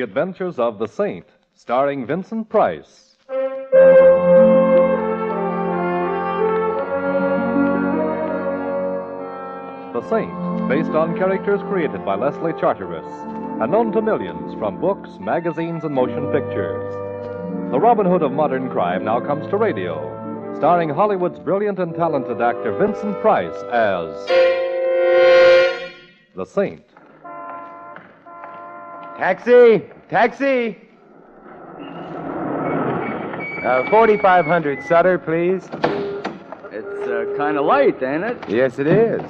Adventures of the Saint, starring Vincent Price. The Saint, based on characters created by Leslie Charteris and known to millions from books, magazines, and motion pictures. The Robin Hood of modern crime now comes to radio, starring Hollywood's brilliant and talented actor Vincent Price as the Saint. Taxi! Taxi! 4500 Sutter, please. It's kind of late, ain't it? Yes, it is.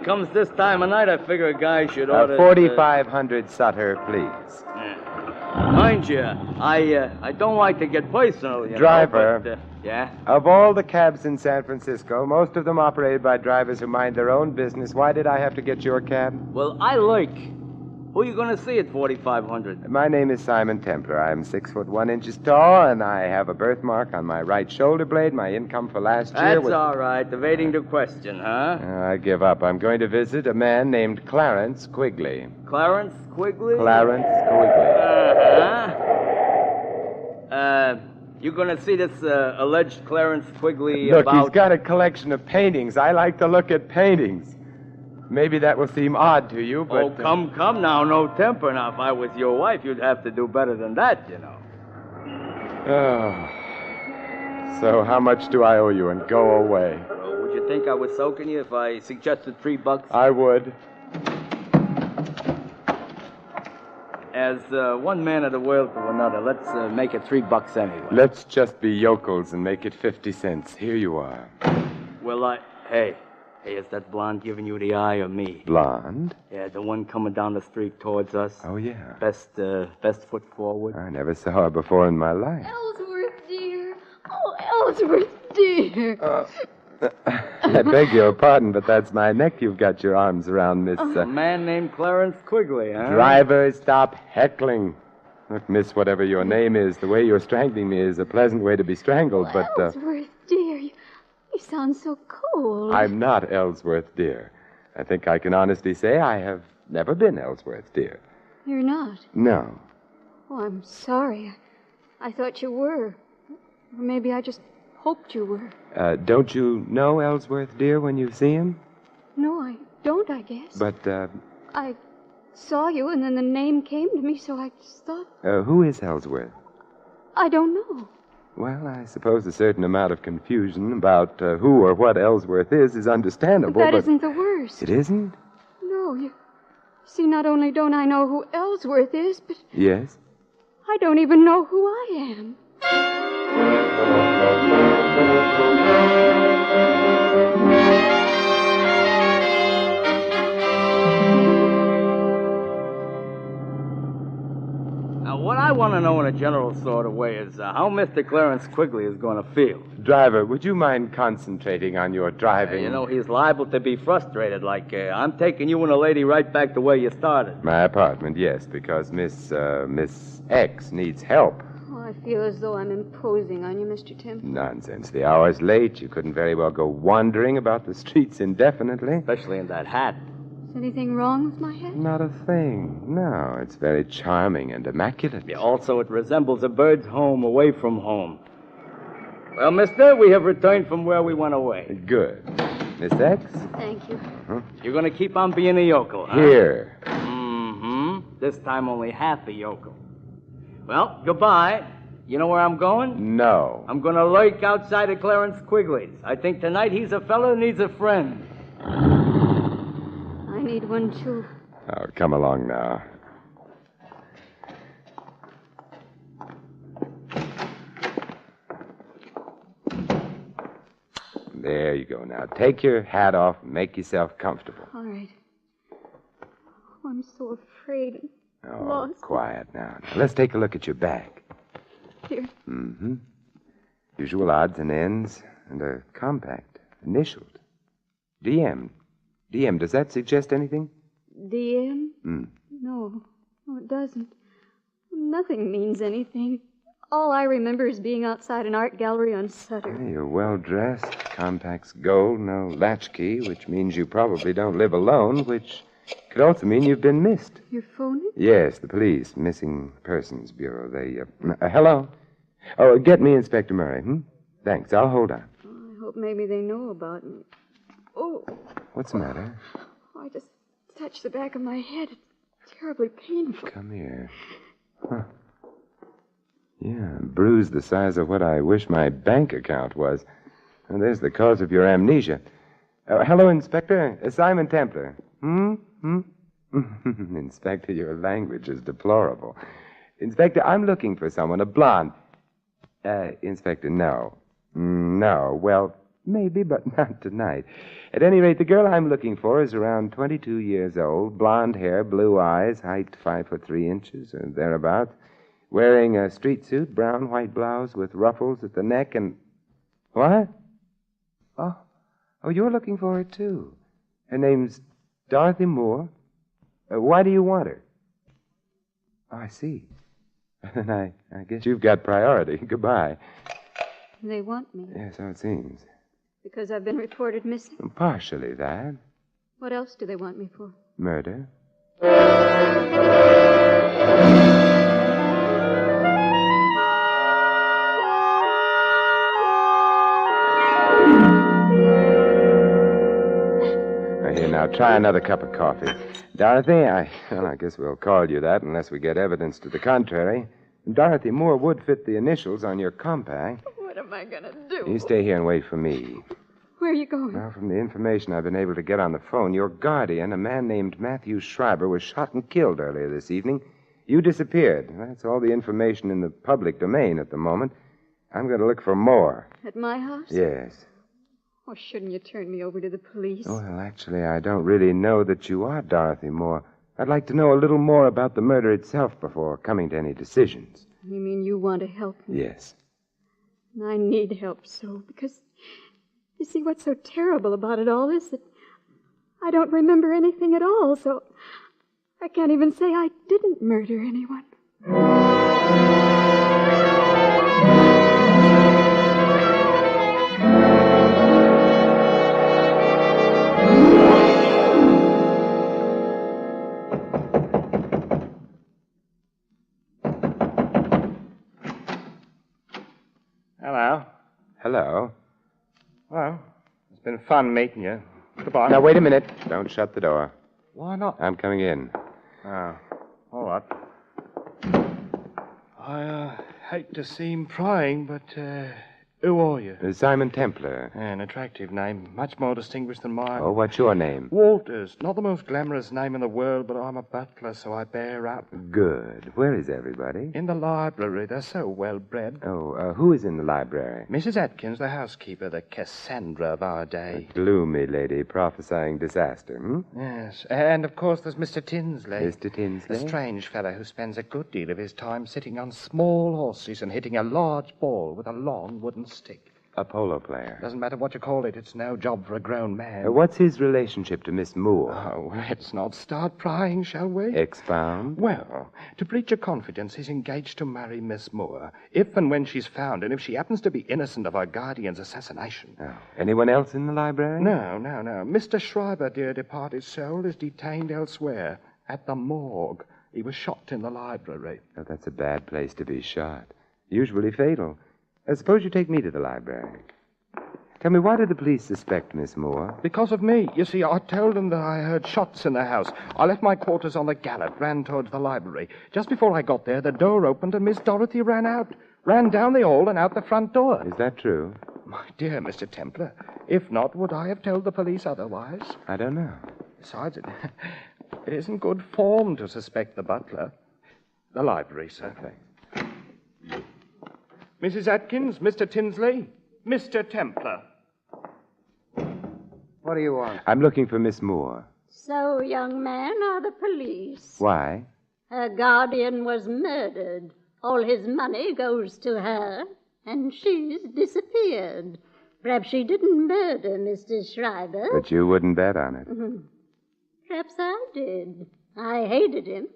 Comes this time of night, I figure a guy should order... 4500 Sutter, please. Mind you, I don't like to get personal, you Driver. know, but, yeah? Of all the cabs in San Francisco, most of them operated by drivers who mind their own business. Why did I have to get your cab? Well, I like. Who are you going to see at 4500? My name is Simon Templar. I'm 6'1" tall, and I have a birthmark on my right shoulder blade. My income for last year That's was... all right. Evading the question, huh? I give up. I'm going to visit a man named Clarence Quigley. Clarence Quigley? Clarence Quigley. You going to see this alleged Clarence Quigley Look, about... he's got a collection of paintings. I like to look at paintings. Maybe that will seem odd to you, but... Oh, come now. No temper. Now, if I was your wife, you'd have to do better than that, you know. Oh. So how much do I owe you, and go away? Well, would you think I was soaking you if I suggested $3? I would. As one man of the world to another, let's make it $3 anyway. Let's just be yokels and make it 50 cents. Here you are. Well, Hey, is that blonde giving you the eye or me? Blonde? Yeah, the one coming down the street towards us. Oh, yeah. Best foot forward. I never saw her before in my life. Ellsworth, dear. Oh, Ellsworth, dear. I beg your pardon, but that's my neck you've got your arms around, Miss... A man named Clarence Quigley, huh? Driver, stop heckling. Look, miss, whatever your name is, the way you're strangling me is a pleasant way to be strangled, but... Ellsworth, dear, you sound so cold. I'm not Ellsworth, dear. I think I can honestly say I have never been Ellsworth, dear. You're not? No. Oh, I'm sorry. I thought you were. Or maybe I just hoped you were. Don't you know Ellsworth, dear, when you see him? No, I don't, I guess. But, I saw you, and then the name came to me, so I just thought... who is Ellsworth? I don't know. Well, I suppose a certain amount of confusion about who or what Ellsworth is understandable, That but... isn't the worst. It isn't? No, you... See, not only don't I know who Ellsworth is, but... Yes? I don't even know who I am. Now, what I want to know in a general sort of way is how Mr. Clarence Quigley is going to feel. Driver, would you mind concentrating on your driving? You know, he's liable to be frustrated, like, I'm taking you and a lady right back to where you started. My apartment, yes, because Miss X needs help. Oh, I feel as though I'm imposing on you, Mr. Temple. Nonsense. The hour's late. You couldn't very well go wandering about the streets indefinitely. Especially in that hat. Is anything wrong with my head? Not a thing. No, it's very charming and immaculate. Yeah, also, it resembles a bird's home away from home. Well, mister, we have returned from where we went away. Good. Miss X? Thank you. You're going to keep on being a yokel, huh? Here. Mm-hmm. This time only half a yokel. Well, goodbye. You know where I'm going? No. I'm going to lurk outside of Clarence Quigley's. I think tonight he's a fellow who needs a friend. I need one, too. Oh, come along now. There you go. Now, take your hat off and make yourself comfortable. All right. Oh, I'm so afraid and Oh, lost. quiet now. Now, let's take a look at your bag. Here. Mm-hmm. Usual odds and ends, and a compact, initialed. DM. DM, does that suggest anything? DM? No, it doesn't. Nothing means anything. All I remember is being outside an art gallery on Sutter. Hey, you're well dressed. Compact's gold, no latchkey, which means you probably don't live alone, which Could also mean you've been missed. You're phoning? Yes, the police, Missing Persons Bureau. Hello? Oh, get me Inspector Murray, Thanks, I'll hold on. Oh, I hope maybe they know about me. Oh. What's the matter? Oh, I just touched the back of my head. It's terribly painful. Come here. Huh. Yeah, bruise the size of what I wish my bank account was. And there's the cause of your amnesia. Hello, Inspector. Simon Templar. Inspector, your language is deplorable. Inspector, I'm looking for someone, a blonde. Inspector, no. No, well, maybe, but not tonight. At any rate, the girl I'm looking for is around 22 years old, blonde hair, blue eyes, height 5'3" or thereabouts, wearing a street suit, brown white blouse with ruffles at the neck and... What? Oh, you're looking for her, too. Her name's Dorothy Moore. Why do you want her? Oh, I see. Then I guess you've got priority. Goodbye. They want me. Yeah, so it seems. Because I've been reported missing? Partially that. What else do they want me for? Murder. Here, now, try another cup of coffee. Dorothy, I guess we'll call you that unless we get evidence to the contrary. Dorothy Moore would fit the initials on your compact. What am I going to do? You stay here and wait for me. Where are you going? Now, from the information I've been able to get on the phone, your guardian, a man named Matthew Schreiber, was shot and killed earlier this evening. You disappeared. That's all the information in the public domain at the moment. I'm going to look for more. At my house? Yes. Oh, shouldn't you turn me over to the police? Well, actually, I don't really know that you are Dorothy Moore. I'd like to know a little more about the murder itself before coming to any decisions. You mean you want to help me? Yes. And I need help so, because you see what's so terrible about it all is that I don't remember anything at all, so I can't even say I didn't murder anyone. Hello. Hello. Well, it's been fun meeting you. Goodbye. Now, wait a minute. Don't shut the door. Why not? I'm coming in. Oh, all right. I hate to seem prying, but who are you? Simon Templar. An attractive name, much more distinguished than mine. Oh, what's your name? Walters. Not the most glamorous name in the world, but I'm a butler, so I bear up. Good. Where is everybody? In the library. They're so well-bred. Oh, who is in the library? Mrs. Atkins, the housekeeper, the Cassandra of our day. A gloomy lady prophesying disaster, Yes. And, of course, there's Mr. Tinsley. Mr. Tinsley? A strange fellow who spends a good deal of his time sitting on small horses and hitting a large ball with a long wooden stick. A polo player. Doesn't matter what you call it. It's no job for a grown man. What's his relationship to Miss Moore? Oh, let's not start prying, shall we? Expound. Well, to breach a confidence, he's engaged to marry Miss Moore, if and when she's found, and if she happens to be innocent of her guardian's assassination. Oh. Anyone else in the library? No. Mr. Schreiber, dear departed soul, is detained elsewhere, at the morgue. He was shot in the library. Oh, that's a bad place to be shot. Usually fatal. Suppose you take me to the library. Tell me, why did the police suspect Miss Moore? Because of me. You see, I told them that I heard shots in the house. I left my quarters on the Gallup, ran towards the library. Just before I got there, the door opened and Miss Dorothy ran out. Ran down the hall and out the front door. Is that true? My dear Mr. Templar, if not, would I have told the police otherwise? I don't know. Besides, it isn't good form to suspect the butler. The library, sir. Okay. Mrs. Atkins, Mr. Tinsley, Mr. Templar. What do you want? I'm looking for Miss Moore. So, young man, are the police. Why? Her guardian was murdered. All his money goes to her, and she's disappeared. Perhaps she didn't murder Mr. Schreiber. But you wouldn't bet on it. Perhaps I did. I hated him.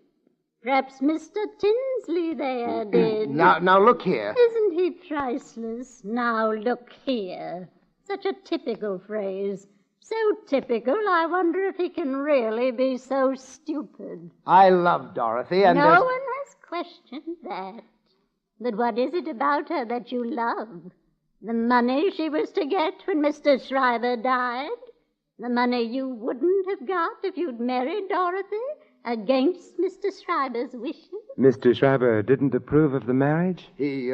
Perhaps Mr. Tinsley there did. Now, look here. Isn't he priceless? Now, look here. Such a typical phrase. So typical, I wonder if he can really be so stupid. I love Dorothy, and No one has questioned that. But what is it about her that you love? The money she was to get when Mr. Schreiber died? The money you wouldn't have got if you'd married Dorothy against Mr. Schreiber's wishes? Mr. Schreiber didn't approve of the marriage? he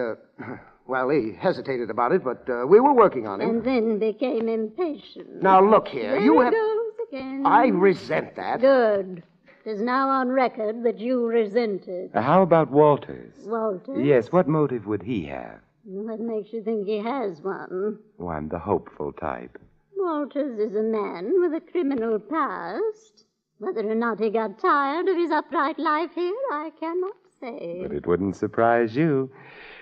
hesitated about it, but we were working on him. And then became impatient. Now, look here, There you it have... goes again. I resent that. Good. It is now on record that you resent it. How about Walters? Walter? Yes, what motive would he have? What makes you think he has one? Oh, I'm the hopeful type. Walters is a man with a criminal past. Whether or not he got tired of his upright life here, I cannot say. But it wouldn't surprise you.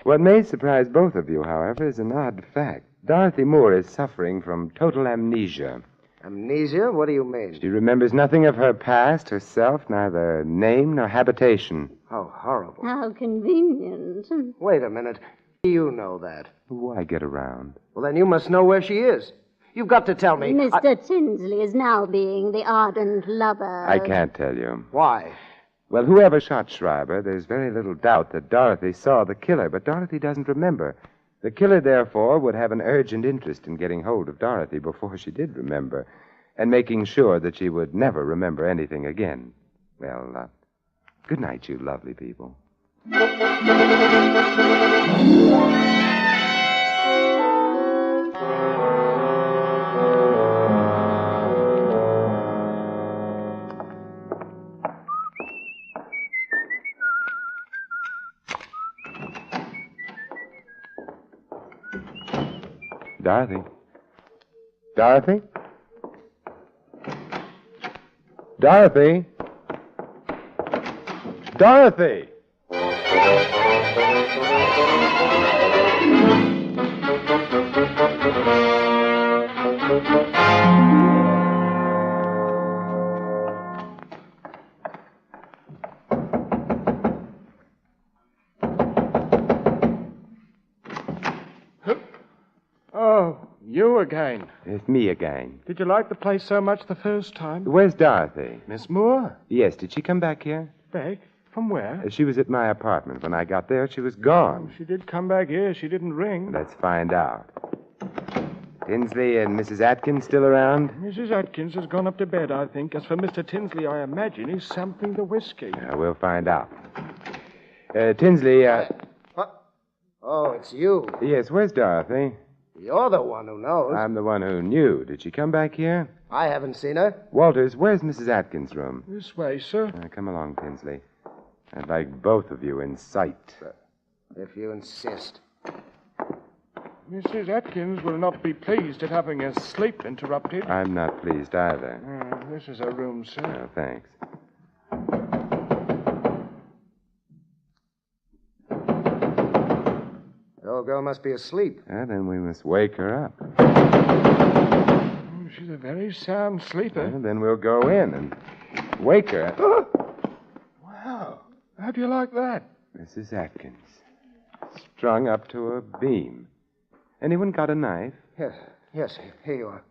What may surprise both of you, however, is an odd fact. Dorothy Moore is suffering from total amnesia. Amnesia? What do you mean? She remembers nothing of her past, herself, neither name nor habitation. How horrible. How convenient. Wait a minute. You know that. Why get around? Well, then you must know where she is. You've got to tell me. Mr. Tinsley is now being the ardent lover. I can't tell you. Why? Well, whoever shot Schreiber, there's very little doubt that Dorothy saw the killer, but Dorothy doesn't remember. The killer, therefore, would have an urgent interest in getting hold of Dorothy before she did remember, and making sure that she would never remember anything again. Well, good night, you lovely people. Dorothy? Dorothy? Dorothy? Dorothy! Oh, you again. It's me again. Did you like the place so much the first time? Where's Dorothy? Miss Moore? Yes, did she come back here? Back? From where? She was at my apartment. When I got there, she was gone. She did come back here. She didn't ring. Let's find out. Tinsley and Mrs. Atkins still around? Mrs. Atkins has gone up to bed, I think. As for Mr. Tinsley, I imagine he's sampling the whiskey. We'll find out. Tinsley, What? Oh, it's you. Yes, where's Dorothy? You're the one who knows. I'm the one who knew. Did she come back here? I haven't seen her. Walters, where's Mrs. Atkins' room? This way, sir. Come along, Tinsley. I'd like both of you in sight. If you insist. Mrs. Atkins will not be pleased at having her sleep interrupted. I'm not pleased either. This is her room, sir. Oh, thanks. The old girl must be asleep. Then we must wake her up. She's a very sound sleeper. Then we'll go in and wake her. Wow. How do you like that? Mrs. Atkins. Strung up to a beam. Anyone got a knife? Yes, here you are.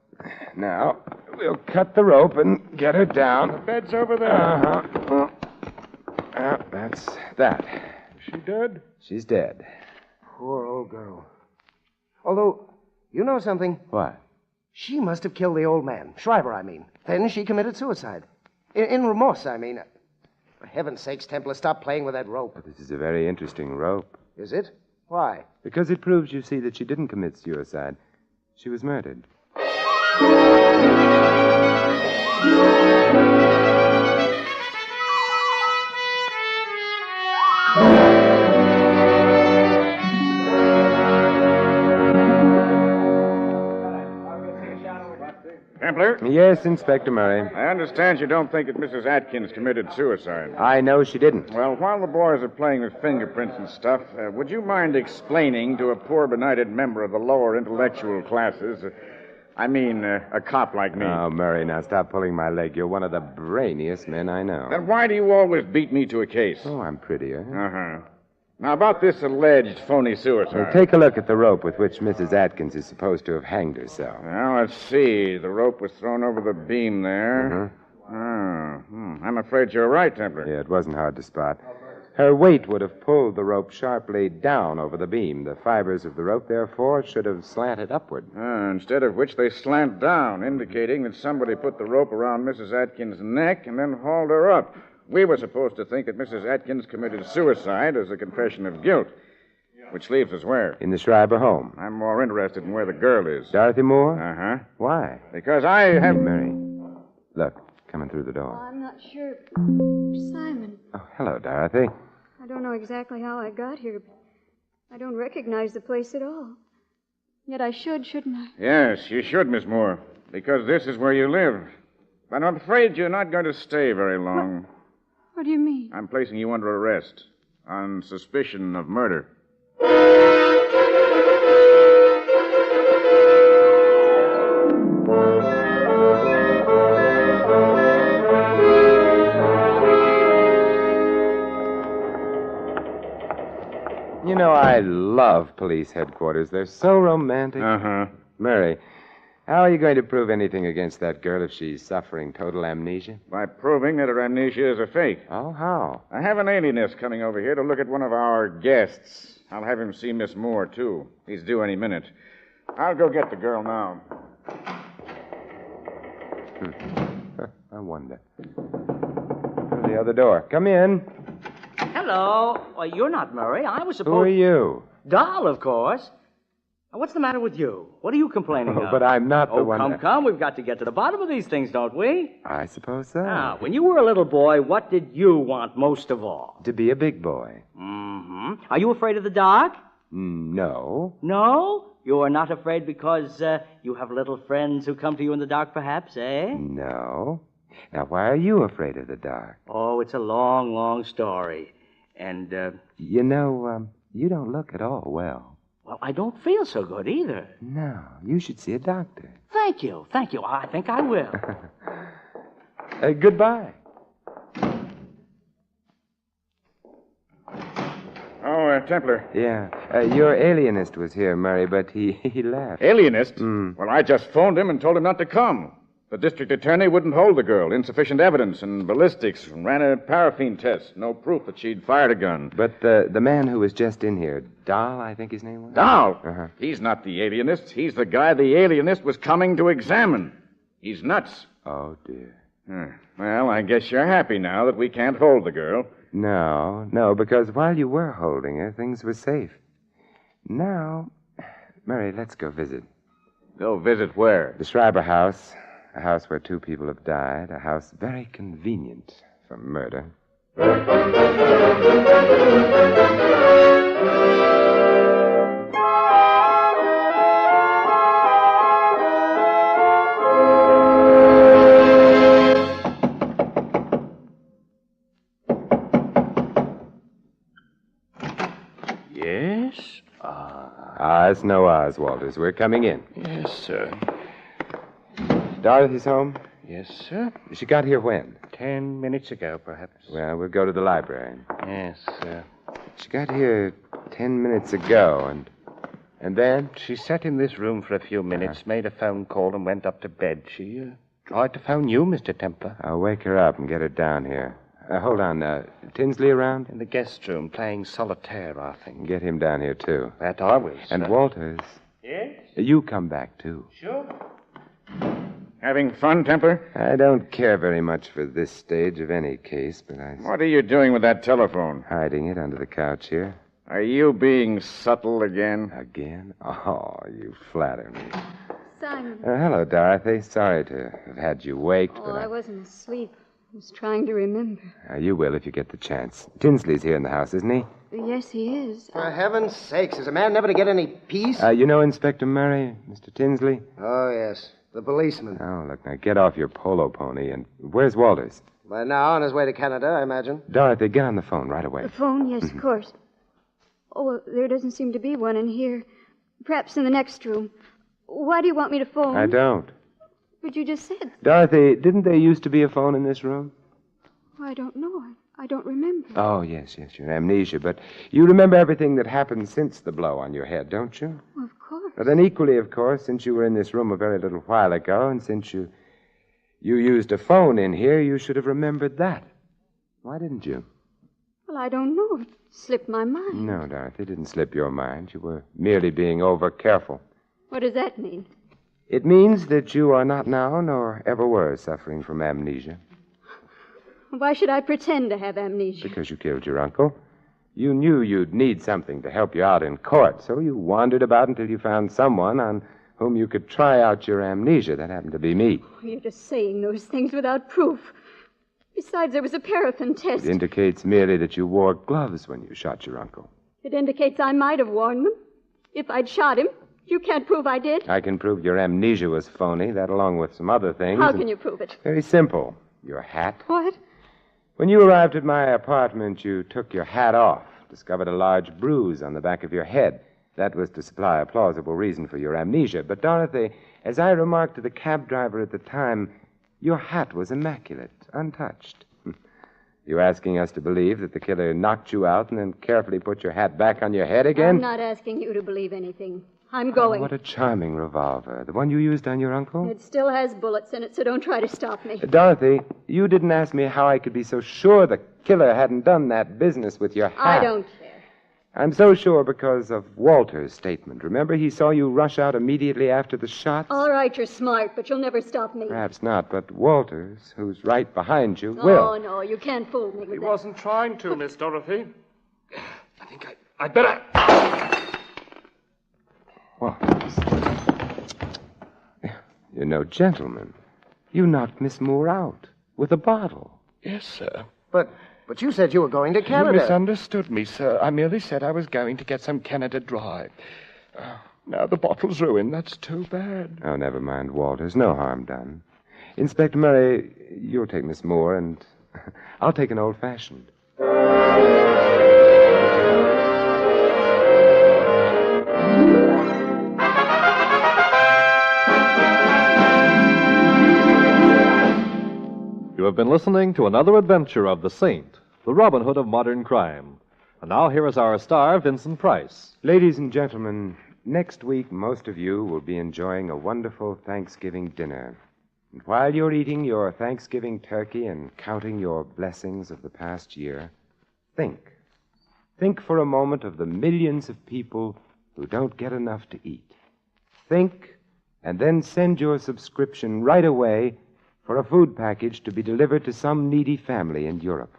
Now, we'll cut the rope and get her down. The bed's over there. Uh-huh. That's that. Is she dead? She's dead. Poor old girl. Although, you know something? What? She must have killed the old man. Schreiber, I mean. Then she committed suicide. In remorse, I mean. For heaven's sakes, Templar, stop playing with that rope. This is a very interesting rope. Is it? Why? Because it proves, you see, that she didn't commit suicide. She was murdered. Templar? Yes, Inspector Murray. I understand you don't think that Mrs. Atkins committed suicide. I know she didn't. Well, while the boys are playing with fingerprints and stuff, would you mind explaining to a poor benighted member of the lower intellectual classes, a cop like me? Oh, Murray, now stop pulling my leg. You're one of the brainiest men I know. Then why do you always beat me to a case? Oh, I'm prettier. Uh-huh. Now, about this alleged phony suicide. Well, take a look at the rope with which Mrs. Atkins is supposed to have hanged herself. Well, let's see. The rope was thrown over the beam there. I'm afraid you're right, Templar. Yeah, it wasn't hard to spot. Her weight would have pulled the rope sharply down over the beam. The fibers of the rope, therefore, should have slanted upward. Instead of which they slant down, indicating that somebody put the rope around Mrs. Atkins' neck and then hauled her up. We were supposed to think that Mrs. Atkins committed suicide as a confession of guilt. Which leaves us where? In the Schreiber home. I'm more interested in where the girl is. Dorothy Moore? Uh-huh. Why? Because I have... Mary, look, coming through the Oh, door. I'm not sure. Simon. Oh, hello, Dorothy. I don't know exactly how I got here, but I don't recognize the place at all. Yet I should, shouldn't I? Yes, you should, Miss Moore. Because this is where you live. But I'm afraid you're not going to stay very long. What do you mean? I'm placing you under arrest on suspicion of murder. You know, I love police headquarters. They're so romantic. Uh-huh. Mary, how are you going to prove anything against that girl if she's suffering total amnesia? By proving that her amnesia is a fake. Oh, how? I have an alienist coming over here to look at one of our guests. I'll have him see Miss Moore, too. He's due any minute. I'll go get the girl now. I wonder. Oh, the other door. Come in. Hello. Well, you're not Murray. I was supposed... Who are you? Doll, of course. Now, what's the matter with you? What are you complaining of? But I'm not the one... Come. We've got to get to the bottom of these things, don't we? I suppose so. Now, when you were a little boy, what did you want most of all? To be a big boy. Mm-hmm. Are you afraid of the dark? No. No? You are not afraid because you have little friends who come to you in the dark, perhaps, eh? No. Now, why are you afraid of the dark? Oh, it's a long, long story. And, You know, you don't look at all well. well, I don't feel so good either. No, you should see a doctor. Thank you. I think I will. Goodbye. Oh, Templar. Yeah. Your alienist was here, Murray, but he left. Alienist? Well, I just phoned him and told him not to come. The district attorney wouldn't hold the girl. Insufficient evidence and ballistics. Ran a paraffin test. No proof that she'd fired a gun. But the man who was just in here, Dahl, I think his name was? Dahl? Uh-huh. He's not the alienist. He's the guy the alienist was coming to examine. He's nuts. Oh, dear. Well, I guess you're happy now that we can't hold the girl. No, because while you were holding her, things were safe. Now, Murray, let's go visit. Go visit where? The Schreiber House. A house where 2 people have died. A house very convenient for murder. Yes? It's no Oz, Walters. We're coming in. Yes, sir. Dorothy's home? Yes, sir. She got here when? 10 minutes ago, perhaps. Well, we'll go to the library. Yes, sir. She got here 10 minutes ago, and then? She sat in this room for a few minutes, made a phone call, and went up to bed. She tried to phone you, Mr. Templar. I'll wake her up and get her down here. Hold on. Tinsley around? In the guest room, playing solitaire, I think. Get him down here, too. That I will, sir. And Walters. Yes? You come back, too. Sure. Having fun, Templar? I don't care very much for this stage of any case, but What are you doing with that telephone? hiding it under the couch here. Are you being subtle again? Again? Oh, you flatter me. Simon. Hello, Dorothy. Sorry to have had you waked, Oh, but I wasn't asleep. I was trying to remember. You will if you get the chance. Tinsley's here in the house, isn't he? Yes, he is. For heaven's sakes, is a man never to get any peace? You know Inspector Murray, Mr. Tinsley? Oh, yes. The policeman. Oh, look, now get off your polo pony, and where's Walters? By now, on his way to Canada, I imagine. Dorothy, get on the phone right away. The phone, yes, of course. Oh, well, there doesn't seem to be one in here. Perhaps in the next room. Why do you want me to phone? I don't. But you just said. Dorothy, didn't there used to be a phone in this room? I don't know. I don't remember. Oh, yes, your amnesia. But you remember everything that happened since the blow on your head, don't you? Well, of course. But then equally, of course, since you were in this room a very little while ago, and since you used a phone in here, you should have remembered that. Why didn't you? Well, I don't know. It slipped my mind. No, Dorothy, it didn't slip your mind. You were merely being over-careful. What does that mean? It means that you are not now, nor ever were, suffering from amnesia. Why should I pretend to have amnesia? Because you killed your uncle. You knew you'd need something to help you out in court, so you wandered about until you found someone on whom you could try out your amnesia. That happened to be me. You're just saying those things without proof. Besides, there was a paraffin test. It indicates merely that you wore gloves when you shot your uncle. It indicates I might have worn them. If I'd shot him, you can't prove I did. I can prove your amnesia was phony, that along with some other things. How can you prove it? Very simple. Your hat. What? When you arrived at my apartment, you took your hat off, discovered a large bruise on the back of your head. That was to supply a plausible reason for your amnesia. But, Dorothy, as I remarked to the cab driver at the time, your hat was immaculate, untouched. You asking us to believe that the killer knocked you out and then carefully put your hat back on your head again? I'm not asking you to believe anything. I'm going. Oh, what a charming revolver. The one you used on your uncle? It still has bullets in it, so don't try to stop me. Dorothy, you didn't ask me how I could be so sure the killer hadn't done that business with your hat. I don't care. I'm so sure because of Walter's statement. Remember, he saw you rush out immediately after the shots? All right, you're smart, but you'll never stop me. Perhaps not, but Walters, who's right behind you, will. Oh, no, you can't fool me with He that. wasn't trying to, Miss Dorothy. I think I'd better... What? You're no gentleman. You knocked Miss Moore out with a bottle. Yes, sir. But you said you were going to Canada. You misunderstood me, sir. I merely said I was going to get some Canada Dry. Now the bottle's ruined. That's too bad. Oh, never mind, Walters. No harm done. Inspector Murray, you'll take Miss Moore, and I'll take an old-fashioned. You have been listening to another adventure of the Saint, the Robin Hood of modern crime. And now here is our star, Vincent Price. Ladies and gentlemen, next week most of you will be enjoying a wonderful Thanksgiving dinner. And while you're eating your Thanksgiving turkey and counting your blessings of the past year, think. Think for a moment of the millions of people who don't get enough to eat. Think, and then send your subscription right away for a food package to be delivered to some needy family in Europe.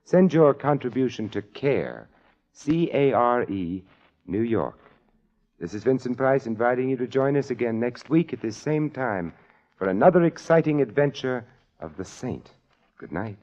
Send your contribution to CARE, C-A-R-E, New York. This is Vincent Price inviting you to join us again next week at this same time for another exciting adventure of the Saint. Good night.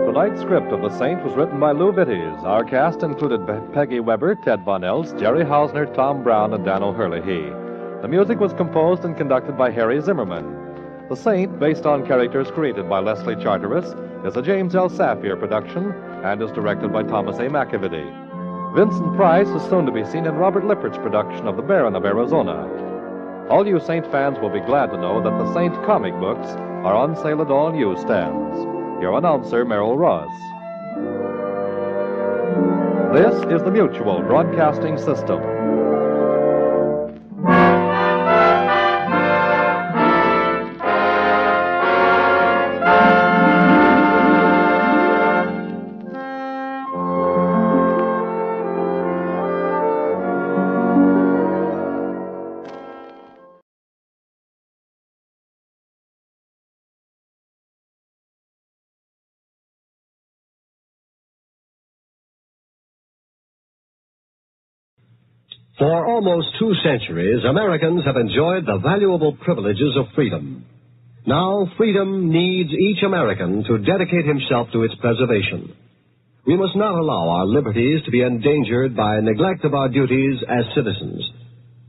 Tonight's script of The Saint was written by Lou Vitties. Our cast included Peggy Weber, Ted Von Els, Jerry Hausner, Tom Brown, and Dan O'Hurley. The music was composed and conducted by Harry Zimmerman. The Saint, based on characters created by Leslie Charteris, is a James L. Safier production and is directed by Thomas A. McAvity. Vincent Price is soon to be seen in Robert Lippert's production of The Baron of Arizona. All you Saint fans will be glad to know that the Saint comic books are on sale at all newsstands. Your announcer, Merrill Ross. This is the Mutual Broadcasting System. For almost 2 centuries, Americans have enjoyed the valuable privileges of freedom. Now, freedom needs each American to dedicate himself to its preservation. We must not allow our liberties to be endangered by neglect of our duties as citizens.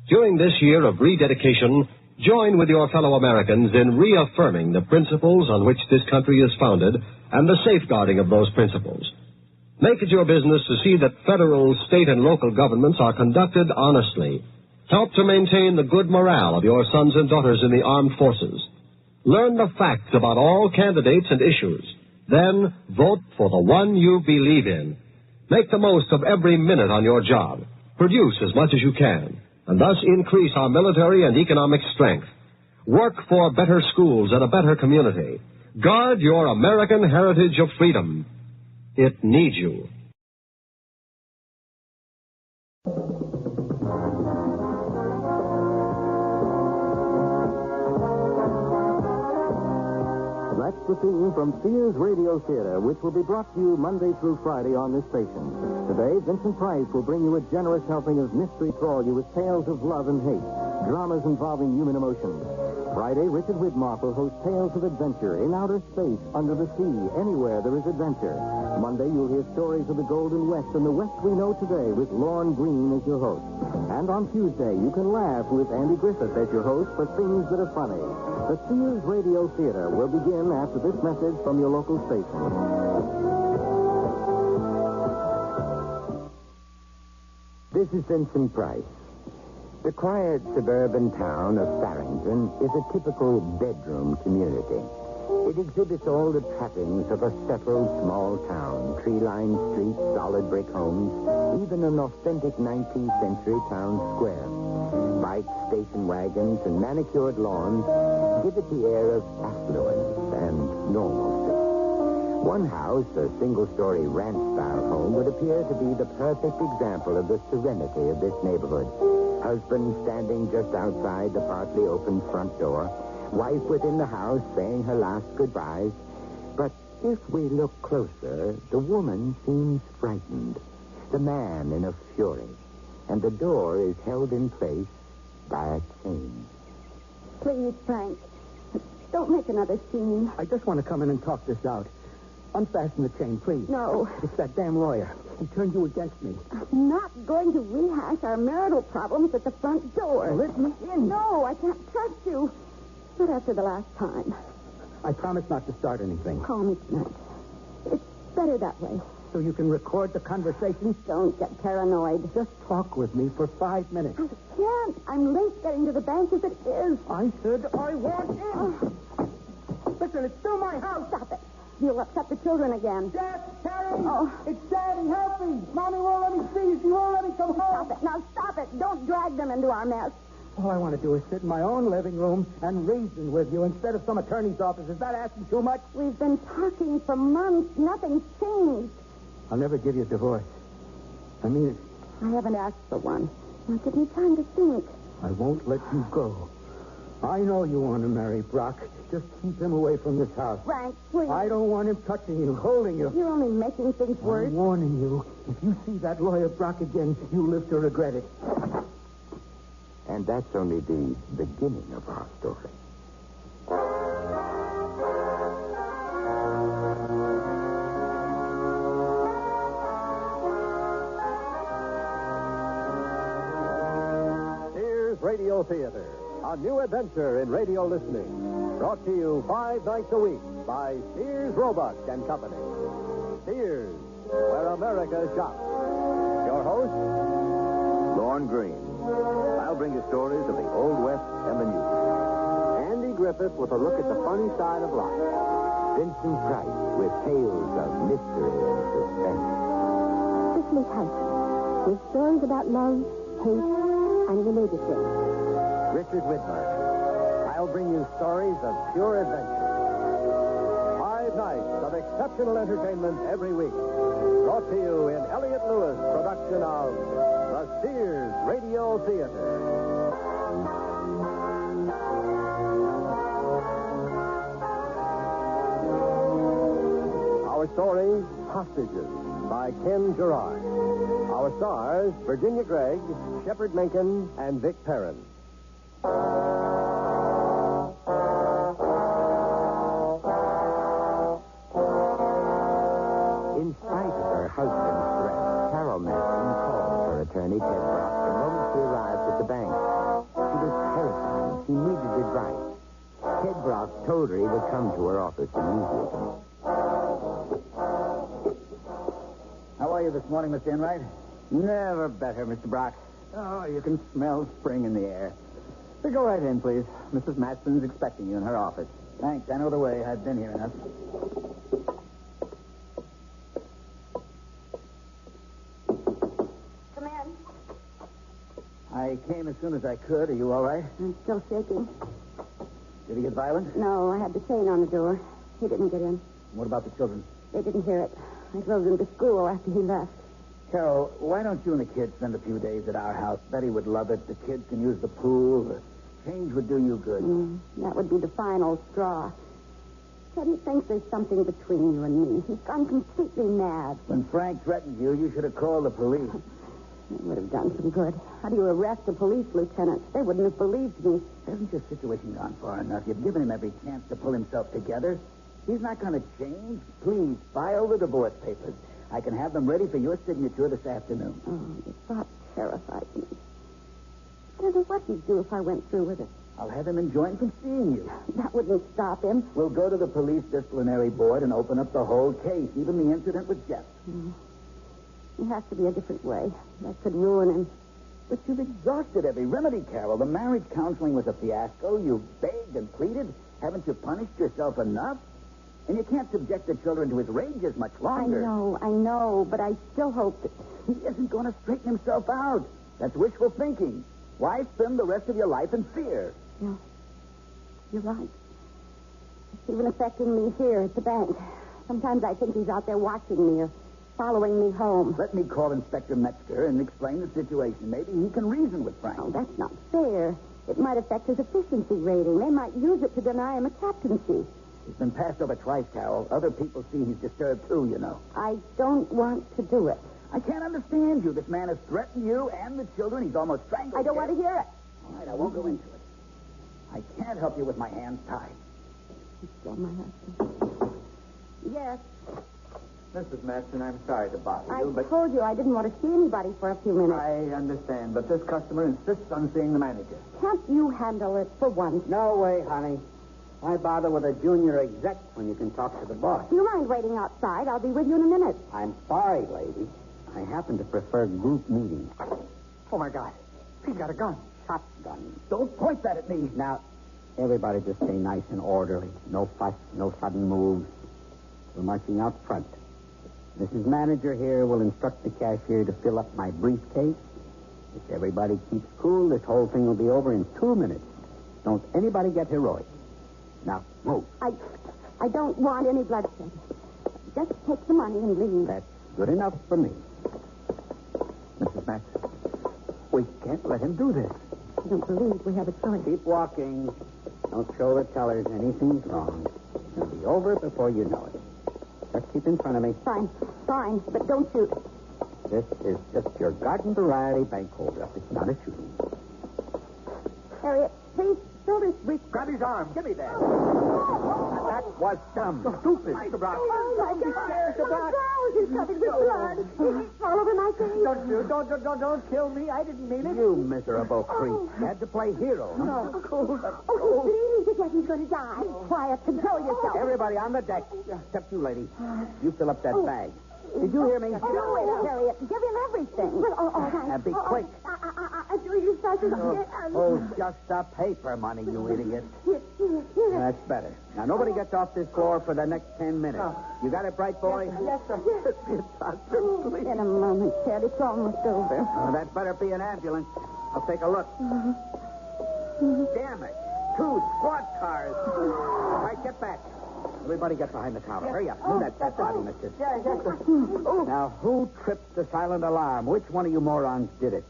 During this year of rededication, Join with your fellow Americans in reaffirming the principles on which this country is founded and the safeguarding of those principles. Make it your business to see that federal, state, and local governments are conducted honestly. Help to maintain the good morale of your sons and daughters in the armed forces. Learn the facts about all candidates and issues. Then vote for the one you believe in. Make the most of every minute on your job. Produce as much as you can, and thus increase our military and economic strength. Work for better schools and a better community. Guard your American heritage of freedom. It needs you. That's the theme from Sears Radio Theater, which will be brought to you Monday through Friday on this station. Today, Vincent Price will bring you a generous helping of mystery thrall you with tales of love and hate, dramas involving human emotions. Friday, Richard Widmark will host tales of adventure in outer space, under the sea, anywhere there is adventure. Monday, you'll hear stories of the Golden West and the West we know today with Lorne Greene as your host. And on Tuesday, you can laugh with Andy Griffith as your host for things that are funny. The Sears Radio Theater will begin after this message from your local station. This is Vincent Price. The quiet suburban town of Farrington is a typical bedroom community. It exhibits all the trappings of a settled small town, tree-lined streets, solid brick homes, even an authentic 19th century town square. Bikes, station wagons, and manicured lawns give it the air of affluence and normalcy. One house, a single-story ranch-style home, would appear to be the perfect example of the serenity of this neighborhood. Husband standing just outside the partly open front door, wife within the house saying her last goodbyes. But if we look closer, the woman seems frightened, the man in a fury, and the door is held in place by a chain. Please, Frank, don't make another scene. I just want to come in and talk this out. Unfasten the chain, please. No. It's that damn lawyer. He turned you against me. I'm not going to rehash our marital problems at the front door. Let me in. No, I can't trust you. Not after the last time. I promise not to start anything. Call me tonight. It's better that way. So you can record the conversation? Don't get paranoid. Just talk with me for 5 minutes. I can't. I'm late getting to the bank as it is. I said I want in. Listen, it's still my house. Stop it. You'll upset the children again. Dad, Carrie! Oh. It's Daddy, help me! Mommy won't let me see you. She won't let me come home. Stop it. Now stop it. Don't drag them into our mess. All I want to do is sit in my own living room and reason with you instead of some attorney's office. Is that asking too much? We've been talking for months. Nothing's changed. I'll never give you a divorce. I mean it. I haven't asked for one. Now give me time to think. I won't let you go. I know you want to marry Brock. Just keep him away from this house. Frank, please. I don't want him touching you, holding you. You're only making things worse. I'm warning you. If you see that lawyer Brock again, you'll live to regret it. And that's only the beginning of our story. Sears Radio Theater, a new adventure in radio listening. Brought to you 5 nights a week by Sears Roebuck and Company. Sears, where America shops. Your host, Lorne Greene. I'll bring you stories of the Old West and the New. Andy Griffith with a look at the funny side of life. Vincent Price with tales of mystery and suspense. Cicely Tyson, with stories about love, hate, and related things. Richard Widmark. I'll bring you stories of pure adventure. 5 nights of exceptional entertainment every week. Brought to you in Elliott Lewis' production of the Sears Radio Theater. Our story, Hostages, by Ken Gerard. Our stars, Virginia Gregg, Shepard Menken, and Vic Perrin. In spite of her husband's threat, Carol Madison called her attorney, Ted Brock, the moment she arrived at the bank. She was terrified. She needed to right. Ted Brock told her he would come to her office immediately. How are you this morning, Mr. Enright? Never better, Mr. Brock. Oh, you can smell spring in the air. So go right in, please. Mrs. Matson's expecting you in her office. Thanks. I know the way. I've been here enough. Come in. I came as soon as I could. Are you all right? I'm still shaking. Did he get violent? No, I had the chain on the door. He didn't get in. What about the children? They didn't hear it. I drove them to school after he left. Carol, why don't you and the kids spend a few days at our house? Betty would love it. The kids can use the pool. The change would do you good. That would be the final straw. Teddy thinks there's something between you and me. He's gone completely mad. When Frank threatened you, you should have called the police. It would have done some good. How do you arrest a police lieutenant? They wouldn't have believed me. Hasn't your situation gone far enough? You've given him every chance to pull himself together. He's not going to change. Please, file the divorce papers. I can have them ready for your signature this afternoon. Oh, the thought terrifies me. Whatever what he'd do if I went through with it. I'll have him enjoying from seeing you. That wouldn't stop him. We'll go to the police disciplinary board and open up the whole case, even the incident with Jeff. There has to be a different way. That could ruin him. But you've exhausted every remedy, Carol. The marriage counseling was a fiasco. You begged and pleaded. Haven't you punished yourself enough? And you can't subject the children to his rages much longer. I know, but I still hope that... He isn't going to straighten himself out. That's wishful thinking. Why spend the rest of your life in fear? No, you're right. It's even affecting me here at the bank. Sometimes I think he's out there watching me or following me home. Let me call Inspector Metzger and explain the situation. Maybe he can reason with Frank. Oh, that's not fair. It might affect his efficiency rating. They might use it to deny him a captaincy. He's been passed over twice, Carol. Other people see he's disturbed, too, you know. I don't want to do it. I can't understand you. This man has threatened you and the children. He's almost strangled I don't want to hear it. All right, I won't go into it. I can't help you with my hands tied. He's still my husband. Yes. Mrs. Matson, I'm sorry to bother I you, but... told you I didn't want to see anybody for a few minutes. I understand, but this customer insists on seeing the manager. Can't you handle it for once? No way, honey. Why bother with a junior exec when you can talk to the boss? Do you mind waiting outside? I'll be with you in a minute. I'm sorry, lady. I happen to prefer group meetings. Oh, my God. He's got a gun. Shotgun. Don't point that at me. Now, everybody just stay nice and orderly. No fuss, no sudden moves. We're marching out front. Mrs. Manager here will instruct the cashier to fill up my briefcase. If everybody keeps cool, this whole thing will be over in 2 minutes. Don't anybody get heroic. Now, move. I don't want any bloodshed. Just take the money and leave. That's good enough for me. Mrs. Matson, we can't let him do this. I don't believe we have a choice. Keep walking. Don't show the tellers anything's wrong. It'll be over before you know it. Just keep in front of me. Fine, but don't shoot. This is just your garden variety bank holdup. It's not a shooting. Harriet, please fill this brief. Grab his arm. Give me that. That was dumb. So stupid. Mr. Brock. Oh, my God. Mr. Brock. He's covered with blood. It's all over my face. Don't shoot. Don't kill me. I didn't mean it. You miserable creep. You had to play hero. No. Oh, he's bleeding to death. He's going to die. Quiet. Control yourself. Everybody on the deck. Except you, lady. You fill up that bag. Did you hear me? No, Harriet. Give him everything. Well, all right. Be quick. You started just the paper money, you idiot. That's better. Now, nobody gets off this floor for the next 10 minutes. You got it, bright boy? Yes, sir. In a moment, Ted. It's almost over. Oh, that better be an ambulance. I'll take a look. Damn it. 2 squad cars. All right, get back. Everybody get behind the counter. Hurry up. Move that fat body, mister. Yes, sir. Now, who tripped the silent alarm? Which one of you morons did it?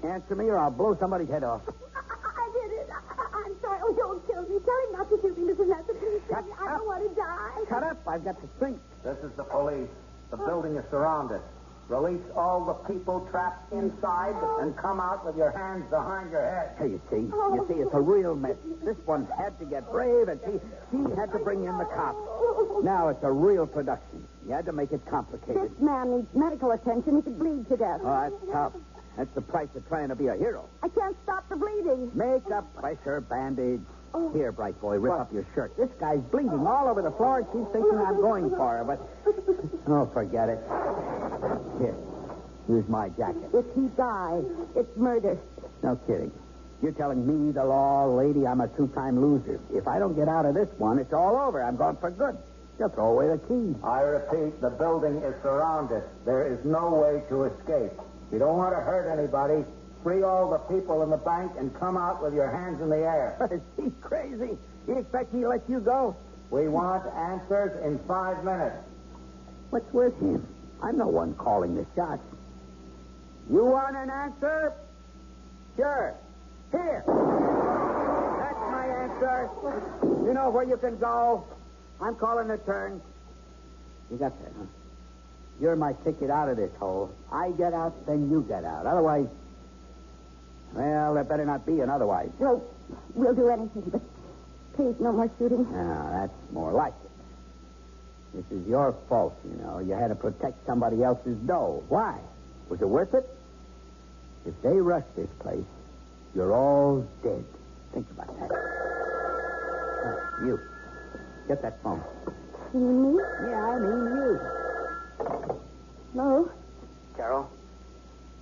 Answer me or I'll blow somebody's head off. I did it. I'm sorry. Oh, don't kill me. Tell him not to shoot me, Mrs. Matson. Please, Shut I don't want to die. Shut up. I've got to think. This is the police. The building is surrounded. Release all the people trapped inside and come out with your hands behind your head. Hey, you see, it's a real mess. This one had to get brave, and she had to bring in the cops. Now it's a real production. You had to make it complicated. This man needs medical attention. He could bleed to death. Oh, that's tough. That's the price of trying to be a hero. I can't stop the bleeding. Make up pressure bandage. Oh. Here, bright boy, rip up your shirt. This guy's bleeding all over the floor. She's thinking I'm going for her, but... Oh, forget it. Here, here's my jacket. If he dies, it's murder. No kidding. You're telling me, the law lady, I'm a two-time loser. If I don't get out of this one, it's all over. I'm gone for good. You'll throw away the key. I repeat, the building is surrounded. There is no way to escape. You don't want to hurt anybody. Free all the people in the bank and come out with your hands in the air. Is he crazy? He expect me to let you go? We want answers in 5 minutes. What's with him? I'm the one calling the shots. You want an answer? Sure. Here. That's my answer. You know where you can go. I'm calling the turn. You got that, huh? You're my ticket out of this hole. I get out, then you get out. Otherwise... Well, there better not be an otherwise. No, we'll do anything, but please, no more shooting. No, that's more like it. This is your fault, you know. You had to protect somebody else's dough. Why? Was it worth it? If they rush this place, you're all dead. Think about that. You. Get that phone. You mean me? Yeah, I mean you. Hello? Carol,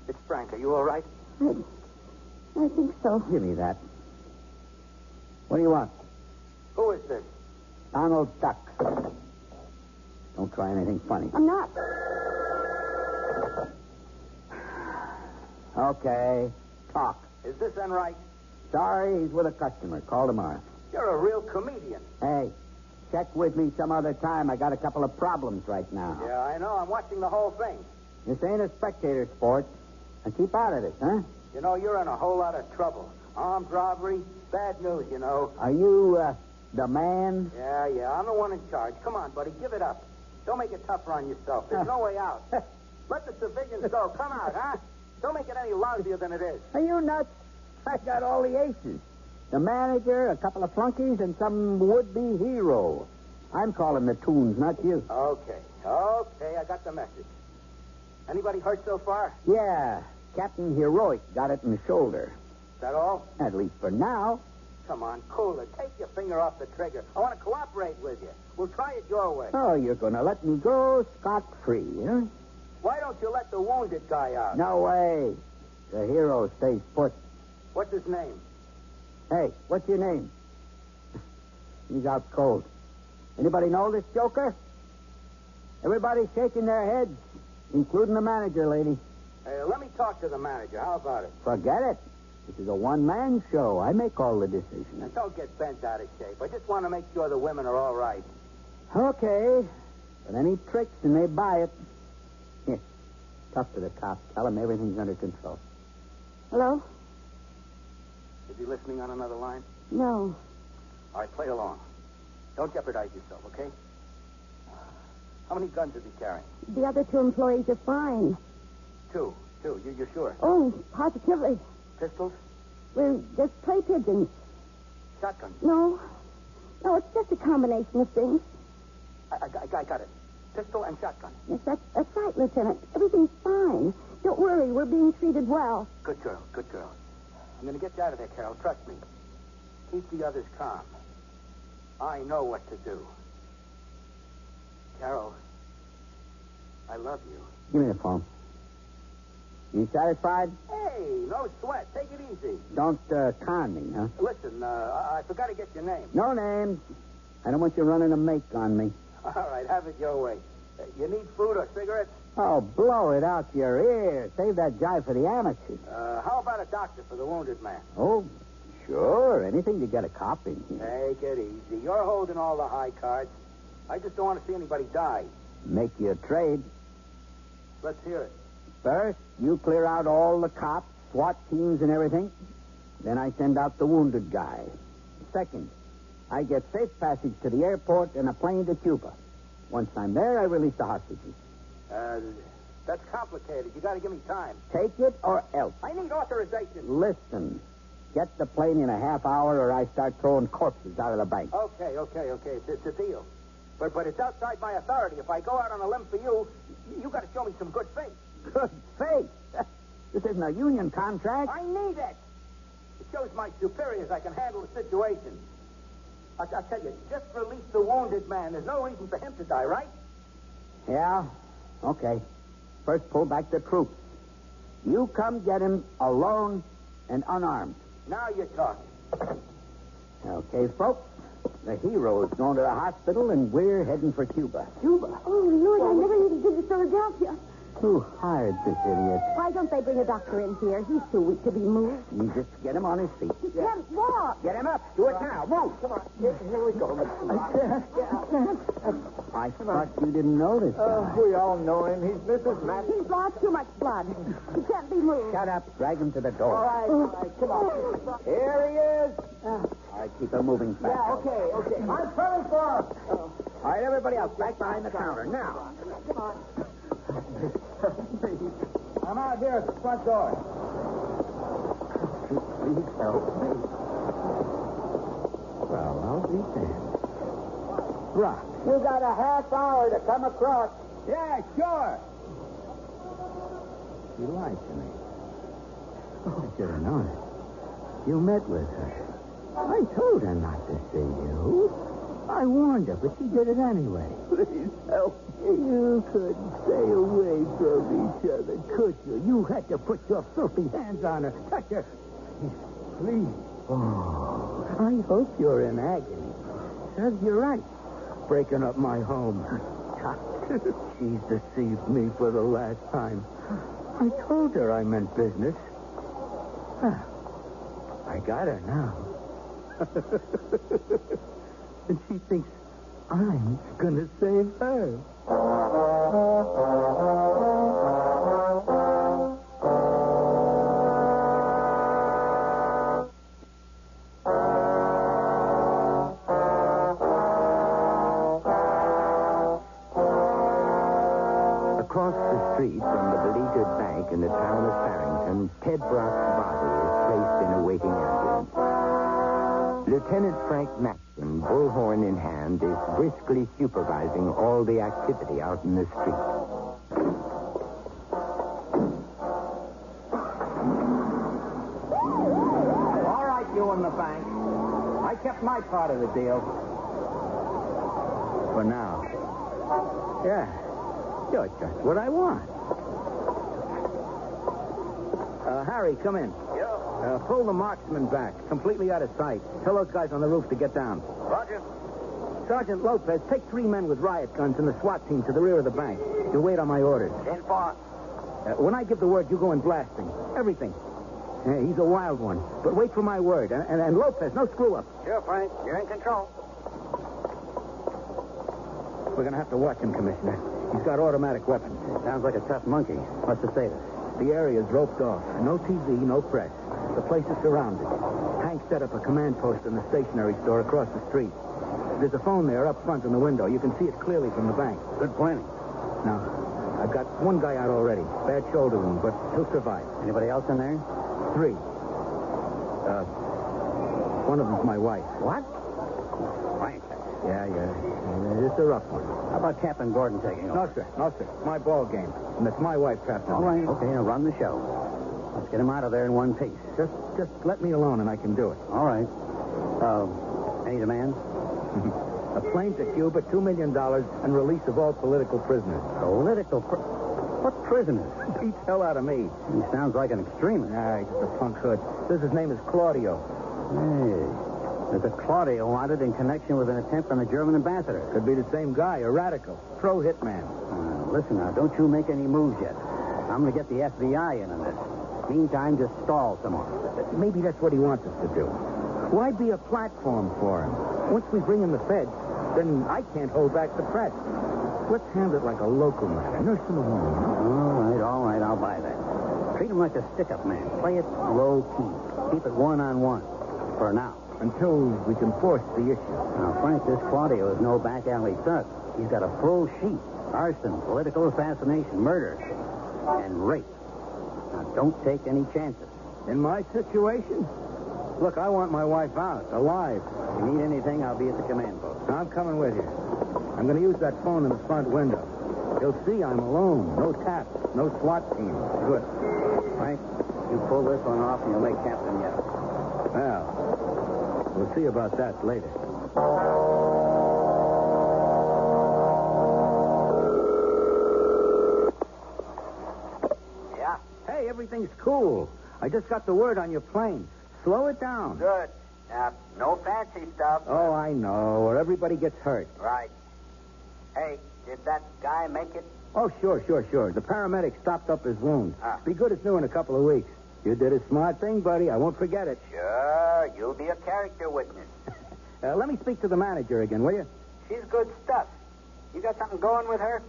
it's Frank. Are you all right? I think so. Give me that. What do you want? Who is this? Donald Duck. Don't try anything funny. I'm not. Okay. Talk. Is this Enright? Sorry, he's with a customer. Call tomorrow. You're a real comedian. Hey, check with me some other time. I got a couple of problems right now. Yeah, I know. I'm watching the whole thing. This ain't a spectator sport. And keep out of this, huh? You know, you're in a whole lot of trouble. Armed robbery, bad news, you know. Are you, the man? Yeah, I'm the one in charge. Come on, buddy, give it up. Don't make it tougher on yourself. There's no way out. Let the civilians go. Come out, huh? Don't make it any lousier than it is. Are you nuts? I got all the aces. The manager, a couple of flunkies, and some would-be hero. I'm calling the tunes, not you. Okay, I got the message. Anybody hurt so far? Yeah, Captain Heroic got it in the shoulder. Is that all? At least for now. Come on, cool it. Take your finger off the trigger. I want to cooperate with you. We'll try it your way. Oh, you're going to let me go scot-free, huh? Why don't you let the wounded guy out? No way. The hero stays put. What's his name? Hey, what's your name? He's out cold. Anybody know this joker? Everybody's shaking their heads, including the manager, lady. Hey, let me talk to the manager. How about it? Forget it. This is a one-man show. I make all the decisions. Now, don't get bent out of shape. I just want to make sure the women are all right. Okay. But any tricks and they buy it. Here, talk to the cop. Tell him everything's under control. Hello? Is he listening on another line? No. All right, play along. Don't jeopardize yourself, okay? How many guns is he carrying? The other two employees are fine. Two. You're sure? Oh, positively. Pistols? We're just play pigeons. Shotguns? No, it's just a combination of things. I got it. Pistol and shotgun. Yes, that's right, Lieutenant. Everything's fine. Don't worry, we're being treated well. Good girl. I'm going to get you out of there, Carol. Trust me. Keep the others calm. I know what to do. Carol, I love you. Give me the phone. You satisfied? Hey, no sweat. Take it easy. Don't con me, huh? Listen, I forgot to get your name. No names. I don't want you running a make on me. All right, have it your way. You need food or cigarettes? Oh, blow it out your ear. Save that jive for the amateurs. How about a doctor for the wounded man? Oh, sure. Anything to get a cop in here. Take it easy. You're holding all the high cards. I just don't want to see anybody die. Make you a trade. Let's hear it. First, you clear out all the cops, SWAT teams, and everything. Then I send out the wounded guy. Second, I get safe passage to the airport and a plane to Cuba. Once I'm there, I release the hostages. That's complicated. You got to give me time. Take it or else. I need authorization. Listen, get the plane in a half hour or I start throwing corpses out of the bank. Okay. It's a deal. But it's outside my authority. If I go out on a limb for you, you got to show me some good faith. Good faith? This isn't a union contract. I need it. It shows my superiors I can handle the situation. I'll tell you, just release the wounded man. There's no reason for him to die, right? Yeah? Okay. First, pull back the troops. You come get him alone and unarmed. Now you're talking. Okay, folks. The hero's going to the hospital, and we're heading for Cuba. Cuba? Oh, Lord, I never knew to visit Philadelphia. Who hired this idiot? Why don't they bring a doctor in here? He's too weak to be moved. You just get him on his feet. He can't walk. Get him up. Do it now. Move. Come on. Here we go. I thought you didn't notice. We all know him. He's Mrs. Matt. He's lost too much blood. He can't be moved. Shut up. Drag him to the door. All right. Come on. Here he is. All right, keep him moving fast. Yeah, okay. I'm coming for him. All right, everybody else, back behind the counter. Now. Come on. I'm out here at the front door. Please help me. Well, I'll be damned. Rock. You got a half hour to come across. Yeah, sure. She lied to me. I should have known it. You met with her. I told her not to see you. I warned her, but she did it anyway. Please help me. You couldn't stay away from each other, could you? You had to put your filthy hands on her. Touch her. Please. Oh, I hope you're in agony. Says you're right. Breaking up my home. She's deceived me for the last time. I told her I meant business. I got her now. And she thinks I'm going to save her. Across the street from the beleaguered bank in the town of Farrington, Ted Brock's body is placed in a waiting ambulance. Lieutenant Frank Maxton, bullhorn in hand, is briskly supervising all the activity out in the street. All right, you in the bank. I kept my part of the deal. For now. Yeah. You're just what I want. Harry, come in. Yeah. Pull the marksman back, completely out of sight. Tell those guys on the roof to get down. Roger. Sergeant Lopez, take 3 men with riot guns and the SWAT team to the rear of the bank. You wait on my orders. 10-4. When I give the word, you go in blasting. Everything. He's a wild one. But wait for my word. And Lopez, no screw-up. Sure, Frank. You're in control. We're going to have to watch him, Commissioner. He's got automatic weapons. Sounds like a tough monkey. What's the status? The area's roped off. No TV, no press. The place is surrounded. Hank set up a command post in the stationery store across the street. There's a phone there up front in the window. You can see it clearly from the bank. Good planning. Now, I've got one guy out already. Bad shoulder wound, but he'll survive. Anybody else in there? 3. One of them's my wife. What? Frank. Yeah. It's a rough one. How about Captain Gordon taking over? No, sir. It's my ball game. And it's my wife trapped in All there. right, okay, now run the show. Let's get him out of there in one piece. Just let me alone and I can do it. All right. Any demands? A plane to Cuba, $2 million, and release of all political prisoners. What prisoners? Beats hell out of me. He sounds like an extremist. Nah, he's just a punk hood. Says his name is Claudio. Hey, there's a Claudio wanted in connection with an attempt on the German ambassador. Could be the same guy, a radical, pro-hitman. Listen now, don't you make any moves yet. I'm going to get the FBI in on this. Meantime, just stall some more. Maybe that's what he wants us to do. Why be a platform for him? Once we bring in the feds, then I can't hold back the press. Let's handle it like a local matter. Nurse him alone. All right, I'll buy that. Treat him like a stick-up man. Play it low-key. Keep it one-on-one. For now. Until we can force the issue. Now, Frank, this Claudio is no back-alley thug. He's got a full sheet. Arson, political assassination, murder, and rape. Now, don't take any chances. In my situation? Look, I want my wife out, alive. If you need anything, I'll be at the command post. I'm coming with you. I'm going to use that phone in the front window. He'll see I'm alone. No taps, no SWAT team. Good. Frank, you pull this one off and you'll make Captain yell. Well, we'll see about that later. Yeah? Hey, everything's cool. I just got the word on your plane. Slow it down. Good. Now, no fancy stuff. Oh, I know, or everybody gets hurt. Right. Hey, did that guy make it? Oh, sure. The paramedic stopped up his wound. Be good as new in a couple of weeks. You did a smart thing, buddy. I won't forget it. Sure, you'll be a character witness. Let me speak to the manager again, will you? She's good stuff. You got something going with her?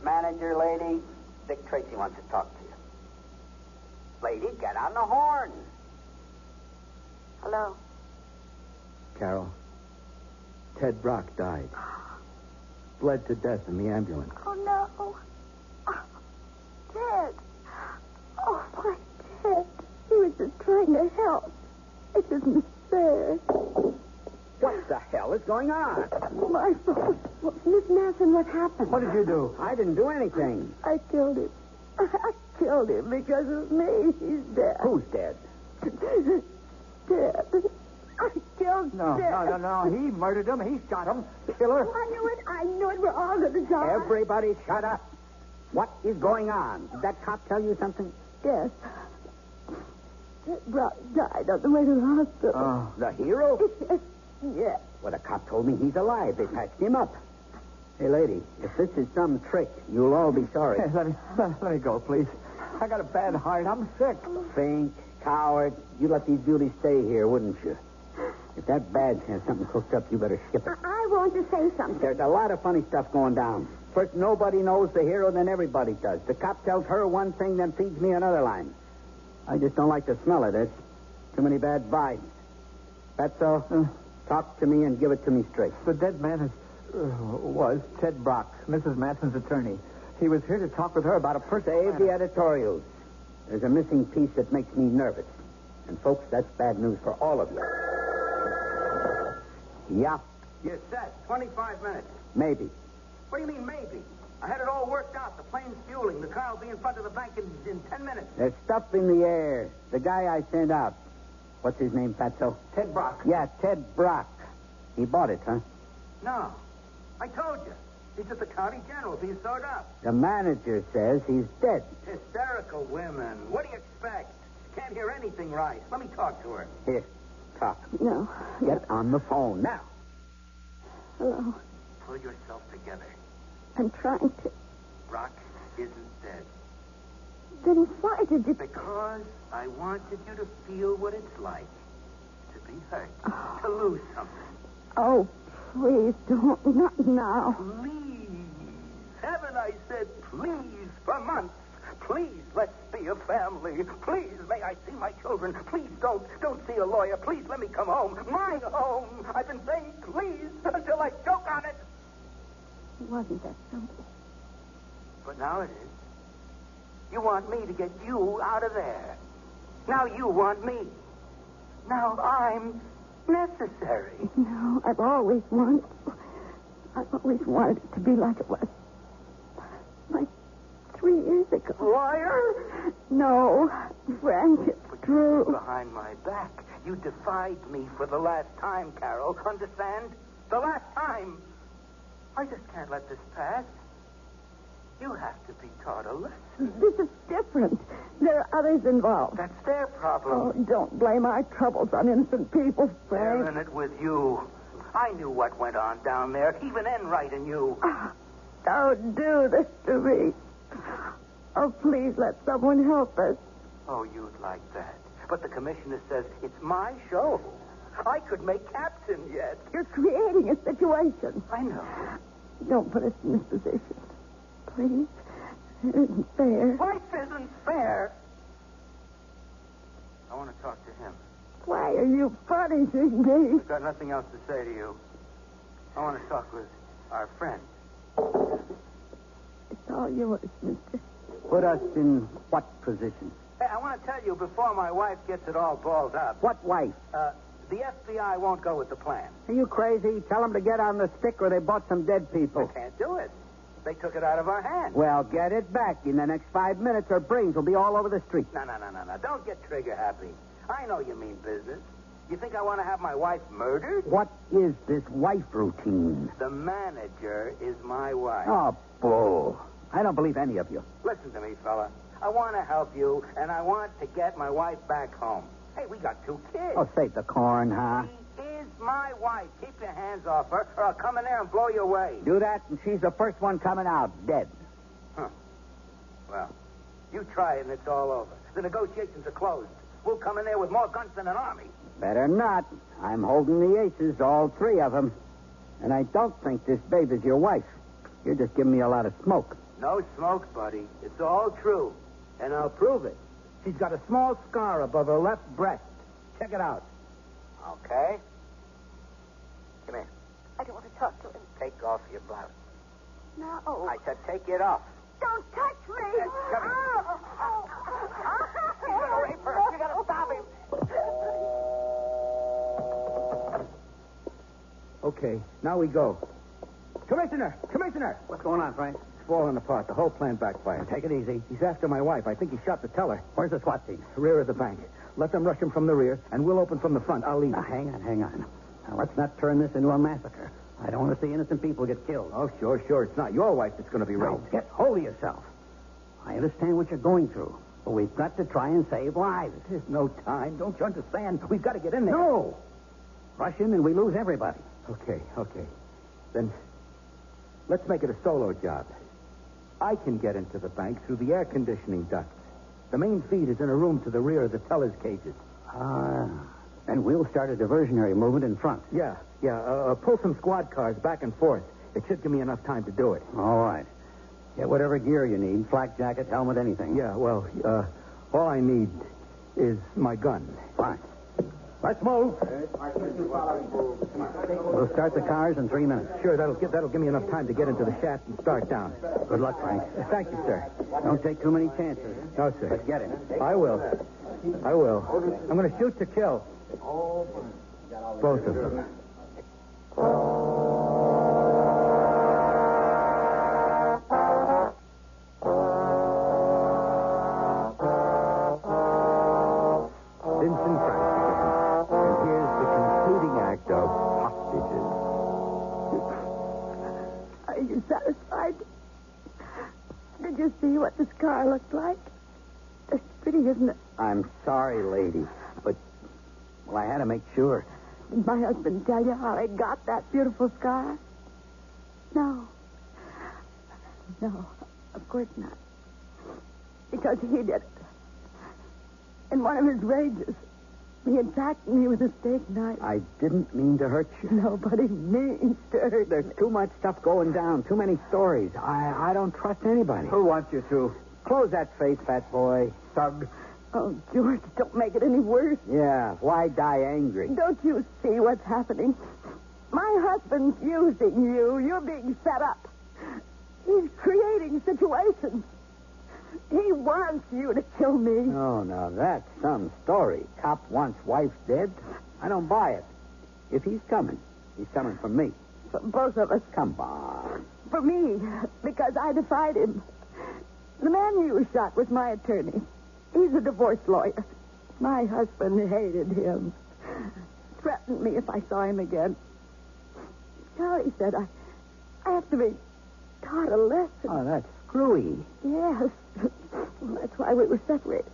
Manager lady, Dick Tracy wants to talk to you. Lady, get on the horn. Hello. Carol, Ted Brock died. Bled to death in the ambulance. Oh, no. Oh, Ted. Oh, my Ted. He was just trying to help. It isn't fair. What the hell is going on? My fault. Well, Miss Masson, what happened? What did you do? I didn't do anything. I killed him. I killed him because of me. He's dead. Who's dead? Dead. I killed No. He murdered him. He shot him. Killer. I knew it. We're all going to die. Everybody shut up. What is going on? Did that cop tell you something? Yes. Ted Brock died on the way to the hospital. Oh, the hero? Yes. Well, the cop told me he's alive. They patched him up. Hey, lady, if this is some trick, you'll all be sorry. Hey, let me go, please. I got a bad heart. I'm sick. Fink, coward. You let these beauties stay here, wouldn't you? If that badge has something cooked up, you better skip it. I want to say something. There's a lot of funny stuff going down. First, nobody knows the hero, then everybody does. The cop tells her one thing, then feeds me another line. I just don't like the smell of this. Too many bad vibes. That's all. Talk to me and give it to me straight. The dead man was Ted Brock, Mrs. Manson's attorney. He was here to talk with her about a personal Save the editorials. There's a missing piece that makes me nervous. And, folks, that's bad news for all of you. Yeah, You're set. 25 minutes. maybe. What do you mean, maybe? I had it all worked out. The plane's fueling. The car will be in front of the bank in 10 minutes. There's stuff in the air. The guy I sent out. What's his name, Fatso? Ted Brock. Yeah, Ted Brock. He bought it, huh? No. I told you. He's at the county general being sewed up. The manager says he's dead. Hysterical women. What do you expect? Can't hear anything right. Let me talk to her. Here, talk. No. Get on the phone now. Hello. Pull yourself together. I'm trying to. Brock isn't dead. Then why did you... Because I wanted you to feel what it's like to be hurt, to lose something. Oh, please don't. Not now. Please. Haven't I said please for months? Please, let's be a family. Please, may I see my children. Please don't see a lawyer. Please let me come home. My home. I've been saying please until I choke on it. It wasn't that simple. But now it is. You want me to get you out of there. Now you want me. Now I'm necessary. No, I've always wanted it to be like it was. Like 3 years ago. Lawyer? No, Frank, it's true. Behind my back, you defied me for the last time, Carol. Understand? The last time. I just can't let this pass. You have to be taught a lesson. This is different. There are others involved. That's their problem. Oh, don't blame our troubles on innocent people, Frank. They're in it with you. I knew what went on down there. Even Enright and you. Don't do this to me. Oh, please let someone help us. Oh, you'd like that. But the commissioner says it's my show. I could make captain yet. You're creating a situation. I know. Don't put us in this position. Please. It isn't fair. Life isn't fair. I want to talk to him. Why are you punishing me? I've got nothing else to say to you. I want to talk with our friend. It's all yours, mister. Put us in what position? Hey, I want to tell you before my wife gets it all balled up. What wife? The FBI won't go with the plan. Are you crazy? Tell them to get on the stick or they bought some dead people. They can't do it. They took it out of our hands. Well, get it back. In the next 5 minutes, our brains will be all over the street. No. Don't get trigger happy. I know you mean business. You think I want to have my wife murdered? What is this wife routine? The manager is my wife. Oh, bull. I don't believe any of you. Listen to me, fella. I want to help you, and I want to get my wife back home. Hey, we got 2 kids. Oh, save the corn, huh? She is my wife. Keep your hands off her, or I'll come in there and blow you away. Do that, and she's the first one coming out, dead. Huh. Well, you try it, and it's all over. The negotiations are closed. We'll come in there with more guns than an army. Better not. I'm holding the aces, all 3 of them. And I don't think this babe is your wife. You're just giving me a lot of smoke. No smoke, buddy. It's all true. And I'll prove it. She's got a small scar above her left breast. Check it out. Okay. Come here. I don't want to talk to him. Take off your blouse. No. I said take it off. Don't touch me. Come here. He's going to rape her. You got to stop him. Okay, now we go. Commissioner! What's going on, Frank? It's falling apart. The whole plan backfired. Take it easy. He's after my wife. I think he shot the teller. Where's the SWAT team? Rear of the bank. Let them rush him from the rear, and we'll open from the front. I'll leave. Now, hang on. Now, let's not turn this into a massacre. I don't want to see innocent people get killed. Oh, sure. It's not your wife that's going to be Now, raped. get hold of yourself. I understand what you're going through, but we've got to try and save lives. There's no time. Don't you understand? We've got to get in there. No. Rush in and we lose everybody. Okay. Then let's make it a solo job. I can get into the bank through the air conditioning ducts. The main feed is in a room to the rear of the teller's cages. And we'll start a diversionary movement in front. Yeah. Pull some squad cars back and forth. It should give me enough time to do it. All right. Get whatever gear you need, flak jacket, helmet, anything. Yeah, well, all I need is my gun. Fine. Let's move. We'll start the cars in 3 minutes. Sure, that'll give me enough time to get into the shaft and start down. Good luck, Frank. Thank you, sir. Don't take too many chances. No, sir. But get him. I will. I'm going to shoot to kill. Both of them. Vincent Price again. And here's the concluding act of Hostages. Are you satisfied? Did you see what the scar looked like? It's pretty, isn't it? I'm sorry, lady, but, well, I had to make sure. Did my husband tell you how I got that beautiful scar? No, of course not. Because he did it. In one of his rages, he attacked me with a steak knife. I didn't mean to hurt you. Nobody means to hurt There's me. too much stuff going down, too many stories. I don't trust anybody. Who wants you to? Close that face, fat boy. Thug. Oh, George, don't make it any worse. Yeah, why die angry? Don't you see what's happening? My husband's using you. You're being set up. He's creating situations. He wants you to kill me. Oh, now that's some story. Cop wants wife dead? I don't buy it. If he's coming for me. For both of us. Come on. For me, because I defied him. The man you shot was my attorney. He's a divorce lawyer. My husband hated him. Threatened me if I saw him again. Charlie said I have to be taught a lesson. Oh, that's screwy. Yes. Well, that's why we were separated.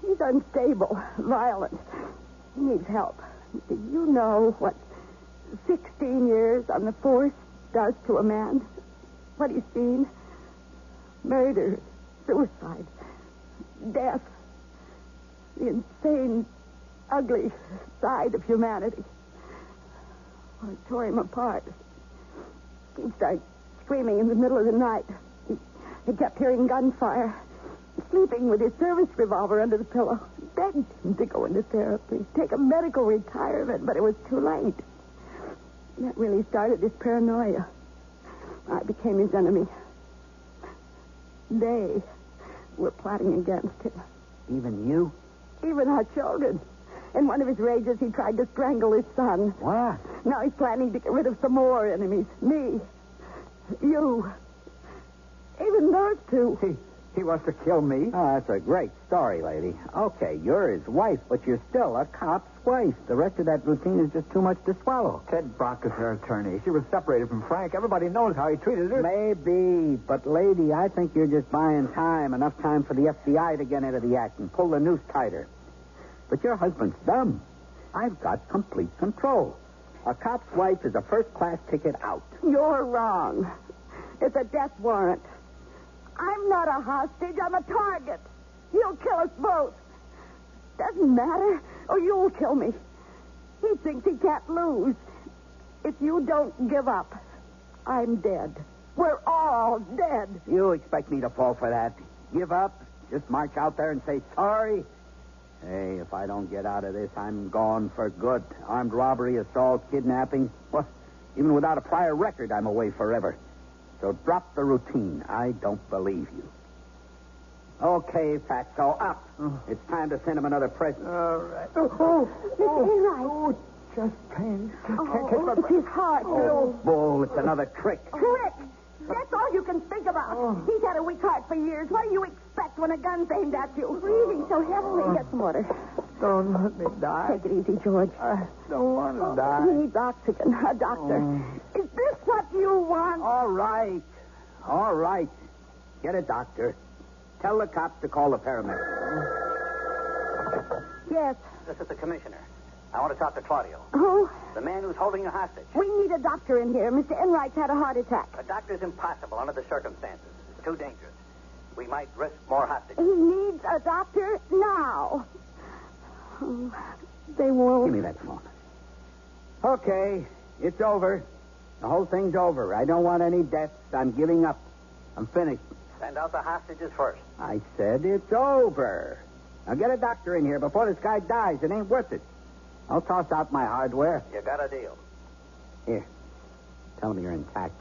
He's unstable, violent. He needs help. Do you know what 16 years on the force does to a man? What he's seen? Murder, suicide, death. The insane, ugly side of humanity. Well, it tore him apart. He'd start screaming in the middle of the night. He kept hearing gunfire. Sleeping with his service revolver under the pillow. Begged him to go into therapy. Take a medical retirement, but it was too late. That really started his paranoia. I became his enemy. They were plotting against him. Even you? Even our children. In one of his rages, he tried to strangle his son. What? Now he's planning to get rid of some more enemies. Me. You. Even those two. He wants to kill me. Oh, that's a great story, lady. Okay, you're his wife, but you're still a cop's wife. The rest of that routine is just too much to swallow. Ted Brock is her attorney. She was separated from Frank. Everybody knows how he treated her. Maybe, but lady, I think you're just buying time. Enough time for the FBI to get into the act and pull the noose tighter. But your husband's dumb. I've got complete control. A cop's wife is a first-class ticket out. You're wrong. It's a death warrant. I'm not a hostage. I'm a target. He'll kill us both. Doesn't matter. Or you'll kill me. He thinks he can't lose. If you don't give up, I'm dead. We're all dead. You expect me to fall for that? Give up? Just march out there and say sorry? Hey, if I don't get out of this, I'm gone for good. Armed robbery, assault, kidnapping. Well, even without a prior record, I'm away forever. So drop the routine. I don't believe you. Okay, Fatso, up. It's time to send him another present. All right. Oh, chest pain. it's his heart. Oh, bull, it's another trick. Trick! That's all you can think about. He's had a weak heart for years. What do you expect when a gun's aimed at you? Breathing so heavily. Get some water. Don't let me die. Take it easy, George. I don't want to die. He needs oxygen. A doctor. Is this what you want? All right. All right. Get a doctor. Tell the cops to call the paramedics. Yes. This is the commissioner. I want to talk to Claudio. Oh? The man who's holding you hostage. We need a doctor in here. Mr. Enright's had a heart attack. A doctor's impossible under the circumstances. It's too dangerous. We might risk more hostages. He needs a doctor now. Oh, they won't. Give me that phone. Okay, it's over. The whole thing's over. I don't want any deaths. I'm giving up. I'm finished. Send out the hostages first. I said it's over. Now get a doctor in here before this guy dies. It ain't worth it. I'll toss out my hardware. You got a deal. Here. Tell him you're intact.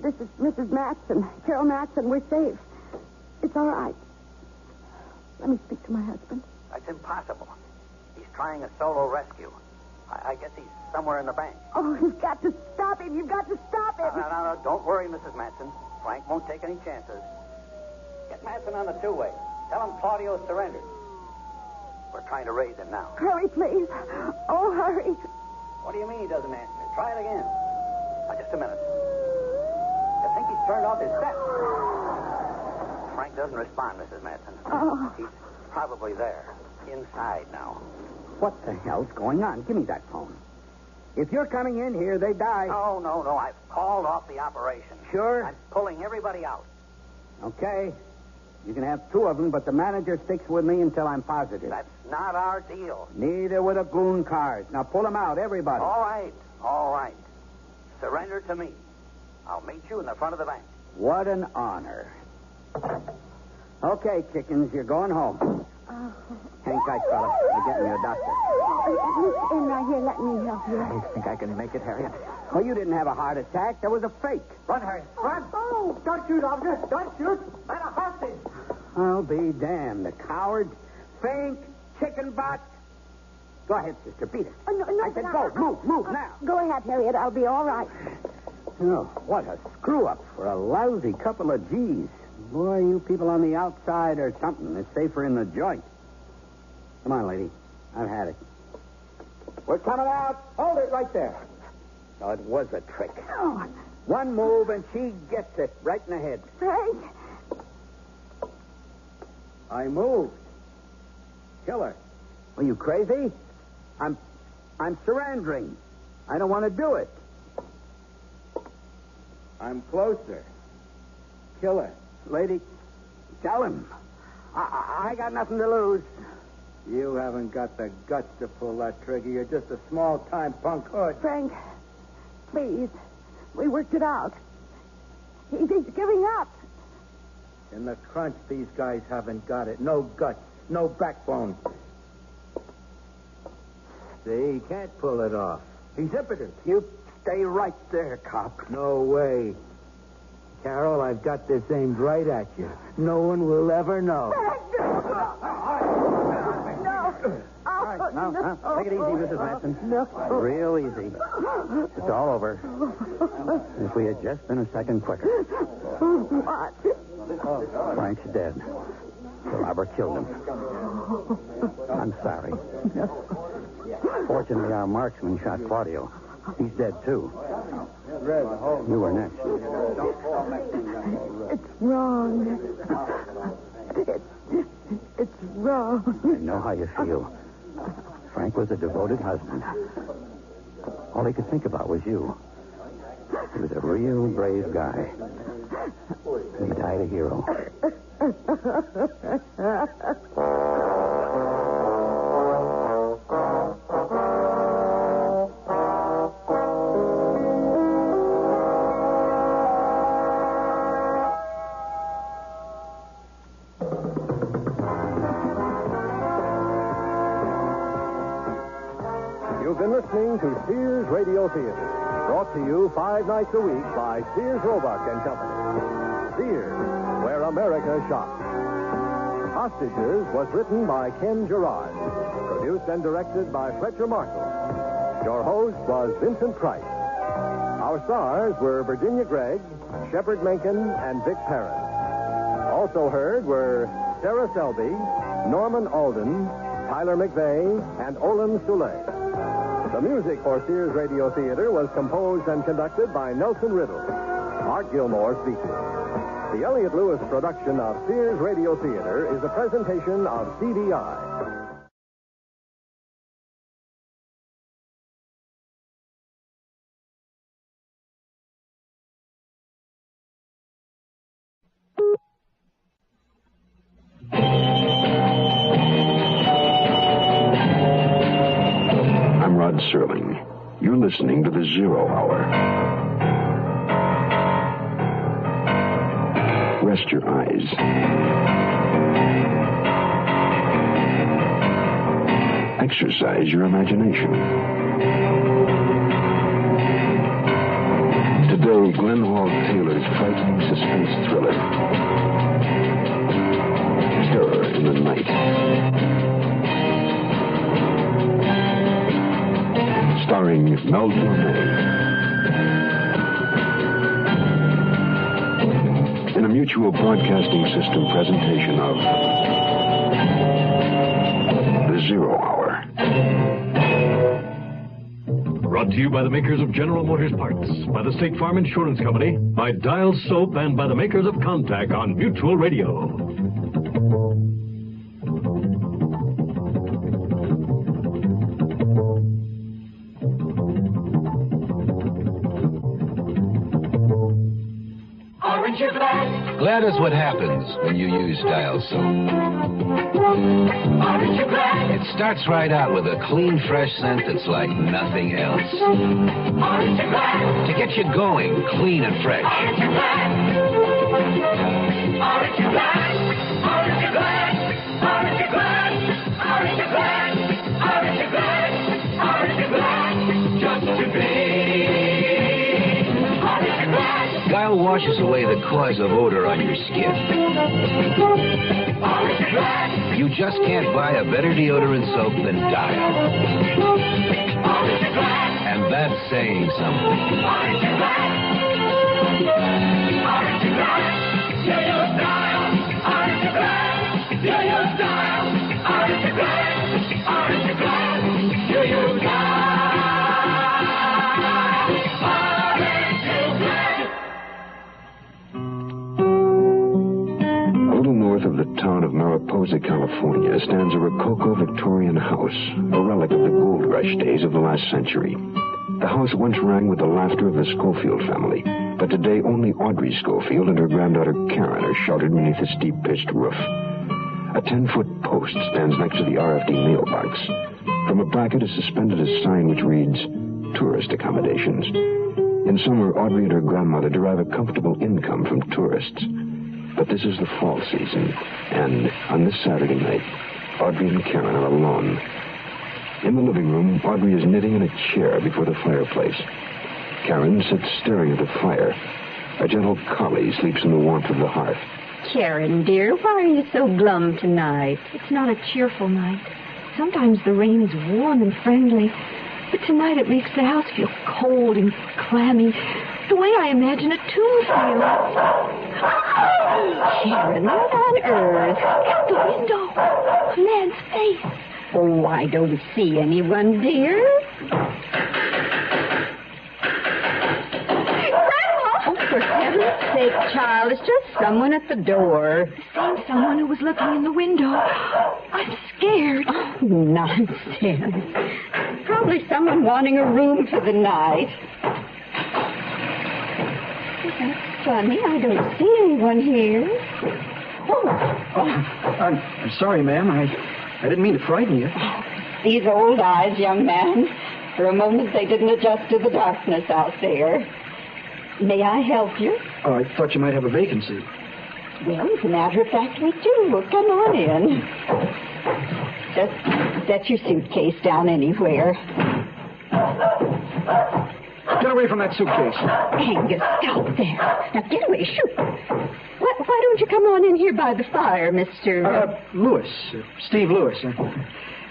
This is Mrs. Matson. Carol Matson. We're safe. It's all right. Let me speak to my husband. That's impossible. He's trying a solo rescue. I guess he's somewhere in the bank. Oh, you've got to stop him. You've got to stop him. No. Don't worry, Mrs. Matson. Frank won't take any chances. Get Matson on the two-way. Tell him Claudio's surrendered. We're trying to raise him now. Hurry, please. Oh, hurry. What do you mean he doesn't answer? Try it again. Now, just a minute. I think he's turned off his set. Frank doesn't respond, Mrs. Matson. Oh. He's probably there. Inside now. What the hell's going on? Give me that phone. If you're coming in here, they die. No. I've called off the operation. Sure? I'm pulling everybody out. Okay. You can have two of them, but the manager sticks with me until I'm positive. That's not our deal. Neither with the goon cars. Now pull them out, everybody. All right. Surrender to me. I'll meet you in the front of the bank. What an honor. Okay, chickens, you're going home. Hang tight, fella. We're getting you a doctor. Mr. Enright, here, let me help you. I think I can make it, Harriet. Oh, you didn't have a heart attack. That was a fake. Run, Harriet. Run. Oh, don't shoot, officer. Don't shoot. I'm a hostage. I'll be damned. The coward. Faint. Chicken butt. Go ahead, sister. Beat it. No, I said go. Move now. Go ahead, Harriet. I'll be all right. Oh, what a screw-up for a lousy couple of G's. Boy, you people on the outside are something. It's safer in the joint. Come on, lady. I've had it. We're coming out. Hold it right there. Oh, it was a trick. Oh. One move, and she gets it right in the head. Frank. I moved. Kill her. Are you crazy? I'm surrendering. I don't want to do it. I'm closer. Kill her. Lady, tell him. I got nothing to lose. You haven't got the guts to pull that trigger. You're just a small-time punk hood. Frank, please. We worked it out. He's giving up. In the crunch, these guys haven't got it. No guts, no backbone. See, he can't pull it off. He's impotent. You stay right there, cop. No way. Carol, I've got this aimed right at you. No one will ever know. No. Take it easy, Mrs. Matson. No. Real easy. It's all over. If we had just been a second quicker. What? Frank's dead. The robber killed him. I'm sorry. Fortunately, our marksman shot Claudio. He's dead, too. You were next. It's wrong. It's wrong. I know how you feel. Frank was a devoted husband. All he could think about was you. He was a real brave guy. He died a hero. You've been listening to Sears Radio Theater, brought to you 5 nights a week by Sears Roebuck and Company. Sears, where America shops. Hostages was written by Ken Gerard, produced and directed by Fletcher Marshall. Your host was Vincent Price. Our stars were Virginia Gregg, Shepard Menken, and Vic Perrin. Also heard were Sarah Selby, Norman Alden, Tyler McVeigh, and Olin Soule. The music for Sears Radio Theater was composed and conducted by Nelson Riddle. Art Gilmore speaking. The Elliott Lewis production of Sears Radio Theater is a presentation of CDI. Serling. You're listening to the Zero Hour. Rest your eyes. Exercise your imagination. Today, Glenn Hall Taylor's frightening suspense thriller, Terror in the Night. Starring Mel Torme. In a Mutual Broadcasting System presentation of The Zero Hour. Brought to you by the makers of General Motors Parts, by the State Farm Insurance Company, by Dial Soap, and by the makers of Contact on Mutual Radio. Glad is what happens when you use Dial Soap. It starts right out with a clean, fresh scent that's like nothing else. To get you going, clean and fresh. Dial washes away the cause of odor on your skin. You just can't buy a better deodorant soap than Dial. And that's saying something. Of the town of Mariposa, California, stands a Rococo Victorian house, a relic of the gold rush days of the last century. The house once rang with the laughter of the Schofield family, but today only Audrey Schofield and her granddaughter Karen are sheltered beneath a steep-pitched roof. A 10-foot post stands next to the RFD mailbox. From a bracket is suspended a sign which reads, Tourist Accommodations. In summer, Audrey and her grandmother derive a comfortable income from tourists. But this is the fall season, and on this Saturday night, Audrey and Karen are alone. In the living room, Audrey is knitting in a chair before the fireplace. Karen sits staring at the fire. A gentle collie sleeps in the warmth of the hearth. Karen, dear, why are you so glum tonight? It's not a cheerful night. Sometimes the rain is warm and friendly, but tonight it makes the house feel cold and clammy. the way I imagine a tomb feels. Sharon, what on earth? Out the window. A man's face. Oh, I don't see anyone, dear. Oh, for heaven's sake, child, it's just someone at the door. The same someone who was looking in the window. I'm scared. Oh, nonsense. Probably someone wanting a room for the night. That's funny. I don't see anyone here. I'm sorry, ma'am. I didn't mean to frighten you. These old eyes, young man. For a moment, they didn't adjust to the darkness out there. May I help you? Oh, I thought you might have a vacancy. Well, as a matter of fact, we do. Well, come on in. Just set your suitcase down anywhere. Get away from that suitcase. Angus, stop there. Now, get away. Shoot. Why don't you come on in here by the fire, Mr. Lewis. Steve Lewis.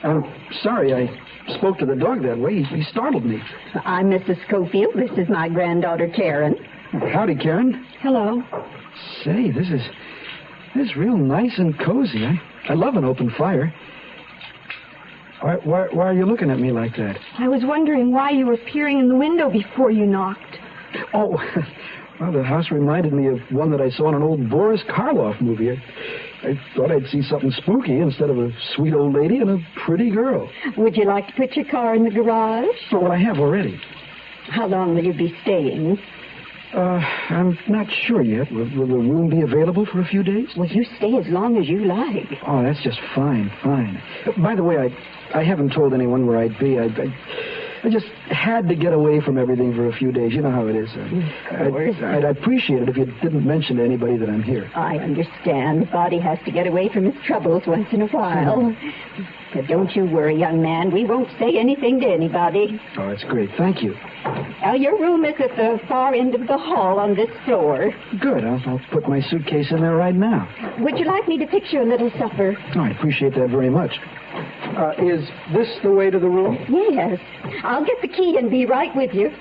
I'm sorry I spoke to the dog that way. He startled me. I'm Mrs. Schofield. This is my granddaughter, Karen. Howdy, Karen. Hello. Say, this is real nice and cozy. I love an open fire. Why are you looking at me like that? I was wondering why you were peering in the window before you knocked. Oh, well, the house reminded me of one that I saw in an old Boris Karloff movie. I thought I'd see something spooky instead of a sweet old lady and a pretty girl. Would you like to put your car in the garage? Oh, well, I have already. How long will you be staying? I'm not sure yet. Will the room be available for a few days? Well, you stay as long as you like. Oh, that's just fine. By the way, I haven't told anyone where I'd be. I just had to get away from everything for a few days. You know how it is. I'd appreciate it if you didn't mention to anybody that I'm here. I understand. The body has to get away from his troubles once in a while. But don't you worry, young man. We won't say anything to anybody. Oh, that's great. Thank you. Now, your room is at the far end of the hall on this floor. Good. I'll put my suitcase in there right now. Would you like me to fix you a little supper? Oh, I appreciate that very much. Is this the way to the room? Yes. I'll get the key and be right with you.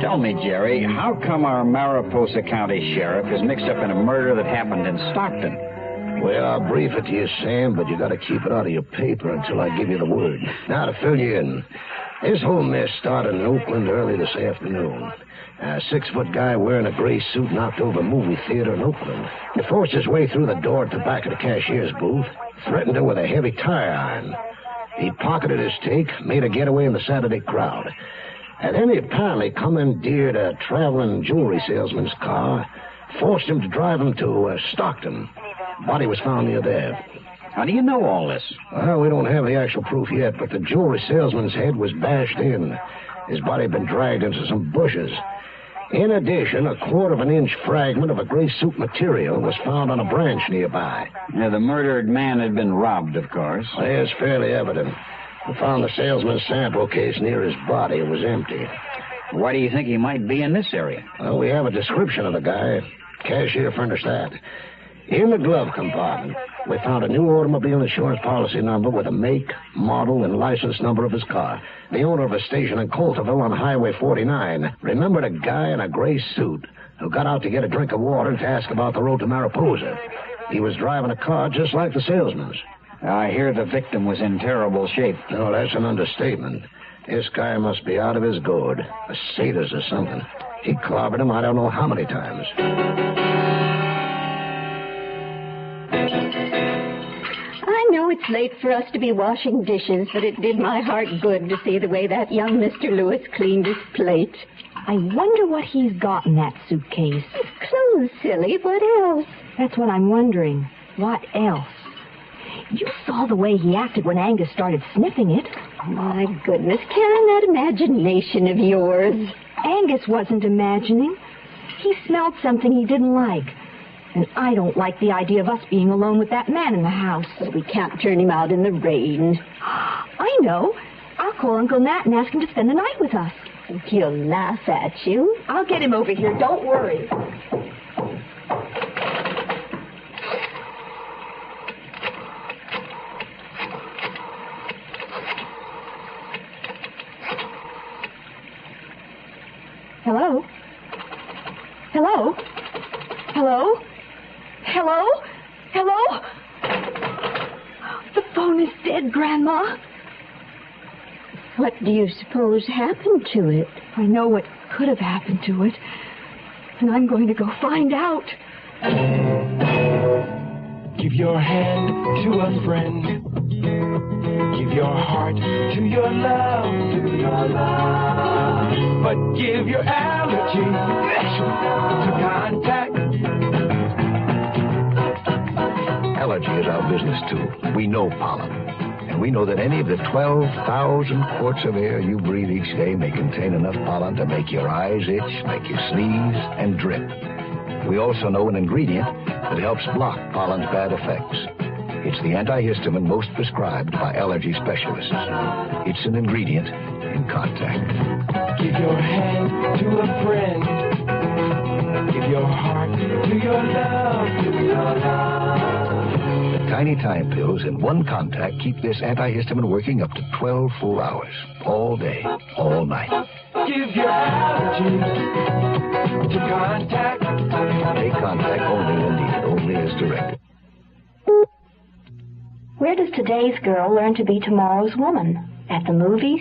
Tell me, Jerry, how come our Mariposa County Sheriff is mixed up in a murder that happened in Stockton? Well, I'll brief it to you, Sam, but you got to keep it out of your paper until I give you the word. Now, to fill you in, this whole mess started in Oakland early this afternoon. A 6-foot guy wearing a gray suit knocked over a movie theater in Oakland. He forced his way through the door at the back of the cashier's booth, threatened her with a heavy tire iron. He pocketed his take, made a getaway in the Saturday crowd. And then he apparently commandeered a traveling jewelry salesman's car, forced him to drive him to Stockton. Body was found near there. How do you know all this? Well, we don't have the actual proof yet, but the jewelry salesman's head was bashed in. His body had been dragged into some bushes. In addition, a 1/4-inch fragment of a gray suit material was found on a branch nearby. Yeah, the murdered man had been robbed, of course. Well, it's fairly evident. We found the salesman's sample case near his body. It was empty. Why do you think he might be in this area? Well, we have a description of the guy. Cashier furnished that. In the glove compartment, we found a new automobile insurance policy number with a make, model, and license number of his car. The owner of a station in Coulterville on Highway 49 remembered a guy in a gray suit who got out to get a drink of water and to ask about the road to Mariposa. He was driving a car just like the salesman's. I hear the victim was in terrible shape. No, that's an understatement. This guy must be out of his gourd. A sadist or something. He clobbered him I don't know how many times. I know it's late for us to be washing dishes, but it did my heart good to see the way that young Mr. Lewis cleaned his plate. I wonder what he's got in that suitcase. Clothes, silly. What else? That's what I'm wondering. What else? You saw the way he acted when Angus started sniffing it. My goodness, Karen, that imagination of yours. Angus wasn't imagining. He smelled something he didn't like. And I don't like the idea of us being alone with that man in the house. But we can't turn him out in the rain. I know. I'll call Uncle Nat and ask him to spend the night with us. He'll laugh at you. I'll get him over here. Don't worry. Hello? Hello? Hello? Hello? Hello? The phone is dead, Grandma. What do you suppose happened to it? I know what could have happened to it, and I'm going to go find out. Give your hand to a friend. Give your heart to your love. But give your allergy to contact. Allergy is our business, too. We know pollen. And we know that any of the 12,000 quarts of air you breathe each day may contain enough pollen to make your eyes itch, make you sneeze, and drip. We also know an ingredient that helps block pollen's bad effects. It's the antihistamine most prescribed by allergy specialists. It's an ingredient in contact. Give your hand to a friend. Give your heart to your love. The tiny time pills in one contact keep this antihistamine working up to 12 full hours. All day, all night. Give your allergy to contact. Take contact only when needed, only as directed. Where does today's girl learn to be tomorrow's woman? At the movies?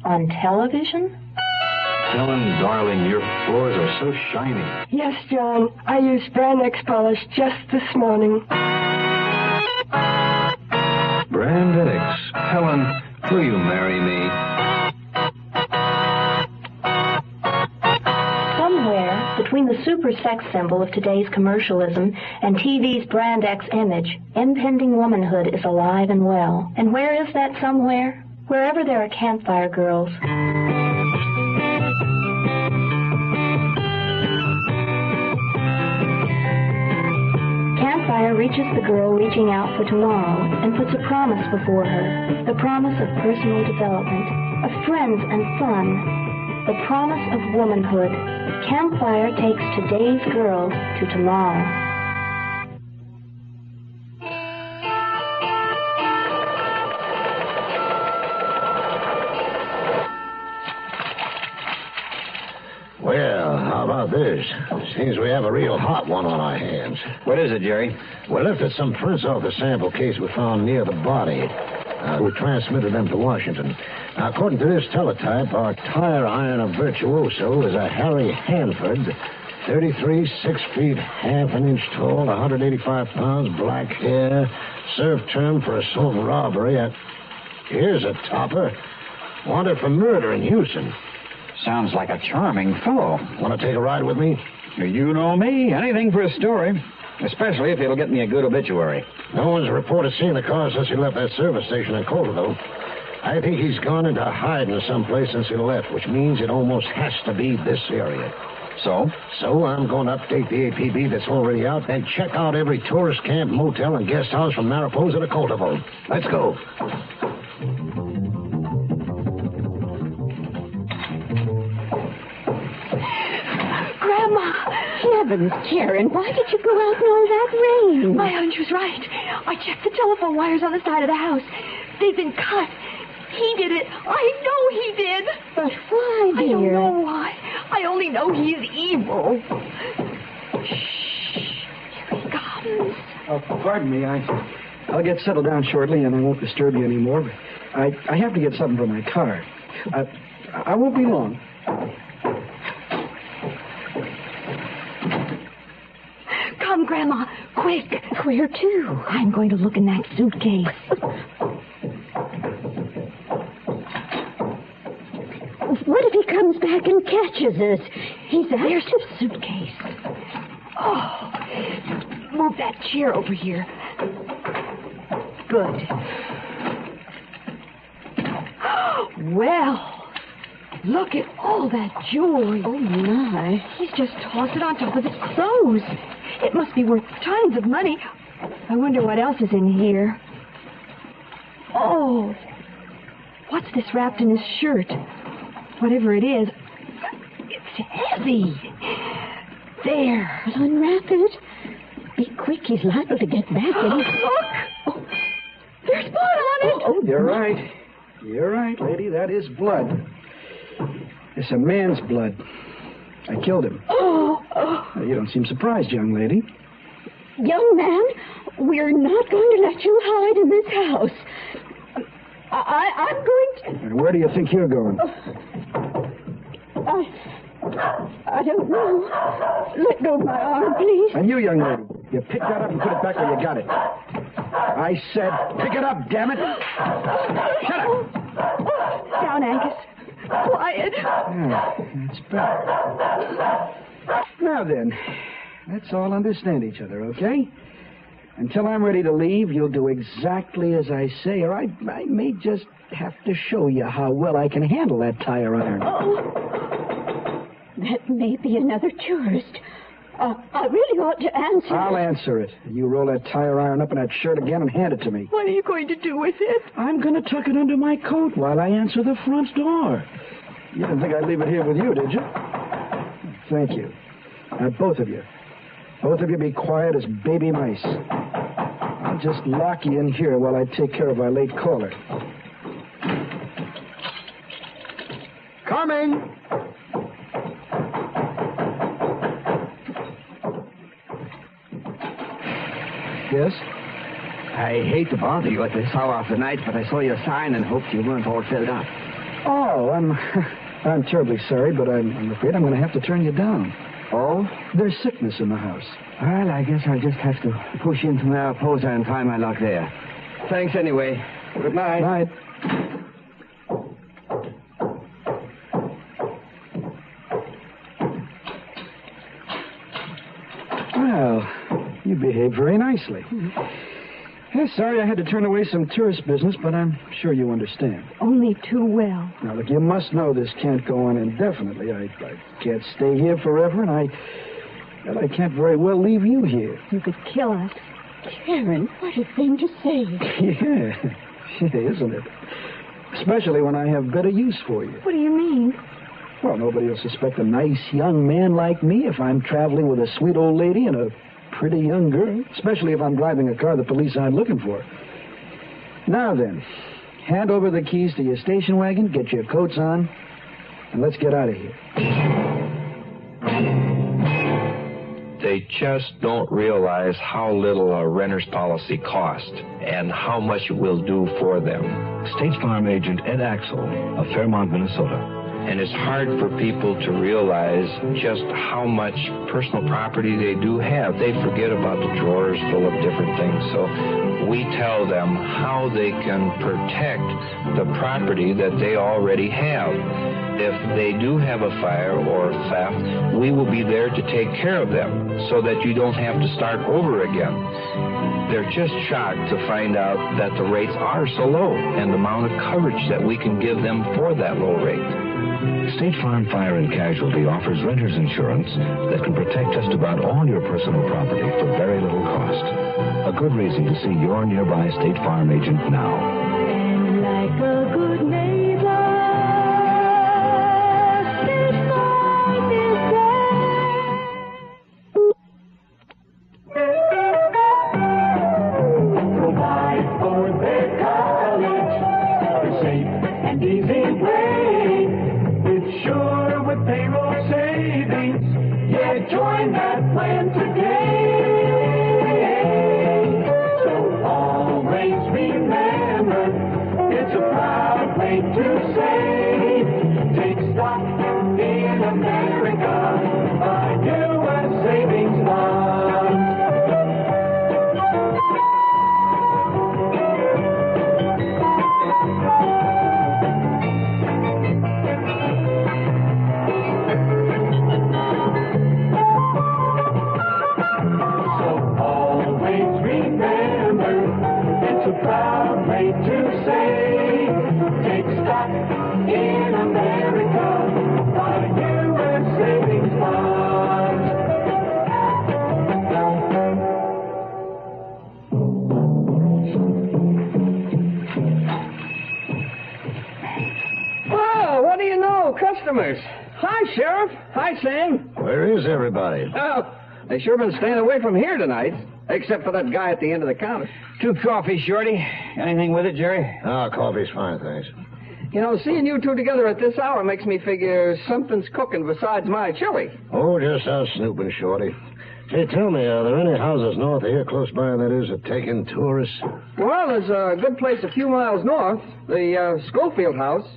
On television? Helen, darling, your floors are so shiny. Yes, John. I used Brand X polish just this morning. Brand X. Helen, will you marry me? Somewhere between the super sex symbol of today's commercialism and TV's Brand X image, impending womanhood is alive and well. And where is that somewhere? Wherever there are campfire girls. Campfire reaches the girl reaching out for tomorrow and puts a promise before her. The promise of personal development, of friends and fun. The promise of womanhood. Campfire takes today's girl to tomorrow. Well, how about this? Seems we have a real hot one on our hands. What is it, Jerry? We lifted some prints off the sample case we found near the body. We transmitted them to Washington. Now, according to this teletype, our tire iron of virtuoso is a Harry Hanford, 33, 6 feet, half an inch tall, 185 pounds, black hair, served term for assault and robbery at... Here's a topper. Wanted for murder in Houston. Sounds like a charming fellow. Want to take a ride with me? You know me. Anything for a story. Especially if it'll get me a good obituary. No one's reported seeing the car since he left that service station in Colterville. I think he's gone into hiding someplace since he left, which means it almost has to be this area. So? So I'm going to update the APB that's already out and check out every tourist camp, motel, and guest house from Mariposa to Colterville. Let's go. Grandma! Heavens, Karen, why did you go out in all that rain? My aunt was right. I checked the telephone wires on the side of the house. They've been cut. He did it. I know he did. But why, dear? I don't know why. I only know he is evil. Shh. Here he comes. Pardon me. I'll get settled down shortly, and I won't disturb you anymore. But I have to get something for my car. I won't be long. Come, Grandma, quick. Where to? I'm going to look in that suitcase. What if he comes back and catches us? There's the suitcase. Oh, move that chair over here. Good. Well, look at all that jewelry. Oh, my. He's just tossed it on top of his clothes. It must be worth tons of money. I wonder what else is in here. Oh, what's this wrapped in his shirt? Whatever it is, it's heavy. There. Well, unwrap it. Be quick. He's liable to get back. Look. Oh, there's blood on it. Oh, you're right. You're right, lady. That is blood. It's a man's blood. I killed him. You don't seem surprised, young lady. Young man, we're not going to let you hide in this house. I'm going to... And where do you think you're going? I don't know. Let go of my arm, please. And you, young lady, you pick that up and put it back where you got it. I said, pick it up, damn it. Shut up. Down, Angus. Quiet. Yeah, that's better. Now then, let's all understand each other, okay? Until I'm ready to leave, you'll do exactly as I say, or I may just have to show you how well I can handle that tire iron. Oh. That may be another tourist. I really ought to answer. I'll answer it. You roll that tire iron up in that shirt again and hand it to me. What are you going to do with it? I'm going to tuck it under my coat while I answer the front door. You didn't think I'd leave it here with you, did you? Thank you. Now, both of you be quiet as baby mice. I'll just lock you in here while I take care of our late caller. Coming! Yes? I hate to bother you at this hour of the night, but I saw your sign and hoped you weren't all filled up. Oh, I'm terribly sorry, but I'm afraid I'm going to have to turn you down. Oh? There's sickness in the house. Well, I guess I'll just have to push into Mariposa and try my luck there. Thanks anyway. Good night. Night. Well, you behaved very nicely. Sorry I had to turn away some tourist business, but I'm sure you understand. Only too well. Now, look, you must know this can't go on indefinitely. I can't stay here forever, and I can't very well leave you here. You could kill us. Karen, what a thing to say. Yeah, isn't it? Especially when I have better use for you. What do you mean? Well, nobody will suspect a nice young man like me if I'm traveling with a sweet old lady and a pretty young girl, especially if I'm driving a car the police aren't looking for. Now then, hand over the keys to your station wagon, get your coats on, and let's get out of here. They just don't realize how little a renter's policy costs and how much it will do for them. State Farm agent Ed Axel of Fairmont, Minnesota. And it's hard for people to realize just how much personal property they do have. They forget about the drawers full of different things. So we tell them how they can protect the property that they already have. If they do have a fire or theft, we will be there to take care of them so that you don't have to start over again. They're just shocked to find out that the rates are so low and the amount of coverage that we can give them for that low rate. State Farm Fire and Casualty offers renter's insurance that can protect just about all your personal property for very little cost. A good reason to see your nearby State Farm agent now. And like a good neighbor, State Farm is there. Provide for their college a safe and easy way. Sure, with payroll savings, yeah, join that plan today. So always remember, it's a proud way to save. Take stock in America, buy U.S. savings bonds. Proud way to save. Take stock in America, buy U.S. savings bonds. Oh, what do you know? Customers. Hi, Sheriff. Hi, Sam. Where is everybody? Oh, they sure been staying away from here tonight. Except for that guy at the end of the counter. 2 coffees, Shorty. Anything with it, Jerry? Ah, coffee's fine, thanks. You know, seeing you two together at this hour makes me figure something's cooking besides my chili. Oh, just out snooping, Shorty. Hey, tell me, are there any houses north of here close by, that is, that take in tourists? Well, there's a good place a few miles north, the Schofield House.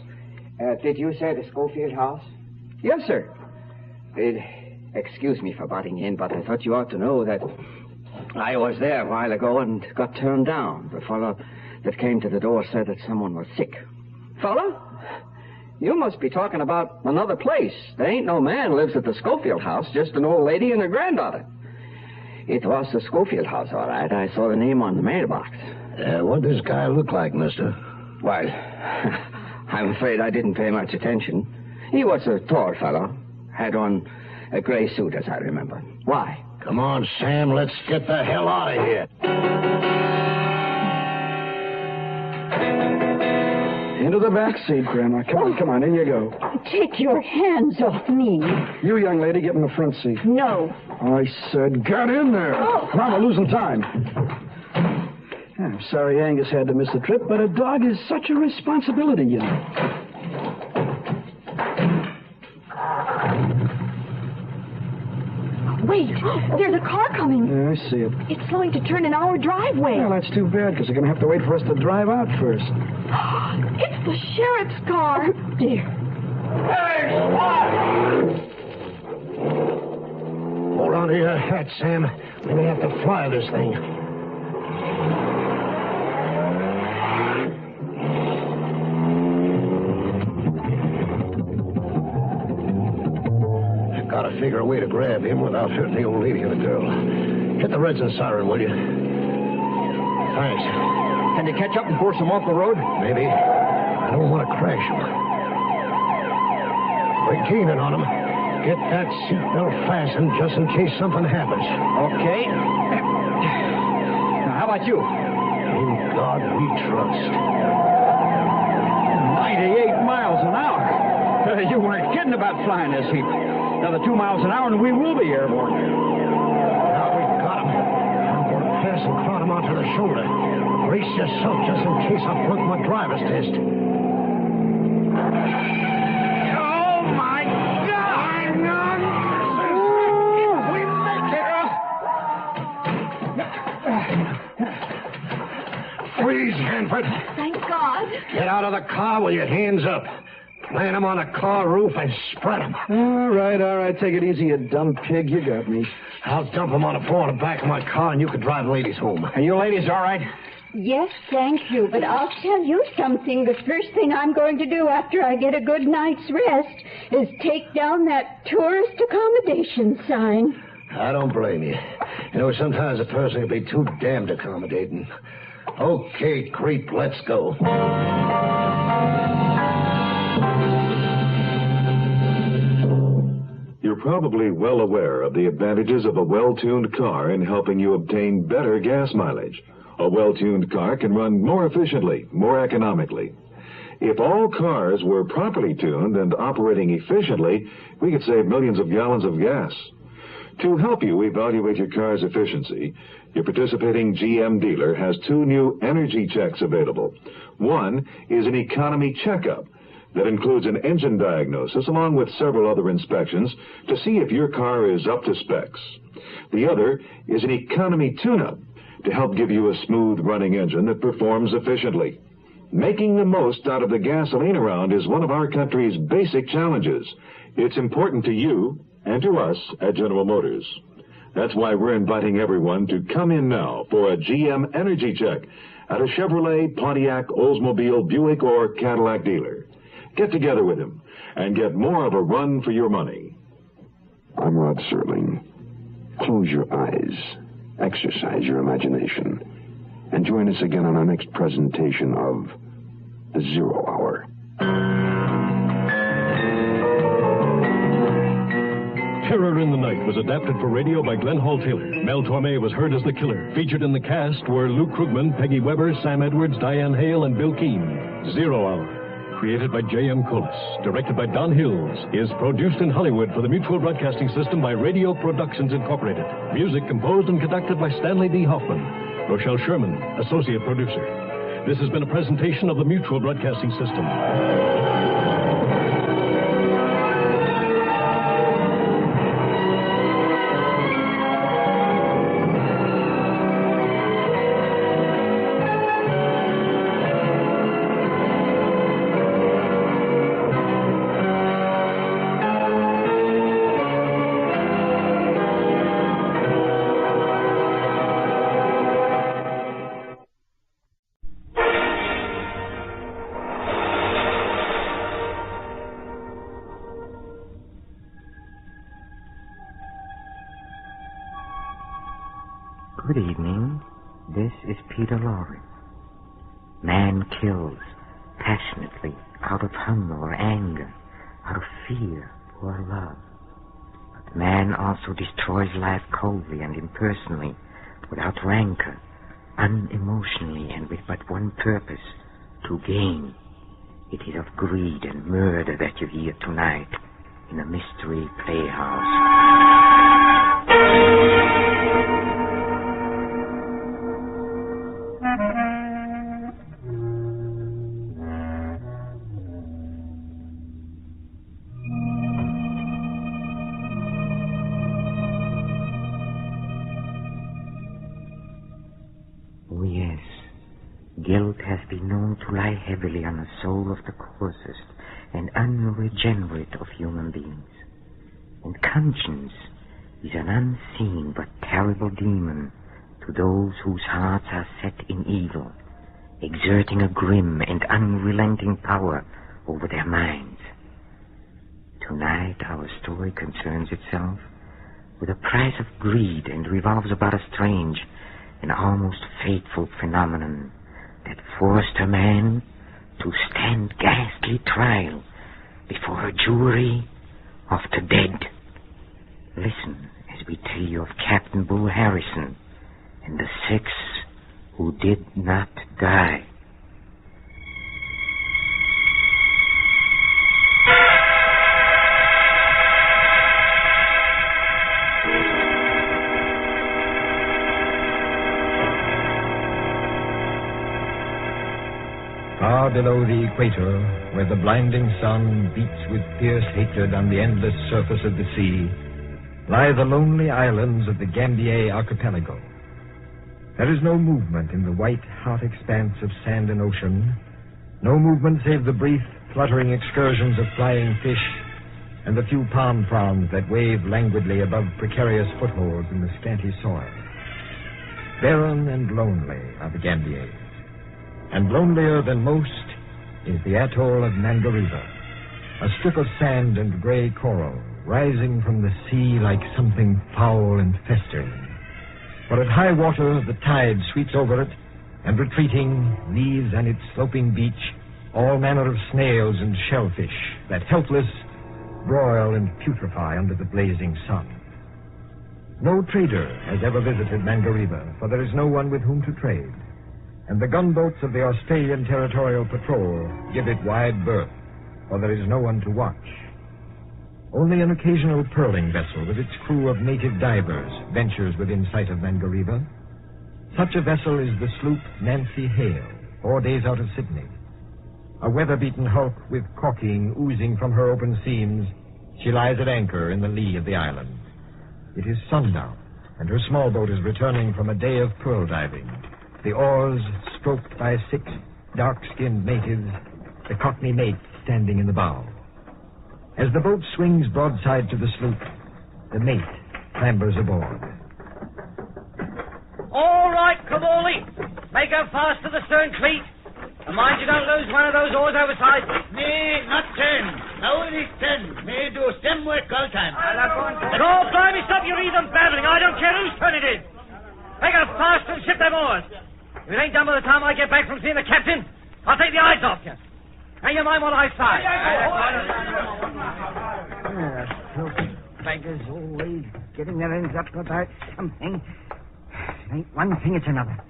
Did you say the Schofield House? Yes, sir. Excuse me for butting in, but I thought you ought to know that I was there a while ago and got turned down. The fellow that came to the door said that someone was sick. Fella? You must be talking about another place. There ain't no man lives at the Schofield House, just an old lady and her granddaughter. It was the Schofield House, all right. I saw the name on the mailbox. What does this guy look like, mister? Well, I'm afraid I didn't pay much attention. He was a tall fellow. Had on a gray suit, as I remember. Why? Come on, Sam. Let's get the hell out of here. Into the back seat, Grandma. Come on, in you go. Take your hands off me. You, young lady, get in the front seat. No. I said, get in there. Oh. Come on, we're losing time. I'm sorry Angus had to miss the trip, but a dog is such a responsibility, you know. Wait, there's a car coming. Yeah, I see it. It's going to turn in our driveway. Well, that's too bad, because they're going to have to wait for us to drive out first. It's the sheriff's car. Oh, dear. Hey, stop! Hold on to your hat, Sam. We may have to fly this thing. Gotta figure a way to grab him without hurting the old lady and the girl. Hit the resin siren, will you? Thanks. Can you catch up and force them off the road? Maybe. I don't want to crash them. We're keening on them. Get that seatbelt fastened just in case something happens. Okay. Now, how about you? In God we trust. 98 miles an hour. You weren't kidding about flying this heap. Another 2 miles an hour and we will be airborne. Now we've got him. I'm going to pass and crowd him onto the shoulder. Brace yourself just in case I flunk my driver's test. Oh, my God! We make it! Freeze, Hanford. Thank God. Get out of the car with your hands up. Plant them on the car roof and spread them. All right. Take it easy, you dumb pig. You got me. I'll dump them on the floor in the back of my car, and you can drive ladies home. Are you ladies all right? Yes, thank you. But I'll tell you something. The first thing I'm going to do after I get a good night's rest is take down that tourist accommodation sign. I don't blame you. You know, sometimes a person can be too damned accommodating. Okay, creep, let's go. You're probably well aware of the advantages of a well-tuned car in helping you obtain better gas mileage. A well-tuned car can run more efficiently, more economically. If all cars were properly tuned and operating efficiently, we could save millions of gallons of gas. To help you evaluate your car's efficiency, your participating GM dealer has 2 new energy checks available. One is an economy checkup that includes an engine diagnosis along with several other inspections to see if your car is up to specs. The other is an economy tune-up to help give you a smooth running engine that performs efficiently. Making the most out of the gasoline around is one of our country's basic challenges. It's important to you and to us at General Motors. That's why we're inviting everyone to come in now for a GM energy check at a Chevrolet, Pontiac, Oldsmobile, Buick, or Cadillac dealer. Get together with him and get more of a run for your money. I'm Rod Serling. Close your eyes, exercise your imagination, and join us again on our next presentation of The Zero Hour. Terror in the Night was adapted for radio by Glenn Hall Taylor. Mel Torme was heard as the killer. Featured in the cast were Luke Krugman, Peggy Weber, Sam Edwards, Diane Hale, and Bill Keane. Zero Hour, created by J.M. Collis, directed by Don Hills, is produced in Hollywood for the Mutual Broadcasting System by Radio Productions Incorporated. Music composed and conducted by Stanley D. Hoffman. Rochelle Sherman, associate producer. This has been a presentation of the Mutual Broadcasting System. Good evening. This is Peter Lawrence. Man kills passionately out of hunger or anger, out of fear or love. But man also destroys life coldly and impersonally, without rancor, unemotionally, and with but one purpose, to gain. It is of greed and murder that you hear tonight in a mystery playhouse. Oh yes, guilt has been known to lie heavily on the soul of the coarsest and unregenerate of human beings. And conscience is an unseen but terrible demon to those whose hearts are set in evil, exerting a grim and unrelenting power over their minds. Tonight our story concerns itself with a price of greed and revolves about a strange and almost fateful phenomenon that forced a man to stand ghastly trial before a jury of the dead. Listen as we tell you of Captain Bull Harrison and the 6 who did not die. Far below the equator, where the blinding sun beats with fierce hatred on the endless surface of the sea, lie the lonely islands of the Gambier archipelago. There is no movement in the white, hot expanse of sand and ocean, no movement save the brief, fluttering excursions of flying fish and the few palm fronds that wave languidly above precarious footholds in the scanty soil. Barren and lonely are the Gambiers. And lonelier than most is the atoll of Mangareva, a strip of sand and gray coral rising from the sea like something foul and festering. For at high water the tide sweeps over it, and retreating leaves on its sloping beach all manner of snails and shellfish that helpless broil and putrefy under the blazing sun. No trader has ever visited Mangareva, for there is no one with whom to trade. And the gunboats of the Australian Territorial Patrol give it wide berth, for there is no one to watch. Only an occasional pearling vessel with its crew of native divers ventures within sight of Mangareva. Such a vessel is the sloop Nancy Hale, 4 days out of Sydney. A weather-beaten hulk with caulking oozing from her open seams, she lies at anchor in the lee of the island. It is sundown, and her small boat is returning from a day of pearl diving, the oars stroked by 6 dark-skinned natives, the Cockney mate standing in the bow. As the boat swings broadside to the sloop, the mate clambers aboard. All right, Cavoli. Make her fast to the stern cleat. And mind you don't lose one of those oars overside. Nay, not 10. Now it is 10. May do stem work all time. Go, blimey, stop your even babbling. I don't care whose turn it is. Make her fast and ship them oars. If it ain't done by the time I get back from seeing the captain, I'll take the eyes off you. Now you mind what I say. Filthy beggars always getting their ends up about something. It ain't one thing, it's another.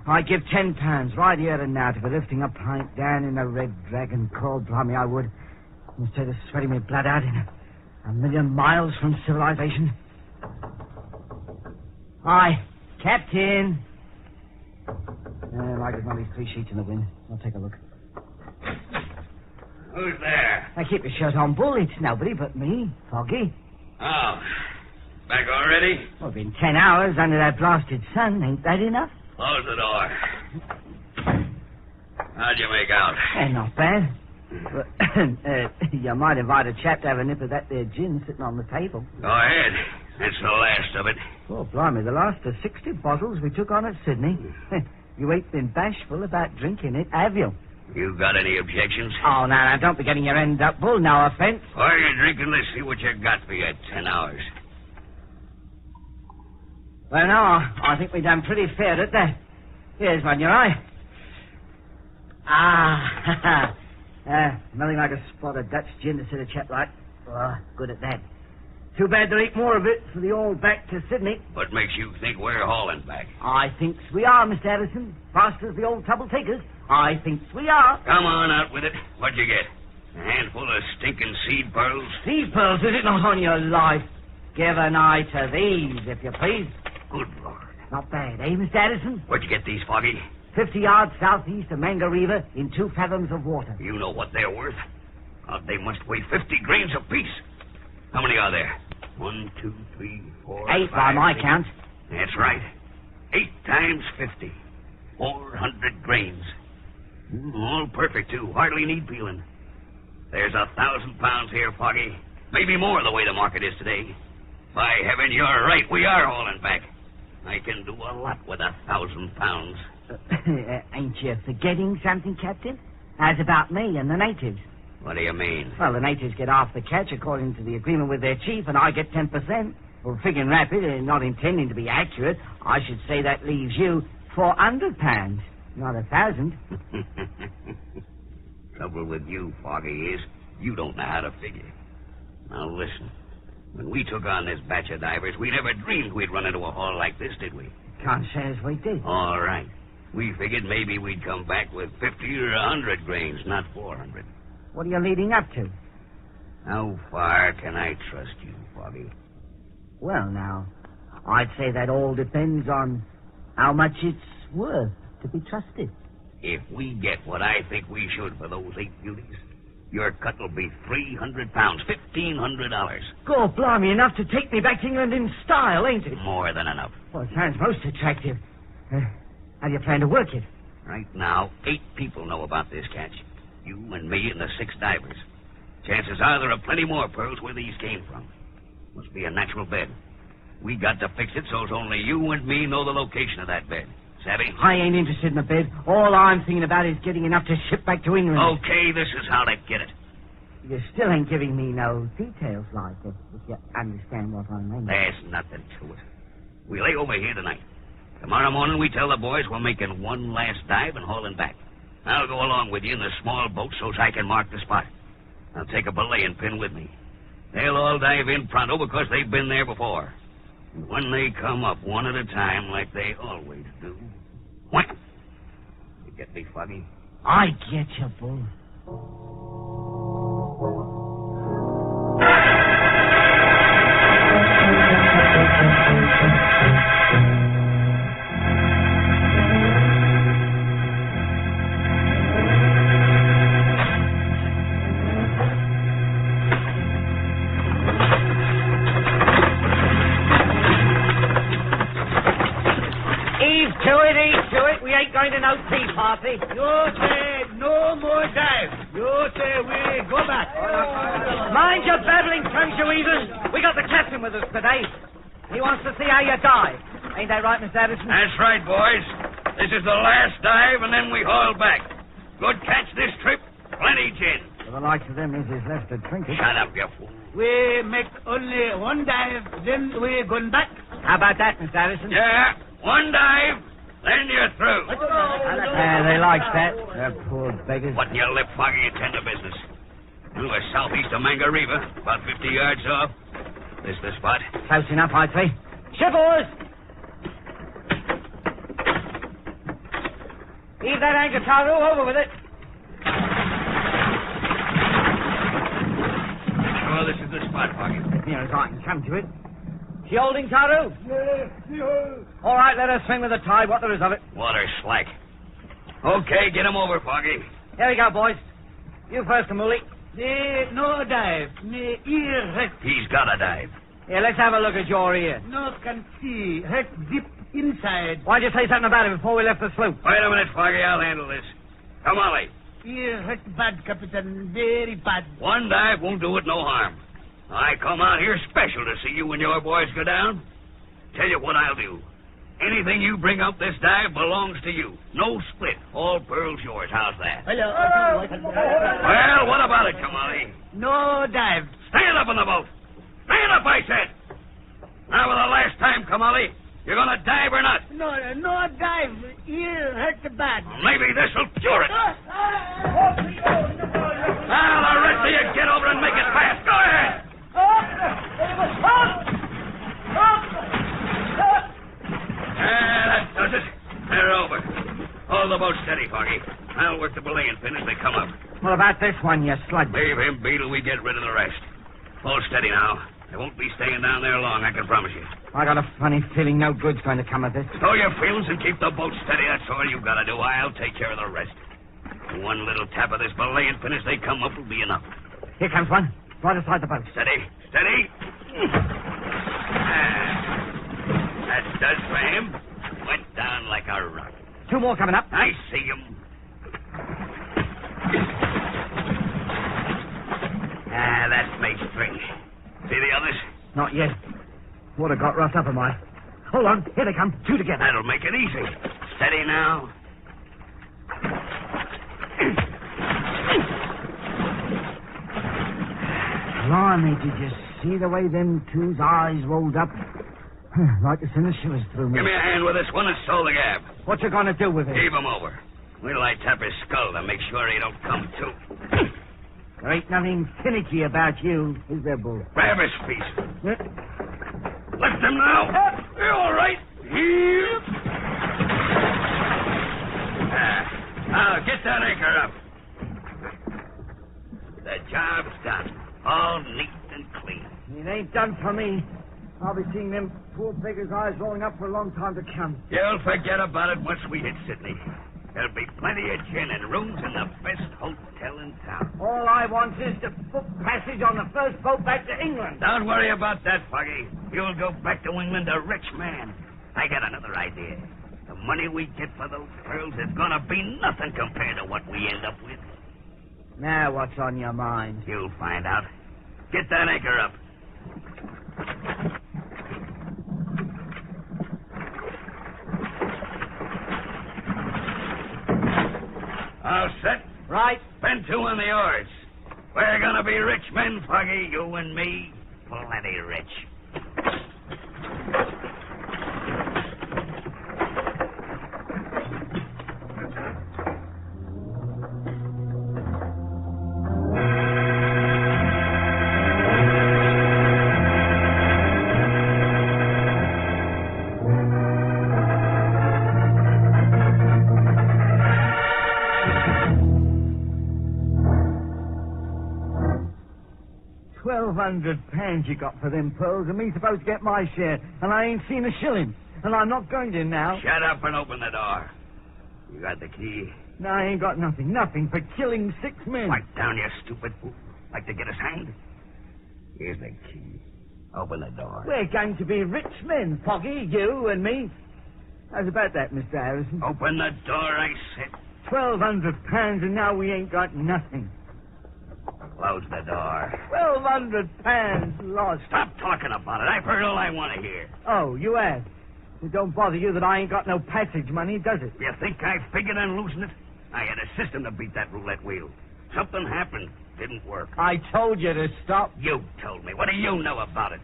I'd give £10 right here and now to be lifting a pint down in the Red Dragon called, blimey, I would, instead of sweating me blood out in a million miles from civilization. Aye, Captain. like there's only 3 sheets in the wind. I'll take a look. Who's there? Now, keep your shirt on, Bull. It's nobody but me, Foggy. Oh, back already? Well, been 10 hours under that blasted sun. Ain't that enough? Close the door. How'd you make out? Not bad. But, you might invite a chap to have a nip of that there gin sitting on the table. Go ahead. That's the last of it. Oh, blimey, the last of 60 bottles we took on at Sydney. You ain't been bashful about drinking it, have you? You got any objections? Oh, now, don't be getting your end up, Bull. No offense. While you're drinking, let's see what you got for your 10 hours. Well, no, I think we done pretty fair at that. Here's one, your eye. Nothing like a spot of Dutch gin to sit a chap like. Oh, good at that. Too bad there ain't more of it for the all back to Sydney. What makes you think we're hauling back? I thinks we are, Mr. Addison. Fast as the old trouble takers. I thinks we are. Come on, out with it. What'd you get? A handful of stinking seed pearls? Seed pearls, is it not on your life? Give an eye to these, if you please. Good Lord. Not bad, eh, Mr. Addison? Where'd you get these, Foggy? 50 yards southeast of Manga River in 2 fathoms of water. You know what they're worth? They must weigh 50 grains apiece. How many are there? 1, 2, 3, 4, 8 5, by my 6. count. That's right. 8 times 50. 400 grains. All perfect, too. Hardly need peeling. There's 1,000 pounds here, Foggy. Maybe more the way the market is today. By heaven, you're right. We are hauling back. I can do a lot with 1,000 pounds. Ain't you forgetting something, Captain? As about me and the natives. What do you mean? Well, the natives get half the catch according to the agreement with their chief, and I get 10%. Well, figuring rapid and not intending to be accurate, I should say that leaves you 400 pounds, not 1,000. Trouble with you, Foggy, is you don't know how to figure. Now, listen. When we took on this batch of divers, we never dreamed we'd run into a haul like this, did we? Can't say as we did. All right. We figured maybe we'd come back with 50 or 100 grains, not 400. What are you leading up to? How far can I trust you, Foggy? Well, now, I'd say that all depends on how much it's worth to be trusted. If we get what I think we should for those 8 beauties, your cut will be 300 pounds, $1,500. God, blimey, enough to take me back to England in style, ain't it? More than enough. Well, it sounds most attractive. How do you plan to work it? Right now, 8 people know about this catch. You and me and the 6 divers. Chances are there are plenty more pearls where these came from. Must be a natural bed. We got to fix it so's only you and me know the location of that bed. Savvy? I ain't interested in the bed. All I'm thinking about is getting enough to ship back to England. Okay, this is how to get it. You still ain't giving me no details like it, if you understand what I mean. There's nothing to it. We lay over here tonight. Tomorrow morning we tell the boys we're making one last dive and hauling back. I'll go along with you in the small boat so's I can mark the spot. I'll take a belaying pin with me. They'll all dive in pronto because they've been there before. And when they come up one at a time like they always do, wham! You get me, Foggy? I get you, Bull. No tea party. You say no more dive. You say we go back. Mind your babbling tongues, you heathen. We got the captain with us today. He wants to see how you dive. Ain't that right, Mr. Addison? That's right, boys. This is the last dive, and then we haul back. Good catch this trip. Plenty gin. For the likes of them, is left to drink it. Shut up, you fool. We make only one dive, then we going back. How about that, Mr. Addison? Yeah, one dive. Then you're through. They like that. They're poor beggars. What in your lip, Foggy? You tend to business. We're southeast of Manga River, about 50 yards off. This the spot? Close enough, I'd say. Shivers! Heave that anchor, Taru. Over with it. Sure, this is the spot, Foggy. As near as I can come to it. She holding, Taru? Yes, All right, let her swing with the tide, what there is of it. Water slack. Okay, get him over, Foggy. Here we go, boys. You first, Kamuli. No dive. Ear hurt. He's got a dive. Yeah, let's have a look at your ear. No can see. Hurt deep inside. Why'd you say something about it before we left the sloop? Wait a minute, Foggy. I'll handle this. Come on, Lee. Ear hurt bad, Captain. Very bad. One dive won't do it no harm. I come out here special to see you and your boys go down. Tell you what I'll do. Anything you bring up this dive belongs to you. No split. All pearls yours. How's that? Hello. Well, what about it, Kamali? No dive. Stand up in the boat. Stand up, I said. Now, for the last time, Kamali, you're going to dive or not? No dive. Ear hurt bad. Maybe this'll cure it. Now, the rest of you get over and make it fast. Go ahead. That does it. They're over. Hold the boat steady, Foggy. I'll work the belaying pin as they come up. What about this one, you slug? Leave him be till we get rid of the rest. Hold steady now. They won't be staying down there long, I can promise you. I got a funny feeling no good's going to come of this. Stow your feelings and keep the boat steady. That's all you got to do. I'll take care of the rest. One little tap of this belaying pin as they come up will be enough. Here comes one. Right aside the boat. Steady. Steady. That does for him. Went down like a rock. Two more coming up. I see him. That's mate three. See the others? Not yet. Would have got roughed up, am I? Hold on. Here they come. Two together. That'll make it easy. Steady now. Blimey, did you see the way them two's eyes rolled up? Like to send the shivers through me. Give me a hand with this one and stow the gab. What you gonna do with it? Heave him over. Wait till I tap his skull to make sure he don't come to. There ain't nothing finicky about you, is there, Bull? Grab his feet. Lift him now. You're all right. Here. Now, get that anchor up. The job's done. All neat and clean. It ain't done for me. I'll be seeing them poor beggar's eyes rolling up for a long time to come. You'll forget about it once we hit Sydney. There'll be plenty of gin and rooms in the best hotel in town. All I want is to book passage on the first boat back to England. Don't worry about that, Foggy. You'll go back to England a rich man. I got another idea. The money we get for those pearls is gonna be nothing compared to what we end up with. Now what's on your mind? You'll find out. Get that anchor up. All set? Right. Bend two on the oars. We're gonna be rich men, Foggy, you and me. Plenty rich. £1,200 you got for them pearls, and me supposed to get my share, and I ain't seen a shilling, and I'm not going to now. Shut up and open the door. You got the key? No, I ain't got nothing for killing 6 men. Pipe down, you stupid fool. Like to get us hanged? Here's the key. Open the door. We're going to be rich men, Foggy, you and me. How's about that, Mr. Harrison? Open the door, I said. £1,200, and now we ain't got nothing. Close the door. £1,200 lost. Stop talking about it. I've heard all I want to hear. Oh, you have? It don't bother you that I ain't got no passage money, does it? You think I figured on losing it? I had a system to beat that roulette wheel. Something happened. Didn't work. I told you to stop. You told me. What do you know about it?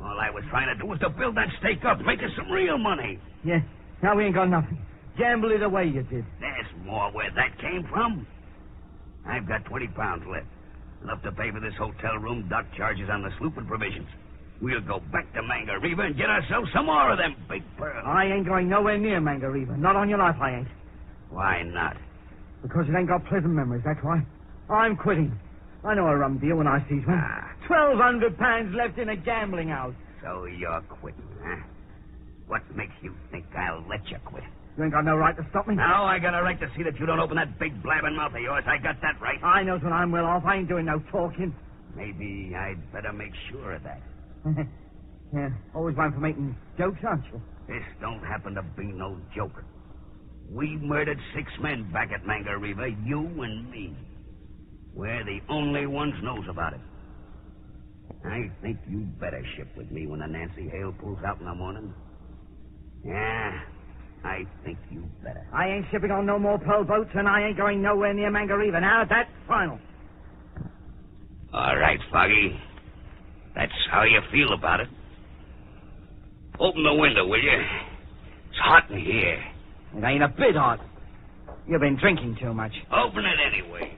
All I was trying to do was to build that stake up, make us some real money. Yeah, now we ain't got nothing. Gamble it away, you did. There's more where that came from. I've got 20 pounds left. Enough to pay for this hotel room, dock charges on the sloop, and provisions. We'll go back to Mangareva and get ourselves some more of them big pearls. I ain't going nowhere near Mangareva. Not on your life, I ain't. Why not? Because it ain't got pleasant memories, that's why. I'm quitting. I know a rum deal when I sees one. £1,200 left in a gambling house. So you're quitting, huh? What makes you think I'll let you quit? You ain't got no right to stop me. Now I got a right to see that you don't open that big blabbing mouth of yours. I got that right. I knows when I'm well off. I ain't doing no talking. Maybe I'd better make sure of that. Yeah, always one for making jokes, aren't you? This don't happen to be no joke. We murdered 6 men back at Manga River, you and me. We're the only ones knows about it. I think you'd better ship with me when the Nancy Hale pulls out in the morning. Yeah, I think you better. I ain't shipping on no more pearl boats, and I ain't going nowhere near Manga River. Now, that's final. All right, Foggy. That's how you feel about it. Open the window, will you? It's hot in here. It ain't a bit hot. You've been drinking too much. Open it anyway.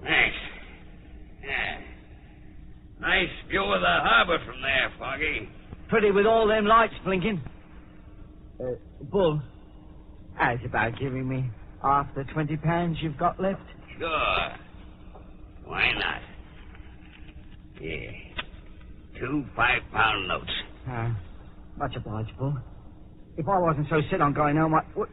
Thanks. Yeah. Nice view of the harbor from there, Foggy. Pretty with all them lights blinking. Bull, how's about giving me half the £20 you've got left? Sure. Why not? Yeah. 2 5-pound notes. Much obliged, Bull. If I wasn't so set on going home, what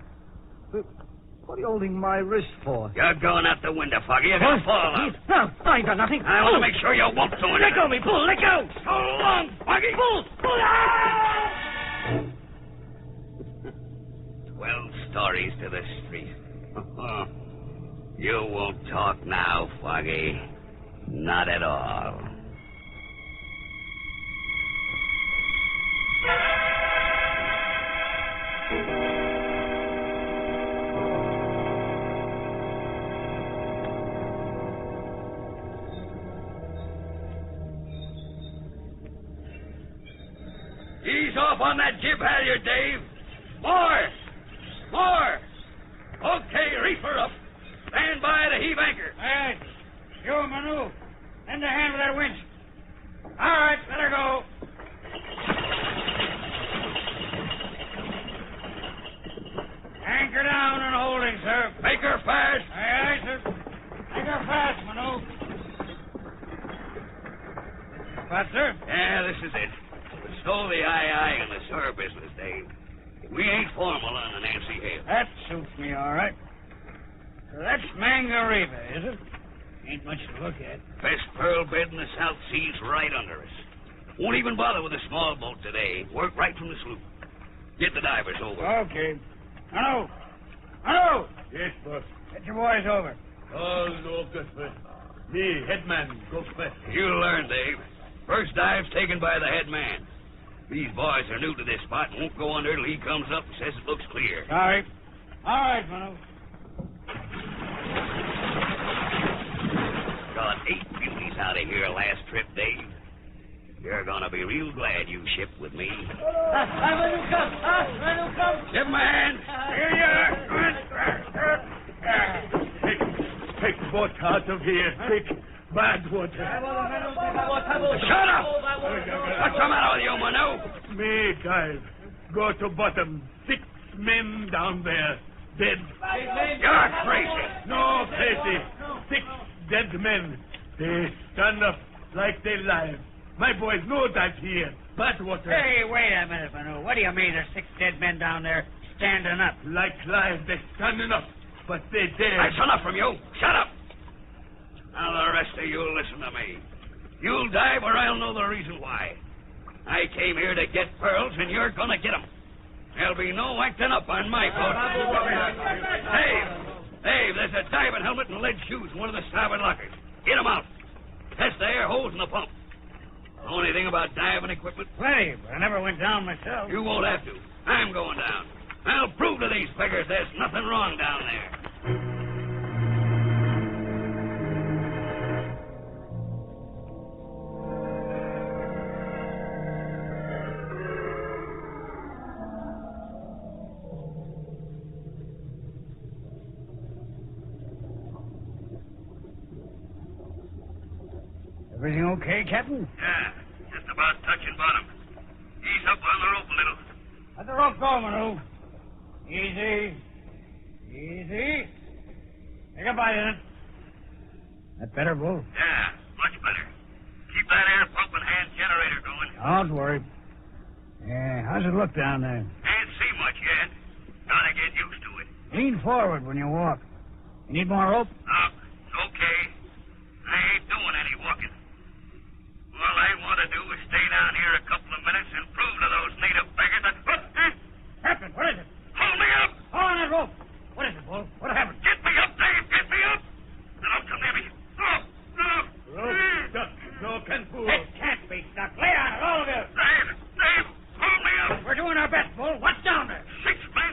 are you holding my wrist for? You're going out the window, Foggy. You're going to fall out. No, I ain't done nothing. I want to make sure you won't do anything. Let go of me, Bull. Let go. So long, Foggy. Bull. 12 stories to the street. You won't talk now, Foggy. Not at all. Ease off on that jib halyard, Dave. More! Okay, reefer up. Stand by to heave anchor. Hey, you, Manu. Lend a hand with that winch. All right, let her go. Anchor down and holding, sir. Make her fast. Aye, sir. Make her fast, Manu. What, sir? Yeah, this is it. We stole the aye in the sewer business, Dave. We ain't formal on the Nancy Hale. That suits me, all right. So that's Manga River, is it? Ain't much to look at. Best pearl bed in the South Sea's right under us. Won't even bother with a small boat today. Work right from the sloop. Get the divers over. Okay. Manu! Yes, boss. Get your boys over. Oh, no, good first. Me, headman, go first. You'll learn, Dave. First dive's taken by the head man. These boys are new to this spot and won't go under till he comes up and says it looks clear. Sorry. All right, Manu. Got 8 beauties out of here last trip, Dave. You're gonna be real glad you shipped with me. Manu, come. Give him a hand. Here you are. Take boat out of here, quick. Bad water. Shut up! What's the matter with you, Manu? Me, guys. Go to bottom. 6 men down there. Dead. You're crazy. No, crazy. 6 dead men. They stand up like they live. My boys know that here. Bad water. Hey, wait a minute, Manu. What do you mean there's 6 dead men down there standing up? Like live, they standing up. But they dead. That's enough from you. Shut up. Now the rest of you listen to me. You'll dive or I'll know the reason why. I came here to get pearls and you're gonna get them. There'll be no acting up on my boat. Dave, there's a diving helmet and lead shoes in one of the starboard lockers. Get them out. Test the air holes in the pump. Know anything about diving equipment? Plenty, but I never went down myself. You won't have to. I'm going down. I'll prove to these beggars there's nothing wrong down there. Everything okay, Captain? Yeah, just about touching bottom. Ease up on the rope a little. Let the rope go, Manu. Easy. Take a bite in it. That better, Bull? Yeah, much better. Keep that air pump and hand generator going. Don't worry. Yeah, how's it look down there? Can't see much yet. Gotta get used to it. Lean forward when you walk. You need more rope? It's okay. I ain't doing any walking. All I want to do is stay down here a couple of minutes and prove to those native beggars that... Captain, what is it? Hold me up! Hold on that rope. What is it, Bull? What happened? Get me up, Dave! Get me up! Don't come near me. No! Rope stuck. No can pull. It can't be stuck. Lay on it, all of you. Dave! Hold me up! We're doing our best, Bull. What's down there? 6 men.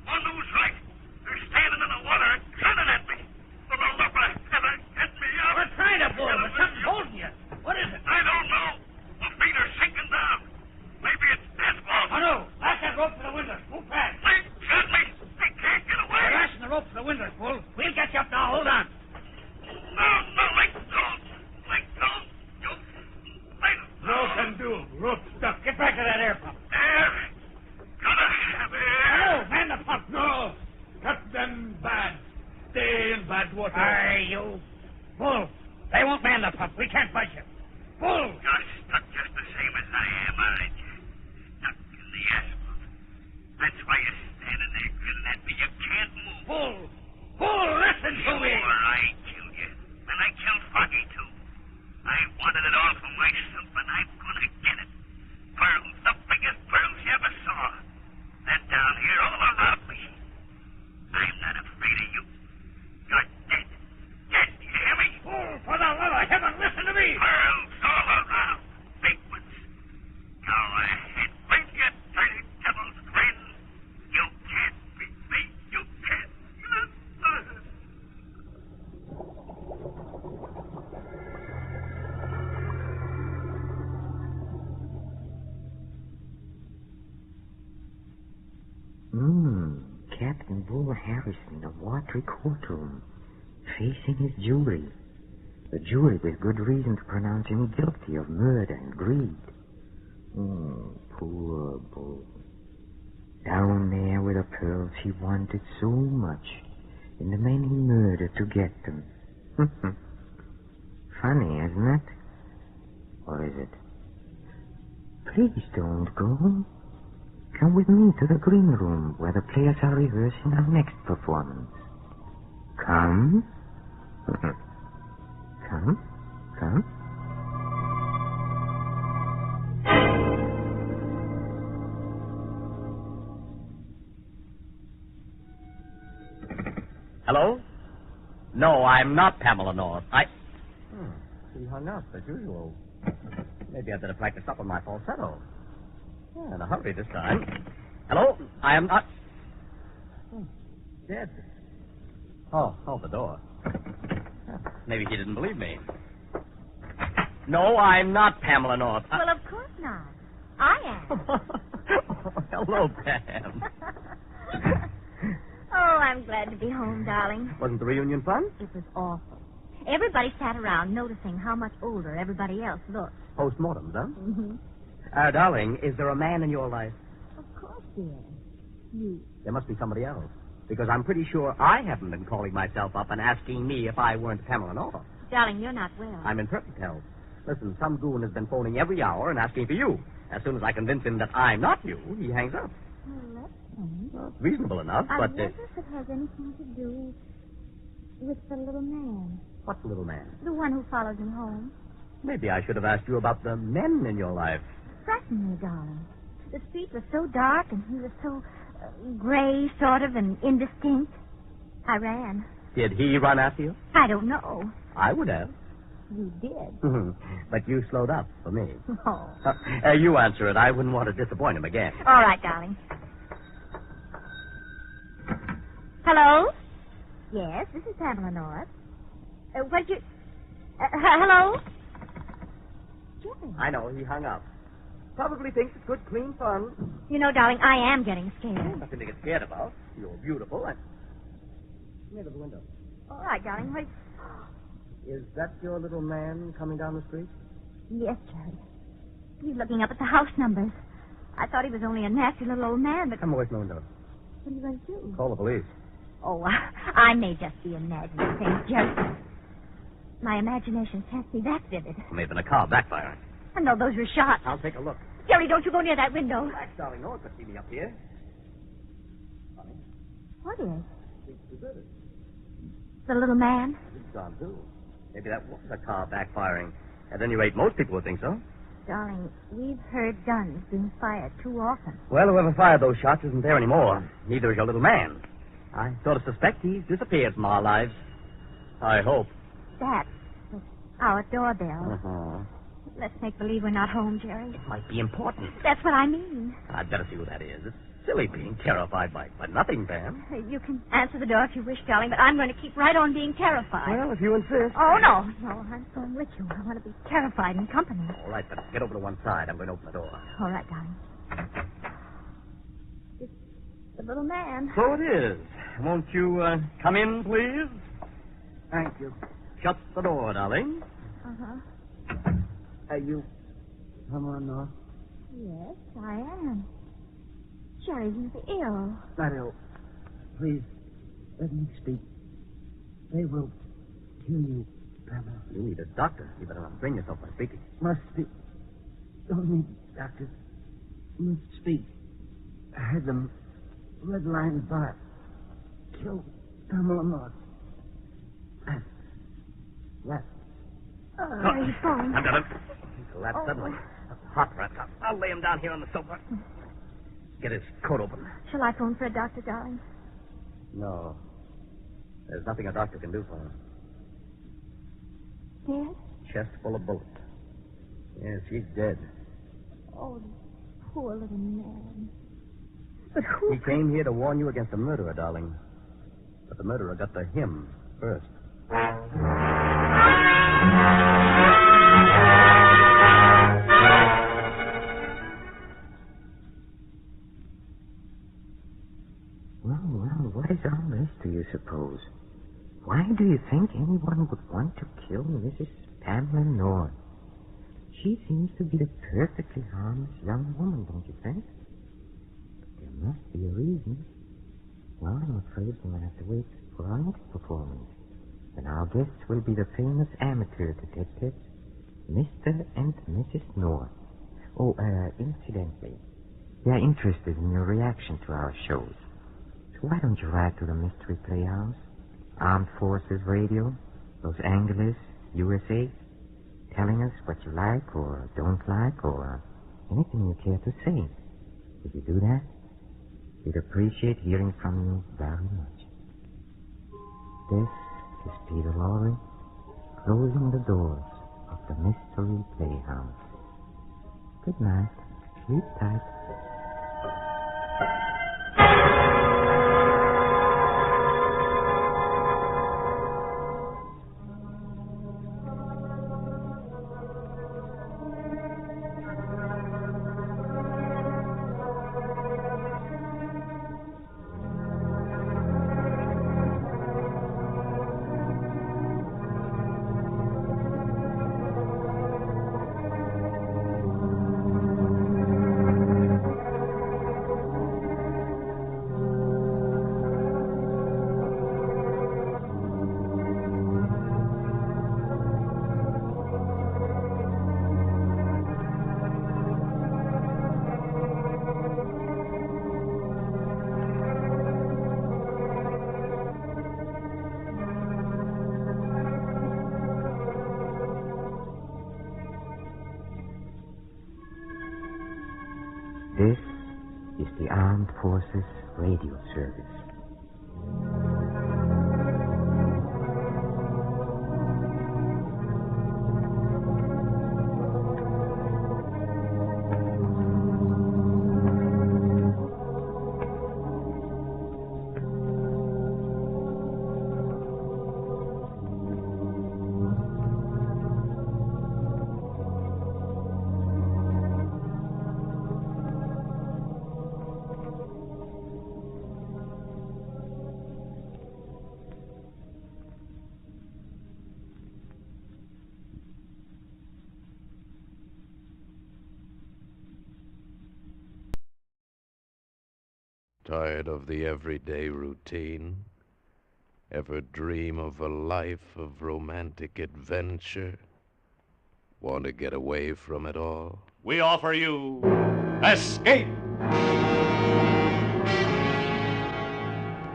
One who's right. They're standing in the water and gunning at me. For the love of heaven, get me up! We're trying to, Bull, but something's holding you. What is it? I don't know. My feet are sinking down. Maybe it's death balls. Oh, no. Lash that rope to the window. Move fast. They got me. I can't get away. We're lashing the rope to the window, Bull. We'll get you up now. Hold on. No, let go. Let go. No can do. Rope stuck. Get back to that air pump. Air. Gotta have air. Hello, man the pump. No. Cut them bad. Stay in bad water. Aye, you. Bull, they won't man the pump. We can't budge you. Bull. You're stuck just the same as I am, aren't you? Stuck in the asphalt. That's why you're standing there grinning at me. You can't move. Bull, listen to me. Sure, I killed you. And I killed Foggy, too. I wanted it all for myself, and I'm gonna get it. Pearls, the biggest pearls you ever saw. They're down here all around me. I'm not afraid of you. You're dead. Dead, you hear me? Bull, for the love of heaven, listen to me. Pearls all around. Big ones. Go ahead. Bring your dirty devil's grin. You can't beat me. You can't. Captain Bull Harrison, the watery courtroom, facing his jury. The jury with good reason to pronounce him guilty of murder and greed. Poor Bull. Down there with the pearls he wanted so much, and the men he murdered to get them. Funny, isn't it? Or is it? Please don't go. Come with me to the green room where the players are rehearsing our next performance. Come. Come. Hello? No, I'm not Pamela North. She hung up, as usual. Maybe I'd better practice up on my falsetto. In a hurry this time. Hello? I am not... Dead. Oh, the door. Maybe he didn't believe me. No, I'm not Pamela North. Well, of course not. I am. Hello, Pam. Oh, I'm glad to be home, darling. Wasn't the reunion fun? It was awful. Everybody sat around noticing how much older everybody else looked. Postmortems, huh? Mm-hmm. Darling, is there a man in your life? Of course, dear. You. There must be somebody else. Because I'm pretty sure I haven't been calling myself up and asking me if I weren't Pamela North. Darling, you're not well. I'm in perfect health. Listen, some goon has been phoning every hour and asking for you. As soon as I convince him that I'm not you, he hangs up. Well, that's funny. Well, it's reasonable enough, I but... wonder if it has anything to do with the little man. What little man? The one who followed me home. Maybe I should have asked you about the men in your life. Certainly, darling. The street was so dark and he was so gray, sort of, and indistinct. I ran. Did he run after you? I don't know. I would have. You did. But you slowed up for me. Oh. You answer it. I wouldn't want to disappoint him again. All right, darling. Hello? Yes, this is Pamela North. What you... hello? Jerry. I know, he hung up. Probably thinks it's good, clean fun. You know, darling, I am getting scared. Nothing to get scared about. You're beautiful and... Near to the window. All right, darling. What... Is that your little man coming down the street? Yes, Jerry. He's looking up at the house numbers. I thought he was only a nasty little old man, but... Come away from the window. What are you going to do? Call the police. Oh, I may just be imagining things, Jerry. My imagination can't be that vivid. Maybe in a car backfiring. I know those were shots. I'll take a look. Jerry, don't you go near that window. Relax, darling. No one could see me up here. What is? He's deserted. The little man? He's gone, too. Maybe that was a car backfiring. At any rate, most people would think so. Darling, we've heard guns being fired too often. Well, whoever fired those shots isn't there anymore. Neither is your little man. I sort of suspect he's disappeared from our lives. I hope. That's our doorbell. Uh-huh. Let's make believe we're not home, Jerry. It might be important. That's what I mean. I'd better see who that is. It's silly being terrified by nothing, Pam. You can answer the door if you wish, darling, but I'm going to keep right on being terrified. Well, if you insist. Oh, no. No, I'm going with you. I want to be terrified in company. All right, but get over to one side. I'm going to open the door. All right, darling. It's the little man. So it is. Won't you come in, please? Thank you. Shut the door, darling. Uh-huh. Are you someone, North? Yes, I am. Jerry, he's ill. Not ill. Please, let me speak. They will kill you, Pamela. You need a doctor. You better not bring yourself by speaking. Must speak. Don't need doctor. Must speak. I had them red lines by. Kill Pamela North. Yes. Are you falling? I've got him. He collapsed suddenly. Hot wrapped up. I'll lay him down here on the sofa. Get his coat open. Shall I phone for a doctor, darling? No. There's nothing a doctor can do for him. Dead? Chest full of bullets. Yes, she's dead. Oh, poor little man. But who... He came here to warn you against a murderer, darling. But the murderer got to him first. Well, what is all this, do you suppose? Why do you think anyone would want to kill Mrs. Pamela North? She seems to be a perfectly harmless young woman, don't you think? But there must be a reason. Well, I'm afraid we'll have to wait for our next performance. And our guests will be the famous amateur detectives, Mr. and Mrs. North. Oh, incidentally, they are interested in your reaction to our shows. So why don't you write to the Mystery Playhouse, Armed Forces Radio, Los Angeles, USA, telling us what you like or don't like or anything you care to say. If you do that, we'd appreciate hearing from you very much. This is Peter Lorre, closing the doors of the Mystery Playhouse. Good night. Sleep tight. This is the Armed Forces Radio Service. Tired of the everyday routine? Ever dream of a life of romantic adventure? Want to get away from it all? we offer you Escape.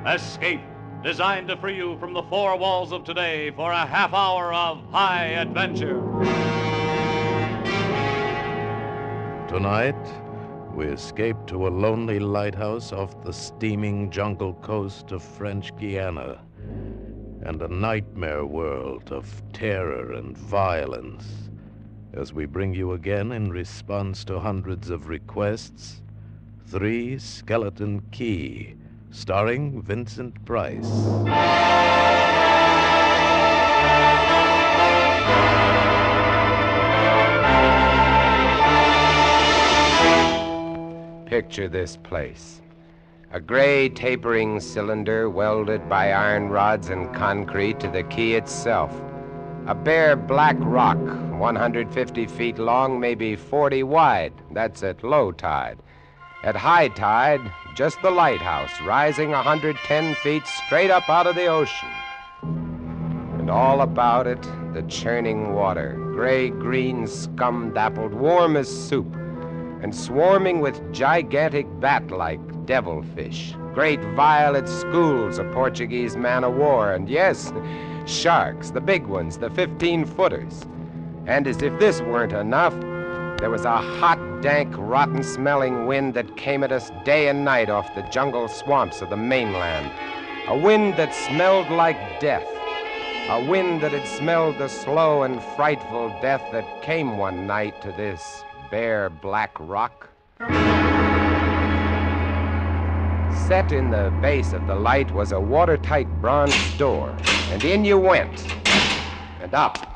Escape, designed to free you from the four walls of today for a half hour of high adventure. Tonight, we escape to a lonely lighthouse off the steaming jungle coast of French Guiana and a nightmare world of terror and violence as we bring you again, in response to hundreds of requests, 3 Skeleton Key, starring Vincent Price. Picture this place. A gray tapering cylinder welded by iron rods and concrete to the key itself. A bare black rock, 150 feet long, maybe 40 wide. That's at low tide. At high tide, just the lighthouse, rising 110 feet straight up out of the ocean. And all about it, the churning water, gray-green, scum-dappled, warm as soup, and swarming with gigantic bat-like devilfish, great violet schools of Portuguese man-o'-war, and yes, sharks, the big ones, the 15-footers. And as if this weren't enough, there was a hot, dank, rotten-smelling wind that came at us day and night off the jungle swamps of the mainland. A wind that smelled like death. A wind that had smelled the slow and frightful death that came one night to this bare black rock. Set in the base of the light was a watertight bronze door, and in you went, and up.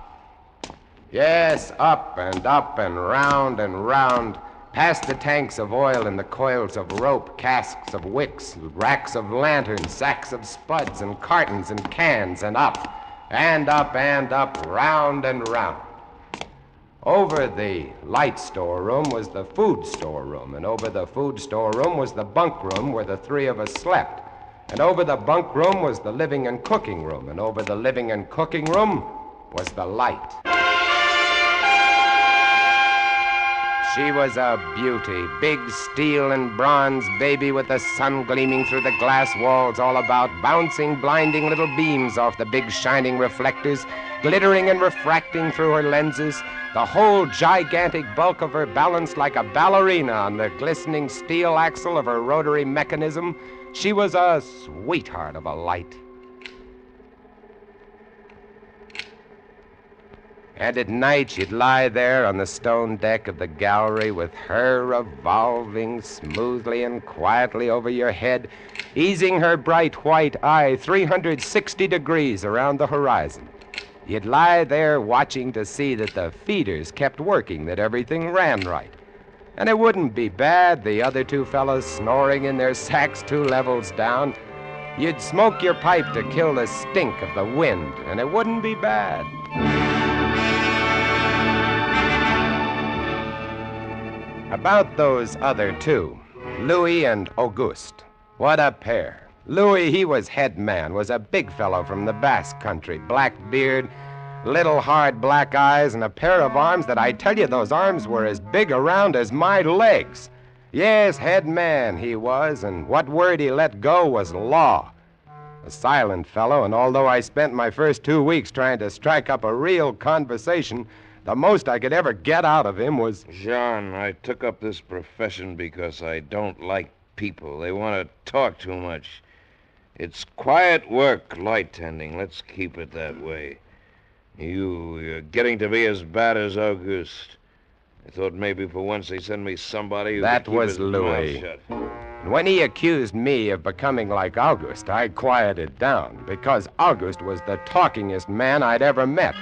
Yes, up and round, past the tanks of oil and the coils of rope, casks of wicks, racks of lanterns, sacks of spuds and cartons and cans, and up, round and round. Over the light storeroom was the food storeroom, and over the food storeroom was the bunk room where the 3 of us slept. And over the bunk room was the living and cooking room, and over the living and cooking room was the light. She was a beauty, big steel and bronze baby with the sun gleaming through the glass walls all about, bouncing blinding little beams off the big shining reflectors, glittering and refracting through her lenses, the whole gigantic bulk of her balanced like a ballerina on the glistening steel axle of her rotary mechanism. She was a sweetheart of a light. And at night she'd lie there on the stone deck of the gallery with her revolving smoothly and quietly over your head, easing her bright white eye 360 degrees around the horizon. You'd lie there watching to see that the feeders kept working, that everything ran right. And it wouldn't be bad, the other 2 fellows snoring in their sacks 2 levels down. You'd smoke your pipe to kill the stink of the wind, and it wouldn't be bad. About those other 2, Louis and Auguste. What a pair. Louis, he was head man, was a big fellow from the Basque country, black beard, little hard black eyes, and a pair of arms that I tell you, those arms were as big around as my legs. Yes, head man he was, and what word he let go was law. A silent fellow, and although I spent my first 2 weeks trying to strike up a real conversation, the most I could ever get out of him was... Jean, I took up this profession because I don't like people. They want to talk too much. It's quiet work, light tending. Let's keep it that way. You're getting to be as bad as Auguste. I thought maybe for once they'd send me somebody who That could keep was his Louis. mouth shut. And when he accused me of becoming like Auguste, I quieted down, because Auguste was the talkingest man I'd ever met.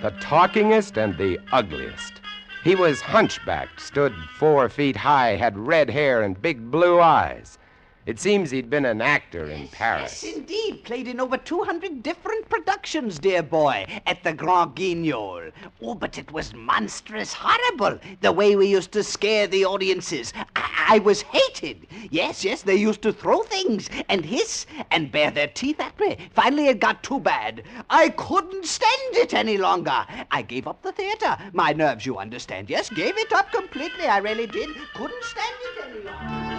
The talkingest and the ugliest. He was hunchbacked, stood 4 feet high, had red hair and big blue eyes. It seems he'd been an actor in Paris. Yes, indeed. Played in over 200 different productions, dear boy, at the Grand Guignol. Oh, but it was monstrous horrible, the way we used to scare the audiences. I was hated. Yes, they used to throw things and hiss and bare their teeth at me. Finally, it got too bad. I couldn't stand it any longer. I gave up the theater. My nerves, you understand. Yes, gave it up completely. I really did. Couldn't stand it any longer.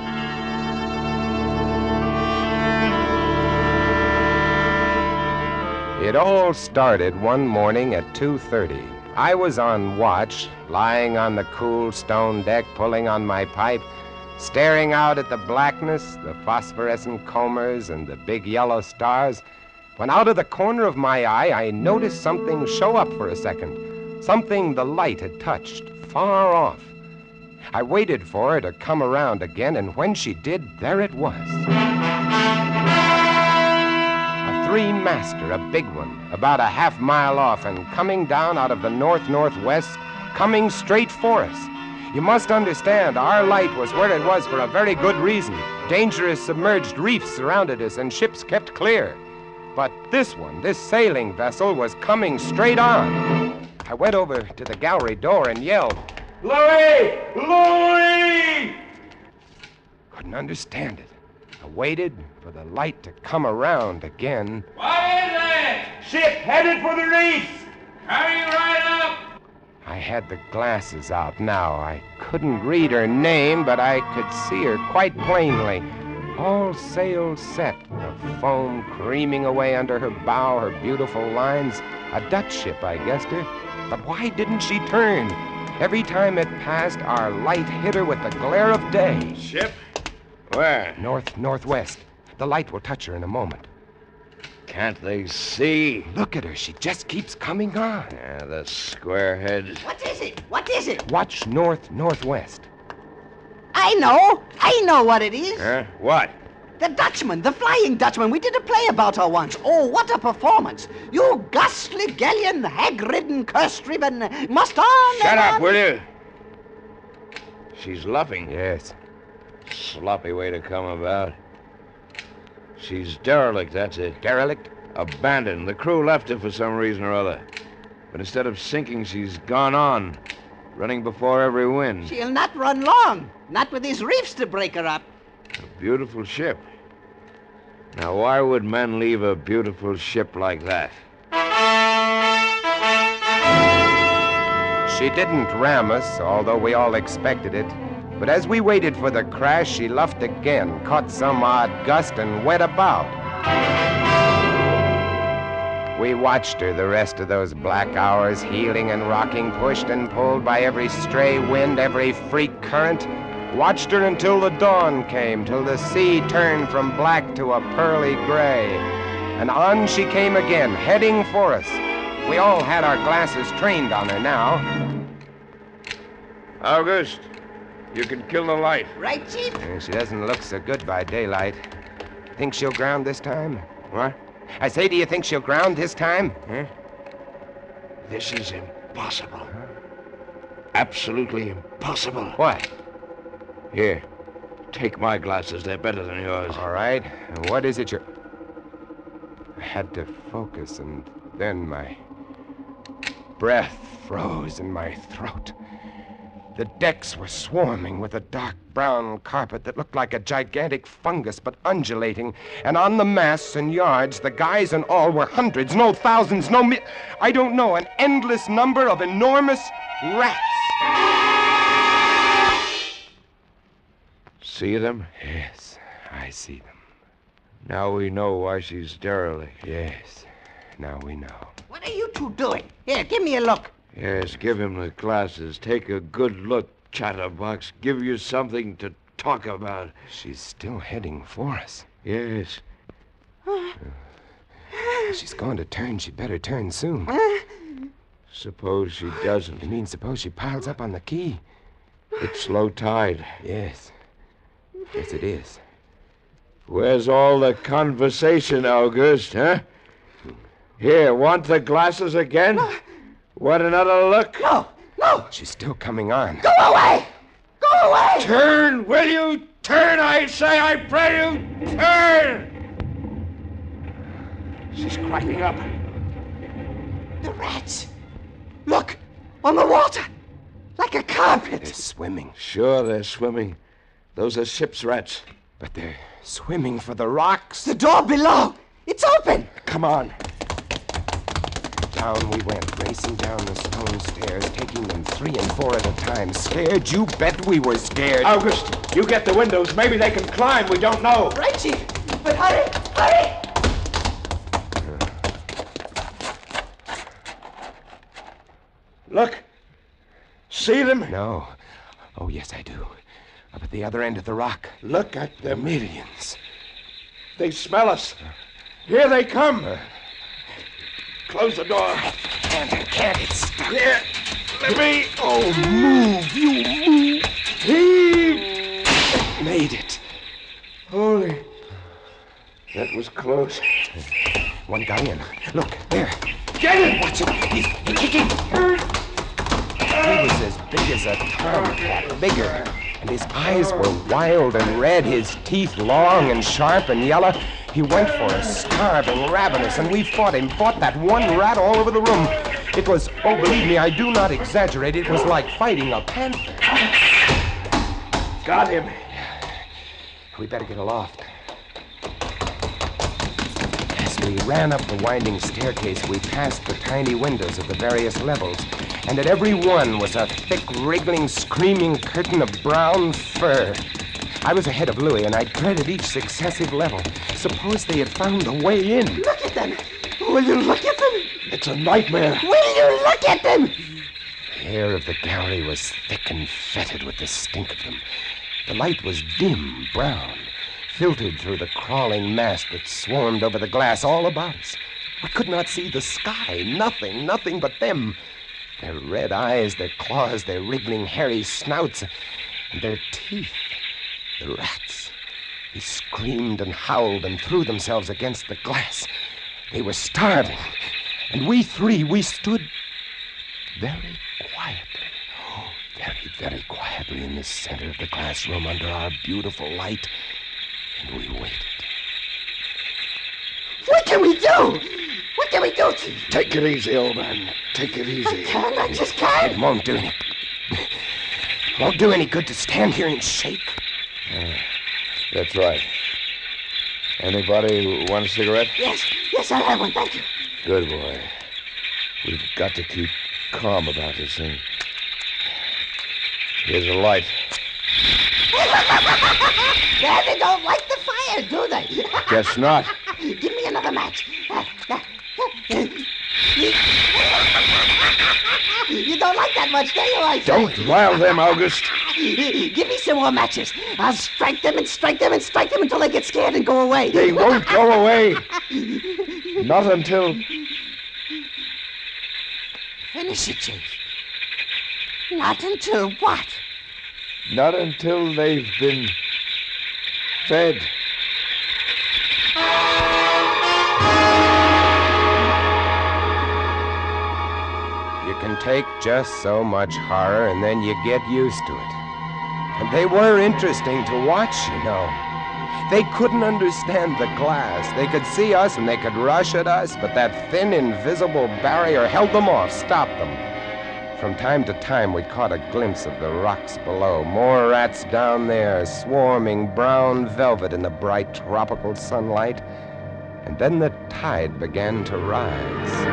It all started one morning at 2:30. I was on watch, lying on the cool stone deck, pulling on my pipe, staring out at the blackness, the phosphorescent combers, and the big yellow stars, when out of the corner of my eye, I noticed something show up for a second, something the light had touched, far off. I waited for her to come around again, and when she did, there it was. Three-master, a big one, about a half-mile off and coming down out of the north-northwest, coming straight for us. You must understand, our light was where it was for a very good reason. Dangerous submerged reefs surrounded us and ships kept clear. But this one, this sailing vessel, was coming straight on. I went over to the gallery door and yelled, "Louis! Louis!" Couldn't understand it. I waited for the light to come around again. What is it? Ship headed for the reefs. Hurry right up. I had the glasses out now. I couldn't read her name, but I could see her quite plainly. All sails set, the foam creaming away under her bow, her beautiful lines. A Dutch ship, I guessed her. But why didn't she turn? Every time it passed, our light hit her with the glare of day. Ship? Where? Northwest. The light will touch her in a moment. Can't they see? Look at her. She just keeps coming on. Yeah, the squareheads. What is it? What is it? Watch northwest. I know what it is. Huh? What? The Dutchman, the Flying Dutchman. We did a play about her once. Oh, what a performance. You ghastly galleon, hag-ridden, curse-driven, must on. Shut up, will you? She's luffing. Yes. Sloppy way to come about. She's derelict, that's it. Derelict? Abandoned. The crew left her for some reason or other. But instead of sinking, she's gone on, running before every wind. She'll not run long. Not with these reefs to break her up. A beautiful ship. Now, why would men leave a beautiful ship like that? She didn't ram us, although we all expected it. But as we waited for the crash, she luffed again, caught some odd gust, and went about. We watched her the rest of those black hours, heeling and rocking, pushed and pulled by every stray wind, every freak current. Watched her until the dawn came, till the sea turned from black to a pearly gray. And on she came again, heading for us. We all had our glasses trained on her now. August, you can kill the light. Right, Chief? She doesn't look so good by daylight. Think she'll ground this time? What? I say, do you think she'll ground this time? Huh? This is impossible. Absolutely impossible. What? Here, take my glasses. They're better than yours. All right. And what is it you're... I had to focus, and then my breath froze in my throat. The decks were swarming with a dark brown carpet that looked like a gigantic fungus, but undulating. And on the masts and yards, the guys and all were hundreds, no thousands, I don't know, an endless number of enormous rats. See them? Yes, I see them. Now we know why she's derelict. Yes, now we know. What are you two doing? Here, give me a look. Yes, give him the glasses. Take a good look, chatterbox. Give you something to talk about. She's still heading for us. Yes. She's going to turn. She'd better turn soon. Suppose she doesn't. You mean suppose she piles up on the quay? It's low tide. Yes. Yes, it is. Where's all the conversation, August, huh? Here, want the glasses again? Want another look? No. She's still coming on. Go away! Go away! Turn, will you? Turn, I say, I pray you, turn! She's cracking up. The rats! Look! On the water! Like a carpet! They're swimming. Sure, they're swimming. Those are ship's rats. But they're swimming for the rocks. The door below! It's open! Come on. Down we went, racing down the stone stairs, taking them 3 and 4 at a time. Scared? You bet we were scared. August, you get the windows. Maybe they can climb. We don't know. Right, Chief. But hurry! Hurry! Look. See them? No. Oh, yes, I do. Up at the other end of the rock. Look at them. Millions. They smell us. Here they come. Close the door. I can't. It's stuck. Here. Let me. Oh, move. You move. Heave. Made it. Holy. That was close. One guy in. Look, there. Get it! Watch it. He's kicking. He was as big as a tomcat, bigger. And his eyes were wild and red, his teeth long and sharp and yellow. He went for us, starving, ravenous, and we fought him, fought that one rat all over the room. It was, oh, believe me, I do not exaggerate, it was like fighting a panther. Got him. We better get aloft. As we ran up the winding staircase, we passed the tiny windows of the various levels, and at every one was a thick, wriggling, screaming curtain of brown fur. I was ahead of Louis, and I dreaded each successive level. Suppose they had found a way in. Look at them! Will you look at them? It's a nightmare. Will you look at them? The air of the gallery was thick and fetid with the stink of them. The light was dim, brown, filtered through the crawling mass that swarmed over the glass all about us. We could not see the sky. Nothing but them. Their red eyes, their claws, their wriggling, hairy snouts, and their teeth. The rats. They screamed and howled and threw themselves against the glass. They were starving. And we three, we stood very quietly. Oh, very quietly in the center of the classroom under our beautiful light. And we waited. What can we do? What can we do, Chief? Take it easy, old man. Take it easy. I just can't. It won't do any. Won't do any good to stand here and shake. That's right. Anybody want a cigarette? Yes, I'll have one, thank you. Good boy. We've got to keep calm about this thing. Here's a light. They don't like the fire, do they? Guess not. Give me another match. You don't like that much, do you, I say? Don't rile them, August. Give me some more matches. I'll strike them and strike them and strike them until they get scared and go away. They won't go away. Not until... Finish it, Chief. Not until what? Not until they've been fed. You can take just so much horror, and then you get used to it. And they were interesting to watch, you know. They couldn't understand the glass. They could see us and they could rush at us, but that thin, invisible barrier held them off, stopped them. From time to time, we caught a glimpse of the rocks below. More rats down there, swarming brown velvet in the bright tropical sunlight. And then the tide began to rise.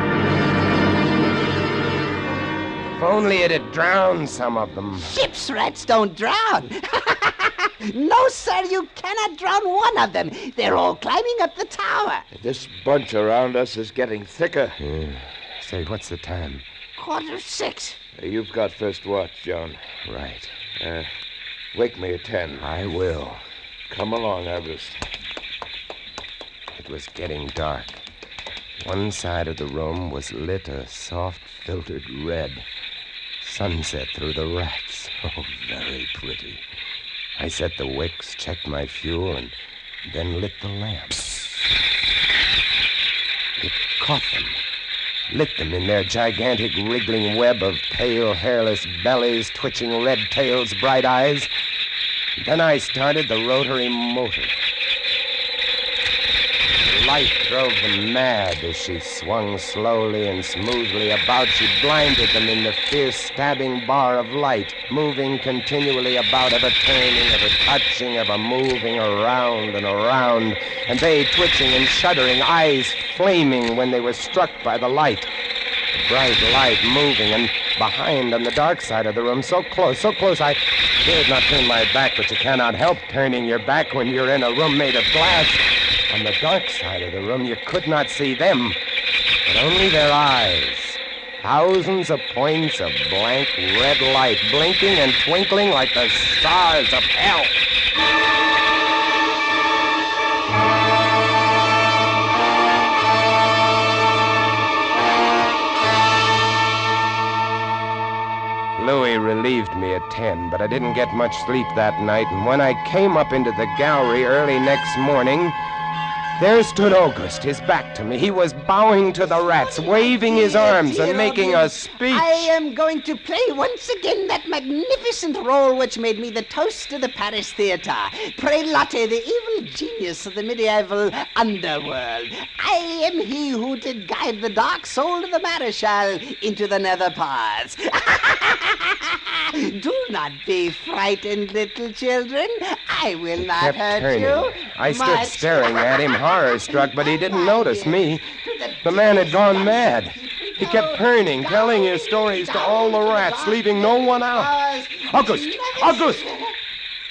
If only it had drowned some of them. Ship's rats don't drown. No, sir, you cannot drown one of them. They're all climbing up the tower. This bunch around us is getting thicker. Say, what's the time? 6:15. You've got first watch, John. Right. Wake me at 10. I will. Come along, August. It was getting dark. One side of the room was lit a soft, filtered red. Sunset through the rats. Oh, very pretty. I set the wicks, checked my fuel, and then lit the lamps. It caught them, lit them in their gigantic wriggling web of pale, hairless bellies, twitching red tails, bright eyes. Then I started the rotary motor. The light drove them mad as she swung slowly and smoothly about. She blinded them in the fierce stabbing bar of light, moving continually about, ever turning, ever touching, ever moving around and around, and they twitching and shuddering, eyes flaming when they were struck by the light. The bright light moving, and behind on the dark side of the room, so close, I dared not turn my back, but you cannot help turning your back when you're in a room made of glass. On the dark side of the room, you could not see them, but only their eyes. Thousands of points of blank red light, blinking and twinkling like the stars of hell. Louis relieved me at 10, but I didn't get much sleep that night, and when I came up into the gallery early next morning, there stood August, his back to me. He was bowing to the rats, waving his arms and making a speech. I am going to play once again that magnificent role which made me the toast of the Paris theater. Prelate, the evil genius of the medieval underworld. I am he who did guide the dark soul of the Marechal into the nether paths. Do not be frightened, little children. I will not hurt you. I stood staring at him, horror-struck, but he didn't notice me. The man had gone mad. He kept turning, telling his stories to all the rats, leaving no one out. August! August!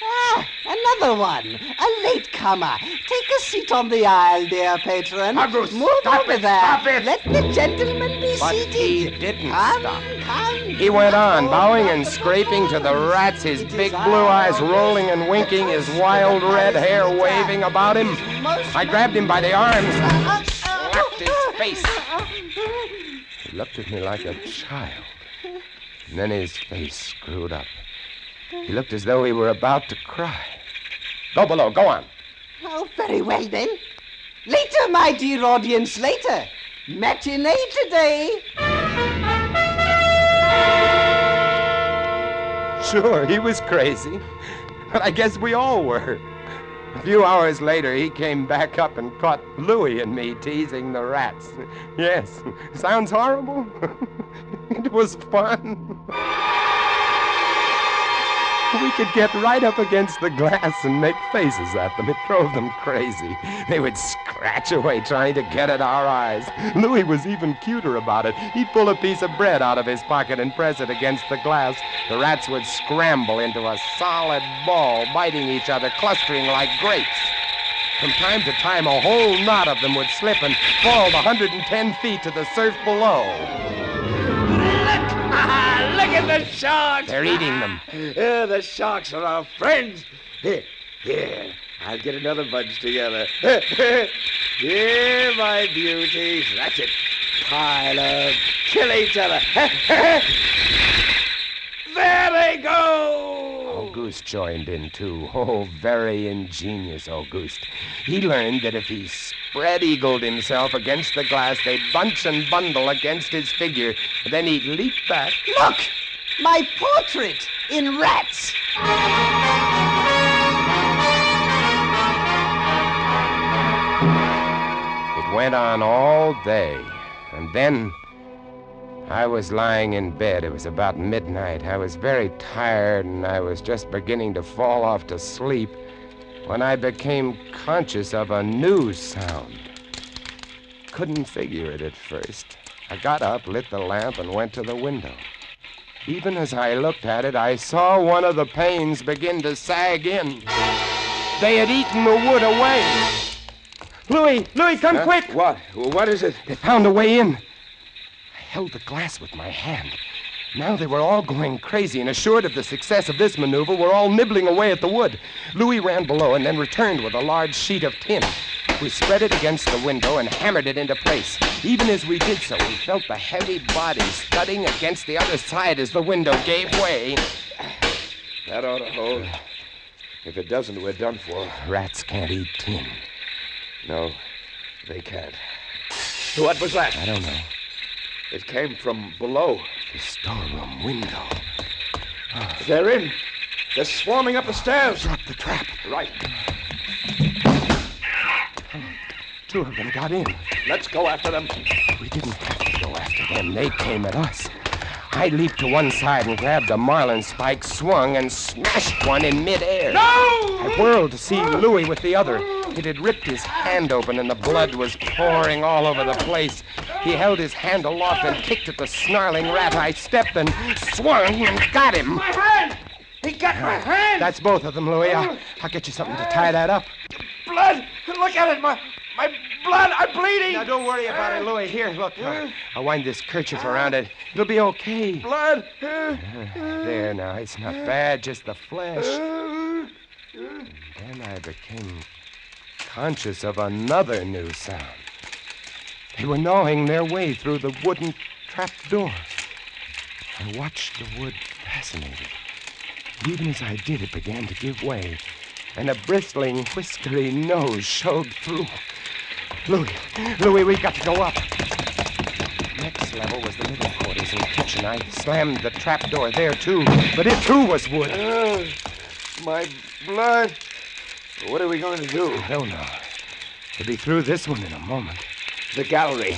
Ah, another one. A latecomer. Take a seat on the aisle, dear patron. August, move over there. Stop it. Let the gentleman be But seated. he didn't stop. Come. He went on, bowing and scraping to the rats, his big blue eyes rolling and winking, his wild red hair waving about him. I grabbed him by the arms and slapped his face. He looked at me like a child, and then his face screwed up. He looked as though he were about to cry. Go below, go on. Oh, very well, then. Later, my dear audience, later. Matinee today. Sure, he was crazy, but I guess we all were. A few hours later, he came back up and caught Louis and me teasing the rats. Yes, sounds horrible. It was fun. We could get right up against the glass and make faces at them. It drove them crazy. They would scratch away trying to get at our eyes. Louis was even cuter about it. He'd pull a piece of bread out of his pocket and press it against the glass. The rats would scramble into a solid ball, biting each other, clustering like grapes. From time to time, a whole knot of them would slip and fall 110 feet to the surf below. Look at the sharks. They're eating them. The sharks are our friends. Here, I'll get another bunch together. Here, my beauties. That's it. Pile up. Kill each other. There they go. Auguste joined in, too. Oh, very ingenious Auguste. He learned that if he spread-eagled himself against the glass, they'd bunch and bundle against his figure. Then he'd leap back. Look! My portrait in rats. It went on all day, and then I was lying in bed. It was about midnight. I was very tired, and I was just beginning to fall off to sleep when I became conscious of a new sound. Couldn't figure it at first. I got up, lit the lamp, and went to the window. Even as I looked at it, I saw one of the panes begin to sag in. They had eaten the wood away. Louis, come quick! What? What is it? They found a way in. I held the glass with my hand. Now they were all going crazy, and assured of the success of this maneuver, were all nibbling away at the wood. Louis ran below and then returned with a large sheet of tin. We spread it against the window and hammered it into place. Even as we did so, we felt the heavy bodies thudding against the other side as the window gave way. That ought to hold. If it doesn't, we're done for. Rats can't eat tin. No, they can't. What was that? I don't know. It came from below. The storeroom window. They're in. They're swarming up the stairs. Drop the trap. Right. Two of them got in. Let's go after them. We didn't have to go after them. They came at us. I leaped to one side and grabbed a marlin spike, swung, and smashed one in midair. No! I whirled to see Louis with the other. It had ripped his hand open, and the blood was pouring all over the place. He held his hand aloft and kicked at the snarling rat. I stepped and swung and got him. My hand! He got my hand! That's both of them, Louis. I'll get you something to tie that up. Blood! Look at it! My blood! I'm bleeding! Now, don't worry about it, Louis. Here, look. I'll wind this kerchief around it. It'll be okay. Blood! There, now. It's not bad, just the flesh. And then I became conscious of another new sound. They were gnawing their way through the wooden trap door. I watched the wood fascinated. And even as I did, it began to give way, and a bristling, whiskery nose showed through. Louis, we've got to go up. Next level was the middle quarters and kitchen. I slammed the trap door there, too, but it, too, was wood. My blood. What are we going to do? I don't know. We'll be through this one in a moment. The gallery.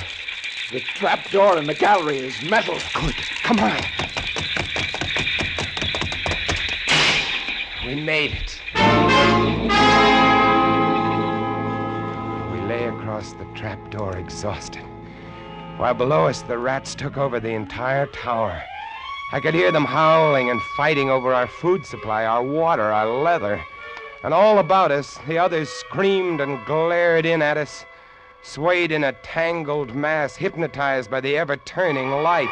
The trap door in the gallery is metal. Good. Come on. We made it. We lay across the trap door exhausted, while below us the rats took over the entire tower. I could hear them howling and fighting over our food supply, our water, our leather. And all about us, the others screamed and glared in at us, swayed in a tangled mass, hypnotized by the ever-turning light.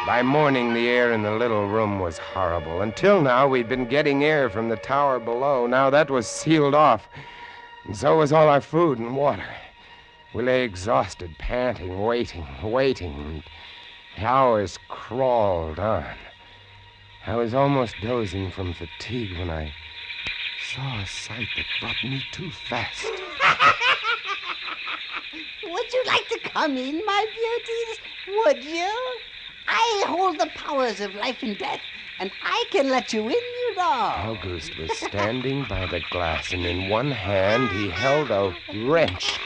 By morning, the air in the little room was horrible. Until now, we'd been getting air from the tower below. Now that was sealed off, and so was all our food and water. We lay exhausted, panting, waiting. The hours crawled on. I was almost dozing from fatigue when I saw a sight that brought me too fast. Would you like to come in, my beauties? Would you? I hold the powers of life and death, and I can let you in, you know. August was standing by the glass, and in one hand he held a wrench.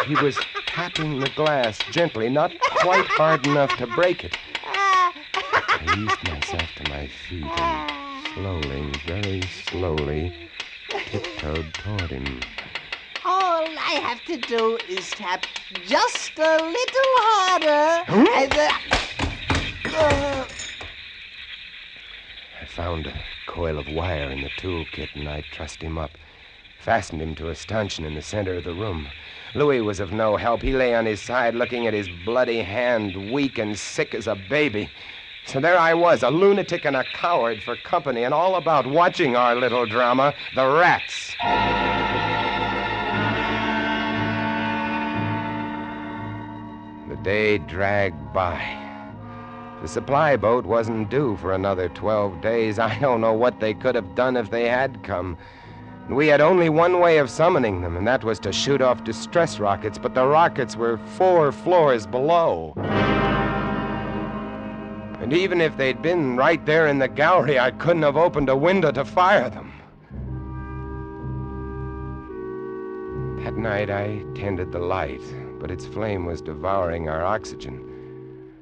He was tapping the glass gently, not quite hard enough to break it. I eased myself to my feet and slowly, very slowly, tiptoed toward him. All I have to do is tap just a little harder, and I found a coil of wire in the toolkit, and I trussed him up, fastened him to a stanchion in the center of the room. Louis was of no help. He lay on his side, looking at his bloody hand, weak and sick as a baby. So there I was, a lunatic and a coward for company, and all about watching our little drama, the rats. The day dragged by. The supply boat wasn't due for another 12 days. I don't know what they could have done if they had come. We had only one way of summoning them, and that was to shoot off distress rockets, but the rockets were 4 floors below. And even if they'd been right there in the gallery, I couldn't have opened a window to fire them. That night, I tended the light, but its flame was devouring our oxygen.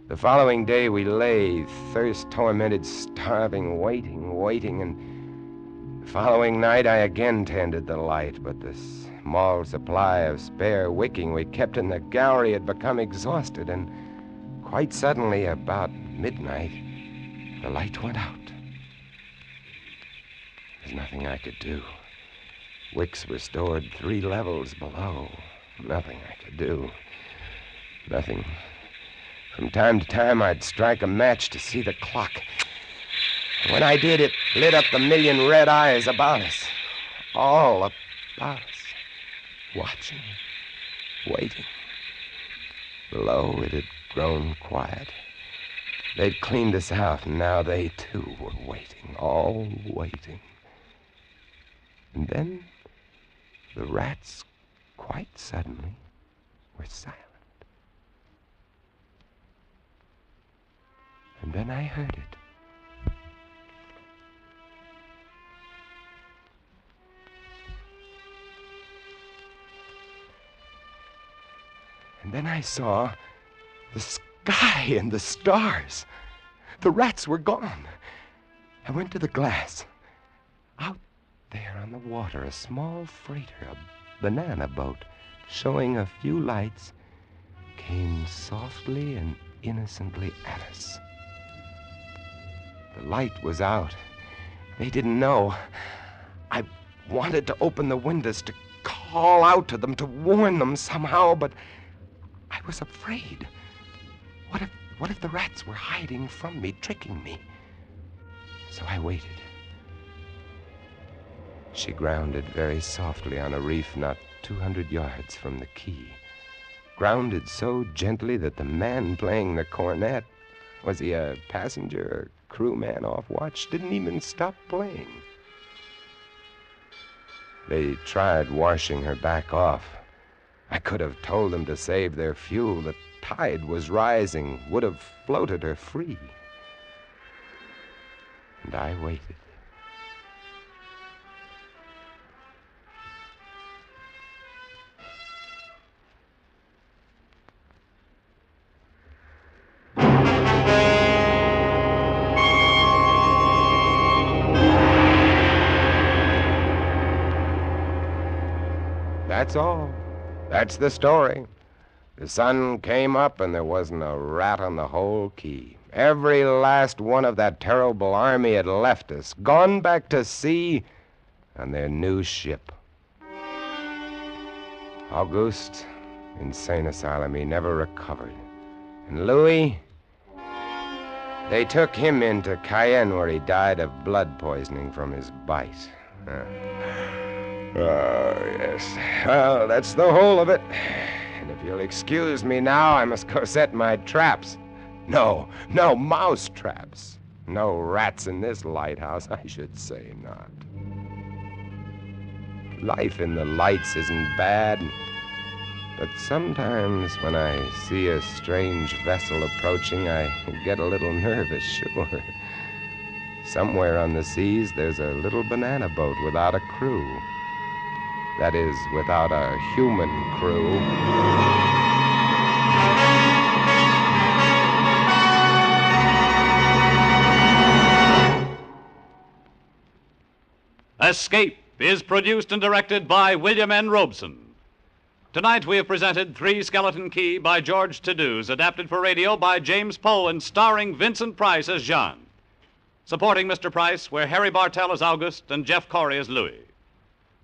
The following day, we lay, thirst-tormented, starving, waiting, and the following night, I again tended the light, but the small supply of spare wicking we kept in the gallery had become exhausted, and quite suddenly, about midnight, the light went out. There's nothing I could do. Wicks were stored 3 levels below. Nothing I could do. Nothing. From time to time, I'd strike a match to see the clock. When I did, it lit up the million red eyes about us. All about us. Watching. Waiting. Below, it had grown quiet. They'd cleaned us out, and now they, too, were waiting. All waiting. And then the rats, quite suddenly, were silent. And then I heard it. And then I saw the sky and the stars. The rats were gone. I went to the glass. Out there on the water, a small freighter, a banana boat, showing a few lights, came softly and innocently at us. The light was out. They didn't know. I wanted to open the windows to call out to them, to warn them somehow, but I was afraid. What if the rats were hiding from me, tricking me? So I waited. She grounded very softly on a reef not 200 yards from the quay. Grounded so gently that the man playing the cornet, was he a passenger or crewman off watch, didn't even stop playing. They tried washing her back off. I could have told them to save their fuel. The tide was rising, would have floated her free. And I waited. That's all. That's the story. The sun came up and there wasn't a rat on the whole quay. Every last one of that terrible army had left us, gone back to sea on their new ship. Auguste, insane asylum, he never recovered. And Louis, they took him into Cayenne where he died of blood poisoning from his bite. Oh, yes. Well, that's the whole of it. And if you'll excuse me now, I must go set my traps. No mouse traps. No rats in this lighthouse, I should say not. Life in the lights isn't bad, but sometimes when I see a strange vessel approaching, I get a little nervous, sure. Somewhere on the seas, there's a little banana boat without a crew. That is, without a human crew. Escape is produced and directed by William N. Robeson. Tonight we have presented Three Skeleton Key by George Tadouse, adapted for radio by James Poe and starring Vincent Price as Jean. Supporting Mr. Price were Harry Bartell as August and Jeff Corey as Louis.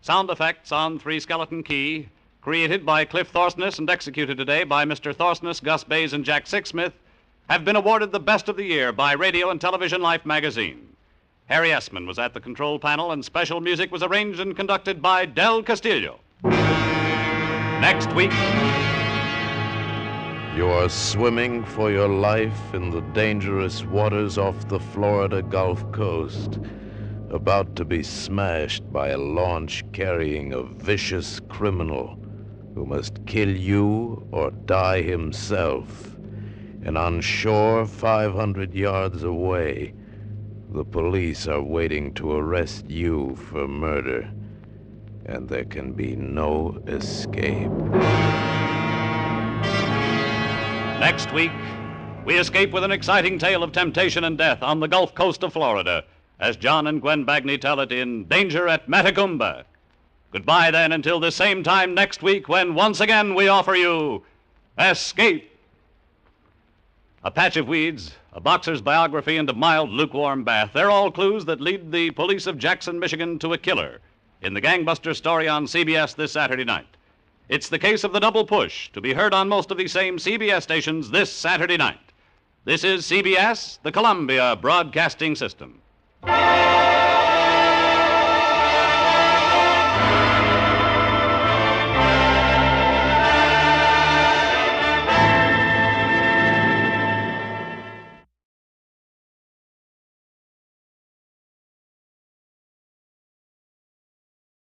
Sound effects on Three Skeleton Key, created by Cliff Thorsness and executed today by Mr. Thorsness, Gus Bays, and Jack Sixsmith, have been awarded the Best of the Year by Radio and Television Life magazine. Harry Essman was at the control panel, and special music was arranged and conducted by Del Castillo. Next week... You are swimming for your life in the dangerous waters off the Florida Gulf Coast, about to be smashed by a launch carrying a vicious criminal who must kill you or die himself. And on shore 500 yards away, the police are waiting to arrest you for murder, and there can be no escape. Next week, we escape with an exciting tale of temptation and death on the Gulf Coast of Florida, as John and Gwen Bagney tell it in Danger at Matagumba. Goodbye, then, until the same time next week when once again we offer you Escape. A patch of weeds, a boxer's biography, and a mild, lukewarm bath. They're all clues that lead the police of Jackson, Michigan to a killer in the gangbuster story on CBS this Saturday night. It's the case of the Double Push, to be heard on most of these same CBS stations this Saturday night. This is CBS, the Columbia Broadcasting System.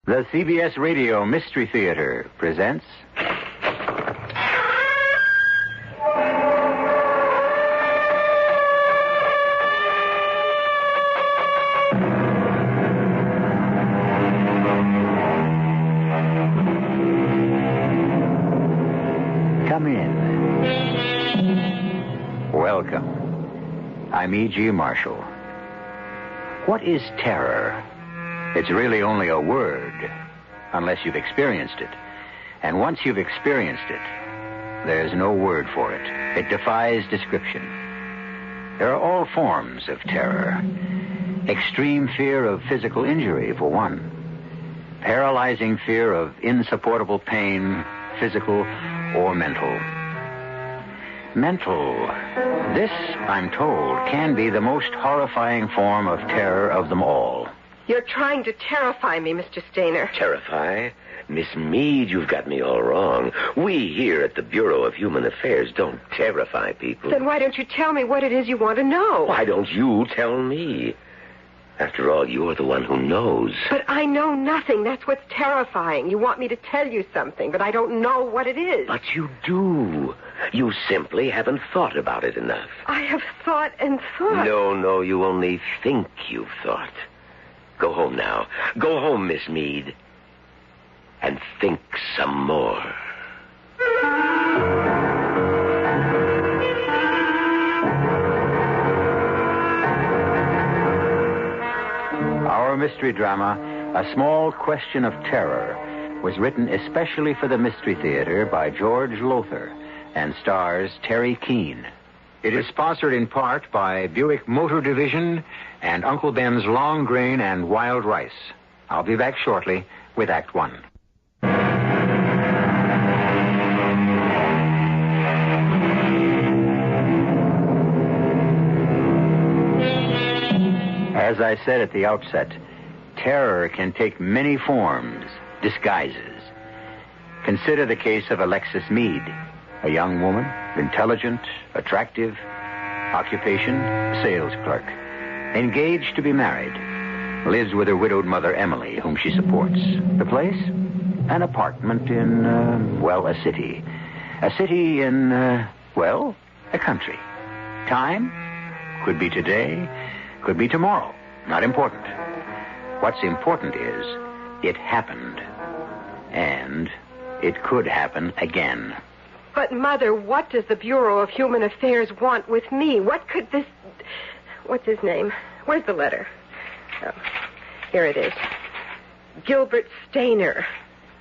The CBS Radio Mystery Theater presents... Welcome. I'm E.G. Marshall. What is terror? It's really only a word, unless you've experienced it. And once you've experienced it, there's no word for it. It defies description. There are all forms of terror. Extreme fear of physical injury, for one. Paralyzing fear of insupportable pain, physical or mental. Mental. This, I'm told, can be the most horrifying form of terror of them all. You're trying to terrify me, Mr. Stainer. Terrify? Miss Meade, you've got me all wrong. We here at the Bureau of Human Affairs don't terrify people. Then why don't you tell me what it is you want to know? Why don't you tell me? After all, you're the one who knows. But I know nothing. That's what's terrifying. You want me to tell you something, but I don't know what it is. But you do. You simply haven't thought about it enough. I have thought and thought. No, you only think you've thought. Go home now. Go home, Miss Meade. And think some more. Our mystery drama, A Small Question of Terror, was written especially for the Mystery Theater by George Lothar and stars Terry Keane. It is sponsored in part by Buick Motor Division and Uncle Ben's Long Grain and Wild Rice. I'll be back shortly with Act One. As I said at the outset, terror can take many forms, disguises. Consider the case of Alexis Meade, a young woman, intelligent, attractive, occupation, sales clerk, engaged to be married, lives with her widowed mother, Emily, whom she supports. The place? An apartment in, a city. A city in, a country. Time? Could be today, could be tomorrow. Not important. What's important is it happened. And it could happen again. But, Mother, what does the Bureau of Human Affairs want with me? What could this... What's his name? Where's the letter? Oh, here it is. Gilbert Stainer.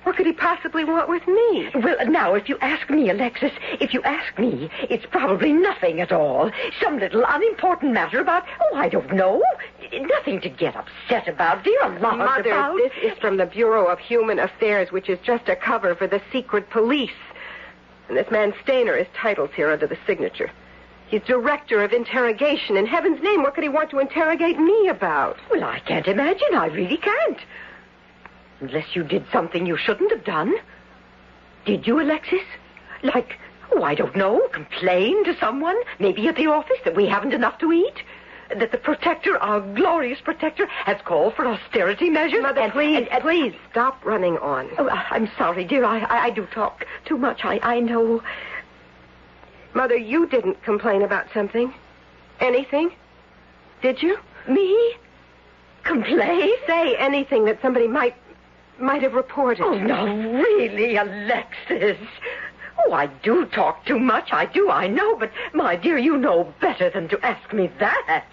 What could he possibly want with me? Well, now, if you ask me, Alexis, it's probably nothing at all. Some little unimportant matter about, I don't know. Nothing to get upset about, dear. Mother, this is from the Bureau of Human Affairs, which is just a cover for the secret police. And this man Stainer is titled here under the signature. He's director of interrogation. In heaven's name, what could he want to interrogate me about? Well, I can't imagine. I really can't. Unless you did something you shouldn't have done. Did you, Alexis? Like, I don't know, complain to someone, maybe at the office, that we haven't enough to eat? That the protector, our glorious protector, has called for austerity measures? Mother, please, stop running on. Oh, I'm sorry, dear. I do talk too much. I know. Mother, you didn't complain about something. Anything? Did you? Me? Complain? Say anything that somebody might have reported. Oh, no, really, Alexis. I do talk too much. I do, I know. But, my dear, you know better than to ask me that.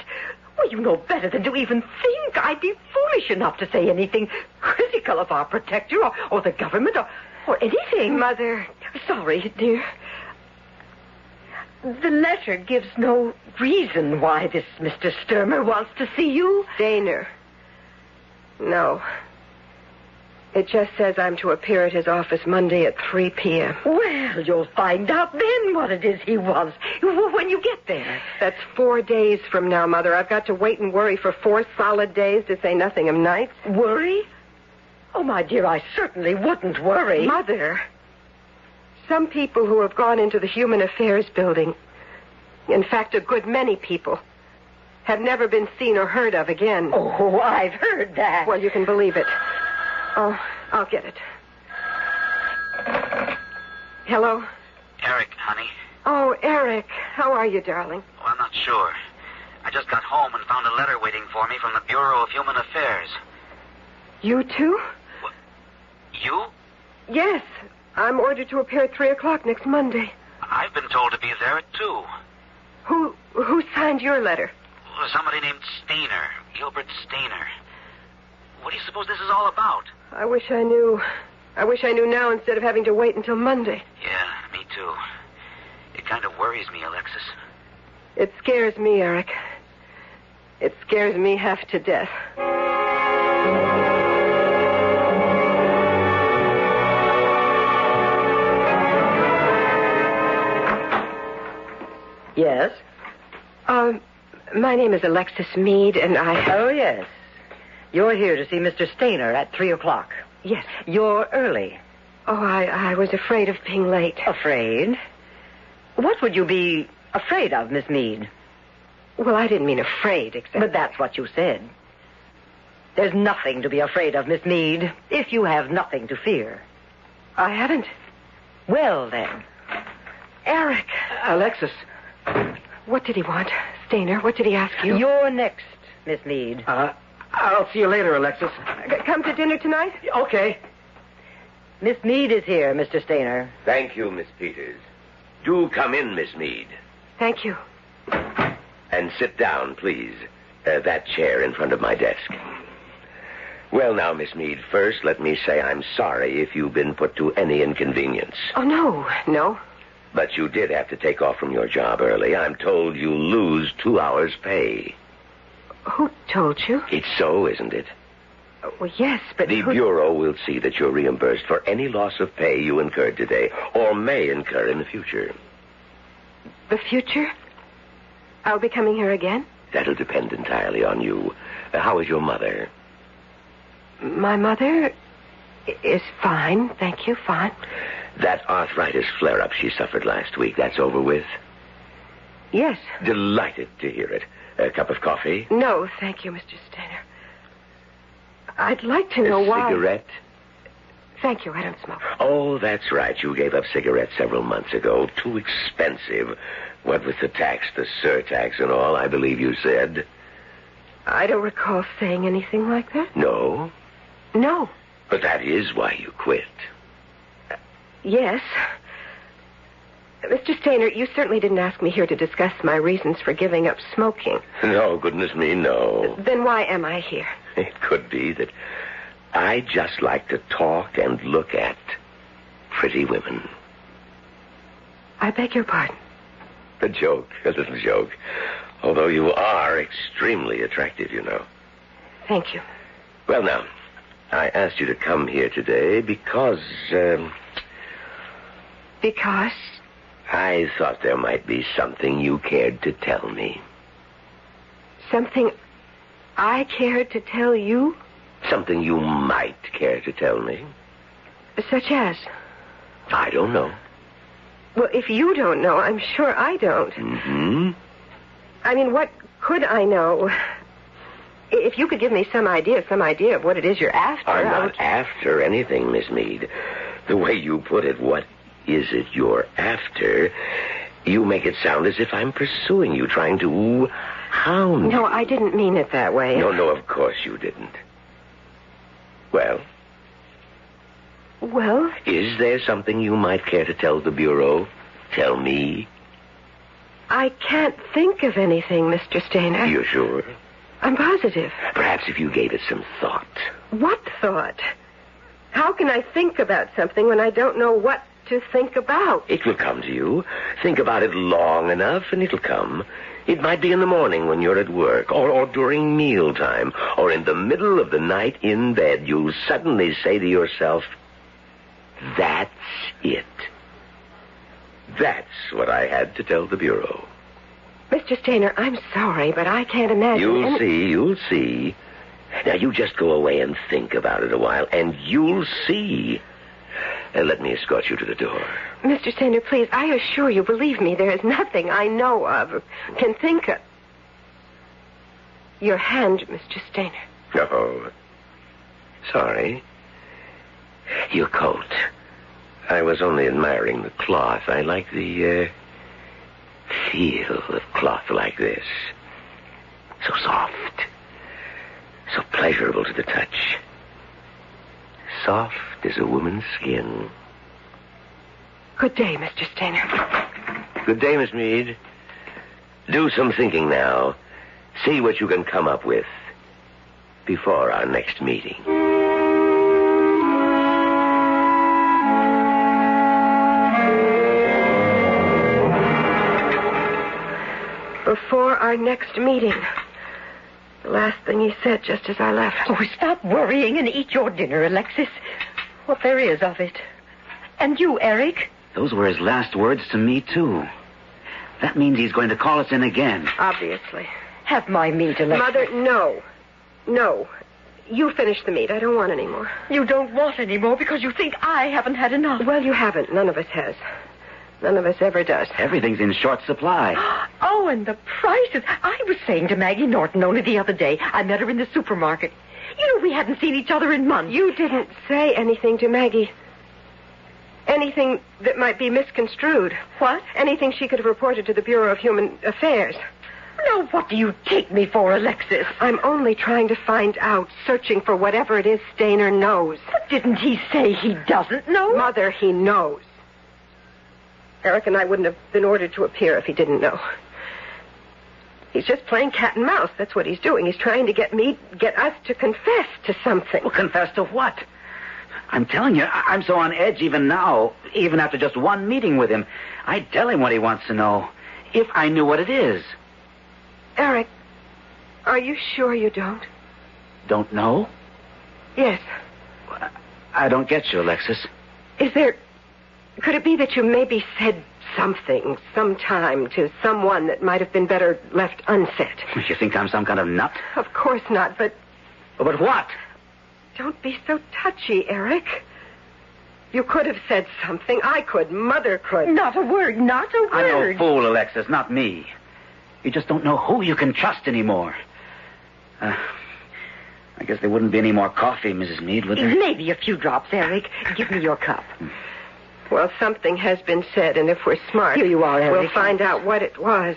Well, you know better than to even think I'd be foolish enough to say anything critical of our protector or the government or anything. Mother. Sorry, dear. The letter gives no reason why this Mr. Sturmer wants to see you. Stainer. No. It just says I'm to appear at his office Monday at 3 p.m. Well, you'll find out then what it is he wants when you get there. That's 4 days from now, Mother. I've got to wait and worry for 4 solid days, to say nothing of nights. Worry? Oh, my dear, I certainly wouldn't worry. Mother, some people who have gone into the Human Affairs building, in fact, a good many people, have never been seen or heard of again. Oh, I've heard that. Well, you can believe it. Oh, I'll get it. Hello? Eric, honey. Oh, Eric. How are you, darling? Oh, I'm not sure. I just got home and found a letter waiting for me from the Bureau of Human Affairs. You too? What? You? Yes. I'm ordered to appear at 3 o'clock next Monday. I've been told to be there at 2. Who signed your letter? Well, somebody named Stainer. Gilbert Stainer. What do you suppose this is all about? I wish I knew. I wish I knew now instead of having to wait until Monday. Yeah, me too. It kind of worries me, Alexis. It scares me, Eric. It scares me half to death. Yes? My name is Alexis Meade, and I... Oh, yes. You're here to see Mr. Stainer at 3 o'clock. Yes. You're early. Oh, I was afraid of being late. Afraid? What would you be afraid of, Miss Meade? Well, I didn't mean afraid, except... But that's what you said. There's nothing to be afraid of, Miss Meade, if you have nothing to fear. I haven't. Well, then. Eric. Alexis. What did he want? Stainer, what did he ask you? You're next, Miss Meade. I'll see you later, Alexis. Come to dinner tonight? Okay. Miss Meade is here, Mr. Stainer. Thank you, Miss Peters. Do come in, Miss Meade. Thank you. And sit down, please. That chair in front of my desk. Well, now, Miss Meade, first let me say I'm sorry if you've been put to any inconvenience. Oh, no. But you did have to take off from your job early. I'm told you lose 2 hours' pay. Who told you? It's so, isn't it? Well, yes, but... The Bureau will see that you're reimbursed for any loss of pay you incurred today, or may incur in the future. The future? I'll be coming here again? That'll depend entirely on you. How is your mother? My mother is fine, thank you, fine. That arthritis flare-up she suffered last week, that's over with? Yes. Delighted to hear it. A cup of coffee? No, thank you, Mr. Stainer. I'd like to know why... A cigarette? Thank you, I don't smoke. Oh, that's right. You gave up cigarettes several months ago. Too expensive. What with the tax, the surtax and all, I believe you said. I don't recall saying anything like that. No? No. But that is why you quit. Yes. Mr. Stainer, you certainly didn't ask me here to discuss my reasons for giving up smoking. No, goodness me, no. Then why am I here? It could be that I just like to talk and look at pretty women. I beg your pardon. A little joke. Although you are extremely attractive, you know. Thank you. Well, now, I asked you to come here today because... Because? I thought there might be something you cared to tell me. Something I cared to tell you? Something you might care to tell me. Such as? I don't know. Well, if you don't know, I'm sure I don't. Mm-hmm. I mean, what could I know? If you could give me some idea of what it is you're after... I'm not after anything, Miss Meade. The way you put it, what is it you're after? You make it sound as if I'm pursuing you, trying to hound you. No, I didn't mean it that way. No, of course you didn't. Well? Well? Is there something you might care to tell the Bureau? Tell me? I can't think of anything, Mr. Stainer. You're sure? I'm positive. Perhaps if you gave it some thought. What thought? How can I think about something when I don't know what to think about? It will come to you. Think about it long enough, and it'll come. It might be in the morning when you're at work, or during mealtime, or in the middle of the night in bed. You'll suddenly say to yourself, that's it. That's what I had to tell the Bureau. Mr. Stainer, I'm sorry, but I can't imagine... You'll see. Now, you just go away and think about it a while, and you'll see. Let me escort you to the door. Mr. Stainer, please, I assure you, believe me, there is nothing I know of or can think of. Your hand, Mr. Stainer. Oh, sorry. Your coat. I was only admiring the cloth. I like the feel of cloth like this. So soft. So pleasurable to the touch. Soft as a woman's skin. Good day, Mr. Stainer. Good day, Miss Meade. Do some thinking now. See what you can come up with before our next meeting. Before our next meeting. The last thing he said just as I left. Oh, stop worrying and eat your dinner, Alexis. What there is of it. And you, Eric? Those were his last words to me, too. That means he's going to call us in again. Obviously. Have my meat, Alexis. Mother, no. No. You finish the meat. I don't want any more. You don't want any more because you think I haven't had enough. Well, you haven't. None of us has. None of us ever does. Everything's in short supply. Oh, and the prices. I was saying to Maggie Norton only the other day. I met her in the supermarket. You know, we hadn't seen each other in months. You didn't say anything to Maggie. Anything that might be misconstrued. What? Anything she could have reported to the Bureau of Human Affairs. Now, what do you take me for, Alexis? I'm only trying to find out, searching for whatever it is Stainer knows. But didn't he say he doesn't know? Mother, he knows. Eric and I wouldn't have been ordered to appear if he didn't know. He's just playing cat and mouse. That's what he's doing. He's trying to get us to confess to something. Well, confess to what? I'm telling you, I'm so on edge even now, even after just one meeting with him. I'd tell him what he wants to know, if I knew what it is. Eric, are you sure you don't? Don't know? Yes. I don't get you, Alexis. Could it be that you maybe said something, sometime, to someone that might have been better left unsaid? You think I'm some kind of nut? Of course not, but... But what? Don't be so touchy, Eric. You could have said something. I could. Mother could. Not a word. Not a I'm word. no fool, Alexis, not me. You just don't know who you can trust anymore. I guess there wouldn't be any more coffee, Mrs. Meade, would there? Maybe a few drops, Eric. Give me your cup. Well, something has been said, and if we're smart... Here you are, Eric. We'll find out what it was.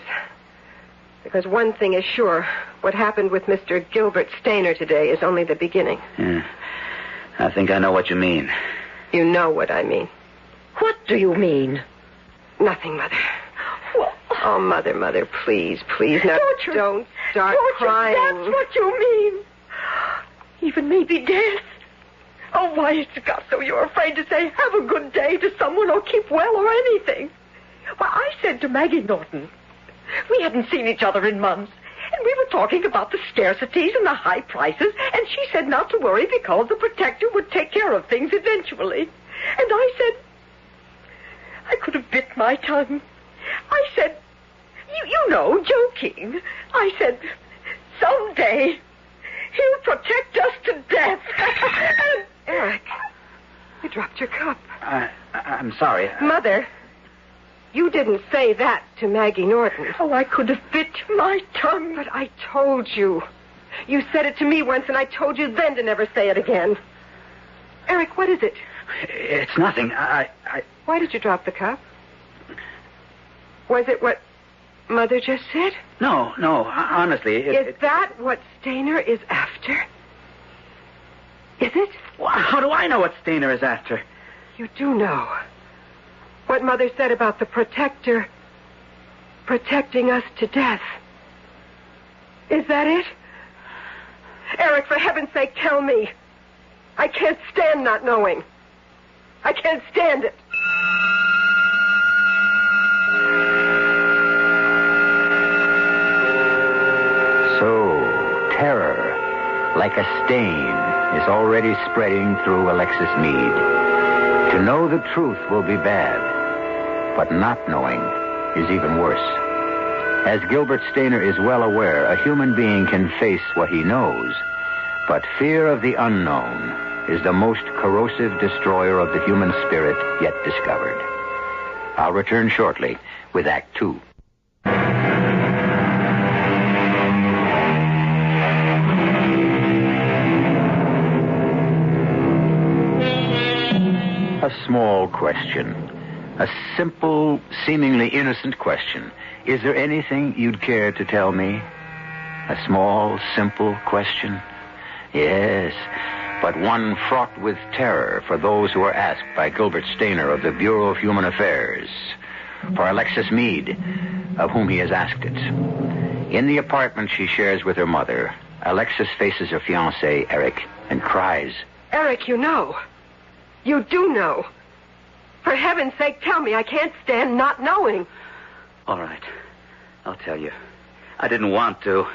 Because one thing is sure. What happened with Mr. Gilbert Stainer today is only the beginning. Yeah. I think I know what you mean. You know what I mean. What do you mean? Nothing, Mother. Well, oh, Mother, please. Now, don't start crying. That's what you mean. Even maybe death. Oh, why has it got so you're afraid to say, have a good day to someone or keep well or anything? Well, I said to Maggie Norton, we hadn't seen each other in months, and we were talking about the scarcities and the high prices, and she said not to worry because the protector would take care of things eventually. And I said, I could have bit my tongue. I said, you know, joking. I said, someday he'll protect us to death. Eric, you dropped your cup. I'm sorry. Mother, you didn't say that to Maggie Norton. Oh, I could have bit my tongue. But I told you. You said it to me once, and I told you then to never say it again. Eric, what is it? It's nothing. Why did you drop the cup? Was it what Mother just said? No. Honestly, Is that what Stainer is after? Is it? Well, how do I know what Stainer is after? You do know. What Mother said about the protector protecting us to death. Is that it? Eric, for heaven's sake, tell me. I can't stand not knowing. I can't stand it. So, terror, like a stain, is already spreading through Alexis Meade. To know the truth will be bad, but not knowing is even worse. As Gilbert Stainer is well aware, a human being can face what he knows, but fear of the unknown is the most corrosive destroyer of the human spirit yet discovered. I'll return shortly with Act 2. A small question. A simple, seemingly innocent question. Is there anything you'd care to tell me? A small, simple question? Yes, but one fraught with terror for those who are asked by Gilbert Stainer of the Bureau of Human Affairs. for Alexis Meade, of whom he has asked it. In the apartment she shares with her mother, Alexis faces her fiancé, Eric, and cries. Eric, you know. You do know. For heaven's sake, tell me. I can't stand not knowing. All right. I'll tell you. I didn't want to.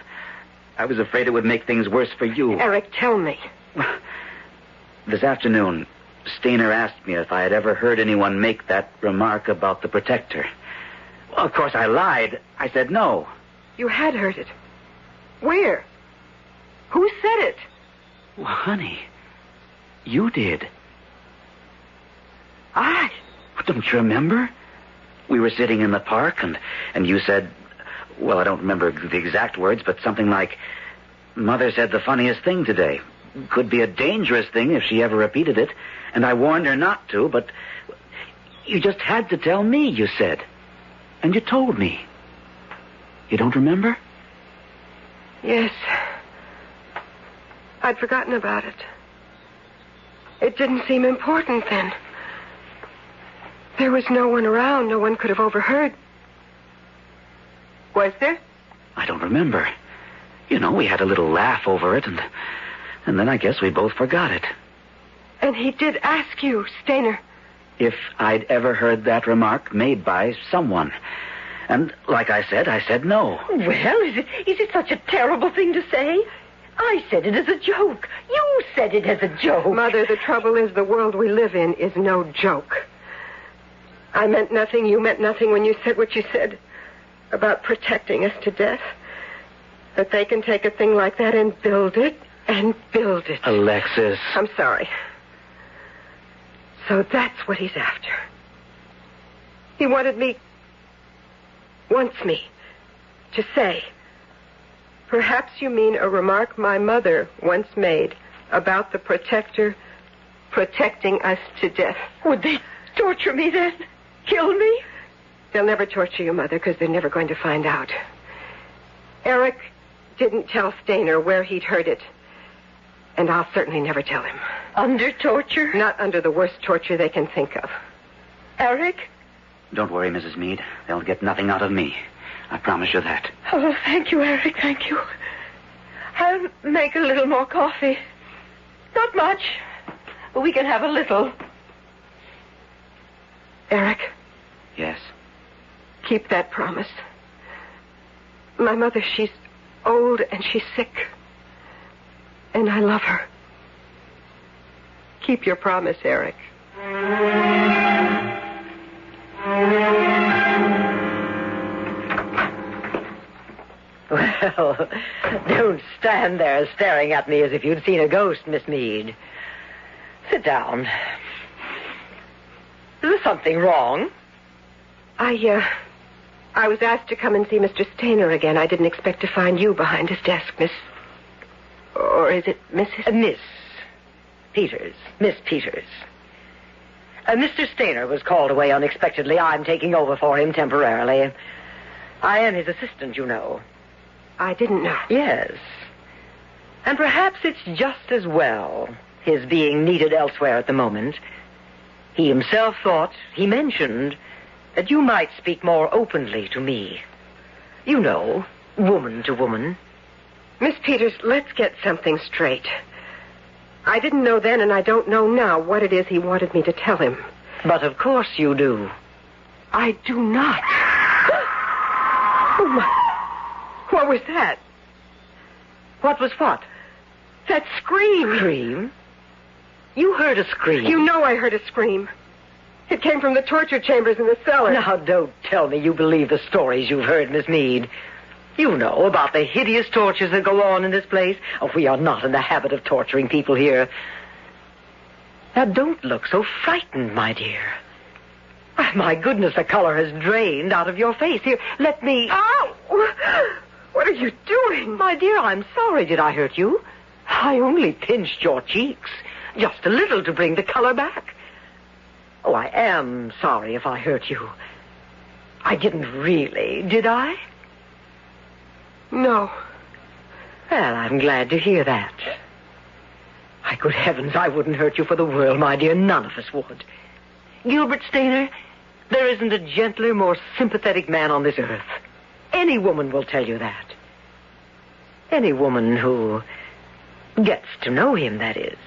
I was afraid it would make things worse for you. Eric, tell me. This afternoon, Stainer asked me if I had ever heard anyone make that remark about the protector. Well, of course, I lied. I said no. You had heard it. Where? Who said it? Well, honey, you did. I? Don't you remember? We were sitting in the park, and you said, well, I don't remember the exact words, but something like, Mother said the funniest thing today. Could be a dangerous thing if she ever repeated it, and I warned her not to, but you just had to tell me, you said. And you told me. You don't remember? Yes. I'd forgotten about it. It didn't seem important then. There was no one around. No one could have overheard. Was there? I don't remember. You know, we had a little laugh over it, and then I guess we both forgot it. And he did ask you, Stainer. If I'd ever heard that remark made by someone. And like I said no. Well, is it such a terrible thing to say? I said it as a joke. You said it as a joke. Mother, the trouble is the world we live in is no joke. I meant nothing, you meant nothing when you said what you said about protecting us to death. That they can take a thing like that and build it. Alexis. I'm sorry. So that's what he's after. He wants me to say, perhaps you mean a remark my mother once made about the protector protecting us to death. Would they torture me then? Kill me? They'll never torture you, Mother, because they're never going to find out. Eric didn't tell Stainer where he'd heard it. And I'll certainly never tell him. Under torture? Not under the worst torture they can think of. Eric? Don't worry, Mrs. Meade. They'll get nothing out of me. I promise you that. Oh, thank you, Eric, thank you. I'll make a little more coffee. Not much, but we can have a little. Eric? Yes? Keep that promise. My mother, she's old and she's sick. And I love her. Keep your promise, Eric. Well, don't stand there staring at me as if you'd seen a ghost, Miss Meade. Sit down. Is there something wrong? I was asked to come and see Mr. Stainer again. I didn't expect to find you behind his desk, Miss... Or is it Mrs.? Miss Peters. Miss Peters. Mr. Stainer was called away unexpectedly. I'm taking over for him temporarily. I am his assistant, you know. I didn't know. Yes. And perhaps it's just as well, his being needed elsewhere at the moment. He himself thought, he mentioned, that you might speak more openly to me. You know, woman to woman. Miss Peters, let's get something straight. I didn't know then, and I don't know now what it is he wanted me to tell him. But of course you do. I do not. Oh, my. What was that? What was what? That scream. Scream? You heard a scream. You know I heard a scream. It came from the torture chambers in the cellar. Now, don't tell me you believe the stories you've heard, Miss Meade. You know about the hideous tortures that go on in this place. Oh, we are not in the habit of torturing people here. Now, don't look so frightened, my dear. My goodness, the color has drained out of your face. Here, let me... Ow! What are you doing? My dear, I'm sorry. Did I hurt you? I only pinched your cheeks. Just a little to bring the color back. Oh, I am sorry if I hurt you. I didn't really, did I? No. Well, I'm glad to hear that. My good heavens, I wouldn't hurt you for the world, my dear. None of us would. Gilbert Stainer, There isn't a gentler, more sympathetic man on this earth. Any woman will tell you that. Any woman who gets to know him, that is.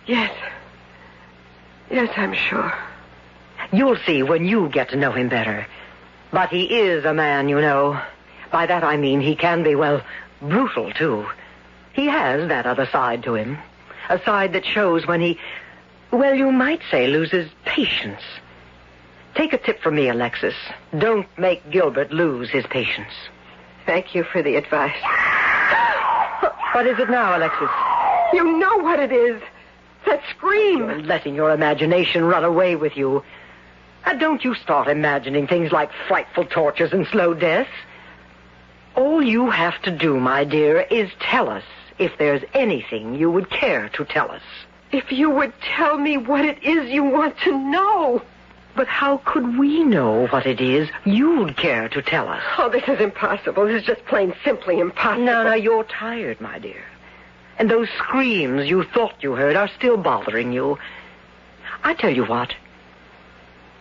Yes. Yes, I'm sure. You'll see when you get to know him better. But he is a man, you know. By that I mean he can be, well, brutal, too. He has that other side to him. A side that shows when he, well, you might say, loses patience. Take a tip from me, Alexis. Don't make Gilbert lose his patience. Thank you for the advice. What is it now, Alexis? You know what it is. That scream. You're letting your imagination run away with you. Don't you start imagining things like frightful tortures and slow deaths. All you have to do, my dear, is tell us if there's anything you would care to tell us. If you would tell me what it is you want to know. But how could we know what it is you'd care to tell us? Oh, this is impossible. This is just plain simply impossible. No, you're tired, my dear. And those screams you thought you heard are still bothering you. I tell you what.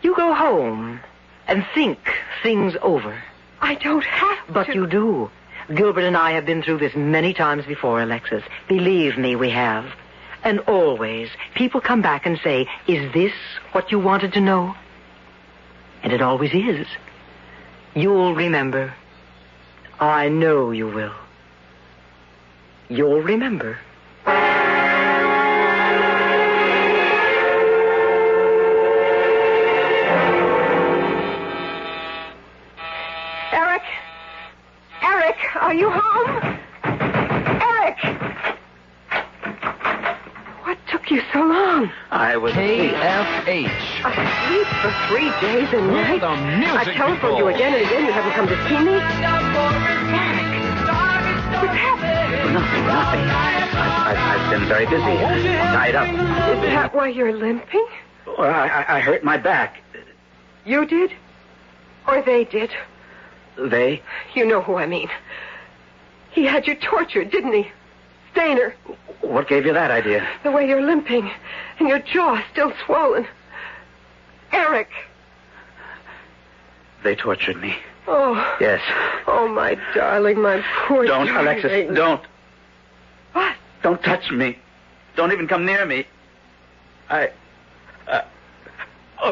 You go home and think things over. I don't have to. But you do. Gilbert and I have been through this many times before, Alexis. Believe me, we have. And always, people come back and say, is this what you wanted to know? And it always is. You'll remember. I know you will. You'll remember. Eric, are you home? Eric! What took you so long? I was KFH. Asleep for 3 days and nights? the music I telephoned you again and again. You haven't come to see me? What's happened? Nothing. I've been very busy. Tied up. Is that why you're limping? Well, I hurt my back. You did? Or they did? They? You know who I mean. He had you tortured, didn't he? Stainer. What gave you that idea? The way you're limping and your jaw still swollen. Eric. They tortured me. Oh. Yes. Oh, my darling, my poor Don't, darling. Alexis, don't. What? Don't touch me. Don't even come near me. Oh,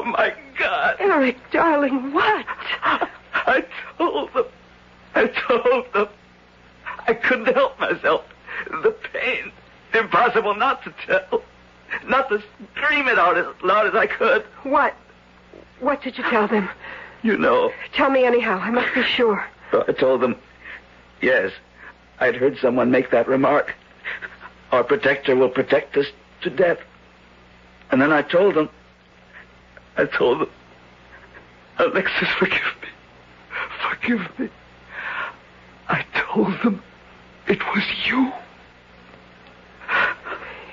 my God. Eric, darling, what? I told them. I couldn't help myself. The pain. Impossible not to tell. Not to scream it out as loud as I could. What? What did you tell them? You know. Tell me anyhow. I must be sure. I told them, yes, I'd heard someone make that remark. Our protector will protect us to death. And then I told them, Alexis, forgive me. Forgive me. I told them it was you.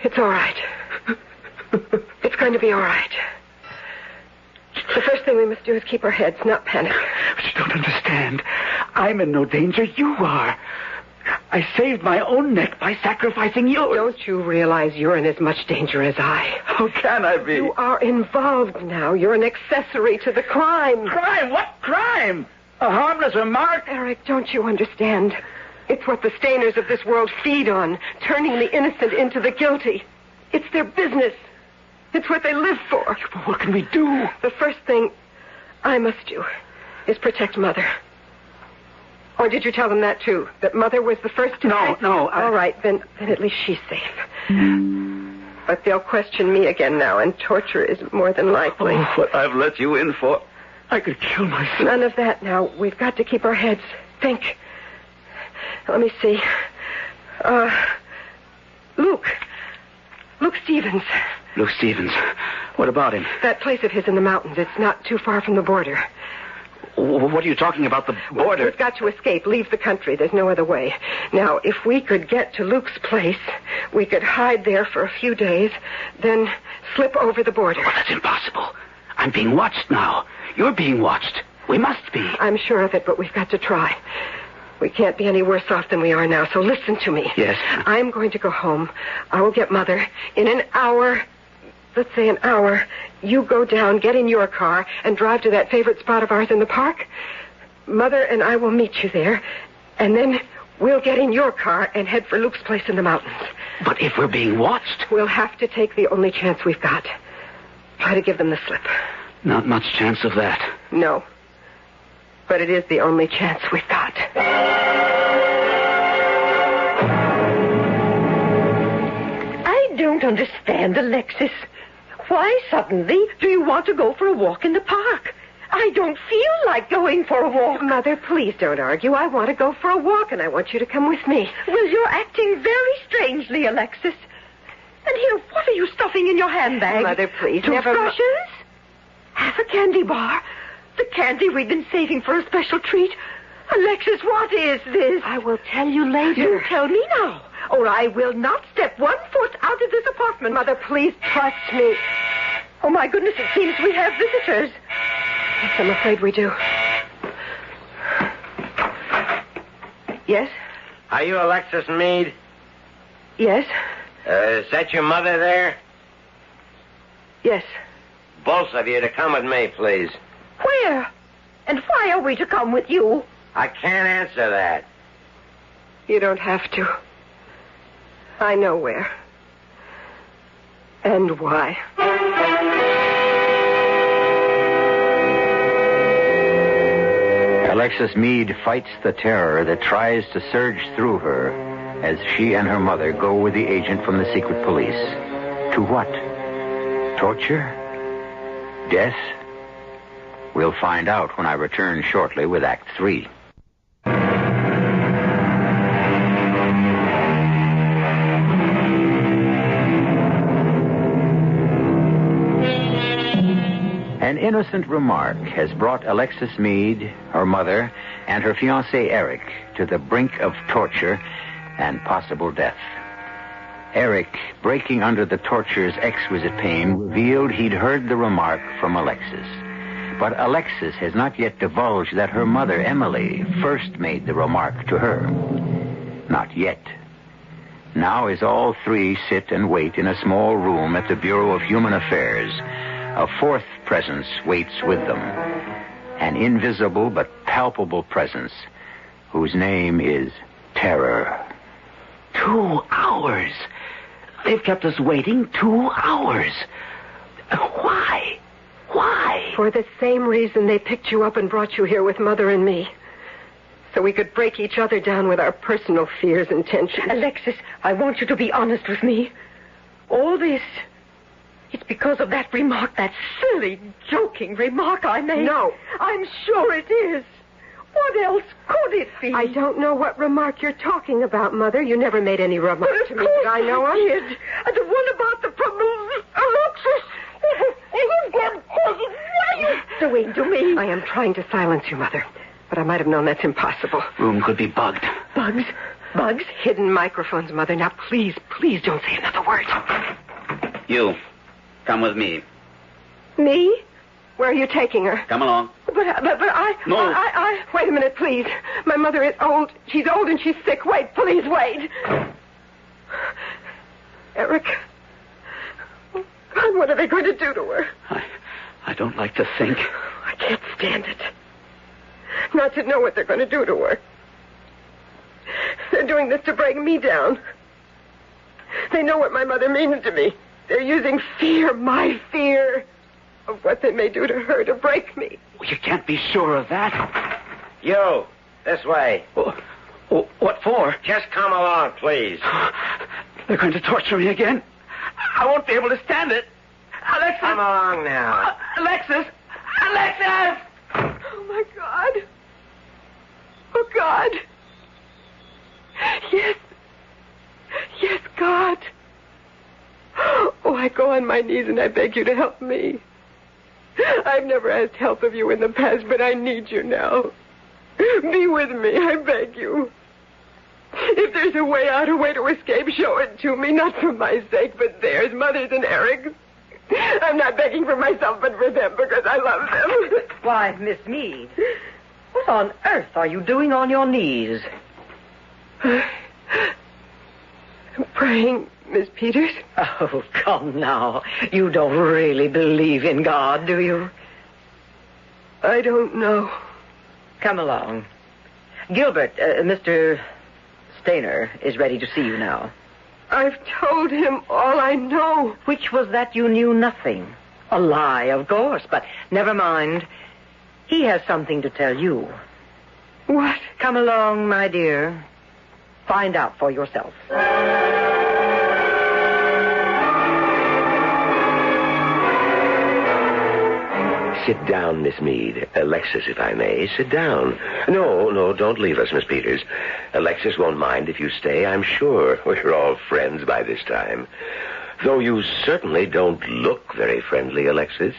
It's all right. It's going to be all right. The first thing we must do is keep our heads, not panic. But you don't understand. I'm in no danger. You are. I saved my own neck by sacrificing yours. Don't you realize you're in as much danger as I? How can I be? You are involved now. You're an accessory to the crime. Crime? What crime? A harmless remark? Eric, don't you understand? It's what the Stainers of this world feed on, turning the innocent into the guilty. It's their business. It's what they live for. What can we do? The first thing I must do is protect Mother. Or did you tell them that, too? That Mother was the first to... No. All right, then at least she's safe. But they'll question me again now, and torture is more than likely. Oh, what I've let you in for. I could kill myself. None of that now. We've got to keep our heads. Think. Let me see. Luke Stevens. Luke Stevens. What about him? That place of his in the mountains. It's not too far from the border. What are you talking about, the border? We've got to escape, leave the country. There's no other way. Now, if we could get to Luke's place, we could hide there for a few days, then slip over the border. Oh, that's impossible. I'm being watched now. You're being watched. We must be. I'm sure of it, but we've got to try. We can't be any worse off than we are now, so listen to me. Yes. I'm going to go home. I will get Mother in an hour. Let's say an hour. you go down, get in your car, and drive to that favorite spot of ours in the park. Mother and I will meet you there, and then we'll get in your car and head for Luke's place in the mountains. But if we're being watched? We'll have to take the only chance we've got. Try to give them the slip. Not much chance of that. No. But it is the only chance we've got. I don't understand, Alexis. Why suddenly do you want to go for a walk in the park? I don't feel like going for a walk. Mother, please don't argue. I want to go for a walk, and I want you to come with me. Well, you're acting very strangely, Alexis. And here, what are you stuffing in your handbag? Mother, please, never... Toothbrushes? Half a candy bar? The candy we've been saving for a special treat? Alexis, what is this? I will tell you later. You tell me now, or I will not step 1 foot out of this apartment. Mother, please trust me. Oh, my goodness, it seems we have visitors. Yes, I'm afraid we do. Yes? Are you Alexis Meade? Yes? Is that your mother there? Yes. Both of you to come with me, please. Where? And why are we to come with you? I can't answer that. You don't have to. I know where. And why. Alexis Meade fights the terror that tries to surge through her as she and her mother go with the agent from the secret police. To what? Torture? Death? We'll find out when I return shortly with Act 3. An innocent remark has brought Alexis Meade, her mother, and her fiancé Eric to the brink of torture and possible death. Eric, breaking under the torture's exquisite pain, revealed he'd heard the remark from Alexis. But Alexis has not yet divulged that her mother, Emily, first made the remark to her. Not yet. Now, as all three sit and wait in a small room at the Bureau of Human Affairs, a fourth presence waits with them. An invisible but palpable presence whose name is Terror. 2 hours. They've kept us waiting 2 hours. Why? Why? For the same reason they picked you up and brought you here with Mother and me. So we could break each other down with our personal fears and tensions. Alexis, I want you to be honest with me. All this, it's because of that remark, that silly, joking remark I made. No. I'm sure it is. What else could it be? I don't know what remark you're talking about, Mother. You never made any remark to me that I know of. Did. The one about the problem, Alexis. You've gone crazy. Why are you doing to me? I am trying to silence you, Mother. But I might have known that's impossible. Room could be bugged. Bugs? Bugs? Hidden microphones, Mother. Now, please, please don't say another word. You, come with me. Me? Where are you taking her? Come along. But I... No. I... Wait a minute, please. My mother is old. She's old and she's sick. Wait, please, wait. Eric. What are they going to do to her? I don't like to think. I can't stand it. Not to know what they're going to do to her. They're doing this to break me down. They know what my mother means to me. They're using fear, my fear, of what they may do to her to break me. You can't be sure of that. You, this way. What for? Just come along, please. They're going to torture me again. I won't be able to stand it. Alexis! Come along now. Alexis! Alexis! Oh, my God. Oh, God. Yes. Yes, God. Oh, I go on my knees and I beg you to help me. I've never asked help of you in the past, but I need you now. Be with me, I beg you. If there's a way out, a way to escape, show it to me, not for my sake, but theirs, Mother's and Eric's. I'm not begging for myself, but for them, because I love them. Why, Miss Meade, what on earth are you doing on your knees? I'm praying Miss Peters? Oh, come now. You don't really believe in God, do you? I don't know. Come along. Gilbert, Mr. Stainer is ready to see you now. I've told him all I know. Which was that you knew nothing. A lie, of course, but never mind. He has something to tell you. What? Come along, my dear. Find out for yourself. Sit down, Miss Meade. Alexis, if I may, sit down. No, don't leave us, Miss Peters. Alexis won't mind if you stay, I'm sure. We're all friends by this time. Though you certainly don't look very friendly, Alexis.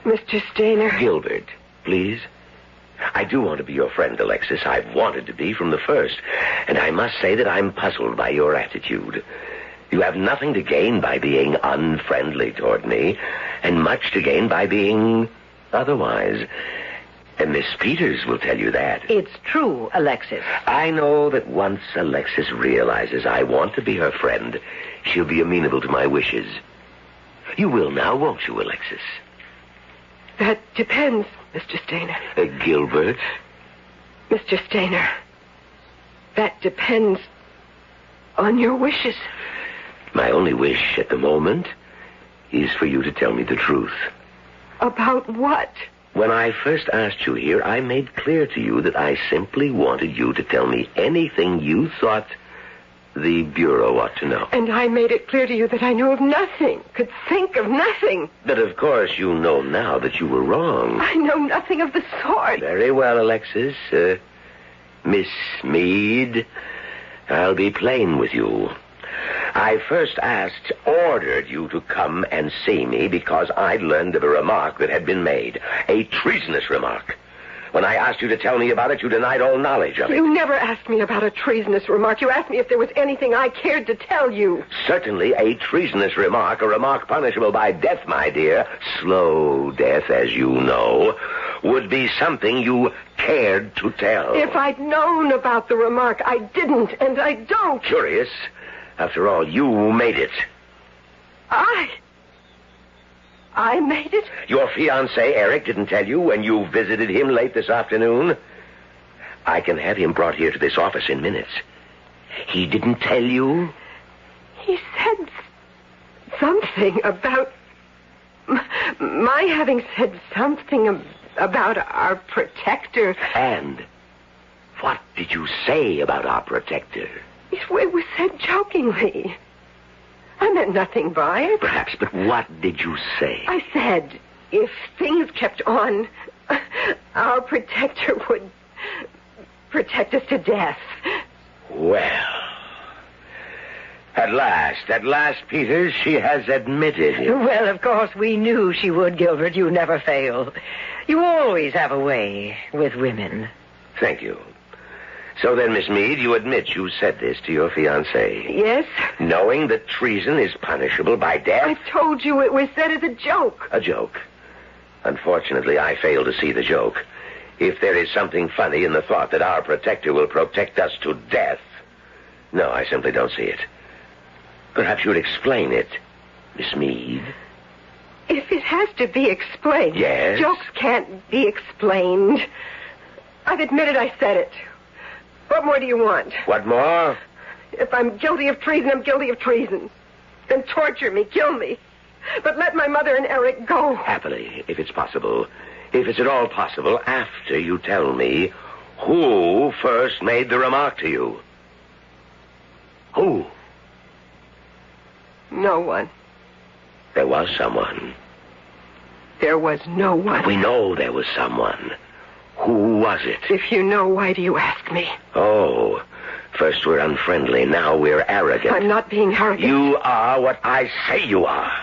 Mr. Stainer. Gilbert, please. I do want to be your friend, Alexis. I've wanted to be from the first. And I must say that I'm puzzled by your attitude. You have nothing to gain by being unfriendly toward me, and much to gain by being otherwise. And Miss Peters will tell you that. It's true, Alexis. I know that once Alexis realizes I want to be her friend, she'll be amenable to my wishes. You will now, won't you, Alexis? That depends, Mr. Stainer. Gilbert? Mr. Stainer, that depends on your wishes. My only wish at the moment is for you to tell me the truth. About what? When I first asked you here, I made clear to you that I simply wanted you to tell me anything you thought the Bureau ought to know. And I made it clear to you that I knew of nothing, could think of nothing. But of course you know now that you were wrong. I know nothing of the sort. Very well, Alexis. Miss Meade, I'll be plain with you. I first ordered you to come and see me because I'd learned of a remark that had been made. A treasonous remark. When I asked you to tell me about it, you denied all knowledge of it. You never asked me about a treasonous remark. You asked me if there was anything I cared to tell you. Certainly a treasonous remark, a remark punishable by death, my dear, slow death, as you know, would be something you cared to tell. If I'd known about the remark, I didn't, and I don't. Curious. After all, you made it. I made it? Your fiancé, Eric, didn't tell you when you visited him late this afternoon? I can have him brought here to this office in minutes. He didn't tell you? He said something about my having said something about our protector. And what did you say about our protector? It was said jokingly. I meant nothing by it. Perhaps, but what did you say? I said, if things kept on, our protector would protect us to death. Well, at last, Peters, she has admitted it. Well, of course, we knew she would, Gilbert. You never fail. You always have a way with women. Thank you. So then, Miss Meade, you admit you said this to your fiancé? Yes. Knowing that treason is punishable by death? I told you it was said as a joke. A joke. Unfortunately, I fail to see the joke. If there is something funny in the thought that our protector will protect us to death, no, I simply don't see it. Perhaps you'd explain it, Miss Meade. If it has to be explained. Yes? Jokes can't be explained. I've admitted I said it. What more do you want? What more? If I'm guilty of treason, I'm guilty of treason. Then torture me, kill me. But let my mother and Eric go. Happily, if it's possible. If it's at all possible, after you tell me who first made the remark to you. Who? No one. There was someone. There was no one. We know there was someone. Who was it? If you know, why do you ask me? Oh, first we're unfriendly, now we're arrogant. I'm not being arrogant. You are what I say you are.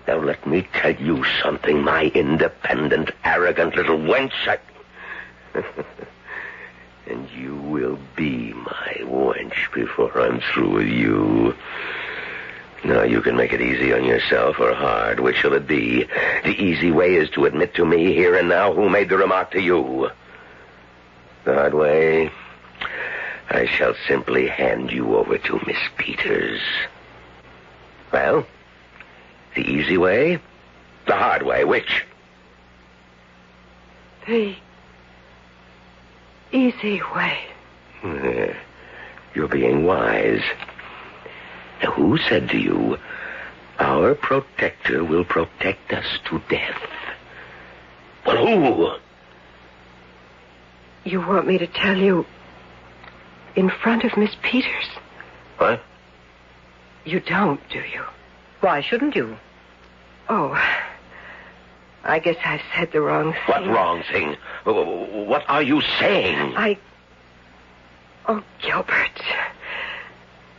Now let me tell you something, my independent, arrogant little wench. And you will be my wench before I'm through with you. Now, you can make it easy on yourself or hard. Which shall it be? The easy way is to admit to me here and now who made the remark to you. The hard way? I shall simply hand you over to Miss Peters. Well, the easy way, the hard way, which? The easy way. You're being wise. Now, who said to you, our protector will protect us to death? Well, who? You want me to tell you in front of Miss Peters? What? You don't, do you? Why shouldn't you? Oh, I guess I said the wrong thing. What wrong thing? What are you saying? Oh, Gilbert.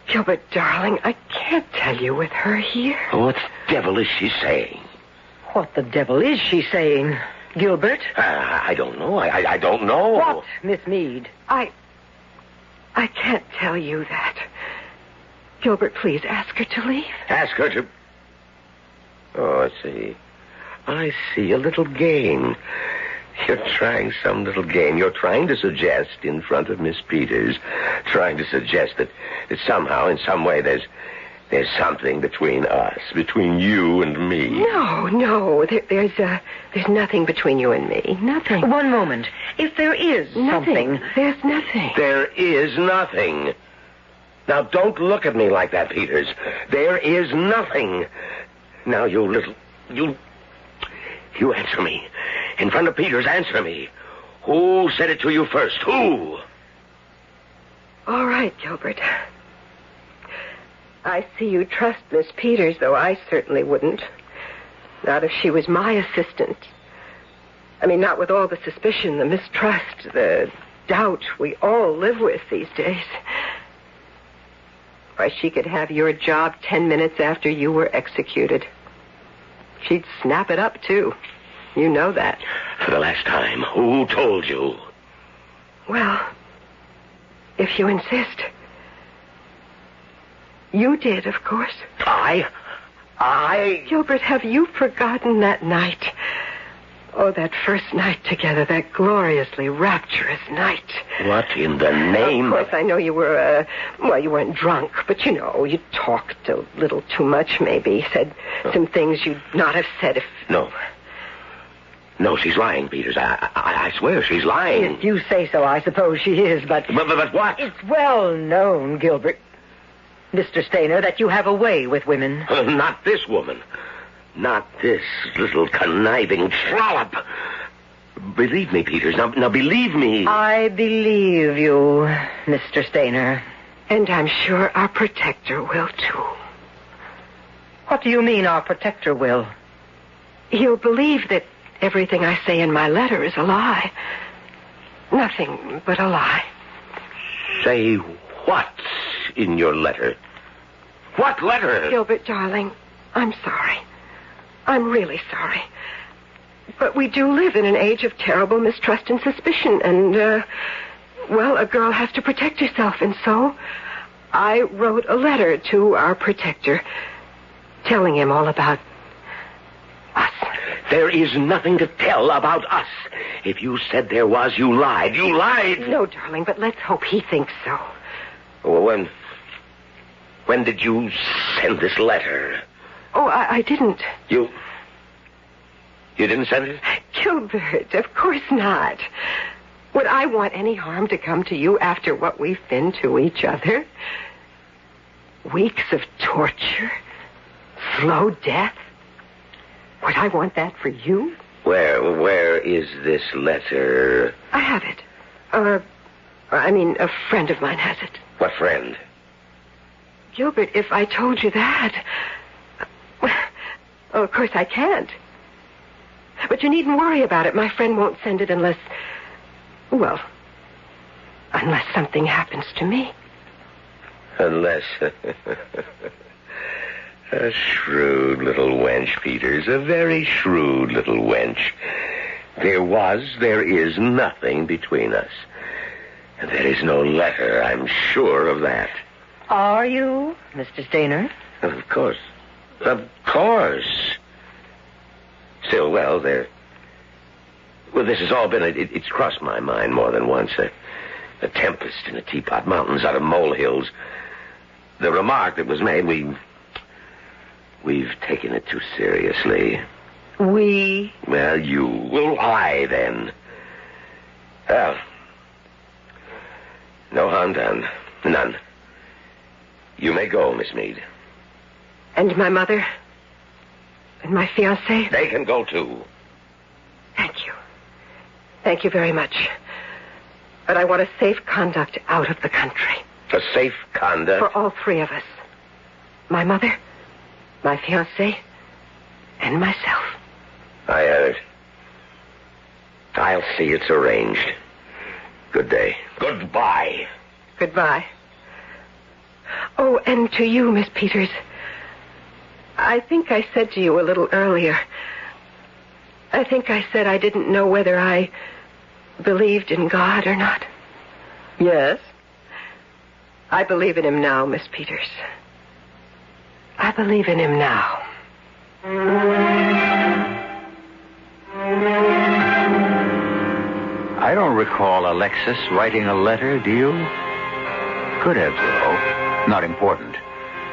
Gilbert, darling, I can't tell you with her here. What the devil is she saying? What the devil is she saying, Gilbert? I don't know. I don't know. What, Miss Meade? I can't tell you that. Gilbert, please ask her to leave. Ask her to... Oh, I see. I see. A little game. You're trying some little game. You're trying to suggest in front of Miss Peters, trying to suggest that somehow, in some way, there's something between us, between you and me. No. There's nothing between you and me. Nothing. One moment. If there is something... There's nothing. There is nothing. Now, don't look at me like that, Peters. There is nothing. Now, you answer me. In front of Peters, answer me. Who said it to you first? Who? All right, Gilbert. I see you trust Miss Peters, though I certainly wouldn't. Not if she was my assistant. I mean, not with all the suspicion, the mistrust, the doubt we all live with these days. Why, she could have your job 10 minutes after you were executed. She'd snap it up, too. You know that. For the last time, who told you? Well, if you insist. You did, of course. I? Gilbert, have you forgotten that night? Oh, that first night together, that gloriously rapturous night. What in the name of... Of course, I know you were, you weren't drunk, but you know, you talked a little too much, maybe. Said some things you'd not have said if... No, she's lying, Peters. I swear she's lying. If you say so, I suppose she is, but... But what? It's well known, Gilbert, Mr. Stainer, that you have a way with women. Not this woman. Not this little conniving trollop. Believe me, Peters. Now believe me. I believe you, Mr. Stainer. And I'm sure our protector will, too. What do you mean, our protector will? He'll believe that everything I say in my letter is a lie. Nothing but a lie. Say what's in your letter? What letter? Gilbert, darling, I'm sorry. I'm really sorry. But we do live in an age of terrible mistrust and suspicion, and, a girl has to protect herself, and so I wrote a letter to our protector telling him all about us. There is nothing to tell about us. If you said there was, you lied. You lied. No, darling, but let's hope he thinks so. When did you send this letter? Oh, I didn't. You didn't send it? Gilbert, of course not. Would I want any harm to come to you after what we've been to each other? Weeks of torture? Slow death? Would I want that for you? Where is this letter? I have it. A friend of mine has it. What friend? Gilbert, if I told you that... Oh, of course I can't. But you needn't worry about it. My friend won't send it unless something happens to me. Unless... A shrewd little wench, Peters. A very shrewd little wench. There is nothing between us. And there is no letter, I'm sure of that. Are you, Mr. Stainer? Of course. Of course. Still, this has all been... It's crossed my mind more than once. A tempest in a teapot, mountains out of molehills. The remark that was made, we've taken it too seriously. We? Well, you. Well, I, then. Well, no harm done. None. You may go, Miss Meade. And my mother? And my fiancé? They can go, too. Thank you. Thank you very much. But I want a safe conduct out of the country. A safe conduct? For all three of us. My mother, my fiancé, and myself. I have it. I'll see it's arranged. Good day. Goodbye. Goodbye. Oh, and to you, Miss Peters. I think I said to you a little earlier. I think I said I didn't know whether I believed in God or not. Yes. I believe in him now, Miss Peters. I believe in him now. I don't recall Alexis writing a letter, do you? Could have, though. Not important.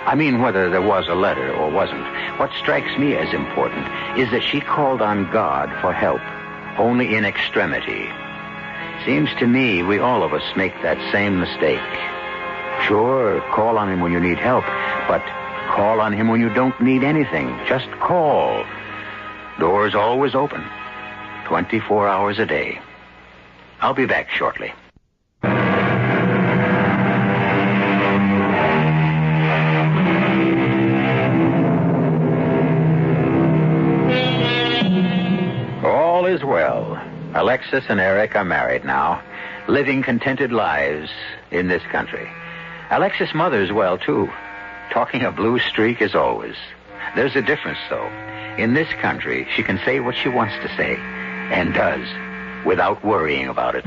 I mean, whether there was a letter or wasn't. What strikes me as important is that she called on God for help, only in extremity. Seems to me we all of us make that same mistake. Sure, call on him when you need help, but call on him when you don't need anything. Just call. Doors always open, 24 hours a day. I'll be back shortly. All is well. Alexis and Eric are married now, living contented lives in this country. Alexis' mother's well, too. Talking a blue streak as always. There's a difference, though. In this country, she can say what she wants to say, and does, without worrying about it.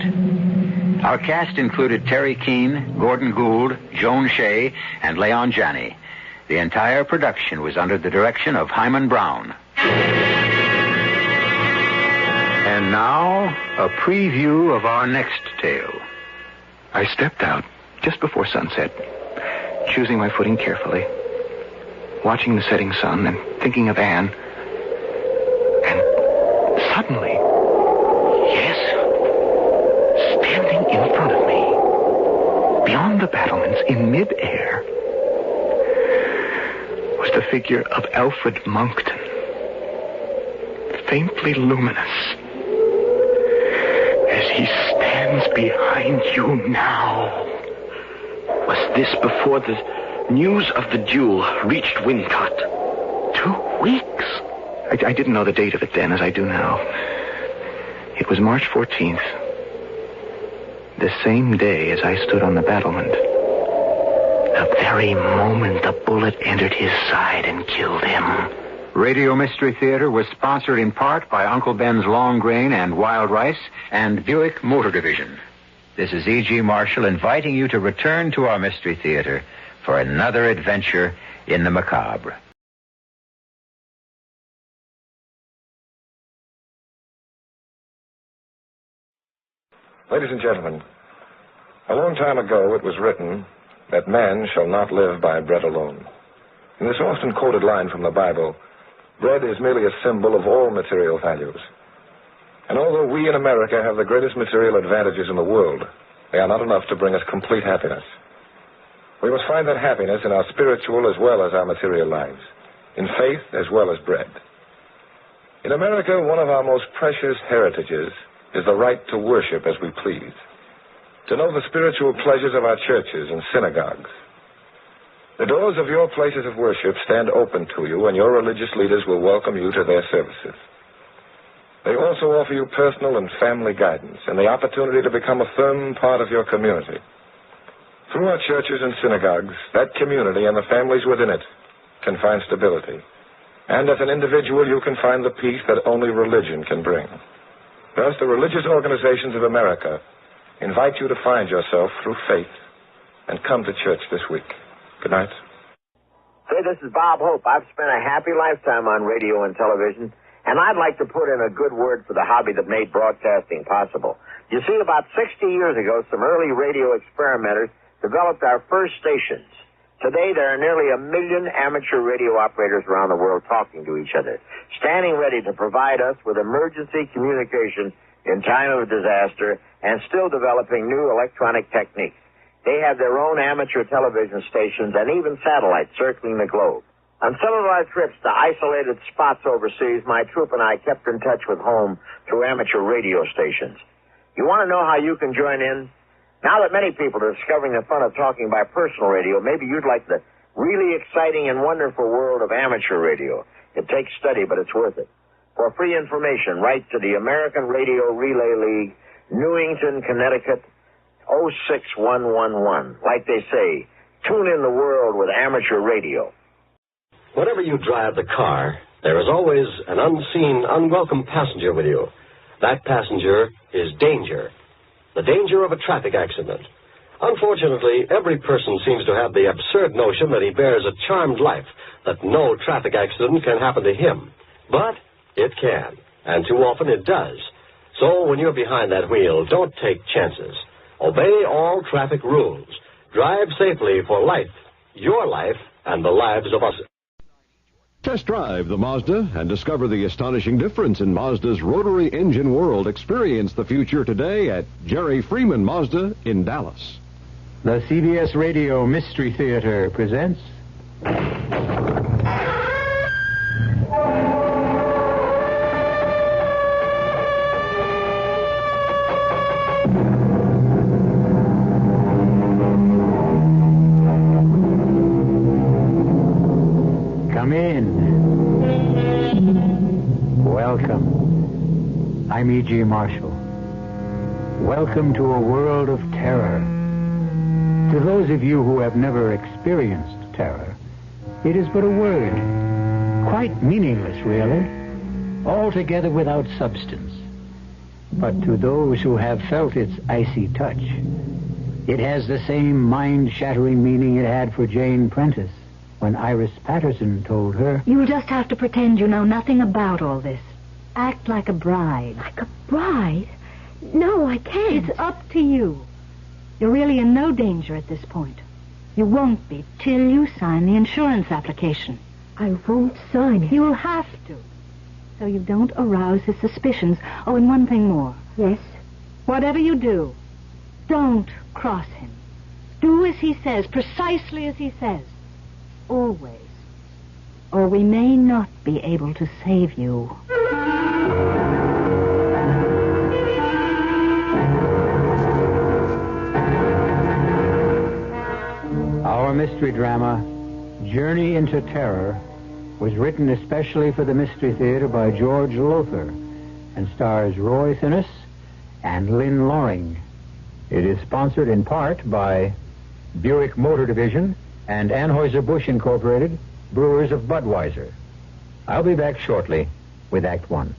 Our cast included Terry Keane, Gordon Gould, Joan Shea, and Leon Janney. The entire production was under the direction of Hyman Brown. And now, a preview of our next tale. I stepped out just before sunset, choosing my footing carefully, watching the setting sun and thinking of Anne. And suddenly, yes, standing in front of me, beyond the battlements in midair, was the figure of Alfred Monckton, faintly luminous, as he stands behind you now. Was this before the news of the duel reached Wincott? 2 weeks? I didn't know the date of it then as I do now. It was March 14th. The same day as I stood on the battlement. The very moment the bullet entered his side and killed him. Radio Mystery Theater was sponsored in part by Uncle Ben's Long Grain and Wild Rice and Buick Motor Division. This is E.G. Marshall inviting you to return to our Mystery Theater for another adventure in the macabre. Ladies and gentlemen, a long time ago it was written that man shall not live by bread alone. In this often quoted line from the Bible, bread is merely a symbol of all material values. And although we in America have the greatest material advantages in the world, they are not enough to bring us complete happiness. We must find that happiness in our spiritual as well as our material lives, in faith as well as bread. In America, one of our most precious heritages is the right to worship as we please, to know the spiritual pleasures of our churches and synagogues. The doors of your places of worship stand open to you, and your religious leaders will welcome you to their services. They also offer you personal and family guidance and the opportunity to become a firm part of your community. Through our churches and synagogues, that community and the families within it can find stability. And as an individual, you can find the peace that only religion can bring. Thus, the religious organizations of America invite you to find yourself through faith and come to church this week. Good night. Hey, this is Bob Hope. I've spent a happy lifetime on radio and television, And I'd like to put in a good word for the hobby that made broadcasting possible. You see, about 60 years ago, some early radio experimenters developed our first stations. Today, there are nearly 1 million amateur radio operators around the world talking to each other, standing ready to provide us with emergency communication in time of disaster and still developing new electronic techniques. They have their own amateur television stations and even satellites circling the globe. On some of our trips to isolated spots overseas, my troop and I kept in touch with home through amateur radio stations. You want to know how you can join in? Now that many people are discovering the fun of talking by personal radio, maybe you'd like the really exciting and wonderful world of amateur radio. It takes study, but it's worth it. For free information, write to the American Radio Relay League, Newington, Connecticut, 06111. Like they say, tune in the world with amateur radio. Whenever you drive the car, there is always an unseen, unwelcome passenger with you. That passenger is danger. The danger of a traffic accident. Unfortunately, every person seems to have the absurd notion that he bears a charmed life, that no traffic accident can happen to him. But it can, and too often it does. So when you're behind that wheel, don't take chances. Obey all traffic rules. Drive safely for life, your life, and the lives of us. Test drive the Mazda and discover the astonishing difference in Mazda's rotary engine world. Experience the future today at Jerry Freeman Mazda in Dallas. The CBS Radio Mystery Theater presents... Come in. Welcome. I'm E.G. Marshall. Welcome to a world of terror. To those of you who have never experienced terror, it is but a word, quite meaningless, really, altogether without substance. But to those who have felt its icy touch, it has the same mind-shattering meaning it had for Jane Prentice when Iris Patterson told her... You'll just have to pretend you know nothing about all this. Act like a bride. Like a bride? No, I can't. It's up to you. You're really in no danger at this point. You won't be till you sign the insurance application. I won't sign it. You'll have to. So you don't arouse his suspicions. Oh, and one thing more. Yes? Whatever you do, don't cross him. Do as he says, precisely as he says. Always. Or we may not be able to save you. Our mystery drama, Journey into Terror, was written especially for the Mystery Theater by George Lothar and stars Roy Thinnis and Lynn Loring. It is sponsored in part by Buick Motor Division and Anheuser-Busch Incorporated, brewers of Budweiser. I'll be back shortly with Act One.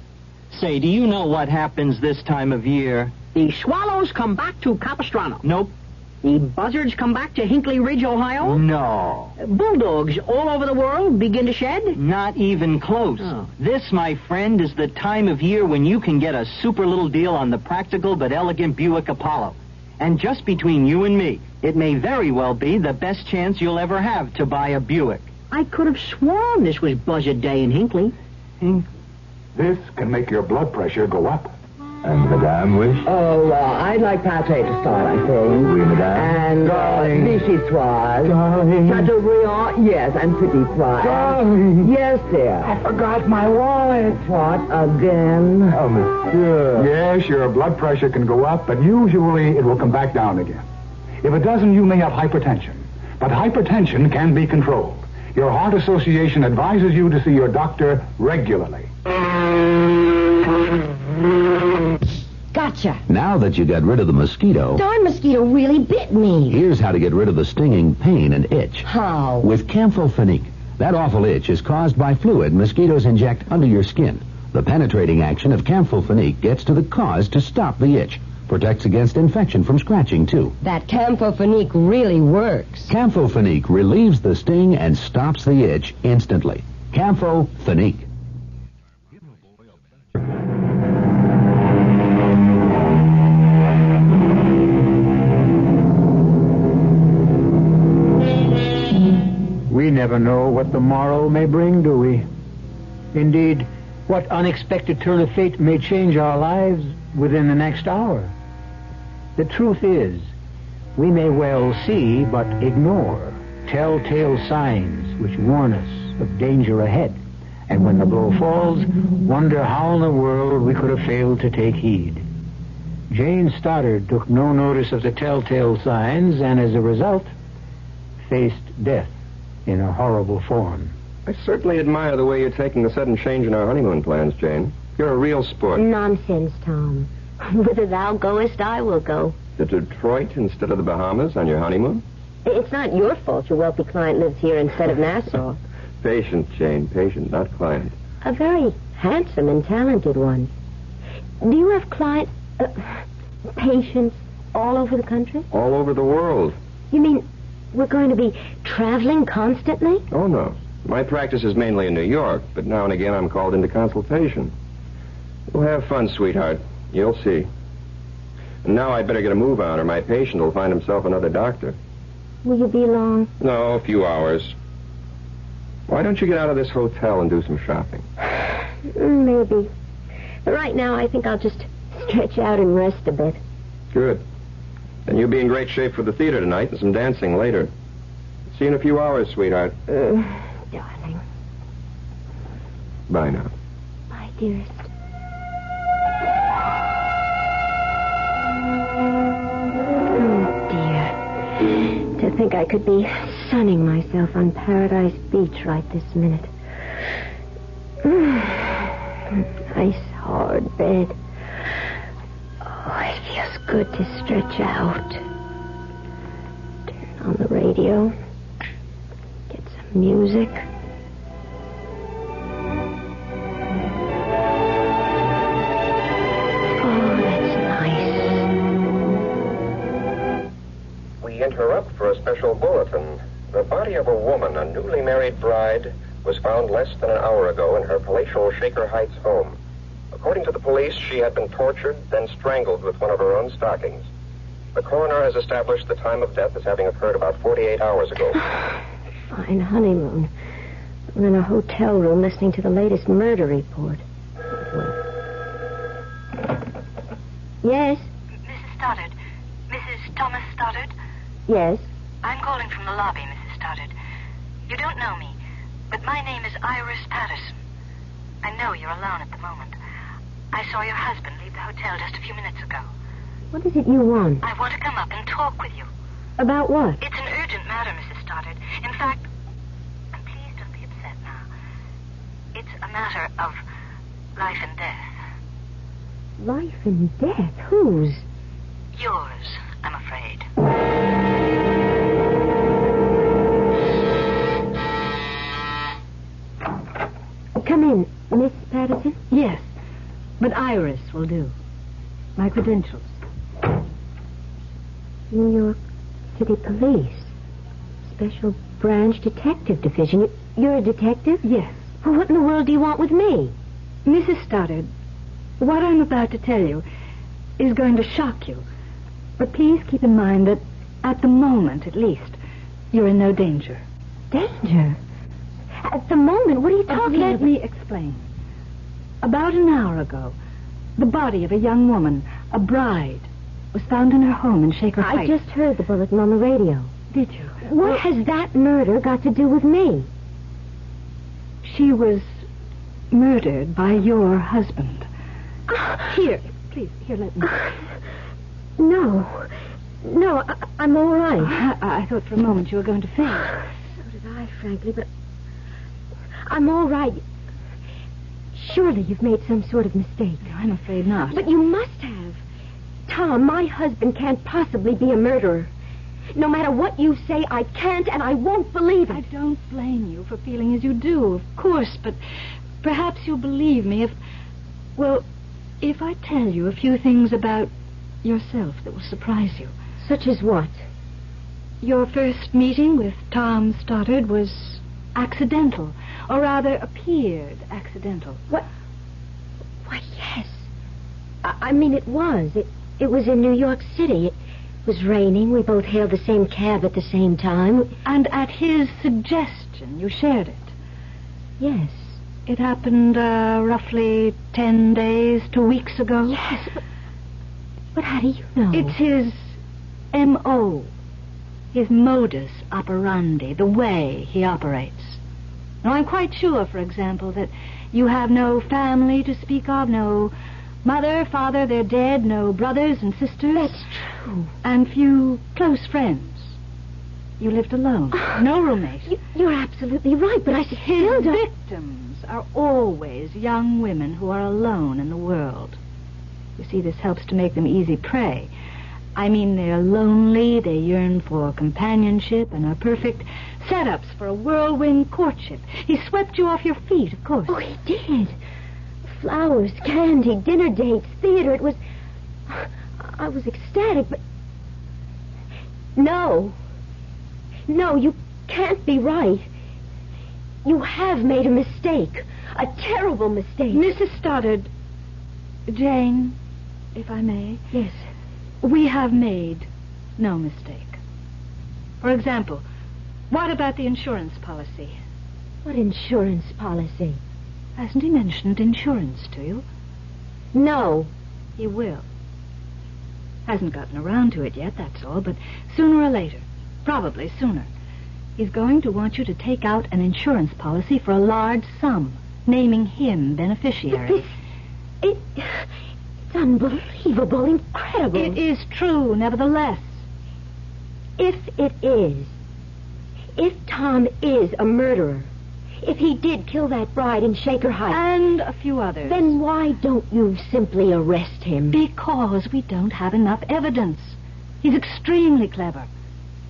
Say, do you know what happens this time of year? The swallows come back to Capistrano. Nope. The buzzards come back to Hinkley Ridge, Ohio. No. Bulldogs all over the world begin to shed. Not even close. Oh. This, my friend, is the time of year when you can get a super little deal on the practical but elegant Buick Apollo. And just between you and me, it may very well be the best chance you'll ever have to buy a Buick. I could have sworn this was Buzzard Day in Hinkley. This can make your blood pressure go up. And Madame wish? Oh, I'd like pate to start, I think. Oui, Madame. And Darling. vichyssoise. Darling. Chateaubriand, yes, and petit fries. Darling. Yes, dear. I forgot my wallet. What, again? Oh, monsieur. Yes, your blood pressure can go up, but usually it will come back down again. If it doesn't, you may have hypertension. But hypertension can be controlled. Your Heart Association advises you to see your doctor regularly. Gotcha. Now that you got rid of the mosquito, Darn mosquito really bit me. here's how to get rid of the stinging pain and itch. How? With Camphofenique. That awful itch is caused by fluid mosquitoes inject under your skin. The penetrating action of Camphofenique gets to the cause to stop the itch. Protects against infection from scratching, too. That Camphofenique really works. Camphofenique relieves the sting and stops the itch instantly. Camphofenique. never know what the morrow may bring, do we? Indeed, what unexpected turn of fate may change our lives within the next hour? The truth is, we may well see but ignore telltale signs which warn us of danger ahead. And when the blow falls, wonder how in the world we could have failed to take heed. Jane Stoddard took no notice of the telltale signs and as a result faced death in a horrible form. I certainly admire the way you're taking the sudden change in our honeymoon plans, Jane. You're a real sport. Nonsense, Tom. Whither thou goest, I will go. To Detroit instead of the Bahamas on your honeymoon? It's not your fault your wealthy client lives here instead of Nassau. Patient, Jane, patient, not client. A very handsome and talented one. Do you have patients all over the country? All over the world. You mean we're going to be traveling constantly? Oh, no. My practice is mainly in New York, but now and again I'm called into consultation. We'll have fun, sweetheart. You'll see. And now I'd better get a move on, or my patient will find himself another doctor. Will you be long? No, a few hours. Why don't you get out of this hotel and do some shopping? Maybe. But right now I think I'll just stretch out and rest a bit. Good. Then you'll be in great shape for the theater tonight and some dancing later. See you in a few hours, sweetheart. Darling. Bye now. Bye, dearest. Oh, dear. To think I could be sunning myself on Paradise Beach right this minute. Nice, hard bed. Oh, it feels good to stretch out. Turn on the radio. Get some music. Oh, that's nice. We interrupt for a special bulletin. The body of a woman, a newly married bride, was found less than an hour ago in her palatial Shaker Heights home. According to the police, she had been tortured, then strangled with one of her own stockings. The coroner has established the time of death as having occurred about 48 hours ago. Fine honeymoon. I'm in a hotel room listening to the latest murder report. Yes? Mrs. Stoddard. Mrs. Thomas Stoddard? Yes? I'm calling from the lobby, Mrs. Stoddard. You don't know me, but my name is Iris Patterson. I know you're alone at the moment. I saw your husband leave the hotel just a few minutes ago. What is it you want? I want to come up and talk with you. About what? It's an urgent matter, Mrs. Stoddard. In fact, and please don't be upset now. It's a matter of life and death. Life and death? Whose? Yours, I'm afraid. Come in, Miss Patterson. Yes, but Iris will do. My credentials. New York City Police. Special Branch Detective Division. You're a detective? Yes. Well, what in the world do you want with me? Mrs. Stoddard, what I'm about to tell you is going to shock you. But please keep in mind that, at the moment at least, you're in no danger. Danger? At the moment? What are you talking about? Let me explain. About an hour ago, the body of a young woman, a bride, was found in her home in Shaker Heights. I just heard the bulletin on the radio. Did you? What has that murder got to do with me? She was murdered by your husband. Here, please, here, let me. No, I'm all right. I thought for a moment you were going to faint. So did I, frankly, but I'm all right. Surely you've made some sort of mistake. No, I'm afraid not. But you must have. Tom, my husband can't possibly be a murderer. No matter what you say, I can't and I won't believe it. I don't blame you for feeling as you do, of course, but perhaps you'll believe me if I tell you a few things about yourself that will surprise you. Such as what? Your first meeting with Tom Stoddard was accidental, or rather appeared accidental. What? Why, yes. I mean, it was. It was in New York City. It was raining. We both hailed the same cab at the same time. And at his suggestion, you shared it. Yes. It happened roughly 10 days, 2 weeks ago. Yes, but how do you know? It's his M.O., his modus operandi, the way he operates. Now, I'm quite sure, for example, that you have no family to speak of, no mother, father, they're dead, no brothers and sisters. That's true. And few close friends. You lived alone. No roommate. You're absolutely right, but I still His victims are always young women who are alone in the world. You see, this helps to make them easy prey. I mean, they're lonely, they yearn for companionship, and are perfect setups for a whirlwind courtship. He swept you off your feet, of course. Oh, he did. Flowers, candy, dinner dates, theater. It was... I was ecstatic, but... No, you can't be right. You have made a mistake. A terrible mistake. Mrs. Stoddard, Jane, if I may. Yes. We have made no mistake. For example, what about the insurance policy? What insurance policy? Hasn't he mentioned insurance to you? No. He will. Hasn't gotten around to it yet, that's all, but sooner or later, probably sooner, he's going to want you to take out an insurance policy for a large sum, naming him beneficiary. It's unbelievable, incredible. It is true, nevertheless. If Tom is a murderer, if he did kill that bride in Shaker Heights... And a few others. Then why don't you simply arrest him? Because we don't have enough evidence. He's extremely clever.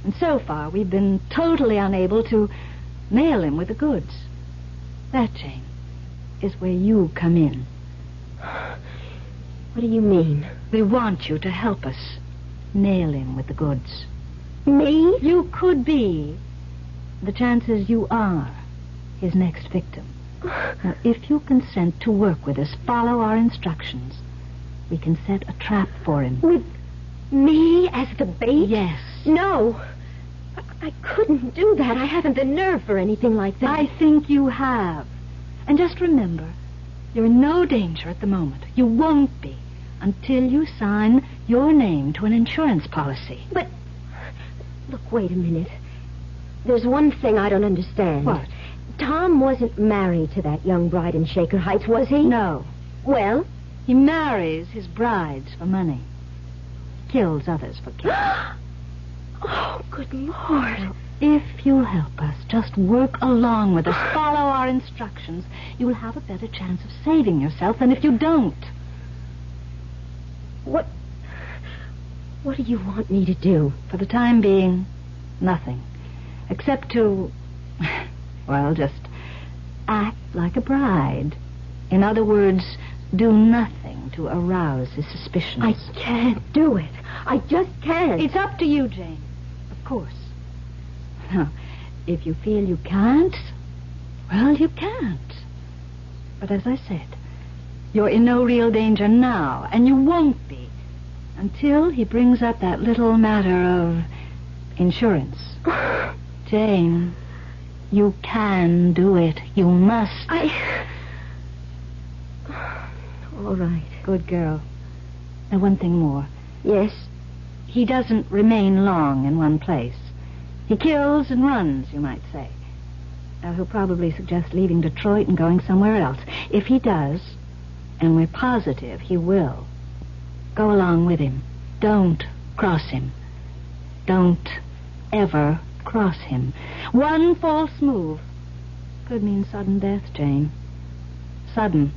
And so far, we've been totally unable to nail him with the goods. That, Jane, is where you come in. What do you mean? We want you to help us nail him with the goods. Me? You could be. The chances you are his next victim. Now, if you consent to work with us, follow our instructions, we can set a trap for him. With me as the bait? Yes. No. I couldn't do that. I haven't the nerve for anything like that. I think you have. And just remember, you're in no danger at the moment. You won't be until you sign your name to an insurance policy. But, look, wait a minute. There's one thing I don't understand. What? Tom wasn't married to that young bride in Shaker Heights, was he? No. Well? He marries his brides for money. Kills others for killing. Oh, good Lord. Well, if you'll help us, just work along with us, follow our instructions, you will have a better chance of saving yourself than if you don't. What do you want me to do? For the time being, nothing. Except to, well, just act like a bride. In other words, do nothing to arouse his suspicions. I can't do it. I just can't. It's up to you, Jane. Of course. Now, if you feel you can't, well, you can't. But as I said, you're in no real danger now, and you won't be until he brings up that little matter of insurance. Jane, you can do it. You must. All right. Good girl. Now, one thing more. Yes? He doesn't remain long in one place. He kills and runs, you might say. Now, he'll probably suggest leaving Detroit and going somewhere else. If he does, and we're positive he will, go along with him. Don't cross him. Don't ever cross him. One false move could mean sudden death, Jane. Sudden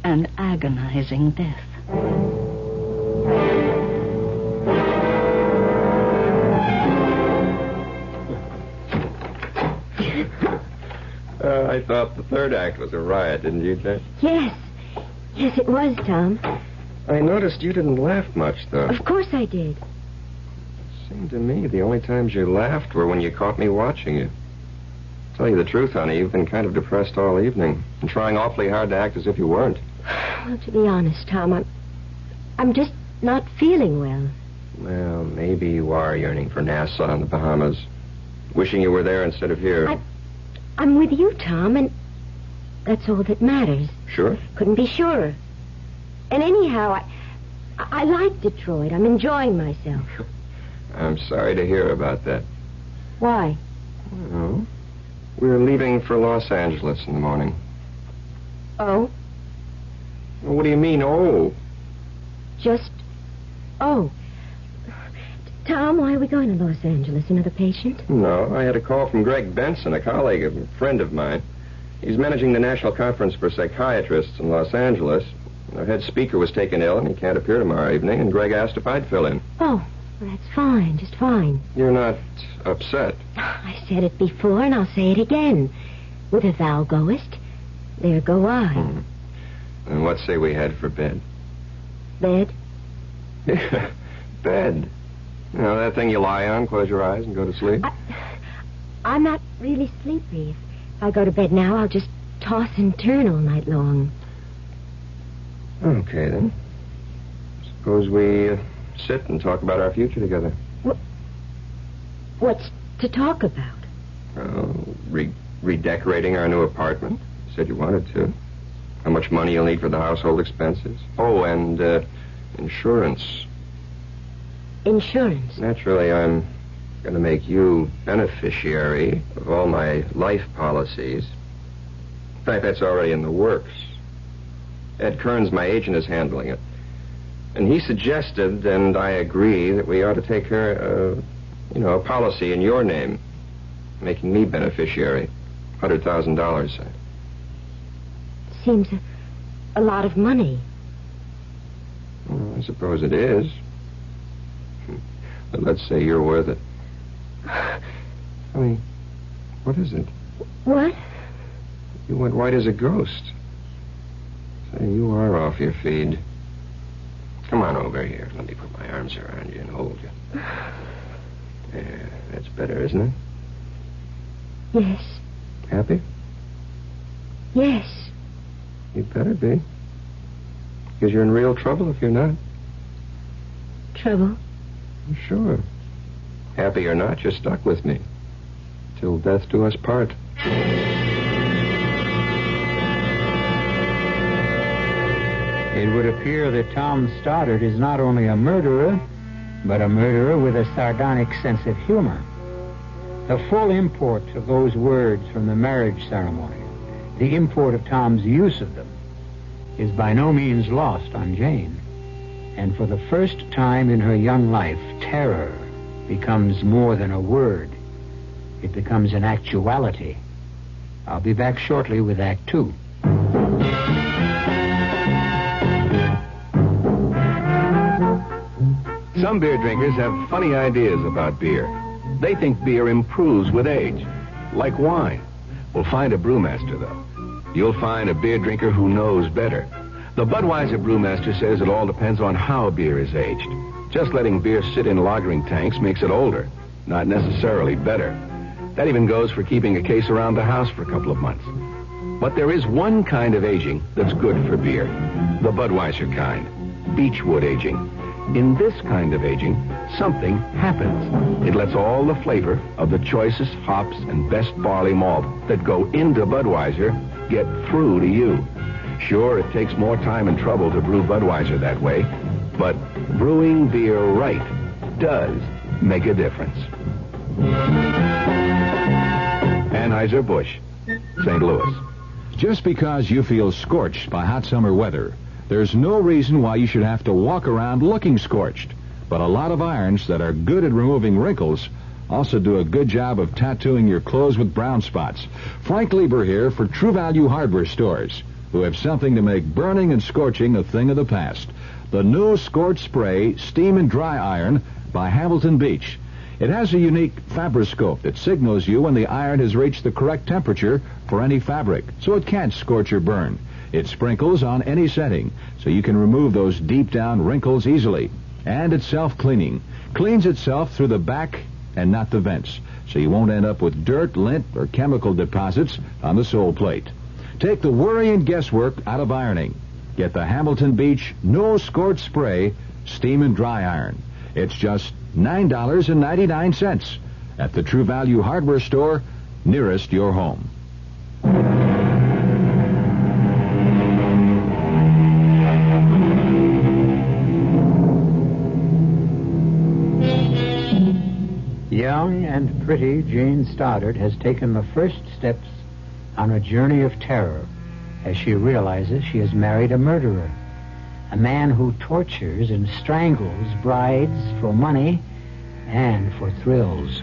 and agonizing death. I thought the third act was a riot, didn't you, Jane? Yes. Yes, it was, Tom. I noticed you didn't laugh much, though. Of course I did. Seemed to me the only times you laughed were when you caught me watching you. Tell you the truth, honey, you've been kind of depressed all evening and trying awfully hard to act as if you weren't. Well, to be honest, Tom, I'm just not feeling well. Well, maybe you are yearning for Nassau and the Bahamas. Wishing you were there instead of here. I'm with you, Tom, and that's all that matters. Sure? Couldn't be surer. And anyhow, I like Detroit. I'm enjoying myself. I'm sorry to hear about that. Why? Oh, we're leaving for Los Angeles in the morning. Oh? Well, what do you mean, oh? Just, oh. Tom, why are we going to Los Angeles? Another patient? No, I had a call from Greg Benson, a colleague, a friend of mine. He's managing the National Conference for Psychiatrists in Los Angeles. Our head speaker was taken ill, and he can't appear tomorrow evening, and Greg asked if I'd fill in. Oh, well, that's fine, just fine. You're not upset? I said it before, and I'll say it again. Whither thou goest, there go I. And what say we head for bed? Bed? Bed. You know, that thing you lie on, close your eyes, and go to sleep? I'm not really sleepy. If I go to bed now, I'll just toss and turn all night long. Okay, then. Suppose we sit and talk about our future together. What's to talk about? Redecorating our new apartment. You said you wanted to. How much money you'll need for the household expenses. Oh, and insurance. Insurance? Naturally, I'm going to make you beneficiary of all my life policies. In fact, that's already in the works. Ed Kearns, my agent, is handling it. And he suggested, and I agree, that we ought to take her, a policy in your name, making me beneficiary. $100,000. Seems a lot of money. Well, I suppose it is. But let's say you're worth it. I mean, what is it? What? You went white as a ghost. Say, you are off your feed. Come on over here. Let me put my arms around you and hold you. Yeah, that's better, isn't it? Yes. Happy? Yes. You better be. Because you're in real trouble if you're not. Trouble? Sure. Happy or not, you're stuck with me. Till death do us part. It would appear that Tom Stoddard is not only a murderer, but a murderer with a sardonic sense of humor. The full import of those words from the marriage ceremony, the import of Tom's use of them, is by no means lost on Jane. And for the first time in her young life, terror becomes more than a word. It becomes an actuality. I'll be back shortly with Act Two. Some beer drinkers have funny ideas about beer. They think beer improves with age, like wine. Well, find a brewmaster, though. You'll find a beer drinker who knows better. The Budweiser brewmaster says it all depends on how beer is aged. Just letting beer sit in lagering tanks makes it older, not necessarily better. That even goes for keeping a case around the house for a couple of months. But there is one kind of aging that's good for beer, the Budweiser kind, beechwood aging. In this kind of aging, something happens. It lets all the flavor of the choicest hops and best barley malt that go into Budweiser get through to you. Sure, it takes more time and trouble to brew Budweiser that way, but brewing beer right does make a difference. Anheuser-Busch, St. Louis. Just because you feel scorched by hot summer weather, there's no reason why you should have to walk around looking scorched. But a lot of irons that are good at removing wrinkles also do a good job of tattooing your clothes with brown spots. Frank Lieber here for True Value Hardware Stores, who have something to make burning and scorching a thing of the past. The new Scorch Spray Steam and Dry Iron by Hamilton Beach. It has a unique fabroscope that signals you when the iron has reached the correct temperature for any fabric, so it can't scorch or burn. It sprinkles on any setting, so you can remove those deep down wrinkles easily. And it's self-cleaning. Cleans itself through the back and not the vents, so you won't end up with dirt, lint, or chemical deposits on the sole plate. Take the worry and guesswork out of ironing. Get the Hamilton Beach No Scorch Spray Steam and Dry Iron. It's just $9.99 at the True Value Hardware store nearest your home. Young and pretty Jane Stoddard has taken the first steps on a journey of terror as she realizes she has married a murderer, a man who tortures and strangles brides for money and for thrills.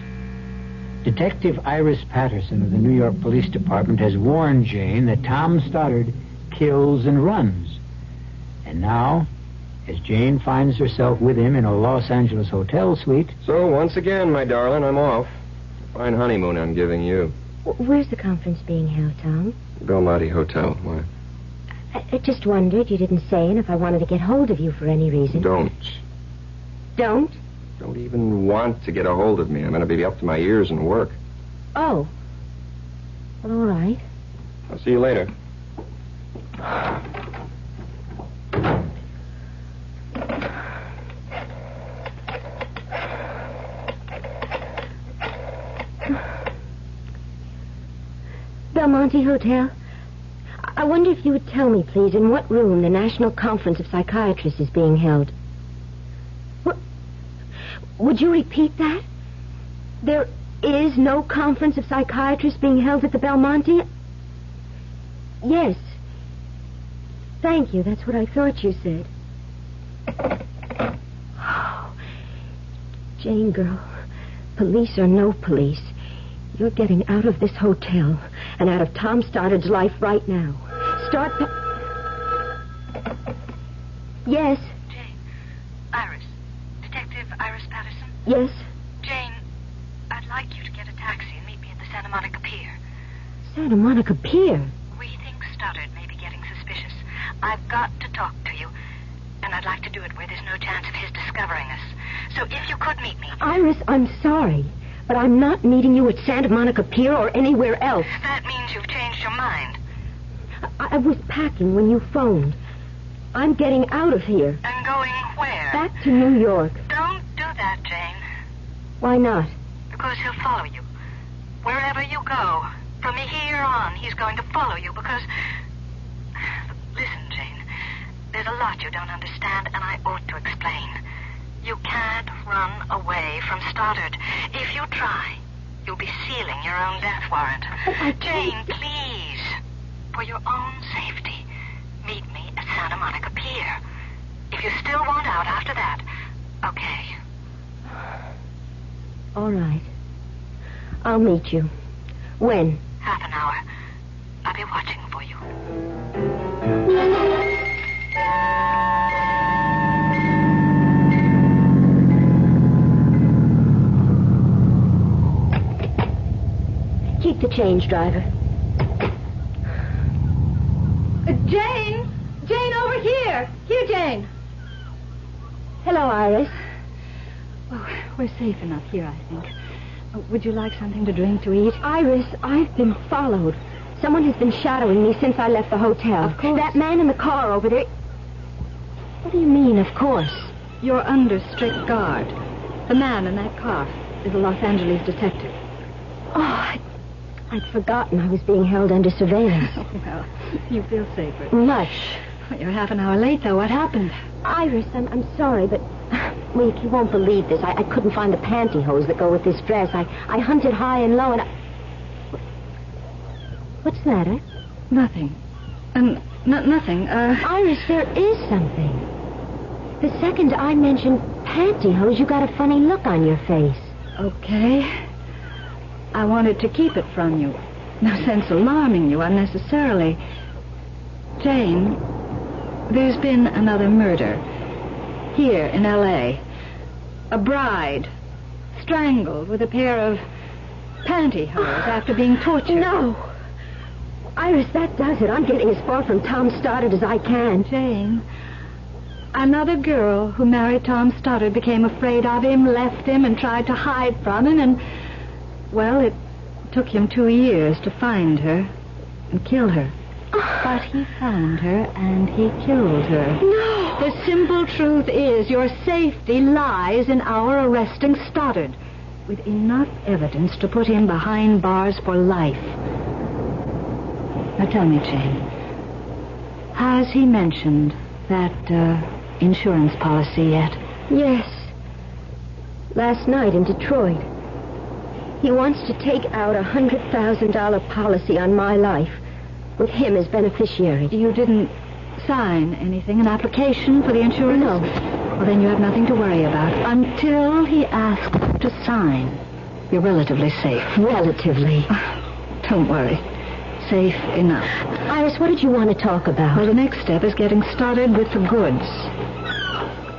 Detective Iris Patterson of the New York Police Department has warned Jane that Tom Stoddard kills and runs. And now, as Jane finds herself with him in a Los Angeles hotel suite... So, once again, my darling, I'm off. Fine honeymoon I'm giving you. Where's the conference being held, Tom? Belmonte Hotel. Why? I just wondered. You didn't say, and if I wanted to get hold of you for any reason. Don't. Don't? Don't even want to get a hold of me. I'm going to be up to my ears in work. Oh. Well, all right. I'll see you later. Belmonte Hotel? I wonder if you would tell me, please, in what room the National Conference of Psychiatrists is being held. What? Would you repeat that? There is no Conference of Psychiatrists being held at the Belmonte? Yes. Thank you. That's what I thought you said. Oh. Jane, girl, police or no police, you're getting out of this hotel and out of Tom Stoddard's life right now. Yes? Jane. Iris. Detective Iris Patterson? Yes? Jane, I'd like you to get a taxi and meet me at the Santa Monica Pier. Santa Monica Pier? We think Stoddard may be getting suspicious. I've got to talk to you, and I'd like to do it where there's no chance of his discovering us. So if you could meet me... Iris, I'm sorry, but I'm not meeting you at Santa Monica Pier or anywhere else. That means you've changed your mind. I was packing when you phoned. I'm getting out of here. And going where? Back to New York. Don't do that, Jane. Why not? Because he'll follow you. Wherever you go, from here on, he's going to follow you because... Listen, Jane, there's a lot you don't understand, and I ought to explain. You can't run away from Stoddard. If you try, you'll be sealing your own death warrant. Jane, please, for your own safety, meet me at Santa Monica Pier. If you still want out after that, okay. All right. I'll meet you. When? Half an hour. I'll be watching for you. Keep the change, driver. Jane! Jane, over here! Here, Jane! Hello, Iris. Oh, we're safe enough here, I think. Would you like something to drink, to eat? Iris, I've been followed. Someone has been shadowing me since I left the hotel. Of course. That man in the car over there... What do you mean, of course? You're under strict guard. The man in that car is a Los Angeles detective. Oh, I'd forgotten I was being held under surveillance. Oh, well, you feel safer. Much. Well, you're half an hour late, though. What happened? Iris, I'm sorry, but... Well, you won't believe this. I couldn't find the pantyhose that go with this dress. I hunted high and low, and What's the matter? Nothing. Nothing. Iris, there is something. The second I mentioned pantyhose, you got a funny look on your face. Okay. I wanted to keep it from you. No sense alarming you unnecessarily. Jane, there's been another murder. Here in L.A. A bride strangled with a pair of pantyhose after being tortured. No. Iris, that does it. I'm getting as far from Tom Stoddard as I can. Jane, another girl who married Tom Stoddard became afraid of him, left him, and tried to hide from him, and... Well, it took him 2 years to find her and kill her. But he found her and he killed her. No! The simple truth is your safety lies in our arresting Stoddard with enough evidence to put him behind bars for life. Now tell me, Jane, has he mentioned that insurance policy yet? Yes. Last night in Detroit. He wants to take out a $100,000 policy on my life with him as beneficiary. You didn't sign anything, an application for the insurance? No. Well, then you have nothing to worry about. Until he asks to sign, you're relatively safe. Relatively? Don't worry. Safe enough. Iris, what did you want to talk about? Well, the next step is getting started with the goods.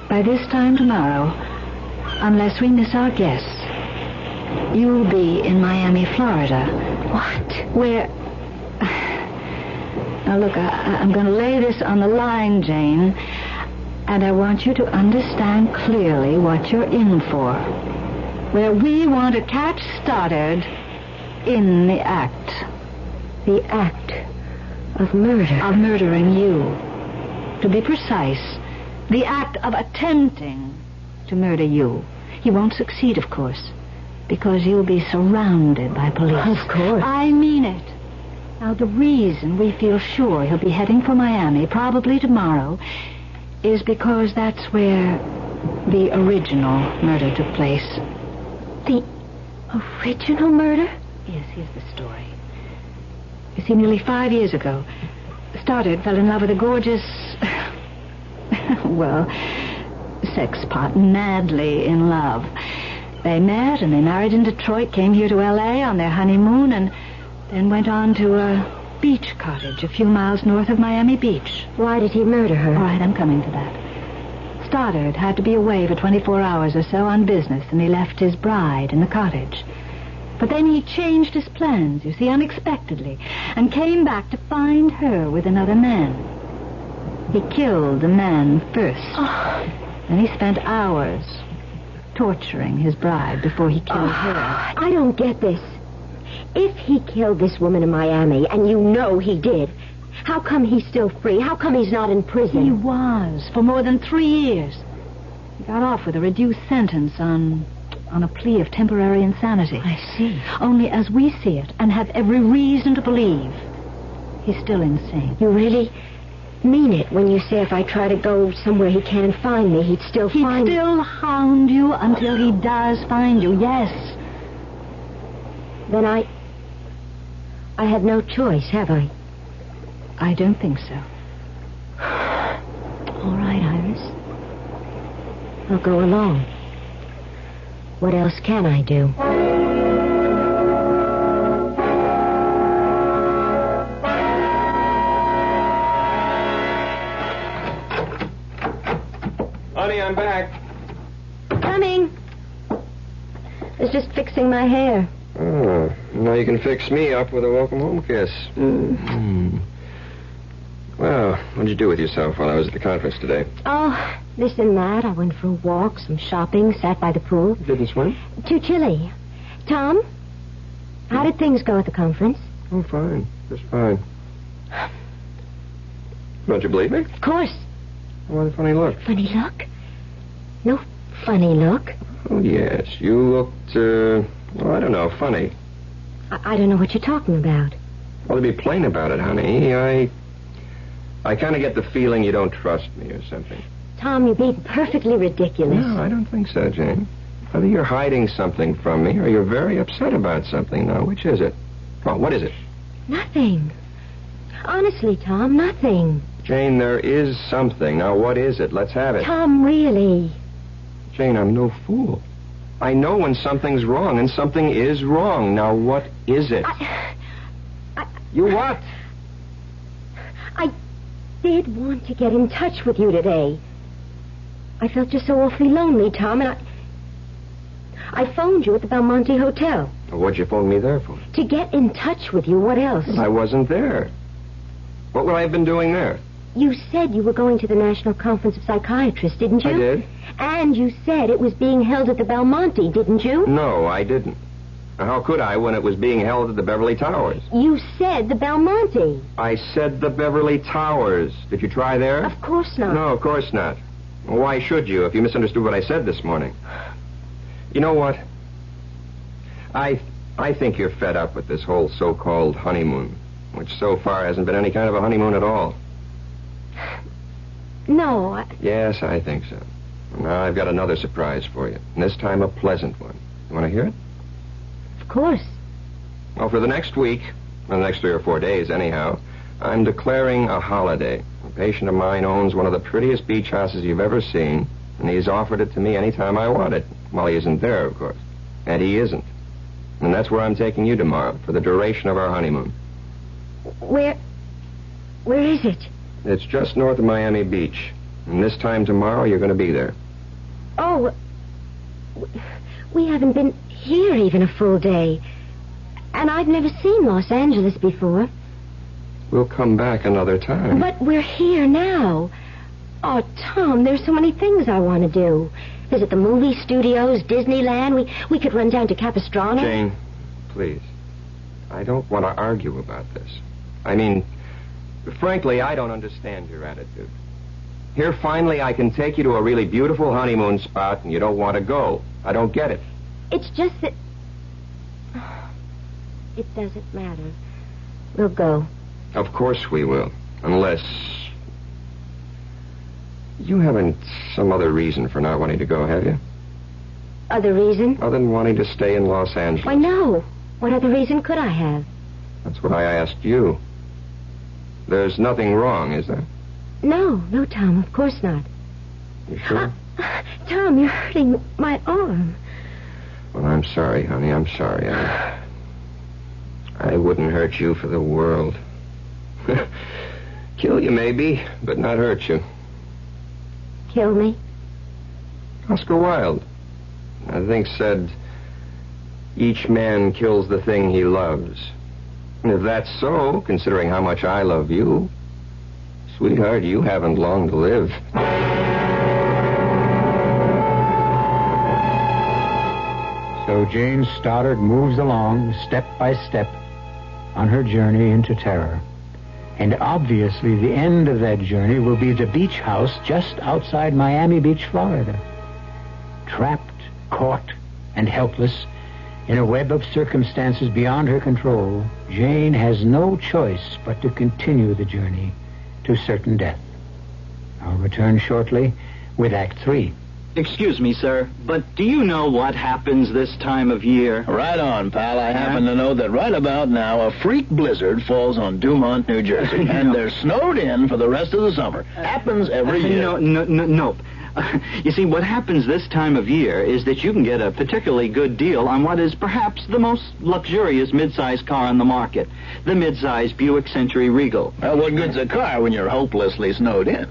By this time tomorrow, unless we miss our guests, you'll be in Miami, Florida. What? Where... Now, look, I'm going to lay this on the line, Jane, and I want you to understand clearly what you're in for. Where we want to catch Stoddard in the act. The act of murder? Of murdering you. To be precise, the act of attempting to murder you. He won't succeed, of course, because you'll be surrounded by police. Of course. I mean it. Now, the reason we feel sure he'll be heading for Miami, probably tomorrow, is because that's where the original murder took place. The original murder? Yes, here's the story. You see, nearly 5 years ago, Stoddard fell in love with a gorgeous... well, sex pot, madly in love. They met and they married in Detroit, came here to L.A. on their honeymoon, and then went on to a beach cottage a few miles north of Miami Beach. Why did he murder her? All right, I'm coming to that. Stoddard had to be away for 24 hours or so on business, and he left his bride in the cottage. But then he changed his plans, you see, unexpectedly, and came back to find her with another man. He killed the man first. And he spent hours torturing his bride before he killed her. I don't get this. If he killed this woman in Miami, and you know he did, how come he's still free? How come he's not in prison? He was, for more than 3 years. He got off with a reduced sentence on a plea of temporary insanity. I see. Only as we see it, and have every reason to believe, he's still insane. You really mean it when you say if I try to go somewhere he can't find me, he'd still find me? He'd still hound you until he does find you, yes. Then I have no choice, have I? I don't think so. All right, Iris. I'll go along. What else can I do? Honey, I'm back. Coming. I was just fixing my hair. Oh, now you can fix me up with a welcome home kiss. Well, what did you do with yourself while I was at the conference today? Oh, this and that. I went for a walk, some shopping, sat by the pool. Didn't swim? Too chilly. Tom, how did things go at the conference? Oh, fine. Just fine. Don't you believe me? Of course. What a funny look. Funny look? No funny look. Oh, yes. You looked, well, I don't know, funny. I don't know what you're talking about. Well, to be plain about it, honey, I kind of get the feeling you don't trust me or something. Tom, you're being perfectly ridiculous. No, I don't think so, Jane. Either you're hiding something from me or you're very upset about something. Now, which is it? Well, what is it? Nothing. Honestly, Tom, nothing. Jane, there is something. Now, what is it? Let's have it. Tom, really. Jane, I'm no fool. I know when something's wrong, and something is wrong. Now, what is it? You what? I did want to get in touch with you today. I felt just so awfully lonely, Tom, and I phoned you at the Belmonte Hotel. Well, what'd you phone me there for? To get in touch with you. What else? I wasn't there. What would I have been doing there? You said you were going to the National Conference of Psychiatrists, didn't you? I did. And you said it was being held at the Belmonte, didn't you? No, I didn't. How could I when it was being held at the Beverly Towers? You said the Belmonte. I said the Beverly Towers. Did you try there? Of course not. No, of course not. Well, why should you if you misunderstood what I said this morning? You know what? I think you're fed up with this whole so-called honeymoon, which so far hasn't been any kind of a honeymoon at all. No, Yes, I think so. Now I've got another surprise for you, and this time a pleasant one. You want to hear it? Of course. Well, for the next week, well, the next 3 or 4 days anyhow, I'm declaring a holiday. A patient of mine owns one of the prettiest beach houses you've ever seen, and he's offered it to me any time I want it. Well, he isn't there, of course. And he isn't. And that's where I'm taking you tomorrow, for the duration of our honeymoon. Where is it? It's just north of Miami Beach. And this time tomorrow, you're going to be there. Oh, we haven't been here even a full day. And I've never seen Los Angeles before. We'll come back another time. But we're here now. Oh, Tom, there's so many things I want to do. Visit the movie studios, Disneyland. We could run down to Capistrano. Jane, please. I don't want to argue about this. I mean, frankly, I don't understand your attitude. Here, finally, I can take you to a really beautiful honeymoon spot, and you don't want to go. I don't get it. It's just that... It doesn't matter. We'll go. Of course we will. Unless... You haven't some other reason for not wanting to go, have you? Other reason? Other than wanting to stay in Los Angeles. Why, no. What other reason could I have? That's what I asked you. There's nothing wrong, is there? No, Tom, of course not. You sure? Tom, you're hurting my arm. Well, I'm sorry, honey. I'm sorry. I wouldn't hurt you for the world. Kill you, maybe, but not hurt you. Kill me? Oscar Wilde, I think, said, each man kills the thing he loves. And if that's so, considering how much I love you, sweetheart, you haven't long to live. So Jane Stoddard moves along, step by step, on her journey into terror. And obviously the end of that journey will be the beach house just outside Miami Beach, Florida. Trapped, caught, and helpless in a web of circumstances beyond her control, Jane has no choice but to continue the journey to certain death. I'll return shortly with Act 3. Excuse me, sir, but do you know what happens this time of year? Right on, pal. I happen to know that right about now a freak blizzard falls on Dumont, New Jersey, and they're snowed in for the rest of the summer. Happens every year. Nope. You see, what happens this time of year is that you can get a particularly good deal on what is perhaps the most luxurious mid-size car on the market, the mid-size Buick Century Regal. Well, what good's a car when you're hopelessly snowed in?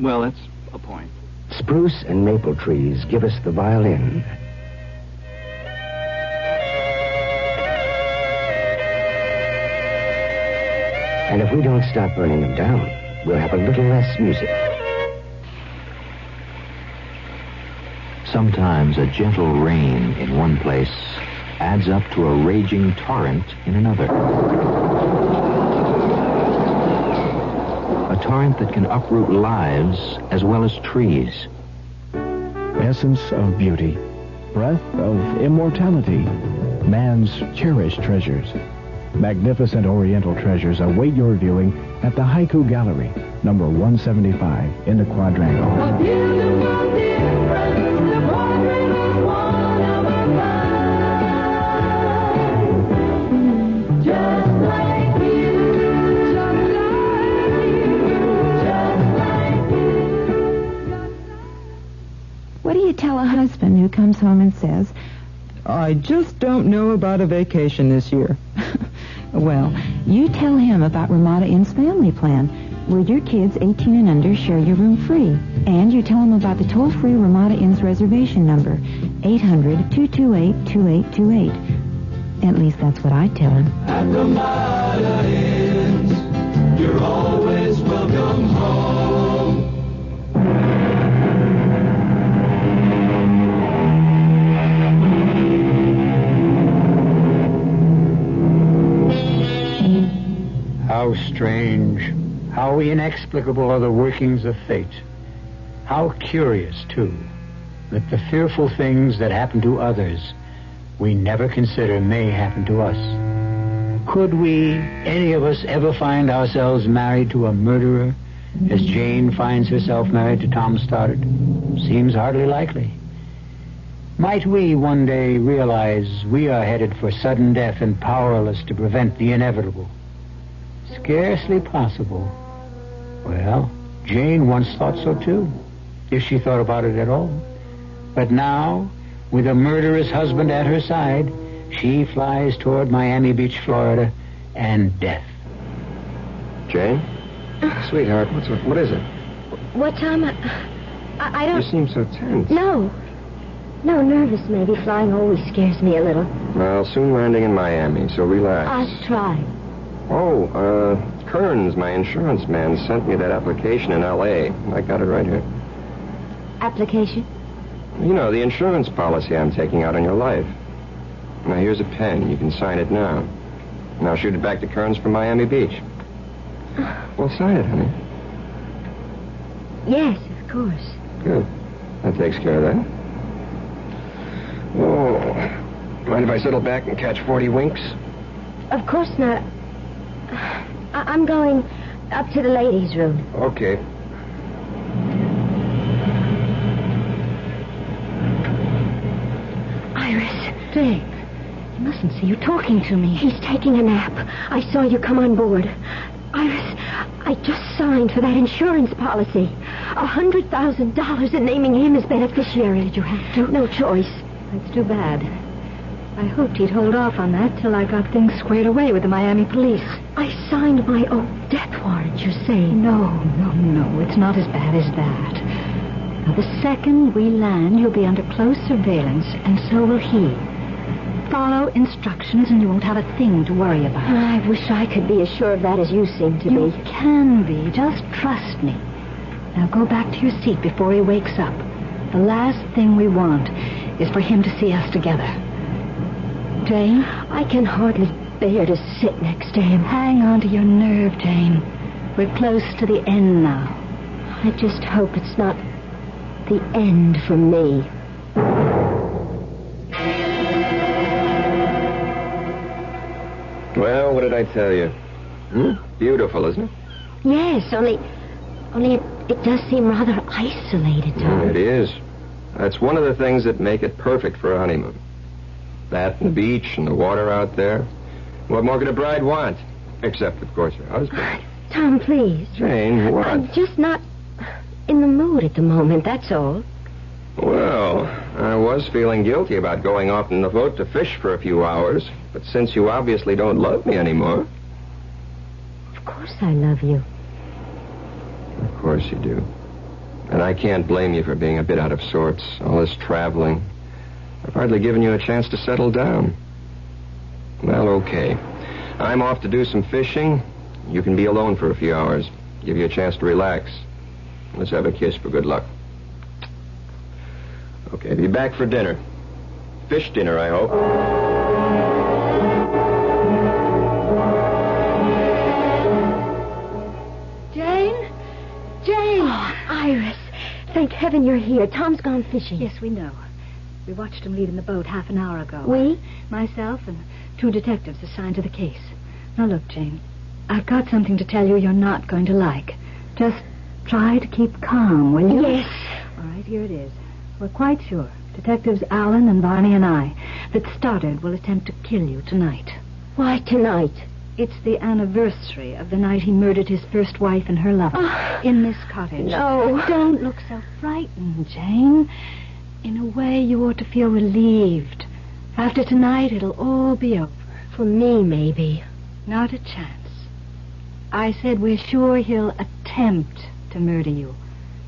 Well, that's a point. Spruce and maple trees give us the violin. And if we don't stop burning them down, we'll have a little less music. Sometimes a gentle rain in one place adds up to a raging torrent in another. A torrent that can uproot lives as well as trees. Essence of beauty, breath of immortality, man's cherished treasures. Magnificent Oriental treasures await your viewing at the Haiku Gallery, number 175 in the Quadrangle. A beautiful difference, the portrait of one of a kind. Just like you, just like you, just like you. What do you tell a husband who comes home and says, I just don't know about a vacation this year? Well, you tell him about Ramada Inn's family plan, where your kids 18 and under share your room free. And you tell him about the toll-free Ramada Inn's reservation number, 800-228-2828. At least that's what I tell him. At Ramada Inns, you're always welcome home. strange, how inexplicable are the workings of fate. How curious, too, that the fearful things that happen to others we never consider may happen to us. Could we, any of us, ever find ourselves married to a murderer, as Jane finds herself married to Tom Stoddard? Seems hardly likely. Might we one day realize we are headed for sudden death and powerless to prevent the inevitable? Scarcely possible. Well, Jane once thought so too, if she thought about it at all. But now, with a murderous husband at her side, she flies toward Miami Beach, Florida, and death. Jane? Sweetheart, what is it? What, Tom? I don't... You seem so tense. No, nervous maybe. Flying always scares me a little. Well, soon landing in Miami, so relax. I'll try. Oh, Kearns, my insurance man, sent me that application in L.A. I got it right here. Application? You know, the insurance policy I'm taking out on your life. Now, here's a pen. You can sign it now. Now, shoot it back to Kearns from Miami Beach. Well, sign it, honey. Yes, of course. Good. That takes care of that. Oh, mind if I settle back and catch 40 winks? Of course not. I'm going up to the ladies' room. Okay. Iris. Jane, you mustn't see you talking to me. He's taking a nap. I saw you come on board. Iris, I just signed for that insurance policy. $100,000 and naming him as beneficiary. Did you have to? No choice. That's too bad. I hoped he'd hold off on that till I got things squared away with the Miami police. I signed my own death warrant, you say? No. It's not as bad as that. Now, the second we land, you'll be under close surveillance, and so will he. Follow instructions, and you won't have a thing to worry about. I wish I could be as sure of that as you seem to be. You can be. Just trust me. Now go back to your seat before he wakes up. The last thing we want is for him to see us together. Jane? I can hardly bear to sit next to him. Hang on to your nerve, Jane. We're close to the end now. I just hope it's not the end for me. Well, what did I tell you? Beautiful, isn't it? Yes, only it does seem rather isolated, Tom. It is. That's one of the things that make it perfect for a honeymoon. That and the beach and the water out there. What more could a bride want? Except, of course, her husband. Tom, please. Jane, what? I'm just not in the mood at the moment, that's all. Well, I was feeling guilty about going off in the boat to fish for a few hours. But since you obviously don't love me anymore... Of course I love you. Of course you do. And I can't blame you for being a bit out of sorts. All this traveling. I've hardly given you a chance to settle down. Well, okay. I'm off to do some fishing. You can be alone for a few hours. Give you a chance to relax. Let's have a kiss for good luck. Okay, be back for dinner. Fish dinner, I hope. Jane! Oh, Iris. Thank heaven you're here. Tom's gone fishing. Yes, we know. We watched him leave in the boat half an hour ago. We? Myself and 2 detectives assigned to the case. Now, look, Jane. I've got something to tell you you're not going to like. Just try to keep calm, will you? Yes. All right, here it is. We're quite sure, Detectives Allen and Barney and I, that Stoddard will attempt to kill you tonight. Why tonight? It's the anniversary of the night he murdered his first wife and her lover in this cottage. No. Don't look so frightened, Jane. In a way, you ought to feel relieved. After tonight, it'll all be over. For me, maybe. Not a chance. I said we're sure he'll attempt to murder you.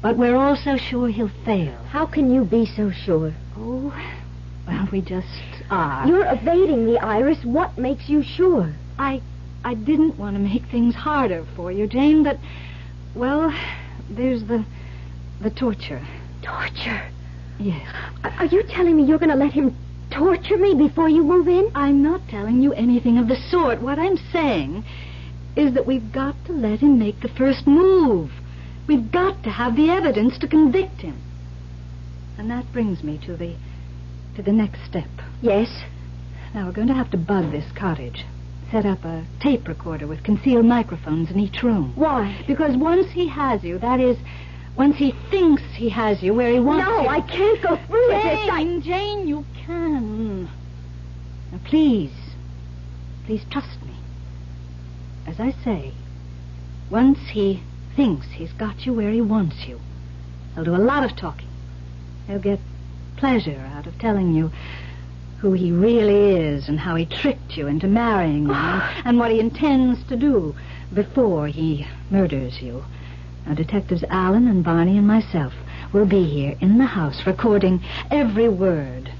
But we're also sure he'll fail. How can you be so sure? Oh, well, we just are. You're evading me, Iris. What makes you sure? I didn't want to make things harder for you, Jane, but, well, there's the torture. Torture? Yes. Are you telling me you're going to let him torture me before you move in? I'm not telling you anything of the sort. What I'm saying is that we've got to let him make the first move. We've got to have the evidence to convict him. And that brings me to the next step. Yes? Now, we're going to have to bug this cottage. Set up a tape recorder with concealed microphones in each room. Why? Because once he has you, that is, once he thinks he has you where he wants you... No, I can't go through with this. Jane, you can. Now, please trust me. As I say, once he thinks he's got you where he wants you, he'll do a lot of talking. He'll get pleasure out of telling you who he really is and how he tricked you into marrying him and what he intends to do before he murders you. Now, Detectives Allen and Barney and myself will be here in the house recording every word.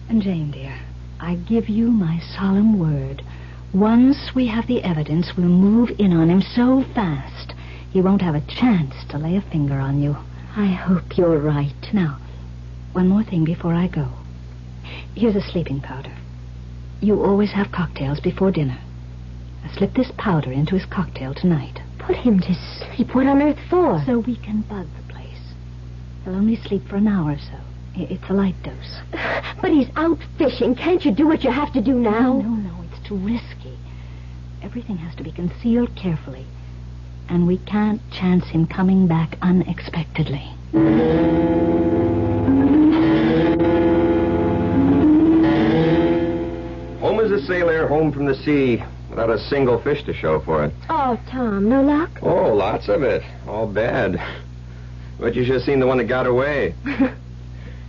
And Jane, dear, I give you my solemn word. Once we have the evidence, we'll move in on him so fast he won't have a chance to lay a finger on you. I hope you're right. Now, one more thing before I go. Here's a sleeping powder. You always have cocktails before dinner. Now slip this powder into his cocktail tonight. Put him to sleep. What on earth for? So we can bug the place. He'll only sleep for an hour or so. It's a light dose. But he's out fishing. Can't you do what you have to do now? No, it's too risky. Everything has to be concealed carefully. And we can't chance him coming back unexpectedly. Home as a sailor, home from the sea, without a single fish to show for it. Oh, Tom, no luck? Oh, lots of it. All bad. But you should have seen the one that got away.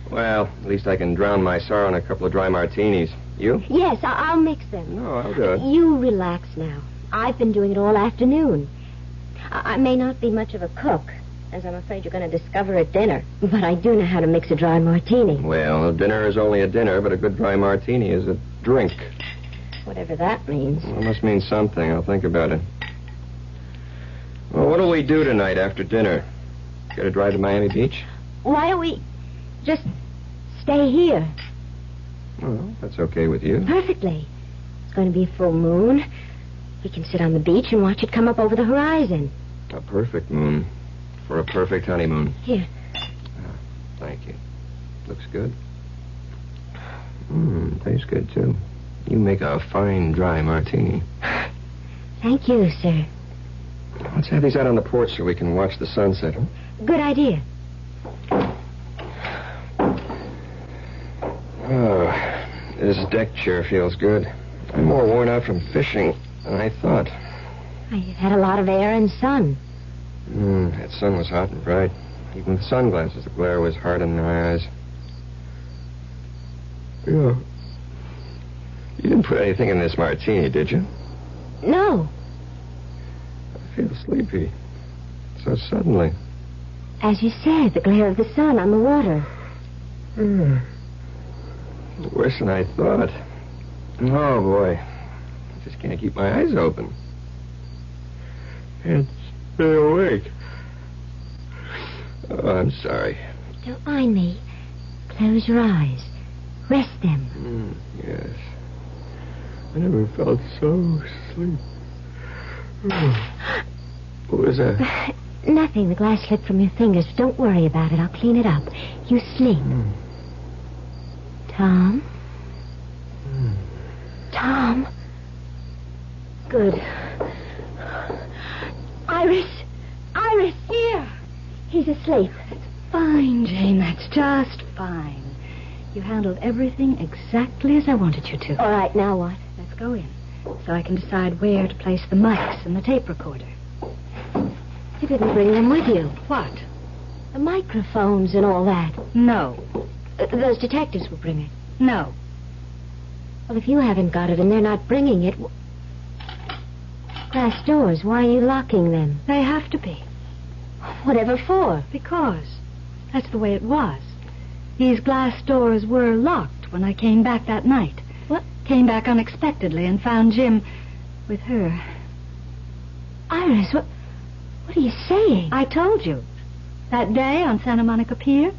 Well, at least I can drown my sorrow in a couple of dry martinis. You? Yes, I'll mix them. No, I'll do it. You relax now. I've been doing it all afternoon. I may not be much of a cook, as I'm afraid you're going to discover at dinner, but I do know how to mix a dry martini. Well, a dinner is only a dinner, but a good dry martini is a drink. Whatever that means. Well, it must mean something. I'll think about it. Well, what'll we do tonight after dinner? Get a drive to Miami Beach? Why don't we just stay here? Well, that's okay with you. Perfectly. It's going to be a full moon. We can sit on the beach and watch it come up over the horizon. A perfect moon for a perfect honeymoon. Here. Thank you. Looks good. Tastes good, too. You make a fine dry martini. Thank you, sir. Let's have these out on the porch so we can watch the sunset. Good idea. Oh, this deck chair feels good. I'm more worn out from fishing than I thought. You've had a lot of air and sun. That sun was hot and bright. Even with sunglasses, the glare was hard in my eyes. Yeah. You didn't put anything in this martini, did you? No. I feel sleepy. So suddenly. As you said, the glare of the sun on the water. Worse than I thought. Oh, boy. I just can't keep my eyes open. Can't stay awake. Oh, I'm sorry. Don't mind me. Close your eyes. Rest them. Yes. I never felt so asleep. What was that? Nothing. The glass slipped from your fingers. Don't worry about it. I'll clean it up. You sleep. Tom? Tom? Good. Iris! Iris, here! He's asleep. Fine, Jane. That's just fine. You handled everything exactly as I wanted you to. All right, now what? Let's go in, so I can decide where to place the mics and the tape recorder. You didn't bring them with you. What? The microphones and all that. No. Those detectives will bring it. No. Well, if you haven't got it and they're not bringing it... Glass doors, why are you locking them? They have to be. Whatever for? Because that's the way it was. These glass doors were locked when I came back that night. What? Came back unexpectedly and found Jim with her. Iris, what are you saying? I told you. That day on Santa Monica Pier,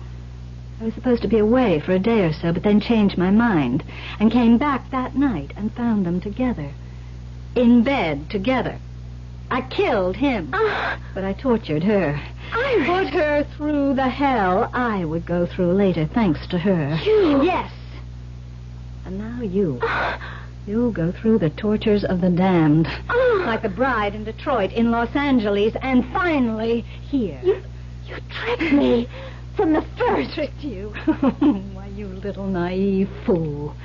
I was supposed to be away for a day or so, but then changed my mind and came back that night and found them together. In bed together. I killed him. But I tortured her. Iris. Put her through the hell I would go through later, thanks to her. You? Yes. And now you. You'll go through the tortures of the damned. Like the bride in Detroit, in Los Angeles, and finally here. You tricked me from the first. Tricked you? Why, you little naive fool.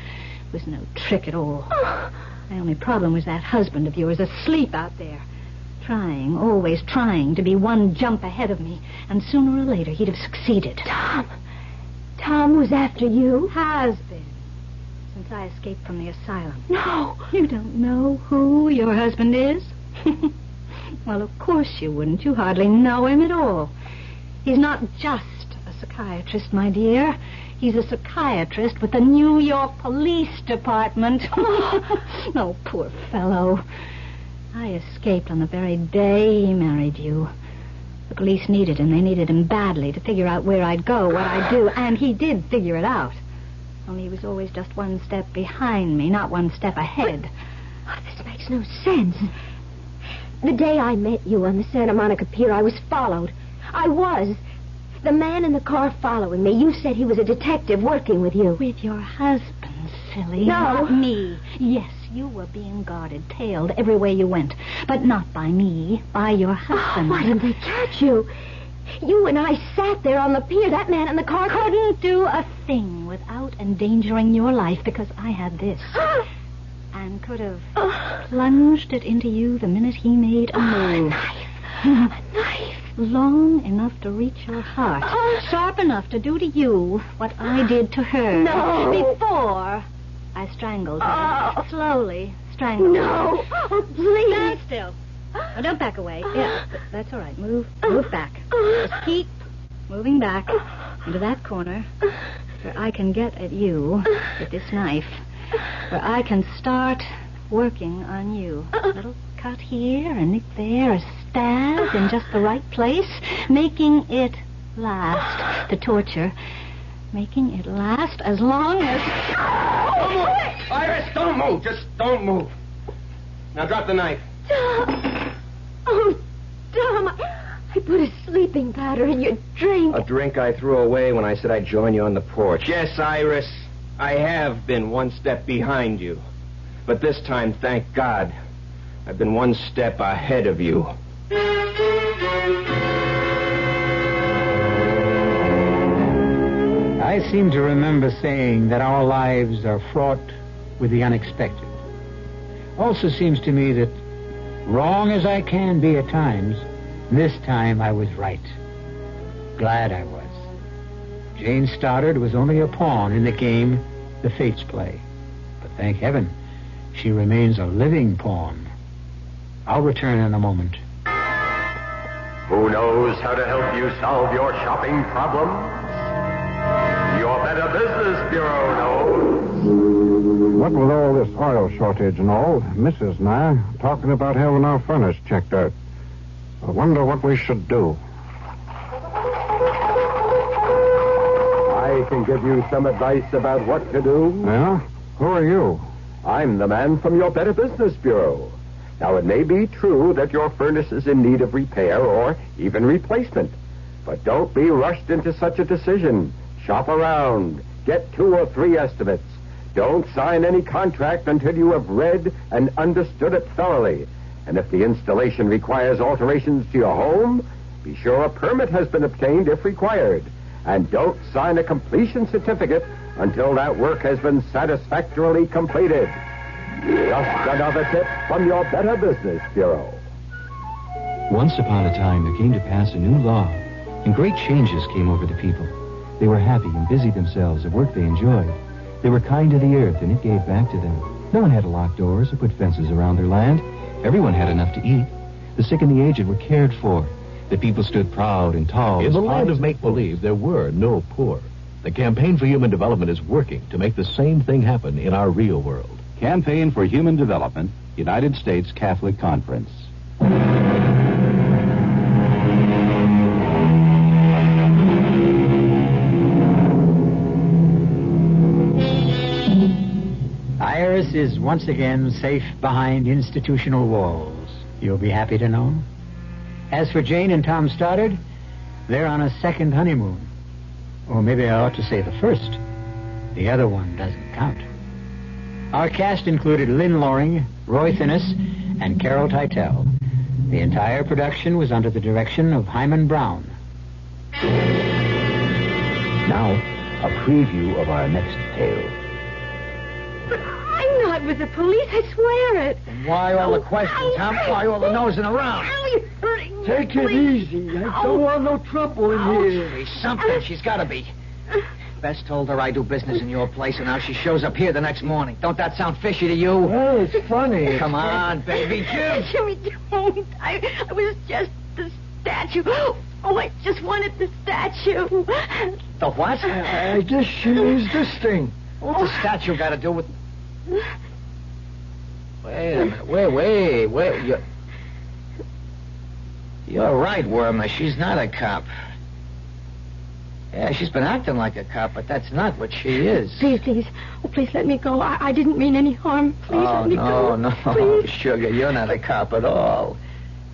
It was no trick at all. My only problem was that husband of yours asleep out there. Trying, always trying to be one jump ahead of me. And sooner or later he'd have succeeded. Tom was after you? Has been. Since I escaped from the asylum. No. You don't know who your husband is? Well, of course you wouldn't. You hardly know him at all. He's not just a psychiatrist, my dear. He's a psychiatrist with the New York Police Department. Oh, poor fellow. I escaped on the very day he married you. The police needed him. They needed him badly to figure out where I'd go, what I'd do, and he did figure it out. Only he was always just one step behind me, not one step ahead. This makes no sense. The day I met you on the Santa Monica Pier, I was followed. I was. The man in the car following me, you said he was a detective working with you. With your husband, silly. No. Not me. Yes, you were being guarded, tailed everywhere you went. But not by me, by your husband. Why didn't they catch you? You and I sat there on the pier. That man in the car couldn't do a thing without endangering your life because I had this. And could have plunged it into you the minute he made a move. A knife. Long enough to reach your heart. Sharp enough to do to you what I did to her. No. Before I strangled her. Slowly strangled her. No. Oh, please. Stand still. Oh, don't back away. Yeah, that's all right. Move back. Just keep moving back into that corner where I can get at you with this knife. Where I can start working on you. A little cut here, a nick there, a stab in just the right place. Making it last. The torture. Making it last as long as... Don't move! Iris, don't move. Just don't move. Now drop the knife. Oh, Tom, I put a sleeping powder in your drink. A drink I threw away when I said I'd join you on the porch. Yes, Iris, I have been one step behind you. But this time, thank God, I've been one step ahead of you. I seem to remember saying that our lives are fraught with the unexpected. Also seems to me that, wrong as I can be at times, this time I was right. Glad I was. Jane Stoddard was only a pawn in the game the fates play. But thank heaven, she remains a living pawn. I'll return in a moment. Who knows how to help you solve your shopping problems? Your Better Business Bureau knows. What with all this oil shortage and all, Mrs. and I are talking about having our furnace checked out. I wonder what we should do. I can give you some advice about what to do. Yeah? Who are you? I'm the man from your Better Business Bureau. Now, it may be true that your furnace is in need of repair or even replacement. But don't be rushed into such a decision. Shop around. Get 2 or 3 estimates. Don't sign any contract until you have read and understood it thoroughly. And if the installation requires alterations to your home, be sure a permit has been obtained if required. And don't sign a completion certificate until that work has been satisfactorily completed. Just another tip from your Better Business Bureau. Once upon a time, there came to pass a new law, and great changes came over the people. They were happy and busied themselves at work they enjoyed. They were kind to the earth, and it gave back to them. No one had to lock doors or put fences around their land. Everyone had enough to eat. The sick and the aged were cared for. The people stood proud and tall. In the land of make-believe, there were no poor. The Campaign for Human Development is working to make the same thing happen in our real world. Campaign for Human Development, United States Catholic Conference. Iris is once again safe behind institutional walls. you'll be happy to know. As for Jane and Tom Stoddard, they're on a second honeymoon. Or maybe I ought to say the first. The other one doesn't count. Our cast included Lynn Loring, Roy Finnis, and Carol Teitel. The entire production was under the direction of Hyman Brown. Now, a preview of our next tale. But I'm not with the police, I swear it. Why all the questions, huh? Why all the nosing around? You're hurting me. Take it easy. I don't want no trouble in here. Be something. She's got to be. Bess told her I do business in your place, and now she shows up here the next morning. Don't that sound fishy to you? Well, it's funny. Come on, baby. Jimmy, don't. I was just the statue. Oh, I just wanted the statue. The what? I guess she needs this thing. What's the statue got to do with... Wait a minute. Wait. You're right, Wormer. She's not a cop. Yeah, she's been acting like a cop, but that's not what she is. Please. Oh, please let me go. I didn't mean any harm. Please let me go. No, Please. Sugar, you're not a cop at all.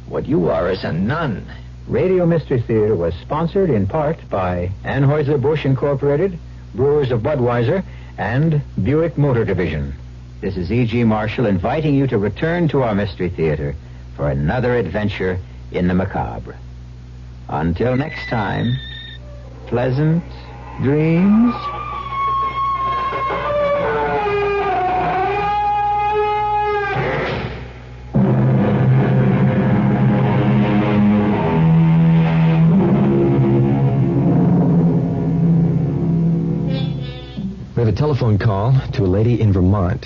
What you are is a nun. Radio Mystery Theater was sponsored in part by Anheuser-Busch Incorporated, Brewers of Budweiser, and Buick Motor Division. This is E.G. Marshall inviting you to return to our Mystery Theater for another adventure in the macabre. Until next time, pleasant dreams. We have a telephone call to a lady in Vermont.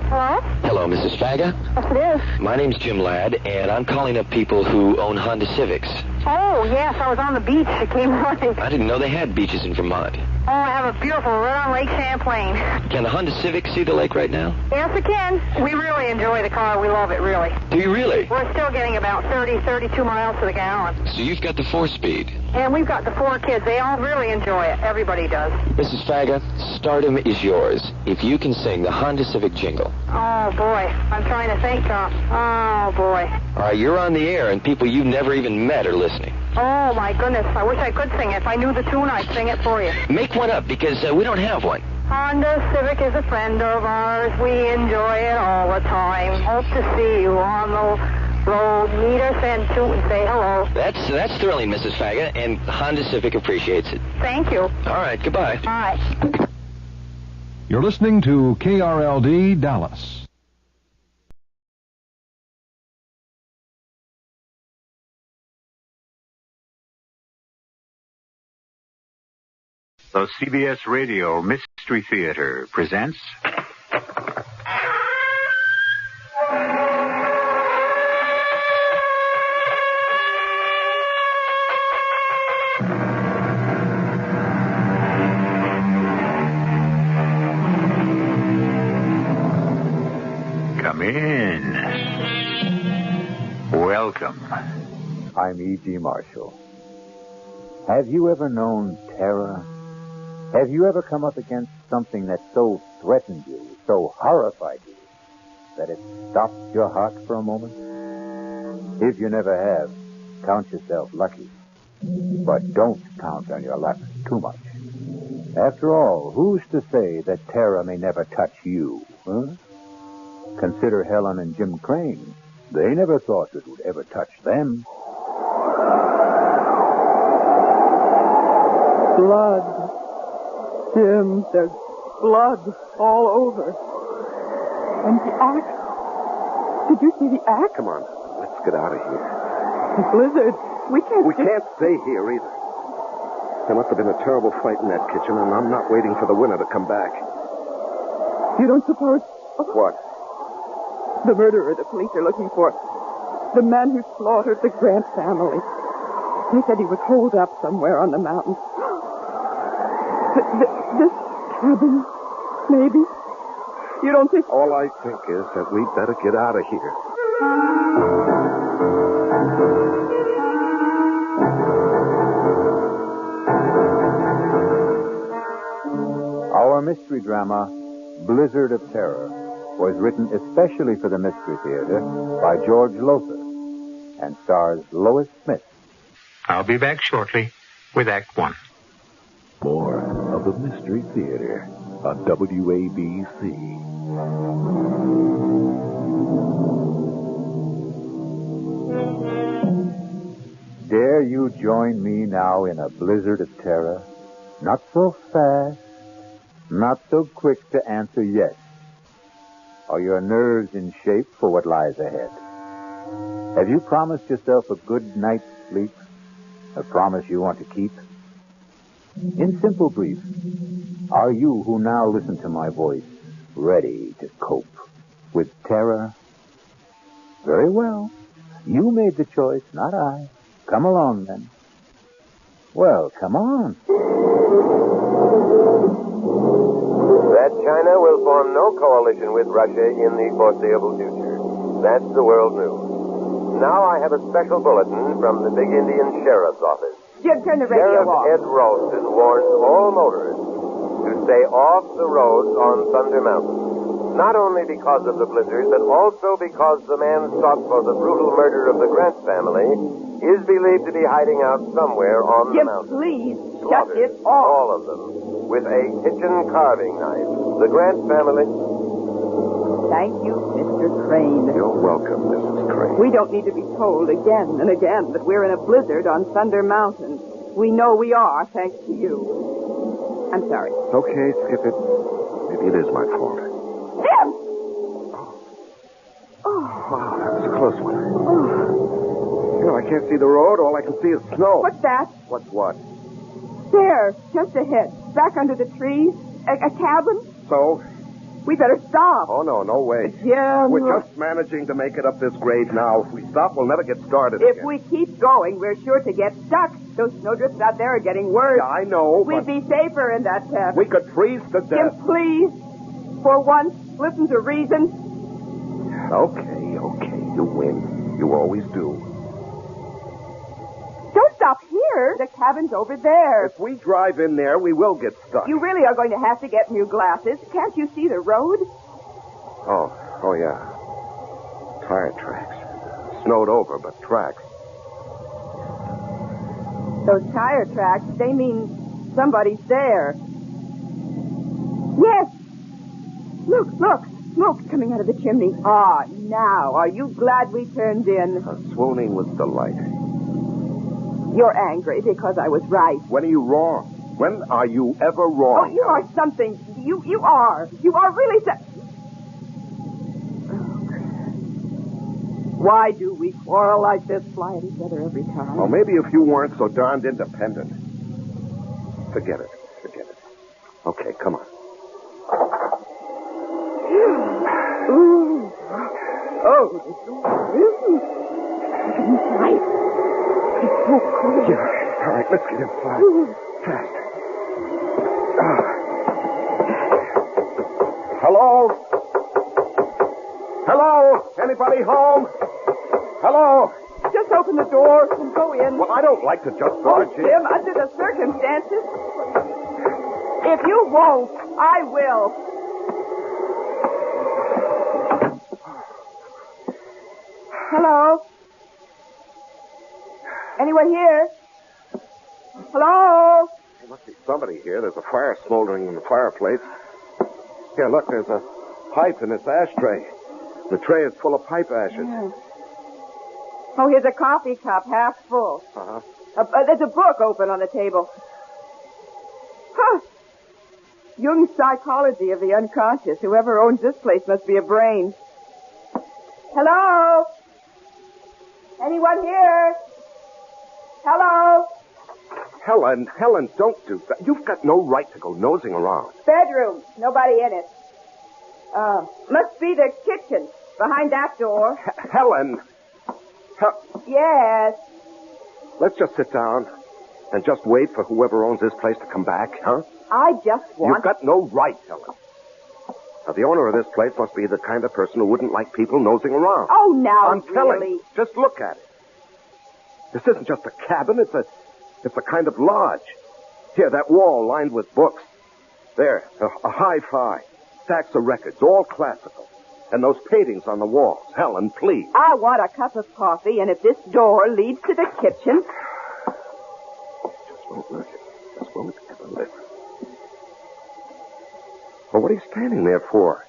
Hello? Hello, Mrs. Faga. Yes, it is. My name's Jim Ladd, and I'm calling up people who own Honda Civics. Oh, yes, I was on the beach. It came running. I didn't know they had beaches in Vermont. Oh, I have a beautiful right on Lake Champlain. Can the Honda Civic see the lake right now? Yes, it can. We really enjoy the car. We love it, really. Do you really? We're still getting about 32 miles to the gallon. So you've got the 4-speed. And we've got the 4 kids. They all really enjoy it. Everybody does. Mrs. Faga, stardom is yours if you can sing the Honda Civic jingle. Oh, boy. I'm trying to think, Tom. Oh, boy. All right, you're on the air, and people you've never even met are listening. Oh, my goodness. I wish I could sing it. If I knew the tune, I'd sing it for you. Make one up, because we don't have one. Honda Civic is a friend of ours. We enjoy it all the time. Hope to see you on the road. Meet us and toot and say hello. That's thrilling, Mrs. Faga, and Honda Civic appreciates it. Thank you. All right, goodbye. Bye. You're listening to KRLD Dallas. The CBS Radio Mystery Theater presents... Come in. Welcome. I'm E.G. Marshall. Have you ever known terror? Have you ever come up against something that so threatened you, so horrified you, that it stopped your heart for a moment? If you never have, count yourself lucky. But don't count on your luck too much. After all, who's to say that terror may never touch you, huh? Consider Helen and Jim Crane. They never thought it would ever touch them. Blood. Jim, there's blood all over. And the axe. Did you see the axe? Come on, let's get out of here. Blizzard, we can't stay here either. There must have been a terrible fight in that kitchen, and I'm not waiting for the winner to come back. You don't suppose... What? The murderer the police are looking for. The man who slaughtered the Grant family. They said he was holed up somewhere on the mountain. This cabin, maybe? You don't think... All I think is that we'd better get out of here. Our mystery drama, Blizzard of Terror, was written especially for the Mystery Theater by George Lothar and stars Lois Smith. I'll be back shortly with Act One. More of the Mystery Theater on WABC. Dare you join me now in a blizzard of terror? Not so fast, not so quick to answer yes. Are your nerves in shape for what lies ahead? Have you promised yourself a good night's sleep? A promise you want to keep? In simple brief, are you who now listen to my voice ready to cope with terror? Very well. You made the choice, not I. Come along, then. Well, come on. That China will form no coalition with Russia in the foreseeable future. That's the world news. Now I have a special bulletin from the big Indian Sheriff's office. Jim, turn the radio Sheriff off. Ed Ralston warns all motorists to stay off the roads on Thunder Mountain. Not only because of the blizzard, but also because the man sought for the brutal murder of the Grant family is believed to be hiding out somewhere on the mountain. Jim, please, shut it off. All of them, with a kitchen carving knife. The Grant family... Thank you, Mr. Crane. You're welcome, Mrs. Crane. We don't need to be told again and again that we're in a blizzard on Thunder Mountain. We know we are, thanks to you. I'm sorry. Okay, skip it. Maybe it is my fault. Jim! Wow, that was a close one. You know, I can't see the road. All I can see is snow. What's that? What's what? There, just ahead, back under the trees. A cabin? So? We better stop. Oh, no way. Jim. We're just managing to make it up this grade now. If we stop, we'll never get started If again. we keep going, we're sure to get stuck. Those snowdrifts out there are getting worse. Yeah, I know, We'd be safer in that cabin. we could freeze to death. Jim, please, for once, listen to reason. Okay. You win. You always do. Don't stop here. The cabin's over there. If we drive in there, we will get stuck. You really are going to have to get new glasses. Can't you see the road? Oh, yeah. Tire tracks. Snowed over, but tracks. Those tire tracks, they mean somebody's there. Yes. Look. Smoke coming out of the chimney. Ah, now, are you glad we turned in? Swooning with delight. You're angry because I was right. When are you wrong? When are you ever wrong? Oh, you are something. You are. You are really Why do we quarrel like this, fly at each other every time? Well, maybe if you weren't so darned independent. Forget it. Okay, come on. Ooh. Oh, this is nice. It's so cool. Yeah, all right, let's get inside. Fast. Hello? Anybody home? Hello? Just open the door and go in. Well, I don't like to just barge in. Jim, under the circumstances. If you won't, I will. Hello? Anyone here? Hello? There must be somebody here. There's a fire smoldering in the fireplace. Here, look, there's a pipe in this ashtray. The tray is full of pipe ashes. Yeah. Oh, here's a coffee cup, half full. Uh-huh. There's a book open on the table. Huh. Jung's Psychology of the Unconscious. Whoever owns this place must be a brain. Hello? Anyone here? Hello? Helen, don't do that. You've got no right to go nosing around. Bedroom. Nobody in it. Must be the kitchen. Behind that door. Helen! Yes. Let's just sit down and just wait for whoever owns this place to come back, huh? I just want... You've got no right, Helen. Now, the owner of this place must be the kind of person who wouldn't like people nosing around. Oh, now, I'm telling you. really? Just look at it. This isn't just a cabin. It's a kind of lodge. Here, that wall lined with books. There, a hi-fi. Stacks of records, all classical. And those paintings on the walls. Helen, please. I want a cup of coffee, and if this door leads to the kitchen... Just won't ever live. Well, what are you standing there for?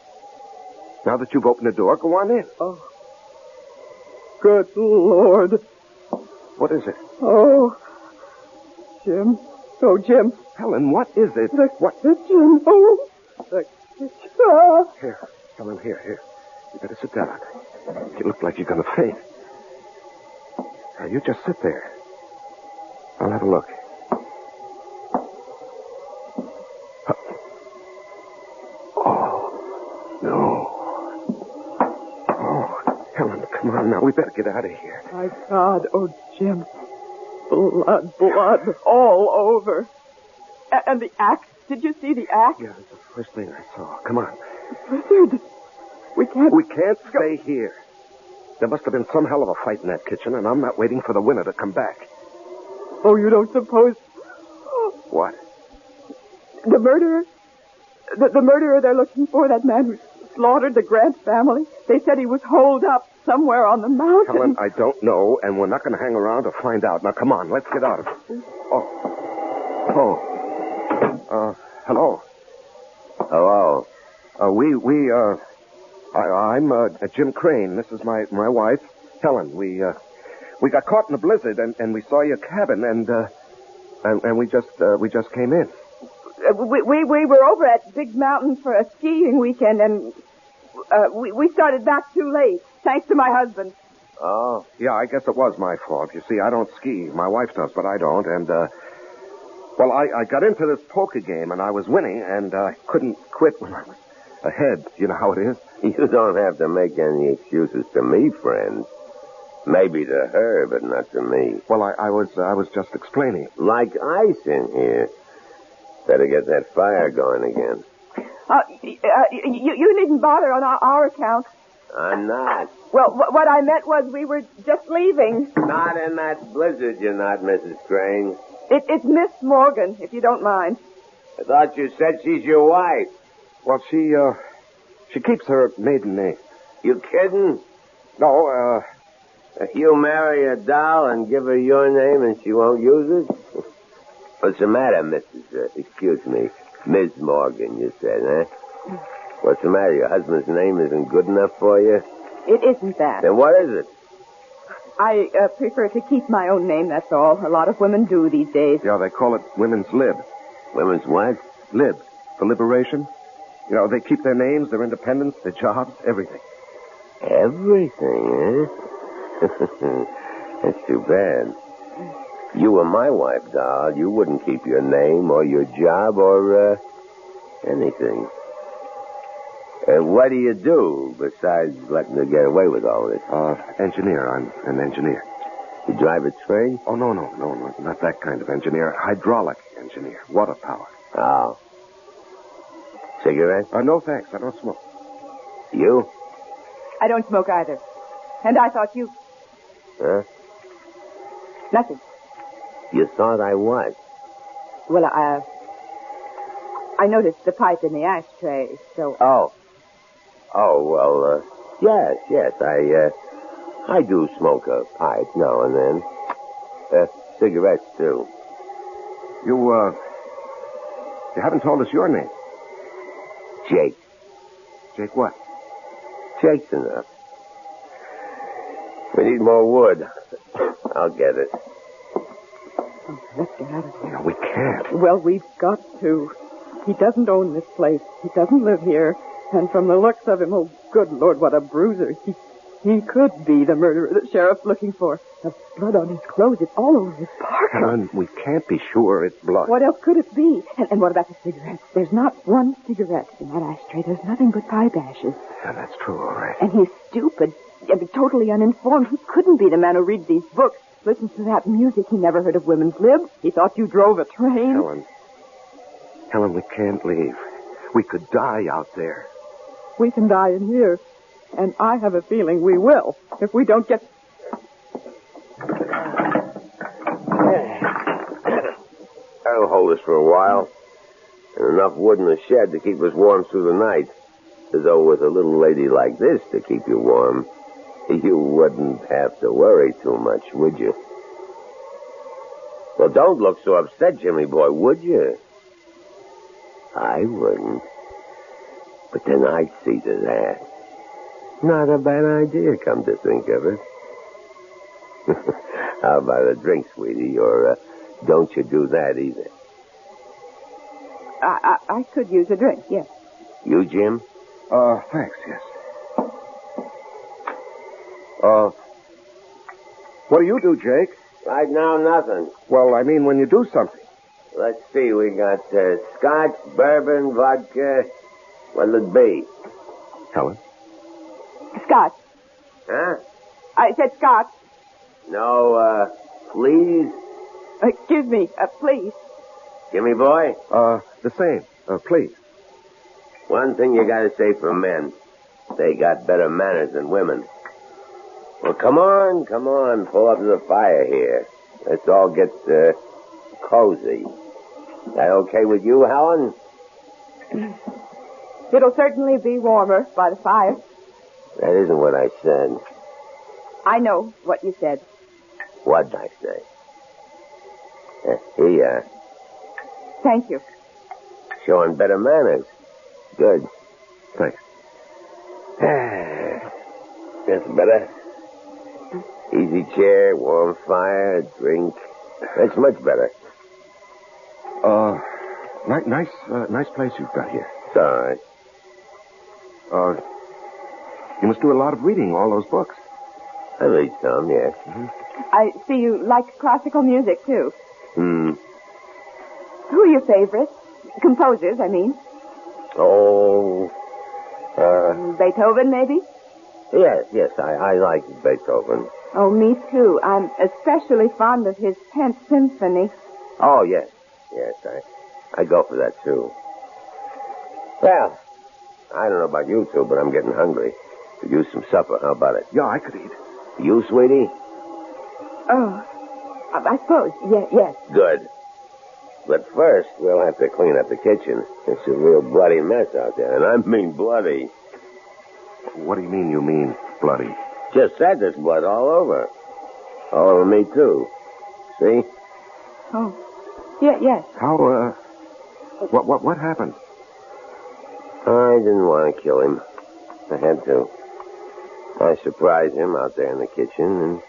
Now that you've opened the door, go on in. Oh. Good Lord. What is it? Oh. Jim. Oh, Jim. Helen, what is it? The what? kitchen. Oh, the kitchen. Ah. Here, Helen, here. You better sit down. You look like you're going to faint. Now, you just sit there. I'll have a look. Oh, no. Oh, Helen, come on now. We better get out of here. My God. Oh, Jim. Blood all over. And the axe. Did you see the axe? Yeah, that's the first thing I saw. Come on. Blizzard. We can't stay here. There must have been some hell of a fight in that kitchen, and I'm not waiting for the winner to come back. Oh, you don't suppose... What? The murderer? The murderer they're looking for, that man who slaughtered the Grant family? They said he was holed up somewhere on the mountain. Helen, I don't know, and we're not going to hang around to find out. Now, come on, let's get out of it. Hello. Hello. I'm Jim Crane. This is my wife, Helen. We got caught in a blizzard, and we saw your cabin, and we just came in. We were over at Big Mountain for a skiing weekend, and we started back too late, thanks to my husband. Oh? Yeah, I guess it was my fault. You see, I don't ski. My wife does, but I don't, and, well, I got into this poker game, and I was winning, and I couldn't quit when I was ahead. You know how it is? You don't have to make any excuses to me, friend. Maybe to her, but not to me. Well, I was just explaining. Like ice in here. Better get that fire going again. You needn't bother on our account. I'm not. Well, what I meant was we were just leaving. Not in that blizzard, you're not, Mrs. Crane. It's Miss Morgan, if you don't mind. I thought you said she's your wife. Well, she keeps her maiden name. You kidding? No, You marry a doll and give her your name and she won't use it? What's the matter, excuse me, Ms. Morgan, you said, huh? What's the matter? Your husband's name isn't good enough for you? It isn't that. Then what is it? I prefer to keep my own name, that's all. A lot of women do these days. Yeah, they call it women's lib. Women's what? Lib. For liberation. You know, they keep their names, their independence, their jobs, everything. Everything, eh? That's too bad. You were my wife, doll. You wouldn't keep your name or your job or, anything. What do you do besides letting her get away with all this? Engineer. I'm an engineer. You drive a train? Oh, no, not that kind of engineer. Hydraulic engineer. Water power. Oh. Cigarette? No, thanks. I don't smoke. You? I don't smoke either. And I thought you... Huh? Nothing. You thought I was? Well, I noticed the pipe in the ashtray, so... Yes, I do smoke a pipe now and then. Cigarettes, too. You haven't told us your name. Jake. Jake what? Jake's enough. We need more wood. I'll get it. Let's get out of here. No, we can't. Well, we've got to. He doesn't own this place. He doesn't live here. And from the looks of him, oh, good Lord, what a bruiser. He could be the murderer the sheriff's looking for. The blood on his clothes, it's all over his parka. Helen, we can't be sure it's blood. What else could it be? And what about the cigarettes? There's not one cigarette in that ashtray. There's nothing but pipe ashes. Yeah, that's true, all right. And he's stupid, totally uninformed. He couldn't be the man who reads these books, listens to that music. He never heard of women's lib. He thought you drove a train. Helen, we can't leave. We could die out there. We can die in here. And I have a feeling we will, if we don't get... That'll hold us for a while. And enough wood in the shed to keep us warm through the night. Though with a little lady like this to keep you warm, you wouldn't have to worry too much, would you? Well, don't look so upset, Jimmy boy, would you? I wouldn't. But then I'd see to that. Not a bad idea, come to think of it. How about a drink, sweetie? Or don't you do that either? I could use a drink, yes. You, Jim? Thanks, yes. What do you do, Jake? Right now, nothing. Well, I mean when you do something. Let's see, we got scotch, bourbon, vodka. What'll it be? Helen? Scotch. Huh? I said scotch. No, please? Excuse me, please. Jimmy boy? The same. Please. One thing you gotta say for men. They got better manners than women. Well, come on. Pull up to the fire here. Let's all get, cozy. That okay with you, Helen? It'll certainly be warmer by the fire. That isn't what I said. I know what you said. What'd I say? Here you are. Thank you. Showing better manners. Good. Thanks. That's better. Easy chair, warm fire, drink. That's much better. Nice place you've got here. It's all right. You must do a lot of reading, all those books. I read some, yes. Mm-hmm. I see you like classical music, too. Hmm. Who are your favorites? Composers, I mean. Oh, Beethoven, maybe? Yes, I like Beethoven. Oh, me too. I'm especially fond of his 10th Symphony. Oh, yes, I go for that, too. Well, I don't know about you two, but I'm getting hungry. Could use some supper. How about it? Yeah, I could eat. You, sweetie? Oh, I suppose. Yes. Good. But first, we'll have to clean up the kitchen. It's a real bloody mess out there, and I mean bloody. What do you mean bloody? Just said there's blood all over. All over me, too. See? Oh, yes. How, what happened? I didn't want to kill him. I had to. I surprised him out there in the kitchen, and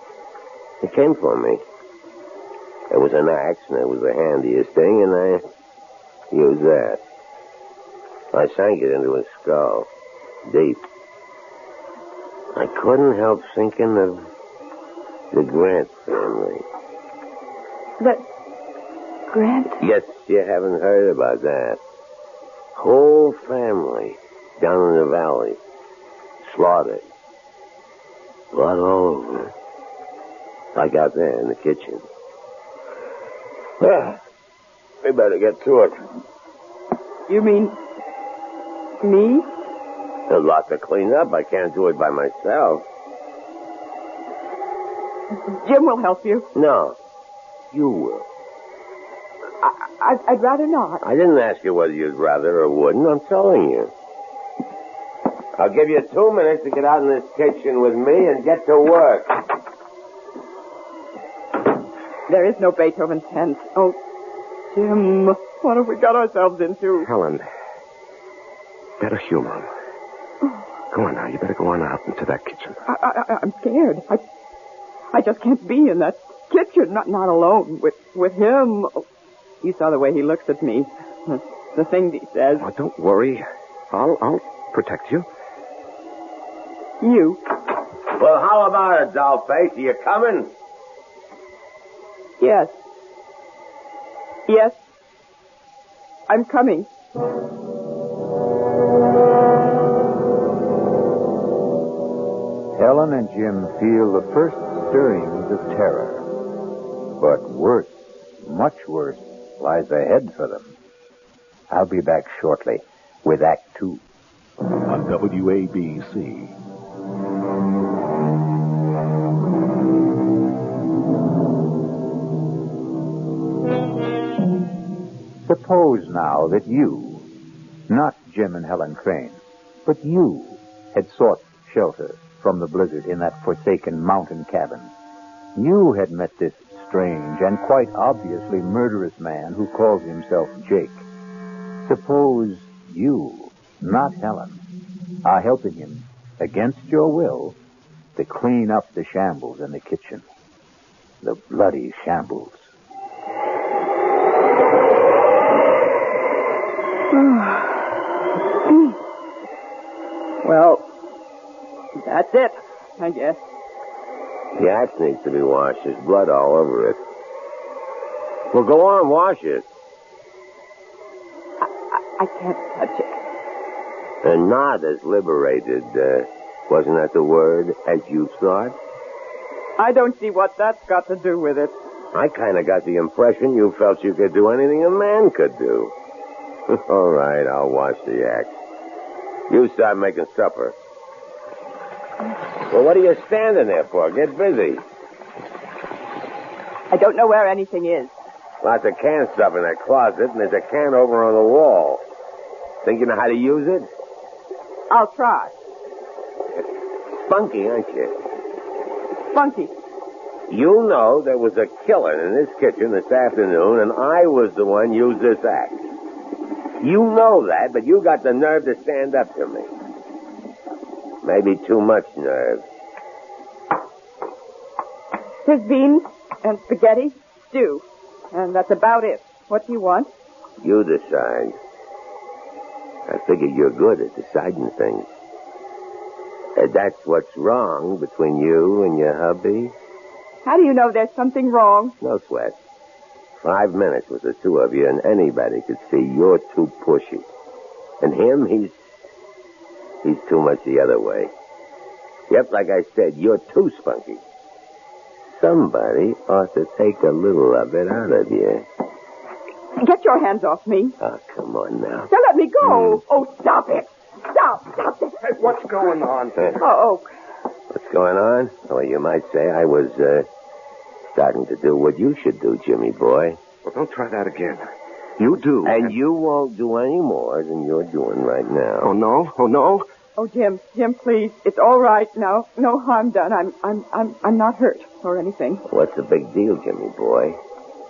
he came for me. It was an axe, and it was the handiest thing, and I used that. I sank it into his skull, deep. I couldn't help thinking of the Grant family. The Grant? Yes, you haven't heard about that. Whole family down in the valley. Slaughtered. Blood all over. Like out there in the kitchen. Well, we better get to it. You mean me? There's a lot to clean up. I can't do it by myself. Jim will help you. No, you will. I'd rather not. I didn't ask you whether you'd rather or wouldn't. I'm telling you. I'll give you 2 minutes to get out in this kitchen with me and get to work. There is no Beethoven 10th. Oh, Jim, what have we got ourselves into? Helen, better humor him. Go on now. You better go on out into that kitchen. I'm scared. I just can't be in that kitchen, not alone with him. Oh, you saw the way he looks at me. The things he says. Oh, don't worry. I'll protect you. You? Well, how about it, dollface? Are you coming? Yes. I'm coming. Helen and Jim feel the first stirrings of terror. But worse, much worse, lies ahead for them. I'll be back shortly with Act 2. On WABC. Suppose now that you, not Jim and Helen Crane, But you had sought shelter from the blizzard in that forsaken mountain cabin. You had met this strange and quite obviously murderous man who calls himself Jake. Suppose you, not Helen, are helping him, against your will, to clean up the shambles in the kitchen. The bloody shambles. Well, that's it, I guess. The axe needs to be washed. There's blood all over it. Well, go on, wash it. I can't touch it. And not as liberated, wasn't that the word, as you thought? I don't see what that's got to do with it. I kind of got the impression you felt you could do anything a man could do. All right, I'll wash the axe. You start making supper. Well, what are you standing there for? Get busy. I don't know where anything is. Lots of can stuff in that closet, and there's a can over on the wall. Think you know how to use it? I'll try. Spunky, aren't you? Spunky. You know there was a killer in this kitchen this afternoon, and I was the one used this axe. You know that, but you got the nerve to stand up to me. Maybe too much nerve. There's beans and spaghetti, stew, and that's about it. What do you want? You decide. I figure you're good at deciding things. That's what's wrong between you and your hubby? How do you know there's something wrong? No sweat. 5 minutes with the two of you, and anybody could see you're too pushy. And him, he's too much the other way. Yep, like I said, you're too spunky. Somebody ought to take a little of it out of you. Get your hands off me. Oh, come on now. Now let me go. Oh, stop it. Stop it. Hey, what's going on? Oh. What's going on? Well, you might say I was, starting to do what you should do, Jimmy boy. Well, don't try that again. You do. And you won't do any more than you're doing right now. Oh, no? Oh, no? Oh, Jim, please. It's all right now. No harm done. I'm not hurt or anything. What's the big deal, Jimmy boy?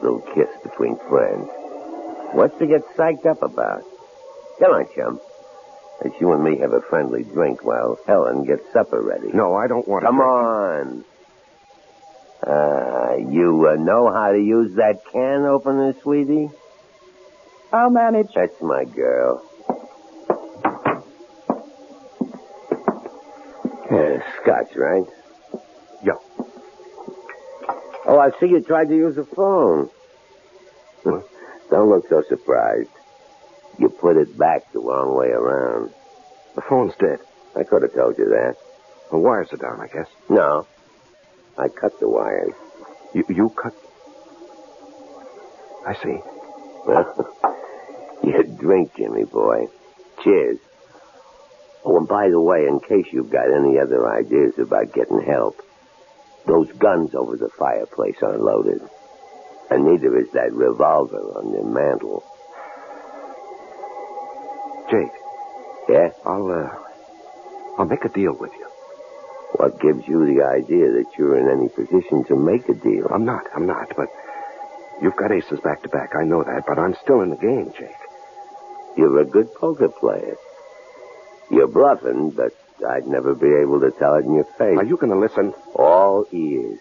Little kiss between friends. What's to get psyched up about? Come on, chum. Let's you and me have a friendly drink while Helen gets supper ready. No, I don't want to. Come on. You know how to use that can opener, sweetie? I'll manage. That's my girl. Scotch, right? Yeah. Oh, I see you tried to use the phone. Don't look so surprised. You put it back the wrong way around. The phone's dead. I could have told you that. The wires are down, I guess. No. I cut the wires. You cut? I see. Well, you drink, Jimmy boy. Cheers. Oh, and by the way, in case you've got any other ideas about getting help, those guns over the fireplace aren't loaded. And neither is that revolver on the mantel. Jake. Yeah? I'll make a deal with you. What gives you the idea that you're in any position to make a deal? I'm not, but you've got aces back to back. I know that, but I'm still in the game, Jake. You're a good poker player. You're bluffing, but I'd never be able to tell it in your face. Are you going to listen? All ears.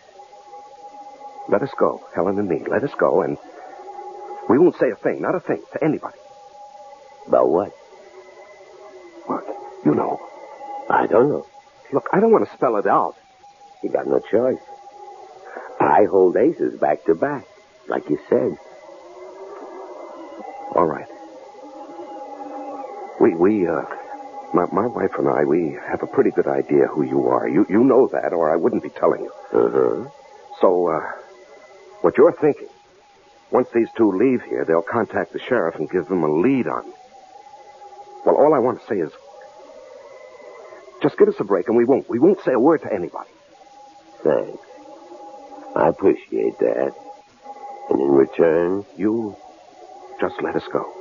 Let us go, Helen and me. Let us go, and we won't say a thing, not a thing, to anybody. About what? What? You know. I don't know. Look, I don't want to spell it out. You got no choice. I hold aces back to back, like you said. All right. My wife and I, we have a pretty good idea who you are. You know that, or I wouldn't be telling you. Uh-huh. So, what you're thinking, once these two leave here, they'll contact the sheriff and give them a lead on me. Well, all I want to say is, just give us a break and we won't say a word to anybody. Thanks. I appreciate that. And in return, you just let us go.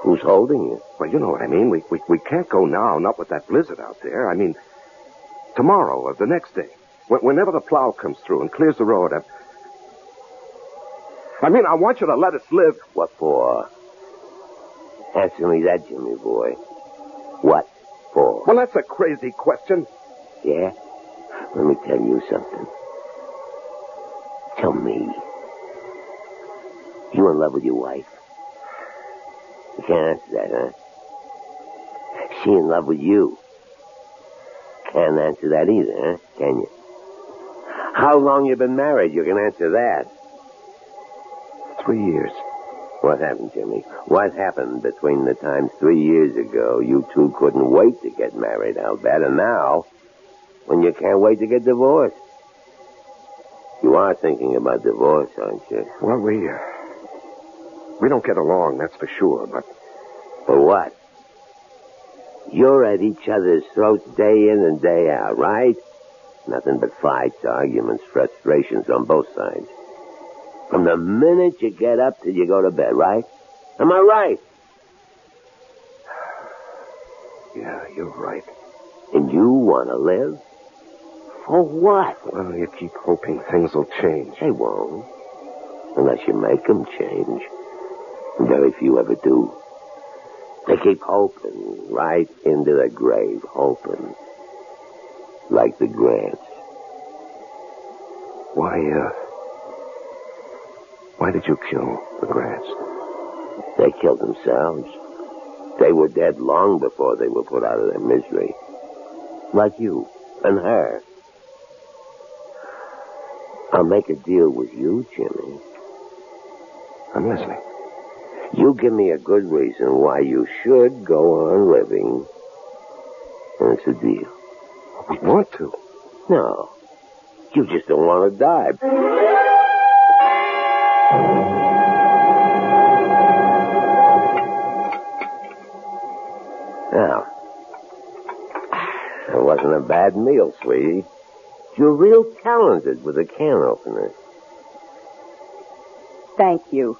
Who's holding you? Well, you know what I mean. We can't go now, not with that blizzard out there. I mean, tomorrow or the next day. Whenever the plow comes through and clears the road. I want you to let us live. What for? Answer me that, Jimmy boy. What for? Well, that's a crazy question. Yeah? Let me tell you something. Tell me. You in love with your wife? You can't answer that, huh? She in love with you? Can't answer that either, huh? Can you? How long you been married? You can answer that. 3 years. What happened, Jimmy? What happened between the times 3 years ago you two couldn't wait to get married, I'll bet, and now, when you can't wait to get divorced? You are thinking about divorce, aren't you? Well, we don't get along, that's for sure, but... For what? You're at each other's throats day in and day out, right? Nothing but fights, arguments, frustrations on both sides. From the minute you get up till you go to bed, right? Am I right? Yeah, you're right. And you want to live? For what? Well, you keep hoping things will change. They won't. Unless you make them change. And very few ever do. They keep hoping right into the grave, hoping. Like the Grants. Why did you kill the Grants? They killed themselves. They were dead long before they were put out of their misery. Like you and her. I'll make a deal with you, Jimmy. I'm listening. You give me a good reason why you should go on living. And it's a deal. We want to. No. You just don't want to die. Now, it wasn't a bad meal, sweetie. You're real talented with a can opener. Thank you.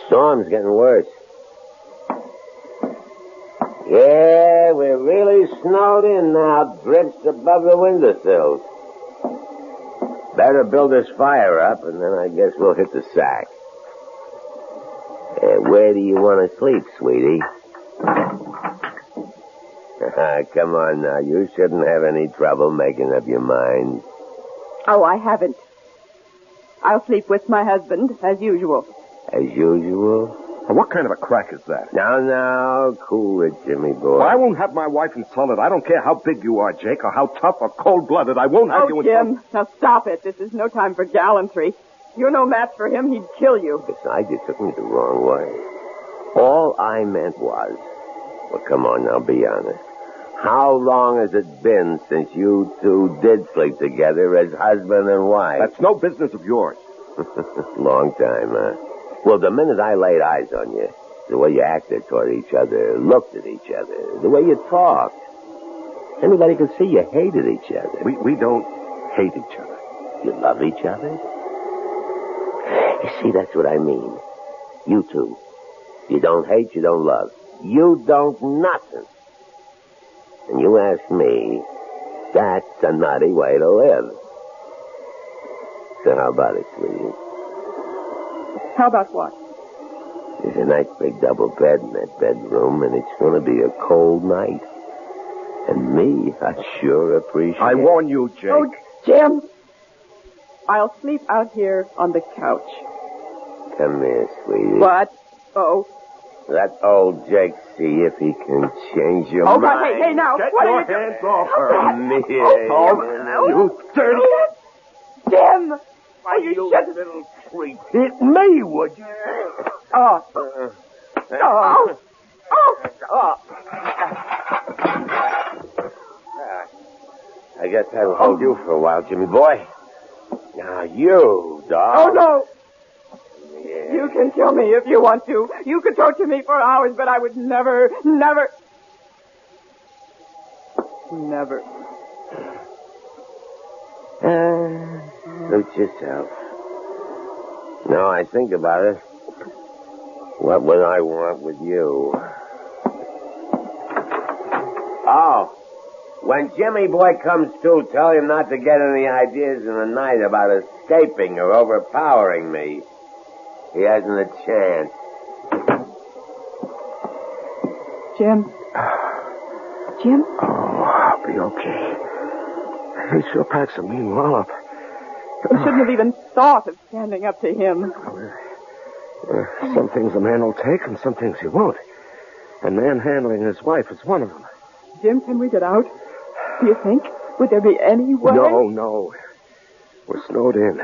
Storm's getting worse. Yeah, we're really snowed in now. Drifts above the windowsills. Better build this fire up, and then I guess we'll hit the sack. Where do you want to sleep, sweetie? Come on now. You shouldn't have any trouble making up your mind. Oh, I haven't. I'll sleep with my husband, as usual. As usual? What kind of a crack is that? Now, cool it, Jimmy boy. Well, I won't have my wife insulted. I don't care how big you are, Jake, or how tough or cold-blooded. I won't have you insulted. Jim, now stop it. This is no time for gallantry. You're no match for him. He'd kill you. Besides, you took me the wrong way. All I meant was... Well, come on now, be honest. How long has it been since you two did sleep together as husband and wife? That's no business of yours. Long time, huh? Well, the minute I laid eyes on you, the way you acted toward each other, looked at each other, the way you talked, anybody could see you hated each other. We don't hate each other. You love each other? You see, that's what I mean. You two. You don't hate, you don't love. You don't nothing. And you ask me, that's a nutty way to live. So how about it, sweetie? How about what? There's a nice big double bed in that bedroom, and it's going to be a cold night. And me, I sure appreciate it. I warn you, Jake. Oh, Jim! I'll sleep out here on the couch. Come here, sweetie. What? Oh. Let old Jake see if he can change your mind. Oh, hey, now. Get what your are you hands off her. Come here. You dirty... Jim! Why, you little creep. Hit me, would you? Oh. I guess I'll hold you for a while, Jimmy boy. Now, you, dog. Oh, no. Yeah. You can kill me if you want to. You could torture me for hours, but I would never... Suit yourself. No, I think about it. What would I want with you? Oh, when Jimmy boy comes to, tell him not to get any ideas in the night about escaping or overpowering me. He hasn't a chance. Jim? Jim? Oh, I'll be okay. He sure packs a mean wallop. You shouldn't have even thought of standing up to him. Some things a man will take and some things he won't. And manhandling his wife is one of them. Jim, can we get out? Do you think? Would there be any way? No. We're snowed in.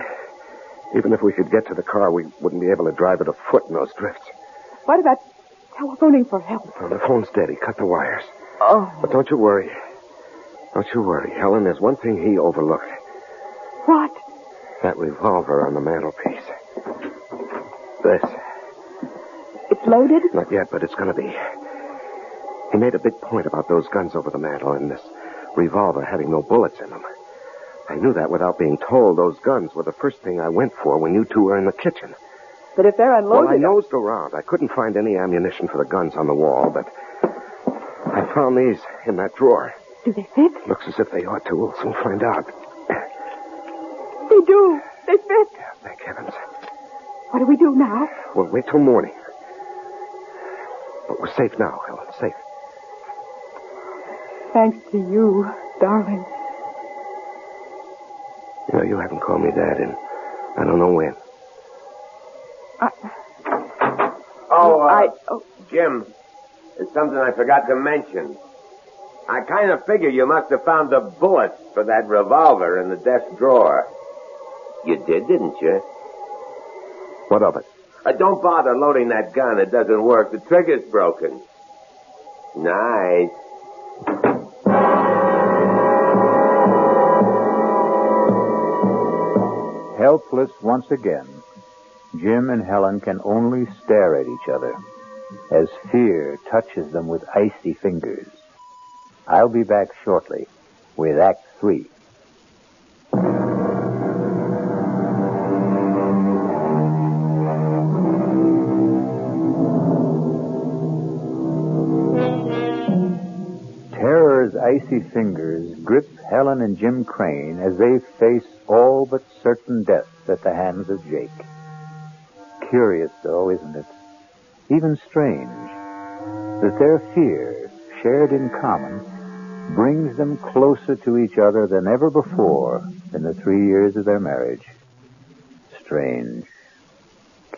Even if we could get to the car, we wouldn't be able to drive it afoot in those drifts. What about telephoning for help? Well, the phone's dead. He cut the wires. Oh. But don't you worry. Don't you worry, Helen. There's one thing he overlooked. What? That revolver on the mantelpiece. This. It's loaded? Not yet, but it's going to be. He made a big point about those guns over the mantel and this revolver having no bullets in them. I knew that without being told. Those guns were the first thing I went for when you two were in the kitchen. But if they're unloaded... Well, I nosed around. I couldn't find any ammunition for the guns on the wall, but I found these in that drawer. Do they fit? Looks as if they ought to. We'll soon find out. They do. They fit. Yeah, thank heavens. What do we do now? We'll wait till morning. But we're safe now, Helen. Safe. Thanks to you, darling. You know, you haven't called me Dad in I don't know when. Jim, there's something I forgot to mention. I kind of figure you must have found the bullets for that revolver in the desk drawer. You did, didn't you? What of it? Don't bother loading that gun. It doesn't work. The trigger's broken. Nice. Helpless once again, Jim and Helen can only stare at each other as fear touches them with icy fingers. I'll be back shortly with Act 3. Terror's icy fingers grip Helen and Jim Crane as they face all but certain death at the hands of Jake. Curious, though, isn't it? Even strange that their fear, shared in common, brings them closer to each other than ever before in the 3 years of their marriage. Strange.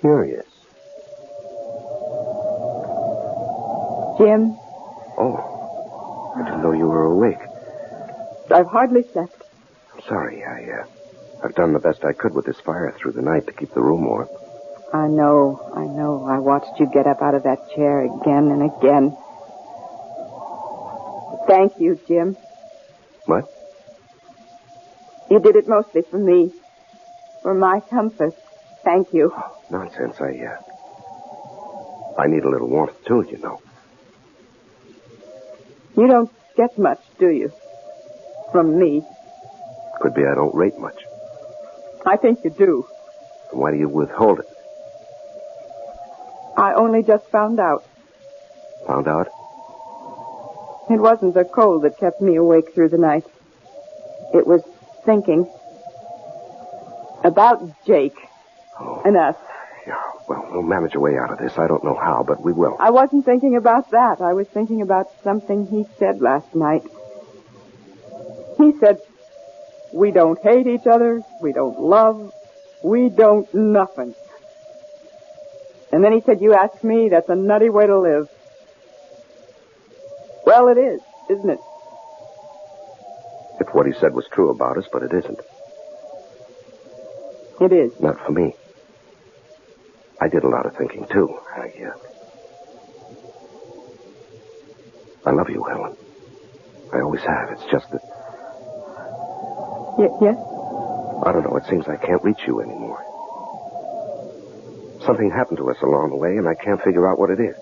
Curious. Jim? Oh, I didn't know you were awake. I've hardly slept. I'm sorry. I've done the best I could with this fire through the night to keep the room warm. I know. I watched you get up out of that chair again and again. Thank you, Jim. What? You did it mostly for me. For my comfort. Thank you. Oh, nonsense. I need a little warmth, too, you know. You don't get much, do you? From me. Could be I don't rate much. I think you do. Then why do you withhold it? I only just found out. Found out? It wasn't the cold that kept me awake through the night. It was thinking about Jake and us. Yeah, well, we'll manage a way out of this. I don't know how, but we will. I wasn't thinking about that. I was thinking about something he said last night. He said, we don't hate each other, we don't love, we don't nothing. And then he said, you ask me, that's a nutty way to live. Well, it is, isn't it? If what he said was true about us, but it isn't. It is. Not for me. I did a lot of thinking, too. I love you, Helen. I always have. It's just that... Yes? I don't know. It seems I can't reach you anymore. Something happened to us along the way, and I can't figure out what it is.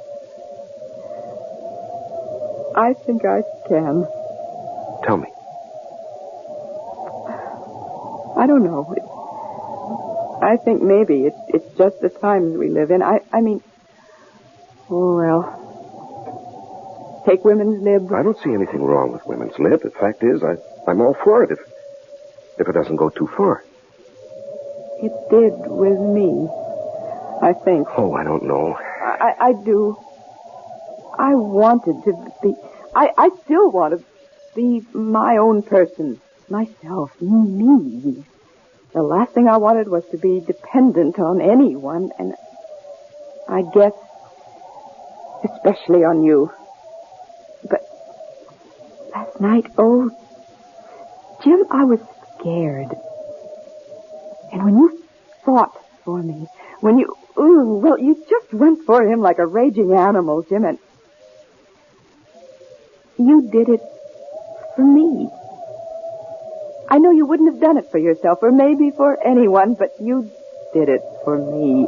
I think I can. Tell me. I don't know. I think maybe it's just the times we live in. I mean, Oh, well. Take women's lib. I don't see anything wrong with women's lib. The fact is, I'm all for it if it doesn't go too far. It did with me, I think. Oh, I don't know. I do. I wanted to be... I still want to be my own person. Myself. Me. The last thing I wanted was to be dependent on anyone, and I guess especially on you. But last night, oh, Jim, I was scared. And when you fought for me, when you, you just went for him like a raging animal, Jim, and you did it for me. I know you wouldn't have done it for yourself, or maybe for anyone, but you did it for me.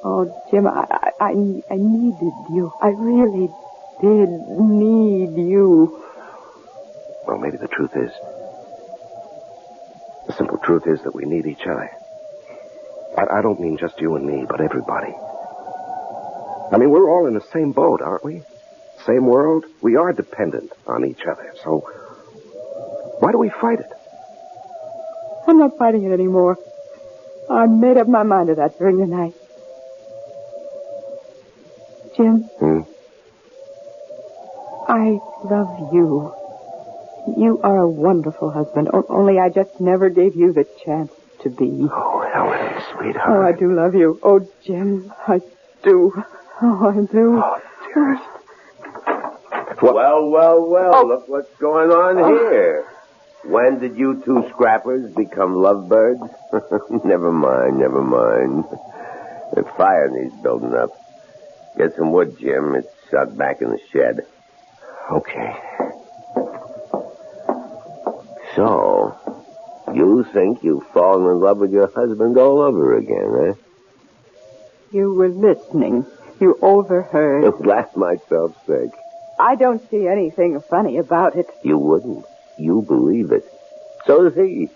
Oh, Jim, I needed you. I really did need you. Well, maybe the truth is... The simple truth is that we need each other. I don't mean just you and me, but everybody. I mean, we're all in the same boat, aren't we? Same world. We are dependent on each other, so... Why do we fight it? I'm not fighting it anymore. I made up my mind to that during the night. Jim? I love you. You are a wonderful husband, only I just never gave you the chance to be. Oh, Helen, sweetheart. Oh, I do love you. Oh, Jim, I do. Oh, I do. Oh, dearest. Well, look what's going on here. When did you two scrappers become lovebirds? Never mind. The fire needs building up. Get some wood, Jim. It's out back in the shed. Okay. So, you think you've fallen in love with your husband all over again, eh? You were listening. You overheard. Laugh myself sick. I don't see anything funny about it. You wouldn't. You believe it. So does he.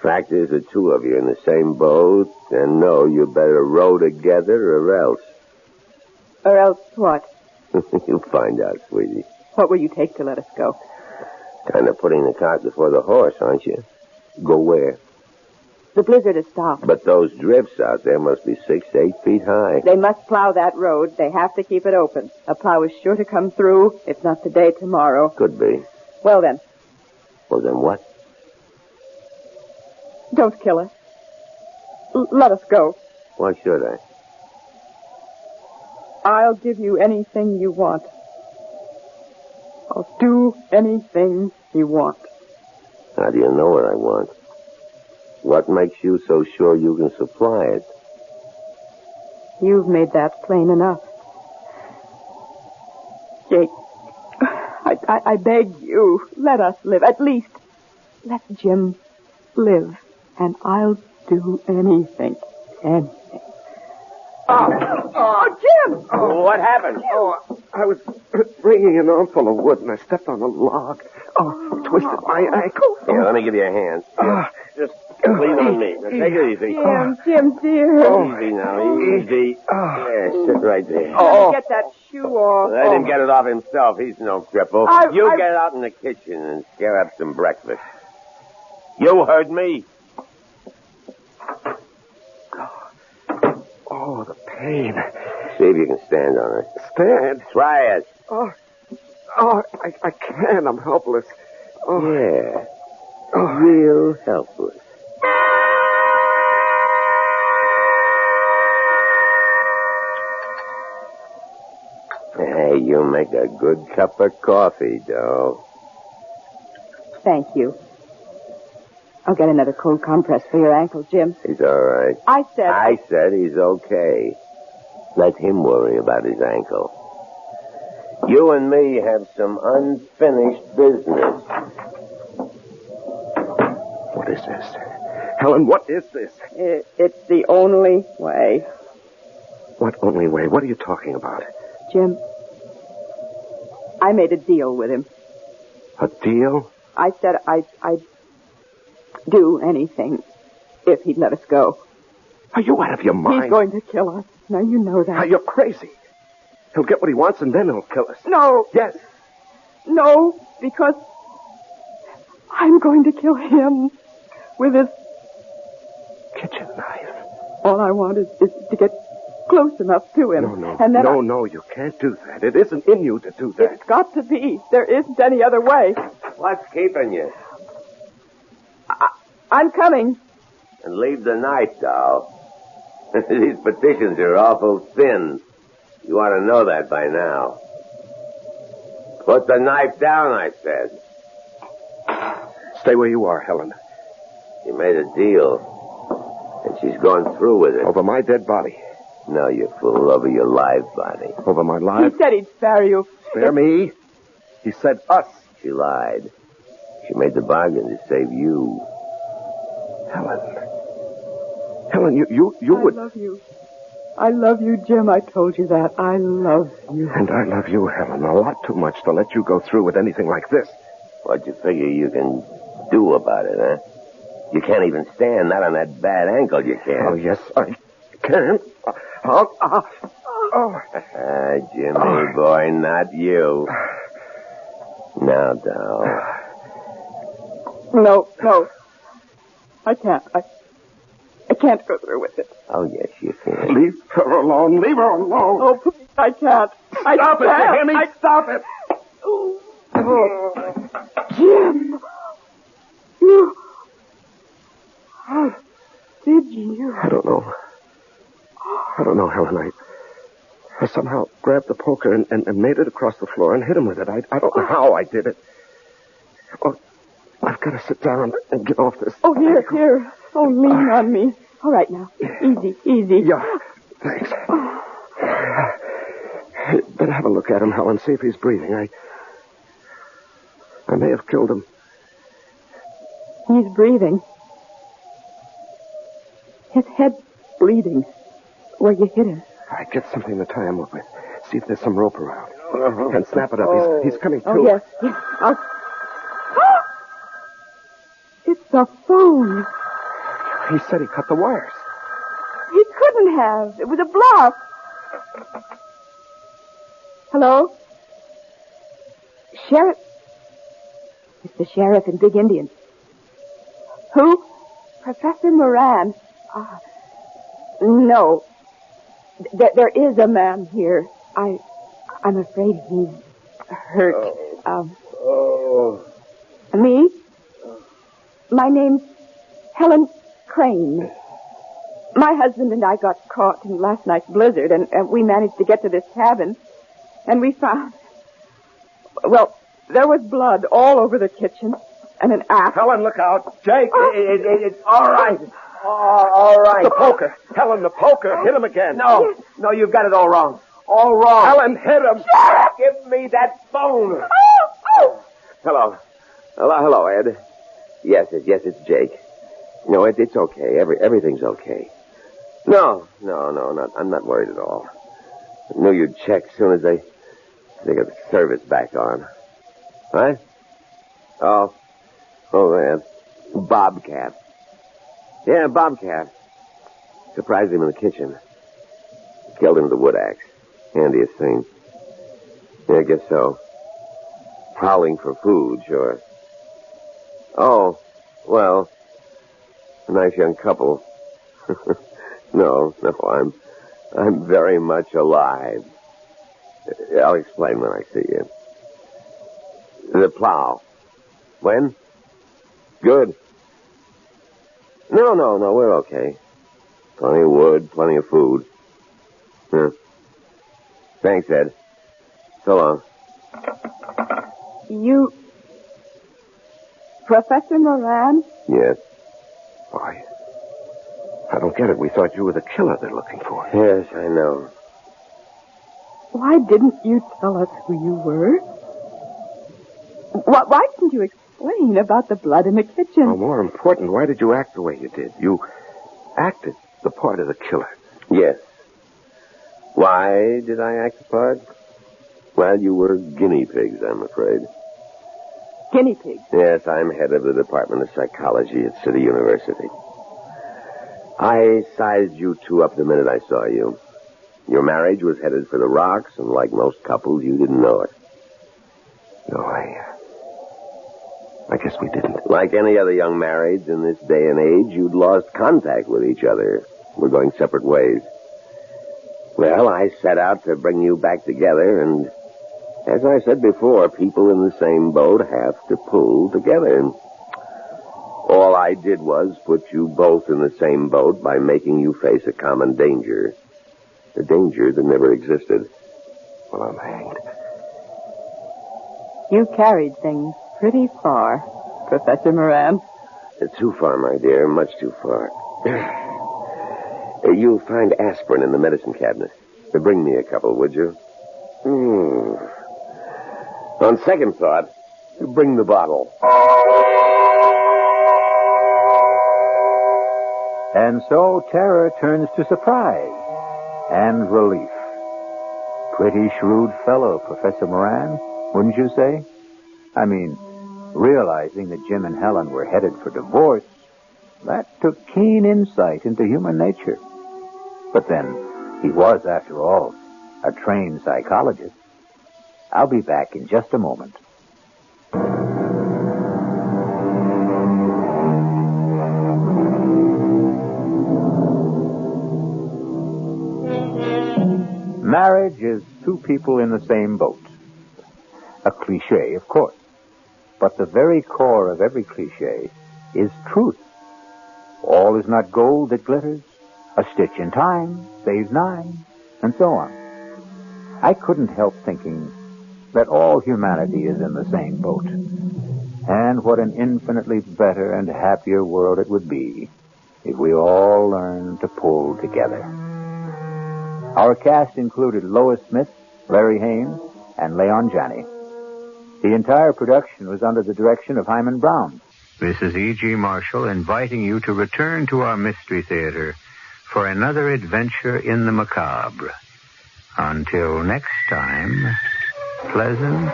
Fact is, the two of you in the same boat, and no, you better row together or else. Or else what? You'll find out, sweetie. What will you take to let us go? Kind of putting the cart before the horse, aren't you? Go where? The blizzard has stopped. But those drifts out there must be 6 to 8 feet high. They must plow that road. They have to keep it open. A plow is sure to come through, if not today, tomorrow. Could be. Well, then. Well, then what? Don't kill us. Let us go. Why should I? I'll give you anything you want. I'll do anything you want. How do you know what I want? What makes you so sure you can supply it? You've made that plain enough. Jake, I beg you, let us live. At least, let Jim live. And I'll do anything. Anything. Oh, Jim! Oh, what happened? Jim. Oh, I was bringing an armful of wood, and I stepped on a log. Oh, twisted my ankle. Here, let me give you a hand. Just lean on me. Now, take it easy. Jim, dear. Easy now, easy. Yeah, sit right there. Let me get that shoe off. Let him get it off himself. He's no cripple. You get out in the kitchen and scare up some breakfast. You heard me. Oh, the pain. See if you can stand on it. Stand? Try it. I can't. I'm helpless. Oh. Yeah. Real helpless. Hey, you make a good cup of coffee, Doe. Thank you. I'll get another cold compress for your ankle, Jim. He's all right. I said he's okay. Let him worry about his ankle. You and me have some unfinished business. What is this? Helen, what is this? It's the only way. What only way? What are you talking about? Jim, I made a deal with him. A deal? I said I'd do anything if he'd let us go. Are you out of your mind? He's going to kill us. Now, you know that. You're crazy. He'll get what he wants, and then he'll kill us. No. Yes. No, because I'm going to kill him with this kitchen knife. All I want is to get close enough to him. No. And then No, you can't do that. It isn't in you to do that. It's got to be. There isn't any other way. What's keeping you? I'm coming. And leave the knife, doll. These petitions are awful thin. You ought to know that by now. Put the knife down, I said. Stay where you are, Helen. She made a deal, and she's gone through with it. Over my dead body. No, you fool, over your live body. Over my live? He said he'd spare you. Spare me? He said us. She lied. She made the bargain to save you. Helen, you would... I love you. I love you, Jim. I told you that. I love you. And I love you, Helen, a lot too much to let you go through with anything like this. What you figure you can do about it, huh? You can't even stand, not on that bad ankle you can't. Oh, yes, I can. Jimmy, boy, not you. Now, doll. No. I can't. I can't go through with it. Oh, yes, you can. Leave her alone. Leave her alone. Oh, please, I can't. Stop it, you hear me? Stop it. Oh, Jim. You... How did you? I don't know, Helen. I somehow grabbed the poker and made it across the floor and hit him with it. I don't know how I did it. Oh, I've got to sit down and get off this. Oh, here. Oh, lean on me. All right, now. Easy. Yeah, thanks. Better have a look at him, Helen, see if he's breathing. I may have killed him. He's breathing. His head's bleeding where you hit him. I get something to tie him up with. See if there's some rope around. And snap it up. He's coming to. Oh, yes. It's a phone. He said he cut the wires. He couldn't have. It was a bluff. Hello? Sheriff? It's the sheriff in Big Indian. Who? Professor Moran. No. There is a man here. I'm afraid he's hurt. Me? My name's Helen Crane. My husband and I got caught in last night's blizzard, and we managed to get to this cabin, and we found... Well, there was blood all over the kitchen, and an axe. Helen, look out. Jake, it's all right. All right. The poker. Helen, the poker. Hit him again. No, you've got it all wrong. All wrong. Helen, hit him. Give me that phone. Hello, Ed. Yes, it's Jake. No, it's okay. Everything's okay. No, I'm not worried at all. I knew you'd check as soon as they got the service back on. What? Oh, yeah. Bobcat. Yeah, Bobcat. Surprised him in the kitchen. Killed him with a wood axe. Handiest thing. Yeah, I guess so. Prowling for food, sure. Oh, well, a nice young couple. No, I'm very much alive. I'll explain when I see you. The plow. When? Good. No, we're okay. Plenty of wood, plenty of food. Thanks, Ed. So long. You... Professor Moran? Yes. Why? I don't get it. We thought you were the killer they're looking for. Yes, I know. Why didn't you tell us who you were? Why didn't you explain about the blood in the kitchen? Well, more important, why did you act the way you did? You acted the part of the killer. Yes. Why did I act the part? Well, you were guinea pigs, I'm afraid. Guinea pigs? Yes, I'm head of the Department of Psychology at City University. I sized you two up the minute I saw you. Your marriage was headed for the rocks, and like most couples, you didn't know it. No, I guess we didn't. Like any other young marrieds in this day and age, you'd lost contact with each other. We're going separate ways. Well, I set out to bring you back together, and as I said before, people in the same boat have to pull together. All I did was put you both in the same boat by making you face a common danger. A danger that never existed. Well, I'm hanged. You carried things pretty far, Professor Moran. Too far, my dear. Much too far. You'll find aspirin in the medicine cabinet. Bring me a couple, would you? On second thought, bring the bottle. And so terror turns to surprise and relief. Pretty shrewd fellow, Professor Moran, wouldn't you say? I mean, realizing that Jim and Helen were headed for divorce, that took keen insight into human nature. But then, he was, after all, a trained psychologist. I'll be back in just a moment. Marriage is two people in the same boat. A cliche, of course. But the very core of every cliche is truth. All is not gold that glitters. A stitch in time saves 9, and so on. I couldn't help thinking that all humanity is in the same boat. And what an infinitely better and happier world it would be if we all learned to pull together. Our cast included Lois Smith, Larry Haynes, and Leon Janney. The entire production was under the direction of Hyman Brown. This is E.G. Marshall inviting you to return to our Mystery Theater for another adventure in the macabre. Until next time, pleasant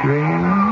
dreams.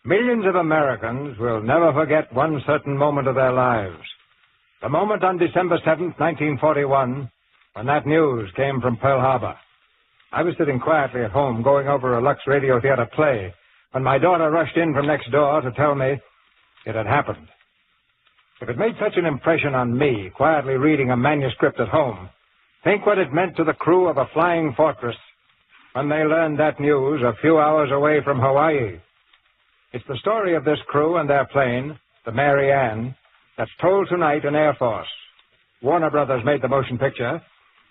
Millions of Americans will never forget one certain moment of their lives. The moment on December 7th, 1941, when that news came from Pearl Harbor. I was sitting quietly at home going over a Lux Radio Theater play when my daughter rushed in from next door to tell me it had happened. If it made such an impression on me, quietly reading a manuscript at home, think what it meant to the crew of a flying fortress when they learned that news a few hours away from Hawaii. It's the story of this crew and their plane, the Mary Ann, that's told tonight in Air Force. Warner Brothers made the motion picture,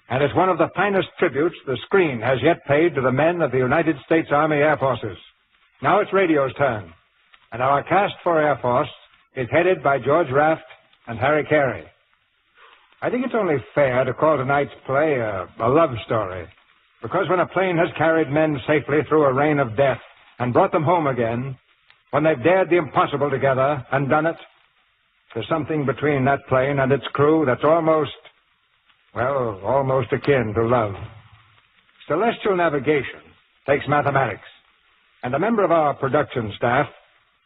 and it's one of the finest tributes the screen has yet paid to the men of the United States Army Air Forces. Now it's radio's turn, and our cast for Air Force is headed by George Raft and Harry Carey. I think it's only fair to call tonight's play a love story, because when a plane has carried men safely through a rain of death and brought them home again, when they've dared the impossible together and done it, there's something between that plane and its crew that's almost akin to love. Celestial navigation takes mathematics, and a member of our production staff,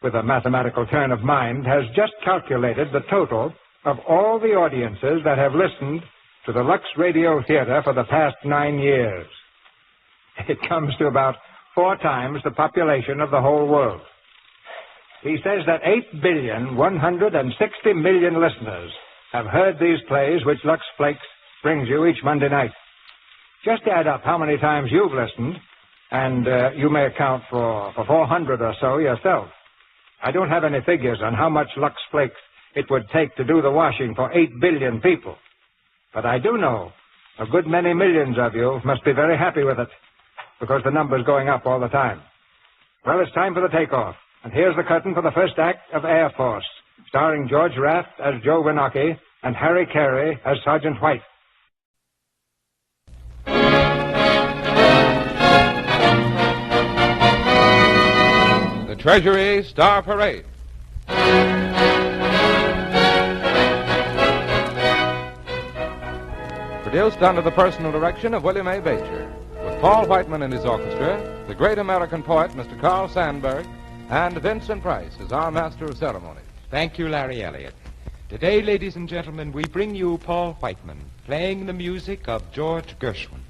with a mathematical turn of mind, has just calculated the total of all the audiences that have listened to the Lux Radio Theater for the past 9 years. It comes to about 4 times the population of the whole world. He says that 8,160,000,000 listeners have heard these plays which Lux Flakes brings you each Monday night. Just add up how many times you've listened, and you may account for 400 or so yourself. I don't have any figures on how much Lux Flakes it would take to do the washing for 8 billion people. But I do know a good many millions of you must be very happy with it, because the number's going up all the time. Well, it's time for the takeoff. And here's the curtain for the first act of Air Force, starring George Raft as Joe Winocki and Harry Carey as Sergeant White. The Treasury Star Parade. Produced under the personal direction of William A. Beecher, with Paul Whiteman and his orchestra, the great American poet, Mr. Carl Sandburg, and Vincent Price as our master of ceremonies. Thank you, Larry Elliott. Today, ladies and gentlemen, we bring you Paul Whiteman, playing the music of George Gershwin.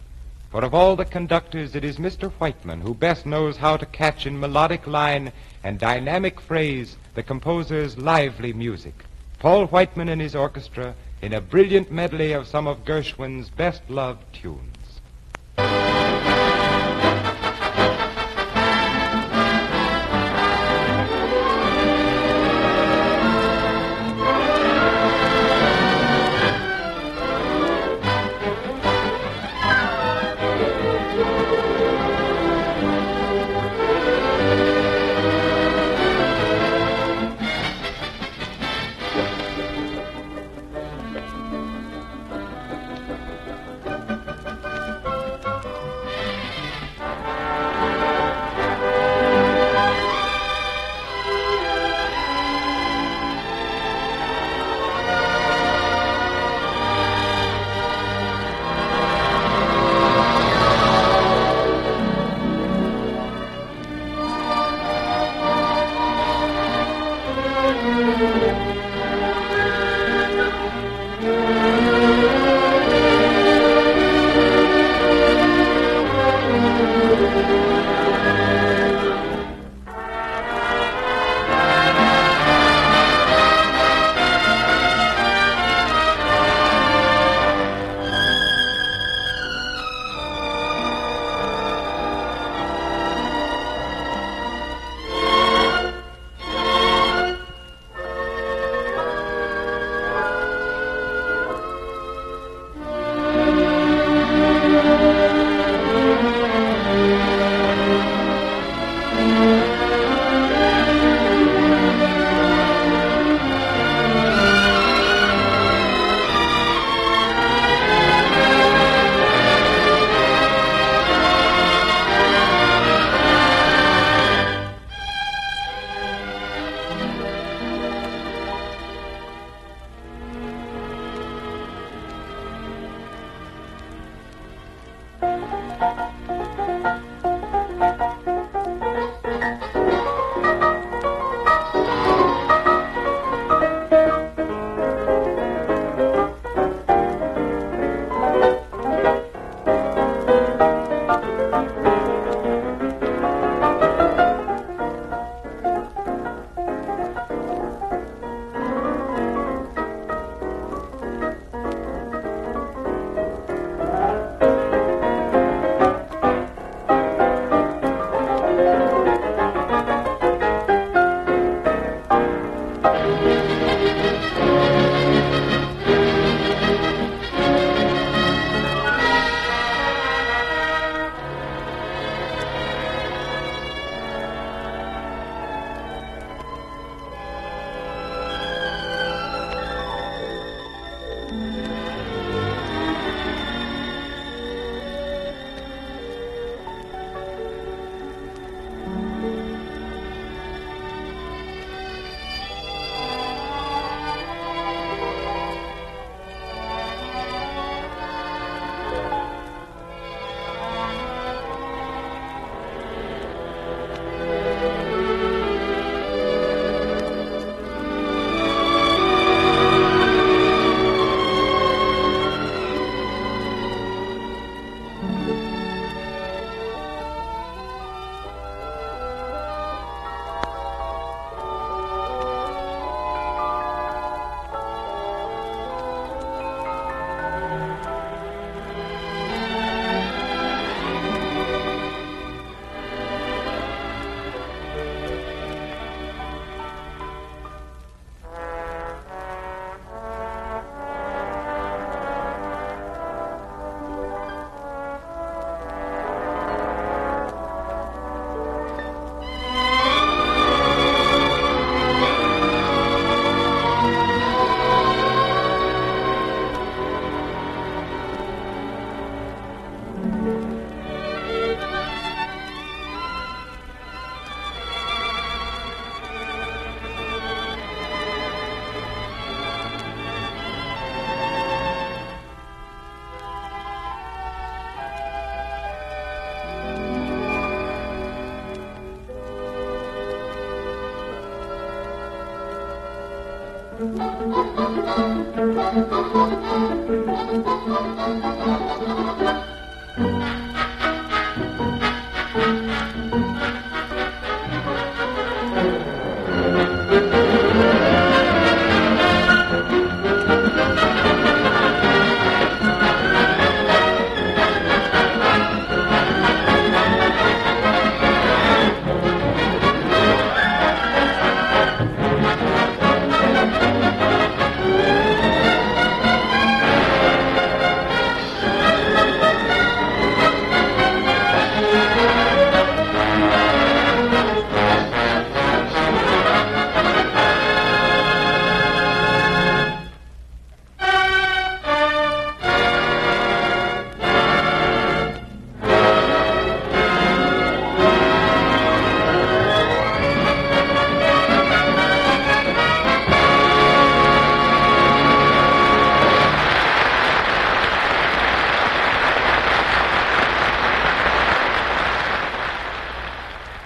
For of all the conductors, it is Mr. Whiteman who best knows how to catch in melodic line and dynamic phrase the composer's lively music. Paul Whiteman and his orchestra in a brilliant medley of some of Gershwin's best-loved tunes.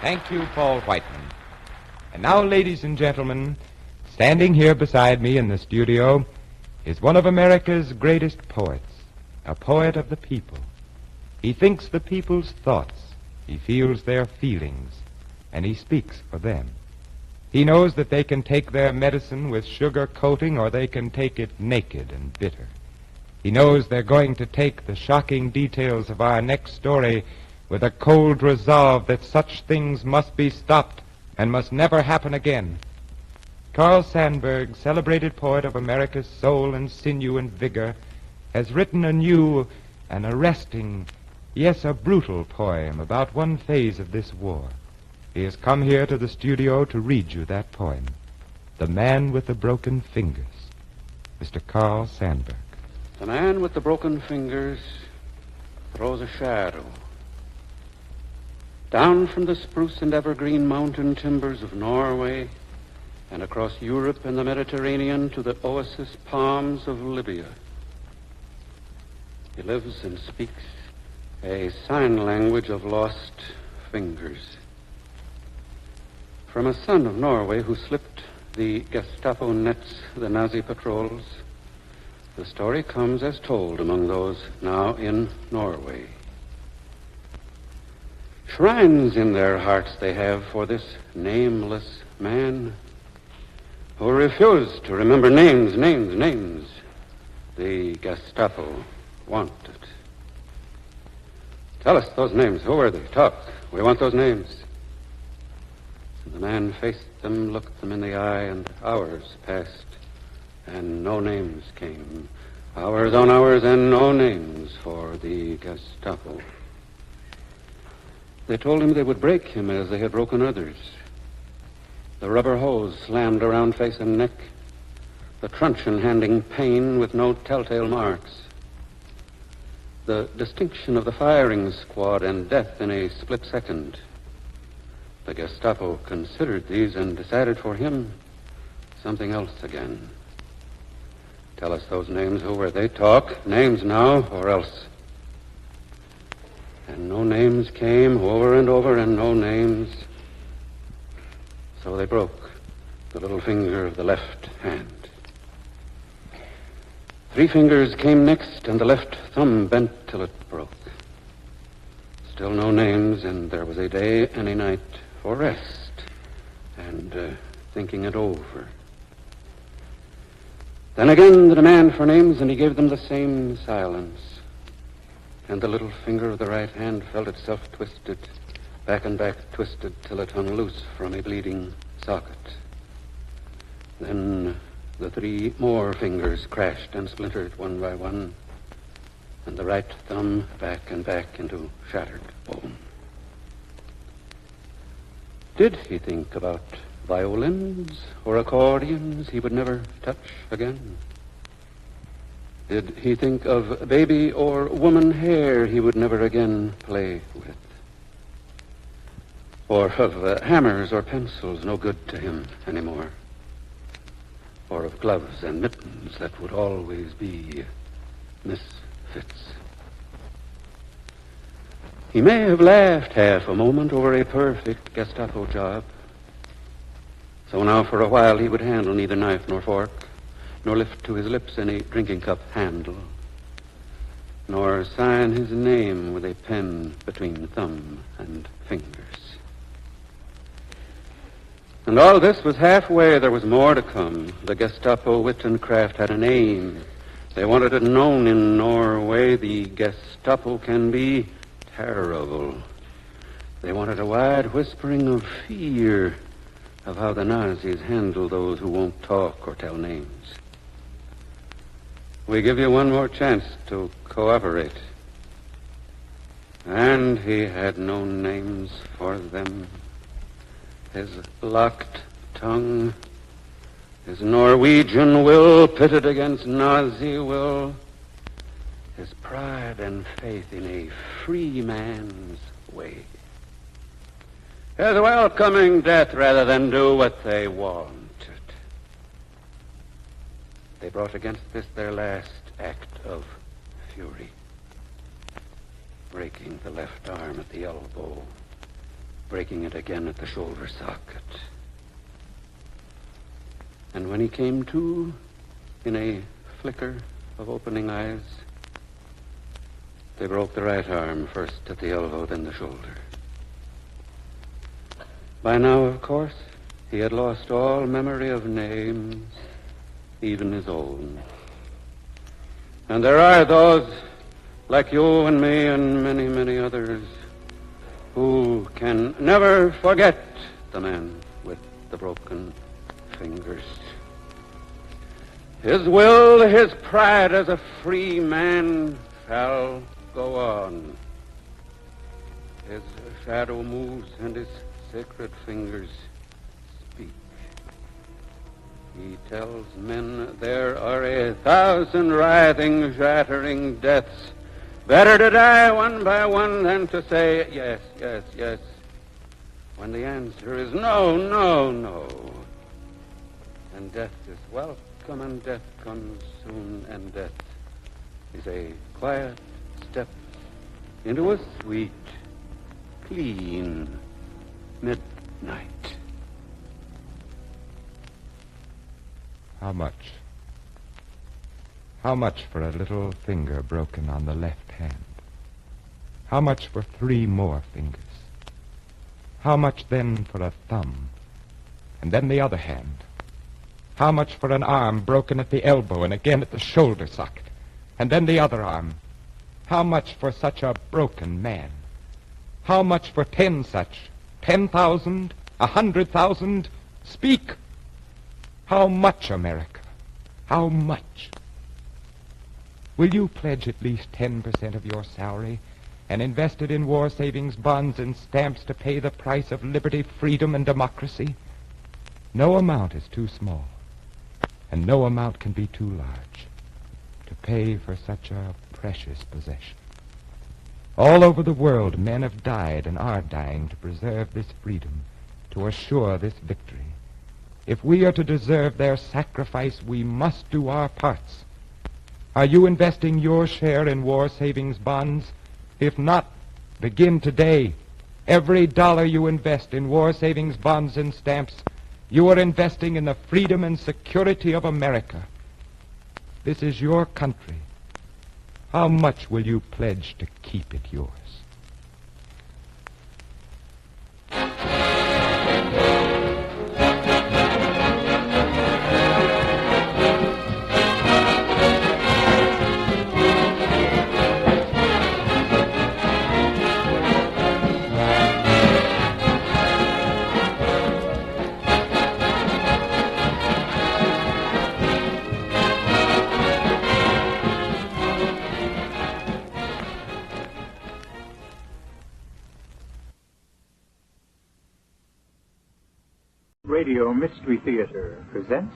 Thank you, Paul Whiteman. And now, ladies and gentlemen, standing here beside me in the studio is one of America's greatest poets, a poet of the people. He thinks the people's thoughts, he feels their feelings, and he speaks for them. He knows that they can take their medicine with sugar coating or they can take it naked and bitter. He knows they're going to take the shocking details of our next story with a cold resolve that such things must be stopped and must never happen again. Carl Sandburg, celebrated poet of America's soul and sinew and vigor, has written a new, an arresting, yes, a brutal poem about one phase of this war. He has come here to the studio to read you that poem, The Man with the Broken Fingers. Mr. Carl Sandburg. The man with the broken fingers throws a shadow down from the spruce and evergreen mountain timbers of Norway and across Europe and the Mediterranean to the oasis palms of Libya. He lives and speaks a sign language of lost fingers. From a son of Norway who slipped the Gestapo nets, the Nazi patrols, the story comes as told among those now in Norway. Shrines in their hearts they have for this nameless man who refused to remember names. The Gestapo wanted. Tell us those names. Who were they? Talk. We want those names. And the man faced them, looked them in the eye, and hours passed, and no names came. Hours on hours and no names for the Gestapo. They told him they would break him as they had broken others. The rubber hose slammed around face and neck, the truncheon handing pain with no telltale marks, the distinction of the firing squad and death in a split second. The Gestapo considered these and decided for him something else again. Tell us those names. Who were they? Talk. Names now, or else. And no names came over and over, and no names. So they broke the little finger of the left hand. 3 fingers came next, and the left thumb bent till it broke. Still no names, and there was a day and a night for rest and thinking it over. Then again the demand for names, and he gave them the same silence. And the little finger of the right hand felt itself twisted, back and back twisted, till it hung loose from a bleeding socket. Then the 3 more fingers crashed and splintered one by one, and the right thumb back and back into shattered bone. Did he think about violins or accordions he would never touch again? Did he think of baby or woman hair he would never again play with? Or of hammers or pencils no good to him anymore? Or of gloves and mittens that would always be misfits? He may have laughed half a moment over a perfect Gestapo job. So now for a while he would handle neither knife nor fork, nor lift to his lips any drinking cup handle, nor sign his name with a pen between thumb and fingers. And all this was halfway. There was more to come. The Gestapo wit and craft had an aim. They wanted it known in Norway. The Gestapo can be terrible. They wanted a wide whispering of fear of how the Nazis handle those who won't talk or tell names. We give you one more chance to cooperate. And he had no names for them. His locked tongue, his Norwegian will pitted against Nazi will, his pride and faith in a free man's way. His welcoming death rather than do what they wanted. They brought against this their last act of fury, breaking the left arm at the elbow, breaking it again at the shoulder socket. And when he came to, in a flicker of opening eyes, they broke the right arm, first at the elbow, then the shoulder. By now, of course, he had lost all memory of names, even his own. And there are those, like you and me and many, many others, who can never forget the man with the broken fingers. His will, his pride as a free man shall go on. His shadow moves and his sacred fingers speak. He tells men there are 1,000 writhing, shattering deaths. Better to die one by one than to say yes, yes, yes, when the answer is no, no, no. And death is welcome, and death comes soon, and death is a quiet step into a sweet, clean midnight. How much? How much for a little finger broken on the left hand? How much for 3 more fingers? How much then for a thumb? And then the other hand? How much for an arm broken at the elbow and again at the shoulder socket? And then the other arm? How much for such a broken man? How much for 10 such? 10,000? 100,000? Speak! How much, America? How much? Will you pledge at least 10% of your salary and invest it in war savings bonds and stamps to pay the price of liberty, freedom, and democracy? No amount is too small, and no amount can be too large to pay for such a precious possession. All over the world, men have died and are dying to preserve this freedom, to assure this victory. If we are to deserve their sacrifice, we must do our parts. Are you investing your share in war savings bonds? If not, begin today. Every dollar you invest in war savings bonds and stamps, you are investing in the freedom and security of America. This is your country. How much will you pledge to keep it yours? Radio Mystery Theater presents...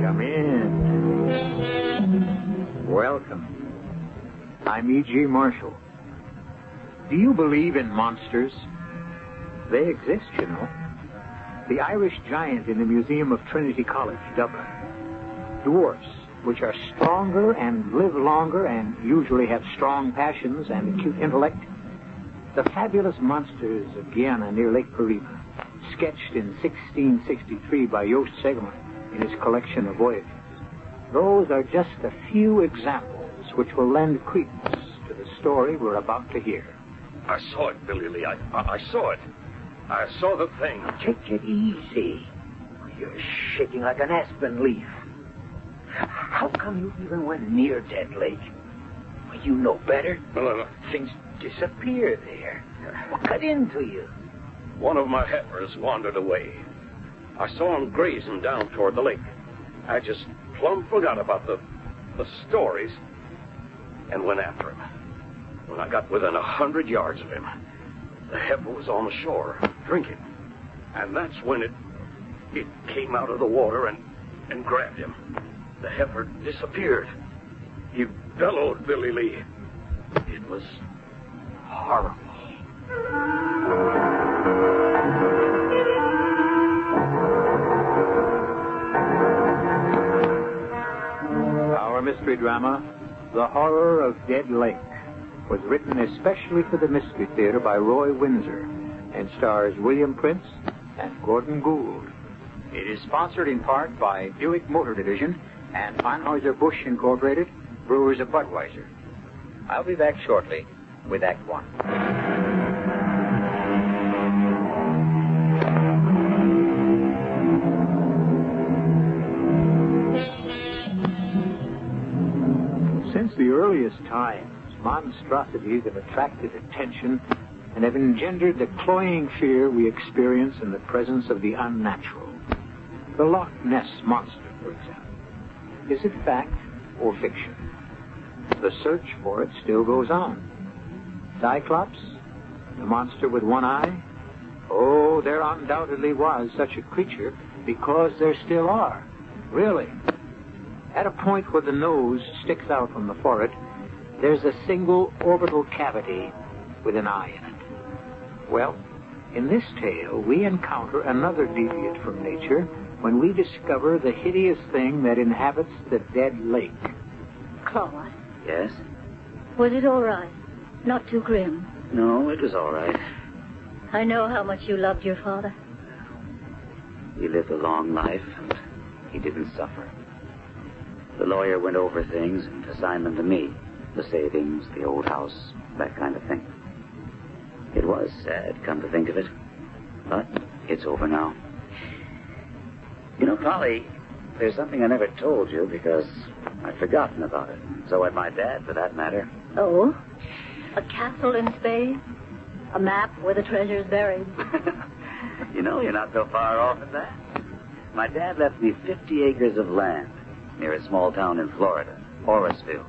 Come in. Welcome. I'm E.G. Marshall. Do you believe in monsters? They exist, you know. The Irish giant in the Museum of Trinity College, Dublin. dwarfs, which are stronger and live longer and usually have strong passions and acute intellect. The fabulous monsters of Guiana near Lake Parima, sketched in 1663 by Joost Segelman in his collection of voyages. Those are just a few examples which will lend credence to the story we're about to hear. I saw it, Billy Lee. I saw it. I saw the thing. Take it easy. You're shaking like an aspen leaf. How come you even went near Dead Lake? Well, you know better. Things disappear there. What cut into you? One of my heifers wandered away. I saw him grazing down toward the lake. I just plumb forgot about the stories and went after him. When I got within 100 yards of him, the heifer was on the shore, drinking. And that's when it came out of the water and grabbed him. The heifer disappeared. He bellowed, Billy Lee. It was horrible. Our mystery drama, The Horror of Dead Lake, was written especially for the Mystery Theater by Roy Windsor and stars William Prince and Gordon Gould. It is sponsored in part by Buick Motor Division and Anheuser-Busch Incorporated, Brewers of Budweiser. I'll be back shortly with Act One. Since the earliest times, monstrosities have attracted attention and have engendered the cloying fear we experience in the presence of the unnatural. The Loch Ness Monster, for example. Is it fact or fiction? The search for it still goes on. Cyclops? The monster with one eye? Oh, there undoubtedly was such a creature because there still are. Really. At a point where the nose sticks out from the forehead, there's a single orbital cavity with an eye in it. Well, in this tale, we encounter another deviant from nature when we discover the hideous thing that inhabits the Dead Lake. Claude, Yes? was it all right? Not too grim? No, it was all right. I know how much you loved your father. He lived a long life, and he didn't suffer. The lawyer went over things and assigned them to me. The savings, the old house, that kind of thing. It was sad, come to think of it. But it's over now. You know, Polly, there's something I never told you because I'd forgotten about it. So had my dad, for that matter. Oh? A castle in Spain? A map where the treasure's buried? You know, you're not so far off at that. My dad left me 50 acres of land near a small town in Florida, Horaceville.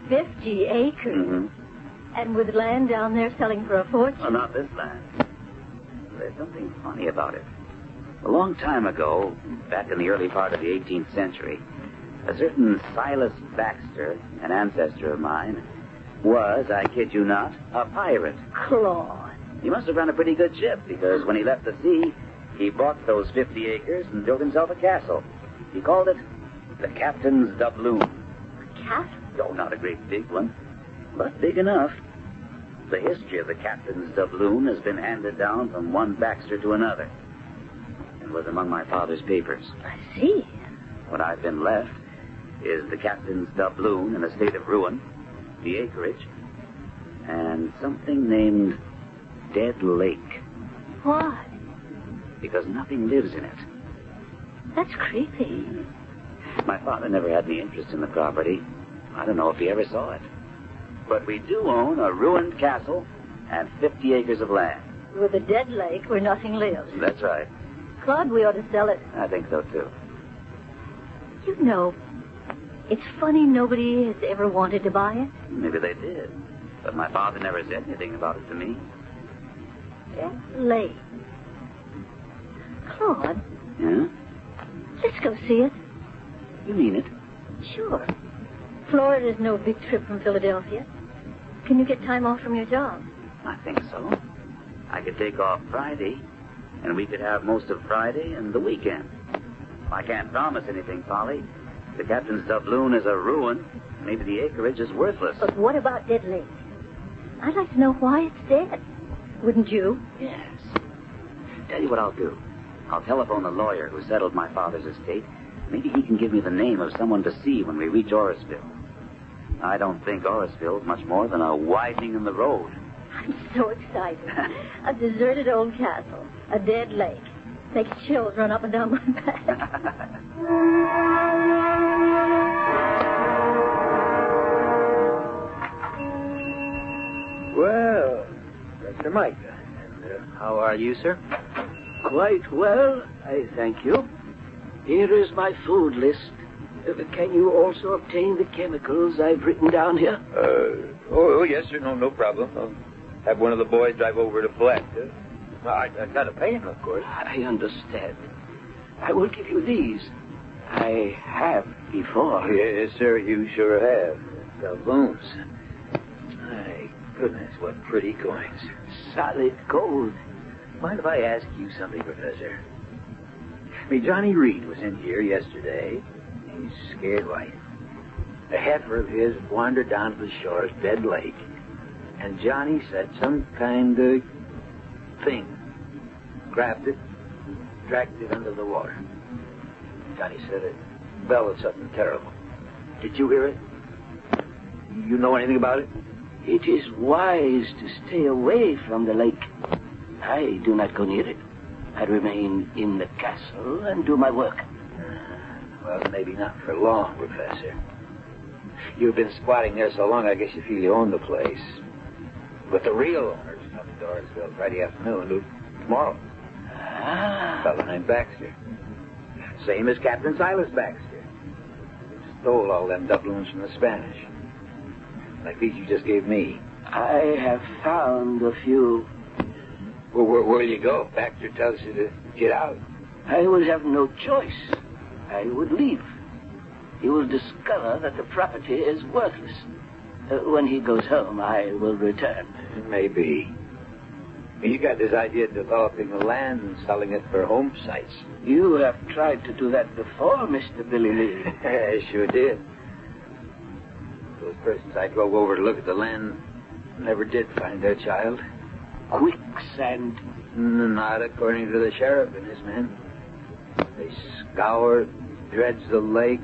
50 acres? Mm-hmm. And with land down there selling for a fortune? Well, not this land. There's something funny about it. A long time ago, back in the early part of the 18th century, a certain Silas Baxter, an ancestor of mine, was, I kid you not, a pirate. Claude. He must have run a pretty good ship, because when he left the sea, he bought those 50 acres and built himself a castle. He called it the Captain's Doubloon. A castle? Oh, not a great big one, but big enough. The history of the Captain's Doubloon has been handed down from one Baxter to another. It was among my father's papers. I see. What I've been left is the Captain's Doubloon in a state of ruin, the acreage, and something named Dead Lake. Why? Because nothing lives in it. That's creepy. My father never had any interest in the property. I don't know if he ever saw it. But we do own a ruined castle and 50 acres of land. With a dead lake where nothing lives. That's right. Claude, we ought to sell it. I think so, too. You know, it's funny nobody has ever wanted to buy it. Maybe they did. But my father never said anything about it to me. Dead lake. Claude. Yeah? Let's go see it. You mean it? Sure. Florida's no big trip from Philadelphia. Can you get time off from your job? I think so. I could take off Friday, and we could have most of Friday and the weekend. I can't promise anything, Polly, the captain's doubloon is a ruin, maybe the acreage is worthless. But what about Dead Lake? I'd like to know why it's dead. Wouldn't you? Yes. Tell you what I'll do. I'll telephone the lawyer who settled my father's estate. Maybe he can give me the name of someone to see when we reach Orisville. I don't think Orisville is much more than a widening in the road. I'm so excited. A deserted old castle, a dead lake. Makes chills run up and down my back. Well, Mr. Micah, and how are you, sir? Quite well, I thank you. Here is my food list. Can you also obtain the chemicals I've written down here? Oh, yes, sir. No problem. I'll have one of the boys drive over to Black. I got to pay him, of course. I understand. I will give you these. I have before. Yes, sir, you sure have. Doubloons. My goodness, what pretty coins. Solid gold. Mind if I ask you something, Professor? Johnny Reed was in here yesterday. He's scared white. A heifer of his wandered down to the shore of Dead Lake, and Johnny said some kind of thing. Grabbed it, dragged it under the water. Johnny said it bellowed something terrible. Did you hear it? You know anything about it? It is wise to stay away from the lake. I do not go near it. I remain in the castle and do my work. Well, maybe not for long, Professor. You've been squatting there so long, I guess you feel you own the place. But the real owner's coming to Orisville Friday afternoon, tomorrow. A fellow named Baxter. Same as Captain Silas Baxter. Stole all them doubloons from the Spanish. Like these you just gave me. I have found a few. Well, where'll you go? Baxter tells you to get out. I will have no choice. I would leave. He will discover that the property is worthless. When he goes home, I will return. Maybe. You got this idea of developing the land and selling it for home sites. You have tried to do that before, Mr. Billy Lee. I sure did. Those persons I drove over to look at the land never did find their child. Quicksand. Not according to the sheriff and his men. They scoured, dredged the lake.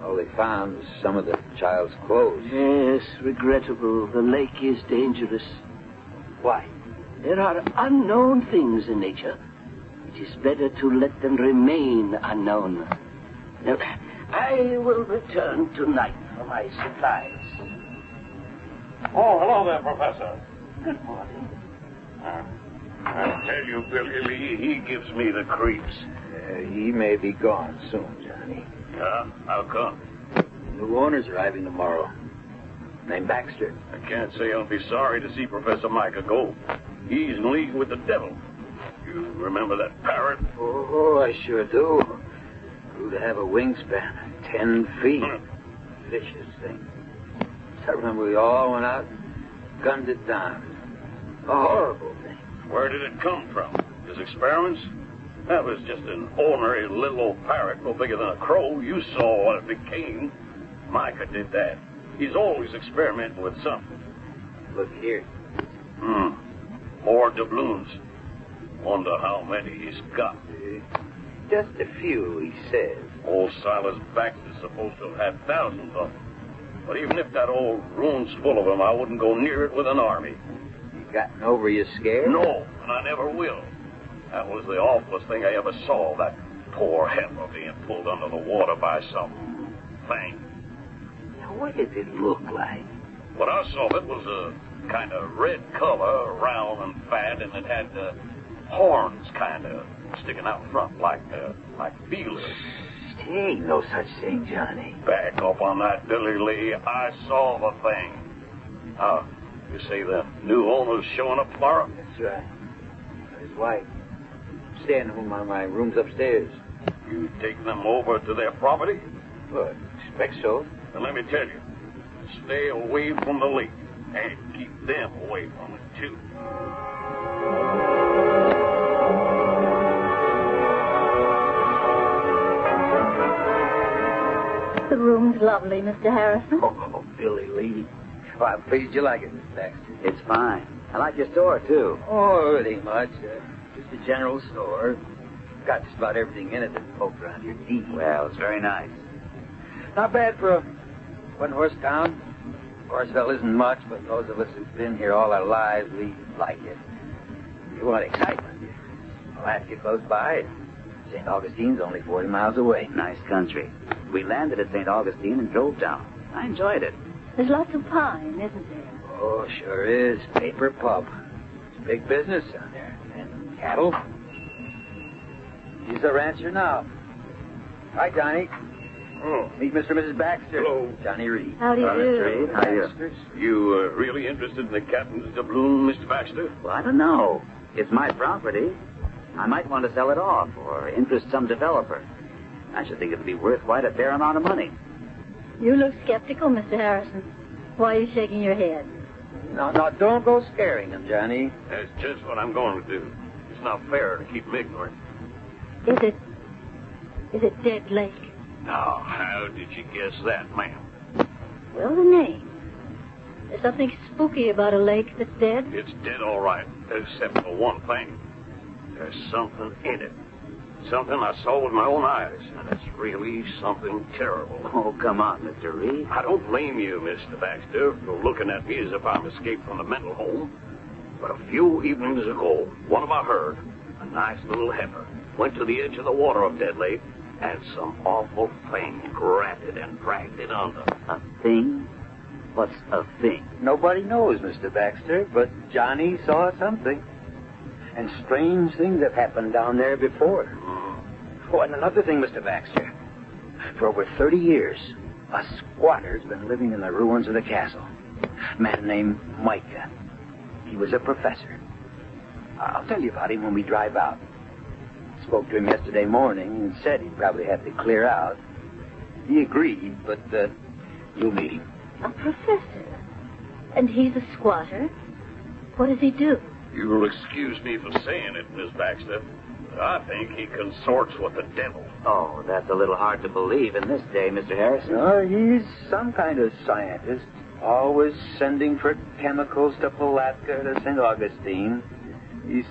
All they found was some of the child's clothes. Yes, regrettable. The lake is dangerous. Why? There are unknown things in nature. It is better to let them remain unknown. Now, I will return tonight for my supplies. Oh, hello there, Professor. Good morning. I tell you, Billy Lee, he gives me the creeps. He may be gone soon, Johnny. Yeah? How come? New owner's arriving tomorrow. Named Baxter. I can't say I'll be sorry to see Professor Micah go. He's in league with the devil. You remember that parrot? Oh, I sure do. Grew to have a wingspan of 10 feet. Vicious thing. I remember we all went out and gunned it down. A horrible thing. Where did it come from? His experiments? That was just an ordinary little old parrot, no bigger than a crow. You saw what it became. Micah did that. He's always experimenting with something. Look here. More doubloons. Wonder how many he's got. Just a few, he says. Old Silas Baxter's supposed to have had thousands of them. But even if that old ruin's full of them, I wouldn't go near it with an army. You gotten over your scare? No, and I never will. That was the awfulest thing I ever saw, that poor heifer being pulled under the water by some thing. Now, what did it look like? What I saw of it was a kind of red color, round and fat, and it had horns kind of sticking out front like feelers. There ain't no such thing, Johnny. Back up on that, Billy Lee. I saw the thing. You say the new owner's showing up tomorrow? That's right. His wife. Staying at home on my room's upstairs. You take them over to their property? Well, expect so. Then let me tell you, stay away from the lake and keep them away from it, too. The room's lovely, Mr. Harrison. Oh, Billy Lee. Well, I'm pleased you like it, Miss Baxter. It's fine. I like your store, too. Oh, it ain't much. Just a general store. Got just about everything in it that folks around here need. Well, it's very nice. Not bad for a one-horse town. Horseville isn't much, but those of us who've been here all our lives, we like it. You want excitement. Alaska close by. St. Augustine's only 40 miles away. Nice country. We landed at St. Augustine and drove down. I enjoyed it. There's lots of pine, isn't there? Oh, sure is. Paper pulp. It's big business down there. And cattle. He's a rancher now. Hi, Johnny. Oh. Meet Mr. and Mrs. Baxter. Hello. Johnny Reed. How do you do? Mr. Reed. How do you? Baxters. You really interested in the captain's doubloon, Mr. Baxter? Well, I don't know. It's my property. I might want to sell it off or interest some developer. I should think it would be worth quite a fair amount of money. You look skeptical, Mr. Harrison. Why are you shaking your head? No, don't go scaring him, Johnny. That's just what I'm going to do. It's not fair to keep him ignorant. Is it Dead Lake? Now, how did you guess that, ma'am? Well, the name. There's something spooky about a lake that's dead. It's dead all right, except for one thing. There's something in it. Something I saw with my own eyes, and it's really something terrible. Oh, come on, Mr. Reed. I don't blame you, Mr. Baxter, for looking at me as if I'm escaped from the mental home. But a few evenings ago, one of my herd, a nice little heifer, went to the edge of the water of Dead Lake, and some awful thing grabbed it and dragged it under. A thing? What's a thing? Nobody knows, Mr. Baxter, but Johnny saw something. And strange things have happened down there before. Oh, and another thing, Mr. Baxter. For over 30 years, a squatter's been living in the ruins of the castle. A man named Micah. He was a professor. I'll tell you about him when we drive out. Spoke to him yesterday morning and said he'd probably have to clear out. He agreed, but you'll meet him. A professor? And he's a squatter? What does he do? You'll excuse me for saying it, Miss Baxter. I think he consorts with the devil. Oh, that's a little hard to believe in this day, Mr. Harrison. He's some kind of scientist. Always sending for chemicals to Palatka, to St. Augustine. He's,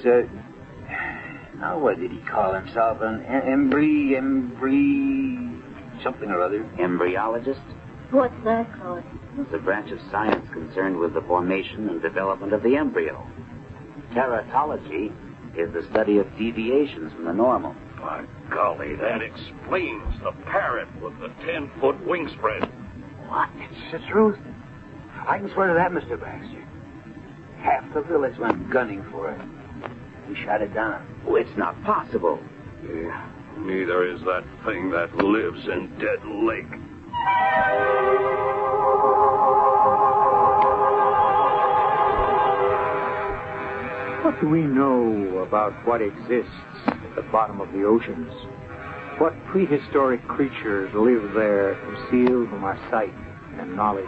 now what did he call himself? An something or other. Embryologist? What's that called? It's a branch of science concerned with the formation and development of the embryo. Teratology is the study of deviations from the normal. By golly, that explains the parrot with the 10-foot wingspread. What? It's the truth. I can swear to that, Mr. Baxter. Half the village went gunning for it. We shot it down. Oh, it's not possible. Yeah, neither is that thing that lives in Dead Lake. What do we know about what exists at the bottom of the oceans? What prehistoric creatures live there concealed from our sight and knowledge?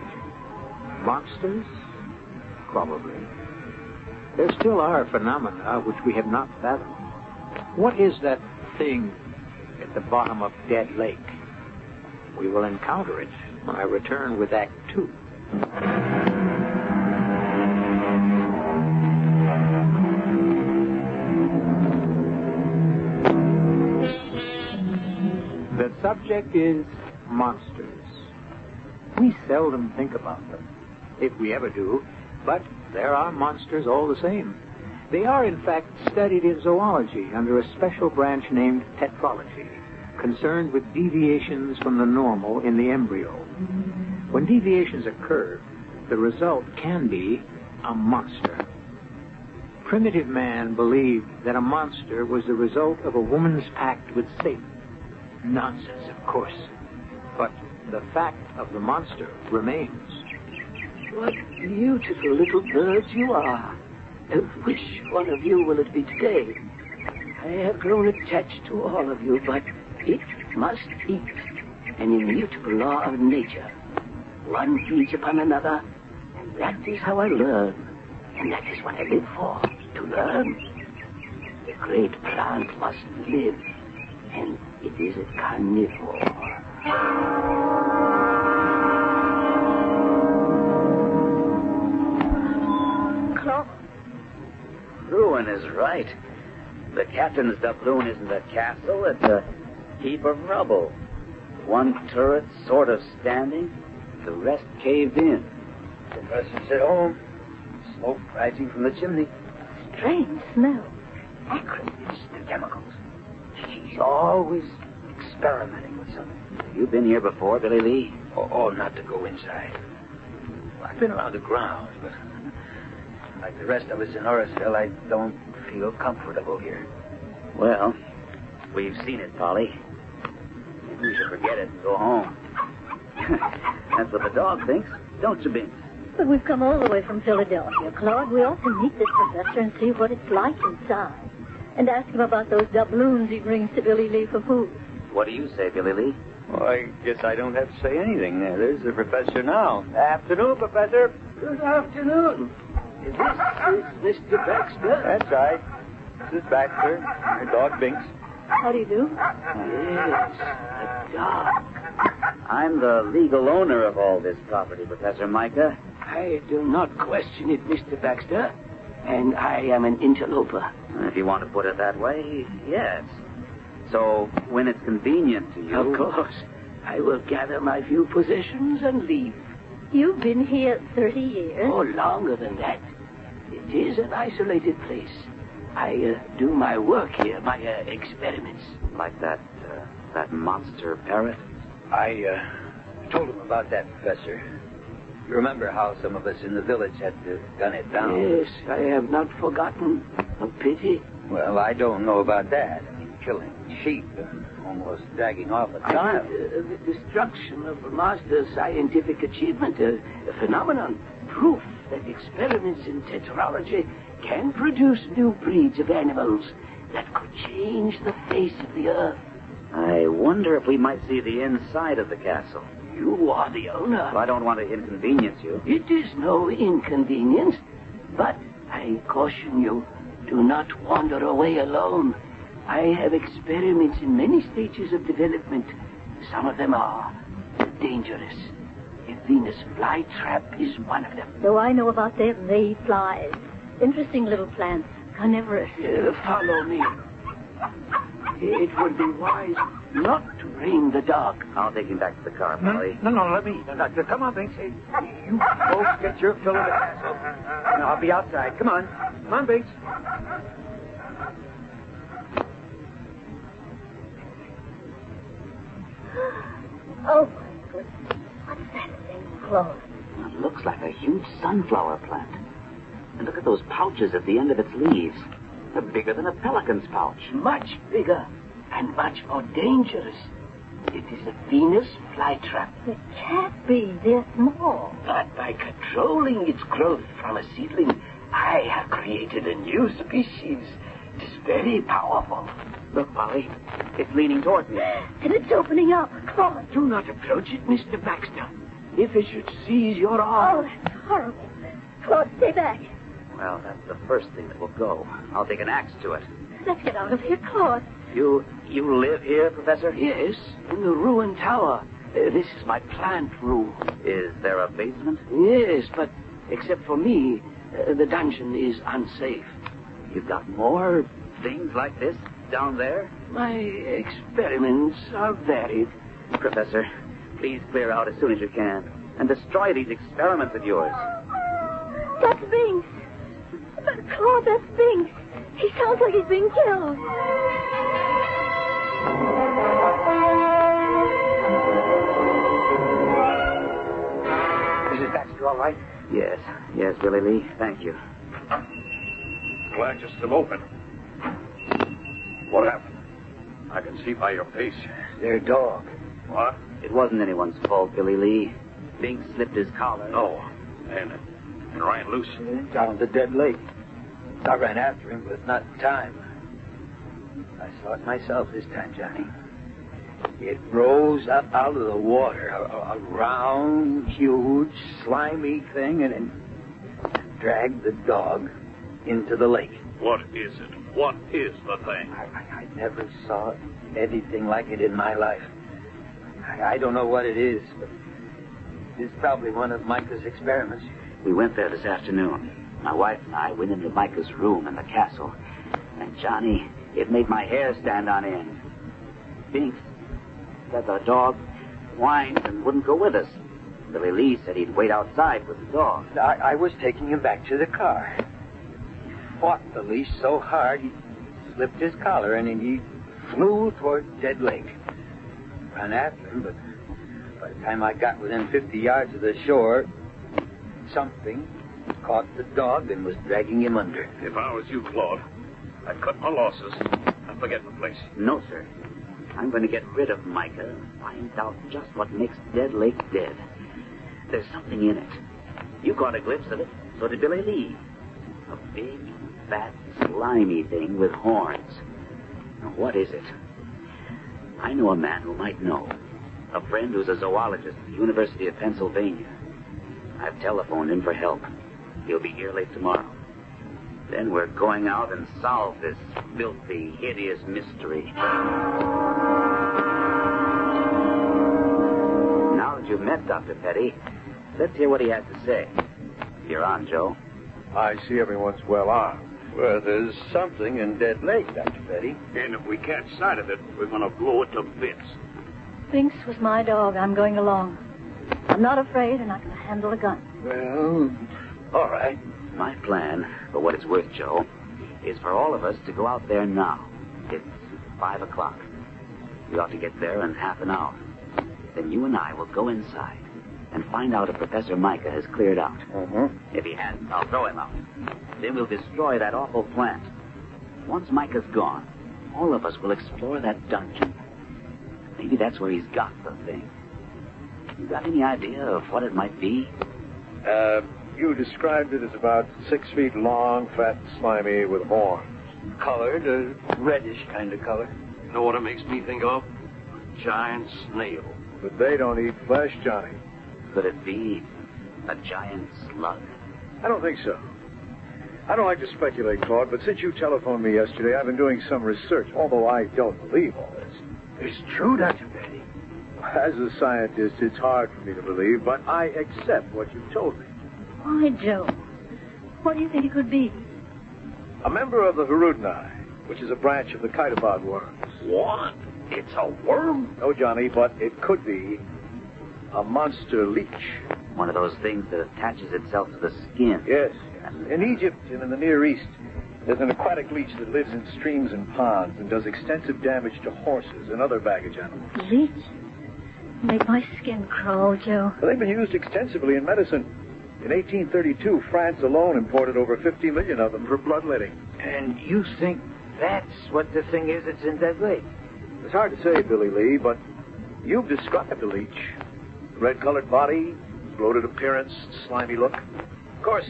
Monsters? Probably. There still are phenomena which we have not fathomed. What is that thing at the bottom of Dead Lake? We will encounter it when I return with Act 2. The subject is monsters. We seldom think about them, if we ever do, but there are monsters all the same. They are, in fact, studied in zoology under a special branch named tetralogy, concerned with deviations from the normal in the embryo. When deviations occur, the result can be a monster. Primitive man believed that a monster was the result of a woman's pact with Satan. Nonsense, of course. But the fact of the monster remains. What beautiful little birds you are. Which one of you will it be today? I have grown attached to all of you, but it must eat. An immutable law of nature. One feeds upon another, and that is how I learn. And that is what I live for, to learn. The great plant must live, and it is a carnivore. was right. The captain's doubloon isn't a castle, it's a heap of rubble. One turret sort of standing, the rest caved in. The professor's at home. Smoke rising from the chimney. Strange smell. Acrid. It's the chemicals. He's always experimenting with something. Have you been here before, Billy Lee? Oh, not to go inside. I've been around the grounds, but like the rest of us in Orisville, I don't feel comfortable here. Well, we've seen it, Polly. Maybe we should forget it and go home. That's what the dog thinks, don't you, Binks? But we've come all the way from Philadelphia, Claude. We ought to meet this professor and see what it's like inside. And ask him about those doubloons he brings to Billy Lee for food. What do you say, Billy Lee? Well, I guess I don't have to say anything there. There's the professor now. Afternoon, Professor. Good afternoon. Is this Mr. Baxter? That's right. This is Baxter, my dog Binks. How do you do? Yes, the dog. I'm the legal owner of all this property, Professor Micah. I do not question it, Mr. Baxter. And I am an interloper. If you want to put it that way, yes. So, when it's convenient to you... Of course. I will gather my few possessions and leave. You've been here 30 years? Oh, longer than that. It is an isolated place. I do my work here, my experiments. Like that monster parrot? I told him about that, Professor. You remember how some of us in the village had to gun it down? Yes, I have not forgotten. A pity. Well, I don't know about that. I mean, killing sheep and almost dragging off a child. The destruction of a master's scientific achievement, a phenomenon, proof that experiments in tetralogy can produce new breeds of animals that could change the face of the earth. I wonder if we might see the inside of the castle. You are the owner. Well, I don't want to inconvenience you. It is no inconvenience, but I caution you, do not wander away alone. I have experiments in many stages of development. Some of them are dangerous. A Venus flytrap is one of them. So I know about them. They eat flies. Interesting little plants. Carnivorous. Follow me. It would be wise not to bring the dog. I'll take him back to the car, Polly. No, let me. No, come on, Binks. Hey, you folks get your fill of the castle. No, I'll be outside. Come on. Come on, Binks. Oh, my goodness. What's that thing, Claude? It looks like a huge sunflower plant. And look at those pouches at the end of its leaves. They're bigger than a pelican's pouch. Much bigger and much more dangerous. It is a Venus flytrap. It can't be. They're small. But by controlling its growth from a seedling, I have created a new species. It is very powerful. Look, Polly. It's leaning toward me. And it's opening up. Claude. Do not approach it, Mr. Baxter. If it should seize your arm... Oh, that's horrible. Claude, stay back. Well, that's the first thing that will go. I'll take an axe to it. Let's get out of here, Claude. You live here, Professor? Yes, in the ruined tower. This is my plant room. Is there a basement? Yes, but except for me, the dungeon is unsafe. You've got more things like this down there? My experiments are varied. Professor, please clear out as soon as you can and destroy these experiments of yours. That's Binks. Claude, that's Binks. He sounds like he's being killed. Mrs. Baxter, all right? Yes, Billy Lee. Thank you. Glad you're still open. What happened? I can see by your face. Their dog. What? It wasn't anyone's fault, Billy Lee. Binks slipped his collar. No. And ran loose. Down the dead lake. I ran after him, but not in time. I saw it myself this time, Johnny. It rose up out of the water, a round, huge, slimy thing, and dragged the dog into the lake. What is it? What is the thing? I never saw anything like it in my life. I don't know what it is, but it's probably one of Micah's experiments. We went there this afternoon. My wife and I went into Micah's room in the castle, And, Johnny, it made my hair stand on end. Binks said the dog whined and wouldn't go with us. Billy Lee said he'd wait outside with the dog. I was taking him back to the car. He fought the leash so hard he slipped his collar and he flew toward Dead Lake. Ran after him, but by the time I got within 50 yards of the shore, something caught the dog and was dragging him under. If I was you, Claude, I'd cut my losses and forget the place. No, sir. I'm going to get rid of Micah and find out just what makes Dead Lake dead. There's something in it. You caught a glimpse of it. So did Billy Lee. A big, fat, slimy thing with horns. Now, what is it? I know a man who might know. A friend who's a zoologist at the University of Pennsylvania. I've telephoned him for help. He'll be here late tomorrow. Then we're going out and solve this filthy, hideous mystery. Now that you've met Dr. Petty, let's hear what he has to say. You're on, Joe. I see everyone's well armed. Well, there's something in Dead Lake, Dr. Petty. And if we catch sight of it, we're going to blow it to bits. Binks was my dog. I'm going along. I'm not afraid, and I can handle a gun. Well, all right. My plan, for what it's worth, Joe, is for all of us to go out there now. It's 5 o'clock. We ought to get there in half an hour. Then you and I will go inside and find out if Professor Micah has cleared out. If he hasn't, I'll throw him out. Then we'll destroy that awful plant. Once Micah's gone, all of us will explore that dungeon. Maybe that's where he's got the thing. You got any idea of what it might be? You described it as about 6 feet long, fat, slimy, with horns. Colored, a reddish kind of color. You know what it makes me think of? A giant snail. But they don't eat flesh, Johnny. Could it be a giant slug? I don't think so. I don't like to speculate, Claude, but since you telephoned me yesterday, I've been doing some research, although I don't believe all this. It's true, Dr. Petty. As a scientist, it's hard for me to believe, but I accept what you've told me. Why, Joe? What do you think it could be? A member of the Hirudinai, which is a branch of the Kitebod worms. What? It's a worm? No, Johnny, but it could be a monster leech. One of those things that attaches itself to the skin. Yes. In Egypt and in the Near East, there's an aquatic leech that lives in streams and ponds and does extensive damage to horses and other baggage animals. Leech? Make my skin crawl, Joe. Well, they've been used extensively in medicine. In 1832, France alone imported over 50 million of them for bloodletting. And you think that's what the thing is that's in Dead Lake? It's hard to say, Billy Lee, but you've described the leech. Red-colored body, bloated appearance, slimy look. Of course,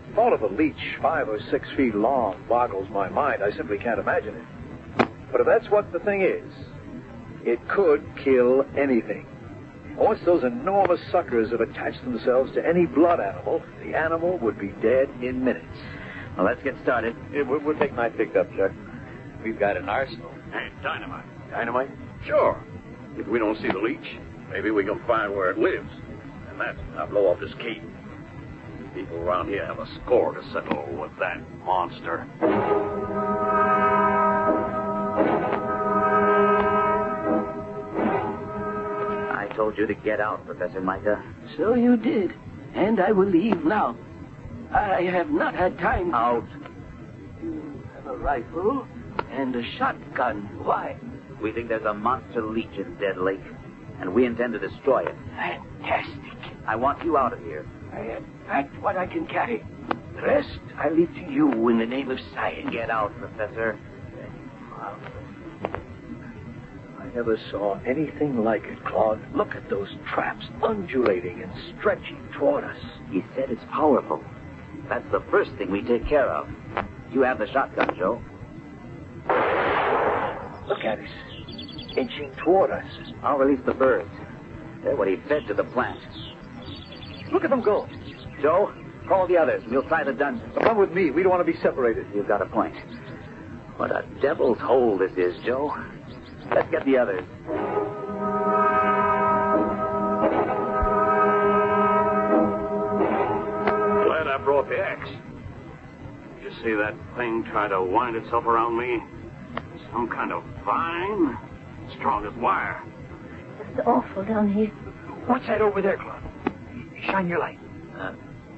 the thought of a leech 5 or 6 feet long boggles my mind. I simply can't imagine it. But if that's what the thing is, it could kill anything. Once those enormous suckers have attached themselves to any blood animal, the animal would be dead in minutes. Well, let's get started. Yeah, we'll take my pickup, Chuck. We've got an arsenal. Hey, dynamite. Dynamite? Sure. If we don't see the leech, maybe we can find where it lives. And that's when I blow up this cape. People around here have a score to settle with that monster. I told you to get out, Professor Micah. So you did. And I will leave now. I have not had time. Out. You have a rifle and a shotgun. Why? We think there's a monster leech in Dead Lake, and we intend to destroy it. Fantastic. I want you out of here. I have packed what I can carry. The rest I leave to you in the name of science. Get out, Professor. I never saw anything like it, Claude. Look at those traps undulating and stretching toward us. He said it's powerful. That's the first thing we take care of. You have the shotgun, Joe. Look at us. Inching toward us. I'll release the birds. They're what he fed to the plant. Look at them go. Joe, call the others. We'll try the dungeon. Come with me. We don't want to be separated. You've got a point. What a devil's hole this is, Joe. Let's get the others. Glad I brought the axe. You see that thing try to wind itself around me? Some kind of vine? Strong as wire. It's awful down here. What's that over there, Claude? Shine your light.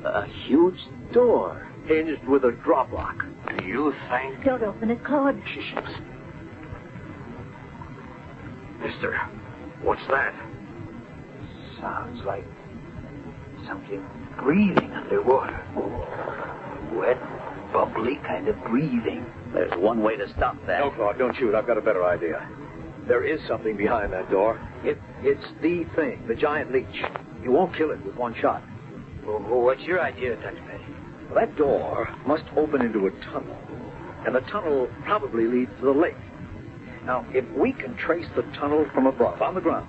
A huge door. Hinged with a drop lock. Do you think? Don't open it, Claude. Mister, what's that? Sounds like something breathing underwater. Wet, bubbly kind of breathing. There's one way to stop that. No, Claude, don't shoot. I've got a better idea. There is something behind that door. It's the thing, the giant leech. You won't kill it with one shot. Well, what's your idea, Dr. Petty? Well, that door must open into a tunnel, and the tunnel probably leads to the lake. Now, if we can trace the tunnel from above, on the ground,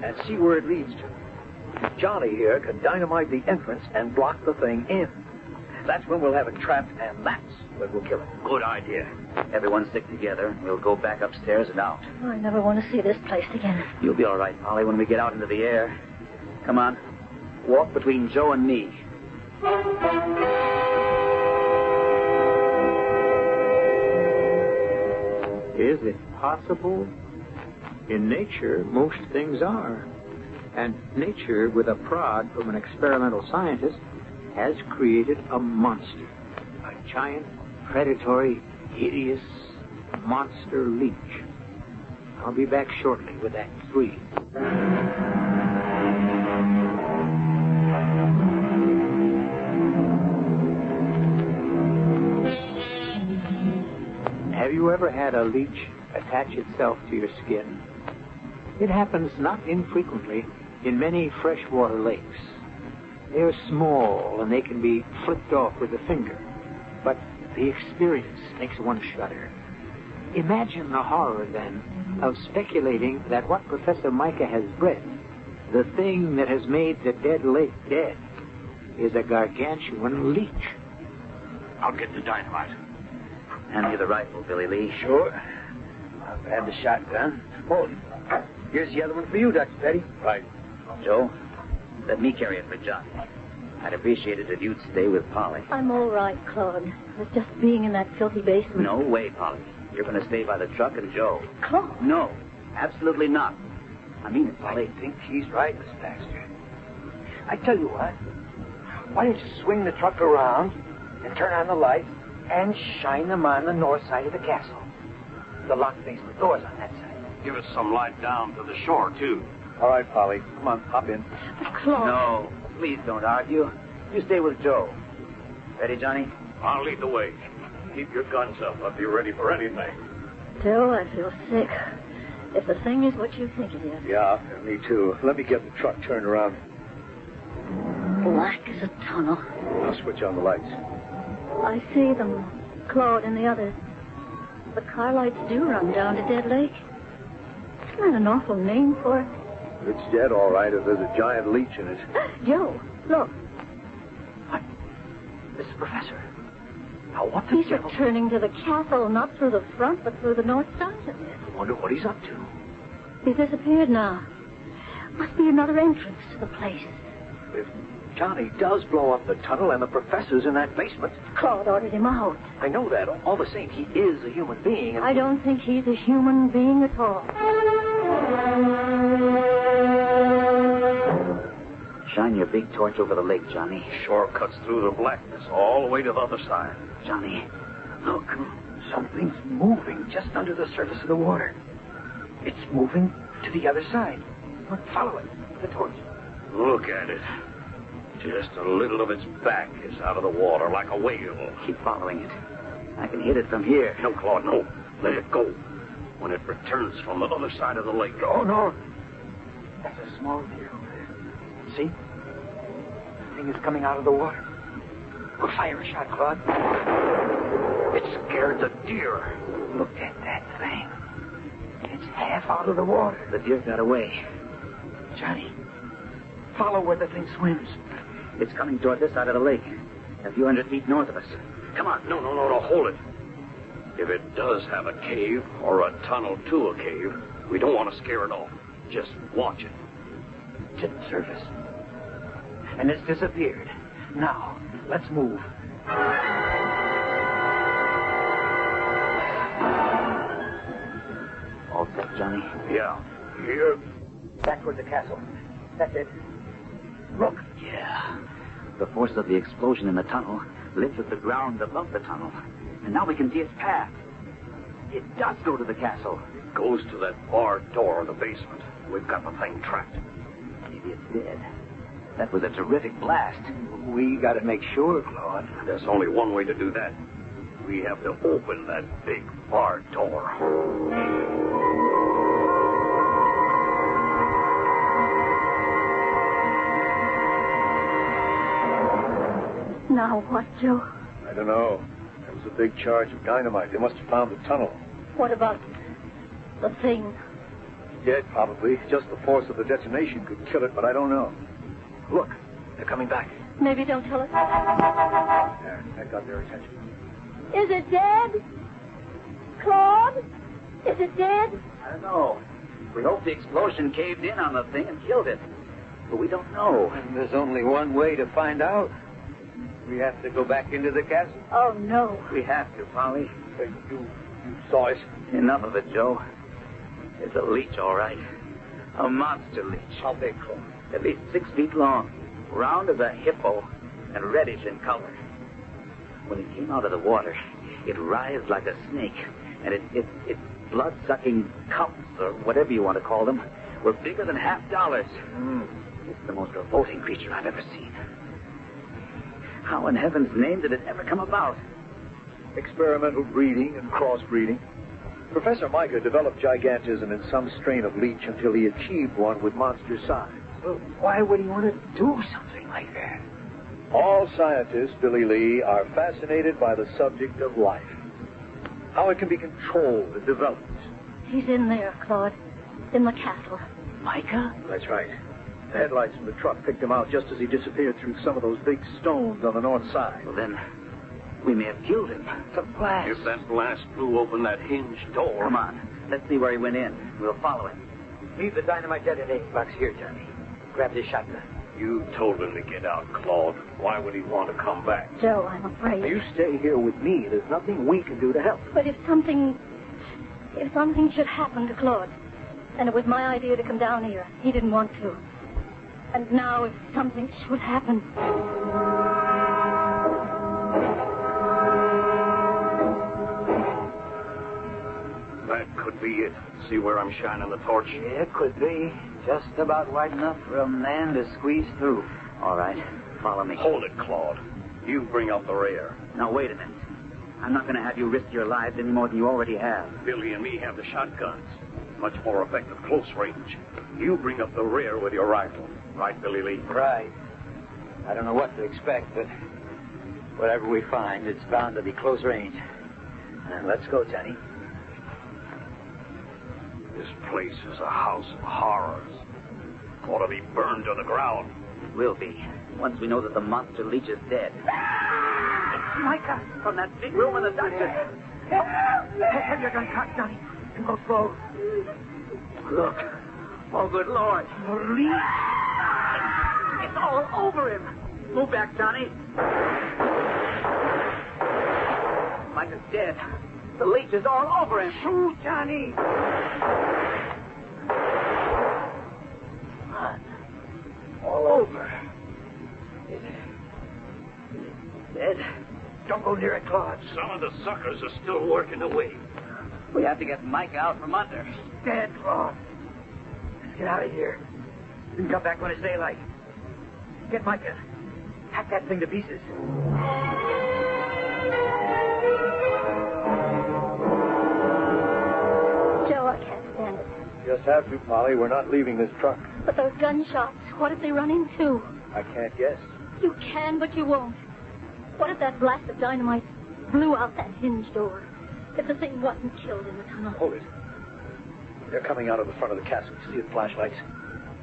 and see where it leads to, Johnny here can dynamite the entrance and block the thing in. That's when we'll have it trapped, and that's when we'll kill it. Good idea. Everyone stick together. We'll go back upstairs and out. I never want to see this place again. You'll be all right, Polly, when we get out into the air. Come on. Walk between Joe and me. Is it possible? In nature, most things are. And nature, with a prod from an experimental scientist, has created a monster. A giant, predatory, hideous monster leech. I'll be back shortly with Act 3. Have you ever had a leech attach itself to your skin? It happens not infrequently in many freshwater lakes. They're small and they can be flipped off with a finger, but the experience makes one shudder. Imagine the horror, then, of speculating that what Professor Micah has bred, the thing that has made the dead lake dead, is a gargantuan leech. I'll get the dynamite. Hand me the rifle, Billy Lee. Sure. I'll grab the shotgun. Oh, here's the other one for you, Dr. Petty. Right. Joe, let me carry it for Johnny. I'd appreciate it if you'd stay with Polly. I'm all right, Claude. It's just being in that filthy basement. No way, Polly. You're going to stay by the truck and Joe. Claude? No, absolutely not. I mean it, Polly. I think he's right, Miss Baxter. I tell you what. Why don't you swing the truck around and turn on the lights and shine them on the north side of the castle? The locked basement door's on that side. Give us some light down to the shore, too. All right, Polly. Come on, hop in. Claude. No, please don't argue. You stay with Joe. Ready, Johnny? I'll lead the way. Keep your guns up. I'll be ready for anything. Joe, I feel sick. If the thing is what you think it is. Yeah, me too. Let me get the truck turned around. Black as a tunnel. I'll switch on the lights. I see them, Claude and the others. The car lights do run down to Dead Lake. Isn't that an awful name for it? It's dead, all right, if there's a giant leech in it. Joe, look. What? This is Professor. Now, what the He's devil? returning to the castle, not through the front, but through the north side of it. I wonder what he's up to. He's disappeared now. Must be another entrance to the place. If Johnny does blow up the tunnel and the professor's in that basement. Claude ordered him out. I know that. All the same, he is a human being. And I don't think he's a human being at all. Shine your big torch over the lake, Johnny. Shore cuts through the blackness all the way to the other side. Johnny, Look, something's moving just under the surface of the water. It's moving to the other side. Look, follow it. The torch. Look at it. Just a little of its back is out of the water like a whale. keep following it. I can hit it from here. No, Claude, no. Let it go. When it returns from the other side of the lake. Oh, no. That's a small deer over there. See? The thing is coming out of the water. We'll fire a shot, Claude. It scared the deer. Look at that thing. It's half out of the water. The deer got away. Johnny, follow where the thing swims. It's coming toward this side of the lake, a few hundred feet north of us. Come on. No, hold it. If it does have a cave or a tunnel to a cave, we don't want to scare it off. Just watch it. It's at the surface. And it's disappeared. Now, let's move. Johnny? Yeah. Here. Back toward the castle. That's it. Look. Yeah. The force of the explosion in the tunnel lifted the ground above the tunnel. And now we can see its path. It does go to the castle. It goes to that barred door in the basement. We've got the thing trapped. Maybe it's dead. That was a terrific blast. We got to make sure, Claude. There's only one way to do that. We have to open that big barred door. Now what, Joe? I don't know. There was a big charge of dynamite. They must have found the tunnel. What about the thing? Dead, probably. Just the force of the detonation could kill it, but I don't know. Look, they're coming back. Maybe don't tell us. There, that got their attention. Is it dead? Claude? Is it dead? I don't know. We hope the explosion caved in on the thing and killed it. But we don't know. And there's only one way to find out. We have to go back into the castle. Oh, no. We have to, Polly. You saw it. Enough of it, Joe. It's a leech, all right. A monster leech. How big, Claude? At least 6 feet long, round as a hippo, and reddish in color. When it came out of the water, it writhed like a snake, and its blood-sucking cups, or whatever you want to call them, were bigger than $half. It's the most revolting creature I've ever seen. How in heaven's name did it ever come about? Experimental breeding and crossbreeding. Professor Micah developed gigantism in some strain of leech until he achieved one with monster size. Well, why would he want to do something like that? All scientists, Billy Lee, are fascinated by the subject of life. How it can be controlled and developed. He's in there, Claude. In the castle. Micah? That's right. The headlights from the truck picked him out just as he disappeared through some of those big stones on the north side. Well, then, we may have killed him. It's a blast. If that blast blew open that hinged door... Come on. Let's see where he went in. We'll follow him. Leave the dynamite detonating box here, Johnny. Grab his shotgun. You told him to get out, Claude. Why would he want to come back? Joe, I'm afraid. Now, you stay here with me. There's nothing we can do to help. But if something should happen to Claude, and it was my idea to come down here, he didn't want to. And now if something should happen... That could be it. See where I'm shining the torch? Yeah, it could be. Just about wide enough for a man to squeeze through. All right, follow me. Hold it, Claude. You bring up the rear. Now, wait a minute. I'm not going to have you risk your lives any more than you already have. Billy and me have the shotguns. Much more effective close range. You bring up the rear with your rifle. Right, Billy Lee? Right. I don't know what to expect, but whatever we find, it's bound to be close range. Let's go, Johnny. This place is a house of horrors. Ought to be burned to the ground. It will be, once we know that the monster leech is dead. It's Micah from that big room in the dungeon. Have your gun cocked, Johnny, and go slow. Look. Oh, good Lord. The leech. It's all over him. Move back, Johnny. Micah's dead. The leech is all over him. Shoot, Johnny. Blood. All over. Is it dead? Don't go near it, Claude. Some of the suckers are still working away. We have to get Micah out from under. Dead, Claude. Let's get out of here. And come back when it's daylight. Get Micah. Hack that thing to pieces. Joe, I can't stand it. Just have to, Polly. We're not leaving this truck. But those gunshots, what if they run into? I can't guess. You can, but you won't. What if that blast of dynamite blew out that hinge door? If the thing wasn't killed in the tunnel? Hold it. They're coming out of the front of the castle. See the flashlights?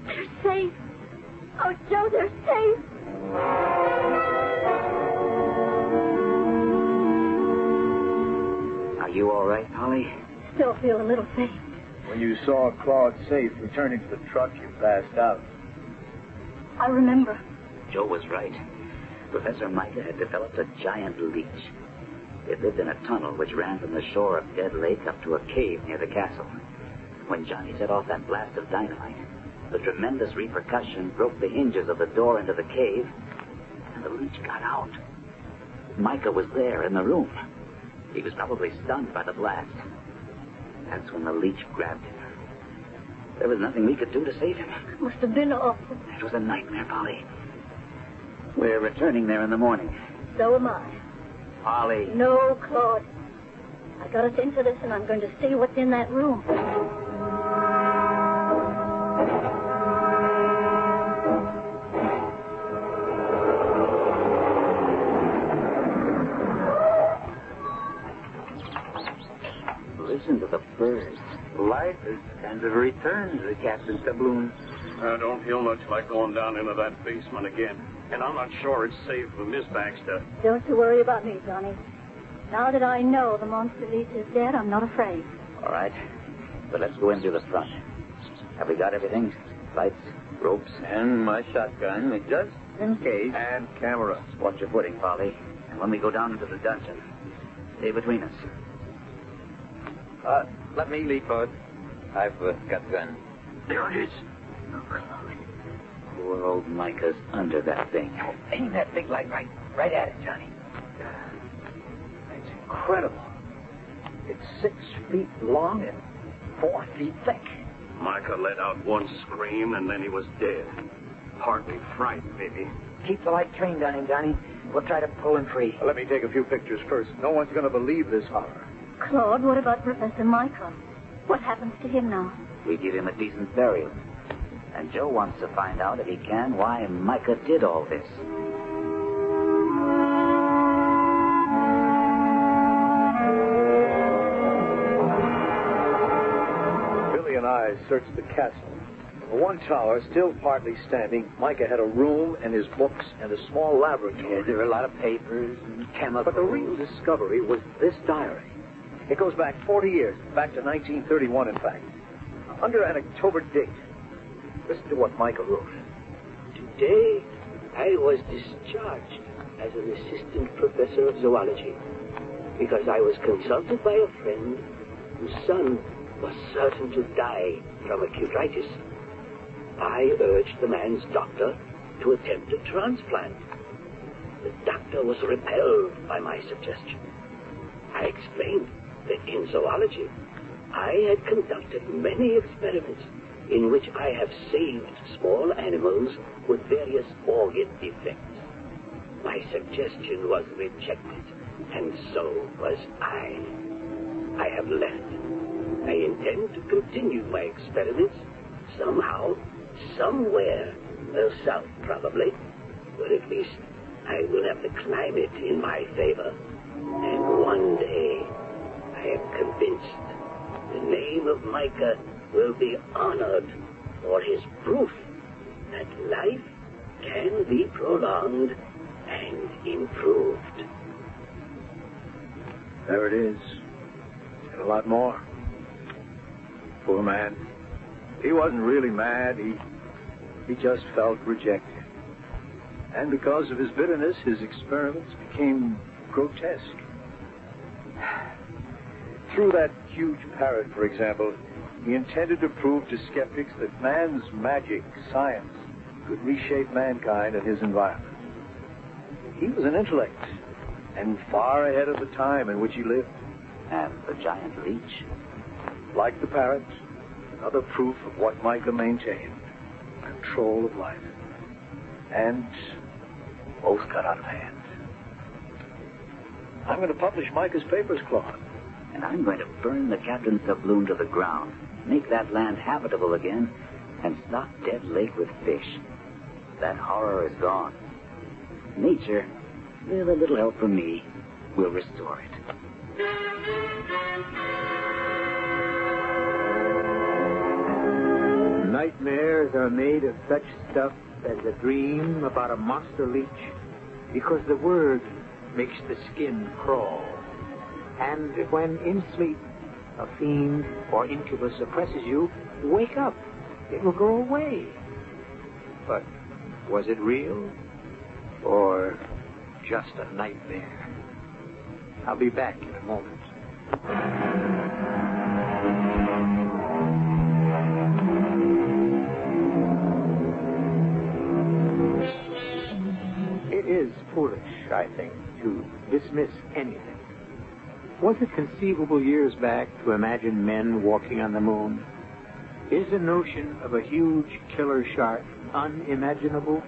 They're safe. Oh, Joe, they're safe. Are you all right, Polly? Still feel a little faint. When you saw Claude safe returning to the truck, you passed out. I remember. Joe was right. Professor Micah had developed a giant leech. It lived in a tunnel which ran from the shore of Dead Lake up to a cave near the castle. When Johnny set off that blast of dynamite, the tremendous repercussion broke the hinges of the door into the cave, and the leech got out. Micah was there in the room. He was probably stunned by the blast. That's when the leech grabbed him. There was nothing we could do to save him. It must have been awful. It was a nightmare, Polly. We're returning there in the morning. So am I. Polly. No, Claude. I got us into this, and I'm going to see what's in that room. Listen to the birds. Life has kind of returned to Captain Tabloon. I don't feel much like going down into that basement again. And I'm not sure it's safe for Miss Baxter. Don't you worry about me, Johnny. Now that I know the monster leech is dead, I'm not afraid. All right. But let's go in through the front. Have we got everything? Lights, ropes? And my shotgun, just in case. And camera. Watch your footing, Polly. And when we go down into the dungeon, stay between us. Let me lead, Bud. I've got the gun. There it is. Poor old Micah's under that thing. Aim that big light right at it, Johnny. It's incredible. It's 6 feet long and 4 feet thick. Micah let out one scream, and then he was dead. Hardly frightened, maybe. Keep the light trained on him, Johnny. We'll try to pull him free. Let me take a few pictures first. No one's going to believe this horror. Claude, what about Professor Micah? What happens to him now? We give him a decent burial. And Joe wants to find out, if he can, why Micah did all this. Billy and I searched the castle. The one tower, still partly standing, Micah had a room and his books and a small laboratory. Yeah, there were a lot of papers and chemicals. But the real discovery was this diary. It goes back 40 years, back to 1931, in fact. Under an October date. Listen to what Micah wrote. Today, I was discharged as an assistant professor of zoology because I was consulted by a friend whose son was certain to die from acutitis. I urged the man's doctor to attempt a transplant. The doctor was repelled by my suggestion. I explained that in zoology, I had conducted many experiments in which I have saved small animals with various organ defects. My suggestion was rejected, and so was I. I have left. I intend to continue my experiments somehow, somewhere, south probably, but at least I will have the climate in my favor. And one day, I am convinced the name of Micah will be honored for his proof that life can be prolonged and improved. There it is. And a lot more. Poor man. He wasn't really mad. He just felt rejected. And because of his bitterness, his experiments became grotesque. Through that huge parrot, for example, he intended to prove to skeptics that man's magic, science, could reshape mankind and his environment. He was an intellect, and far ahead of the time in which he lived. And the giant leech? Like the parrot, another proof of what Micah maintained, control of life. And both got out of hand. I'm going to publish Micah's papers, Claude. And I'm going to burn the captain's doubloon to the ground, make that land habitable again, and stock Dead Lake with fish. That horror is gone. Nature, with a little help from me, will restore it. Nightmares are made of such stuff as a dream about a monster leech, because the word makes the skin crawl. And when in sleep a fiend or incubus oppresses you, wake up. It will go away. But was it real or just a nightmare? I'll be back in a moment. I think, to dismiss anything. Was it conceivable years back to imagine men walking on the moon? Is the notion of a huge killer shark unimaginable?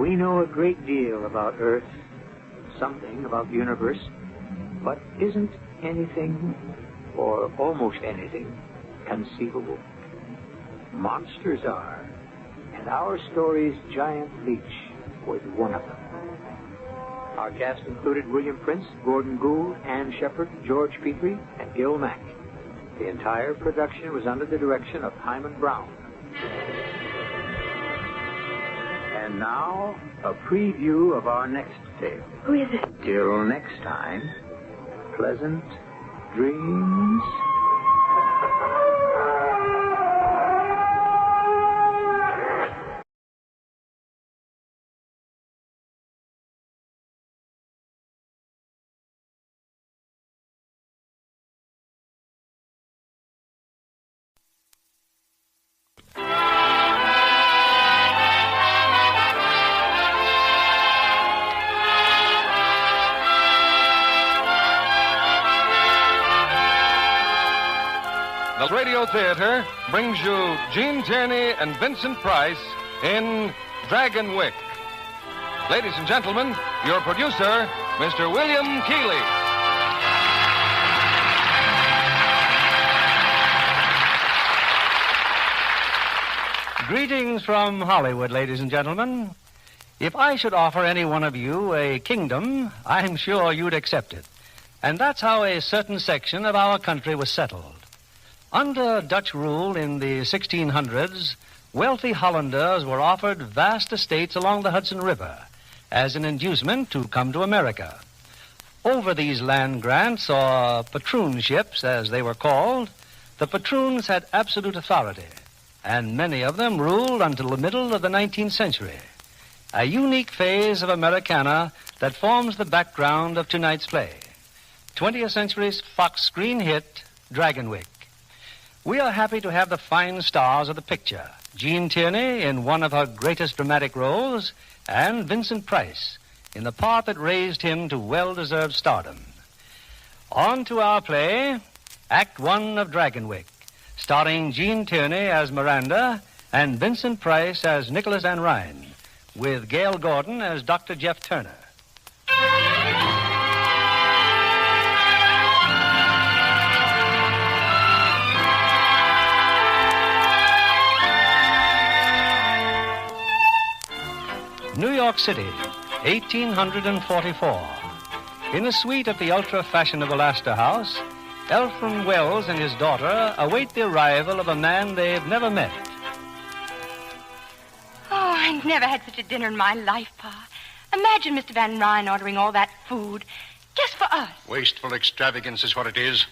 We know a great deal about Earth, something about the universe, but isn't anything, or almost anything, conceivable? Monsters are, and our story's giant leech was one of them. Our cast included William Prince, Gordon Gould, Ann Shepard, George Petrie, and Gil Mack. The entire production was under the direction of Hyman Brown. And now, a preview of our next tale. Who is it? Till next time, pleasant dreams. The Radio Theater brings you Gene Tierney and Vincent Price in Dragon Wick. Ladies and gentlemen, your producer, Mr. William Keeley. Greetings from Hollywood, ladies and gentlemen. If I should offer any one of you a kingdom, I'm sure you'd accept it. And that's how a certain section of our country was settled. Under Dutch rule in the 1600s, wealthy Hollanders were offered vast estates along the Hudson River as an inducement to come to America. Over these land grants, or patroonships as they were called, the patroons had absolute authority, and many of them ruled until the middle of the 19th century, a unique phase of Americana that forms the background of tonight's play, 20th century's Fox screen hit, Dragon Wick. We are happy to have the fine stars of the picture, Gene Tierney in one of her greatest dramatic roles, and Vincent Price in the part that raised him to well-deserved stardom. On to our play, Act One of Dragon Wick, starring Gene Tierney as Miranda and Vincent Price as Nicholas Van Ryn, with Gail Gordon as Dr. Jeff Turner. New York City, 1844. In a suite at the ultra-fashionable Astor House, Elfram Wells and his daughter await the arrival of a man they've never met. Oh, I never had such a dinner in my life, Pa. Imagine Mr. Van Ryn ordering all that food just for us. Wasteful extravagance is what it is.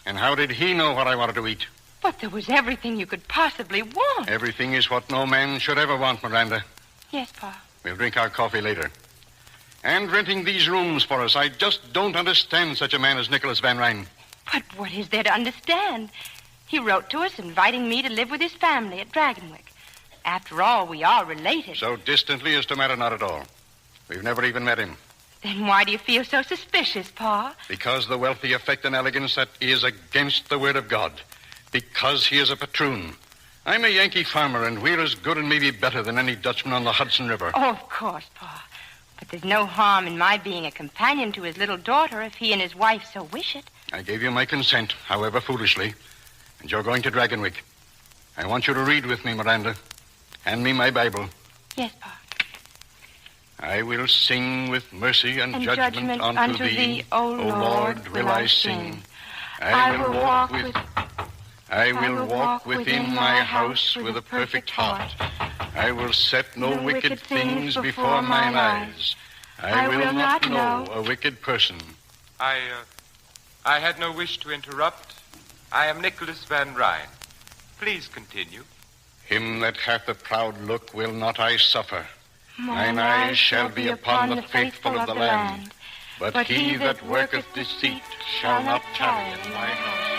And how did he know what I wanted to eat? But there was everything you could possibly want. Everything is what no man should ever want, Miranda. Yes, Pa. We'll drink our coffee later. And renting these rooms for us. I just don't understand such a man as Nicholas Van Ryn. But what is there to understand? He wrote to us inviting me to live with his family at Dragonwick. After all, we are related. So distantly as to matter not at all. We've never even met him. Then why do you feel so suspicious, Pa? Because the wealthy affect an elegance that is against the word of God. Because he is a patroon. I'm a Yankee farmer, and we're as good and maybe better than any Dutchman on the Hudson River. Oh, of course, Pa. But there's no harm in my being a companion to his little daughter if he and his wife so wish it. I gave you my consent, however foolishly, and you're going to Dragonwick. I want you to read with me, Miranda. Hand me my Bible. Yes, Pa. I will sing with mercy and judgment unto thee, O Lord, will I sing. I will walk within my house with a perfect heart. I will set no wicked things before mine eyes. I will not know a wicked person. I had no wish to interrupt. I am Nicholas Van Ryn. Please continue. Him that hath a proud look will not I suffer. Mine eyes shall be upon the faithful of the land. But he that worketh deceit shall not tarry in my house.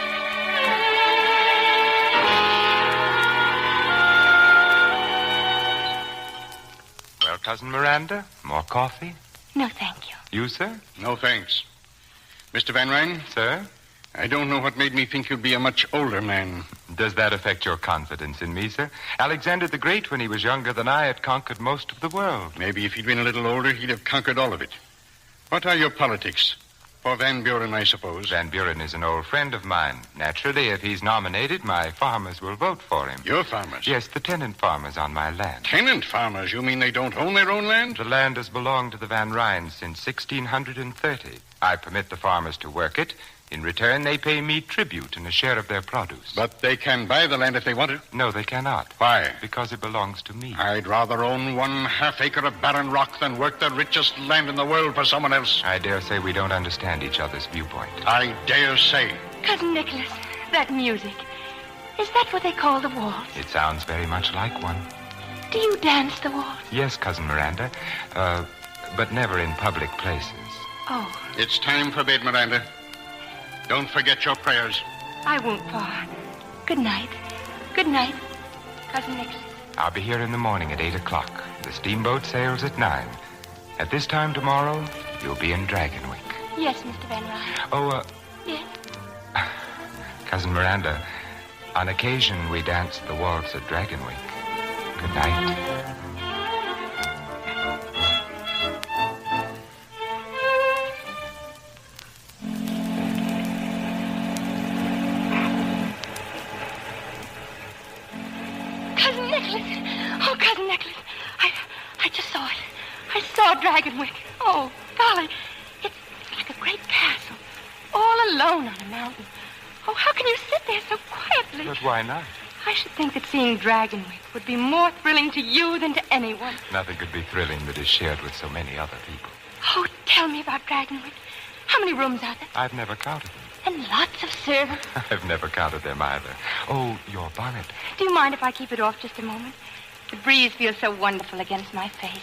Well, Cousin Miranda, more coffee? No, thank you. You, sir? No, thanks. Mr. Van Ryn? Sir? I don't know what made me think you'd be a much older man. Does that affect your confidence in me, sir? Alexander the Great, when he was younger than I, had conquered most of the world. Maybe if he'd been a little older, he'd have conquered all of it. What are your politics? For Van Buren, I suppose. Van Buren is an old friend of mine. Naturally, if he's nominated, my farmers will vote for him. Your farmers? Yes, the tenant farmers on my land. Tenant farmers? You mean they don't own their own land? The land has belonged to the Van Ryns since 1630. I permit the farmers to work it. In return, they pay me tribute and a share of their produce. But they can buy the land if they want it? No, they cannot. Why? Because it belongs to me. I'd rather own 1/2 acre of barren rock than work the richest land in the world for someone else. I dare say we don't understand each other's viewpoint. I dare say. Cousin Nicholas, that music. Is that what they call the waltz? It sounds very much like one. Do you dance the waltz? Yes, Cousin Miranda. But never in public places. Oh. It's time for bed, Miranda. Don't forget your prayers. I won't, Pa. Good night. Good night, Cousin Nicholas. I'll be here in the morning at 8 o'clock. The steamboat sails at 9. At this time tomorrow, you'll be in Dragonwick. Yes, Mr. Van Ryn. Oh, Yes? Cousin Miranda, on occasion we dance the waltz at Dragonwick. Good night. Dragonwick. Oh, golly. It's like a great castle. All alone on a mountain. Oh, how can you sit there so quietly? But why not? I should think that seeing Dragonwick would be more thrilling to you than to anyone. Nothing could be thrilling that is shared with so many other people. Oh, tell me about Dragonwick. How many rooms are there? I've never counted them. And lots of servants. I've never counted them either. Oh, your bonnet. Do you mind if I keep it off just a moment? The breeze feels so wonderful against my face.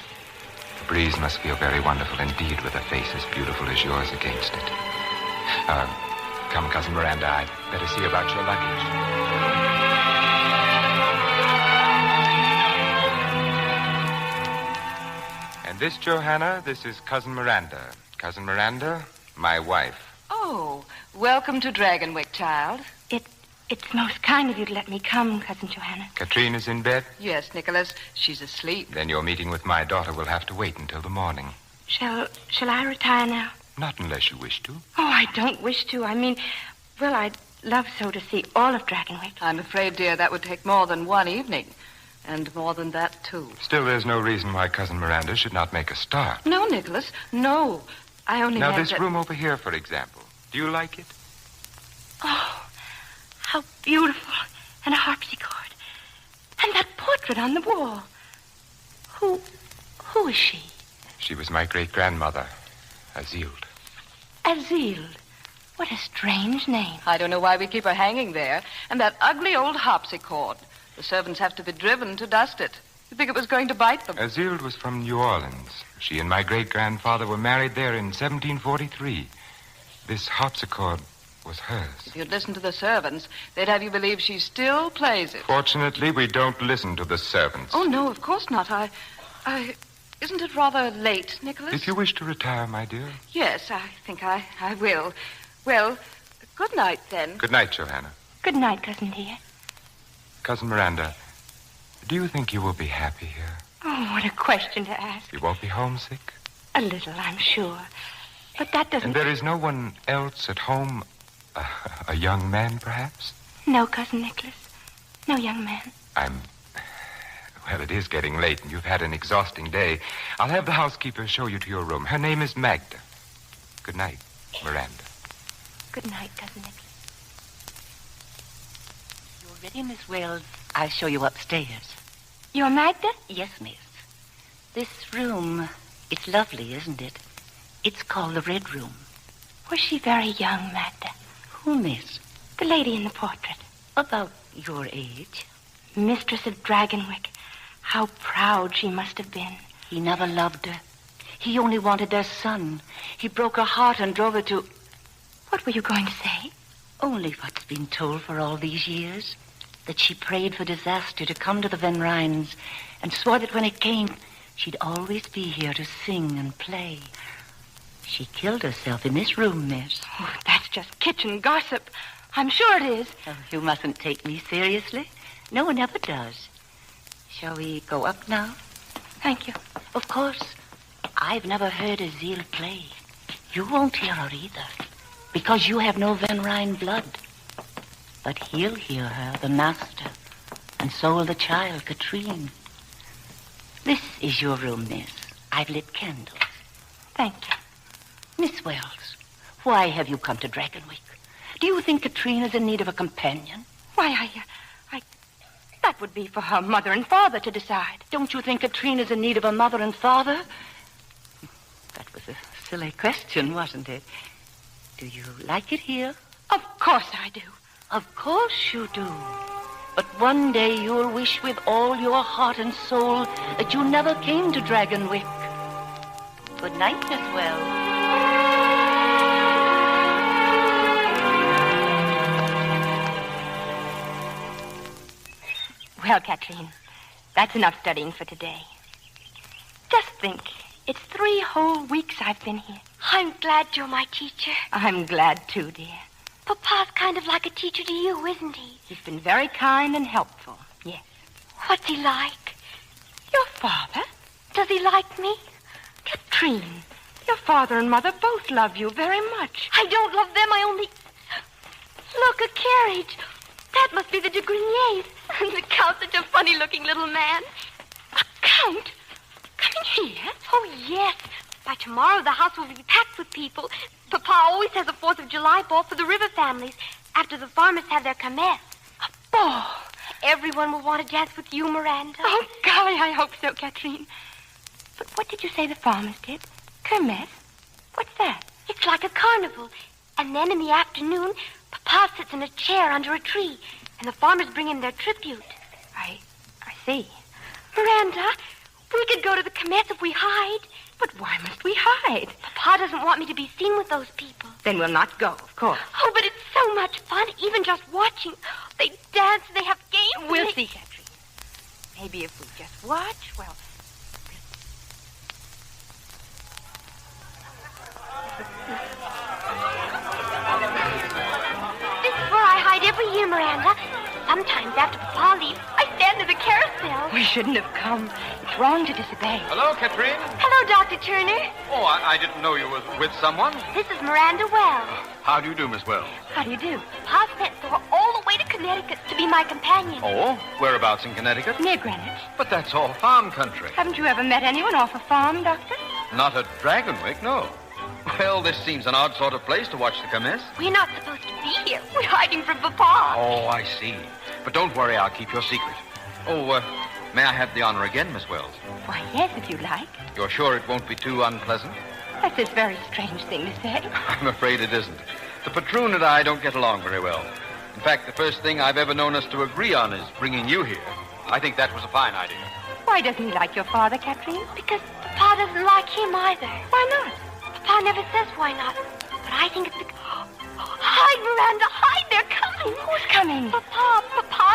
The breeze must feel very wonderful indeed with a face as beautiful as yours against it. Come, Cousin Miranda, I'd better see about your luggage. And this, Johanna, this is Cousin Miranda. Cousin Miranda, my wife. Oh, welcome to Dragonwick, child. It's most kind of you to let me come, Cousin Johanna. Katrine is in bed? Yes, Nicholas. She's asleep. Then your meeting with my daughter will have to wait until the morning. Shall I retire now? Not unless you wish to. Oh, I don't wish to. I mean, well, I'd love so to see all of Dragonwick. I'm afraid, dear, that would take more than one evening. And more than that, too. Still, there's no reason why Cousin Miranda should not make a start. No, Nicholas, no. I only Now, meant this room over here, for example. Do you like it? Oh, how beautiful. And a harpsichord. And that portrait on the wall. Who is she? She was my great-grandmother, Azild. Azild. What a strange name. I don't know why we keep her hanging there. And that ugly old harpsichord. The servants have to be driven to dust it. You'd think it was going to bite them. Azild was from New Orleans. She and my great-grandfather were married there in 1743. This harpsichord was hers. If you'd listen to the servants, they'd have you believe she still plays it. Fortunately, we don't listen to the servants. Oh, no, of course not. Isn't it rather late, Nicholas? If you wish to retire, my dear. Yes, I think I will. Well, good night, then. Good night, Johanna. Good night, Cousin dear. Cousin Miranda, do you think you will be happy here? Oh, what a question to ask. You won't be homesick? A little, I'm sure. But that doesn't... And there is no one else at home? A young man, perhaps? No, Cousin Nicholas. No young man. Well, it is getting late, and you've had an exhausting day. I'll have the housekeeper show you to your room. Her name is Magda. Good night, Miranda. Good night, Cousin Nicholas. You're ready, Miss Wells. I'll show you upstairs. You're Magda? Yes, miss. This room, it's lovely, isn't it? It's called the Red Room. Was she very young, Magda? Who, miss? The lady in the portrait. About your age. Mistress of Dragonwick. How proud she must have been. He never loved her. He only wanted their son. He broke her heart and drove her to... What were you going to say? Only what's been told for all these years. That she prayed for disaster to come to the Van Ryns and swore that when it came, she'd always be here to sing and play. She killed herself in this room, miss. Oh, that's just kitchen gossip. I'm sure it is. Oh, you mustn't take me seriously. No one ever does. Shall we go up now? Thank you. Of course. I've never heard Azil play. You won't hear her either, because you have no Van Ryn blood. But he'll hear her, the master, and so will the child, Katrine. This is your room, miss. I've lit candles. Thank you. Miss Wells, why have you come to Dragonwick? Do you think Katrine is in need of a companion? Why, that would be for her mother and father to decide. Don't you think Katrine is in need of a mother and father? That was a silly question, wasn't it? Do you like it here? Of course I do. Of course you do. But one day you'll wish with all your heart and soul that you never came to Dragonwick. Good night, Miss Wells. Well, Katrine, that's enough studying for today. Just think, it's 3 whole weeks I've been here. I'm glad you're my teacher. I'm glad too, dear. Papa's kind of like a teacher to you, isn't he? He's been very kind and helpful, yes. What's he like? Your father? Does he like me? Katrine, your father and mother both love you very much. I don't love them, I only... Look, a carriage. That must be the de Grignier's. And the Count's such a funny-looking little man. A Count? Coming here? Oh, yes. By tomorrow, the house will be packed with people. Papa always has a 4th of July ball for the River families after the farmers have their kermesse. A ball? Everyone will want to dance with you, Miranda. Oh, golly, I hope so, Katrine. But what did you say the farmers did? Kermesse? What's that? It's like a carnival. And then in the afternoon, Papa sits in a chair under a tree, and the farmers bring in their tribute. I see. Miranda, we could go to the kermesse if we hide. But why must we hide? Papa doesn't want me to be seen with those people. Then we'll not go, of course. Oh, but it's so much fun, even just watching. They dance, they have games. We'll see, Katrine. Maybe if we just watch, well... This is where I hide every year, Miranda. Sometimes after Papa leaves, I stand at the carousel. We shouldn't have come. It's wrong to disobey. Hello, Katrine. Hello, Dr. Turner. Oh, I didn't know you were with someone. This is Miranda Wells. How do you do, Miss Wells? How do you do? Pa sent for her all the way to Connecticut to be my companion. Oh, whereabouts in Connecticut? Near Greenwich. But that's all farm country. Haven't you ever met anyone off a farm, Doctor? Not at Dragonwick, no. Well, this seems an odd sort of place to watch the kermesse. We're not supposed to be here. We're hiding from Papa. Oh, I see. But don't worry, I'll keep your secret. Oh, may I have the honor again, Miss Wells? Why, yes, if you like. You're sure it won't be too unpleasant? That's a very strange thing to say. I'm afraid it isn't. The patroon and I don't get along very well. In fact, the first thing I've ever known us to agree on is bringing you here. I think that was a fine idea. Why doesn't he like your father, Katrine? Because Papa doesn't like him either. Why not? Papa never says why not. But I think it's because... Hide, Miranda, hide! They're coming. Who's coming? Papa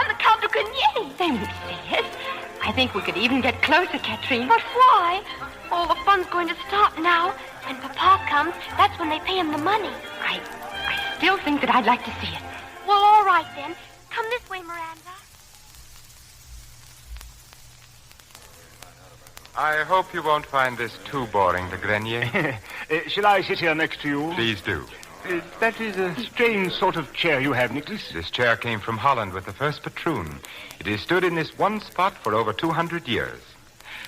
and the Count de Grenier. They won't see us. I think we could even get closer, Katrine. But why? All the fun's going to stop now. When Papa comes, that's when they pay him the money. I still think that I'd like to see it. Well, all right, then. Come this way, Miranda. I hope you won't find this too boring, de Grenier. Shall I sit here next to you? Please do. That is a strange sort of chair you have, Nicholas. This chair came from Holland with the first patroon. It has stood in this one spot for over 200 years.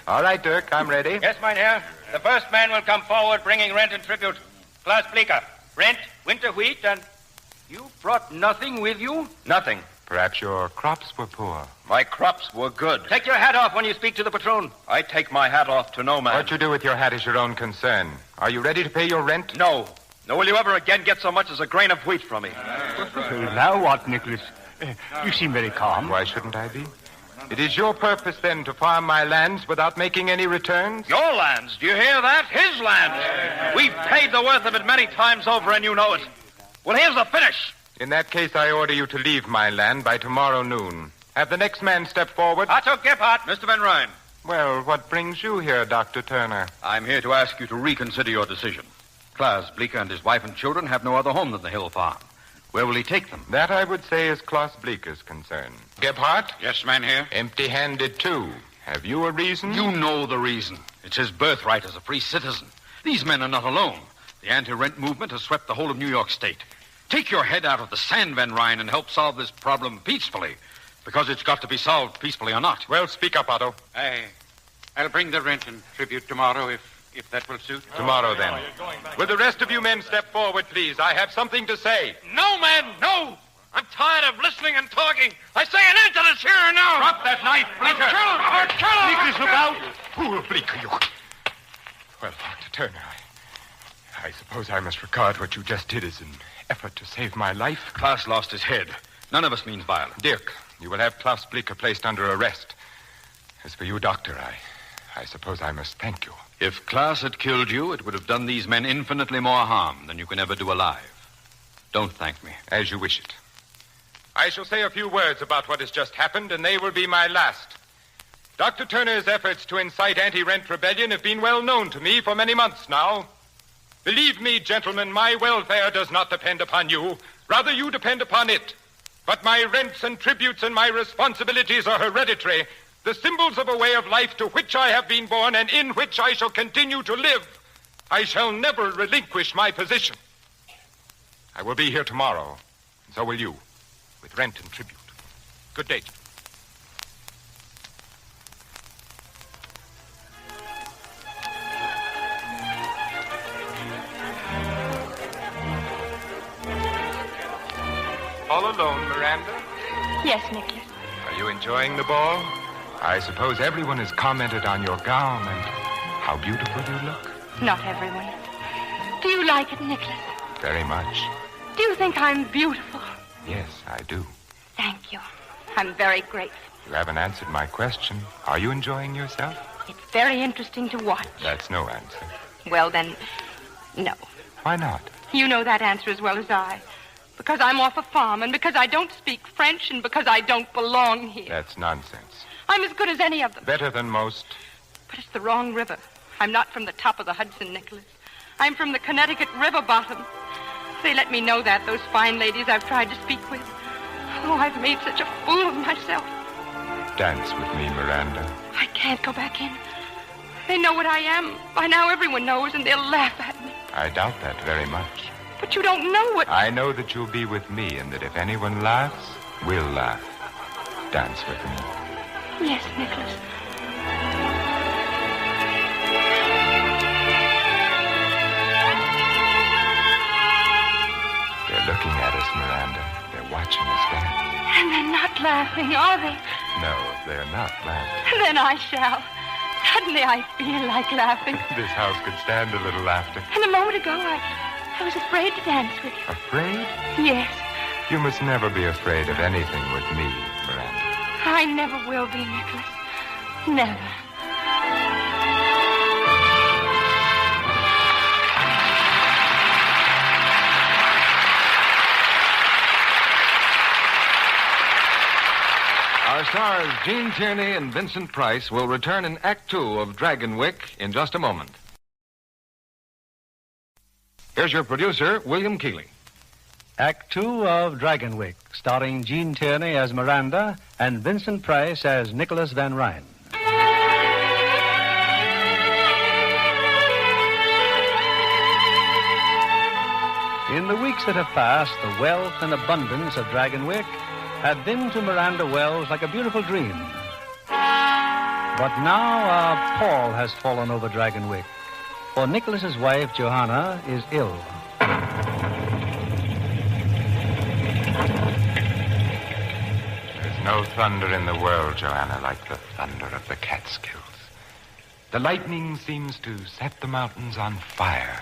All right, Dirk, I'm ready. Yes, mynheer. The first man will come forward bringing rent and tribute. Klaus Bleeker. Rent, winter wheat, and... You brought nothing with you? Nothing. Perhaps your crops were poor. My crops were good. Take your hat off when you speak to the patroon. I take my hat off to no man. What you do with your hat is your own concern. Are you ready to pay your rent? No. Nor will you ever again get so much as a grain of wheat from me. Now what, Nicholas? You seem very calm. Why shouldn't I be? It is your purpose, then, to farm my lands without making any returns? Your lands? Do you hear that? His lands. We've paid the worth of it many times over, and you know it. Well, here's the finish. In that case, I order you to leave my land by tomorrow noon. Have the next man step forward. Otto Gebhardt. Mr. Van Ryn. Well, what brings you here, Dr. Turner? I'm here to ask you to reconsider your decision. Klaus Bleeker and his wife and children have no other home than the Hill Farm. Where will he take them? That, I would say, is Klaus Bleeker's concern. Gebhardt? Yes, man here? Empty-handed, too. Have you a reason? You know the reason. It's his birthright as a free citizen. These men are not alone. The anti-rent movement has swept the whole of New York State. Take your head out of the sand, Van Ryn, and help solve this problem peacefully. Because it's got to be solved peacefully or not. Well, speak up, Otto. I'll bring the rent and tribute tomorrow if that will suit. Tomorrow, then. Will the rest of you men step forward, please? I have something to say. No, man, no! I'm tired of listening and talking. I say an end to this here and now. Drop that knife, Bleeker. Bleeker's look out. Who'll Bleeker you? Well, Dr. Turner, I suppose I must regard what you just did as an effort to save my life. Klaus lost his head. None of us means violence. Dirk, you will have Klaus Bleeker placed under arrest. As for you, Doctor, I suppose I must thank you. If Klaus had killed you, it would have done these men infinitely more harm than you can ever do alive. Don't thank me. As you wish it. I shall say a few words about what has just happened, and they will be my last. Dr. Turner's efforts to incite anti-rent rebellion have been well known to me for many months now. Believe me, gentlemen, my welfare does not depend upon you. Rather, you depend upon it. But my rents and tributes and my responsibilities are hereditary, the symbols of a way of life to which I have been born and in which I shall continue to live. I shall never relinquish my position. I will be here tomorrow, and so will you, with rent and tribute. Good day. All alone, Miranda? Yes, Nicholas. Are you enjoying the ball? I suppose everyone has commented on your gown and how beautiful you look. Not everyone. Do you like it, Nicholas? Very much. Do you think I'm beautiful? Yes, I do. Thank you. I'm very grateful. You haven't answered my question. Are you enjoying yourself? It's very interesting to watch. That's no answer. Well, then, no. Why not? You know that answer as well as I. Because I'm off a farm, and because I don't speak French, and because I don't belong here. That's nonsense. I'm as good as any of them. Better than most. But it's the wrong river. I'm not from the top of the Hudson, Nicholas. I'm from the Connecticut river bottom. They let me know that, those fine ladies I've tried to speak with. Oh, I've made such a fool of myself. Dance with me, Miranda. I can't go back in. They know what I am. By now everyone knows, and they'll laugh at me. I doubt that very much. But you don't know what... I know that you'll be with me, and that if anyone laughs, we'll laugh. Dance with me. Yes, Nicholas. They're looking at us, Miranda. They're watching us dance. And they're not laughing, are they? No, they're not laughing. Then I shall. Suddenly I feel like laughing. This house could stand a little laughter. And a moment ago, I was afraid to dance with you. Afraid? Yes. You must never be afraid of anything with me, Miranda. I never will be, Nicholas. Never. Our stars, Gene Tierney and Vincent Price, will return in Act Two of Dragonwyck in just a moment. Here's your producer, William Keighley. Act Two of Dragonwyck, starring Gene Tierney as Miranda and Vincent Price as Nicholas Van Ryn. In the weeks that have passed, the wealth and abundance of Dragonwyck had been to Miranda Wells like a beautiful dream. But now a pall has fallen over Dragonwyck, for Nicholas's wife, Johanna, is ill. There's no thunder in the world, Joanna, like the thunder of the Catskills. The lightning seems to set the mountains on fire,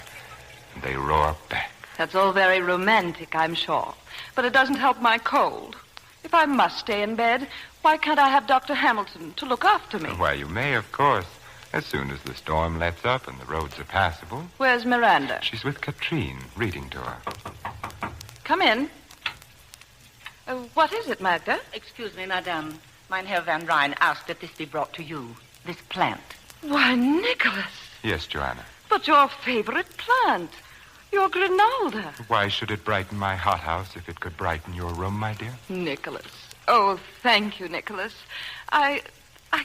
and they roar back. That's all very romantic, I'm sure. But it doesn't help my cold. If I must stay in bed, why can't I have Dr. Hamilton to look after me? Why, you may, of course, as soon as the storm lets up and the roads are passable. Where's Miranda? She's with Katrine, reading to her. Come in. What is it, Magda? Excuse me, madame. Mein Herr Van Ryn asked that this be brought to you. This plant. Why, Nicholas. Yes, Joanna. But your favorite plant. Your granolda. Why should it brighten my hothouse if it could brighten your room, my dear? Nicholas. Oh, thank you, Nicholas. I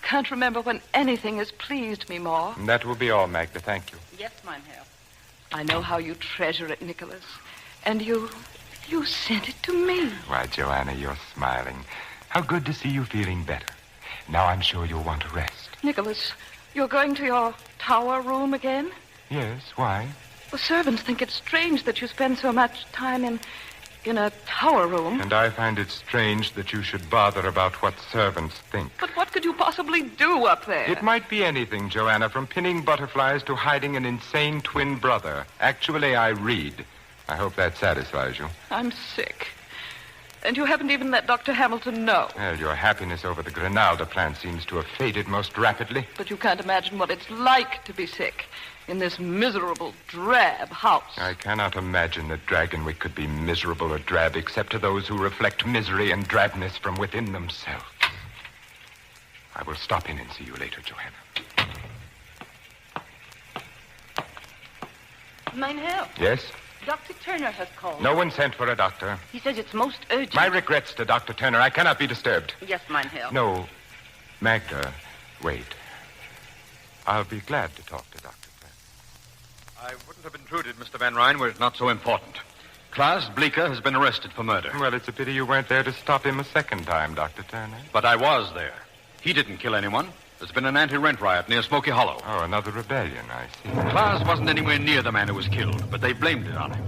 can't remember when anything has pleased me more. That will be all, Magda. Thank you. Yes, mein Herr. I know how you treasure it, Nicholas. And you sent it to me. Why, Joanna, you're smiling. How good to see you feeling better. Now I'm sure you'll want to rest. Nicholas, you're going to your tower room again? Yes, why? The servants think it's strange that you spend so much time in a tower room. And I find it strange that you should bother about what servants think. But what could you possibly do up there? It might be anything, Joanna, from pinning butterflies to hiding an insane twin brother. Actually, I read. I hope that satisfies you. I'm sick. And you haven't even let Dr. Hamilton know. Well, your happiness over the granolda plant seems to have faded most rapidly. But you can't imagine what it's like to be sick in this miserable, drab house. I cannot imagine that Dragonwick could be miserable or drab except to those who reflect misery and drabness from within themselves. I will stop in and see you later, Joanna. Mein Herr. Yes? Dr. Turner has called. No one sent for a doctor. He says it's most urgent. My regrets to Dr. Turner. I cannot be disturbed. Yes, mein Herr. No. Magda, wait. I'll be glad to talk to Dr. I wouldn't have intruded, Mr. Van Ryn, were it not so important. Klaus Bleeker has been arrested for murder. Well, it's a pity you weren't there to stop him a second time, Dr. Turner. But I was there. He didn't kill anyone. There's been an anti-rent riot near Smoky Hollow. Oh, another rebellion, I see. Klaus wasn't anywhere near the man who was killed, but they blamed it on him.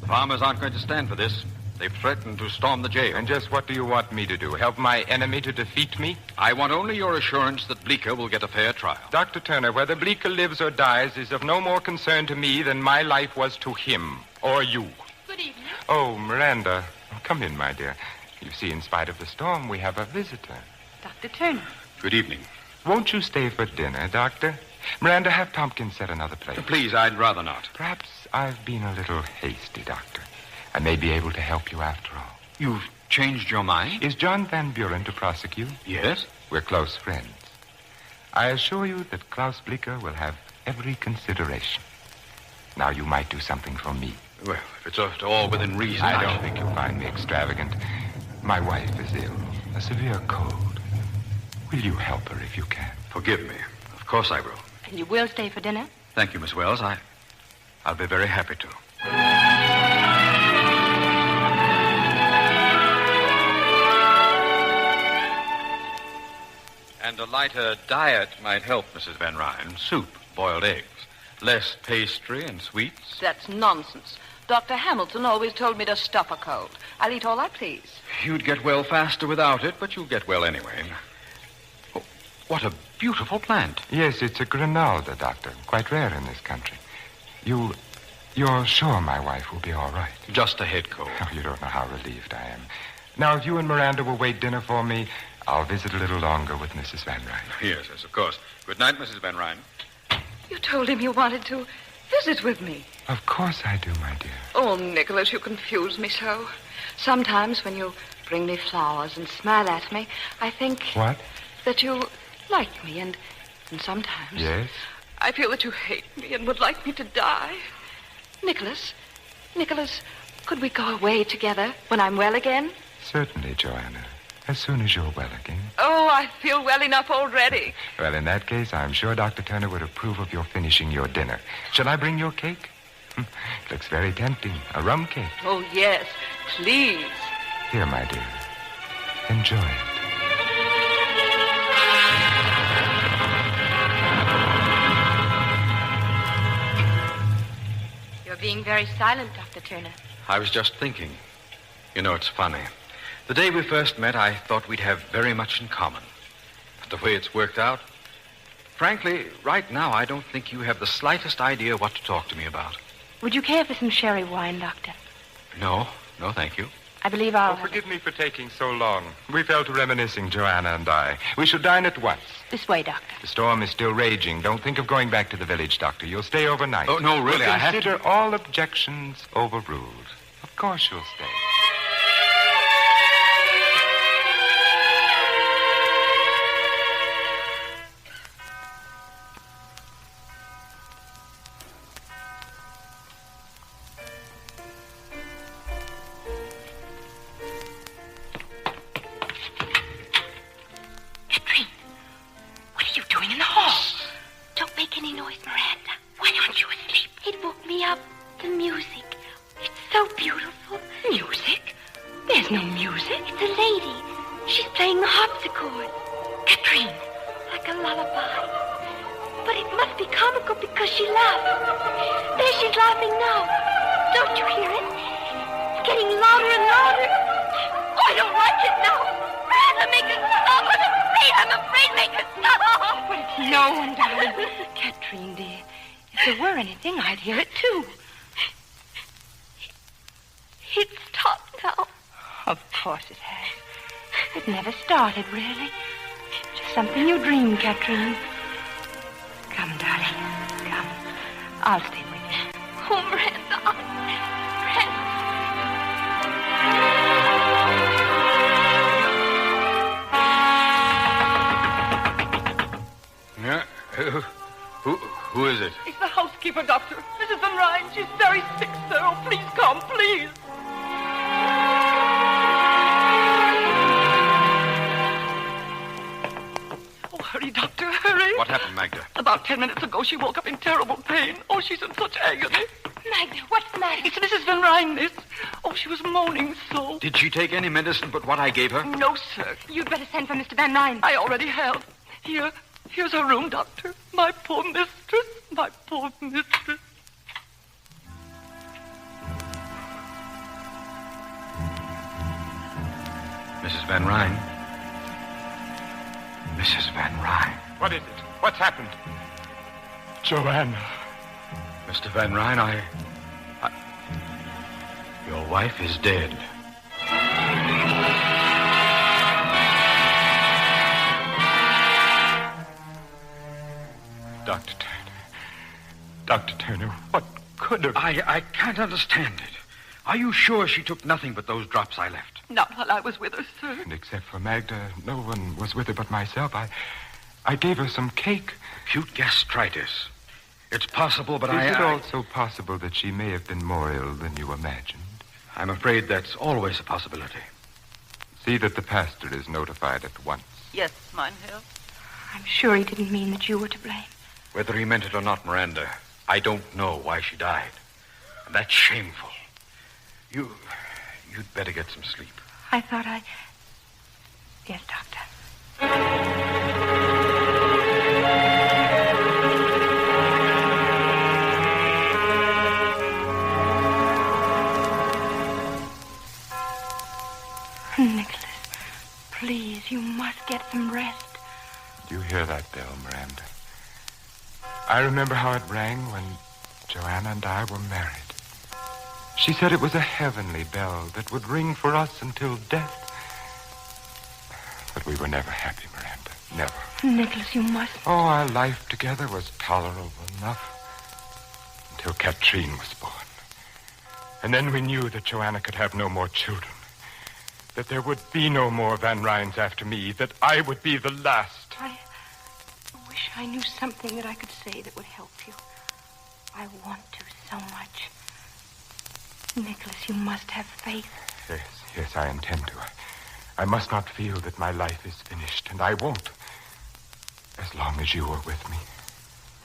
The farmers aren't going to stand for this. They've threatened to storm the jail. And just what do you want me to do? Help my enemy to defeat me? I want only your assurance that Bleeker will get a fair trial. Dr. Turner, whether Bleeker lives or dies is of no more concern to me than my life was to him. Or you. Good evening. Oh, Miranda. Come in, my dear. You see, in spite of the storm, we have a visitor. Dr. Turner. Good evening. Won't you stay for dinner, Doctor? Miranda, have Tompkins set another plate. Please, I'd rather not. Perhaps I've been a little hasty, Doctor. I may be able to help you after all. You've changed your mind? Is John Van Buren to prosecute? Yes. We're close friends. I assure you that Klaus Bleeker will have every consideration. Now, you might do something for me. Well, if it's at all within reason, I don't think you'll find me extravagant. My wife is ill. A severe cold. Will you help her if you can? Forgive me. Of course I will. And you will stay for dinner? Thank you, Miss Wells. I'll be very happy to. And a lighter diet might help, Mrs. Van Ryn. Soup, boiled eggs, less pastry and sweets. That's nonsense. Dr. Hamilton always told me to stop a cold. I'll eat all I please. You'd get well faster without it, but you'll get well anyway. Oh, what a beautiful plant. Yes, it's a granolda, Doctor. Quite rare in this country. You're sure my wife will be all right? Just a head cold. Oh, you don't know how relieved I am. Now, if you and Miranda will wait dinner for me, I'll visit a little longer with Mrs. Van Ryn. Yes, of course. Good night, Mrs. Van Ryn. You told him you wanted to visit with me. Of course I do, my dear. Oh, Nicholas, you confuse me so. Sometimes when you bring me flowers and smile at me, I think... What? That you like me, and sometimes... Yes? I feel that you hate me and would like me to die. Nicholas, could we go away together when I'm well again? Certainly, Joanna. As soon as you're well again. Oh, I feel well enough already. Well, in that case, I'm sure Dr. Turner would approve of your finishing your dinner. Shall I bring your cake? Looks very tempting. A rum cake. Oh, yes. Please. Here, my dear. Enjoy it. You're being very silent, Dr. Turner. I was just thinking. You know, it's funny. The day we first met, I thought we'd have very much in common. But the way it's worked out, frankly, right now, I don't think you have the slightest idea what to talk to me about. Would you care for some sherry wine, Doctor? No, thank you. I believe I'll... forgive me for taking so long. We fell to reminiscing, Joanna and I. We should dine at once. This way, Doctor. The storm is still raging. Don't think of going back to the village, Doctor. You'll stay overnight. Oh, no, really, I have to... Consider all objections overruled. Of course you'll stay. so beautiful. Music? There's no music. It's a lady. She's playing the harpsichord. Katrine. Like a lullaby. But it must be comical because she laughs. There she's laughing now. Don't you hear it? It's getting louder and louder. Oh, I don't like it now. Rather make it stop. I'm afraid make it stop. But it's no one, darling. Katrine, dear, if there were anything, I'd hear it too. It's stopped now. Of course it has. It never started, really. Just something you dreamed, Katrine. Come, darling. Come. I'll stay with you. Oh, Miranda. Miranda. Yeah? Who is it? It's the housekeeper, Doctor. Mrs. Van Ryn. She's very sick, sir. Oh, please come, please. Oh, hurry, Doctor, hurry. What happened, Magda? About 10 minutes ago, she woke up in terrible pain. Oh, she's in such agony. Magda, what's the matter? It's Mrs. Van Ryn, miss. Oh, she was moaning so. Did she take any medicine but what I gave her? No, sir. You'd better send for Mr. Van Ryn. I already have. Here's her room, Doctor. My poor mistress. My poor mistress. Mrs. Van Ryn. Mrs. Van Ryn. What is it? What's happened? Joanna. Mr. Van Ryn, I... Your wife is dead. Dr. Turner, what could have... I can't understand it. Are you sure she took nothing but those drops I left? Not while I was with her, sir. And except for Magda, no one was with her but myself. I gave her some cake. Acute gastritis. It's possible, but Is it also possible that she may have been more ill than you imagined? I'm afraid that's always a possibility. See that the pastor is notified at once. Yes, mein Herr. I'm sure he didn't mean that you were to blame. Whether he meant it or not, Miranda, I don't know why she died. And that's shameful. You'd better get some sleep. I thought Yes, Doctor. Nicholas, please, you must get some rest. Do you hear that bell, Miranda? I remember how it rang when Joanna and I were married. She said it was a heavenly bell that would ring for us until death. But we were never happy, Miranda. Never. Nicholas, you must... Oh, our life together was tolerable enough until Katrine was born. And then we knew that Joanna could have no more children. That there would be no more Van Ryns after me. That I would be the last. I wish I knew something that I could say that would help you. I want to so much. Nicholas, you must have faith. Yes, I intend to. I must not feel that my life is finished, and I won't. As long as you are with me.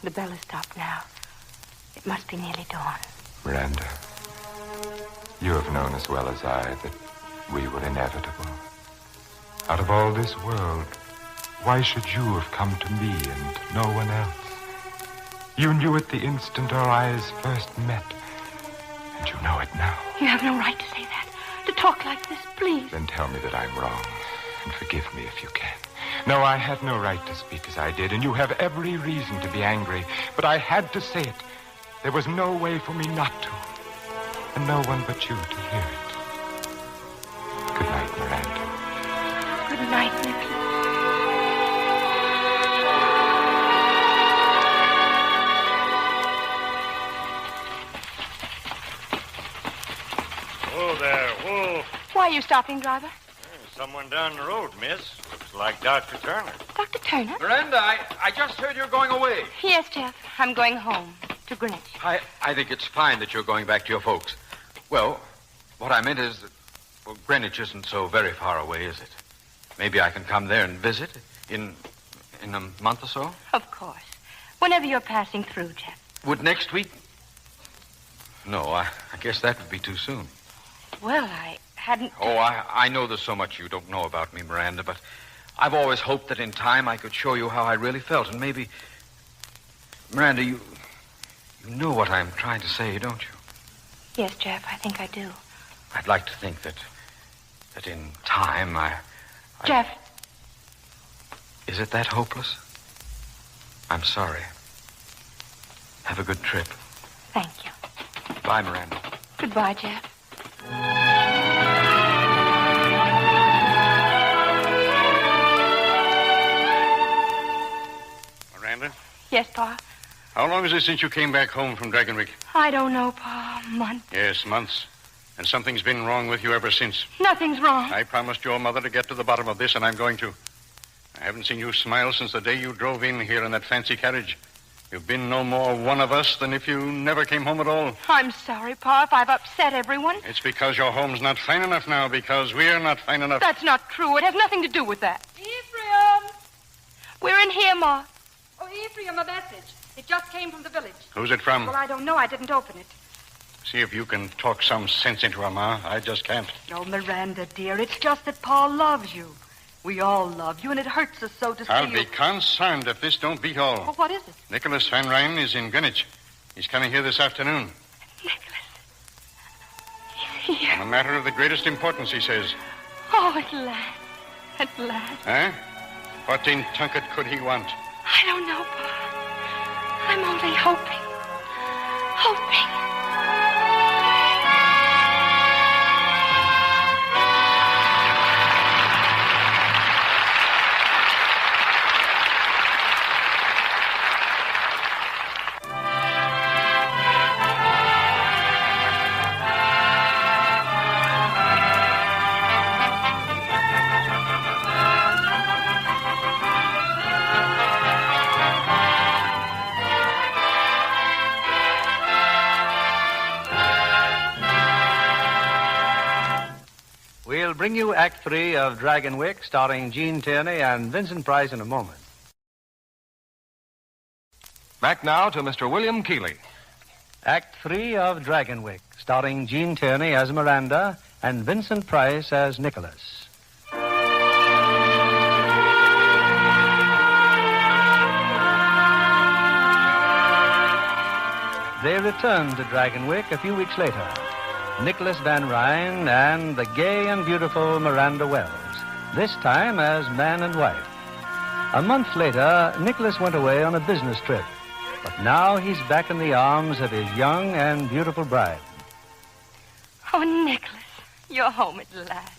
The bell has stopped now. It must be nearly dawn. Miranda, you have known as well as I that we were inevitable. Out of all this world, why should you have come to me and no one else? You knew it the instant our eyes first met. And you know it now. You have no right to say that. To talk like this, please. Then tell me that I'm wrong. And forgive me if you can. No, I had no right to speak as I did. And you have every reason to be angry. But I had to say it. There was no way for me not to. And no one but you to hear it. Good night, Miranda. Good night, Nicholas. Whoa there, whoa. Why are you stopping, driver? Someone down the road, miss. Looks like Dr. Turner. Dr. Turner? Miranda, I just heard you're going away. Yes, Jeff. I'm going home to Greenwich. I think it's fine that you're going back to your folks. Well, what I meant is that, well, Greenwich isn't so very far away, is it? Maybe I can come there and visit in a month or so? Of course. Whenever you're passing through, Jeff. Would next week... No, I guess that would be too soon. Well, I hadn't... Oh, I know there's so much you don't know about me, Miranda, but I've always hoped that in time I could show you how I really felt, and maybe... Miranda, you know what I'm trying to say, don't you? Yes, Jeff, I think I do. I'd like to think that in time I... Jeff. Is it that hopeless? I'm sorry. Have a good trip. Thank you. Bye, Miranda. Goodbye, Jeff. Miranda? Yes, Pa? How long is it since you came back home from Dragonwick? I don't know, Pa. Months. Yes, months. And something's been wrong with you ever since. Nothing's wrong. I promised your mother to get to the bottom of this, and I'm going to. I haven't seen you smile since the day you drove in here in that fancy carriage. You've been no more one of us than if you never came home at all. I'm sorry, Pa, if I've upset everyone. It's because your home's not fine enough now, because we're not fine enough. That's not true. It has nothing to do with that. Ephraim! We're in here, Ma. Oh, Ephraim, a message. It just came from the village. Who's it from? Well, I don't know. I didn't open it. See if you can talk some sense into her, Ma. I just can't. Oh, Miranda, dear, it's just that Paul loves you. We all love you, and it hurts us so to see I'll you. be concerned if this don't beat all. Well, what is it? Nicholas Van Ryn is in Greenwich. He's coming here this afternoon. He's here. On a matter of the greatest importance, he says. Oh, at last. At last. Huh? What in Tunket could he want? I don't know, Pa. I'm only hoping. We'll bring you Act 3 of Dragonwick, starring Gene Tierney and Vincent Price in a moment. Back now to Mr. William Keeley. Act 3 of Dragonwick, starring Gene Tierney as Miranda and Vincent Price as Nicholas. They returned to Dragonwick a few weeks later. Nicholas Van Ryn and the gay and beautiful Miranda Wells, this time as man and wife. A month later, Nicholas went away on a business trip, but now he's back in the arms of his young and beautiful bride. Oh, Nicholas, you're home at last.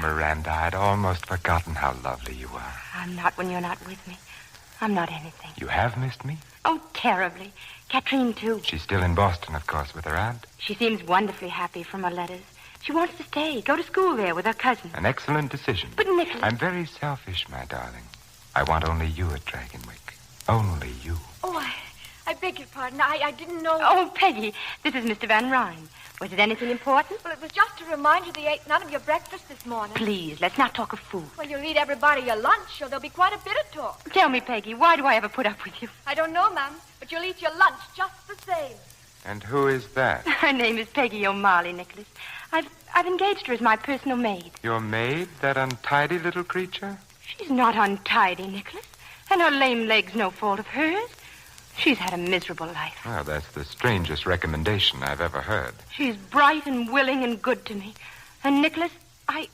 Miranda, I'd almost forgotten how lovely you are. I'm not when you're not with me. I'm not anything. You have missed me? Oh, terribly. Katrine, too. She's still in Boston, of course, with her aunt. She seems wonderfully happy from her letters. She wants to stay, go to school there with her cousin. An excellent decision. But, Nicholas... I'm very selfish, my darling. I want only you at Dragonwick. Only you. Oh, I beg your pardon. I didn't know... Oh, Peggy, this is Mr. Van Ryn. Was it anything important? Well, it was just to remind you they ate none of your breakfast this morning. Please, let's not talk of food. Well, you'll eat everybody your lunch, or there'll be quite a bit of talk. Tell me, Peggy, why do I ever put up with you? I don't know, ma'am, but you'll eat your lunch just the same. And who is that? Her name is Peggy O'Malley, Nicholas. I've engaged her as my personal maid. Your maid? That untidy little creature? She's not untidy, Nicholas. And her lame leg's no fault of hers. She's had a miserable life. Well, that's the strangest recommendation I've ever heard. She's bright and willing and good to me. And, Nicholas, I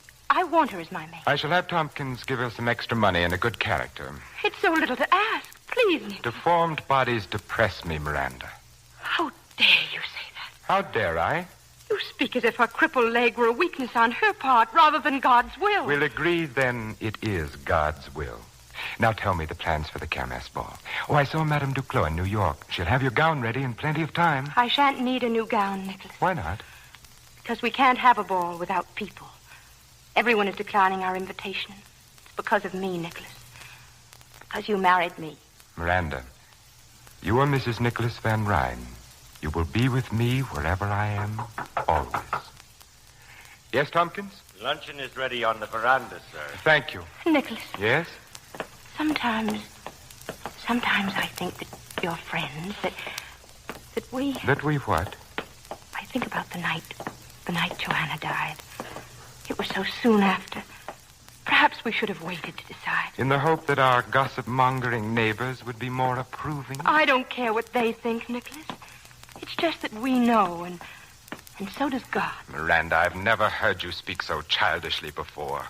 want her as my maid. I shall have Tompkins give her some extra money and a good character. It's so little to ask. Please, Nicholas. Deformed bodies depress me, Miranda. How dare you say that? How dare I? You speak as if her crippled leg were a weakness on her part rather than God's will. We'll agree, then, it is God's will. Now tell me the plans for the Kermesse ball. Oh, I saw Madame Duclos in New York. She'll have your gown ready in plenty of time. I shan't need a new gown, Nicholas. Why not? Because we can't have a ball without people. Everyone is declining our invitation. It's because of me, Nicholas. Because you married me. Miranda, you are Mrs. Nicholas Van Ryn. You will be with me wherever I am, always. Yes, Tompkins? Luncheon is ready on the veranda, sir. Thank you. Nicholas. Yes? Sometimes I think that you're friends, that we... That we what? Think about the night Joanna died. It was so soon after. Perhaps we should have waited to decide. In the hope that our gossip-mongering neighbors would be more approving? I don't care what they think, Nicholas. It's just that we know, and so does God. Miranda, I've never heard you speak so childishly before.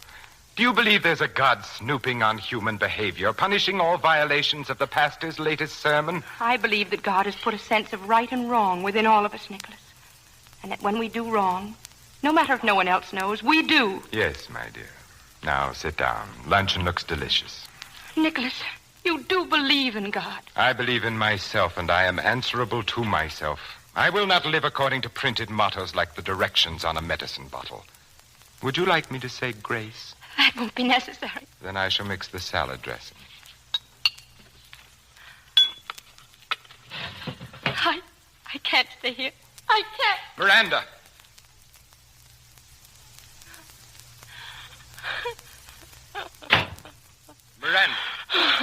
Do you believe there's a God snooping on human behavior, punishing all violations of the pastor's latest sermon? I believe that God has put a sense of right and wrong within all of us, Nicholas. And that when we do wrong, no matter if no one else knows, we do. Yes, my dear. Now, sit down. Luncheon looks delicious. Nicholas, you do believe in God. I believe in myself, and I am answerable to myself. I will not live according to printed mottos like the directions on a medicine bottle. Would you like me to say grace? That won't be necessary. Then I shall mix the salad dressing. I can't stay here. I can't. Miranda! Miranda,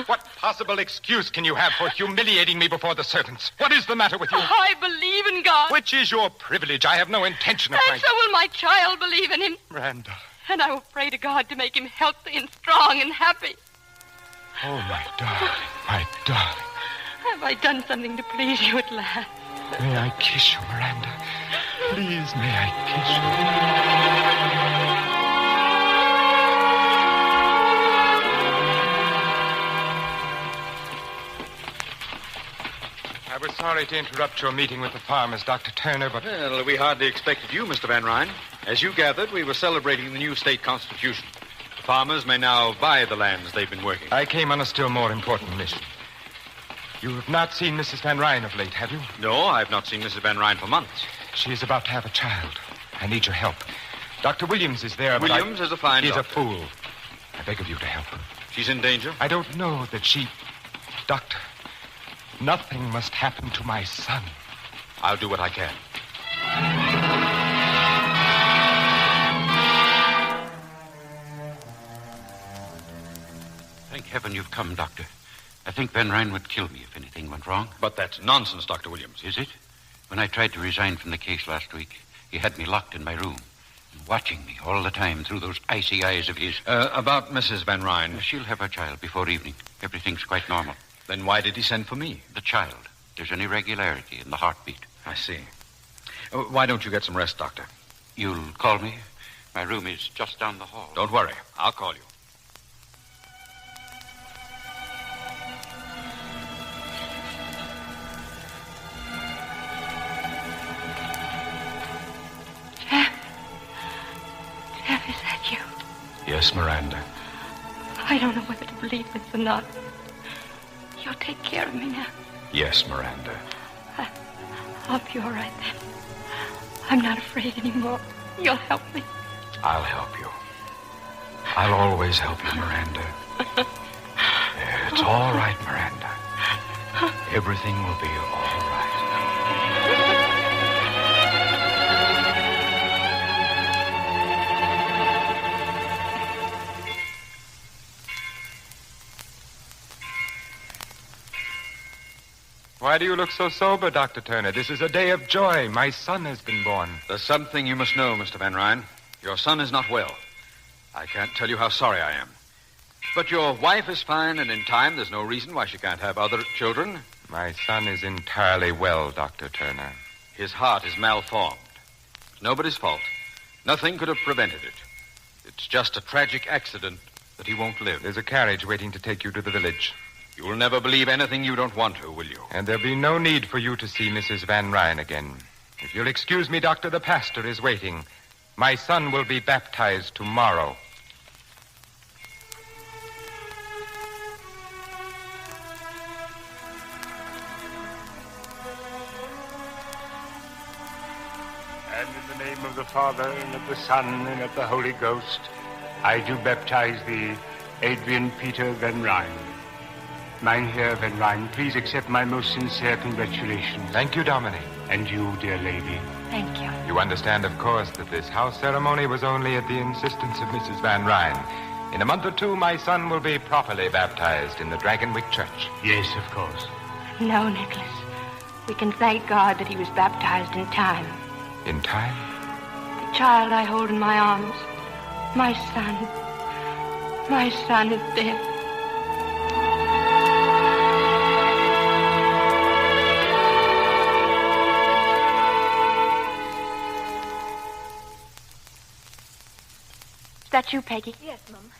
what possible excuse can you have for humiliating me before the servants? What is the matter with you? I believe in God. Which is your privilege. I have no intention of... And so will my child believe in him. Miranda. And I will pray to God to make him healthy and strong and happy. Oh, my darling, my darling. Have I done something to please you at last? May I kiss you, Miranda? Please, may I kiss you? I was sorry to interrupt your meeting with the farmers, Dr. Turner, but... Well, we hardly expected you, Mr. Van Ryn. As you gathered, we were celebrating the new state constitution. The farmers may now buy the lands they've been working. I came on a still more important mission. You have not seen Mrs. Van Ryn of late, have you? No, I've not seen Mrs. Van Ryn for months. She is about to have a child. I need your help. Dr. Williams is there, but Williams is a fine He's doctor. a fool. I beg of you to help her. She's in danger? I don't know that she... Doctor, nothing must happen to my son. I'll do what I can. Thank heaven you've come, Doctor. I think Van Ryn would kill me if anything went wrong. But that's nonsense, Dr. Williams. Is it? When I tried to resign from the case last week, he had me locked in my room, watching me all the time through those icy eyes of his. About Mrs. Van Ryn. She'll have her child before evening. Everything's quite normal. Then why did he send for me? The child. There's an irregularity in the heartbeat. I see. Why don't you get some rest, Doctor? You'll call me? My room is just down the hall. Don't worry. I'll call you. Jeff, is that you? Yes, Miranda. I don't know whether to believe this or not. You'll take care of me now. Yes, Miranda. I'll be all right then. I'm not afraid anymore. You'll help me. I'll help you. I'll always help you, Miranda. It's all right, Miranda. Everything will be all right. Why do you look so sober, Dr. Turner? This is a day of joy. My son has been born. There's something you must know, Mr. Van Ryn. Your son is not well. I can't tell you how sorry I am. But your wife is fine, and in time, there's no reason why she can't have other children. My son is entirely well, Dr. Turner. His heart is malformed. It's nobody's fault. Nothing could have prevented it. It's just a tragic accident that he won't live. There's a carriage waiting to take you to the village. You will never believe anything you don't want to, will you? And there'll be no need for you to see Mrs. Van Ryn again. If you'll excuse me, Doctor, the pastor is waiting. My son will be baptized tomorrow. And in the name of the Father, and of the Son, and of the Holy Ghost, I do baptize thee, Adrian Peter Van Ryn. Mynheer Van Ryn, please accept my most sincere congratulations. Thank you, Dominic. And you, dear lady. Thank you. You understand, of course, that this house ceremony was only at the insistence of Mrs. Van Ryn. In a month or two, my son will be properly baptized in the Dragonwick Church. Yes, of course. No, Nicholas. We can thank God that he was baptized in time. In time? The child I hold in my arms. My son. My son is dead. Is that you, Peggy? Yes, Mum.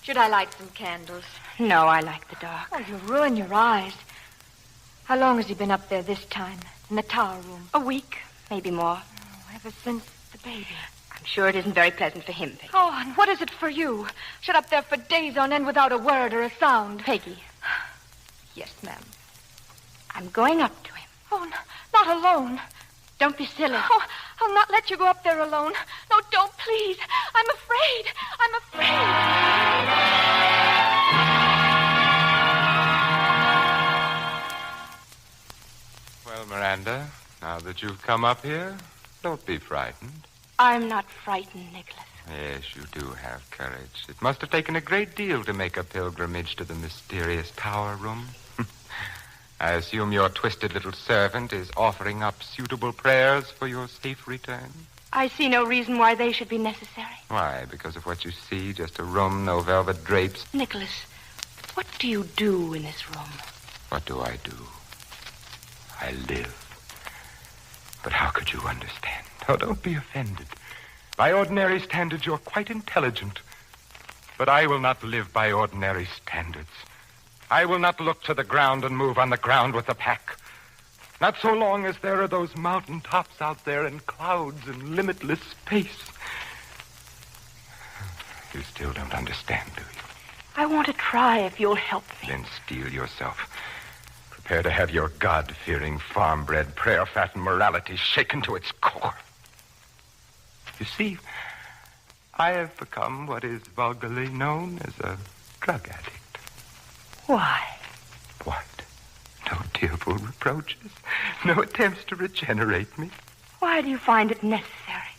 Should I light some candles? No, I like the dark. Oh, you'll ruin your eyes. How long has he been up there this time? In the tower room? A week, maybe more. Oh, ever since the baby. I'm sure it isn't very pleasant for him, Peggy. Oh, and what is it for you? Shut up there for days on end without a word or a sound. Peggy. Yes, ma'am. I'm going up to him. Oh, not alone. Don't be silly. Oh, I'll not let you go up there alone. No, don't, please. I'm afraid. I'm afraid. Well, Miranda, now that you've come up here, don't be frightened. I'm not frightened, Nicholas. Yes, you do have courage. It must have taken a great deal to make a pilgrimage to the mysterious tower room. I assume your twisted little servant is offering up suitable prayers for your safe return? I see no reason why they should be necessary. Why? Because of what you see? Just a room, no velvet drapes? Nicholas, what do you do in this room? What do? I live. But how could you understand? Oh, don't be offended. By ordinary standards, you're quite intelligent. But I will not live by ordinary standards. I will not look to the ground and move on the ground with the pack. Not so long as there are those mountain tops out there and clouds and limitless space. You still don't understand, do you? I want to try if you'll help me. Then steel yourself. Prepare to have your God-fearing, farm-bred, prayer-fattened morality shaken to its core. You see, I have become what is vulgarly known as a drug addict. Why? What? No tearful reproaches? No attempts to regenerate me? Why do you find it necessary?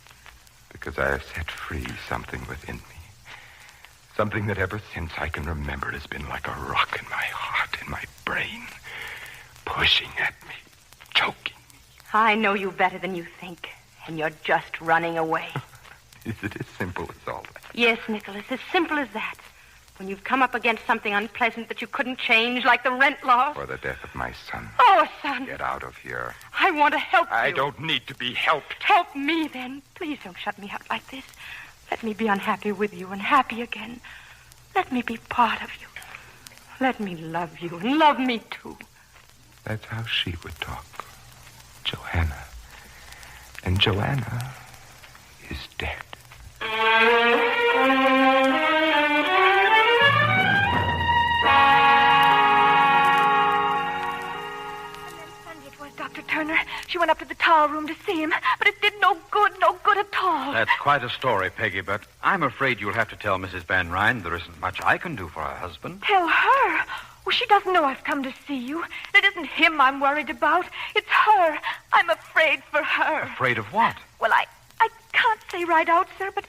Because I have set free something within me. Something that ever since I can remember has been like a rock in my heart, in my brain. Pushing at me, choking me. I know you better than you think, and you're just running away. Is it as simple as all that? Yes, Nicholas, as simple as that. When you've come up against something unpleasant that you couldn't change, like the rent laws. Or the death of my son. Oh, son. Get out of here. I want to help you. I don't need to be helped. Help me, then. Please don't shut me out like this. Let me be unhappy with you and happy again. Let me be part of you. Let me love you and love me, too. That's how she would talk. Joanna. And Joanna is dead. Dr. Turner. She went up to the tower room to see him, but it did no good at all. That's quite a story, Peggy, but I'm afraid you'll have to tell Mrs. Van Ryn there isn't much I can do for her husband. Tell her? Well, she doesn't know I've come to see you. It isn't him I'm worried about. It's her. I'm afraid for her. Afraid of what? Well, I can't say right out, sir, but,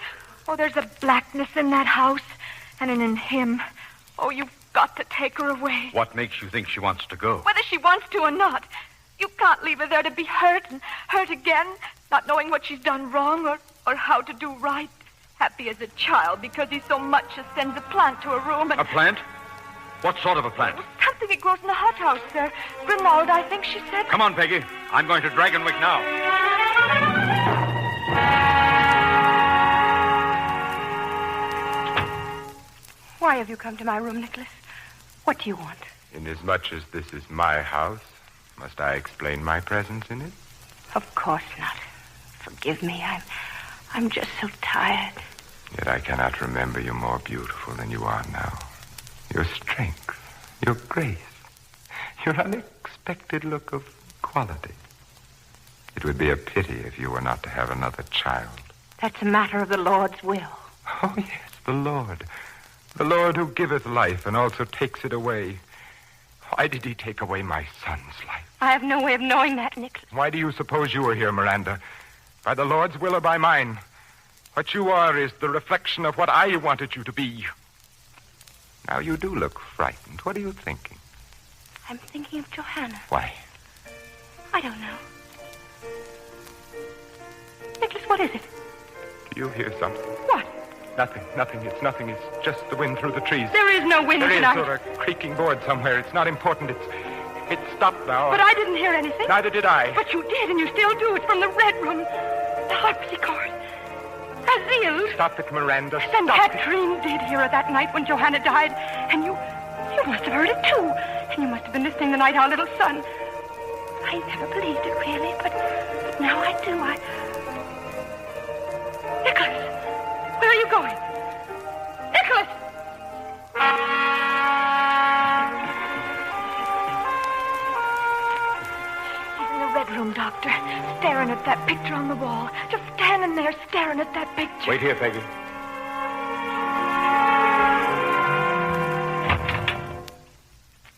there's a blackness in that house, and in him. Oh, you've got to take her away. What makes you think she wants to go? Whether she wants to or not. You can't leave her there to be hurt and hurt again, not knowing what she's done wrong or how to do right. Happy as a child because he so much as sends a plant to her room and... A plant? What sort of a plant? Something that grows in the hothouse, sir. Remodeled, I think she said. Come on, Peggy. I'm going to Dragonwick now. Why have you come to my room, Nicholas? What do you want? Inasmuch as this is my house, must I explain my presence in it? Of course not. Forgive me. I'm just so tired. Yet I cannot remember you more beautiful than you are now. Your strength, your grace, your unexpected look of quality. It would be a pity if you were not to have another child. That's a matter of the Lord's will. Oh, yes, the Lord. The Lord who giveth life and also takes it away. Why did he take away my son's life? I have no way of knowing that, Nicholas. Why do you suppose you are here, Miranda? By the Lord's will or by mine? What you are is the reflection of what I wanted you to be. Now, you do look frightened. What are you thinking? I'm thinking of Johanna. Why? I don't know. What is it? Do you hear something? What? Nothing. It's nothing. It's just the wind through the trees. There is no wind tonight. There is, or a creaking board somewhere. It's not important. It's stopped now. But I didn't hear anything. Neither did I. But you did, and you still do. It's from the Red Room. The harpsichord. Azil. Stop it, Miranda. Then Stop Catherine did hear her that night when Johanna died. And you must have heard it, too. And you must have been listening the night our little son... I never believed it, really, but now I do. Nicholas, where are you going? Nicholas! He's in the Red Room, Doctor, staring at that picture on the wall. Just standing there staring at that picture. Wait here, Peggy.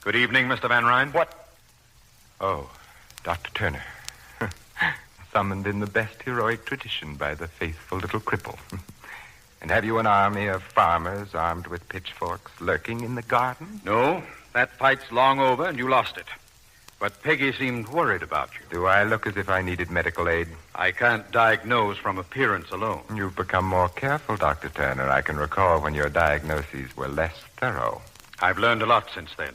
Good evening, Mr. Van Ryn. What? Oh, Dr. Turner. Summoned in the best heroic tradition by the faithful little cripple. And have you an army of farmers armed with pitchforks lurking in the garden? No, that fight's long over and you lost it. But Peggy seemed worried about you. Do I look as if I needed medical aid? I can't diagnose from appearance alone. You've become more careful, Dr. Turner. I can recall when your diagnoses were less thorough. I've learned a lot since then.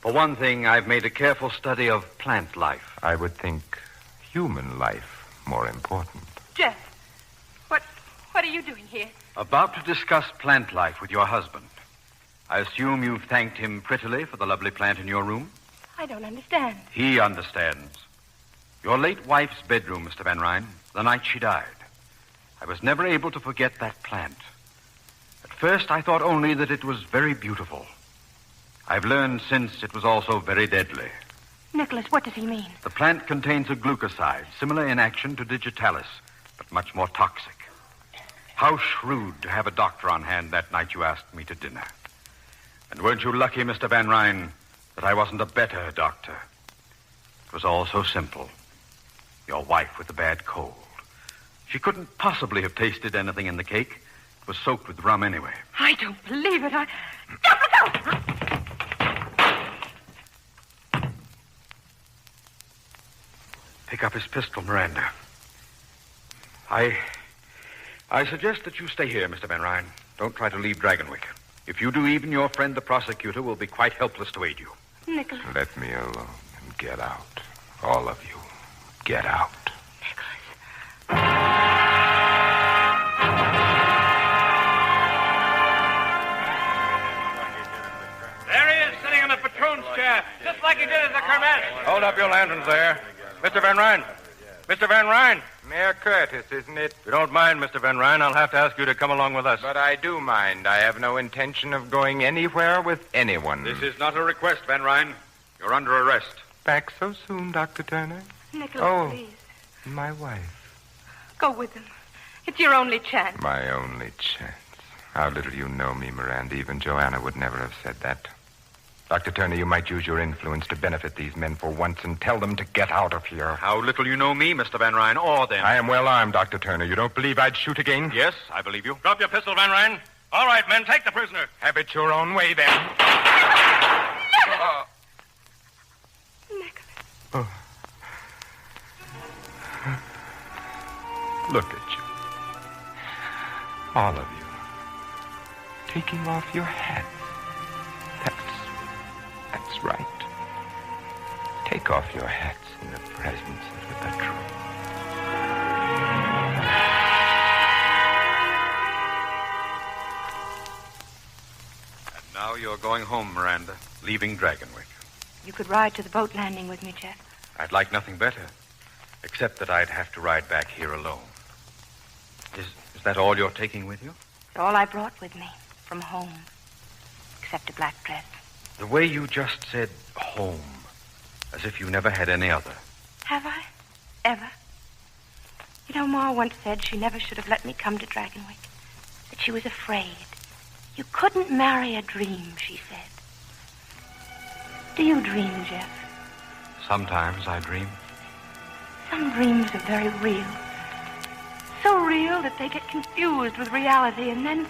For one thing, I've made a careful study of plant life. I would think human life more important. Jeff, what are you doing here? About to discuss plant life with your husband. I assume you've thanked him prettily for the lovely plant in your room? I don't understand. He understands. Your late wife's bedroom, Mr. Van Ryn, the night she died. I was never able to forget that plant. At first, I thought only that it was very beautiful. I've learned since it was also very deadly. Nicholas, what does he mean? The plant contains a glucoside, similar in action to digitalis, but much more toxic. How shrewd to have a doctor on hand that night you asked me to dinner. And weren't you lucky, Mr. Van Ryn, that I wasn't a better doctor? It was all so simple. Your wife with the bad cold. She couldn't possibly have tasted anything in the cake. It was soaked with rum anyway. I don't believe it. Pick up his pistol, Miranda. I suggest that you stay here, Mr. Van Ryn. Don't try to leave Dragonwick. If you do, even your friend, the prosecutor, will be quite helpless to aid you. Nicholas. Let me alone and get out. All of you. Get out. There he is, sitting in the patroon's chair, just like he did at the Kermesse. Hold up your lanterns there. Mr. Van Ryn. Mr. Van Ryn. Mayor Curtis, isn't it? If you don't mind, Mr. Van Ryn, I'll have to ask you to come along with us. But I do mind. I have no intention of going anywhere with anyone. This is not a request, Van Ryn. You're under arrest. Back so soon, Dr. Turner? Nicholas, please. My wife. Go with them. It's your only chance. My only chance. How little you know me, Miranda. Even Joanna would never have said that. Dr. Turner, you might use your influence to benefit these men for once and tell them to get out of here. How little you know me, Mr. Van Ryn, or them. I am well armed, Dr. Turner. You don't believe I'd shoot again? Yes, I believe you. Drop your pistol, Van Ryn. All right, men, take the prisoner. Have it your own way, then. Nicholas. Look at you. All of you. Taking off your hats. That's right. Take off your hats in the presence of the patron. And now you're going home, Miranda, leaving Dragonwick. You could ride to the boat landing with me, Jeff. I'd like nothing better, except that I'd have to ride back here alone. Is that all you're taking with you? It's all I brought with me from home, except a black dress. The way you just said home, as if you never had any other. Have I? Ever? You know, Ma once said she never should have let me come to Dragonwick. That she was afraid. You couldn't marry a dream, she said. Do you dream, Jeff? Sometimes I dream. Some dreams are very real. So real that they get confused with reality. And then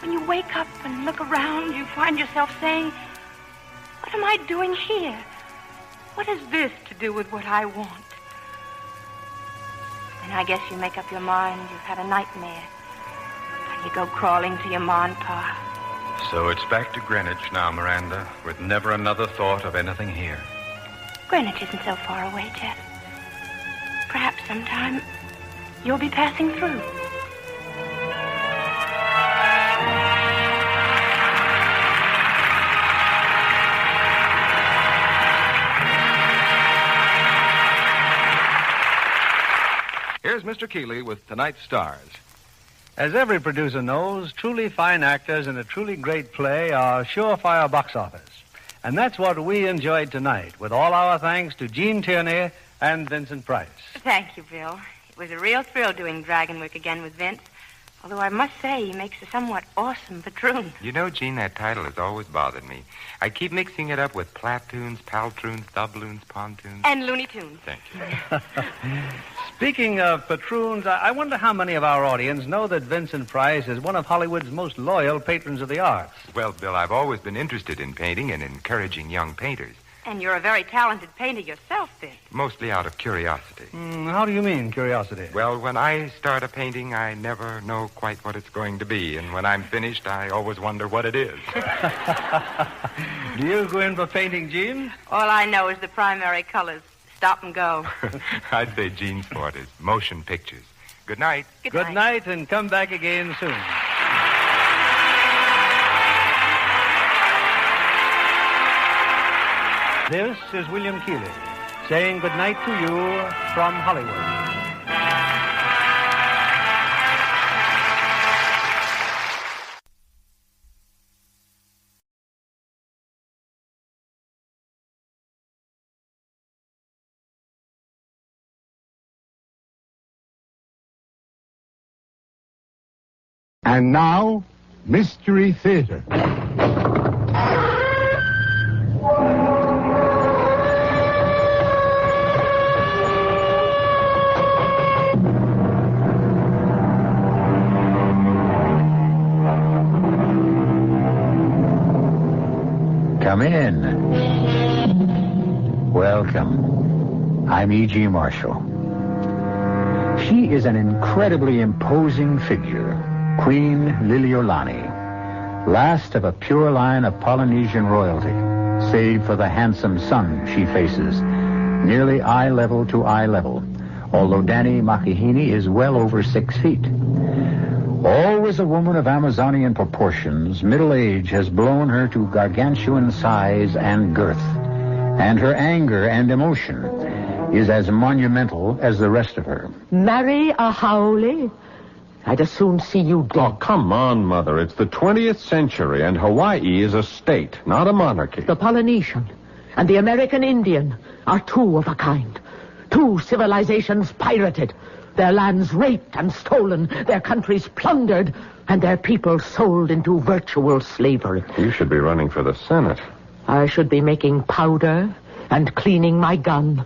when you wake up and look around, you find yourself saying, what am I doing here? What has this to do with what I want? And I guess you make up your mind you've had a nightmare. And you go crawling to your ma and pa. So it's back to Greenwich now, Miranda, with never another thought of anything here. Greenwich isn't so far away, Chet. Perhaps sometime you'll be passing through. Here's Mr. Keeley with tonight's stars. As every producer knows, truly fine actors in a truly great play are surefire box office. And that's what we enjoyed tonight, with all our thanks to Gene Tierney and Vincent Price. Thank you, Bill. It was a real thrill doing Dragonwyck again with Vince. Although I must say he makes a somewhat awesome patroon. You know, Gene, that title has always bothered me. I keep mixing it up with platoons, paltroons, doubloons, pontoons. And Looney Tunes. Thank you. Speaking of patroons, I wonder how many of our audience know that Vincent Price is one of Hollywood's most loyal patrons of the arts. Well, Bill, I've always been interested in painting and encouraging young painters. And you're a very talented painter yourself, Vince. Mostly out of curiosity. How do you mean, curiosity? Well, when I start a painting, I never know quite what it's going to be. And when I'm finished, I always wonder what it is. Do you go in for painting, Gene? All I know is the primary colors. Stop and go. I'd say Gene's sport is motion pictures. Good night. Good night, and come back again soon. This is William Keeley saying good night to you from Hollywood. And now, Mystery Theater. Come in. Welcome. I'm E.G. Marshall. She is an incredibly imposing figure, Queen Liliolani, last of a pure line of Polynesian royalty, save for the handsome son she faces, nearly eye level to eye level, although Danny Makihini is well over 6 feet. Always a woman of Amazonian proportions, middle age has blown her to gargantuan size and girth, and her anger and emotion is as monumental as the rest of her. Marry a Howley? I'd as soon see you dead. Oh, come on, Mother. It's the 20th century, and Hawaii is a state, not a monarchy. The Polynesian and the American Indian are two of a kind. Two civilizations pirated, their lands raped and stolen, their countries plundered, and their people sold into virtual slavery. You should be running for the Senate. I should be making powder and cleaning my gun.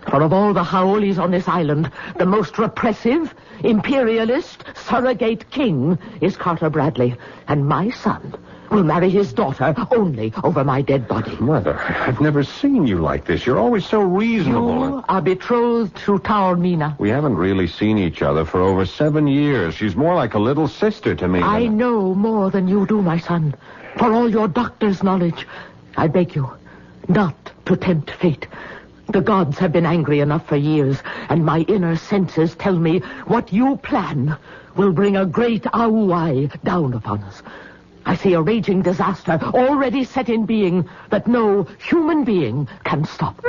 For of all the Haoles on this island, the most repressive, imperialist, surrogate king is Carter Bradley. And my son will marry his daughter only over my dead body. Mother, I've never seen you like this. You're always so reasonable. You are betrothed to Taormina. We haven't really seen each other for over 7 years. She's more like a little sister to me. I know more than you do, my son. For all your doctor's knowledge, I beg you not to tempt fate. The gods have been angry enough for years, and my inner senses tell me what you plan will bring a great auai down upon us. I see a raging disaster already set in being that no human being can stop.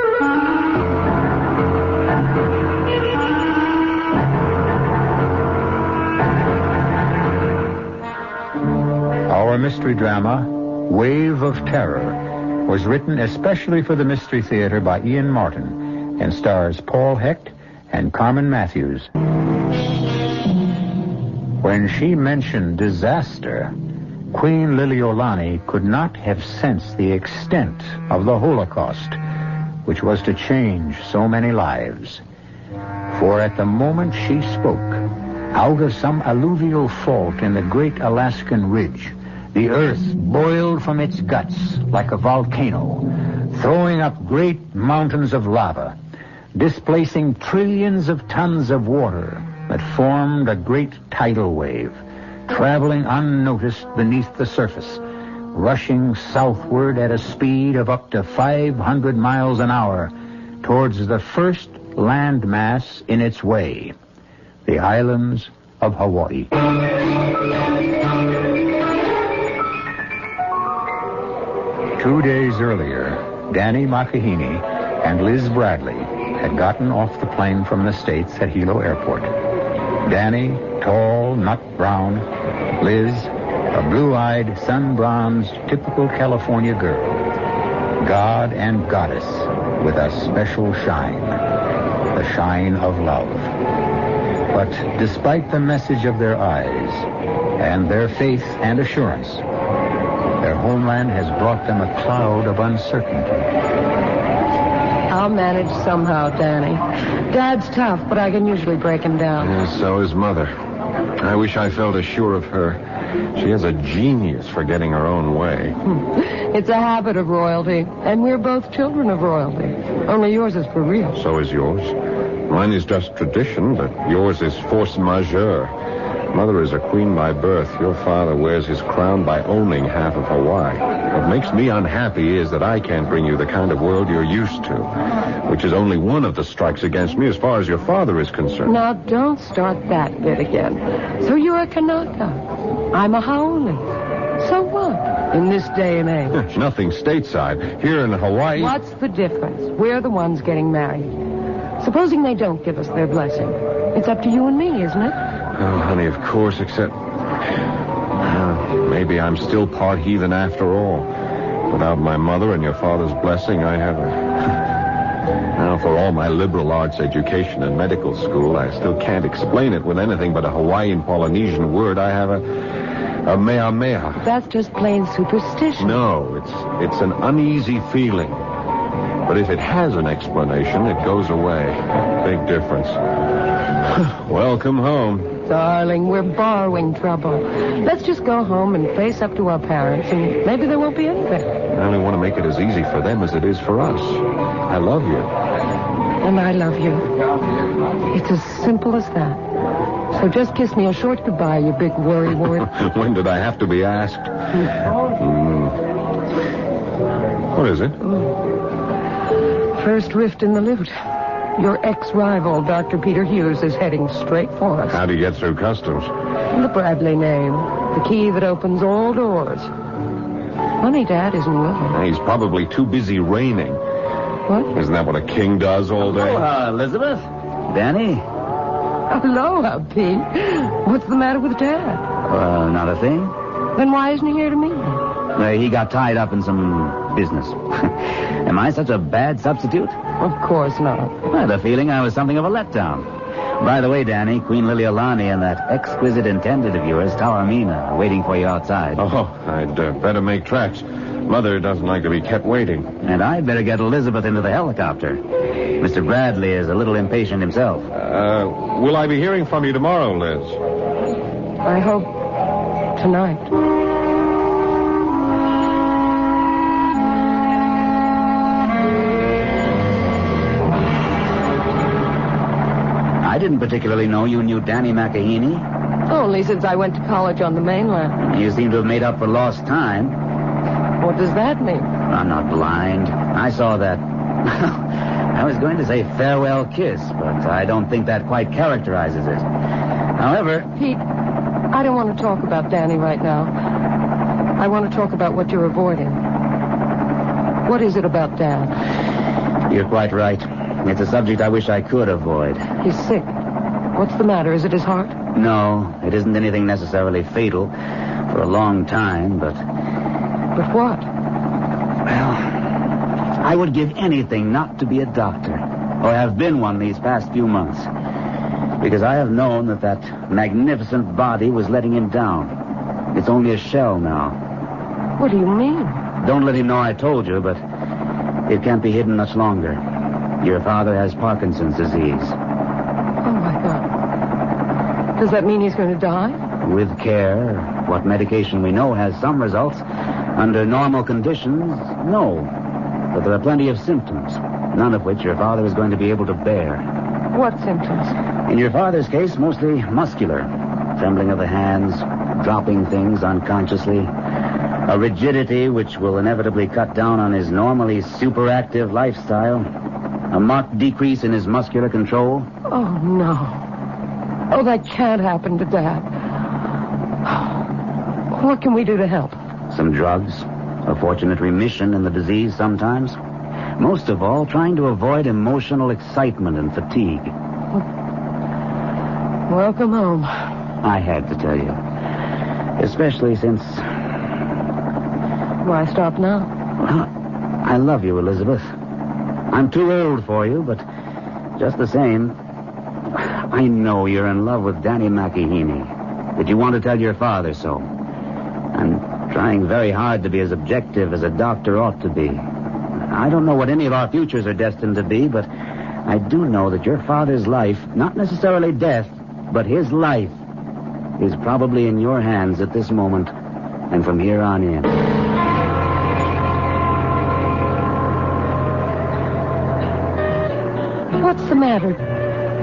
Our mystery drama, Wave of Terror, was written especially for the Mystery Theater by Ian Martin and stars Paul Hecht and Carmen Matthews. When she mentioned disaster, Queen Liliolani could not have sensed the extent of the Holocaust, which was to change so many lives. For at the moment she spoke, out of some alluvial fault in the great Alaskan ridge, the earth boiled from its guts like a volcano, throwing up great mountains of lava. displacing trillions of tons of water that formed a great tidal wave, traveling unnoticed beneath the surface, rushing southward at a speed of up to 500 miles an hour towards the first landmass in its way, the islands of Hawaii. 2 days earlier, Danny Makahini and Liz Bradley had gotten off the plane from the States at Hilo Airport. Danny, tall, nut brown. Liz, a blue-eyed, sun-bronzed, typical California girl. God and goddess with a special shine. The shine of love. But despite the message of their eyes and their faith and assurance, their homeland has brought them a cloud of uncertainty. I'll manage somehow, Danny. Dad's tough, but I can usually break him down. Yeah, so is Mother. I wish I felt as sure of her. She has a genius for getting her own way. It's a habit of royalty, and we're both children of royalty. Only yours is for real. So is yours. Mine is just tradition, but yours is force majeure. Mother is a queen by birth. Your father wears his crown by owning half of Hawaii. What makes me unhappy is that I can't bring you the kind of world you're used to, which is only one of the strikes against me as far as your father is concerned. Now, don't start that bit again. So you're a Kanaka. I'm a Haole. So what? In this day and age. Nothing stateside. Here in Hawaii... What's the difference? We're the ones getting married. Supposing they don't give us their blessing. It's up to you and me, isn't it? Oh, honey, of course, except... maybe I'm still part heathen after all. Without my mother and your father's blessing, I have a... Now, for all my liberal arts education and medical school, I still can't explain it with anything but a Hawaiian Polynesian word. I have a mea mea. That's just plain superstition. No, it's an uneasy feeling. But if it has an explanation, it goes away. Big difference. Welcome home. Darling, we're borrowing trouble. Let's just go home and face up to our parents, and maybe there won't be anything. I only want to make it as easy for them as it is for us. I love you. And I love you. It's as simple as that. So just kiss me a short goodbye, you big worry wart. When did I have to be asked? What is it? First rift in the lute. Your ex-rival, Dr. Peter Hughes, is heading straight for us. How'd he get through customs? The Bradley name. The key that opens all doors. Funny Dad isn't willing. He's probably too busy reigning. What? Isn't that what a king does all day? Elizabeth. Danny. Aloha, Pete. What's the matter with Dad? Not a thing. Then why isn't he here to meet me? He got tied up in some business. Am I such a bad substitute? Of course not. I had a feeling I was something of a letdown. By the way, Danny, Queen Liliolani and that exquisite intended of yours, Taormina, are waiting for you outside. Oh, I'd better make tracks. Mother doesn't like to be kept waiting. And I'd better get Elizabeth into the helicopter. Mr. Bradley is a little impatient himself. Will I be hearing from you tomorrow, Liz? I hope tonight. I didn't particularly know you knew Danny Makahini. Only since I went to college on the mainland. You seem to have made up for lost time. What does that mean? I'm not blind. I saw that... I was going to say farewell kiss, but I don't think that quite characterizes it. However... Pete, I don't want to talk about Danny right now. I want to talk about what you're avoiding. What is it about Dad? You're quite right. It's a subject I wish I could avoid. He's sick. What's the matter? Is it his heart? No, it isn't anything necessarily fatal for a long time, but... But what? Well, I would give anything not to be a doctor, or have been one these past few months, because I have known that magnificent body was letting him down. It's only a shell now. What do you mean? Don't let him know I told you, but it can't be hidden much longer. Your father has Parkinson's disease. Oh, my God. Does that mean he's going to die? With care, what medication we know has some results. Under normal conditions, no. But there are plenty of symptoms. none of which your father is going to be able to bear. What symptoms? In your father's case, mostly muscular. Trembling of the hands, dropping things unconsciously. A rigidity which will inevitably cut down on his normally superactive lifestyle. A marked decrease in his muscular control. Oh, no. Oh, that can't happen to Dad. What can we do to help? Some drugs. A fortunate remission in the disease sometimes. Most of all, trying to avoid emotional excitement and fatigue. Welcome home. I had to tell you. Especially since... Why stop now? Well, I love you, Elizabeth. I'm too old for you, but just the same, I know you're in love with Danny McEheney. That you want to tell your father so. I'm trying very hard to be as objective as a doctor ought to be. I don't know what any of our futures are destined to be, but I do know that your father's life, not necessarily death, but his life, is probably in your hands at this moment and from here on in. What's the matter?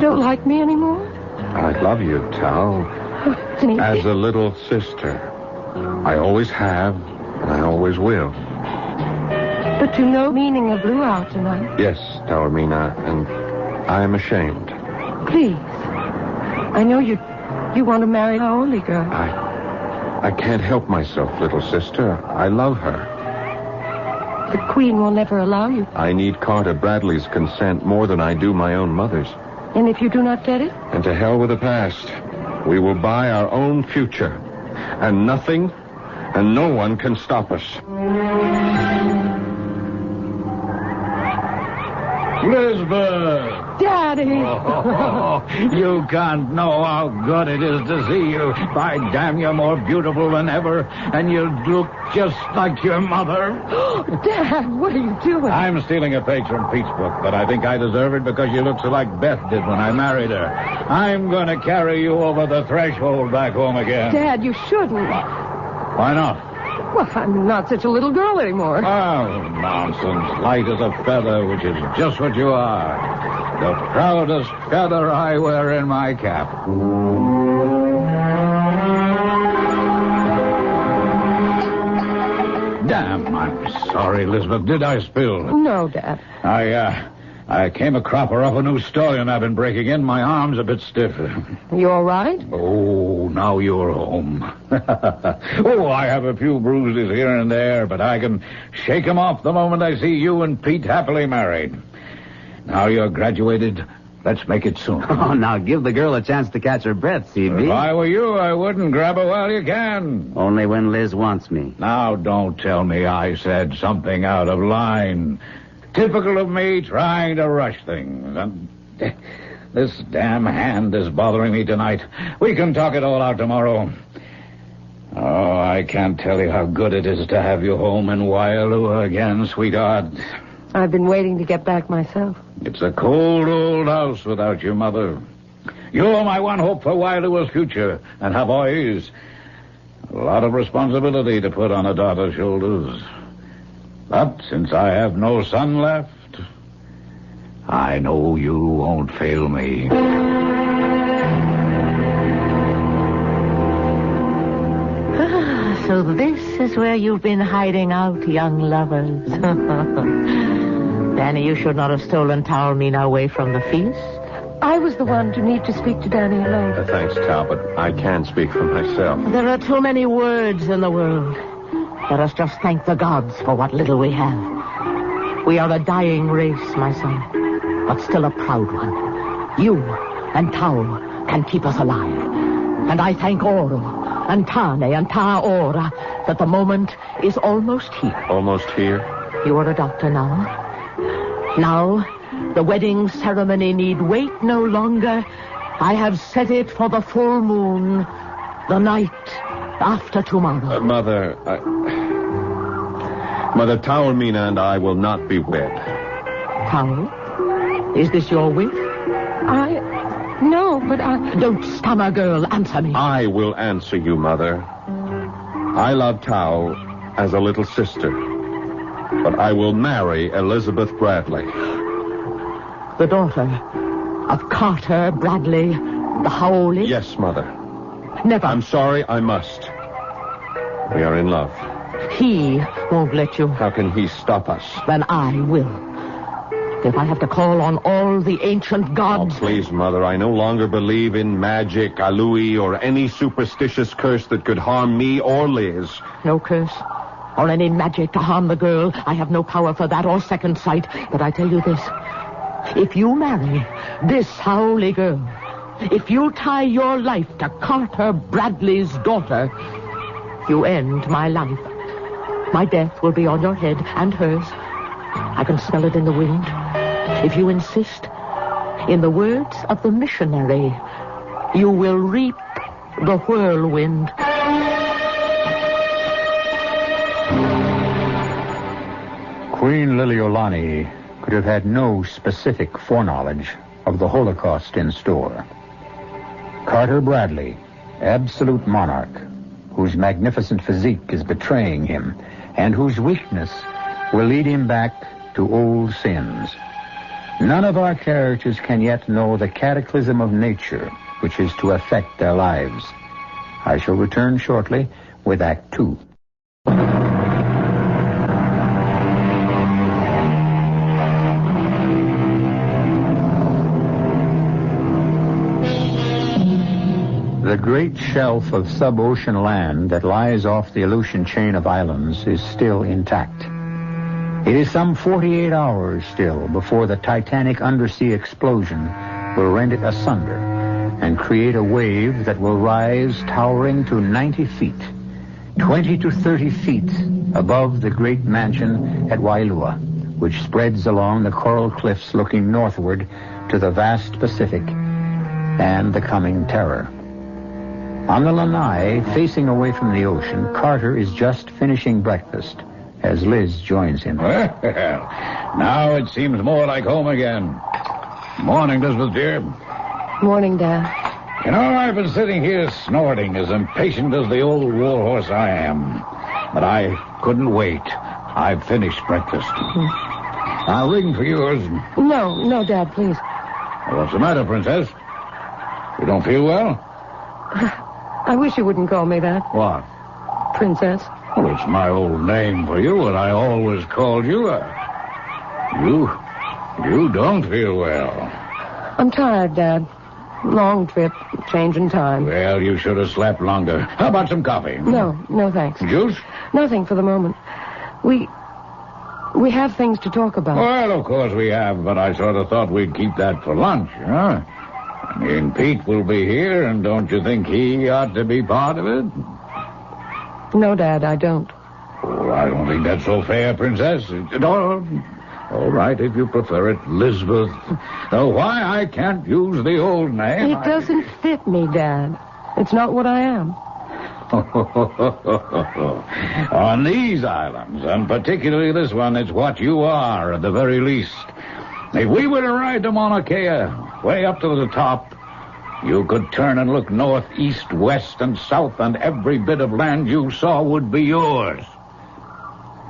Don't like me anymore? I love you, Tal. As a little sister. I always have, and I always will. But you know the meaning of blew out tonight. Yes, Taormina, and I am ashamed. Please. I know you want to marry our only girl. I can't help myself, little sister. I love her. The Queen will never allow you. I need Carter Bradley's consent more than I do my own mother's. And if you do not get it? And to hell with the past. We will buy our own future. And nothing and no one can stop us. Lisbeth! Daddy! Oh, you can't know how good it is to see you. By damn, you're more beautiful than ever, and you look just like your mother. Dad, what are you doing? I'm stealing a page from Pete's book, but I think I deserve it because you look so like Beth did when I married her. I'm going to carry you over the threshold back home again. Dad, you shouldn't. Why not? Well, I'm not such a little girl anymore. Oh, nonsense. Light as a feather, which is just what you are. The proudest feather I wear in my cap. Damn, I'm sorry, Elizabeth. Did I spill? No, Dad. I came a cropper off a new stallion I've been breaking in. My arm's a bit stiff. You all right? Oh, now you're home. I have a few bruises here and there, but I can shake them off the moment I see you and Pete happily married. Now you're graduated. Let's make it soon. Oh, now give the girl a chance to catch her breath, C.B. If I were you, I wouldn't grab her while you can. Only when Liz wants me. Now, don't tell me I said something out of line. Typical of me trying to rush things. And this damn hand is bothering me tonight. We can talk it all out tomorrow. Oh, I can't tell you how good it is to have you home in Waialua again, sweetheart. I've been waiting to get back myself. It's a cold old house without your mother. You're my one hope for Waialua's future, and have always. A lot of responsibility to put on a daughter's shoulders. But since I have no son left, I know you won't fail me. So this is where you've been hiding out, young lovers. Danny, you should not have stolen Taormina away from the feast. I was the one to need to speak to Danny alone. Thanks, Tal, but I can't speak for myself. There are too many words in the world. Let us just thank the gods for what little we have. We are a dying race, my son, but still a proud one. You and Tao can keep us alive. And I thank Oro and Tane and Taora that the moment is almost here. Almost here? You are a doctor now. Now, the wedding ceremony need wait no longer. I have set it for the full moon, the night after tomorrow. Mother, Taormina and I will not be wed. Tao? Is this your wish? No, but I... Don't stammer, girl. Answer me. I will answer you, Mother. I love Tao as a little sister. But I will marry Elizabeth Bradley. the daughter of Carter Bradley, the Howley? Yes, Mother. Never. I'm sorry, I must. We are in love. He won't let you. How can he stop us? Then I will. If I have to call on all the ancient gods... Oh, please, Mother, I no longer believe in magic, alui, or any superstitious curse that could harm me or Liz. No curse. Or any magic to harm the girl. I have no power for that or second sight. But I tell you this. If you marry this Howley girl, if you tie your life to Carter Bradley's daughter, you end my life. My death will be on your head and hers. I can smell it in the wind. If you insist, in the words of the missionary, you will reap the whirlwind. Queen Liliolani could have had no specific foreknowledge of the Holocaust in store. Carter Bradley, absolute monarch, whose magnificent physique is betraying him, and whose weakness will lead him back to old sins. None of our characters can yet know the cataclysm of nature which is to affect their lives. I shall return shortly with Act 2. The great shelf of sub-ocean land that lies off the Aleutian chain of islands is still intact. It is some 48 hours still before the titanic undersea explosion will rend it asunder and create a wave that will rise towering to 90 feet, 20 to 30 feet above the great mansion at Wailua, which spreads along the coral cliffs looking northward to the vast Pacific and the coming terror. On the lanai, facing away from the ocean, Carter is just finishing breakfast as Liz joins him. Well, now it seems more like home again. Morning, Elizabeth, dear. Morning, Dad. You know, I've been sitting here snorting as impatient as the old warhorse I am. But I couldn't wait. I've finished breakfast. I'll ring for yours. No, Dad, please. What's the matter, Princess? You don't feel well? I wish you wouldn't call me that. What? Princess. Well, it's my old name for you, and I always called you. You don't feel well. I'm tired, Dad. Long trip, changing time. Well, you should have slept longer. How about some coffee? No, thanks. Juice? Nothing for the moment. We have things to talk about. Well, of course we have, but I sort of thought we'd keep that for lunch, huh? I mean, Pete will be here, and don't you think he ought to be part of it? No, Dad, I don't. Oh, I don't think that's so fair, Princess. No, all right, if you prefer it, Elizabeth. Though why I can't use the old name... It doesn't fit me, Dad. It's not what I am. On these islands, and particularly this one, it's what you are, at the very least. If we were to ride to Mauna Kea, way up to the top, you could turn and look north, east, west, and south, and every bit of land you saw would be yours.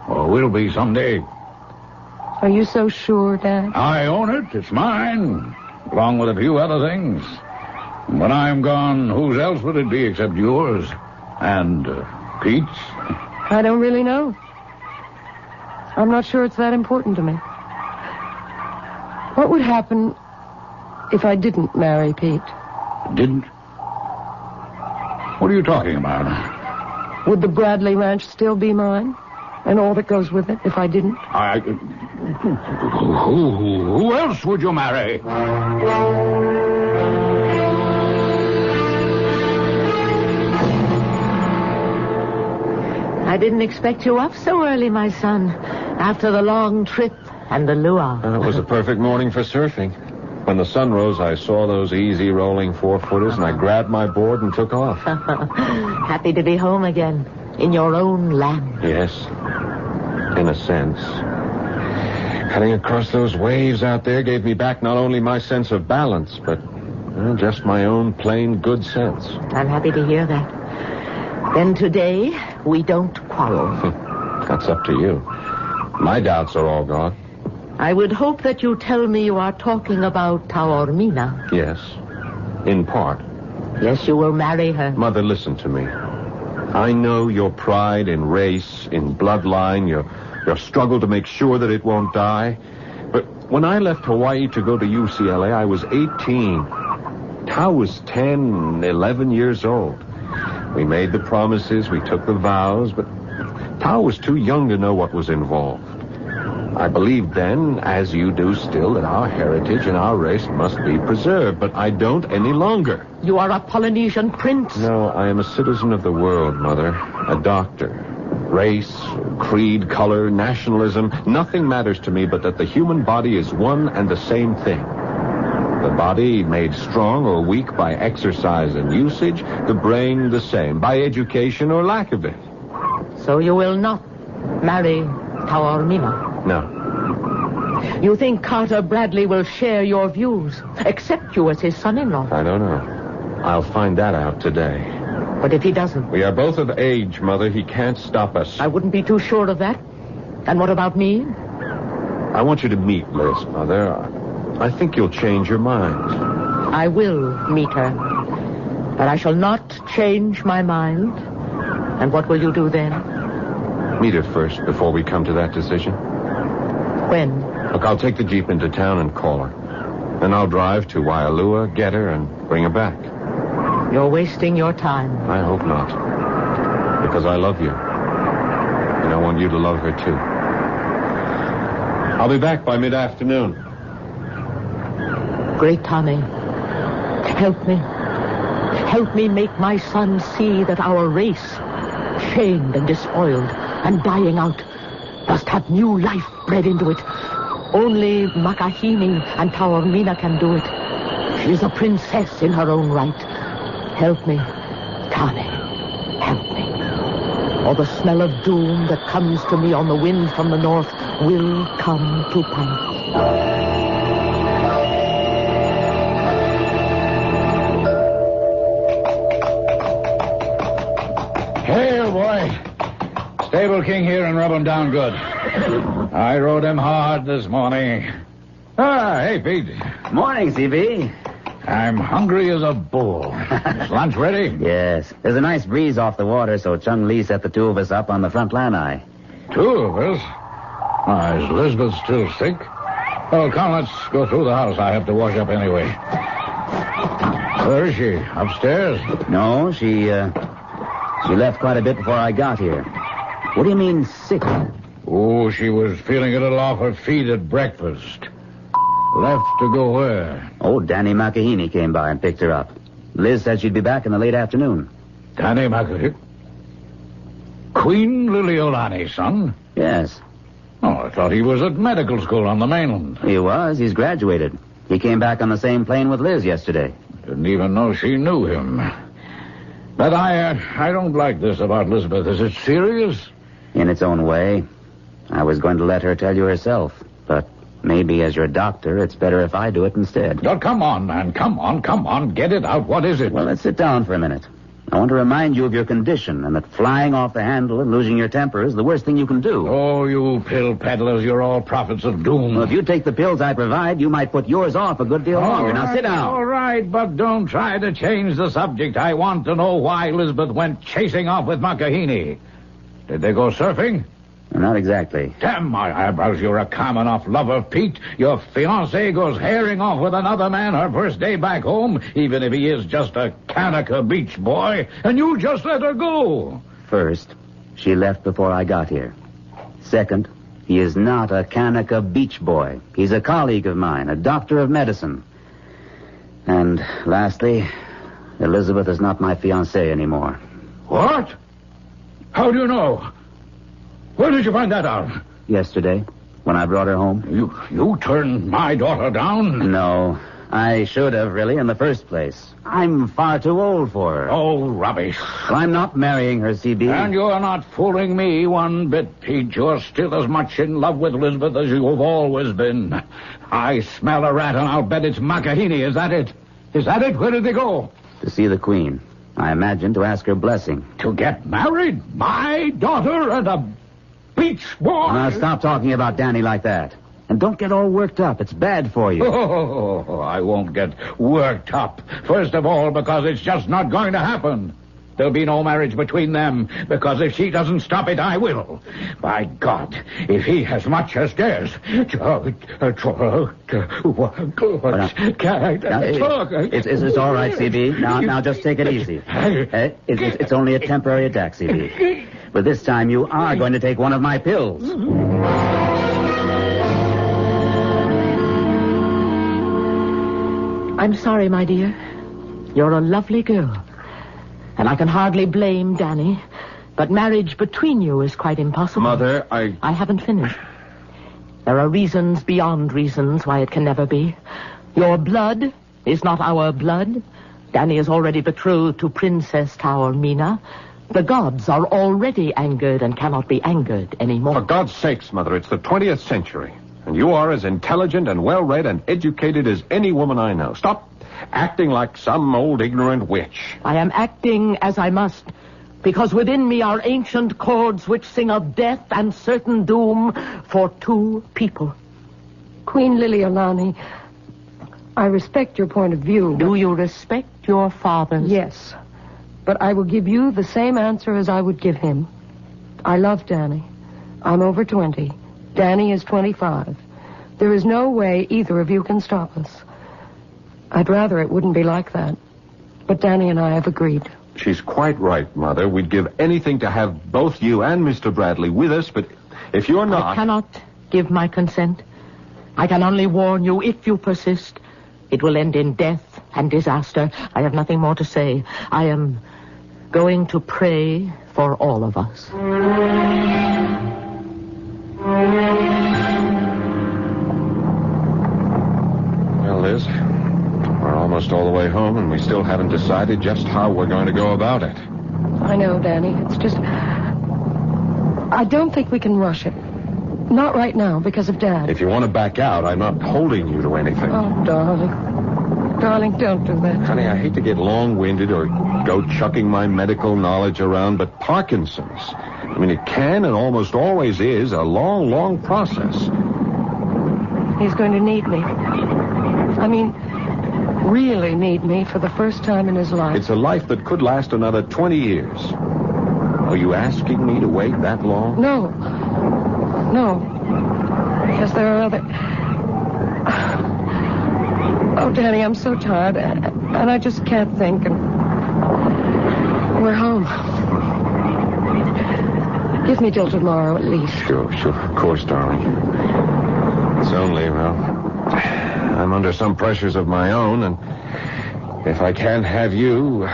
Or will be someday. Are you so sure, Dad? I own it. It's mine, along with a few other things. When I'm gone, whose else would it be except yours? And Pete's? I don't really know. I'm not sure it's that important to me. What would happen if I didn't marry Pete? Didn't? What are you talking about? Would the Bradley Ranch still be mine? And all that goes with it, if I didn't? Who else would you marry? I didn't expect you up so early, my son, after the long trip and the luau. It was a perfect morning for surfing. When the sun rose, I saw those easy rolling 4-footers, and I grabbed my board and took off. Happy to be home again, in your own land. Yes, in a sense. Cutting across those waves out there gave me back not only my sense of balance, but just my own plain good sense. I'm happy to hear that. Then today, we don't quarrel. That's up to you. My doubts are all gone. I would hope that you tell me you are talking about Taormina. Yes, in part. Yes, you will marry her. Mother, listen to me. I know your pride in race, in bloodline, your struggle to make sure that it won't die. But when I left Hawaii to go to UCLA, I was 18. Tao was 10, 11 years old. We made the promises, we took the vows, but Tao was too young to know what was involved. I believed then, as you do still, that our heritage and our race must be preserved, but I don't any longer. You are a Polynesian prince. No, I am a citizen of the world, Mother. A doctor. Race, creed, color, nationalism, nothing matters to me but that the human body is one and the same thing. The body made strong or weak by exercise and usage, the brain the same, by education or lack of it. So you will not marry Taormina? No. You think Carter Bradley will share your views, accept you as his son-in-law? I don't know. I'll find that out today. But if he doesn't? We are both of age, Mother. He can't stop us. I wouldn't be too sure of that. And what about me? I want you to meet Liz, Mother. I think you'll change your mind. I will meet her. But I shall not change my mind. And what will you do then? Meet her first before we come to that decision. When? Look, I'll take the Jeep into town and call her. Then I'll drive to Waialua, get her, and bring her back. You're wasting your time. I hope not. Because I love you. And I want you to love her, too. I'll be back by mid-afternoon. Great Tommy, help me. Help me make my son see that our race, shamed and despoiled and dying out, must have new life bred into it. Only Makahini and Taormina can do it. She's a princess in her own right. Help me, Tommy. Help me. Or the smell of doom that comes to me on the wind from the north will come to pass. Hail, boy. Stable King here and rub him down good. I rode him hard this morning. Ah, hey, Pete. Morning, CB. I'm hungry as a bull. Is lunch ready? Yes. There's a nice breeze off the water, so Chung Lee set the two of us up on the front lanai. Two of us? Is Elizabeth still sick? Oh, come, let's go through the house. I have to wash up anyway. Where is she? Upstairs? No, she left quite a bit before I got here. What do you mean, sick? Oh, she was feeling a little off her feet at breakfast. Left to go where? Oh, Danny Makahini came by and picked her up. Liz said she'd be back in the late afternoon. Danny Makahini? Queen Liliolani's son? Yes. Oh, I thought he was at medical school on the mainland. He was. He's graduated. He came back on the same plane with Liz yesterday. Didn't even know she knew him. But I don't like this about Elizabeth. Is it serious? In its own way. I was going to let her tell you herself, but maybe as your doctor, it's better if I do it instead. Oh, come on, man. Come on. Get it out. What is it? Well, let's sit down for a minute. I want to remind you of your condition and that flying off the handle and losing your temper is the worst thing you can do. Oh, you pill peddlers, you're all prophets of doom. Well, if you take the pills I provide, you might put yours off a good deal longer. Now, sit down. All right, but don't try to change the subject. I want to know why Elizabeth went chasing off with Makahini. Did they go surfing? Not exactly. Damn my eyebrows, you're a common enough lover, Pete. Your fiancée goes herring off with another man her first day back home, even if he is just a Kanaka beach boy, and you just let her go. First, she left before I got here. Second, he is not a Kanaka beach boy. He's a colleague of mine, a doctor of medicine. And lastly, Elizabeth is not my fiancée anymore. What? How do you know? Where did you find that out? Yesterday, when I brought her home. You turned my daughter down? No, I should have, really, in the first place. I'm far too old for her. Oh, rubbish. Well, I'm not marrying her, CB. And you're not fooling me one bit, Pete. You're still as much in love with Elizabeth as you've always been. I smell a rat, and I'll bet it's Makahini. Is that it? Is that it? Where did they go? To see the Queen. I imagine to ask her blessing. To get married? My daughter and a beach boy? Now, stop talking about Danny like that. And don't get all worked up. It's bad for you. Oh, I won't get worked up. First of all, because it's just not going to happen. There'll be no marriage between them, because if she doesn't stop it, I will. By God, if he has much as dares... It's all right, CB. Now, just take it easy. It's only a temporary attack, CB. But this time you are going to take one of my pills. I'm sorry, my dear. You're a lovely girl. And I can hardly blame Danny. But marriage between you is quite impossible. Mother, I haven't finished. There are reasons beyond reasons why it can never be. Your blood is not our blood. Danny is already betrothed to Princess Taormina. The gods are already angered and cannot be angered anymore. For God's sakes, Mother, it's the 20th century. And you are as intelligent and well-read and educated as any woman I know. Stop acting like some old ignorant witch. I am acting as I must, because within me are ancient chords which sing of death and certain doom for two people. Queen Liliolani, I respect your point of view. Do you respect your father's? Yes, but I will give you the same answer as I would give him. I love Danny. I'm over 20. Danny is 25. There is no way either of you can stop us. I'd rather it wouldn't be like that. But Danny and I have agreed. She's quite right, Mother. We'd give anything to have both you and Mr. Bradley with us, but if you're not... I cannot give my consent. I can only warn you, if you persist, it will end in death and disaster. I have nothing more to say. I am going to pray for all of us. Well, Liz, we're almost all the way home, and we still haven't decided just how we're going to go about it. I know, Danny. It's just... I don't think we can rush it. Not right now, because of Dad. If you want to back out, I'm not holding you to anything. Oh, darling. Darling, don't do that. Honey, I hate to get long-winded or go chucking my medical knowledge around, but Parkinson's... I mean, it can and almost always is a long, long process. He's going to need me. I mean, really need me for the first time in his life. It's a life that could last another 20 years. Are you asking me to wait that long? No. No. Because there are other... Oh, Danny, I'm so tired. And I just can't think. And we're home. Give me till tomorrow, at least. Sure. Of course, darling. It's only, well, I'm under some pressures of my own, and if I can't have you,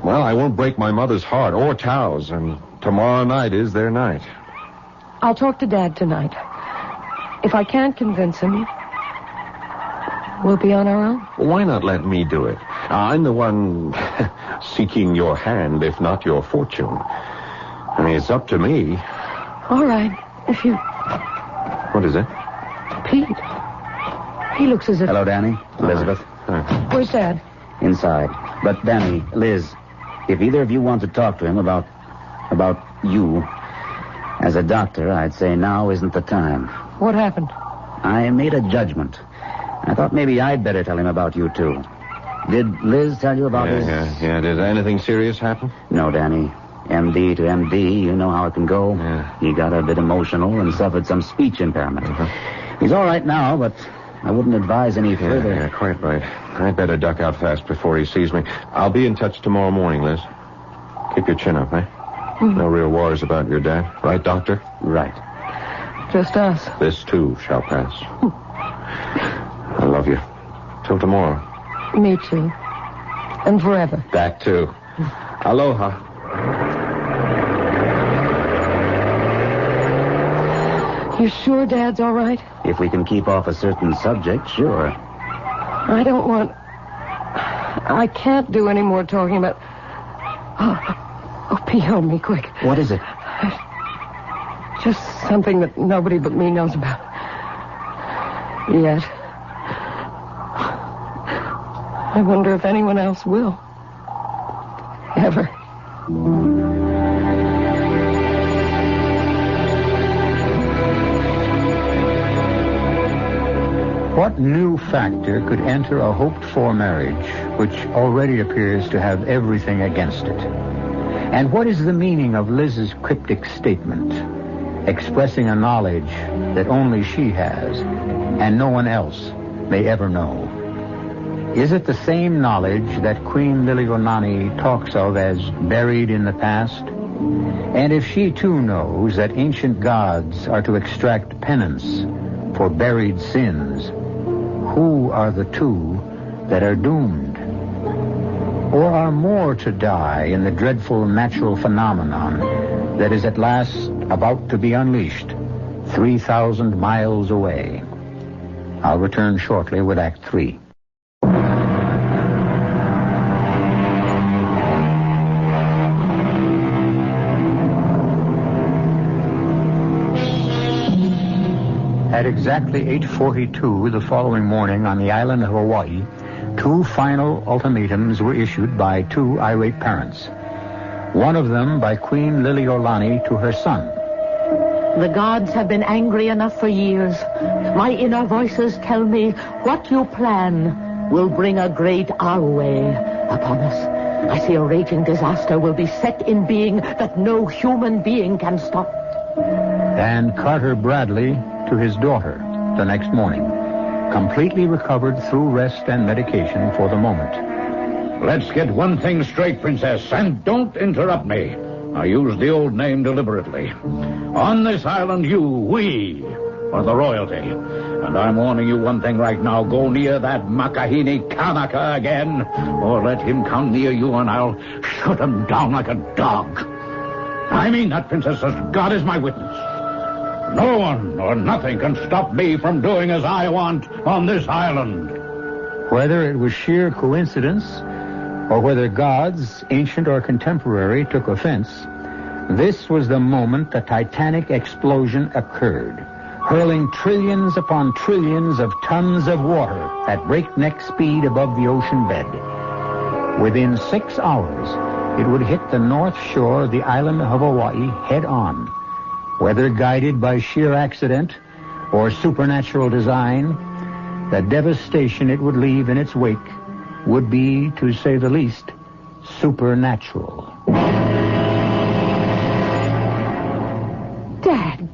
well, I won't break my mother's heart or Tao's, and tomorrow night is their night. I'll talk to Dad tonight. If I can't convince him, we'll be on our own. Why not let me do it? I'm the one seeking your hand, if not your fortune. I mean, it's up to me. All right, if you... What is it? Pete. He looks as if... Hello, Danny. Elizabeth. Where's Dad? Inside. But, Danny, Liz, if either of you want to talk to him about you, as a doctor, I'd say now isn't the time. What happened? I made a judgment. I thought maybe I'd better tell him about you, too. Did Liz tell you about his... Yeah. Did anything serious happen? No, Danny. MD to MD, you know how it can go. Yeah. He got a bit emotional and suffered some speech impairment. Uh-huh. He's all right now, but I wouldn't advise any further. Yeah, quite right. I'd better duck out fast before he sees me. I'll be in touch tomorrow morning, Liz. Keep your chin up, eh? Mm-hmm. No real worries about your dad. Right, Doctor? Right. Just us. This, too, shall pass. I love you. Till tomorrow. Me too. And forever. That, too. Aloha. You sure Dad's all right? If we can keep off a certain subject, sure. I don't want... I can't do any more talking about... Oh, Pete, hold me quick. What is it? Just something that nobody but me knows about. Yet. I wonder if anyone else will. Ever. new factor could enter a hoped-for marriage, which already appears to have everything against it? And what is the meaning of Liz's cryptic statement, expressing a knowledge that only she has and no one else may ever know? Is it the same knowledge that Queen Liliuokalani talks of as buried in the past? And if she too knows that ancient gods are to extract penance for buried sins, who are the two that are doomed? Or are more to die in the dreadful natural phenomenon that is at last about to be unleashed 3,000 miles away? I'll return shortly with Act 3. At exactly 8:42 the following morning on the island of Hawaii, two final ultimatums were issued by two irate parents. One of them by Queen Liliuokalani to her son. The gods have been angry enough for years. My inner voices tell me what you plan will bring a great Aue upon us. I see a raging disaster will be set in being that no human being can stop. And Carter Bradley to his daughter the next morning, completely recovered through rest and medication for the moment. Let's get one thing straight, Princess, and don't interrupt me. I use the old name deliberately. On this island, we are the royalty. And I'm warning you one thing right now. Go near that Makahini Kanaka again, or let him come near you and I'll shoot him down like a dog. I mean that, Princess, as God is my witness. No one or nothing can stop me from doing as I want on this island. Whether it was sheer coincidence or whether gods, ancient or contemporary, took offense, this was the moment the titanic explosion occurred, hurling trillions upon trillions of tons of water at breakneck speed above the ocean bed. Within 6 hours, it would hit the north shore of the island of Hawaii head on. Whether guided by sheer accident or supernatural design, the devastation it would leave in its wake would be, to say the least, supernatural. Dad,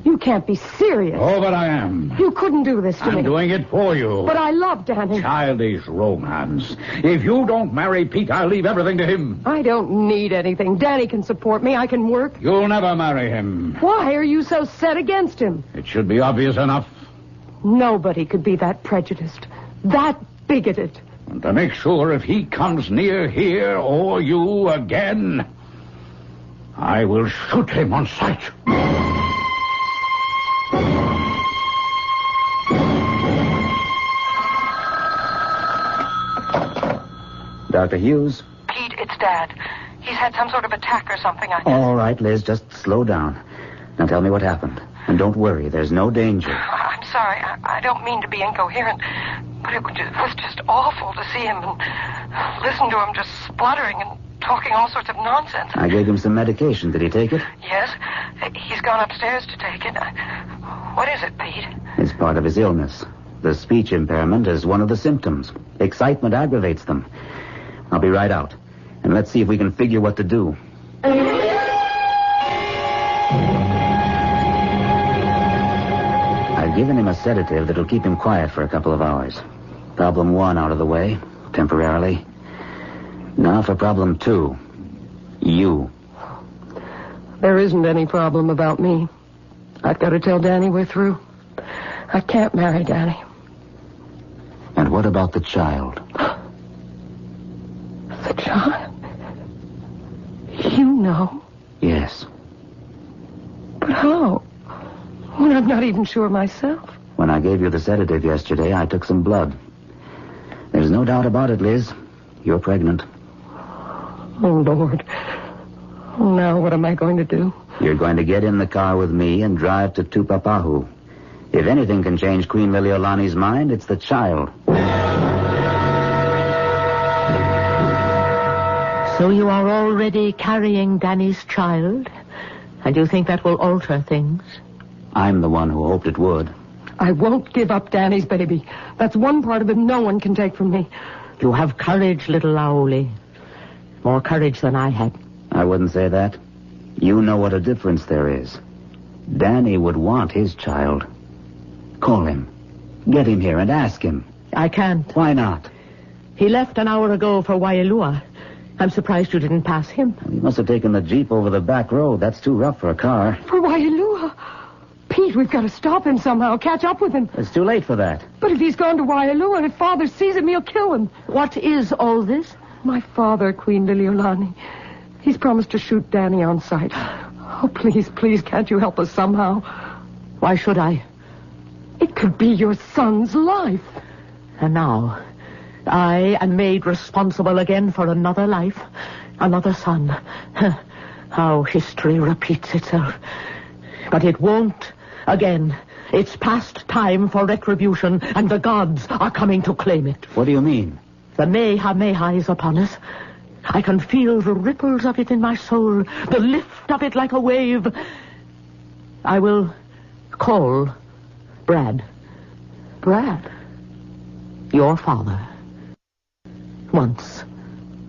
you can't be serious. Oh, but I am. You couldn't do this to me. I'm doing it for you. But I love Danny. Childish romance. If you don't marry Pete, I'll leave everything to him. I don't need anything. Danny can support me. I can work. You'll never marry him. Why are you so set against him? It should be obvious enough. Nobody could be that prejudiced, that bigoted. And to make sure if he comes near here or you again, I will shoot him on sight. Dr. Hughes? Pete, it's Dad. He's had some sort of attack or something, I guess. All right, Liz, just slow down. Now tell me what happened. And don't worry, there's no danger. I'm sorry. I don't mean to be incoherent, but it was just awful to see him and listen to him just spluttering and talking all sorts of nonsense. I gave him some medication. Did he take it? Yes. He's gone upstairs to take it. What is it, Pete? It's part of his illness. The speech impairment is one of the symptoms. Excitement aggravates them. I'll be right out. And let's see if we can figure what to do. I've given him a sedative that'll keep him quiet for a couple of hours. Problem 1 out of the way, temporarily. Now for problem 2. You. There isn't any problem about me. I've got to tell Danny we're through. I can't marry Danny. And what about the child? The child? You know? Yes. But how? When I'm not even sure myself. When I gave you the sedative yesterday, I took some blood. There's no doubt about it, Liz. You're pregnant. Oh, Lord. Now what am I going to do? You're going to get in the car with me and drive to Tupapahu. If anything can change Queen Liliuokalani's mind, it's the child. So you are already carrying Danny's child? And you think that will alter things? I'm the one who hoped it would. I won't give up Danny's baby. That's one part of it no one can take from me. You have courage, little Laoli. More courage than I had. I wouldn't say that. You know what a difference there is. Danny would want his child. Call him. Get him here and ask him. I can't. Why not? He left an hour ago for Waialua. I'm surprised you didn't pass him. He must have taken the Jeep over the back road. That's too rough for a car. For Waialua? Pete, we've got to stop him somehow. Catch up with him. It's too late for that. But if he's gone to Waialua and if Father sees him, he'll kill him. What is all this? My father, Queen Liliolani. He's promised to shoot Danny on sight. Oh, please, please, can't you help us somehow? Why should I? It could be your son's life. And now, I am made responsible again for another life, another son. How history repeats itself. But it won't again. It's past time for retribution, and the gods are coming to claim it. What do you mean? The Meha is upon us. I can feel the ripples of it in my soul, the lift of it like a wave. I will call Brad. Brad? Your father. Once,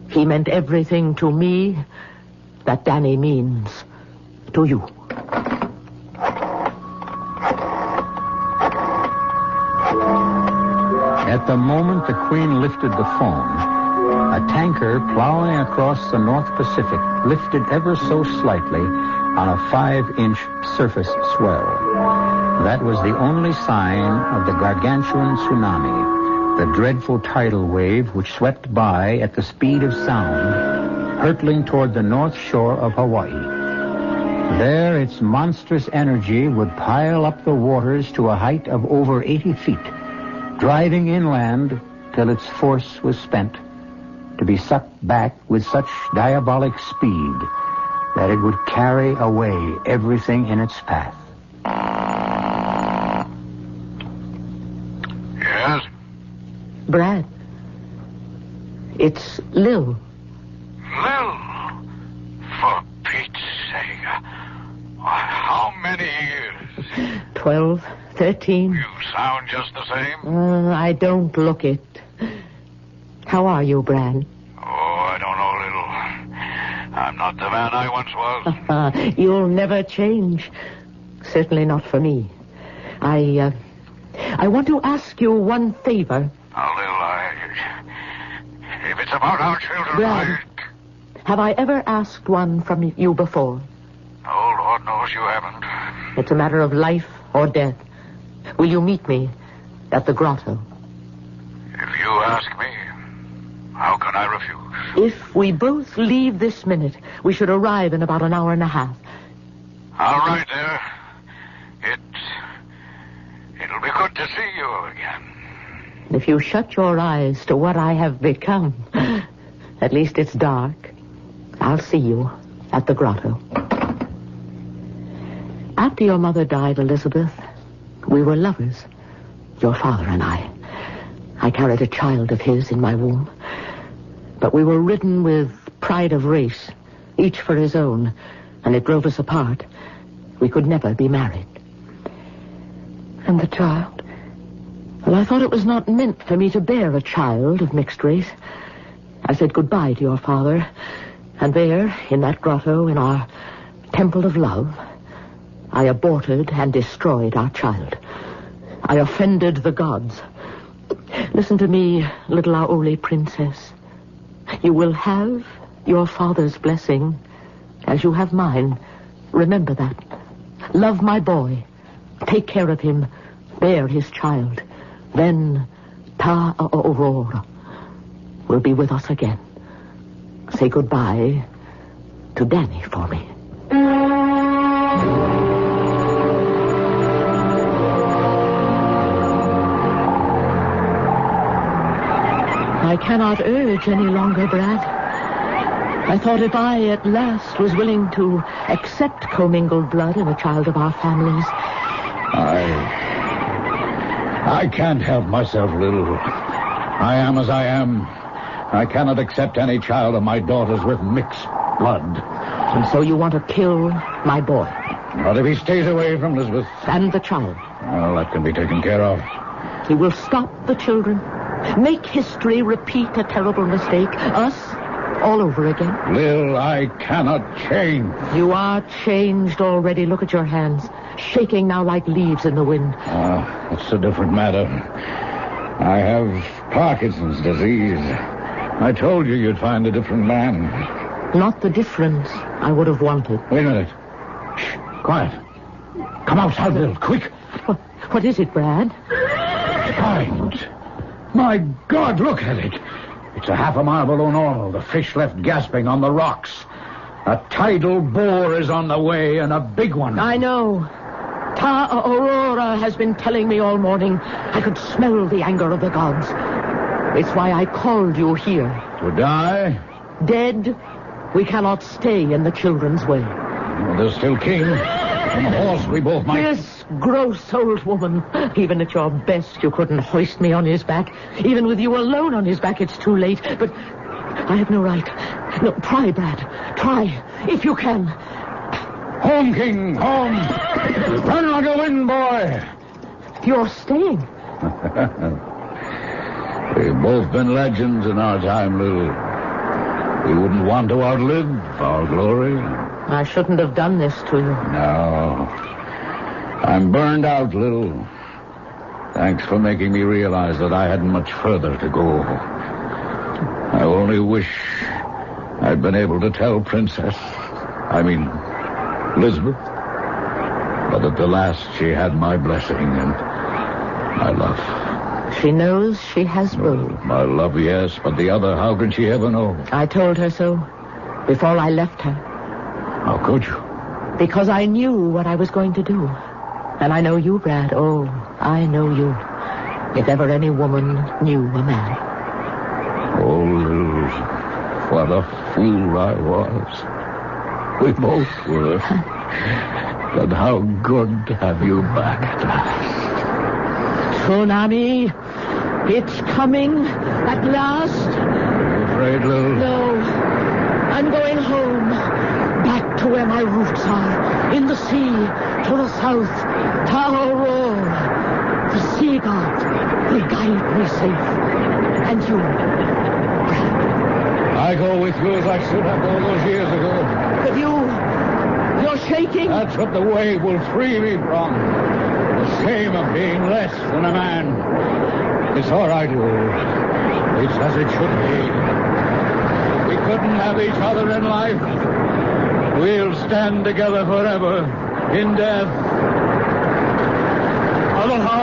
he meant everything to me that Danny means to you. At the moment the Queen lifted the phone, a tanker plowing across the North Pacific lifted ever so slightly on a 5-inch surface swell. That was the only sign of the gargantuan tsunami, the dreadful tidal wave which swept by at the speed of sound, hurtling toward the north shore of Hawaii. There, its monstrous energy would pile up the waters to a height of over 80 feet, driving inland till its force was spent, to be sucked back with such diabolic speed that it would carry away everything in its path. Yes? Brad. It's Lil. Lil? For Pete's sake. How many years? 12, 13. You sound just the same. I don't look it. How are you, Brad? Oh, I don't know, Lil. I'm not the man I once was. You'll never change. Certainly not for me. I want to ask you one favor. Now, Lil, if it's about our children, Brad, have I ever asked one from you before? Oh, Lord knows you haven't. It's a matter of life or death. Will you meet me at the grotto? If you ask me, how can I refuse? If we both leave this minute, we should arrive in about an hour and a half. All right, there. It'll be good to see you again. If you shut your eyes to what I have become, at least it's dark, I'll see you at the grotto. After your mother died, Elizabeth, we were lovers, your father and I. I carried a child of his in my womb. But we were ridden with pride of race, each for his own, and it drove us apart. We could never be married. And the child? Well, I thought it was not meant for me to bear a child of mixed race. I said goodbye to your father, and there, in that grotto, in our temple of love, I aborted and destroyed our child. I offended the gods. Listen to me, little Aoli princess. You will have your father's blessing, as you have mine. Remember that. Love my boy. Take care of him. Bear his child. Then Ta Aurora will be with us again. Say goodbye to Danny for me. I cannot urge any longer, Brad. I thought if I at last was willing to accept commingled blood in a child of our families. I can't help myself, Lil. I am as I am. I cannot accept any child of my daughter's with mixed blood. And so you want to kill my boy? Not if he stays away from Elizabeth. And the child? Well, that can be taken care of. He will stop the children, make history repeat a terrible mistake, us all over again. Lil, I cannot change. You are changed already. Look at your hands, shaking now like leaves in the wind. It's a different matter. I have Parkinson's disease. I told you you'd find a different man. Not the difference I would have wanted. Wait a minute. Shh, quiet. Come outside, Lil, quick. What is it, Brad? Find. My God, look at it. It's a half a mile below normal. The fish left gasping on the rocks. A tidal bore is on the way, and a big one. I know. Ta Aurora has been telling me all morning. I could smell the anger of the gods. It's why I called you here. To die? Dead, we cannot stay in the children's way. Well, there's still King. On the horse, we both might... This gross old woman. Even at your best, you couldn't hoist me on his back. Even with you alone on his back, it's too late. But I have no right. No, try, Brad. Try, if you can. Home, King, home. Run like a wind, boy. You're staying. We've both been legends in our time, Lil. We wouldn't want to outlive our glory. I shouldn't have done this to you. No. I'm burned out, Lil. Thanks for making me realize that I hadn't much further to go. I only wish I'd been able to tell Elizabeth. But at the last, she had my blessing and my love. She knows she has both. My love, yes, but the other, how can she ever know? I told her so before I left her. How could you? Because I knew what I was going to do. And I know you, Brad. Oh, I know you. If ever any woman knew a man. Oh, Lil, what a fool I was. We both were. But how good to have you back at last. Tsunami, it's coming at last. Are you afraid, Lil? No, I'm going home. Back to where my roots are. In the sea, to the south. Taoror. The sea god will guide me safe. And you, Brad. I go with you as I should have all those years ago. But you're shaking. That's what the wave will free me from. The shame of being less than a man. It's all right, Lil. It's as it should be. We couldn't have each other in life. We'll stand together forever in death. Aloha!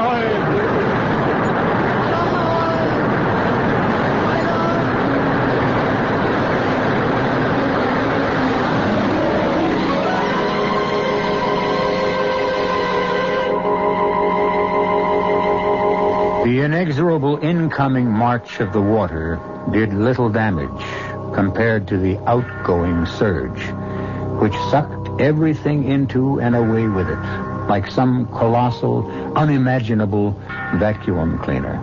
The inexorable incoming march of the water did little damage compared to the outgoing surge, which sucked everything into and away with it, like some colossal, unimaginable vacuum cleaner.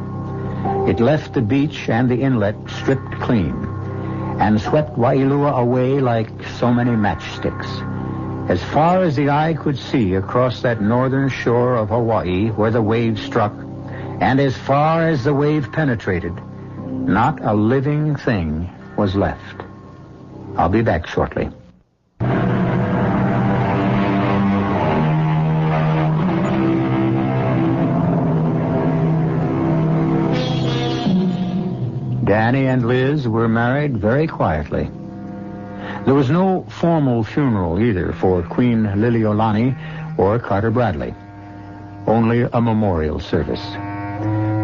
It left the beach and the inlet stripped clean, and swept Wailua away like so many matchsticks. As far as the eye could see across that northern shore of Hawaii where the wave struck, and as far as the wave penetrated, not a living thing was left. I'll be back shortly. Danny and Liz were married very quietly. There was no formal funeral either for Queen Liliolani or Carter Bradley. Only a memorial service.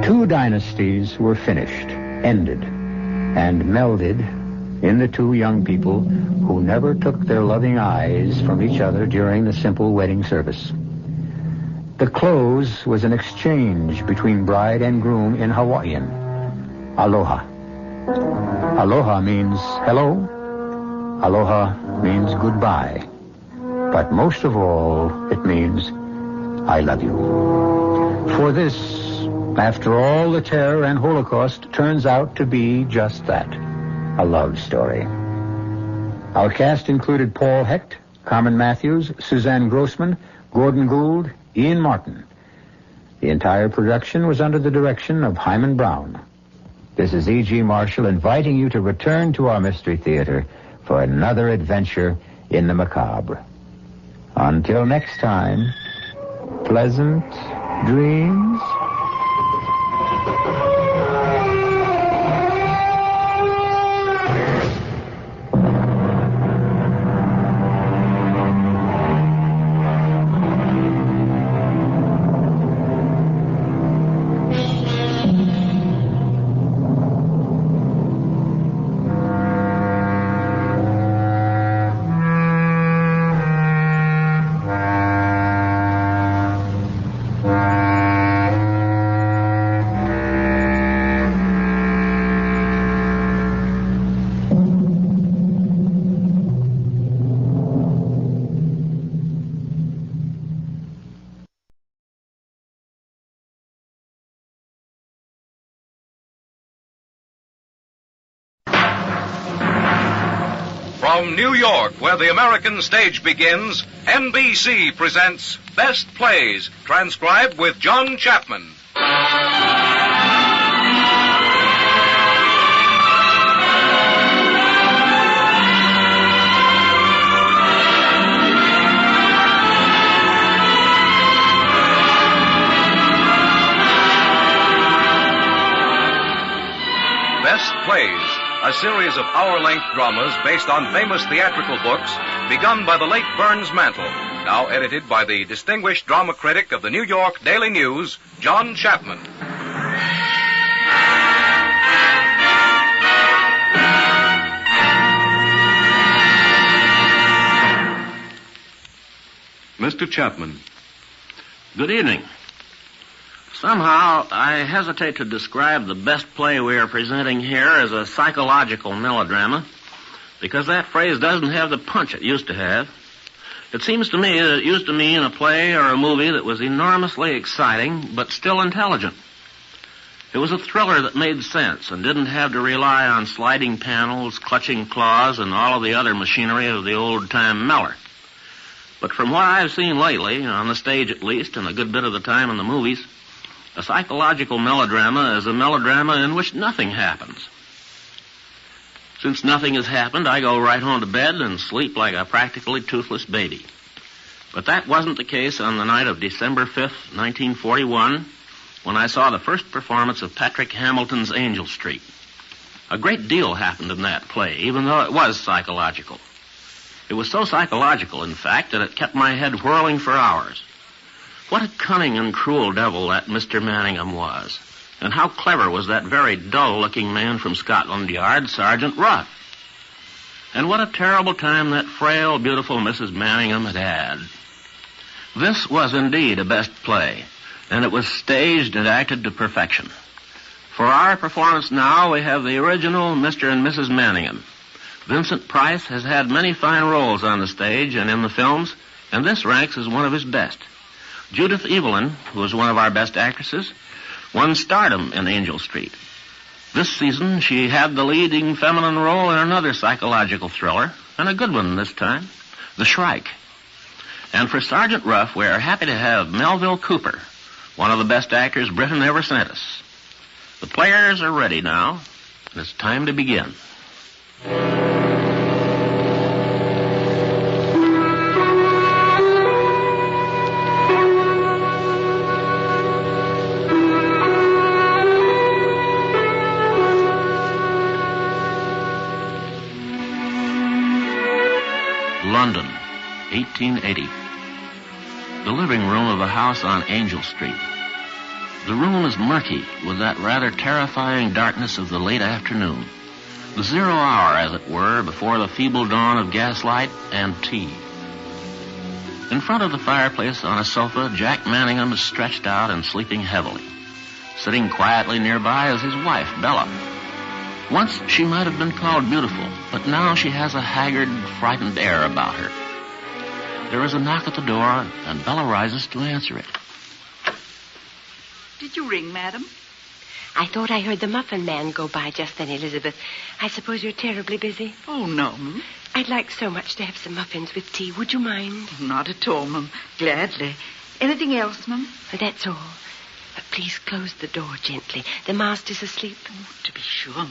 2 dynasties were finished, ended, and melded in the 2 young people who never took their loving eyes from each other during the simple wedding service. The close was an exchange between bride and groom in Hawaiian. Aloha. Aloha means hello. Aloha means goodbye. But most of all, it means I love you. For this, after all the terror and Holocaust, turns out to be just that, a love story. Our cast included Paul Hecht, Carmen Matthews, Suzanne Grossman, Gordon Gould, Ian Martin. The entire production was under the direction of Hyman Brown. This is E.G. Marshall inviting you to return to our Mystery Theater for another adventure in the macabre. Until next time, pleasant dreams. From New York, where the American stage begins, NBC presents Best Plays, transcribed with John Chapman. Best Plays, a series of hour-length dramas based on famous theatrical books begun by the late Burns Mantle, now edited by the distinguished drama critic of the New York Daily News, John Chapman. Mr. Chapman. Good evening. Somehow, I hesitate to describe the best play we are presenting here as a psychological melodrama, because that phrase doesn't have the punch it used to have. It seems to me that it used to mean a play or a movie that was enormously exciting, but still intelligent. It was a thriller that made sense and didn't have to rely on sliding panels, clutching claws, and all of the other machinery of the old-time Meller. But from what I've seen lately, on the stage at least, and a good bit of the time in the movies, a psychological melodrama is a melodrama in which nothing happens. Since nothing has happened, I go right home to bed and sleep like a practically toothless baby. But that wasn't the case on the night of December 5th, 1941, when I saw the first performance of Patrick Hamilton's Angel Street. A great deal happened in that play, even though it was psychological. It was so psychological, in fact, that it kept my head whirling for hours. What a cunning and cruel devil that Mr. Manningham was. And how clever was that very dull-looking man from Scotland Yard, Sergeant Ruff. And what a terrible time that frail, beautiful Mrs. Manningham had had. This was indeed a best play, and it was staged and acted to perfection. For our performance now, we have the original Mr. and Mrs. Manningham. Vincent Price has had many fine roles on the stage and in the films, and this ranks as one of his best. Judith Evelyn, who was one of our best actresses, won stardom in Angel Street. This season, she had the leading feminine role in another psychological thriller, and a good one this time, The Shrike. And for Sergeant Ruff, we are happy to have Melville Cooper, one of the best actors Britain ever sent us. The players are ready now, and it's time to begin. London, 1880. The living room of a house on Angel Street. The room is murky with that rather terrifying darkness of the late afternoon. The 0 hour, as it were, before the feeble dawn of gaslight and tea. In front of the fireplace on a sofa, Jack Manningham is stretched out and sleeping heavily. Sitting quietly nearby is his wife, Bella. Once she might have been called beautiful, but now she has a haggard, frightened air about her. There is a knock at the door, and Bella rises to answer it. Did you ring, madam? I thought I heard the muffin man go by just then, Elizabeth. I suppose you're terribly busy. Oh, no, ma'am. I'd like so much to have some muffins with tea. Would you mind? Not at all, ma'am. Gladly. Anything else, ma'am? That's all. Please close the door gently. The master's asleep. Oh, to be sure.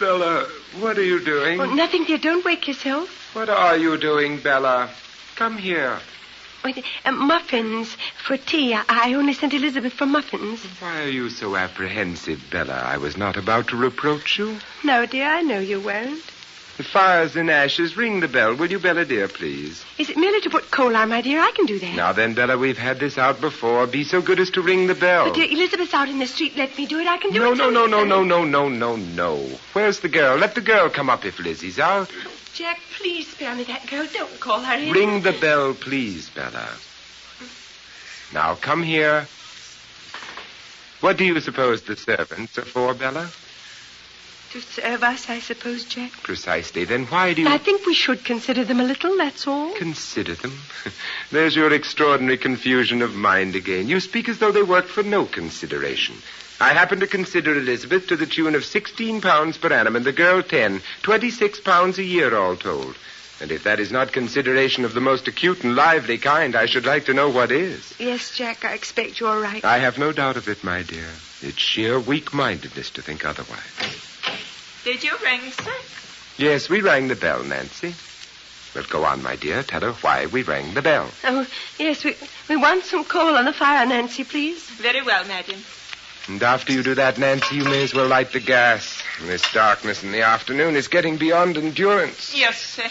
Bella, what are you doing? Oh, nothing, dear. Don't wake yourself. What are you doing, Bella? Come here. Muffins for tea. I only sent Elizabeth for muffins. Why are you so apprehensive, Bella? I was not about to reproach you. No, dear, I know you won't. The fire's in ashes. Ring the bell, will you, Bella, dear, please? Is it merely to put coal on, my dear? I can do that. Now then, Bella, we've had this out before. Be so good as to ring the bell. But, dear, Elizabeth's out in the street. Let me do it. I can do No. it. No. Where's the girl? Let the girl come up if Lizzie's out. Jack, please spare me that girl. Don't call her in. Ring the bell, please, Bella. Now, come here. What do you suppose the servants are for, Bella? To serve us, I suppose, Jack. Precisely. Then why do you... I think we should consider them a little, that's all. Consider them? There's your extraordinary confusion of mind again. You speak as though they worked for no consideration. I happen to consider Elizabeth to the tune of £16 per annum and the girl 10, £26 a year all told. And if that is not consideration of the most acute and lively kind, I should like to know what is. Yes, Jack, I expect you're right. I have no doubt of it, my dear. It's sheer weak-mindedness to think otherwise. Did you ring, sir? Yes, we rang the bell, Nancy. Well, go on, my dear. Tell her why we rang the bell. Oh, yes, we want some coal on the fire, Nancy, please. Very well, madam. And after you do that, Nancy, you may as well light the gas. This darkness in the afternoon is getting beyond endurance. Yes, sir.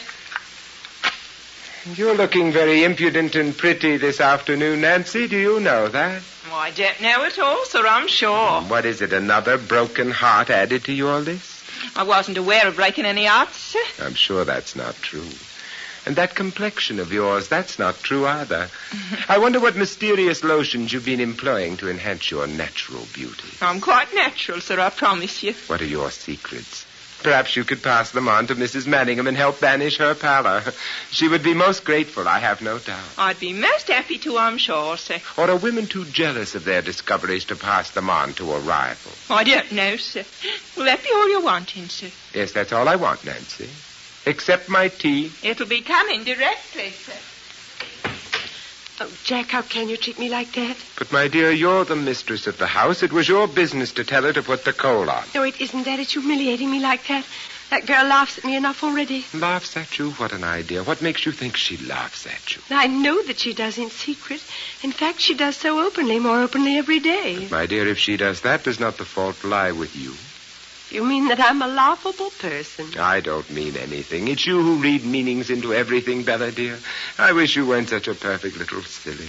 You're looking very impudent and pretty this afternoon, Nancy. Do you know that? Oh, I don't know at all, sir, I'm sure. What is it, another broken heart added to your list? I wasn't aware of breaking any hearts, sir. I'm sure that's not true. And that complexion of yours, that's not true either. I wonder what mysterious lotions you've been employing to enhance your natural beauty. I'm quite natural, sir, I promise you. What are your secrets? Perhaps you could pass them on to Mrs. Manningham and help banish her pallor. She would be most grateful, I have no doubt. I'd be most happy to, I'm sure, sir. Or are women too jealous of their discoveries to pass them on to a rival? I don't know, sir. Will that be all you're wanting, sir? Yes, that's all I want, Nancy. Except my tea. It'll be coming directly, sir. Oh, Jack, how can you treat me like that? But, my dear, you're the mistress of the house. It was your business to tell her to put the coal on. No, it isn't that. It's humiliating me like that. That girl laughs at me enough already. Laughs at you? What an idea. What makes you think she laughs at you? I know that she does in secret. In fact, she does so openly, more openly every day. But, my dear, if she does that, does not the fault lie with you? You mean that I'm a laughable person? I don't mean anything. It's you who read meanings into everything, Bella, dear. I wish you weren't such a perfect little silly.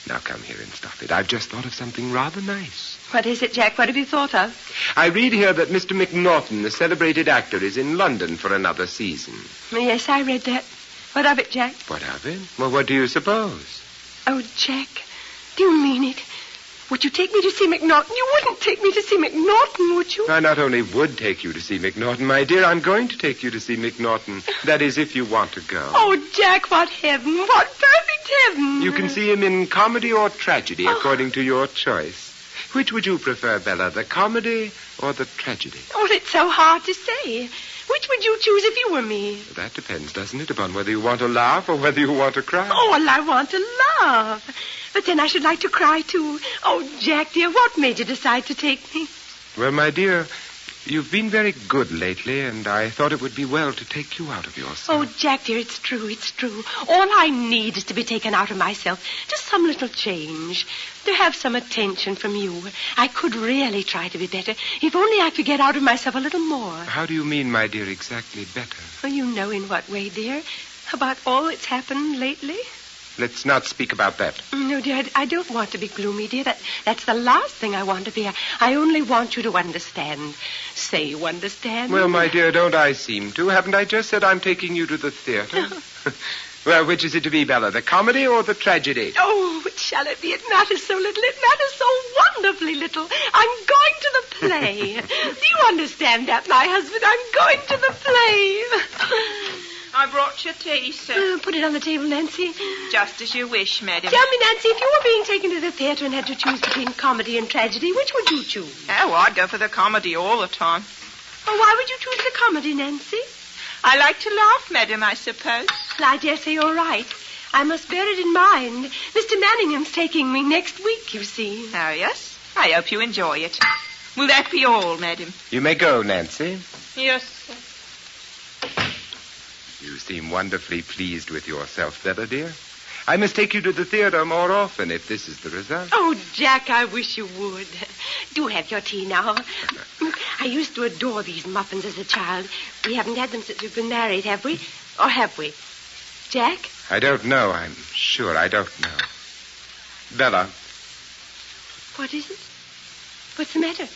Now come here and stop it. I've just thought of something rather nice. What is it, Jack? What have you thought of? I read here that Mr. McNaughton, the celebrated actor, is in London for another season. Yes, I read that. What of it, Jack? What of it? Well, what do you suppose? Oh, Jack, do you mean it? Would you take me to see McNaughton? You wouldn't take me to see McNaughton, would you? I not only would take you to see McNaughton, my dear, I'm going to take you to see McNaughton. That is, if you want to go. Oh, Jack, what heaven. What perfect heaven. You can see him in comedy or tragedy, according to your choice. Which would you prefer, Bella, the comedy or the tragedy? Oh, it's so hard to say. Which would you choose if you were me? That depends, doesn't it, upon whether you want to laugh or whether you want to cry? Oh, well, I want to laugh. But then I should like to cry, too. Oh, Jack, dear, what made you decide to take me? Well, my dear, you've been very good lately, and I thought it would be well to take you out of yourself. Oh, Jack, dear, it's true, it's true. All I need is to be taken out of myself. Just some little change. To have some attention from you. I could really try to be better. If only I could get out of myself a little more. How do you mean, my dear, exactly better? Oh, you know in what way, dear. About all that's happened lately. Let's not speak about that. No, dear, I don't want to be gloomy, dear. That's the last thing I want to be. I only want you to understand. Say you understand. Well, my dear, don't I seem to? Haven't I just said I'm taking you to the theater? Well, which is it to be, Bella, the comedy or the tragedy? Oh, which shall it be? It matters so little. It matters so wonderfully little. I'm going to the play. Do you understand that, my husband? I'm going to the play. I brought your tea, sir. Put it on the table, Nancy. Just as you wish, madam. Tell me, Nancy, if you were being taken to the theater and had to choose between comedy and tragedy, which would you choose? Oh, I'd go for the comedy all the time. Well, why would you choose the comedy, Nancy? I like to laugh, madam, I suppose. Well, I dare say you're right. I must bear it in mind. Mr. Manningham's taking me next week, you see. Oh, yes? I hope you enjoy it. Will that be all, madam? You may go, Nancy. Yes, sir. You seem wonderfully pleased with yourself, Bella, dear. I must take you to the theater more often if this is the result. Oh, Jack, I wish you would. Do have your tea now. I used to adore these muffins as a child. We haven't had them since we've been married, have we? Or have we? Jack? I don't know. I'm sure I don't know. Bella. What is it? What's the matter?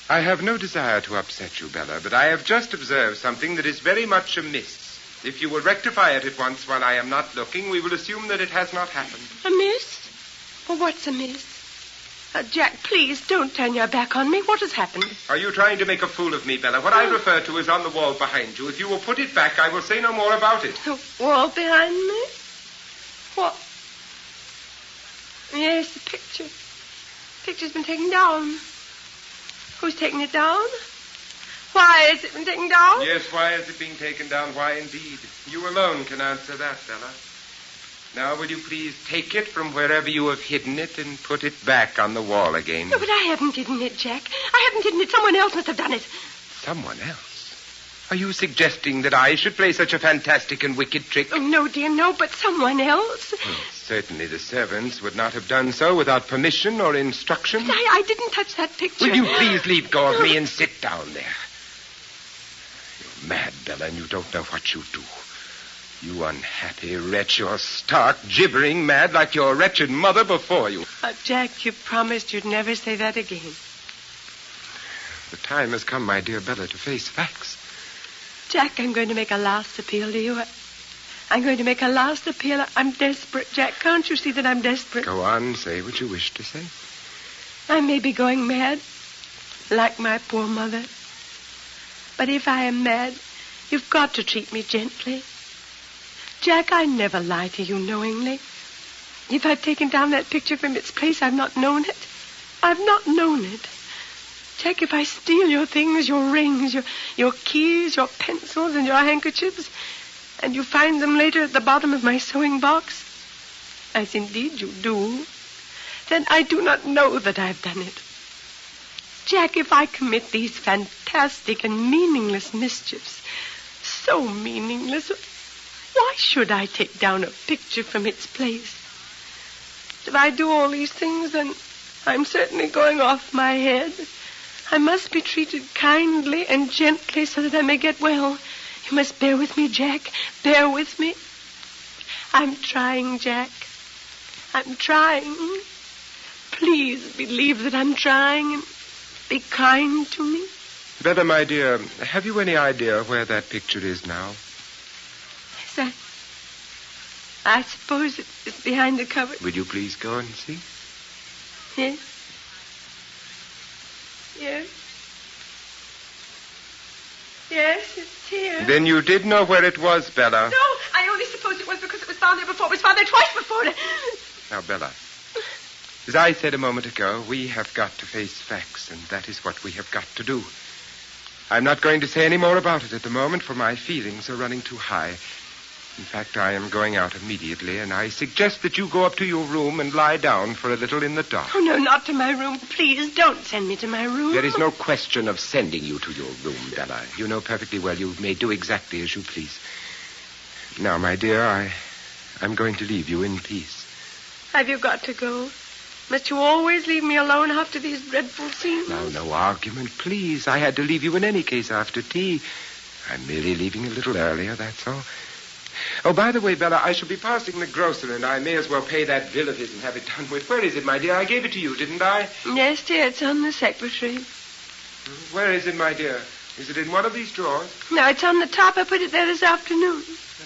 I have no desire to upset you, Bella, but I have just observed something that is very much amiss. If you will rectify it at once while I am not looking, we will assume that it has not happened. Amiss? Well, what's amiss? Jack, please, don't turn your back on me. What has happened? Are you trying to make a fool of me, Bella? What I refer to is on the wall behind you. If you will put it back, I will say no more about it. The wall behind me? What? Yes, the picture. The picture's been taken down. Who's taken it down? Why has it been taken down? Yes, why is it being taken down? Why, indeed. You alone can answer that, Bella. Now, will you please take it from wherever you have hidden it and put it back on the wall again? No, but I haven't hidden it, Jack. I haven't hidden it. Someone else must have done it. Someone else? Are you suggesting that I should play such a fantastic and wicked trick? Oh, no, dear, no, but someone else. Certainly the servants would not have done so without permission or instruction. But I didn't touch that picture. Will you please leave go of me and sit down there? You're mad, Bella, and you don't know what you do. You unhappy wretch, you're stark, gibbering mad like your wretched mother before you. Jack, you promised you'd never say that again. The time has come, my dear Bella, to face facts. Jack, I'm going to make a last appeal to you. I'm going to make a last appeal. I'm desperate, Jack. Can't you see that I'm desperate? Go on, say what you wish to say. I may be going mad, like my poor mother. But if I am mad, you've got to treat me gently. Jack, I never lie to you knowingly. If I've taken down that picture from its place, I've not known it. I've not known it. Jack, if I steal your things, your rings, your keys, your pencils, and your handkerchiefs, and you find them later at the bottom of my sewing box, as indeed you do, then I do not know that I've done it. Jack, if I commit these fantastic and meaningless mischiefs, so meaningless, why should I take down a picture from its place? If I do all these things, then I'm certainly going off my head. I must be treated kindly and gently so that I may get well. You must bear with me, Jack. Bear with me. I'm trying, Jack. I'm trying. Please believe that I'm trying and be kind to me. Bella, my dear, have you any idea where that picture is now? Yes, I suppose it's behind the cupboard. Will you please go and see? Yes. Yes. Yes, it's here. Then you did know where it was, Bella. No, I only supposed it was because it was found there before. It was found there twice before. Now, Bella, as I said a moment ago, we have got to face facts, and that is what we have got to do. I'm not going to say any more about it at the moment, for my feelings are running too high. In fact, I am going out immediately, and I suggest that you go up to your room and lie down for a little in the dark. Oh, no, not to my room. Please, don't send me to my room. There is no question of sending you to your room, Bella. You know perfectly well you may do exactly as you please. Now, my dear, I'm going to leave you in peace. Have you got to go? Must you always leave me alone after these dreadful scenes? Now, no argument, please. I had to leave you in any case after tea. I'm merely leaving a little earlier, that's all. Oh, by the way, Bella, I shall be passing the grocer, and I may as well pay that bill of his and have it done with. Where is it, my dear? I gave it to you, didn't I? Yes, dear, it's on the secretary. Where is it, my dear? Is it in one of these drawers? No, it's on the top. I put it there this afternoon.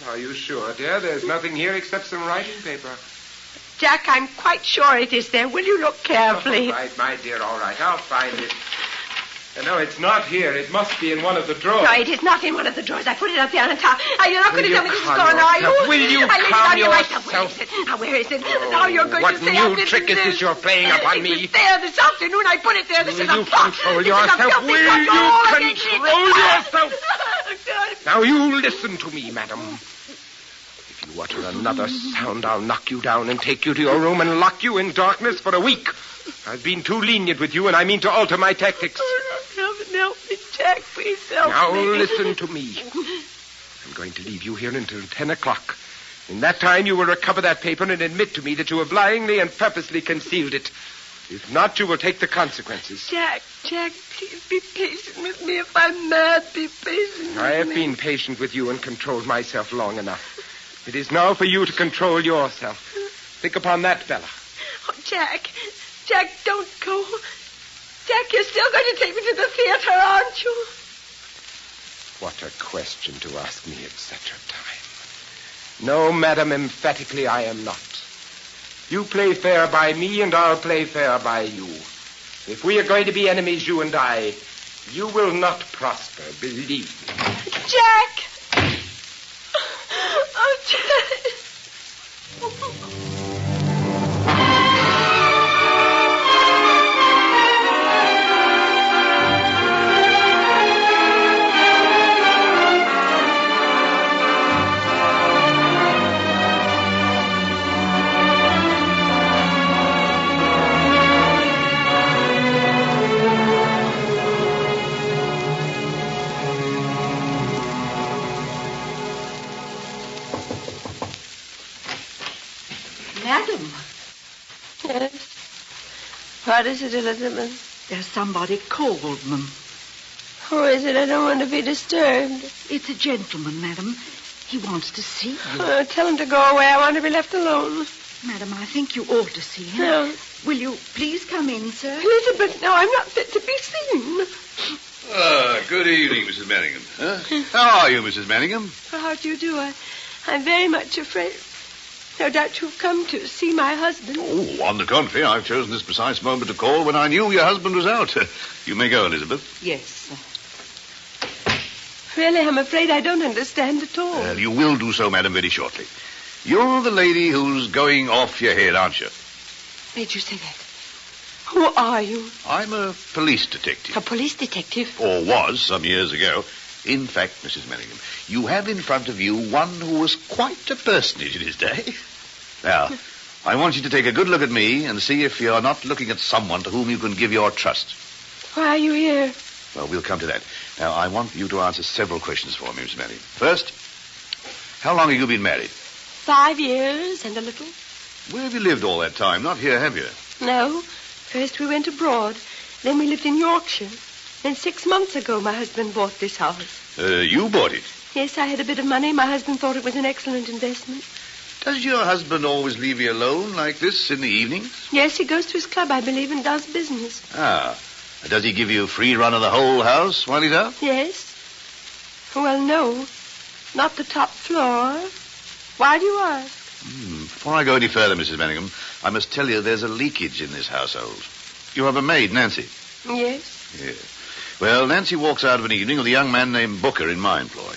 Are you sure, dear? There's nothing here except some writing paper. Jack, I'm quite sure it is there. Will you look carefully? All right, my dear, all right. I'll find it. No, it's not here. It must be in one of the drawers. No, it is not in one of the drawers. I put it up there on the top. You're not going to tell me this is gone, are you? Will you calm yourself? Where is it? Now you're going to say what new trick is this you're playing upon me? It's there this afternoon. I put it there. This is a plot. Control yourself? Will you control yourself? Now you listen to me, madam. If If you utter another sound, I'll knock you down and take you to your room and lock you in darkness for a week. I've been too lenient with you, and I mean to alter my tactics. Help me, Jack. Please help Now, me. listen to me. I'm going to leave you here until 10 o'clock. In that time, you will recover that paper and admit to me that you have lyingly and purposely concealed it. If not, you will take the consequences. Jack, please be patient with me. If I'm mad, be patient with me. I have been patient with you and controlled myself long enough. It is now for you to control yourself. Think upon that, Bella. Oh, Jack, don't go. Jack, you're still going to take me to the theater, aren't you? What a question to ask me at such a time. No, madam, emphatically I am not. You play fair by me, and I'll play fair by you. If we are going to be enemies, you and I, you will not prosper, believe me. Jack! Oh, Jack! Madam. Yes? What is it, Elizabeth? There's somebody called, ma'am. Who is it? I don't want to be disturbed. It's a gentleman, madam. He wants to see you. Tell him to go away. I want to be left alone. Madam, I think you ought to see him. No. Will you please come in, sir? Elizabeth, no, I'm not fit to be seen. Good evening, Mrs. Manningham. How are you, Mrs. Manningham? How do you do? I'm very much afraid. No doubt you've come to see my husband. Oh, on the contrary, I've chosen this precise moment to call when I knew your husband was out. You may go, Elizabeth. Yes, sir. Really, I'm afraid I don't understand at all. Well, you will do so, madam, very shortly. You're the lady who's going off your head, aren't you? Made you say that? Who are you? I'm a police detective. A police detective? Or was, some years ago. In fact, Mrs. Manningham, you have in front of you one who was quite a personage in his day. Now, I want you to take a good look at me and see if you're not looking at someone to whom you can give your trust. Why are you here? Well, we'll come to that. Now, I want you to answer several questions for me, Mrs. Manningham. First, how long have you been married? 5 years and a little. Where have you lived all that time? Not here, have you? No. First we went abroad. Then we lived in Yorkshire. Then 6 months ago, my husband bought this house. You bought it? Yes, I had a bit of money. My husband thought it was an excellent investment. Does your husband always leave you alone like this in the evenings? Yes, he goes to his club, I believe, and does business. Ah. Does he give you free run of the whole house while he's out? Yes. Well, no. Not the top floor. Why do you ask? Before I go any further, Mrs. Manningham, I must tell you there's a leakage in this household. You have a maid, Nancy? Yes. Yeah. Well, Nancy walks out of an evening with a young man named Booker in my employ.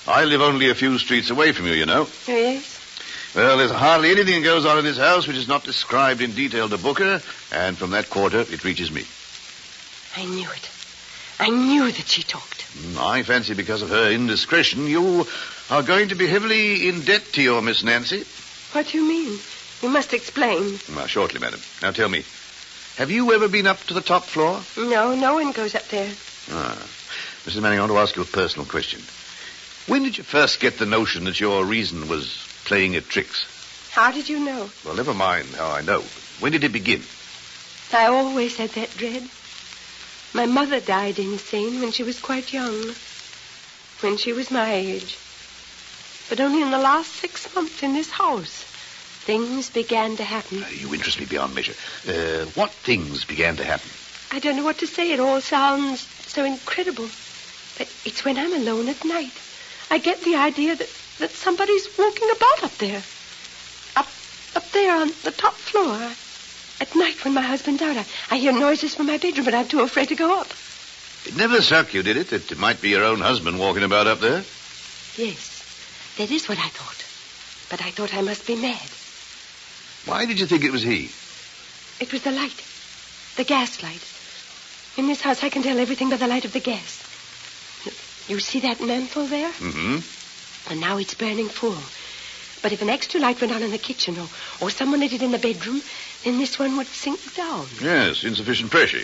I live only a few streets away from you, you know. Yes. Well, there's hardly anything that goes on in this house which is not described in detail to Booker, and from that quarter it reaches me. I knew it. I knew that she talked. I fancy because of her indiscretion, you are going to be heavily in debt to your Miss Nancy. What do you mean? You must explain. Well, shortly, madam. Now tell me, have you ever been up to the top floor? No, no one goes up there. Mrs. Manning, I want to ask you a personal question. When did you first get the notion that your reason was playing at tricks? How did you know? Well, never mind how I know. When did it begin? I always had that dread. My mother died insane when she was quite young. When she was my age. But only in the last 6 months in this house, things began to happen. You interest me beyond measure. What things began to happen? I don't know what to say. It all sounds so incredible. But it's when I'm alone at night. I get the idea that somebody's walking about up there. Up there on the top floor. At night when my husband's out, I hear noises from my bedroom, but I'm too afraid to go up. It never struck you, did it, that it might be your own husband walking about up there? Yes, that is what I thought. But I thought I must be mad. Why did you think it was he? It was the light. The gas light. In this house, I can tell everything by the light of the gas. You see that mantle there? Mm-hmm. And now it's burning full. But if an extra light went on in the kitchen or someone lit it in the bedroom, then this one would sink down. Yes, insufficient pressure.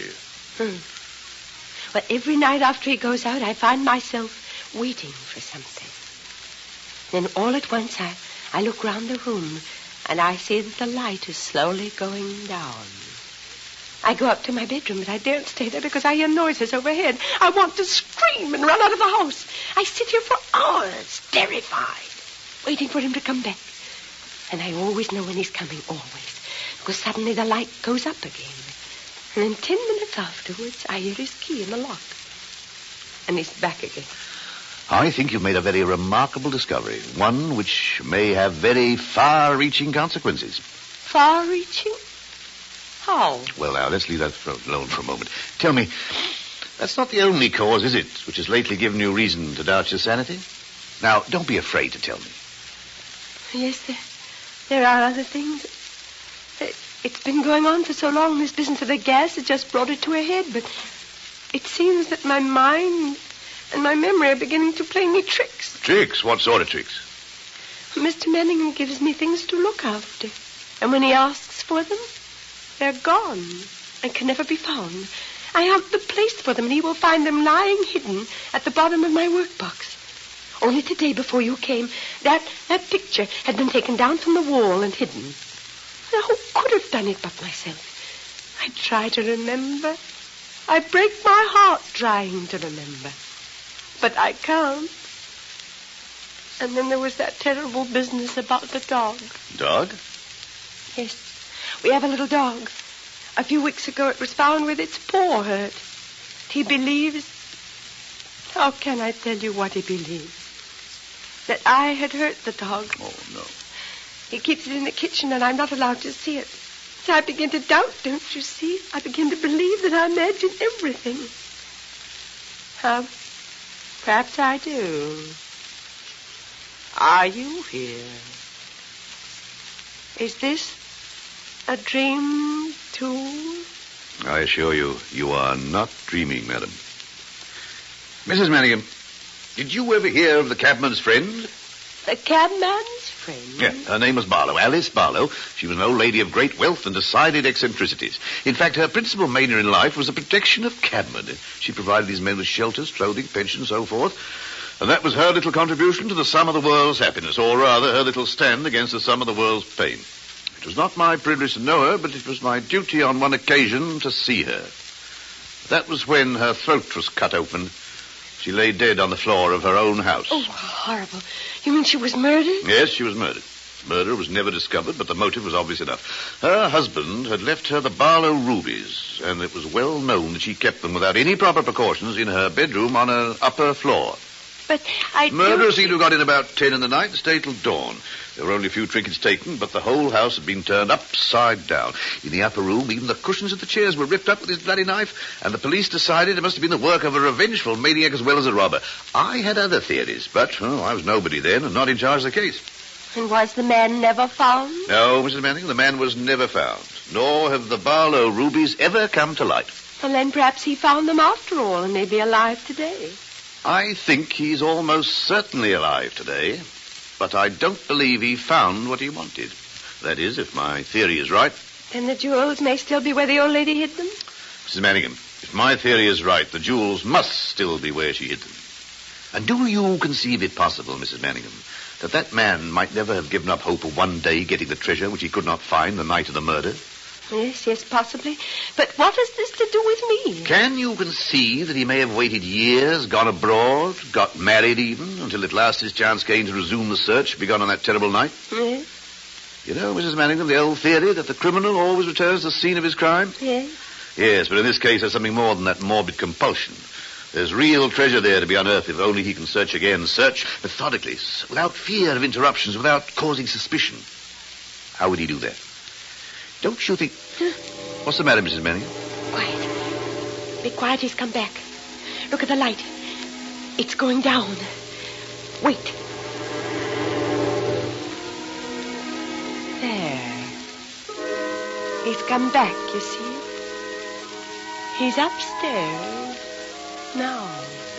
Well, every night after he goes out, I find myself waiting for something. Then all at once, I look round the room, and I see that the light is slowly going down. I go up to my bedroom, but I daren't stay there because I hear noises overhead. I want to scream and run out of the house. I sit here for hours, terrified, waiting for him to come back. And I always know when he's coming, always, because suddenly the light goes up again. And in 10 minutes afterwards, I hear his key in the lock. And he's back again. I think you've made a very remarkable discovery, one which may have very far-reaching consequences. Far-reaching? How? Well, now, let's leave that alone for a moment. Tell me, that's not the only cause, is it, which has lately given you reason to doubt your sanity? Now, don't be afraid to tell me. Yes, there are other things. It's been going on for so long, this business of the gas has just brought it to a head, but it seems that my mind and my memory are beginning to play me tricks. Tricks? What sort of tricks? Mr. Manningham gives me things to look after, and when he asks for them, they're gone and can never be found. I hunt the place for them, and he will find them lying hidden at the bottom of my workbox. Only today, before you came, that picture had been taken down from the wall and hidden. Now, who could have done it but myself? I try to remember. I break my heart trying to remember. But I can't. And then there was that terrible business about the dog. Dog? Yes. We have a little dog. A few weeks ago it was found with its paw hurt. He believes... How can I tell you what he believes? That I had hurt the dog. Oh, no. He keeps it in the kitchen, and I'm not allowed to see it. So I begin to doubt, don't you see? I begin to believe that I imagine everything. Perhaps I do. Are you here? Is this a dream, too? I assure you, you are not dreaming, madam. Mrs. Manningham, did you ever hear of the cabman's friend? The cabman's friend? Yeah, her name was Barlow, Alice Barlow. She was an old lady of great wealth and decided eccentricities. In fact, her principal mania in life was the protection of cabmen. She provided these men with shelters, clothing, pensions, so forth. And that was her little contribution to the sum of the world's happiness, or rather, her little stand against the sum of the world's pain. It was not my privilege to know her, but it was my duty on one occasion to see her. That was when her throat was cut open. She lay dead on the floor of her own house. Oh, horrible. You mean she was murdered? Yes, she was murdered. Murder was never discovered, but the motive was obvious enough. Her husband had left her the Barlow rubies, and it was well known that she kept them without any proper precautions in her bedroom on an upper floor. But I Murderer seemed to have got in about 10 in the night and stayed till dawn. There were only a few trinkets taken, but the whole house had been turned upside down. In the upper room, even the cushions of the chairs were ripped up with his bloody knife, and the police decided it must have been the work of a revengeful maniac as well as a robber. I had other theories, but I was nobody then and not in charge of the case. And was the man never found? No, Mrs. Manning, the man was never found, nor have the Barlow rubies ever come to light. Well, then perhaps he found them after all and may be alive today. I think he's almost certainly alive today, but I don't believe he found what he wanted. That is, if my theory is right. Then the jewels may still be where the old lady hid them? Mrs. Manningham, if my theory is right, the jewels must still be where she hid them. And do you conceive it possible, Mrs. Manningham, that man might never have given up hope of one day getting the treasure which he could not find the night of the murder? Yes, possibly. But what has this to do with me? Can you conceive that he may have waited years, gone abroad, got married even, until at last his chance came to resume the search begun on that terrible night? Yes. You know, Mrs. Manningham, the old theory that the criminal always returns to the scene of his crime? Yes. Yes, but in this case there's something more than that morbid compulsion. There's real treasure there to be unearthed if only he can search again. Search methodically, without fear of interruptions, without causing suspicion. How would he do that? Don't you think... What's the matter, Mrs. Manningham? Quiet. Be quiet, he's come back. Look at the light. It's going down. Wait. There. He's come back, you see. He's upstairs now.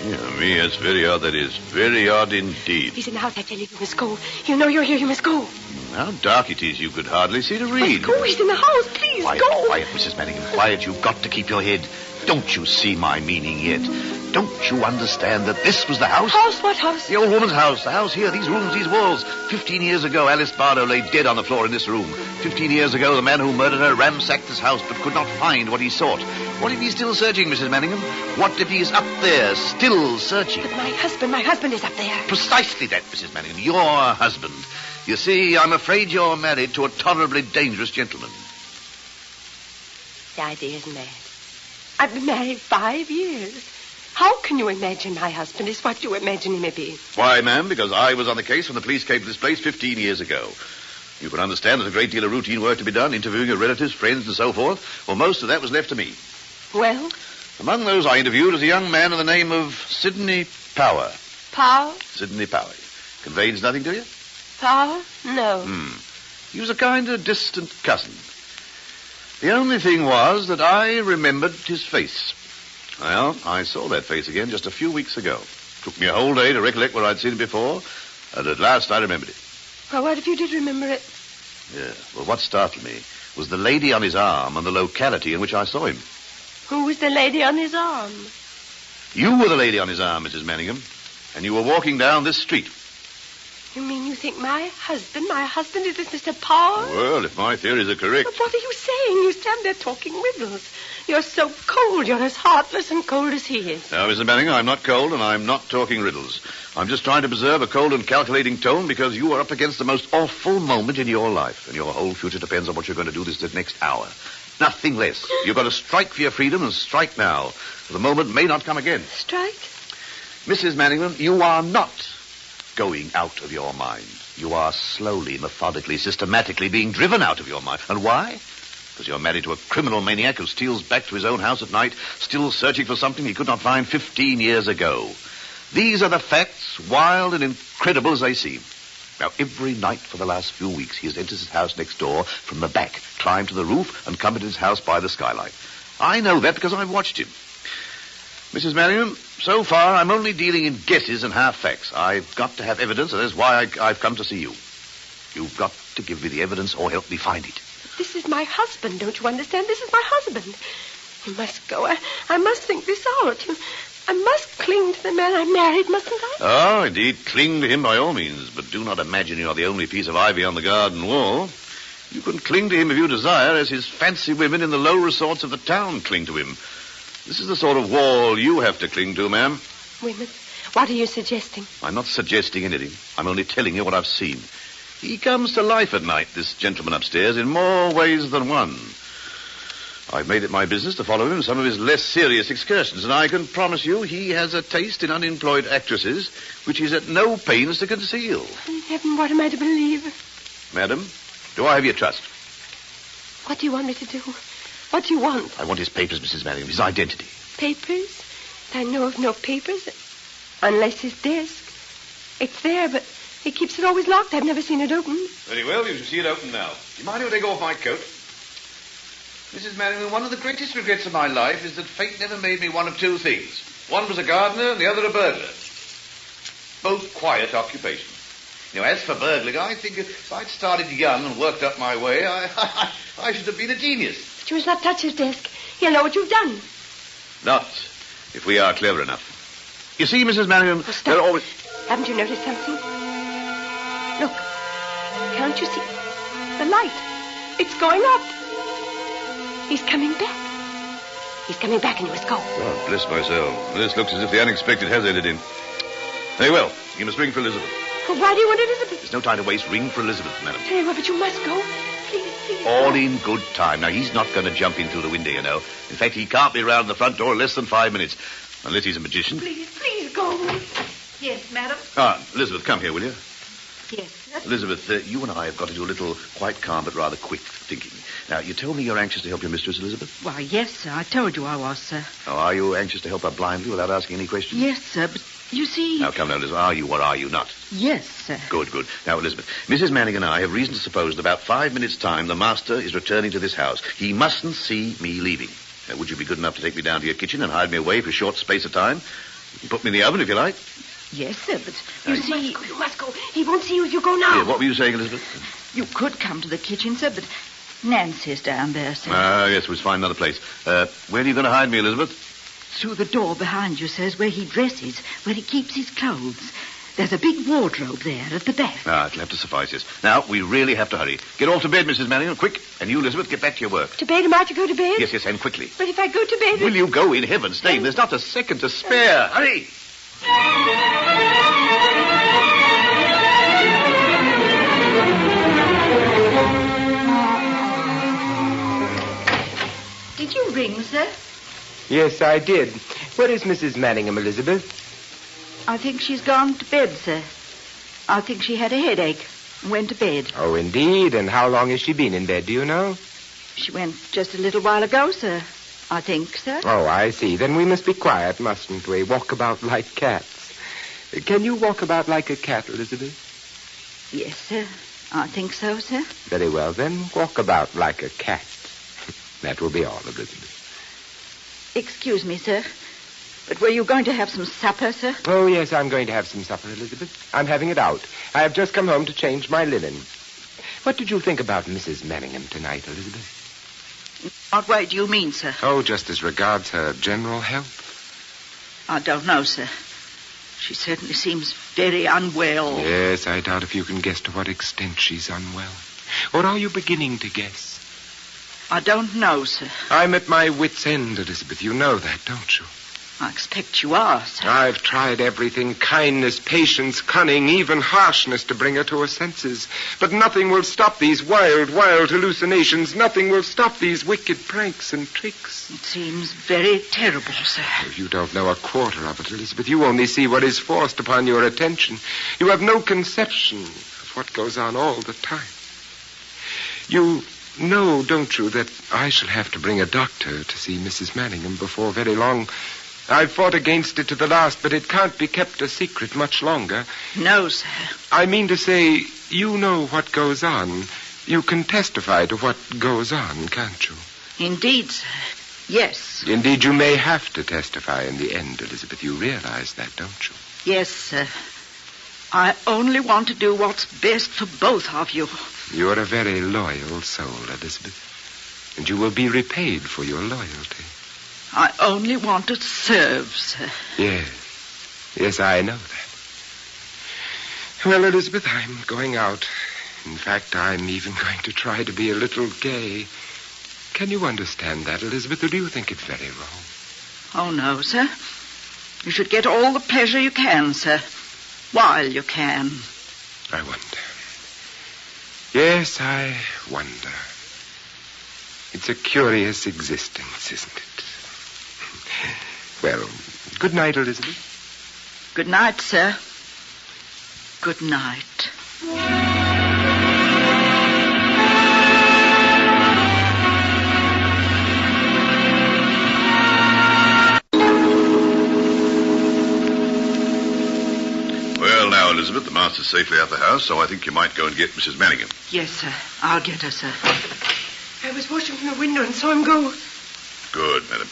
Yeah, me, that's very odd, that is. Very odd indeed. He's in the house, I tell you. You must go. You know you're here. You must go. How dark it is, you could hardly see to read. Go, he's in the house. Please, quiet, go. Quiet, Mrs. Manningham, quiet. You've got to keep your head. Don't you see my meaning yet? Don't you understand that this was the house? House? What house? The old woman's house. The house here, these rooms, these walls. 15 years ago, Alice Barlow lay dead on the floor in this room. 15 years ago, the man who murdered her ransacked this house but could not find what he sought. What if he's still searching, Mrs. Manningham? What if he's up there, still searching? But my husband is up there. Precisely that, Mrs. Manningham. Your husband. You see, I'm afraid you're married to a tolerably dangerous gentleman. The idea isn't bad. I've been married 5 years. How can you imagine my husband is what you imagine him to be? Why, ma'am, because I was on the case when the police came to this place 15 years ago. You can understand there's a great deal of routine work to be done, interviewing your relatives, friends, and so forth. Well, most of that was left to me. Well? Among those I interviewed was a young man of the name of Sidney Power. Power? Sidney Power. Conveys nothing to you? Power? No. He was a kind of distant cousin. The only thing was that I remembered his face. Well, I saw that face again just a few weeks ago. Took me a whole day to recollect where I'd seen it before, and at last I remembered it. Well, what if you did remember it? Yeah, well, what startled me was the lady on his arm and the locality in which I saw him. Who was the lady on his arm? You were the lady on his arm, Mrs. Manningham, and you were walking down this street. You mean you think my husband is this Mr. Power? Well, if my theories are correct. But what are you saying? You stand there talking riddles. You're so cold. You're as heartless and cold as he is. Now, Mr. Manningham, I'm not cold and I'm not talking riddles. I'm just trying to preserve a cold and calculating tone because you are up against the most awful moment in your life, and your whole future depends on what you're going to do this next hour. Nothing less. You've got to strike for your freedom and strike now. The moment may not come again. Strike? Mrs. Manningham, you are not going out of your mind. You are slowly, methodically, systematically being driven out of your mind. And why? Because you're married to a criminal maniac who steals back to his own house at night, still searching for something he could not find 15 years ago. These are the facts, wild and incredible as they seem. Now, every night for the last few weeks, he has entered his house next door from the back, climbed to the roof, and come into his house by the skylight. I know that because I've watched him. Mrs. Manningham, so far I'm only dealing in guesses and half facts. I've got to have evidence, and that's why I've come to see you. You've got to give me the evidence or help me find it. But this is my husband, don't you understand? This is my husband. You must go. I must think this out. I must cling to the man I married, mustn't I? Oh, indeed, cling to him by all means, but do not imagine you're the only piece of ivy on the garden wall. You can cling to him if you desire, as his fancy women in the low resorts of the town cling to him. This is the sort of wall you have to cling to, ma'am. Women? What are you suggesting? I'm not suggesting anything. I'm only telling you what I've seen. He comes to life at night, this gentleman upstairs, in more ways than one. I've made it my business to follow him in some of his less serious excursions, and I can promise you he has a taste in unemployed actresses which he's at no pains to conceal. In heaven, what am I to believe? Madam, do I have your trust? What do you want me to do? What do you want? I want his papers, Mrs. Manningham, his identity. Papers? I know of no papers, unless his desk. It's there, but he keeps it always locked. I've never seen it open. Very well, you should see it open now. Do you mind if I take off my coat? Mrs. Manningham, one of the greatest regrets of my life is that fate never made me one of two things. One was a gardener and the other a burglar. Both quiet occupations. You know, as for burgling, I think if I'd started young and worked up my way, I should have been a genius. But you must not touch his desk. He'll know what you've done. Not if we are clever enough. You see, Mrs. Manningham, there are always... Haven't you noticed something? Look. Can't you see? The light. It's going up. He's coming back. He's coming back and you must go. Oh, bless myself. This looks as if the unexpected has ended in. Very well. You must ring for Elizabeth. Well, why do you want Elizabeth? There's no time to waste. Ring for Elizabeth, madam. Tell you what, but you must go. Please, please. All in good time. Now, he's not going to jump in through the window, you know. In fact, he can't be round the front door in less than 5 minutes. Unless he's a magician. Please go. Yes, madam. Elizabeth, come here, will you? Yes, sir. Elizabeth, you and I have got to do a little quite calm but rather quick thinking. Now, you told me you're anxious to help your mistress, Elizabeth? Why, yes, sir. I told you I was, sir. Oh, are you anxious to help her blindly without asking any questions? Yes, sir, but you see... Now, come now, Elizabeth. Are you or are you not? Yes, sir. Good. Now, Elizabeth, Mrs. Manning and I have reason to suppose in about 5 minutes' time the master is returning to this house. He mustn't see me leaving. Now, would you be good enough to take me down to your kitchen and hide me away for a short space of time? Put me in the oven if you like. Yes, sir, but You see... You must go. He won't see you if you go now. Yeah, what were you saying, Elizabeth? you could come to the kitchen, sir, but Nancy's down there, sir. Yes, we'll find another place. Where are you going to hide me, Elizabeth? Through the door behind you, sir, is where he dresses, where he keeps his clothes. There's a big wardrobe there at the back. It'll have to suffice us. Now, we really have to hurry. Get all to bed, Mrs. Manningham, quick. And you, Elizabeth, get back to your work. To bed? Am I to go to bed? Yes, and quickly. But if I go to bed... Will you go, in heaven's name? There's not a second to spare. Hurry! Did you ring, sir? Yes, I did. Where is Mrs. Manningham, Elizabeth? I think she's gone to bed, sir. I think she had a headache and went to bed. Oh, indeed. And how long has she been in bed, do you know? She went just a little while ago, sir. I think, sir. Oh, I see. Then we must be quiet, mustn't we? Walk about like cats. Can you walk about like a cat, Elizabeth? Yes, sir. I think so, sir. Very well, then. Walk about like a cat. That will be all, Elizabeth. Excuse me, sir. But were you going to have some supper, sir? Oh, yes, I'm going to have some supper, Elizabeth. I'm having it out. I have just come home to change my linen. What did you think about Mrs. Manningham tonight, Elizabeth? What way do you mean, sir? Oh, just as regards her general health. I don't know, sir. She certainly seems very unwell. Yes, I doubt if you can guess to what extent she's unwell. Or are you beginning to guess? I don't know, sir. I'm at my wit's end, Elizabeth. You know that, don't you? I expect you are, sir. I've tried everything, kindness, patience, cunning, even harshness to bring her to her senses. But nothing will stop these wild hallucinations. Nothing will stop these wicked pranks and tricks. It seems very terrible, sir. Oh, you don't know a quarter of it, Elizabeth. You only see what is forced upon your attention. You have no conception of what goes on all the time. You know, don't you, that I shall have to bring a doctor to see Mrs. Manningham before very long. I've fought against it to the last, but it can't be kept a secret much longer. No, sir. I mean to say, you know what goes on. You can testify to what goes on, can't you? Indeed, sir. Yes. Indeed, you may have to testify in the end, Elizabeth. You realize that, don't you? Yes, sir. I only want to do what's best for both of you. You're a very loyal soul, Elizabeth. And you will be repaid for your loyalty. I only want to serve, sir. Yes, I know that. Well, Elizabeth, I'm going out. In fact, I'm even going to try to be a little gay. Can you understand that, Elizabeth, or do you think it's very wrong? Oh, no, sir. You should get all the pleasure you can, sir, while you can. I wonder. Yes, I wonder. It's a curious existence, isn't it? Well, good night, Elizabeth. Good night, sir. Good night. Well, now, Elizabeth, the master's safely out of the house, so I think you might go and get Mrs. Manningham. Yes, sir. I'll get her, sir. I was watching from the window and saw him go. Good, madam.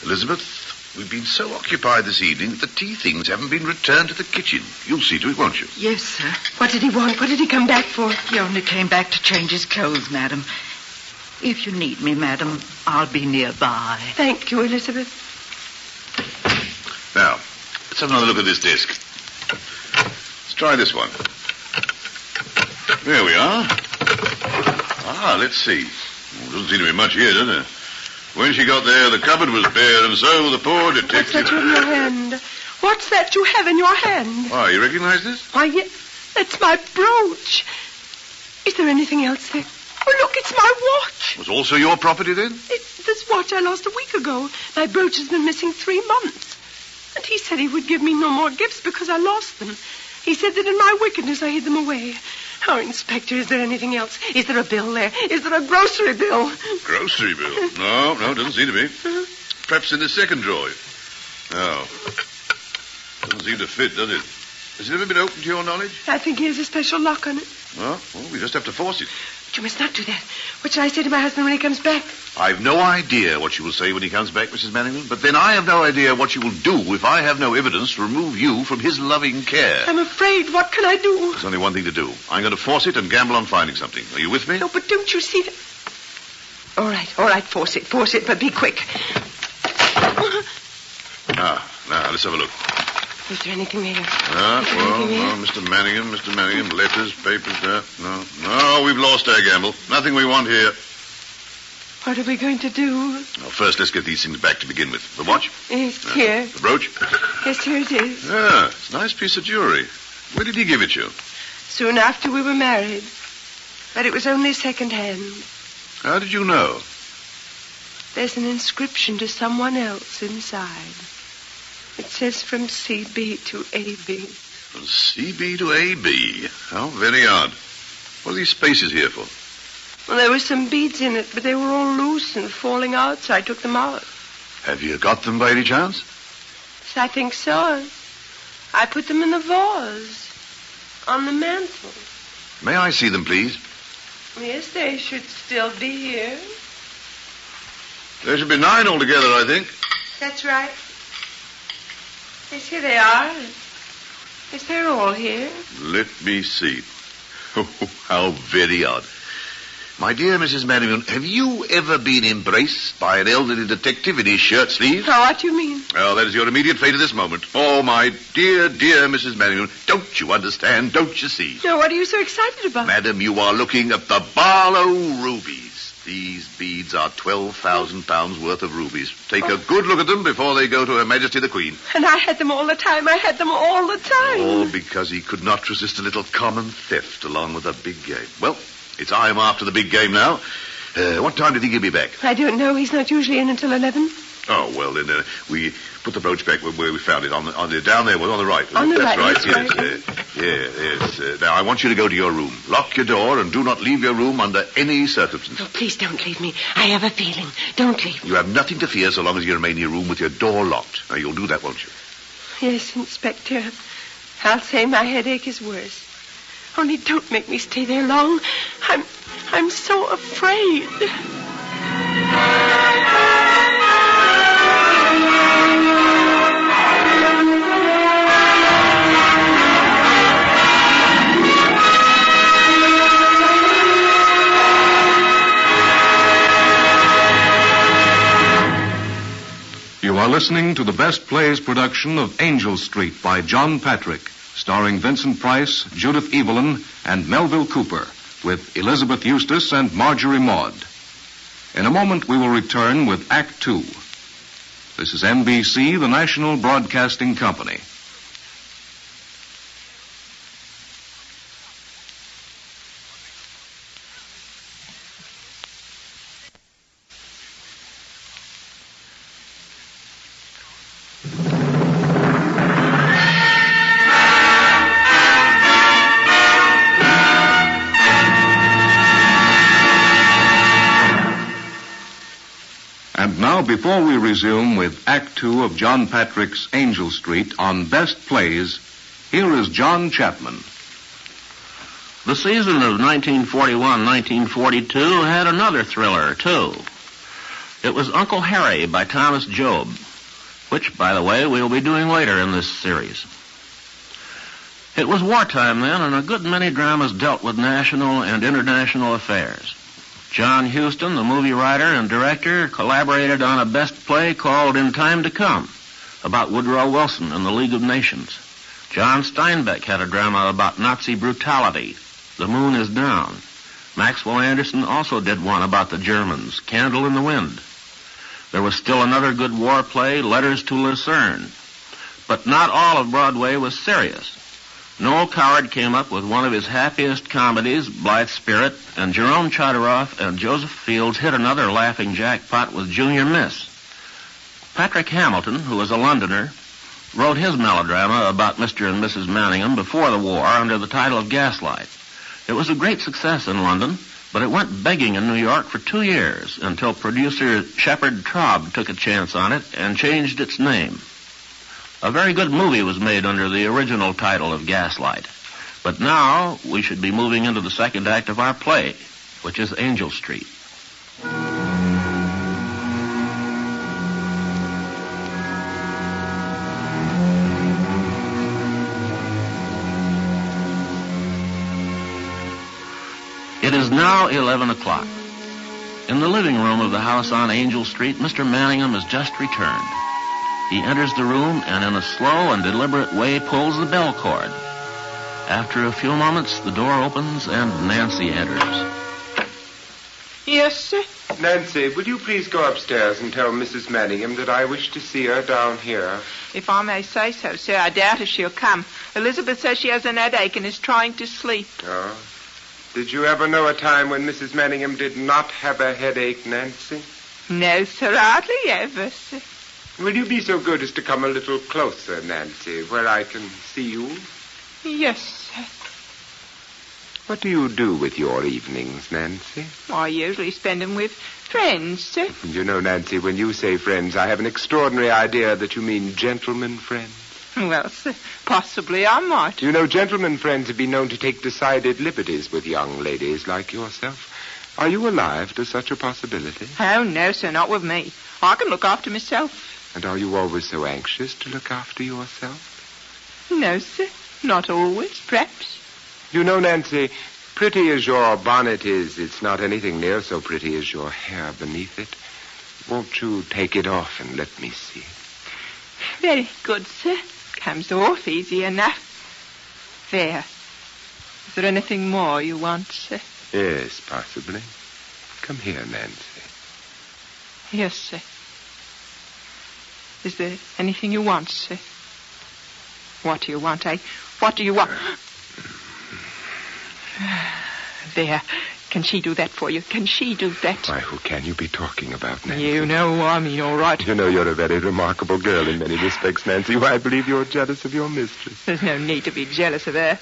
Elizabeth, we've been so occupied this evening that the tea things haven't been returned to the kitchen. You'll see to it, won't you? Yes, sir. What did he want? What did he come back for? He only came back to change his clothes, madam. If you need me, madam, I'll be nearby. Thank you, Elizabeth. Now, let's have another look at this disc. Let's try this one. There we are. Let's see. Well, doesn't seem to be much here, does there? When she got there, the cupboard was bare, and so the poor detective... What's that in your hand? What's that you have in your hand? Why, you recognize this? Why, yes, that's my brooch. Is there anything else there? Oh, look, it's my watch. Was also your property, then? This watch I lost a week ago. My brooch has been missing 3 months. And he said he would give me no more gifts because I lost them. He said that in my wickedness I hid them away. Oh, Inspector, is there anything else? Is there a bill there? Is there a grocery bill? Grocery bill? No, doesn't seem to be. Perhaps in the second drawer. No. Doesn't seem to fit, does it? Has it ever been opened to your knowledge? I think he has a special lock on it. Well, we just have to force it. You must not do that. What shall I say to my husband when he comes back? I've no idea what she will say when he comes back, Mrs. Manningham, but then I have no idea what she will do if I have no evidence to remove you from his loving care. I'm afraid. What can I do? There's only one thing to do. I'm going to force it and gamble on finding something. Are you with me? No, but don't you see that... All right, force it, but be quick. Now, let's have a look. Is there anything there? Mr. Manningham, letters, papers, No, we've lost our gamble. Nothing we want here. What are we going to do? Well, first, let's get these things back to begin with. The watch? Yes, here. The brooch? Yes, here it is. Yeah, it's a nice piece of jewelry. Where did he give it you? Soon after we were married. But it was only second-hand. How did you know? There's an inscription to someone else inside. It says from CB to AB. From CB to AB? How very odd. What are these spaces here for? Well, there were some beads in it, but they were all loose and falling out, so I took them out. Have you got them by any chance? Yes, I think so. I put them in the vase on the mantel. May I see them, please? Yes, they should still be here. There should be 9 altogether, I think. That's right. Yes, here they are. Yes, they're all here. Let me see. Oh, how very odd. My dear Mrs. Manningham, have you ever been embraced by an elderly detective in his shirt sleeves? Oh, what do you mean? Well, that is your immediate fate at this moment. Oh, my dear, dear Mrs. Manningham, don't you understand? Don't you see? No, what are you so excited about? Madam, you are looking at the Barlow rubies. These beads are 12,000 pounds worth of rubies. Take a good look at them before they go to Her Majesty the Queen. And I had them all the time. All because he could not resist a little common theft along with a big game. Well, it's I'm after the big game now. What time do you think he'll be back? I don't know. He's not usually in until 11. Oh, well, then we put the brooch back where we found it, on the down there, on the right. On the right. That's right. Yes. Now, I want you to go to your room. Lock your door and do not leave your room under any circumstance. Oh, please don't leave me. I have a feeling. Don't leave me. You have nothing to fear so long as you remain in your room with your door locked. Now, you'll do that, won't you? Yes, Inspector. I'll say my headache is worse. Only don't make me stay there long. I'm so afraid. You are listening to the Best Plays production of Angel Street by John Patrick, starring Vincent Price, Judith Evelyn, and Melville Cooper, with Elizabeth Eustace and Marjorie Maud. In a moment, we will return with Act Two. This is NBC, the National Broadcasting Company. And now, before we resume with Act Two of John Patrick's Angel Street on Best Plays, here is John Chapman. The season of 1941-1942 had another thriller, too. It was Uncle Harry by Thomas Job, which, by the way, we'll be doing later in this series. It was wartime then, and a good many dramas dealt with national and international affairs. John Huston, the movie writer and director, collaborated on a best play called In Time to Come, about Woodrow Wilson and the League of Nations. John Steinbeck had a drama about Nazi brutality, The Moon is Down. Maxwell Anderson also did one about the Germans, Candle in the Wind. There was still another good war play, Letters to Lucerne. But not all of Broadway was serious. Noel Coward came up with one of his happiest comedies, Blithe Spirit, and Jerome Chodoroff and Joseph Fields hit another laughing jackpot with Junior Miss. Patrick Hamilton, who was a Londoner, wrote his melodrama about Mr. and Mrs. Manningham before the war under the title of Gaslight. It was a great success in London, but it went begging in New York for 2 years until producer Shepard Traub took a chance on it and changed its name. A very good movie was made under the original title of Gaslight. But now we should be moving into the second act of our play, which is Angel Street. It is now 11 o'clock. In the living room of the house on Angel Street, Mr. Manningham has just returned. He enters the room and in a slow and deliberate way pulls the bell cord. After a few moments, the door opens and Nancy enters. Yes, sir? Nancy, will you please go upstairs and tell Mrs. Manningham that I wish to see her down here? If I may say so, sir, I doubt if she'll come. Elizabeth says she has an headache and is trying to sleep. Oh. Did you ever know a time when Mrs. Manningham did not have a headache, Nancy? No, sir, hardly ever, sir. Will you be so good as to come a little closer, Nancy, where I can see you? Yes, sir. What do you do with your evenings, Nancy? I usually spend them with friends, sir. You know, Nancy, when you say friends, I have an extraordinary idea that you mean gentlemen friends. Well, sir, possibly I might. You know, gentlemen friends have been known to take decided liberties with young ladies like yourself. Are you alive to such a possibility? Oh, no, sir, not with me. I can look after myself. And are you always so anxious to look after yourself? No, sir, not always, perhaps. You know, Nancy, pretty as your bonnet is, it's not anything near so pretty as your hair beneath it. Won't you take it off and let me see it? Very good, sir. Comes off easy enough. There. Is there anything more you want, sir? Yes, possibly. Come here, Nancy. Yes, sir. Is there anything you want, sir? What do you want, eh? What do you want? There. Can she do that for you? Can she do that? Why, who can you be talking about, Nancy? You know who I mean, all right. You know you're a very remarkable girl in many respects, Nancy. Why, I believe you're jealous of your mistress. There's no need to be jealous of her.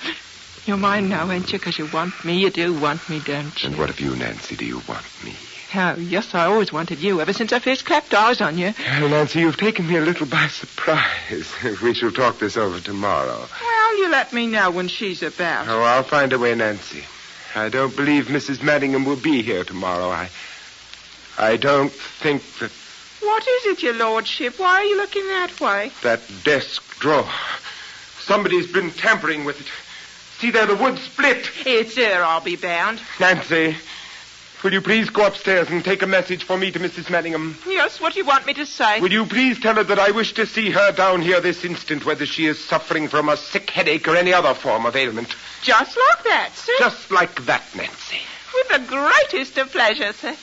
You're mine now, ain't you? Because you want me. You do want me, don't you? And what of you, Nancy? Do you want me? Oh, yes, I always wanted you, ever since I first clapped eyes on you. Well, Nancy, you've taken me a little by surprise. We shall talk this over tomorrow. Well, you let me know when she's about. Oh, I'll find a way, Nancy. I don't believe Mrs. Manningham will be here tomorrow. I don't think that... What is it, your lordship? Why are you looking that way? That desk drawer. Somebody's been tampering with it. See there, the wood split. It's her, I'll be bound. Nancy, will you please go upstairs and take a message for me to Mrs. Manningham? Yes, what do you want me to say? Will you please tell her that I wish to see her down here this instant, whether she is suffering from a sick headache or any other form of ailment? Just like that, sir? Just like that, Nancy. With the greatest of pleasure, sir.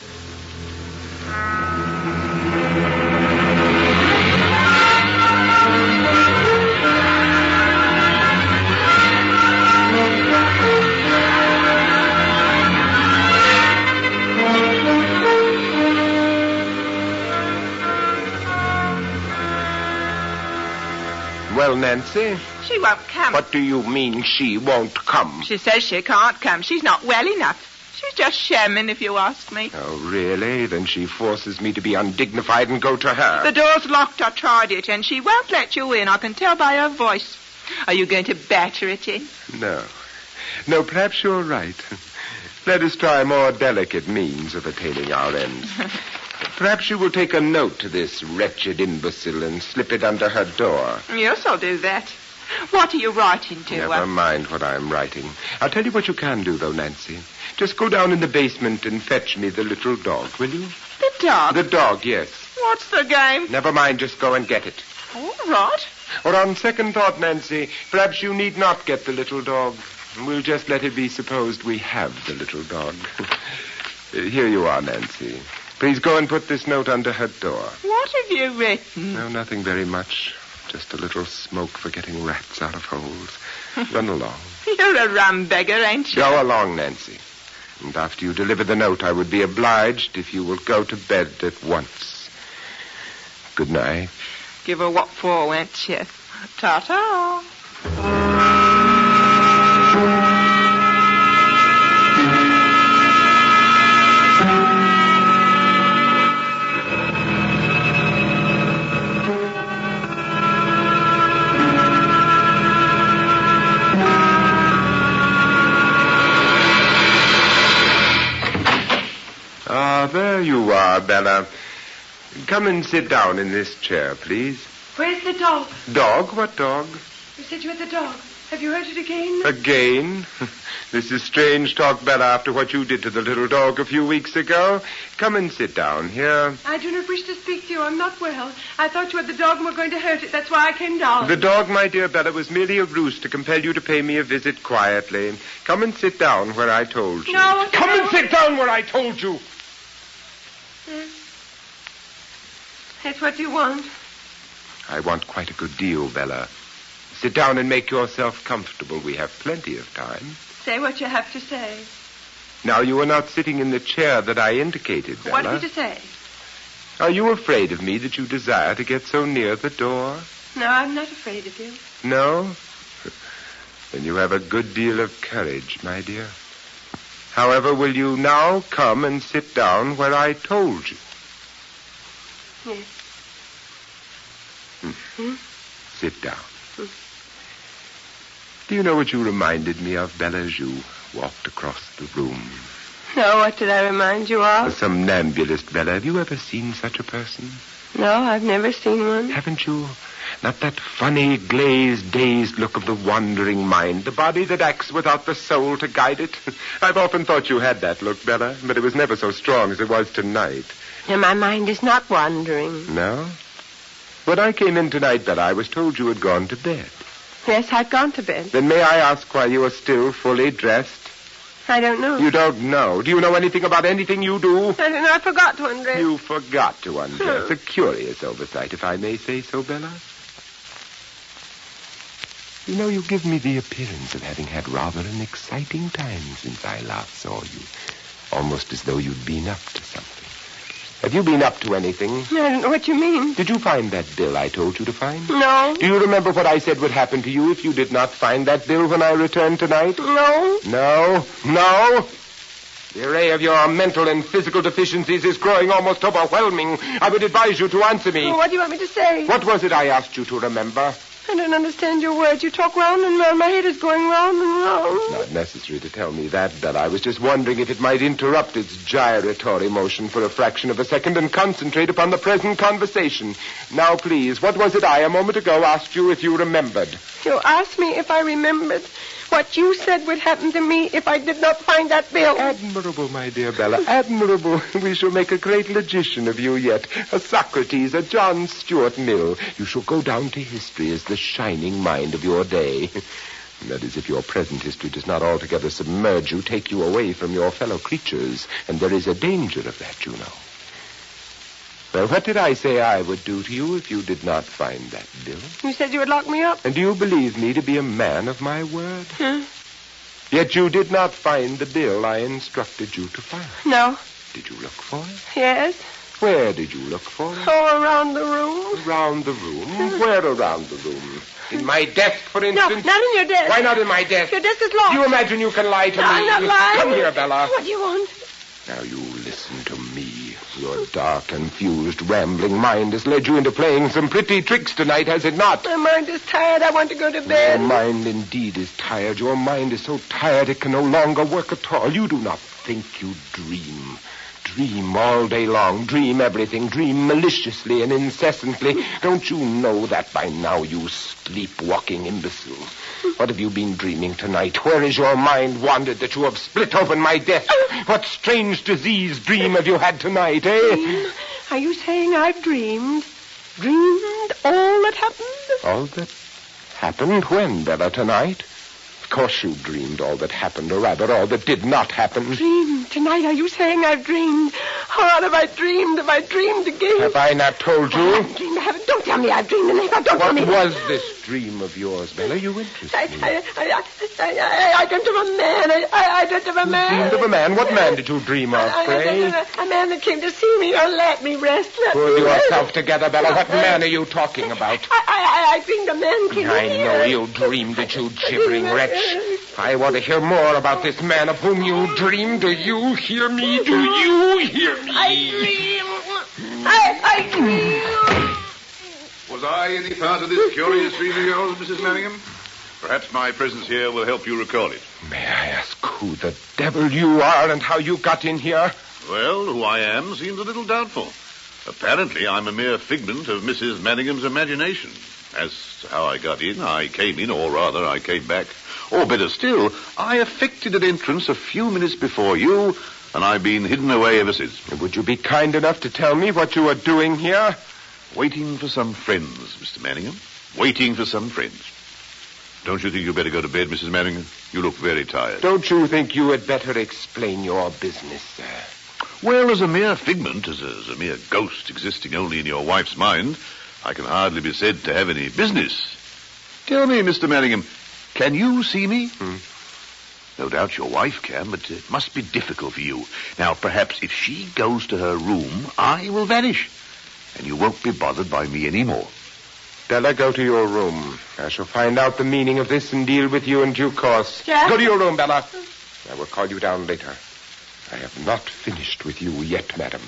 Well, Nancy? She won't come. What do you mean she won't come? She says she can't come. She's not well enough. She's just shamming, if you ask me. Oh, really? Then she forces me to be undignified and go to her. The door's locked. I tried it, and she won't let you in. I can tell by her voice. Are you going to batter it in? No. No, perhaps you're right. Let us try more delicate means of attaining our ends. Perhaps you will take a note to this wretched imbecile and slip it under her door. Yes, I'll do that. What are you writing to? Never mind what I'm writing. I'll tell you what you can do, though, Nancy. Just go down in the basement and fetch me the little dog, will you? The dog? The dog, yes. What's the game? Never mind, just go and get it. All right. Or on second thought, Nancy, perhaps you need not get the little dog. We'll just let it be supposed we have the little dog. Here you are, Nancy. Please go and put this note under her door. What have you written? No, nothing very much. Just a little smoke for getting rats out of holes. Run along. You're a rum beggar, ain't you? Go along, Nancy. And after you deliver the note, I would be obliged if you will go to bed at once. Good night. Give her what for, won't you? Ta-ta. are, Bella. Come and sit down in this chair, please. Where's the dog? Dog? What dog? You said you had the dog. Have you heard it again? Again? This is strange talk, Bella, after what you did to the little dog a few weeks ago. Come and sit down here. I do not wish to speak to you. I'm not well. I thought you had the dog and were going to hurt it. That's why I came down. The dog, my dear Bella, was merely a ruse to compel you to pay me a visit quietly. Come and sit down where I told you. No. Come and sit down where I told you. That's what you want. I want quite a good deal, Bella. Sit down and make yourself comfortable. We have plenty of time. Say what you have to say. Now, you are not sitting in the chair that I indicated, Bella. What are you to say? Are you afraid of me that you desire to get so near the door? No, I'm not afraid of you. No? Then you have a good deal of courage, my dear. However, will you now come and sit down where I told you? Yes. Sit down. Do you know what you reminded me of, Bella, as you walked across the room? No, what did I remind you A of? somnambulist, Bella. Have you ever seen such a person? No, I've never seen one. Haven't you? Not that funny, glazed, dazed look of the wandering mind, the body that acts without the soul to guide it. I've often thought you had that look, Bella, but it was never so strong as it was tonight. And my mind is not wandering. No? When I came in tonight, Bella, I was told you had gone to bed. Yes, I've gone to bed. Then may I ask why you are still fully dressed? I don't know. You don't know. Do you know anything about anything you do? I don't know. I forgot to undress. You forgot to undress. A curious oversight, if I may say so, Bella. You know, you give me the appearance of having had rather an exciting time since I last saw you. Almost as though you'd been up to something. Have you been up to anything? I don't know what you mean. Did you find that bill I told you to find? No. Do you remember what I said would happen to you if you did not find that bill when I returned tonight? No. No? No? The array of your mental and physical deficiencies is growing almost overwhelming. I would advise you to answer me. Oh, what do you want me to say? What was it I asked you to remember? I don't understand your words. You talk round and round. My head is going round and round. It's not necessary to tell me that, Bella. I was just wondering if it might interrupt its gyratory motion for a fraction of a second and concentrate upon the present conversation. Now, please, what was it I, a moment ago, asked you if you remembered? You asked me if I remembered what you said would happen to me if I did not find that bill. Admirable, my dear Bella, admirable. We shall make a great logician of you yet. A Socrates, a John Stuart Mill. You shall go down to history as the shining mind of your day. That is, if your present history does not altogether submerge you, take you away from your fellow creatures. And there is a danger of that, you know. Well, what did I say I would do to you if you did not find that bill? You said you would lock me up. And do you believe me to be a man of my word? Yet you did not find the bill I instructed you to find. No. Did you look for it? Yes. Where did you look for it? Oh, around the room. Around the room? Where around the room? In my desk, for instance? No, not in your desk. Why not in my desk? Your desk is locked. Do you imagine you can lie to me? I'm not lying. Come here, Bella. What do you want? Now you listen to me. Your dark, confused, rambling mind has led you into playing some pretty tricks tonight, has it not? My mind is tired. I want to go to bed. Your mind indeed is tired. Your mind is so tired it can no longer work at all. You do not think, you dream. Dream all day long. Dream everything. Dream maliciously and incessantly. Don't you know that by now, you sleepwalking imbecile? What have you been dreaming tonight? Where is your mind wandered that you have split open my desk? What strange disease dream have you had tonight, eh? Dream? Are you saying I've dreamed? Dreamed all that happened? All that happened when, Bella, tonight? Of course you dreamed all that happened, or rather all that did not happen. Dreamed tonight? Are you saying I've dreamed? Oh, what have I dreamed? Have I dreamed again? Have I not told you? I haven't dreamed. I haven't. Don't tell me I've dreamed, Nathan. Don't tell me. What was this dream of yours, Bella? You interest me. I dreamt of a man. I dreamt of a man. You dreamed of a man? What man did you dream of, pray? A man that came to see me. Oh, let me rest. Put yourself together, Bella. What man are you talking about? I dreamed a man came I here. know you dreamed it, you gibbering wretch. I want to hear more about this man of whom you dreamed. Do you hear me? Do you hear me? I dream. Was I any part of this curious dream of yours, Mrs. Manningham? Perhaps my presence here will help you recall it. May I ask who the devil you are and how you got in here? Well, who I am seems a little doubtful. Apparently, I'm a mere figment of Mrs. Manningham's imagination. As to how I got in, I came in, or rather, I came back. Or better still, I effected an entrance a few minutes before you, and I've been hidden away ever since. Would you be kind enough to tell me what you are doing here? Waiting for some friends, Mr. Manningham. Waiting for some friends. Don't you think you'd better go to bed, Mrs. Manningham? You look very tired. Don't you think you had better explain your business, sir? Well, as a mere figment, as a mere ghost existing only in your wife's mind, I can hardly be said to have any business. Tell me, Mr. Manningham, can you see me? No doubt your wife can, but it must be difficult for you. Now, perhaps if she goes to her room, I will vanish, and you won't be bothered by me anymore. Bella, go to your room. I shall find out the meaning of this and deal with you in due course. Jack? Go to your room, Bella. I will call you down later. I have not finished with you yet, madam.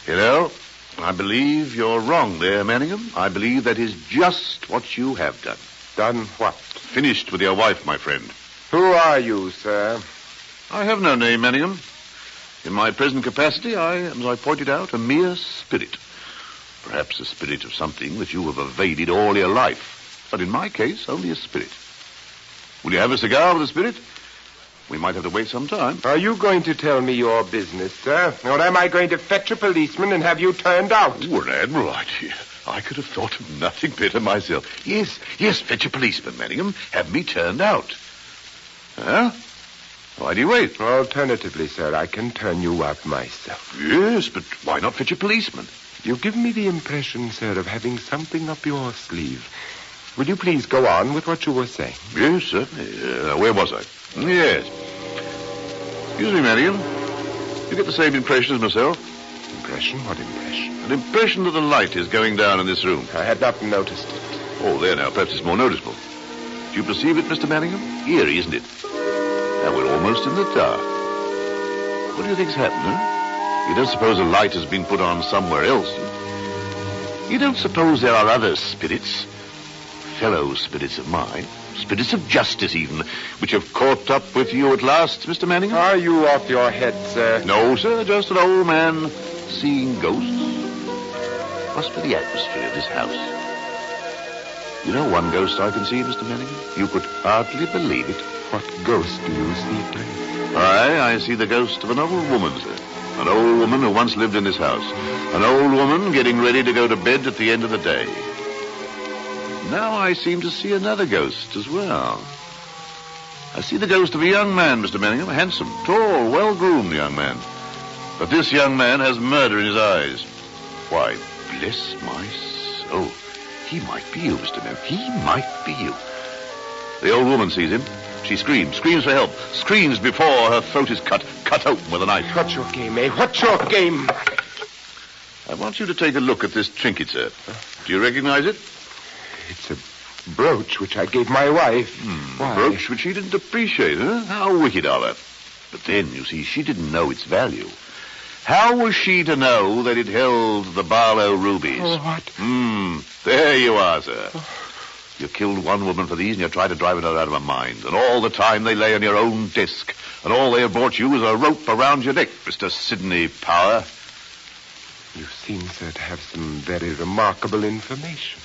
Hello? I believe you're wrong there, Manningham. I believe that is just what you have done. Done what? Finished with your wife, my friend. Who are you, sir? I have no name, Manningham. In my present capacity, I am, as I pointed out, a mere spirit. Perhaps a spirit of something that you have evaded all your life. But in my case, only a spirit. Will you have a cigar with a spirit? We might have to wait some time. Are you going to tell me your business, sir? Or am I going to fetch a policeman and have you turned out? Oh, Admiral, I could have thought of nothing better myself. Yes, fetch a policeman, Manningham. Have me turned out. Huh? Why do you wait? Alternatively, sir, I can turn you out myself. Yes, but why not fetch a policeman? You give me the impression, sir, of having something up your sleeve. Will you please go on with what you were saying? Yes, certainly. Where was I? Yes. Excuse me, Manningham. You get the same impression as myself? Impression? What impression? An impression that the light is going down in this room. I had not noticed it. Oh, there now. Perhaps it's more noticeable. Do you perceive it, Mr. Manningham? Eerie, isn't it? Now we're almost in the dark. What do you think's happened, huh? You don't suppose a light has been put on somewhere else? You don't suppose there are other spirits, fellow spirits of mine, spirits of justice even, which have caught up with you at last, Mr. Manningham? Are you off your head, sir? No, sir, just an old man seeing ghosts. Must be the atmosphere of this house. You know one ghost I can see, Mr. Manningham? You could hardly believe it. What ghost do you see, please? I see the ghost of an old woman, sir. An old woman who once lived in this house. An old woman getting ready to go to bed at the end of the day. Now I seem to see another ghost as well. I see the ghost of a young man, Mr. Manningham. A handsome, tall, well-groomed young man. But this young man has murder in his eyes. Why, bless my soul. He might be you, Mr. Manningham. He might be you. The old woman sees him. She screams for help. Screams before her throat is cut open with a knife. What's your game, eh? What's your game? I want you to take a look at this trinket, sir. Do you recognize it? It's a brooch which I gave my wife. A brooch which she didn't appreciate, huh? How wicked of her. But then, you see, she didn't know its value. How was she to know that it held the Barlow rubies? Oh, what? There you are, sir. You killed one woman for these, and you tried to drive another out of her mind. And all the time they lay on your own desk. And all they have brought you is a rope around your neck, Mr. Sidney Power. You seem, sir, to have some very remarkable information.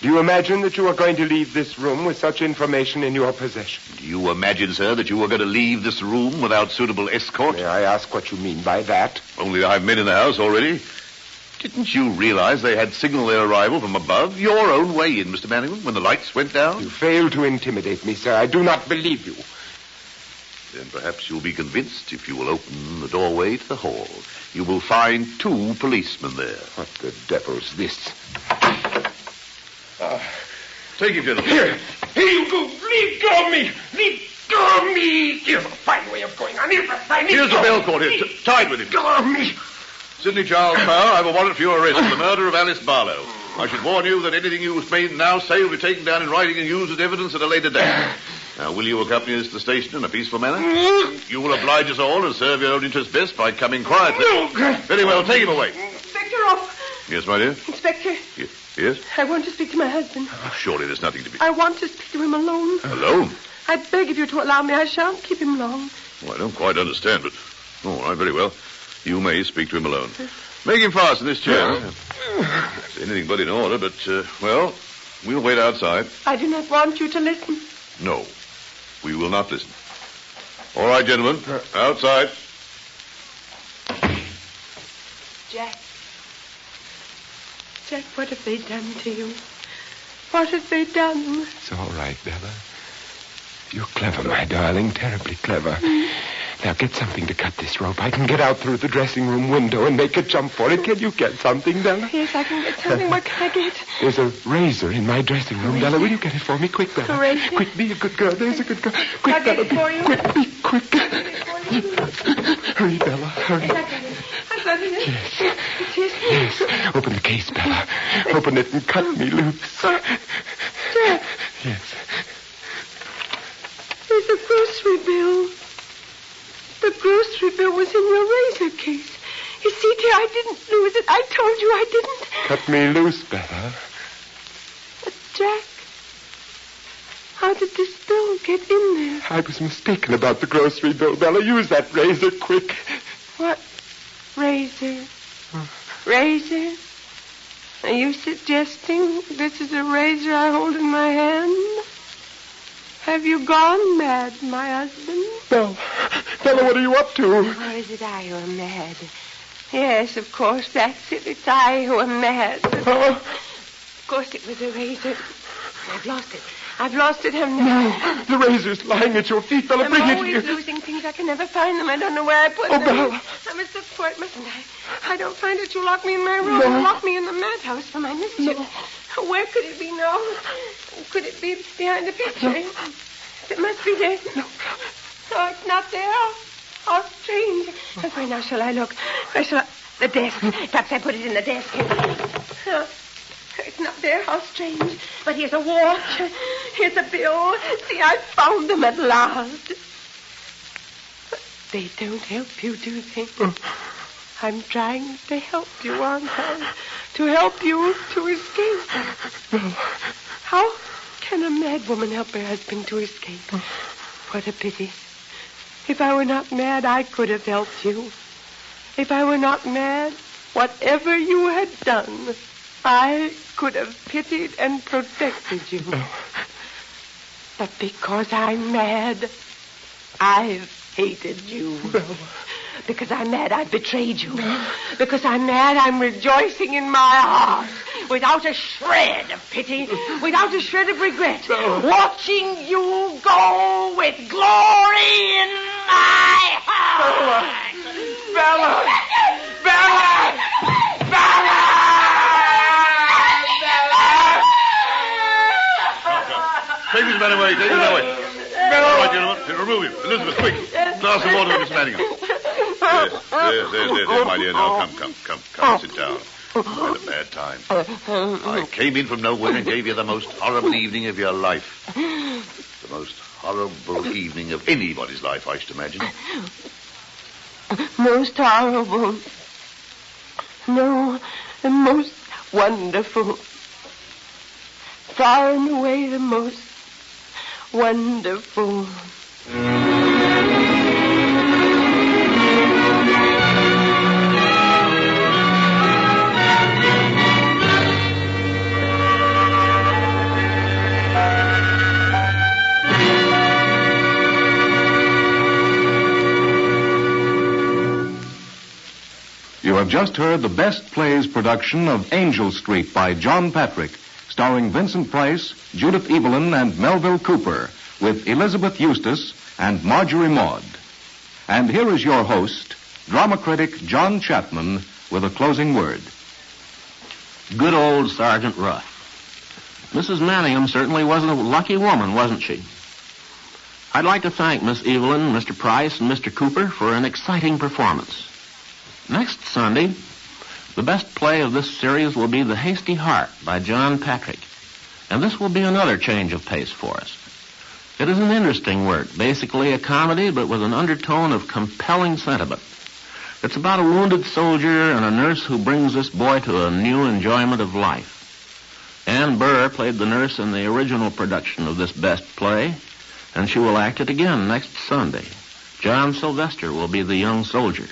Do you imagine that you are going to leave this room with such information in your possession? Do you imagine, sir, that you are going to leave this room without suitable escort? May I ask what you mean by that? Only I've men in the house already. Didn't you realize they had signaled their arrival from above? Your own way in, Mr. Manningham, when the lights went down? You failed to intimidate me, sir. I do not believe you. Then perhaps you'll be convinced if you will open the doorway to the hall. You will find 2 policemen there. What the devil's this? Take him, gentlemen. Here you go. Leave go of me. Leave go of me. Here's a fine way of going on. Here's the bell cord here. Tied with him. Go of me. Sidney Charles Power, I have a warrant for your arrest for the murder of Alice Barlow. I should warn you that anything you may now say will be taken down in writing and used as evidence at a later date. Now, will you accompany us to the station in a peaceful manner? You will oblige us all and serve your own interests best by coming quietly. Very well, take him away. Inspector off. Yes, my dear? Inspector. Yes? I want to speak to my husband. Surely there's nothing to be... I want to speak to him alone. Alone? I beg of you to allow me. I shan't keep him long. Well, I don't quite understand, but... All right, very well. You may speak to him alone. Make him fast in this chair. It's anything but in order, but, well, we'll wait outside. I do not want you to listen. No, we will not listen. All right, gentlemen, outside. Jack. Jack, what have they done to you? What have they done? It's all right, Bella. You're clever, my darling, terribly clever. Now get something to cut this rope. I can get out through the dressing room window and make a jump for it. Can you get something, Bella? Yes, I can get something. What can I get? There's a razor in my dressing room, Bella. Will you get it for me? Quick, Bella. A razor? Quick, be a good girl. There's a good girl. Quick, I'll get Bella. it for you. Quick, be quick. Hurry, Bella, hurry. I've got it. Yes. It is. Yes. Open the case, Bella. Open it and cut me loose. Jack. Yes. There's a grocery bill. The grocery bill was in your razor case. You see, dear, I didn't lose it. I told you I didn't. Cut me loose, Bella. But, Jack, how did this bill get in there? I was mistaken about the grocery bill, Bella. Use that razor quick. What razor? Razor? Are you suggesting this is a razor I hold in my hand? Have you gone mad, my husband? No. Bella, what are you up to? Or is it I who am mad? Yes, of course, that's it. It's I who am mad. Of course it was a razor. I've lost it. I've lost it, haven't I? No, the razor's lying at your feet, Bella. Bring it I'm always here. losing things. I can never find them. I don't know where I put them. Bella. I must look for it, mustn't I? I don't find it. You lock me in my room. No. You lock me in the madhouse for my mischief. No. Where could it be now? Could it be behind the picture? No. It must be there. No. No, it's not there. How strange. Where now shall I look? Where shall I... The desk. Perhaps I put it in the desk. No. It's not there. How strange. But here's a watch. Here's a bill. See, I found them at last. But they don't help you, do they? I'm trying to help you, aren't I? To help you to escape. How can a mad woman help her husband to escape? What a pity. If I were not mad, I could have helped you. If I were not mad, whatever you had done, I could have pitied and protected you. But because I'm mad, I've hated you. Because I'm mad, I've betrayed you. Because I'm mad, I'm rejoicing in my heart. Without a shred of pity, without a shred of regret. Watching you go with glory in my heart. Bella! Bella! Bella! Take this man away. Take him away. All right, gentlemen. Remove him. Elizabeth, quick. Glass of water for Miss Manningham. There, my dear. Now, come. Sit down. You've had a bad time. I came in from nowhere and gave you the most horrible evening of your life. The most horrible evening of anybody's life, I should imagine. Most horrible. No, the most wonderful. Far and away the most wonderful. You have just heard the Best Plays production of Angel Street by John Patrick, starring Vincent Price, Judith Evelyn, and Melville Cooper, with Elizabeth Eustace and Marjorie Maud. And here is your host, drama critic John Chapman, with a closing word. Good old Sergeant Ruff. Mrs. Manningham certainly wasn't a lucky woman, wasn't she? I'd like to thank Miss Evelyn, Mr. Price, and Mr. Cooper for an exciting performance. Next Sunday, the best play of this series will be The Hasty Heart by John Patrick. And this will be another change of pace for us. It is an interesting work, basically a comedy, but with an undertone of compelling sentiment. It's about a wounded soldier and a nurse who brings this boy to a new enjoyment of life. Ann Burr played the nurse in the original production of this best play, and she will act it again next Sunday. John Sylvester will be the young soldier.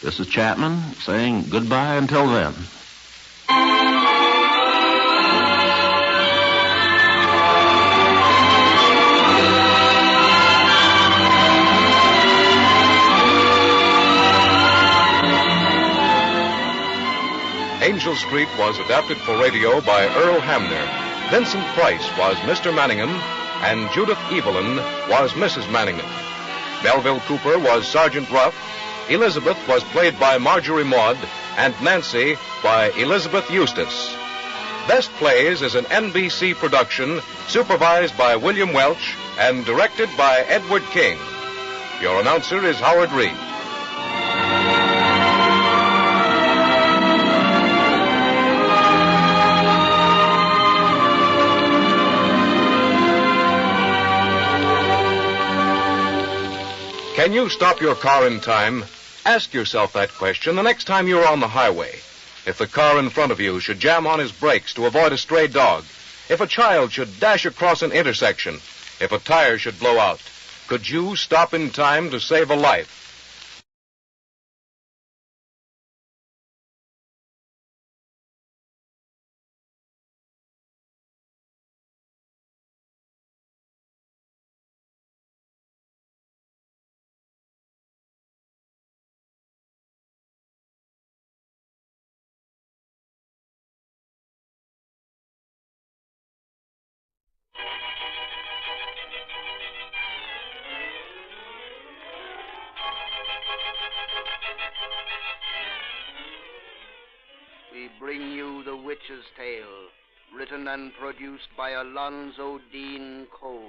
This is Chapman saying goodbye until then. Angel Street was adapted for radio by Earl Hamner. Vincent Price was Mr. Manningham, and Judith Evelyn was Mrs. Manningham. Melville Cooper was Sergeant Ruff. Elizabeth was played by Marjorie Maud, and Nancy by Elizabeth Eustace. Best Plays is an NBC production, supervised by William Welch and directed by Edward King. Your announcer is Howard Reed. Can you stop your car in time? Ask yourself that question the next time you're on the highway. If the car in front of you should jam on his brakes to avoid a stray dog, if a child should dash across an intersection, if a tire should blow out, could you stop in time to save a life? We bring you The Witch's Tale, written and produced by Alonzo Dean Cole.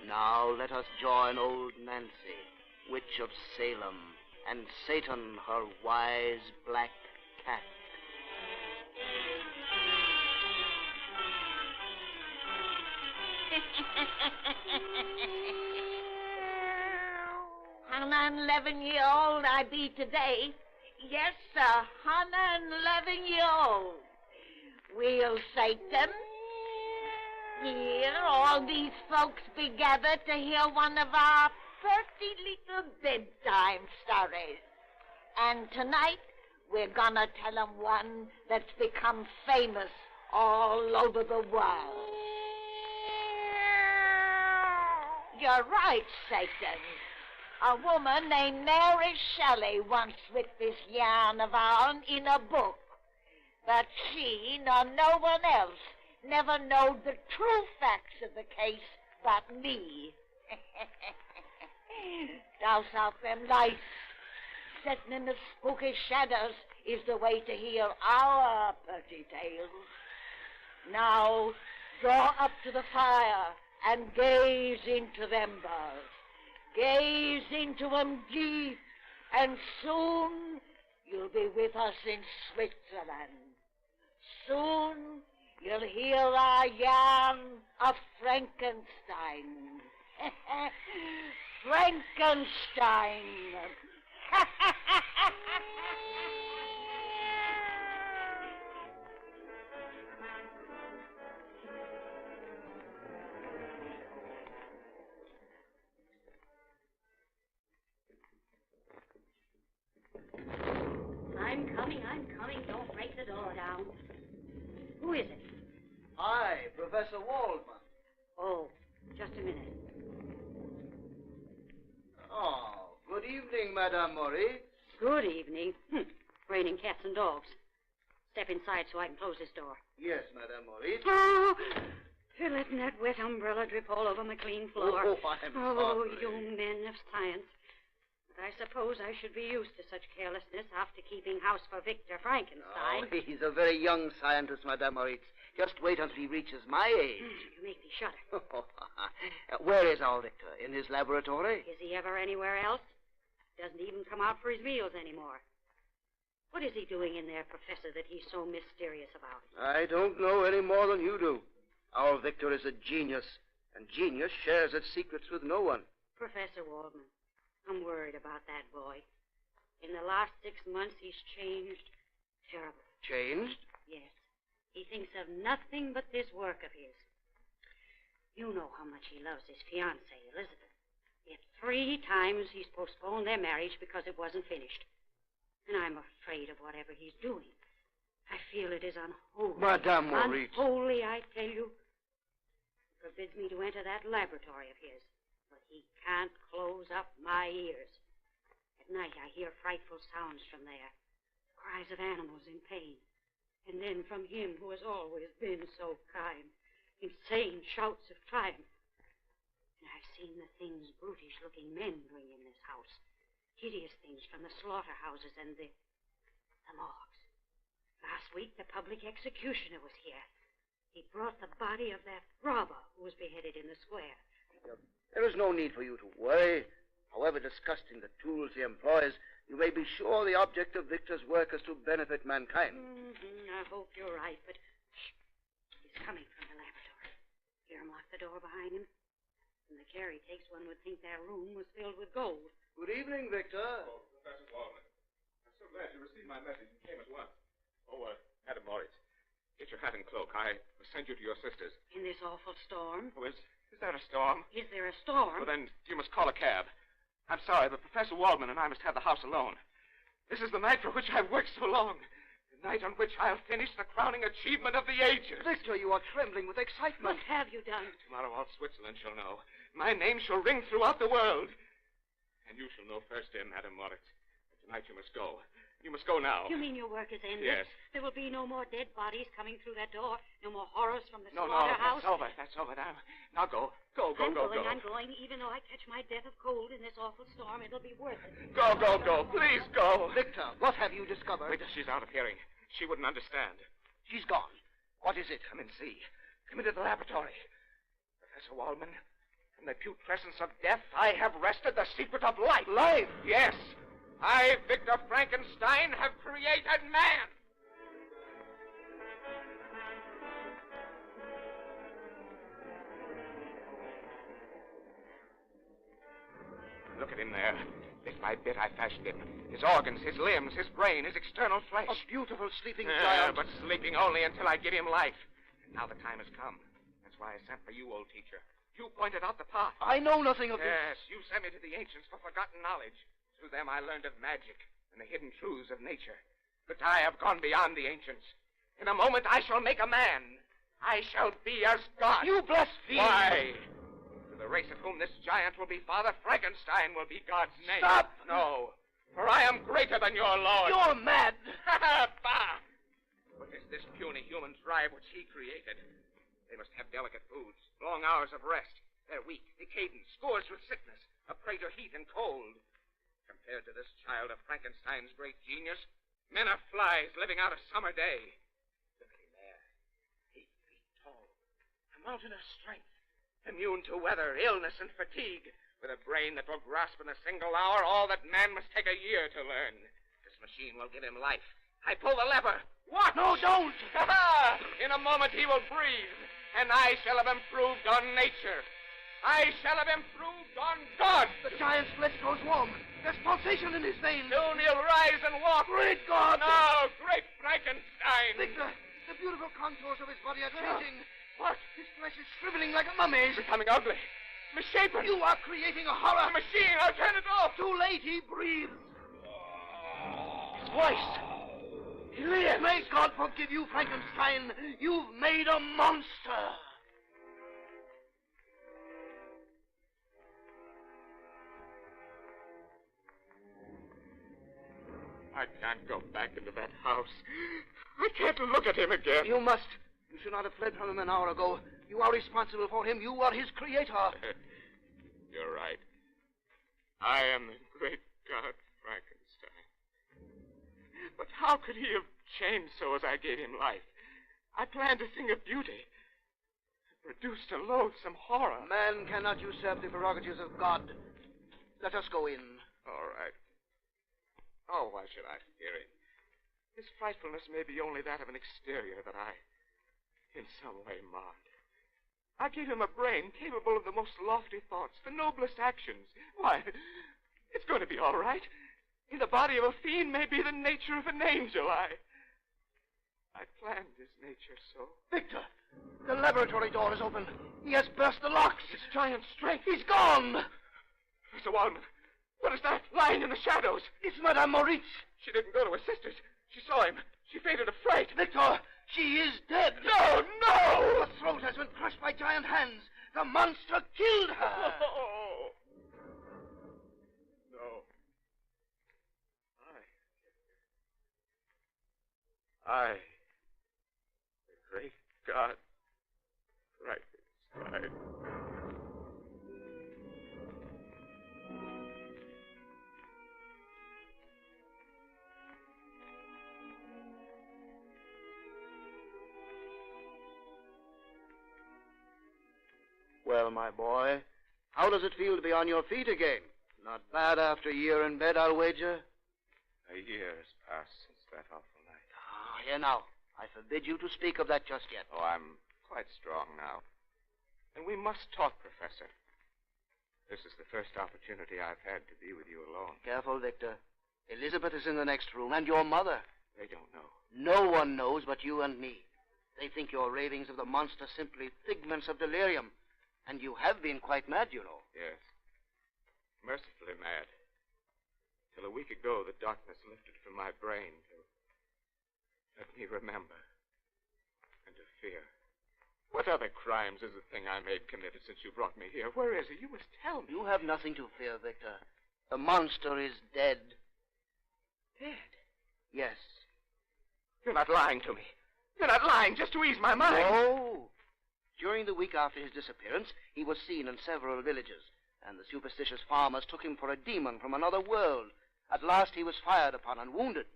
Now let us join old Nancy, witch of Salem, and Satan, her wise black cat. An 11-year-old I be today. Yes, sir, 11-year-old. We'll Satan. Here, all these folks be gathered to hear one of our pretty little bedtime stories. And tonight, we're gonna tell 'em one that's become famous all over the world. You're right, Satan. A woman named Mary Shelley once writ this yarn of ourn in a book. But she, nor no one else, never knowed the true facts of the case but me. Douse out them lights. Sitting in the spooky shadows is the way to hear our pretty tales. Now, draw up to the fire and gaze into them embers. Gaze into them deep, and soon you'll be with us in Switzerland. Soon you'll hear our yarn of Frankenstein. Frankenstein. I'm coming. Don't break the door down. Who is it? Hi, Professor Waldman. Oh, just a minute. Oh, good evening, Madame Maurice. Good evening. Afraid training cats and dogs. Step inside so I can close this door. Yes, Madame Maurice. Oh, you're letting that wet umbrella drip all over my clean floor. Oh, I'm sorry. You men of science. But I suppose I should be used to such carelessness after keeping house for Victor Frankenstein. Oh, he's a very young scientist, Madame Maurice. Just wait until he reaches my age. You make me shudder. Where is our Victor? In his laboratory? Is he ever anywhere else? Doesn't even come out for his meals anymore. What is he doing in there, Professor, that he's so mysterious about? I don't know any more than you do. Our Victor is a genius, and genius shares its secrets with no one. Professor Waldman, I'm worried about that boy. In the last 6 months, he's changed terribly. Changed? Yes. He thinks of nothing but this work of his. You know how much he loves his fiancée, Elizabeth. Yet 3 times he's postponed their marriage because it wasn't finished. And I'm afraid of whatever he's doing. I feel it is unholy. Madame Maurice. Unholy, I tell you. It forbids me to enter that laboratory of his. But he can't close up my ears. At night I hear frightful sounds from there. Cries of animals in pain. And then from him who has always been so kind. Insane shouts of triumph. And I've seen the things brutish-looking men bring in this house. Hideous things from the slaughterhouses and the morgues. Last week, the public executioner was here. He brought the body of that robber who was beheaded in the square. There is no need for you to worry. However disgusting the tools he employs, you may be sure the object of Victor's work is to benefit mankind. I hope you're right, but shh. He's coming from the laboratory. Hear him lock the door behind him? From the care he takes, one would think that room was filled with gold. Good evening, Victor. Oh, Professor Waldman. I'm so glad you received my message and came at once. Oh, Madam Moritz, get your hat and cloak. I will send you to your sister's. In this awful storm? Oh, is there a storm? Is there a storm? Well, then you must call a cab. I'm sorry, but Professor Waldman and I must have the house alone. This is the night for which I've worked so long. The night on which I'll finish the crowning achievement of the ages. Victor, you are trembling with excitement. What have you done? Tomorrow all Switzerland shall know. My name shall ring throughout the world. And you shall know first, dear Madame Moritz. But tonight you must go. You must go now. You mean your work is ended? Yes. There will be no more dead bodies coming through that door. No more horrors from the No, slaughterhouse. that's over. Now go. Go. I'm going. Even though I catch my death of cold in this awful storm, it'll be worth it. Go. Please go. Victor, what have you discovered? Wait till she's out of hearing. She wouldn't understand. She's gone. What is it? Come and see. Come into the laboratory. Professor Waldman, from the putrescence of death, I have wrested the secret of life. Life? Yes. I, Victor Frankenstein, have created man. Look at him there. Bit by bit, I fashioned him. His organs, his limbs, his brain, his external flesh. A beautiful sleeping giant. But sleeping only until I give him life. And now the time has come. That's why I sent for you, old teacher. You pointed out the path. I know nothing of this. Yes, you sent me to the ancients for forgotten knowledge. Through them I learned of magic and the hidden truths of nature. But I have gone beyond the ancients. In a moment I shall make a man. I shall be as God. You blaspheme. Why? To the race of whom this giant will be father, Frankenstein will be God's name. Stop! No, for I am greater than your Lord. You're mad. Bah! What is this puny human tribe which he created? They must have delicate foods, long hours of rest. They're weak, decadent, scourged with sickness, a prey to heat and cold. Compared to this child of Frankenstein's great genius, men are flies living out a summer day. Look at him there, 8 feet tall, a mountain of strength, immune to weather, illness, and fatigue, with a brain that will grasp in a single hour all that man must take a year to learn. This machine will give him life. I pull the lever. Watch! No, don't! In a moment he will breathe, and I shall have improved on nature. I shall have improved on God. The giant's flesh grows warm. There's pulsation in his veins. Soon he'll rise and walk. Great God! No, great Frankenstein. Victor, the beautiful contours of his body are changing. What? His flesh is shriveling like a mummy's. Becoming ugly. Misshapen. You are creating a horror. The machine, I'll turn it off. Too late, he breathes. His voice. He lives. May God forgive you, Frankenstein. You've made a monster. I can't go back into that house. I can't look at him again. You must. You should not have fled from him an hour ago. You are responsible for him. You are his creator. You're right. I am the great god Frankenstein. But how could he have changed so as I gave him life? I planned a thing of beauty. Produced a loathsome horror. Man cannot usurp the prerogatives of God. Let us go in. All right. Oh, why should I fear him? His frightfulness may be only that of an exterior that I, in some way, marred. I gave him a brain capable of the most lofty thoughts, the noblest actions. Why, it's going to be all right. In the body of a fiend may be the nature of an angel. I planned his nature so. Victor, the laboratory door is open. He has burst the locks. His giant strength. He's gone. Mr. Waldman, what is that lying in the shadows? It's Madame Moritz. She didn't go to her sister's. She saw him. She fainted of fright. Victor, she is dead. No, no! Her throat has been crushed by giant hands. The monster killed her. Oh. No. I, the great god Frankenstein. Well, my boy, how does it feel to be on your feet again? Not bad after a year in bed, I'll wager. A year has passed since that awful night. Ah, here now. I forbid you to speak of that just yet. Oh, I'm quite strong now. And we must talk, Professor. This is the first opportunity I've had to be with you alone. Careful, Victor. Elizabeth is in the next room, and your mother. They don't know. No one knows but you and me. They think your ravings of the monster simply figments of delirium. And you have been quite mad, you know. Yes. Mercifully mad. Till a week ago, the darkness lifted from my brain to let me remember and to fear. What other crimes is the thing I made committed since you brought me here? Where is he? You must tell me. You have nothing to fear, Victor. The monster is dead. Dead? Yes. You're not lying to me. You're not lying just to ease my mind. No. During the week after his disappearance, he was seen in several villages, and the superstitious farmers took him for a demon from another world. At last he was fired upon and wounded.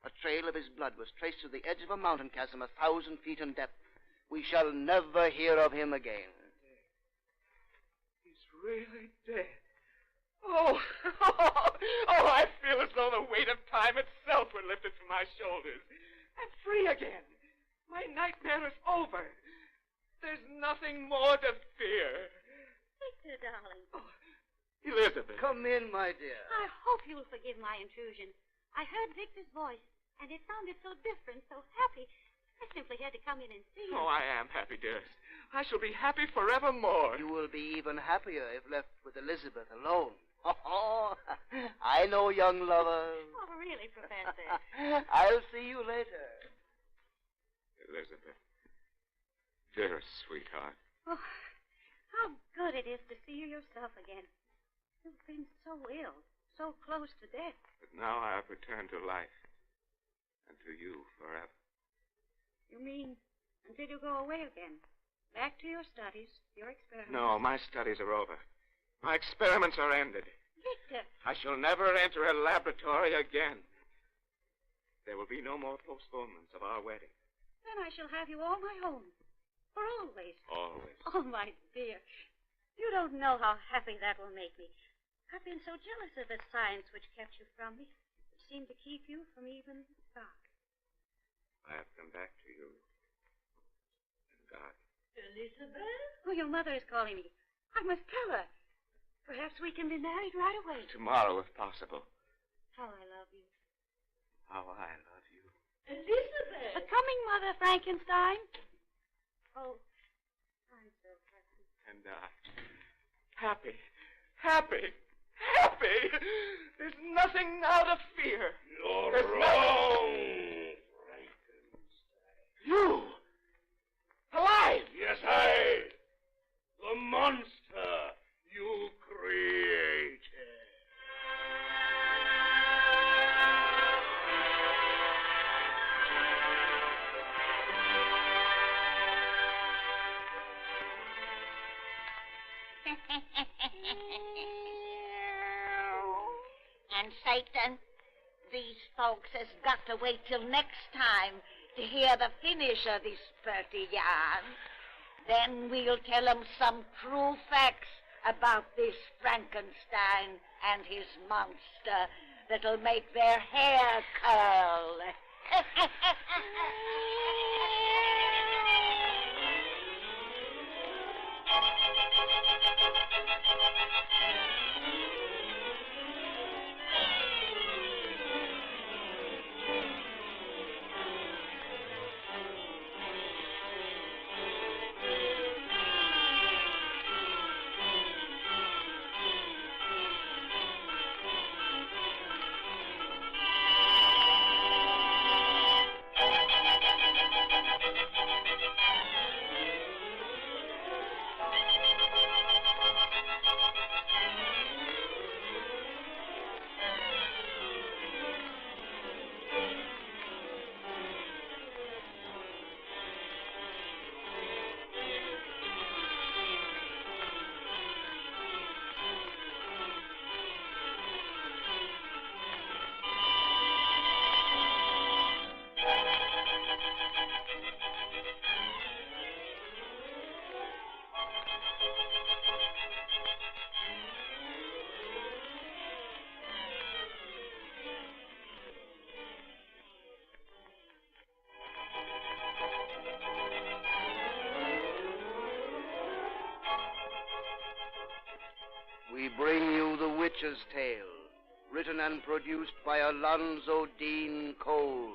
A trail of his blood was traced to the edge of a mountain chasm 1,000 feet in depth. We shall never hear of him again. He's really dead. Oh, I feel as though the weight of time itself were lifted from my shoulders. I'm free again. My nightmare is over. There's nothing more to fear. Victor, darling. Oh, Elizabeth. Come in, my dear. I hope you'll forgive my intrusion. I heard Victor's voice, and it sounded so different, so happy. I simply had to come in and see you. Oh, I am happy, dearest. I shall be happy forevermore. You will be even happier if left with Elizabeth alone. Oh, I know, young lover. Oh, really, Professor? I'll see you later. Elizabeth. Dearest sweetheart. Oh, how good it is to see you yourself again. You've been so ill, so close to death. But now I have returned to life. And to you forever. You mean until you go away again? Back to your studies, your experiments? No, my studies are over. My experiments are ended. Victor! I shall never enter a laboratory again. There will be no more postponements of our wedding. Then I shall have you all my own. For always. Always. Oh, my dear. You don't know how happy that will make me. I've been so jealous of the science which kept you from me. It seemed to keep you from even God. I have come back to you. And God. Elizabeth? Oh, your mother is calling me. I must tell her. Perhaps we can be married right away. Tomorrow, if possible. How I love you. How I love you. Elizabeth! Coming, Mother Frankenstein. Oh, I'm so happy. And I. Happy. Happy. Happy! There's nothing now to fear. You're wrong, Frankenstein. You! Alive! Yes, I. The monster you created. And Satan, these folks has got to wait till next time to hear the finish of this purty yarn. Then we'll tell 'em some true facts about this Frankenstein and his monster that'll make their hair curl. We bring you The Witch's Tale, written and produced by Alonzo Dean Cole.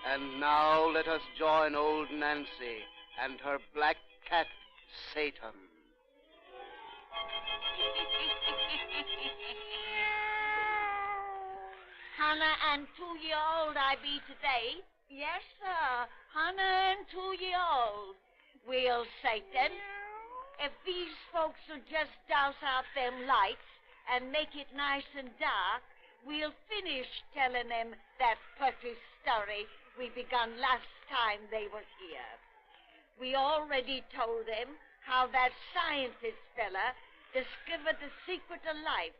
And now let us join old Nancy and her black cat, Satan. Hannah and 2-year-old I be today. Yes, sir. Hannah and 2-year-old. Well, Satan, if these folks will just douse out them lights and make it nice and dark, we'll finish telling them that pretty story we begun last time they was here. We already told them how that scientist fella discovered the secret of life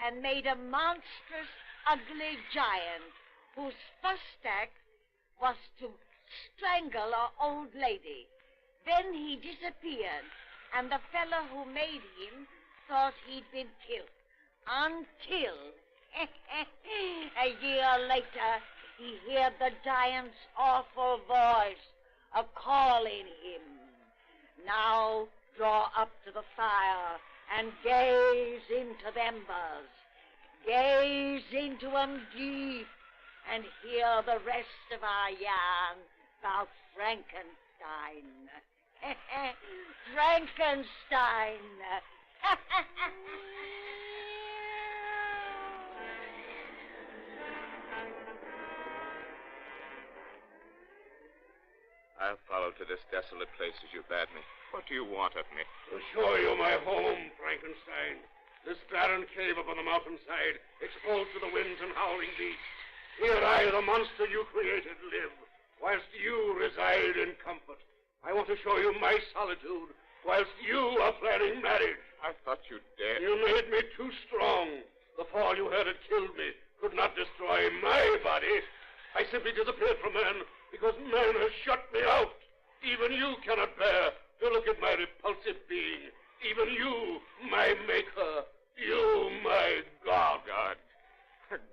and made a monstrous, ugly giant whose first act was to strangle our old lady. Then he disappeared, and the fellow who made him thought he'd been killed. Until a year later, he heard the giant's awful voice a-calling him. Now draw up to the fire and gaze into the embers. Gaze into 'em deep and hear the rest of our yarn about Frankenstein. Frankenstein! I'll follow to this desolate place as you bade me. What do you want of me? To show you my home, Frankenstein. This barren cave up on the mountainside, exposed to the winds and howling beasts. Here I, the monster you created, live, whilst you reside in comfort. I want to show you my solitude, whilst you are planning marriage. I thought you dead. You made me too strong. The fall you had had killed me could not destroy my body. I simply disappeared from man because man has shut me out. Even you cannot bear to look at my repulsive being. Even you, my maker. You, my God. God.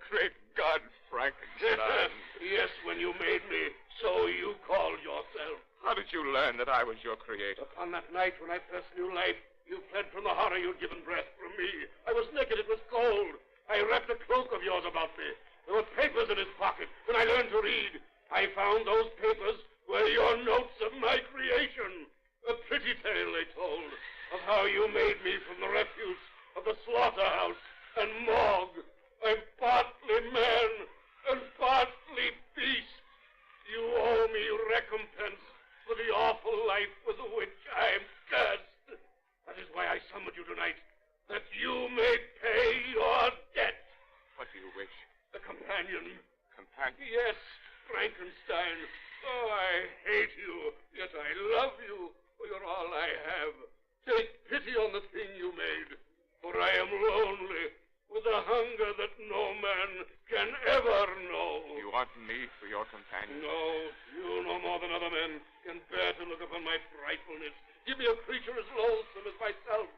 Great God, Frankenstein. Yes, when you made me, so you called yourself. How did you learn that I was your creator? Upon that night when I first knew life, You fled from the horror you'd given breath from me. I was naked. It was cold. I wrapped a cloak of yours about me. There were papers in his pocket. When I learned to read, I found those papers were your notes of my creation. A pretty tale they told of how you made me from the refuse of the slaughterhouse and morgue. I'm partly man and partly beast. You owe me recompense for the awful life with which I am cursed. That is why I summoned you tonight, that you may pay your debt. What do you wish? The companion. Companion? Yes, Frankenstein. Oh, I hate you, yet I love you, for you're all I have. Take pity on the thing you made, for I am lonely, with a hunger that no man can ever know. You want me for your companion? No, you no more than other men can bear to look upon my frightfulness. Give me a creature as loathsome as myself,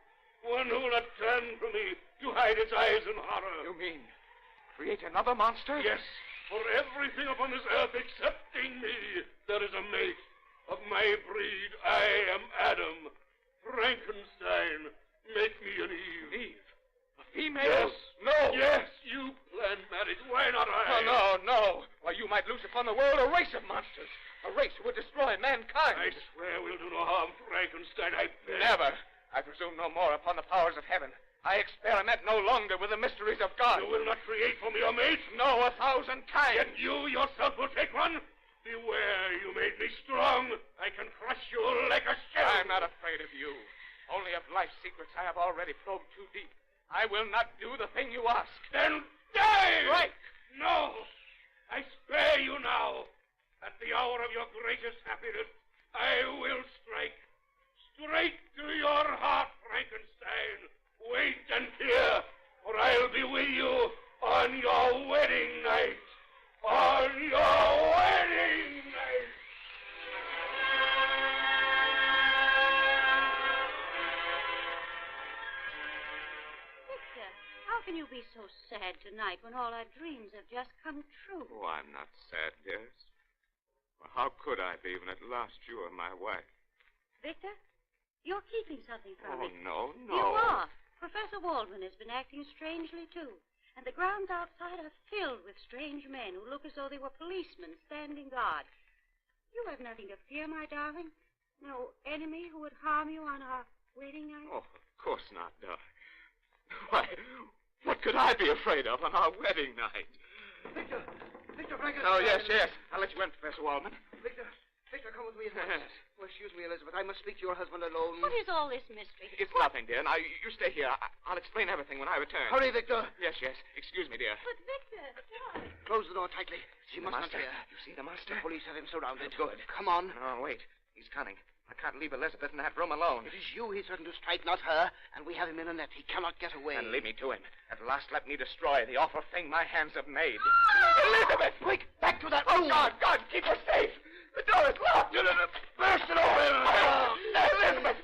one who will not turn from me to hide its eyes in horror. You mean create another monster? Yes, for everything upon this earth excepting me, there is a mate. Of my breed, I am Adam. Frankenstein, make me an Eve. Eve? A female? Yes. No. Yes, you planned marriage. Why not I? Oh, no. Why, you might loose upon the world a race of monsters. A race who would destroy mankind. I swear we'll do no harm, Frankenstein. I beg. Never. I presume no more upon the powers of heaven. I experiment no longer with the mysteries of God. You will not create for me a mate? No, 1,000 times. Yet you yourself will take one? Beware, you made me strong. I can crush you like a shell. I'm not afraid of you. Only of life's secrets I have already probed too deep. I will not do the thing you ask. Then die! Strike! No! I spare you now. At the hour of your greatest happiness, I will strike. Straight to your heart, Frankenstein. Wait and hear, for I'll be with you on your wedding night. On your wedding night. Victor, how can you be so sad tonight when all our dreams have just come true? Oh, I'm not sad, dearest. Well, how could I be when at last you are my wife? Victor, you're keeping something from me. No. You are. Professor Waldman has been acting strangely, too. And the grounds outside are filled with strange men who look as though they were policemen standing guard. You have nothing to fear, my darling. No enemy who would harm you on our wedding night? Oh, of course not, darling. Why, what could I be afraid of on our wedding night? Victor Frankenstein. Oh, yes. I'll let you in, Professor Waldman. Victor, come with me at once. Oh, excuse me, Elizabeth. I must speak to your husband alone. What is all this mystery? It's nothing, dear. Now, you stay here. I'll explain everything when I return. Hurry, Victor. Yes. Excuse me, dear. But, Victor, George. Close the door tightly. She must not Monster. hear. You see the monster? The police have him surrounded. Good. Come on. No, wait. He's cunning. I can't leave Elizabeth in that room alone. It is you he's certain to strike, not her. And we have him in a net. He cannot get away. Then leave me to him. At last, let me destroy the awful thing my hands have made. Elizabeth! Quick, back to that Oh, room. God, keep her safe. The door is locked. Burst it open. Elizabeth!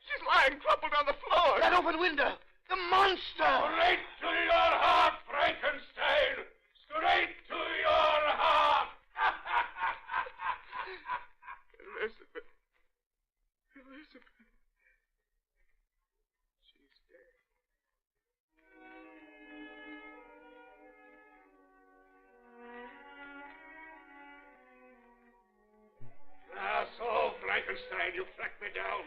She's lying crumpled on the floor. That open window. The monster. Straight to your heart, Frankenstein. Straight to your heart. Elizabeth. She's dead. So, Frankenstein, you tracked me down.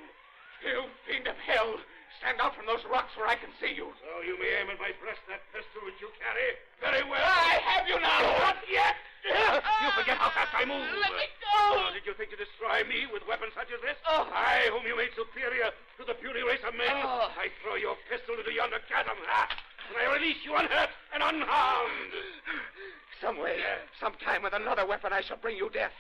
You fiend of hell! Stand out from those rocks where I can see you. So you may aim at my breast that pistol which you carry. Very well. I have you now! Not yet! You forget how fast I move. Let me go! Did you think to destroy me with weapons such as this? I, whom you made superior to the puny race of men, I throw your pistol into yonder chasm. And I release you unhurt and unharmed. Some way, sometime with another weapon, I shall bring you death.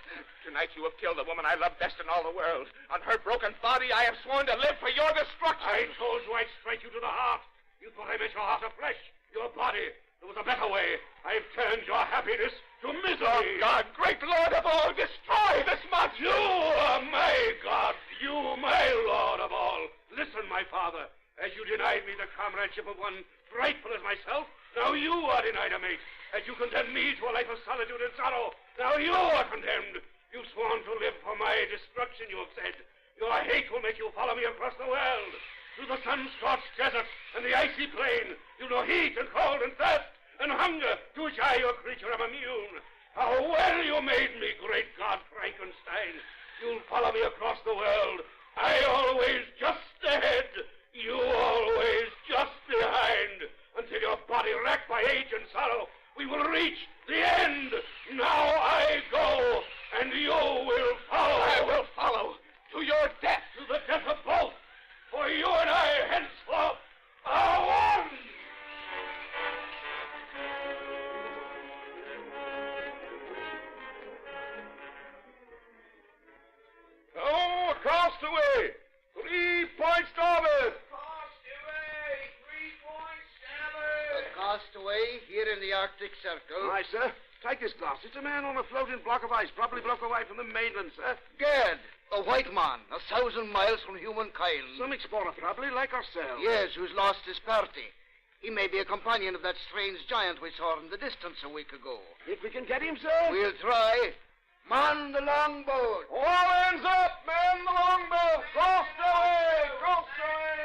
Tonight you have killed the woman I love best in all the world. On her broken body, I have sworn to live for your destruction. I told you I'd strike you to the heart. You thought I meant your heart of flesh, your body. There was a better way. I've turned your happiness to misery. Oh, God, great Lord of all, destroy this monster. You are my God. You, my Lord of all. Listen, my father. As you denied me the comradeship of one frightful as myself, now you are denied a mate. As you condemned me to a life of solitude and sorrow, now you are condemned. You've sworn to live for my destruction, you have said. Your hate will make you follow me across the world. Through the sun-scorched desert and the icy plain. You'll know heat and cold and thirst and hunger, to which I, your creature, am immune. How well you made me, great God Frankenstein. You'll follow me across the world. I always just ahead, you always just behind, until your body racked by age and sorrow, we will reach the end. Now I go, and you will follow. I will follow to your death. To the death of both, for you and I henceforth are one. Oh, across the way. 3 points starboard. Castaway here in the Arctic Circle. Aye, sir. Take this glass. It's a man on a floating block of ice, probably broke away from the mainland, sir. Gad, a white man, 1,000 miles from humankind. Some explorer, probably, like ourselves. Yes, who's lost his party. He may be a companion of that strange giant we saw in the distance a week ago. If we can get him, sir? We'll try. Man the longboat. All hands up, man the longboat. Cross away, cross away.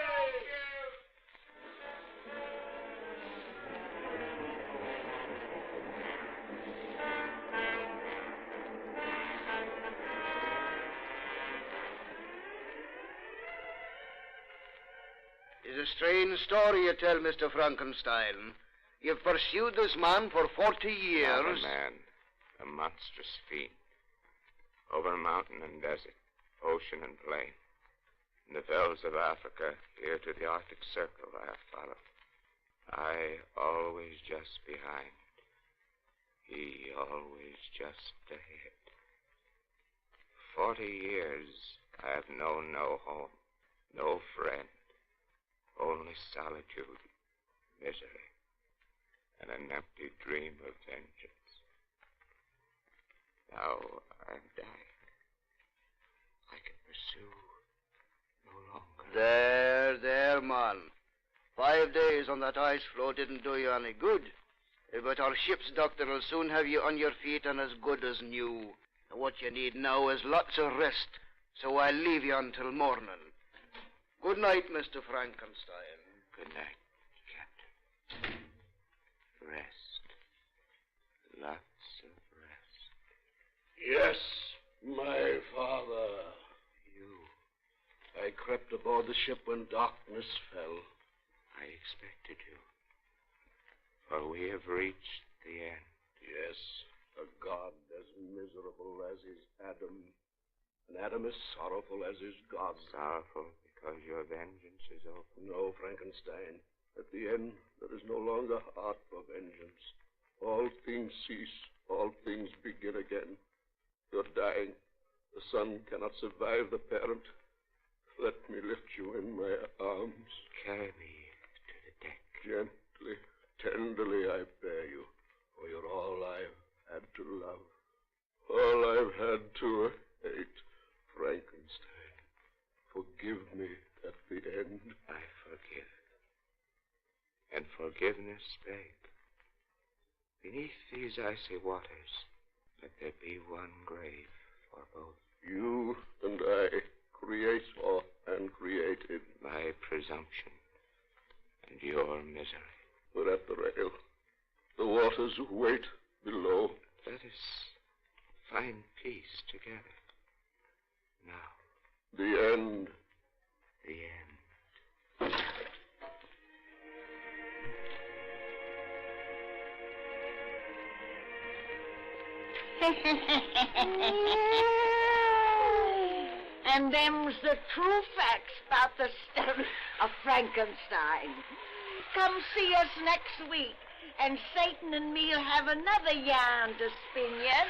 It's a strange story you tell, Mr. Frankenstein. You've pursued this man for 40 years. Not a man, a monstrous fiend. Over mountain and desert, ocean and plain. In the fells of Africa, here to the Arctic Circle I have followed. I always just behind. He always just ahead. 40 years I have known no home, no friend. Only solitude, misery, and an empty dream of vengeance. Now I'm dying. I can pursue no longer. There, man. 5 days on that ice floe didn't do you any good. But our ship's doctor will soon have you on your feet and as good as new. What you need now is lots of rest, so I'll leave you until morning. Good night, Mr. Frankenstein. Good night, Captain. Rest. Lots of rest. Yes, my father. You. I crept aboard the ship when darkness fell. I expected you. For we have reached the end. Yes, a God as miserable as is Adam. And Adam as sorrowful as is God. Sorrowful because your vengeance is over. No, Frankenstein. At the end, there is no longer heart for vengeance. All things cease. All things begin again. You're dying. The son cannot survive the parent. Let me lift you in my arms. Carry me to the deck. Gently, tenderly I bear you. For you're all I've had to love. All I've had to hate. Frankenstein, forgive me at the end. I forgive. And forgiveness beg. Beneath these icy waters, let there be one grave for both. You and I, creator and created. My presumption and your misery. We're at the rail. The waters wait below. Let us find peace together. Now. The end. The end. And them's the true facts about the story of Frankenstein. Come see us next week, and Satan and me'll have another yarn to spin you.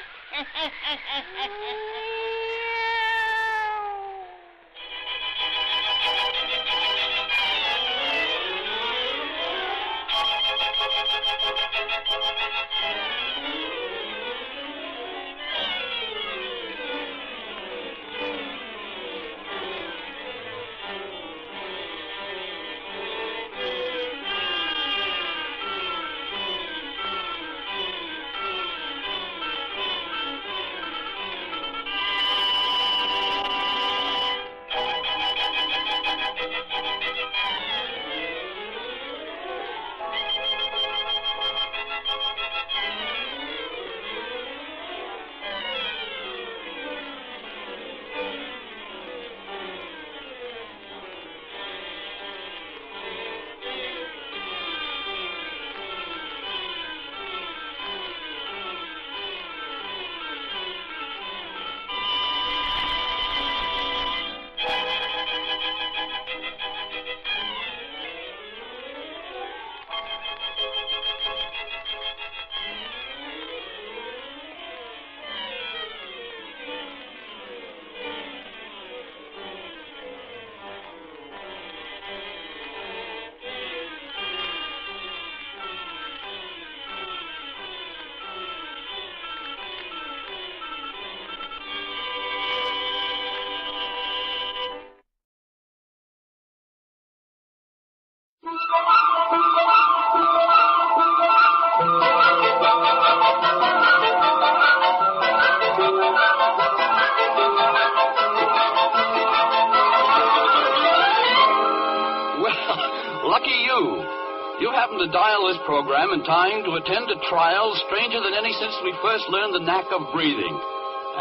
happened to dial this program in time to attend a trial stranger than any since we first learned the knack of breathing.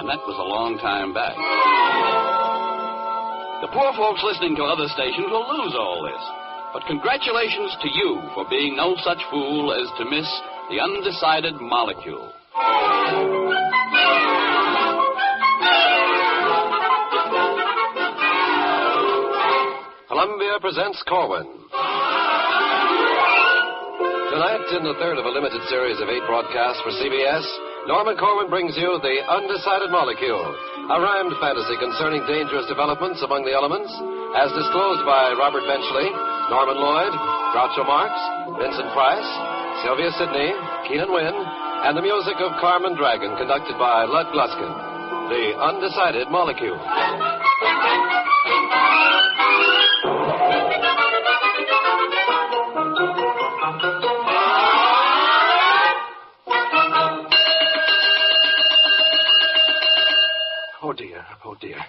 And that was a long time back. The poor folks listening to other stations will lose all this. But congratulations to you for being no such fool as to miss the undecided molecule. Columbia presents Corwin. Tonight, in the third of a limited series of 8 broadcasts for CBS, Norman Corwin brings you The Undecided Molecule, a rhymed fantasy concerning dangerous developments among the elements, as disclosed by Robert Benchley, Norman Lloyd, Groucho Marx, Vincent Price, Sylvia Sidney, Keenan Wynn, and the music of Carmen Dragon, conducted by Lud Gluskin. The Undecided Molecule. Oh dear,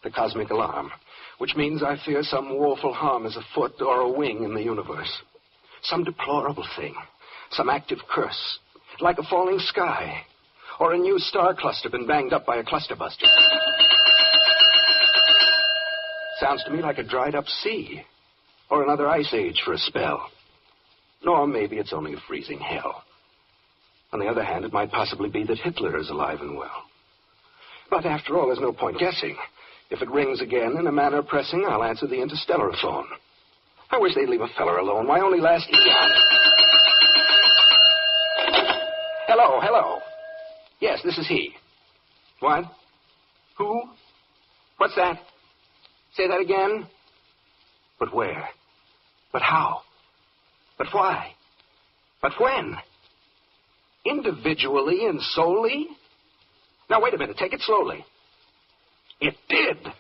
the cosmic alarm, which means I fear some woeful harm is afoot or a wing in the universe. Some deplorable thing, some active curse, like a falling sky, or a new star cluster been banged up by a cluster buster. Sounds to me like a dried up sea, or another ice age for a spell. Nor maybe it's only a freezing hell. On the other hand, it might possibly be that Hitler is alive and well. But after all, there's no point guessing. If it rings again in a manner pressing, I'll answer the interstellar phone. I wish they'd leave a feller alone. Why only last eon? Hello. Yes, this is he. What? Who? What's that? Say that again? But where? But how? But why? But when? Individually and solely? Now, wait a minute. Take it slowly. It did.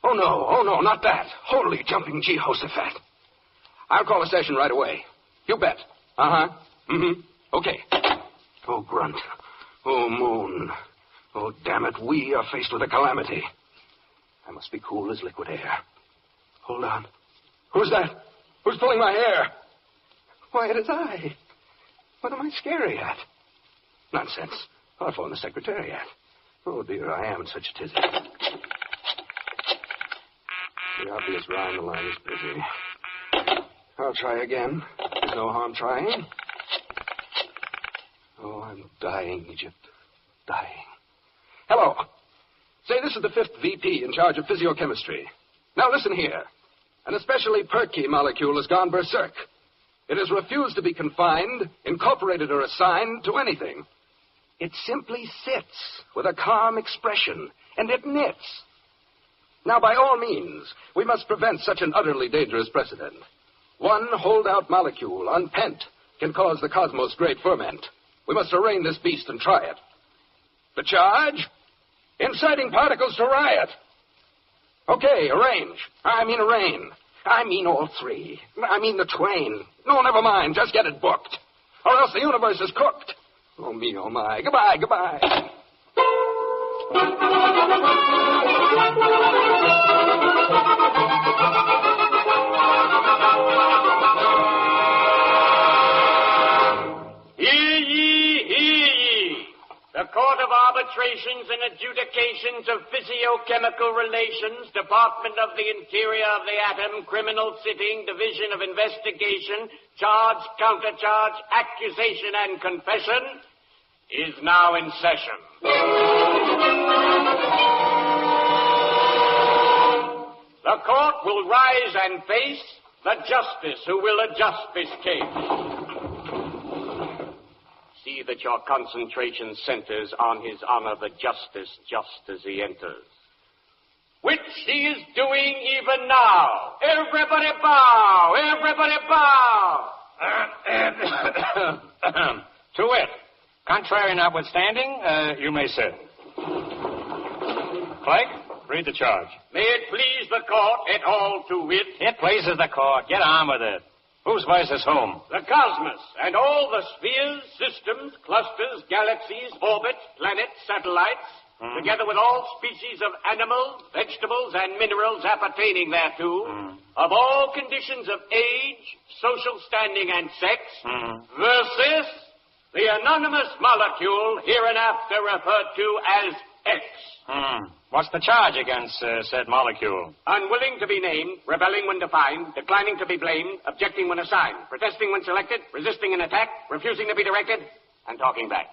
Oh, no, not that. Holy jumping Jehoshaphat. I'll call a session right away. You bet. Uh-huh. Mm-hmm. Okay. Oh, grunt. Oh, moon. Oh, damn it. We are faced with a calamity. I must be cool as liquid air. Hold on. Who's that? Who's pulling my hair? Why, it is I. What am I scary at? Nonsense. I'll phone the Secretariat. Oh, dear, I am in such a tizzy. The obvious rhyme, the line is busy. I'll try again. There's no harm trying. Oh, I'm dying, Egypt. Dying. Hello. Say, this is the 5th VP in charge of physiochemistry. Now, listen here. An especially perky molecule has gone berserk. It has refused to be confined, incorporated, or assigned to anything. It simply sits with a calm expression, and it knits. Now, by all means, we must prevent such an utterly dangerous precedent. One holdout molecule, unpent, can cause the cosmos' great ferment. We must arraign this beast and try it. The charge? Inciting particles to riot. Okay, arrange. I mean arraign. I mean all three. I mean the twain. No, never mind. Just get it booked. Or else the universe is cooked. Oh, me, oh, my. Goodbye. Hear ye. The Court of Arbitrations and Adjudications of Physiochemical Relations, Department of the Interior of the Atom, Criminal Sitting, Division of Investigation, Charge, Countercharge, Accusation, and Confession is now in session. The court will rise and face the justice who will adjust this case. See that your concentration centers on His Honor the Justice just as he enters. Which he is doing even now. Everybody bow! Everybody bow! To wit, contrary notwithstanding, you may sit. Clegg, read the charge. May it please the court, et al. To wit. It pleases the court. Get on with it. Whose versus whom? The cosmos and all the spheres, systems, clusters, galaxies, orbits, planets, satellites, together with all species of animals, vegetables, and minerals appertaining thereto, of all conditions of age, social standing, and sex, versus the anonymous molecule hereinafter referred to as X. What's the charge against said molecule? Unwilling to be named, rebelling when defined, declining to be blamed, objecting when assigned, protesting when selected, resisting an attack, refusing to be directed, and talking back.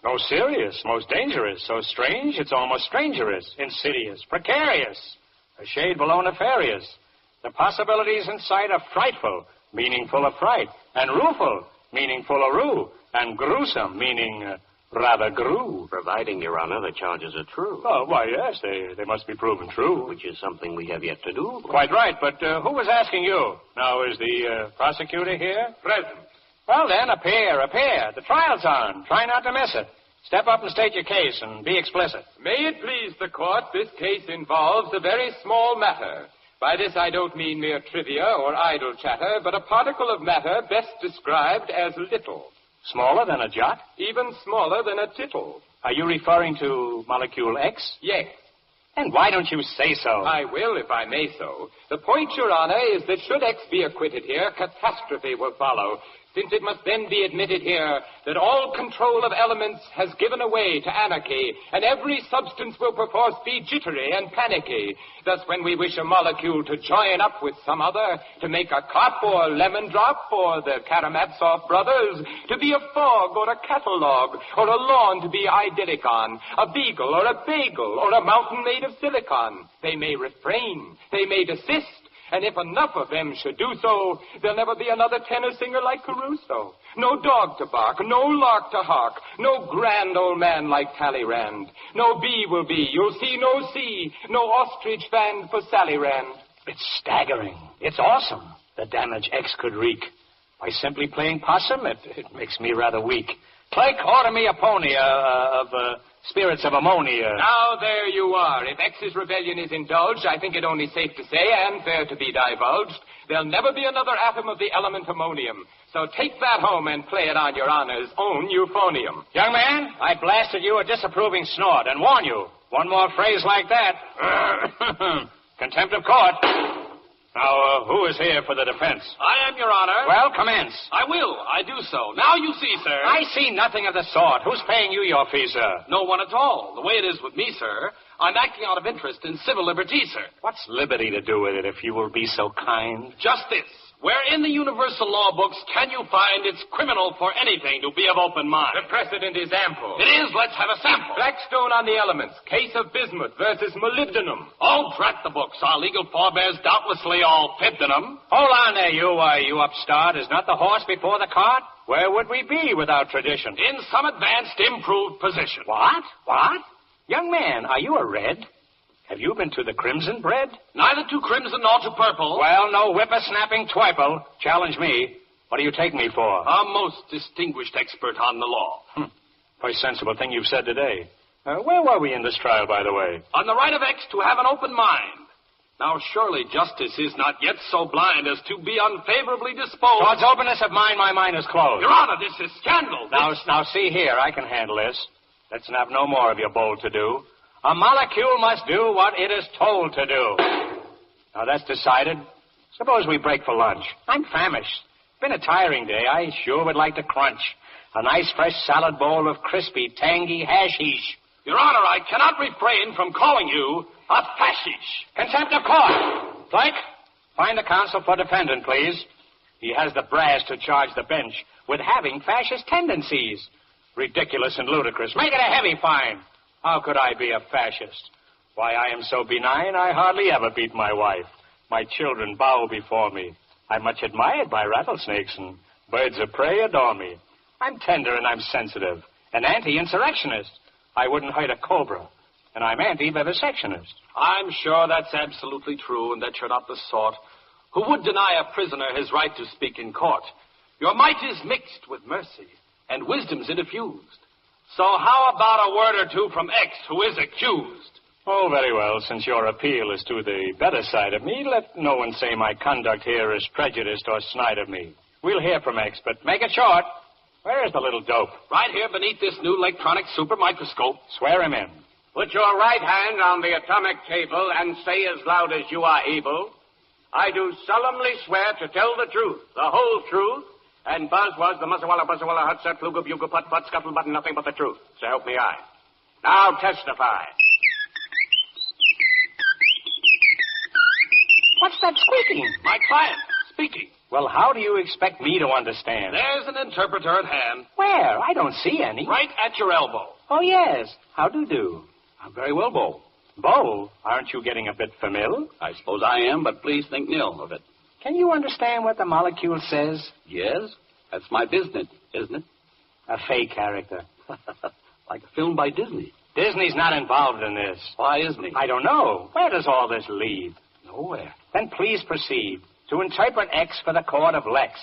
Most serious, most dangerous, so strange it's almost strangerous, insidious, precarious, a shade below nefarious. The possibilities in sight are frightful, meaning full of fright, and rueful, meaning full of rue, and gruesome, meaning rather grew. Providing, Your Honor, the charges are true. Oh, why, yes, they must be proven true. Which is something we have yet to do. Quite right, but who was asking you? Now, is the prosecutor here? Present. Well, then, appear. The trial's on. Try not to miss it. Step up and state your case and be explicit. May it please the court, this case involves a very small matter. By this I don't mean mere trivia or idle chatter, but a particle of matter best described as little. Smaller than a jot? Even smaller than a tittle. Are you referring to molecule X? Yes. And why don't you say so? I will, if I may so. The point, Your Honor, is that should X be acquitted here, catastrophe will follow, since it must then be admitted here that all control of elements has given away to anarchy, and every substance will perforce be jittery and panicky. Thus, when we wish a molecule to join up with some other, to make a cup or lemon drop, or the Karamazov brothers, to be a fog or a catalogue, or a lawn to be idyllic on, a beagle or a bagel, or a mountain made of silicon, they may refrain, they may desist. And if enough of them should do so, there'll never be another tenor singer like Caruso. No dog to bark, no lark to hark, no grand old man like Talleyrand. No bee will be, you'll see no sea, no ostrich band for Sally Rand. It's staggering. It's awesome, the damage X could wreak. By simply playing possum, it makes me rather weak. Clerk, order me a pony of spirits of ammonia. Now, there you are. If X's rebellion is indulged, I think it only safe to say, and fair to be divulged, there'll never be another atom of the element ammonium. So take that home and play it on Your Honor's own euphonium. Young man, I blasted you a disapproving snort and warn you, one more phrase like that. Contempt of court. Now, who is here for the defense? I am, Your Honor. Well, commence. I will. I do so. Now you see, sir. I see nothing of the sort. Who's paying you your fee, sir? No one at all. The way it is with me, sir, I'm acting out of interest in civil liberty, sir. What's liberty to do with it, if you will be so kind? Just this. Where in the universal law books can you find it's criminal for anything to be of open mind? The precedent is ample. It is. Let's have a sample. Blackstone on the elements. Case of bismuth versus molybdenum. Oh, drat the books. Our legal forebears doubtlessly all fibbed in them. Hold on there, you upstart. Is not the horse before the cart? Where would we be without tradition? In some advanced, improved position. What? Young man, are you a red? Have you been to the crimson bread? Neither to crimson nor to purple. Well, no whippersnapping twiple. Challenge me. What do you take me for? A most distinguished expert on the law. Very sensible thing you've said today. Where were we in this trial, by the way? On the right of X to have an open mind. Now, surely justice is not yet so blind as to be unfavorably disposed. Towards openness of mind, my mind is closed. Your Honor, this is scandal. Now, see here. I can handle this. Let's have no more of your bold to-do. A molecule must do what it is told to do. Now, that's decided. Suppose we break for lunch. I'm famished. Been a tiring day. I sure would like to crunch. A nice fresh salad bowl of crispy, tangy hashish. Your Honor, I cannot refrain from calling you a fascist. Contempt of court. Blake, find the counsel for defendant, please. He has the brass to charge the bench with having fascist tendencies. Ridiculous and ludicrous. Make it a heavy fine. How could I be a fascist? Why, I am so benign, I hardly ever beat my wife. My children bow before me. I'm much admired by rattlesnakes, and birds of prey adore me. I'm tender and I'm sensitive. An anti-insurrectionist. I wouldn't hurt a cobra. And I'm anti-vivisectionist. I'm sure that's absolutely true, and that you're not the sort who would deny a prisoner his right to speak in court. Your might is mixed with mercy, and wisdom's interfused. So how about a word or two from X, who is accused? Oh, very well. Since your appeal is to the better side of me, let no one say my conduct here is prejudiced or snide of me. We'll hear from X, but make it short. Where is the little dope? Right here beneath this new electronic super microscope. Swear him in. Put your right hand on the atomic table and say as loud as you are able, I do solemnly swear to tell the truth, the whole truth, and buzz was the muzzawalla, buzzawalla, hut, set, fluga, bugle, putt, putt, scuttlebutt, and nothing but the truth. So help me I. Now testify. What's that squeaking? My client, speaking. Well, how do you expect me to understand? There's an interpreter at hand. Where? I don't see any. Right at your elbow. Oh, yes. How do? I'm very well, Bo. Bo? Aren't you getting a bit familiar? I suppose I am, but please think nil of it. Can you understand what the molecule says? Yes, that's my business, isn't it? A fake character. Like a film by Disney. Disney's not involved in this. Why isn't he? I don't know. Where does all this lead? Nowhere. Then please proceed to interpret X for the court of Lex.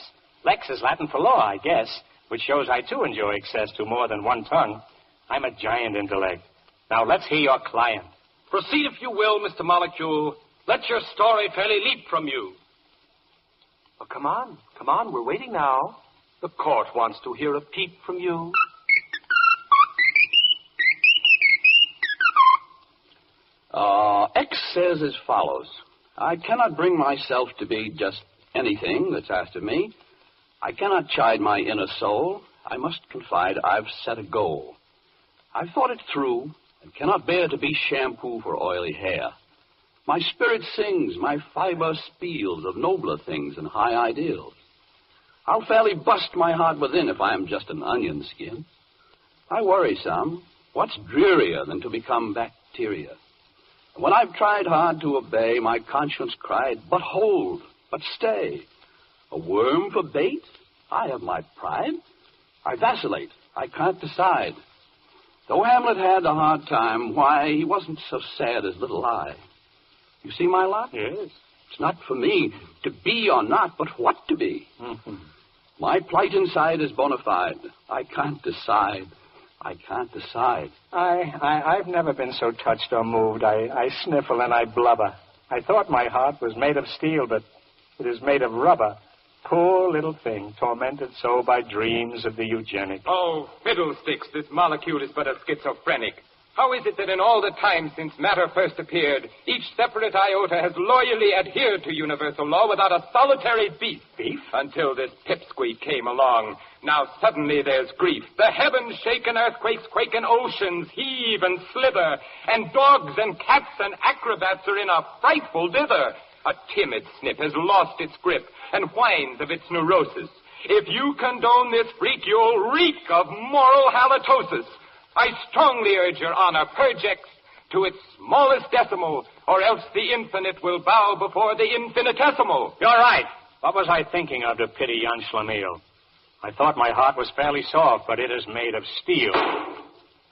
Lex is Latin for law, I guess, which shows I, too, enjoy access to more than one tongue. I'm a giant intellect. Now, let's hear your client. Proceed, if you will, Mr. Molecule. Let your story fairly leap from you. Well, come on, we're waiting now. The court wants to hear a peep from you. X says as follows. I cannot bring myself to be just anything that's asked of me. I cannot chide my inner soul. I must confide I've set a goal. I've thought it through and cannot bear to be shampoo for oily hair. My spirit sings, my fiber spiels of nobler things and high ideals. I'll fairly bust my heart within if I am just an onion skin. I worry some. What's drearier than to become bacteria? When I've tried hard to obey, my conscience cried, but hold, but stay. A worm for bait? I have my pride. I vacillate. I can't decide. Though Hamlet had a hard time, why, he wasn't so sad as little I. You see my lot? Yes. It's not for me to be or not, but what to be. Mm-hmm. My plight inside is bona fide. I can't decide. I can't decide. I've never been so touched or moved. I sniffle and I blubber. I thought my heart was made of steel, but it is made of rubber. Poor little thing, tormented so by dreams of the eugenic. Oh, fiddlesticks, this molecule is but a schizophrenic. How is it that in all the time since matter first appeared, each separate iota has loyally adhered to universal law without a solitary beef? Beef? Until this pipsqueak came along. Now suddenly there's grief. The heavens shake and earthquakes quake and oceans heave and slither. And dogs and cats and acrobats are in a frightful dither. A timid snip has lost its grip and whines of its neurosis. If you condone this freak, you'll reek of moral halitosis. I strongly urge your honor, purge X to its smallest decimal, or else the infinite will bow before the infinitesimal. You're right. What was I thinking of to pity young Schlemiel? I thought my heart was fairly soft, but it is made of steel.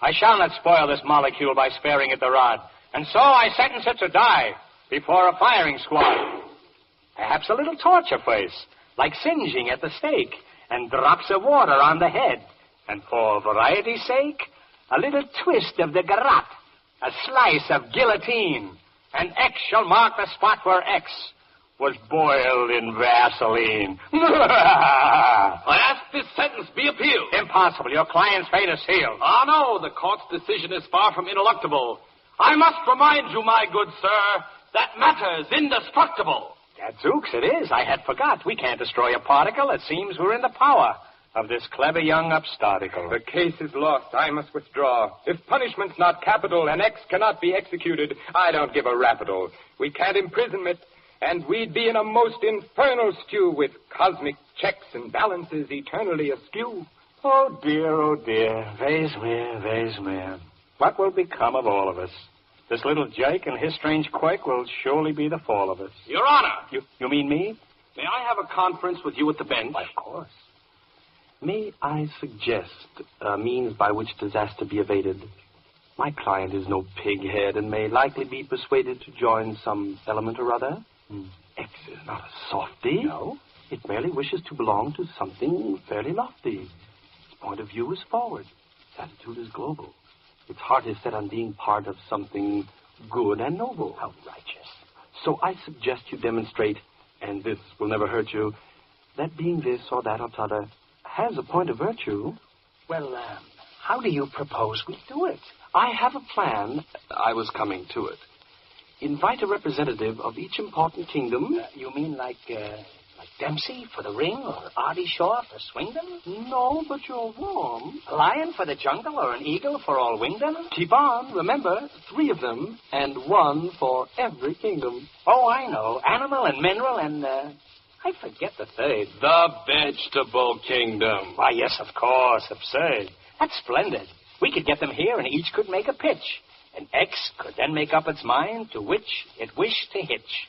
I shall not spoil this molecule by sparing it the rod, and so I sentence it to die before a firing squad. Perhaps a little torture first, like singeing at the stake, and drops of water on the head. And for variety's sake, a little twist of the garrote, a slice of guillotine, and X shall mark the spot where X was boiled in Vaseline. I ask this sentence be appealed. Impossible. Your client's fate is sealed. Ah, no, the court's decision is far from ineluctable. I must remind you, my good sir, that matter's indestructible. Gadzooks, it is. I had forgot. We can't destroy a particle. It seems we're in the power of this clever young upstarticle. The case is lost. I must withdraw. If punishment's not capital and X cannot be executed, I don't give a rapital. We can't imprison it, and we'd be in a most infernal stew with cosmic checks and balances eternally askew. Oh, dear. Vase mir. What will become of all of us? This little Jake and his strange quirk will surely be the fall of us. Your Honor! You mean me? May I have a conference with you at the bench? Why, of course. May I suggest a means by which disaster be evaded? My client is no pighead and may likely be persuaded to join some element or other. X is not a softy. No? It merely wishes to belong to something fairly lofty. Its point of view is forward. Its attitude is global. Its heart is set on being part of something good and noble. How righteous. So I suggest you demonstrate, and this will never hurt you, that being this or that or t'other has a point of virtue. Well, how do you propose we do it? I have a plan. I was coming to it. Invite a representative of each important kingdom. You mean like Dempsey for the ring, or Artie Shaw for Swingdom? No, but you're warm. A lion for the jungle, or an eagle for all Wingdom? Keep on. Remember, 3 of them, and 1 for every kingdom. Oh, I know. Animal and mineral and, I forget the third. The vegetable kingdom. Why, yes, of course. Absurd. That's splendid. We could get them here, and each could make a pitch. And X could then make up its mind to which it wished to hitch.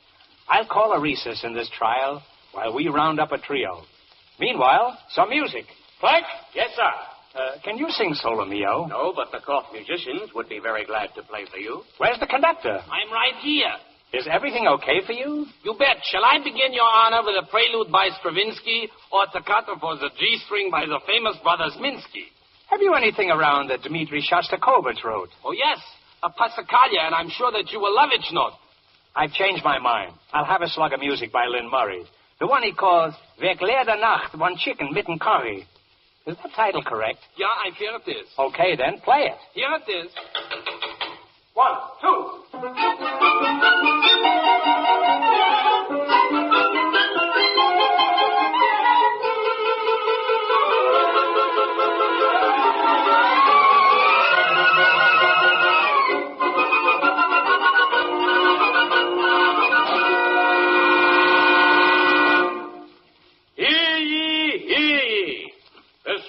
I'll call a recess in this trial while we round up a trio. Meanwhile, some music. Clark? Yes, sir. Can you sing Solo Mio? No, but the court musicians would be very glad to play for you. Where's the conductor? I'm right here. Is everything okay for you? You bet. Shall I begin, Your Honor, with a prelude by Stravinsky or a toccata for the G-string by the famous brothers Minsky? Have you anything around that Dmitri Shostakovich wrote? Oh, yes. A Passacaglia, and I'm sure that you will love it, Schnott. I've changed my mind. I'll have a slug of music by Lynn Murray. The one he calls Weg leer der Nacht, one chicken mitten curry. Is that title correct? Yeah, I fear it is. Okay, then, play it. Here it is. 1, 2.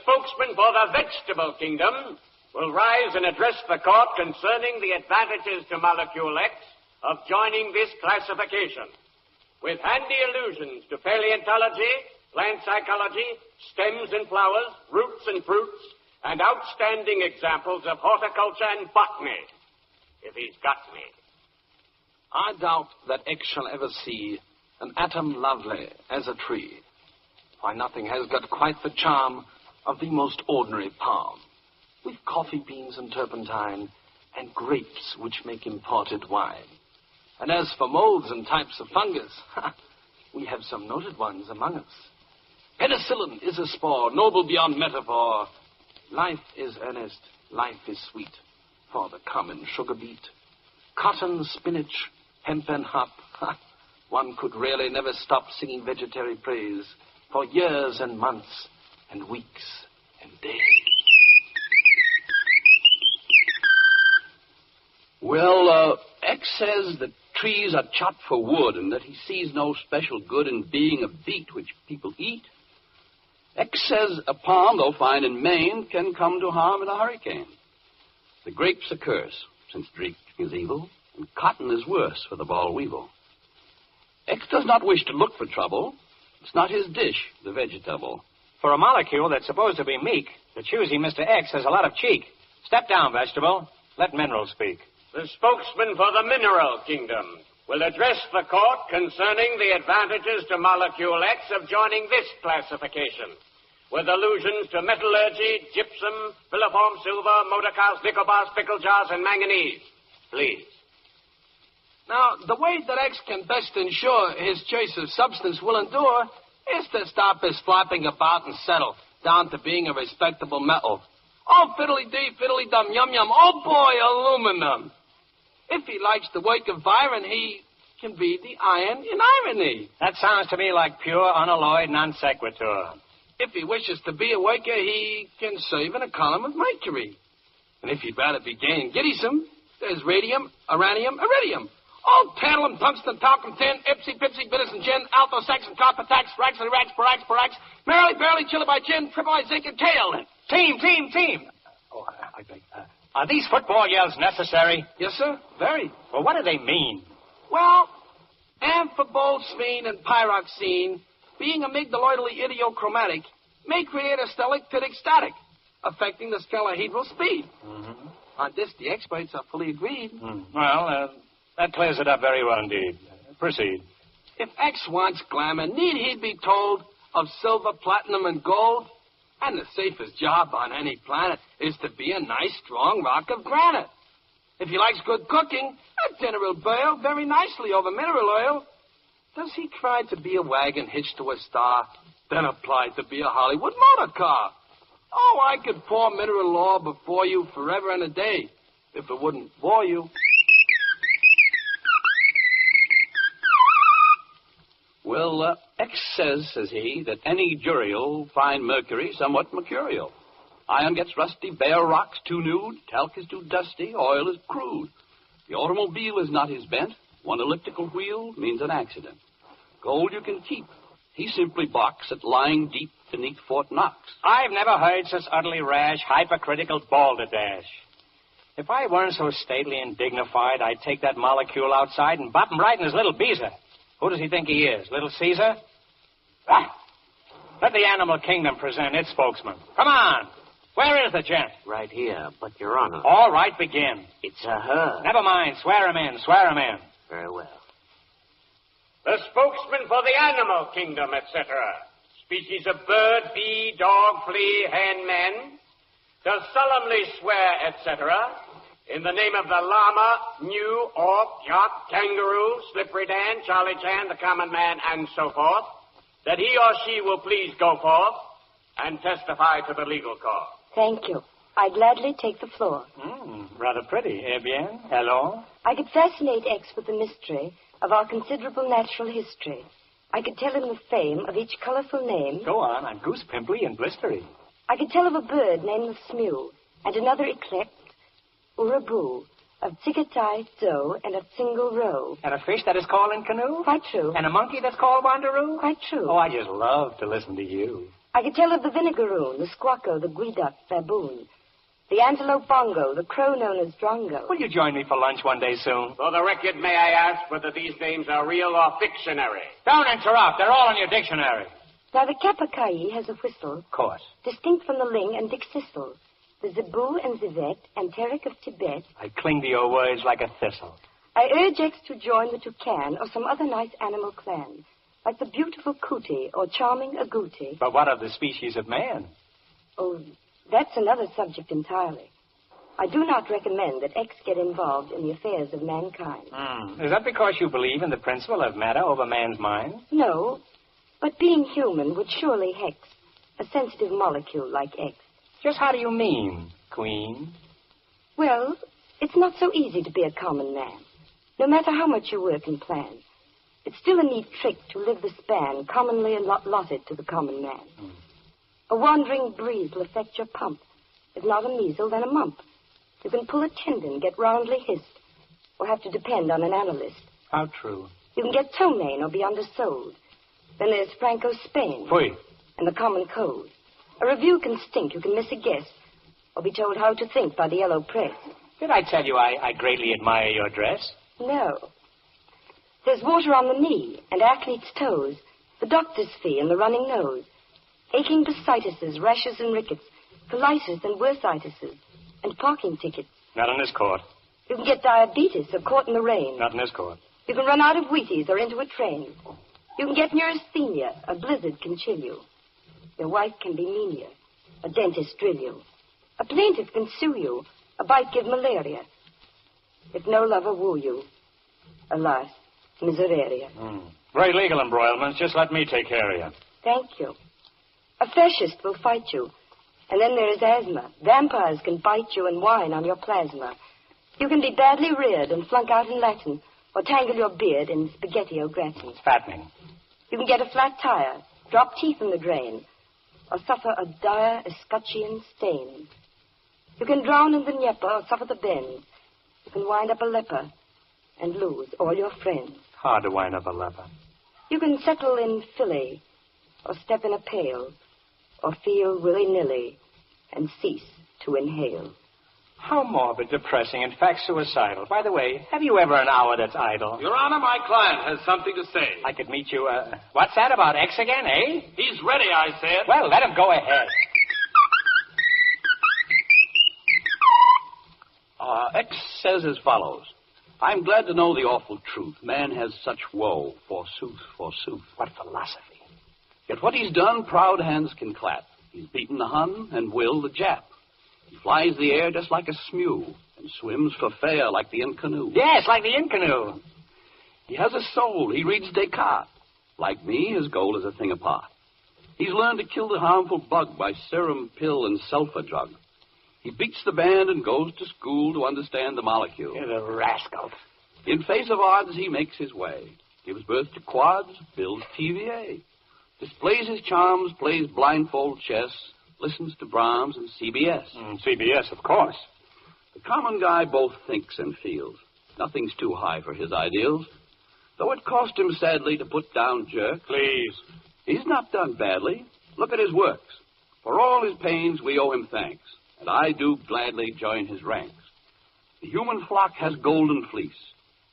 Spokesman for the vegetable kingdom will rise and address the court concerning the advantages to Molecule X of joining this classification. With handy allusions to paleontology, plant psychology, stems and flowers, roots and fruits, and outstanding examples of horticulture and botany, if he's got me. I doubt that X shall ever see an atom lovely as a tree. Why, nothing has got quite the charm of the most ordinary palm, with coffee beans and turpentine, and grapes which make imported wine. And as for molds and types of fungus, we have some noted ones among us. Penicillin is a spore, noble beyond metaphor. Life is earnest, life is sweet, for the common sugar beet. Cotton, spinach, hemp and hop. One could really never stop singing vegetary praise for years and months and weeks and days. Well, X says that trees are chopped for wood and that he sees no special good in being a beet which people eat. X says a palm, though fine in Maine, can come to harm in a hurricane. The grape's a curse, since drink is evil, and cotton is worse for the boll weevil. X does not wish to look for trouble. It's not his dish, the vegetable. For a molecule that's supposed to be meek, the choosy Mr. X has a lot of cheek. Step down, vegetable. Let mineral speak. The spokesman for the mineral kingdom will address the court concerning the advantages to Molecule X of joining this classification, with allusions to metallurgy, gypsum, filiform silver, motor cars, nickel bars, pickle jars, and manganese. Please. Now, the way that X can best ensure his choice of substance will endure is to stop his flopping about and settle down to being a respectable metal. Oh, fiddly-dee, fiddly-dum, yum-yum. Oh, boy, aluminum. If he likes the work of iron, he can be the iron in irony. That sounds to me like pure, unalloyed non sequitur. If he wishes to be a worker, he can serve in a column of mercury. And if he'd rather be gay and giddysome, there's radium, uranium, iridium. Oh, tantalum, tungsten, talcum, tin, ipsy, pipsy, bitterson, gin, alto, saxon, copper, tax, raxley, rax, borax, borax, merrily, barely, chili by gin, triple I zinc, and kale. Team. Oh, I beg. Are these football yells necessary? Yes, sir. Very. Well, what do they mean? Well, amphibolsphine and pyroxene, being amygdaloidally idiochromatic, may create a stalactitic static, affecting the scalohedral speed. Mm-hmm. On this, the experts are fully agreed. Well, that clears it up very well indeed. Proceed. If X wants glamour, need he be told of silver, platinum, and gold? And the safest job on any planet is to be a nice, strong rock of granite. If he likes good cooking, a dinner will boil very nicely over mineral oil. Does he cry to be a wagon hitched to a star, then apply to be a Hollywood motor car? Oh, I could pour mineral law before you forever and a day. if it wouldn't bore you. Well, X says he, that any jury'll find mercury somewhat mercurial. Iron gets rusty, bare rocks too nude, talc is too dusty, oil is crude. The automobile is not his bent. One elliptical wheel means an accident. Gold you can keep. He simply balks at lying deep beneath Fort Knox. I've never heard such utterly rash, hypercritical balderdash. If I weren't so stately and dignified, I'd take that molecule outside and bop him right in his little beezer. Who does he think he is, Little Caesar? Ah! Let the animal kingdom present its spokesman. Come on! Where is the gent? Right here, but, Your Honor. All right, begin. It's a her. Never mind. Swear him in. Swear him in. Very well. The spokesman for the animal kingdom, etc. Species of bird, bee, dog, flea, hen, man, does solemnly swear, etc., in the name of the llama, gnu, auk, yak, kangaroo, slippery Dan, Charlie Chan, the common man, and so forth, that he or she will please go forth and testify to the legal court. Thank you. I gladly take the floor. Rather pretty. Eh bien? Hello? I could fascinate X with the mystery of our considerable natural history. I could tell him the fame of each colorful name. Go on. I'm goose pimply and blistery. I could tell of a bird named the smew, and another eclipse, Uraboo, of Tsigatai, Zo, and a single row. And a fish that is called in canoe? Quite true. And a monkey that's called wanderoo? Quite true. Oh, I just love to listen to you. I could tell of the vinegaroon, the squacko, the guiduck, baboon, the antelope bongo, the crow known as drongo. Will you join me for lunch one day soon? For the record, may I ask whether these names are real or fictionary? Don't interrupt. They're all in your dictionary. Now, the capercaillie has a whistle. Of course. Distinct from the ling and dixistle. The zebu and zivet, Anteric of Tibet. I cling to your words like a thistle. I urge X to join the toucan or some other nice animal clan, like the beautiful cootie or charming agouti. But what of the species of man? Oh, that's another subject entirely. I do not recommend that X get involved in the affairs of mankind. Is that because you believe in the principle of matter over man's mind? No, but being human would surely hex a sensitive molecule like X. Just how do you mean, Queen? Well, it's not so easy to be a common man. No matter how much you work and plan, it's still a neat trick to live the span commonly allotted to the common man. A wandering breeze will affect your pump. If not a measle, then a mump. You can pull a tendon, get roundly hissed, or have to depend on an analyst. How true. You can get ptomaine or be undersold. Then there's Franco Spain. Fui. And the common code. A review can stink. You can miss a guess, or be told how to think by the yellow press. Did I tell you I greatly admire your dress? No. There's water on the knee and athlete's toes, the doctor's fee and the running nose, aching bursitis, rashes and rickets, colitis and bursitis, and parking tickets. Not in this court. You can get diabetes or caught in the rain. Not in this court. You can run out of Wheaties or into a train. You can get neurasthenia. A blizzard can chill you. Your wife can be meania. A dentist drill you. A plaintiff can sue you. A bite give malaria. If no lover woo you, alas, miseraria. Very legal embroilments. Just let me take care of you. Thank you. A fascist will fight you. And then there is asthma. Vampires can bite you and whine on your plasma. You can be badly reared and flunk out in Latin, or tangle your beard in spaghetti au gratin. Fattening. You can get a flat tire, drop teeth in the drain, or suffer a dire escutcheon stain. You can drown in the Dnieper or suffer the bend. You can wind up a leper and lose all your friends. Hard to wind up a leper. You can settle in Philly, or step in a pail, or feel willy-nilly and cease to inhale. How morbid, depressing, in fact suicidal. By the way, have you ever an hour that's idle? Your Honor, my client has something to say. I could meet you, what's that about X again, eh? He's ready, I said. Well, let him go ahead. X says as follows. I'm glad to know the awful truth. Man has such woe, forsooth, forsooth. What philosophy. Yet what he's done, proud hands can clap. He's beaten the Hun and Will the Jap. He flies the air just like a smew and swims for fair like the Incanoo. Yes, like the Incanoo. He has a soul. He reads Descartes. Like me, his goal is a thing apart. He's learned to kill the harmful bug by serum pill and sulfur drug. He beats the band and goes to school to understand the molecule. You're the rascal. In face of odds, he makes his way. Gives birth to quads, builds TVA. Displays his charms, plays blindfold chess, listens to Brahms and CBS. CBS, of course. The common guy both thinks and feels. Nothing's too high for his ideals. Though it cost him sadly to put down jerk. Please. He's not done badly. Look at his works. For all his pains, we owe him thanks. And I do gladly join his ranks. The human flock has golden fleece,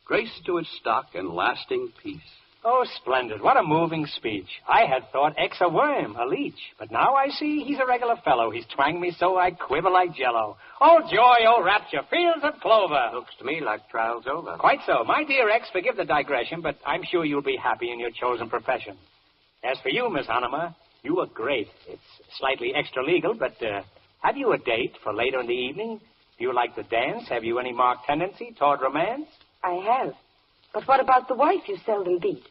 grace to its stock and lasting peace. Oh, splendid. What a moving speech. I had thought X a worm, a leech. But now I see he's a regular fellow. He's twanged me so I quiver like jello. Oh, joy, oh, rapture, fields of clover. Looks to me like trial's over. Quite so. My dear X, forgive the digression, but I'm sure you'll be happy in your chosen profession. As for you, Miss Hannemer, you were great. It's slightly extra-legal, but have you a date for later in the evening? Do you like to dance? Have you any marked tendency toward romance? I have. But what about the wife you seldom beat?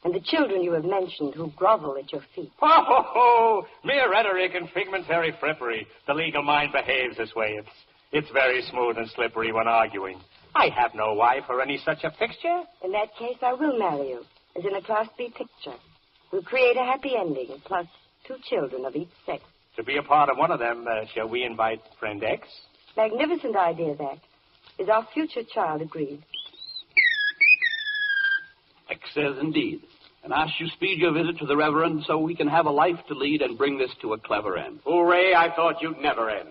And the children you have mentioned who grovel at your feet? Ho, ho, ho! Mere rhetoric and figmentary frippery. The legal mind behaves this way. It's very smooth and slippery when arguing. I have no wife or any such a fixture. In that case, I will marry you, as in a Class B picture. We'll create a happy ending, plus 2 children of each sex. To be a part of one of them, shall we invite friend X? Magnificent idea, that. Is our future child agreed? X says indeed, and asks you speed your visit to the Reverend so we can have a life to lead and bring this to a clever end. Hooray, I thought you'd never end.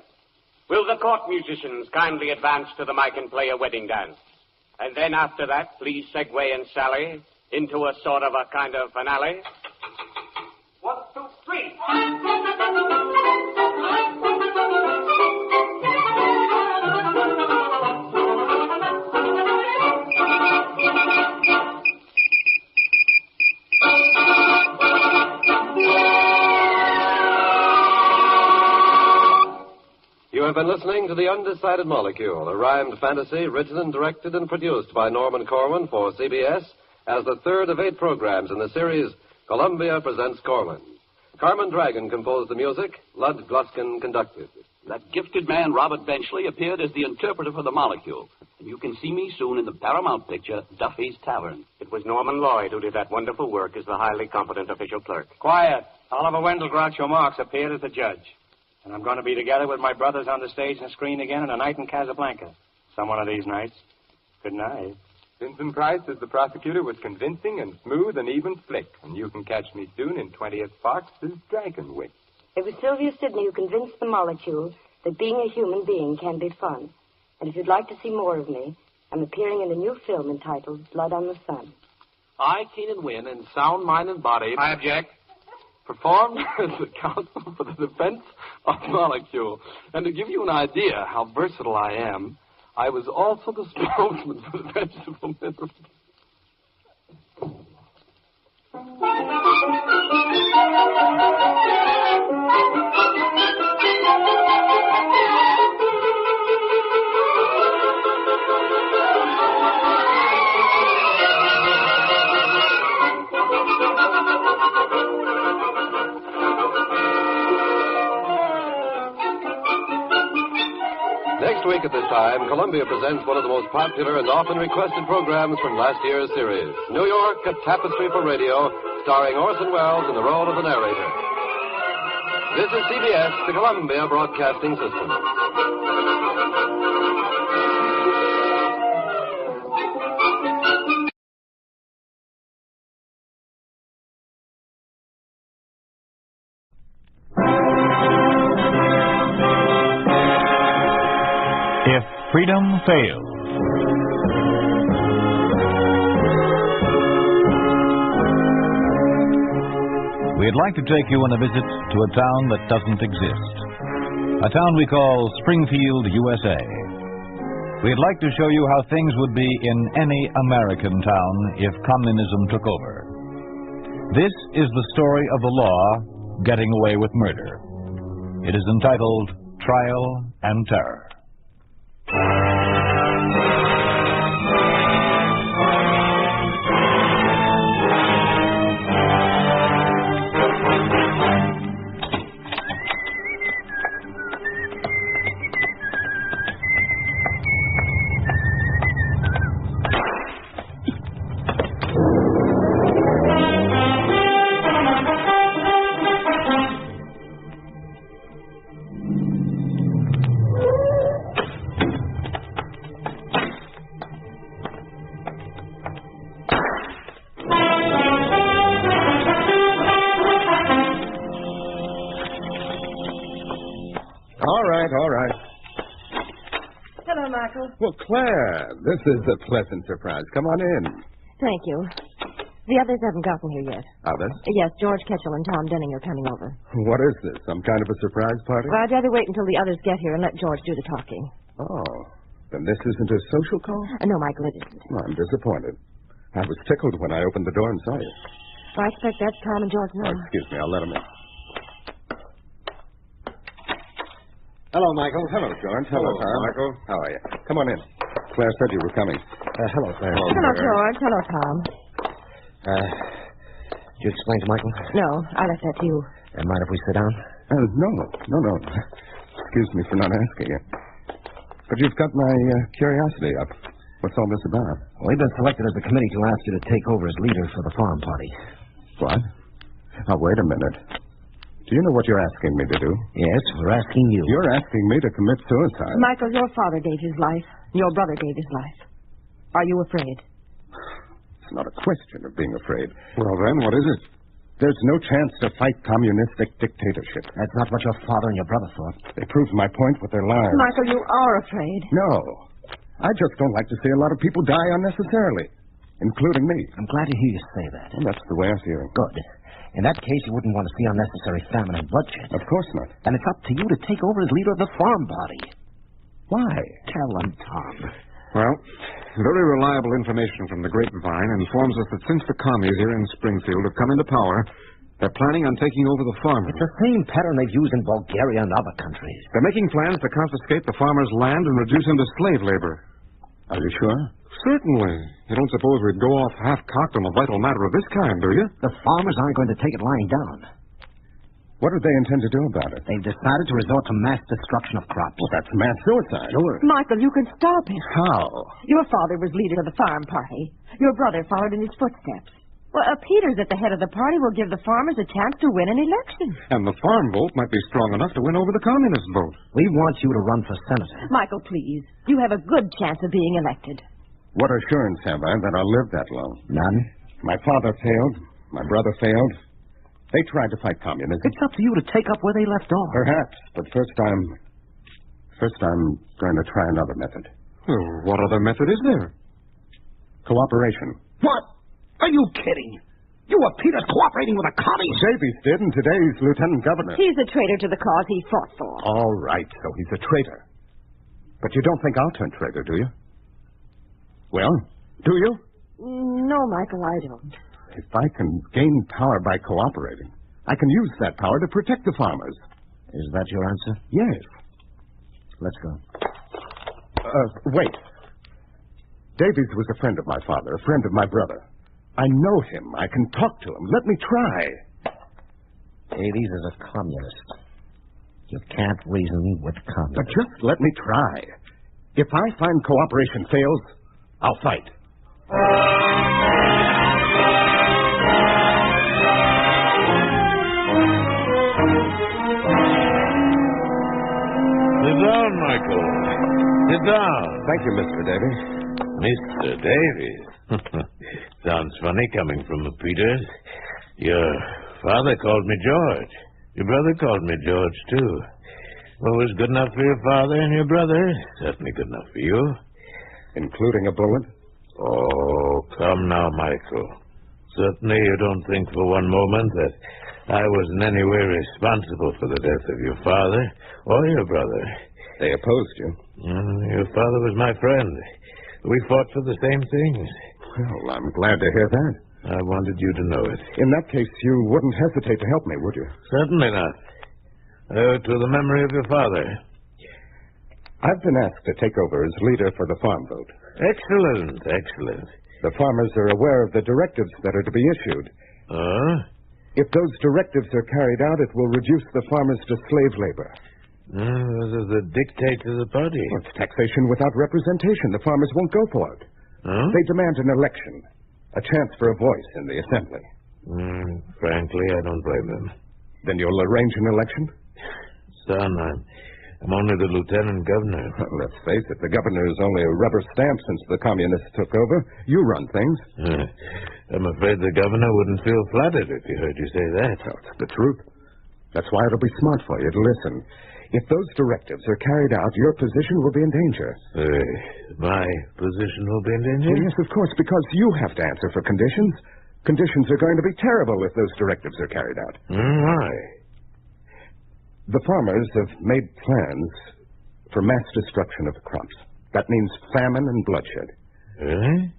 Will the court musicians kindly advance to the mic and play a wedding dance? And then after that, please segue and sally into a sort of a kind of finale. 1, 2, 3. You have been listening to The Undecided Molecule, a rhymed fantasy written, directed, and produced by Norman Corwin for CBS as the third of 8 programs in the series Columbia Presents Corwin. Carmen Dragon composed the music. Lud Gluskin conducted. That gifted man, Robert Benchley, appeared as the interpreter for the molecule. And you can see me soon in the Paramount picture, Duffy's Tavern. It was Norman Lloyd who did that wonderful work as the highly competent official clerk. Quiet. Oliver Wendell Groucho Marx appeared as the judge. And I'm going to be together with my brothers on the stage and screen again in A Night in Casablanca. Some one of these nights. Good night. Vincent Price as the prosecutor was convincing and smooth and even slick. And you can catch me soon in 20th Fox's Dragonwick. It was Sylvia Sidney who convinced the molecule that being a human being can be fun. And if you'd like to see more of me, I'm appearing in a new film entitled Blood on the Sun. I, Keenan Wynn, in sound mind and body... I object. ...performed as the counsel for the defense of molecule. And to give you an idea how versatile I am, I was also the spokesman for the vegetable mineral. Next week at this time, Columbia presents one of the most popular and often requested programs from last year's series, New York, A Tapestry for Radio, starring Orson Welles in the role of the narrator. This is CBS, the Columbia Broadcasting System. If freedom fails. We'd like to take you on a visit to a town that doesn't exist. A town we call Springfield, USA. We'd like to show you how things would be in any American town if communism took over. This is the story of the law getting away with murder. It is entitled Trial and Terror. Well, Claire, this is a pleasant surprise. Come on in. Thank you. The others haven't gotten here yet. Others? Yes, George Ketchel and Tom Denning are coming over. What is this, some kind of a surprise party? Well, I'd rather wait until the others get here and let George do the talking. Oh, then this isn't a social call? No, Michael, it isn't. Well, I'm disappointed. I was tickled when I opened the door and saw you. Well, I expect that's Tom and George now. Oh, excuse me, I'll let them in. Hello, Michael. Hello, George. Hello, Tom. Michael. How are you? Come on in. Claire said you were coming. Hello, Claire. Hello, George. Hello, Tom. Did you explain to Michael? No, I left that to you. Mind if we sit down? No. Excuse me for not asking you. But you've got my curiosity up. What's all this about? Well, we've been selected as a committee to ask you to take over as leader for the farm party. What? Now, wait a minute. Do you know what you're asking me to do? Yes, we're asking you. You're asking me to commit suicide. Michael, your father gave his life. Your brother gave his life. Are you afraid? It's not a question of being afraid. Well, then, what is it? There's no chance to fight communistic dictatorship. That's not what your father and your brother thought. They proved my point with their lives. Michael, you are afraid. No. I just don't like to see a lot of people die unnecessarily, including me. I'm glad to hear you say that. Well, that's the way I feel. Good. In that case, you wouldn't want to see unnecessary famine and bloodshed. Of course not. And it's up to you to take over as leader of the farm party. Why? Tell them, Tom. Well, very reliable information from the grapevine informs us that since the commies here in Springfield have come into power, they're planning on taking over the farm. It's the same pattern they've used in Bulgaria and other countries. They're making plans to confiscate the farmers' land and reduce them to slave labor. Are you sure? Certainly. You don't suppose we'd go off half-cocked on a vital matter of this kind, do you? The farmers aren't going to take it lying down. What do they intend to do about it? They've decided to resort to mass destruction of crops. Well, that's mass suicide. Sure. Michael, you can stop it. How? Your father was leader of the farm party. Your brother followed in his footsteps. Well, Peter's at the head of the party will give the farmers a chance to win an election. And the farm vote might be strong enough to win over the communist vote. We want you to run for senator. Michael, please. You have a good chance of being elected. What assurance have I that I'll live that long? None. My father failed. My brother failed. They tried to fight communism. It's up to you to take up where they left off. Perhaps, but first I'm going to try another method. Well, what other method is there? Cooperation. What? Are you kidding? You were Peter's cooperating with the commies. Davies did, and today's lieutenant governor. He's a traitor to the cause he fought for. All right, so he's a traitor. But you don't think I'll turn traitor, do you? Well, do you? No, Michael, I don't. If I can gain power by cooperating, I can use that power to protect the farmers. Is that your answer? Yes. Let's go. Wait. Davies was a friend of my father, a friend of my brother. I know him. I can talk to him. Let me try. Davies is a communist. You can't reason with communists. But just let me try. If I find cooperation fails, I'll fight. Sit down, Michael. Sit down. Thank you, Mr. Davies. Mr. Davies? Sounds funny coming from a Peters. Your father called me George. Your brother called me George, too. What was good enough for your father and your brother? Certainly good enough for you. Including a bullet? Oh, come now, Michael. Certainly you don't think for one moment that I was in any way responsible for the death of your father or your brother. They opposed you. Your father was my friend. We fought for the same things. Well, I'm glad to hear that. I wanted you to know it. In that case, you wouldn't hesitate to help me, would you? Certainly not. To the memory of your father. I've been asked to take over as leader for the farm vote. Excellent, excellent. The farmers are aware of the directives that are to be issued. If those directives are carried out, it will reduce the farmers to slave labor. Those are the dictates of the party. Well, it's taxation without representation. The farmers won't go for it. They demand an election, a chance for a voice in the assembly. Frankly, I don't blame them. Then you'll arrange an election? Son, I'm only the lieutenant governor. Well, let's face it, the governor is only a rubber stamp since the communists took over. You run things. I'm afraid the governor wouldn't feel flattered if he heard you say that. Well, it's the truth. That's why it'll be smart for you to listen. If those directives are carried out, your position will be in danger. My position will be in danger? Well, yes, of course, because you have to answer for conditions. Conditions are going to be terrible if those directives are carried out. Why? The farmers have made plans for mass destruction of the crops. That means famine and bloodshed. Really?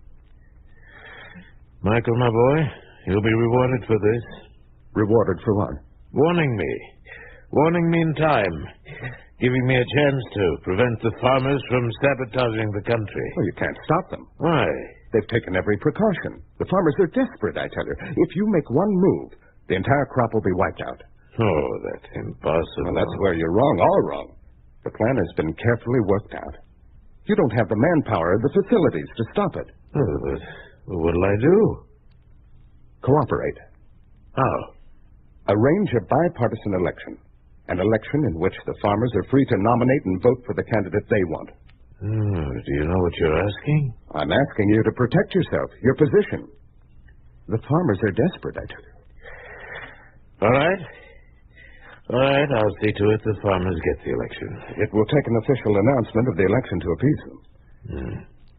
Michael, my boy, you'll be rewarded for this. Rewarded for what? Warning me. Warning me in time. Giving me a chance to prevent the farmers from sabotaging the country. Well, you can't stop them. Why? They've taken every precaution. The farmers are desperate, I tell you. If you make one move, the entire crop will be wiped out. Oh, that's impossible. Well, that's where you're wrong, all wrong. The plan has been carefully worked out. You don't have the manpower or the facilities to stop it. Oh, but what'll I do? Cooperate. How? Arrange a bipartisan election. An election in which the farmers are free to nominate and vote for the candidate they want. Do you know what you're asking? I'm asking you to protect yourself, your position. The farmers are desperate, I tell you. All right. All right, I'll see to it the farmers get the election. It will take an official announcement of the election to appease them.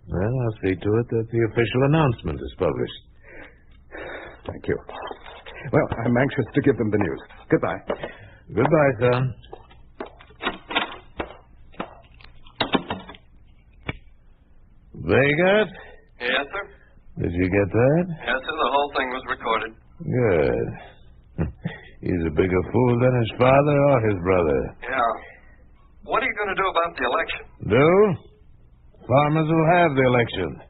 Well, I'll see to it that the official announcement is published. Thank you. Well, I'm anxious to give them the news. Goodbye. Goodbye, son. Vegas? Yes, sir? Did you get that? Yes, sir. The whole thing was recorded. Good. He's a bigger fool than his father or his brother. Yeah. What are you going to do about the election? Do? Farmers will have the election.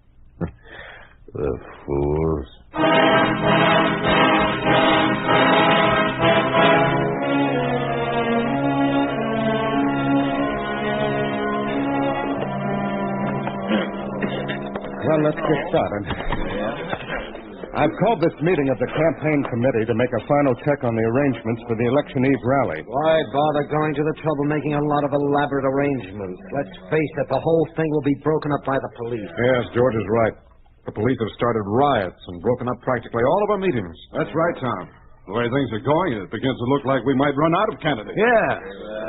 The fools. Well, let's get started. I've called this meeting of the campaign committee to make a final check on the arrangements for the election eve rally. Why bother going to the trouble making a lot of elaborate arrangements? Let's face it, the whole thing will be broken up by the police. Yes, George is right. The police have started riots and broken up practically all of our meetings. That's right, Tom. The way things are going, it begins to look like we might run out of candidates. Yeah.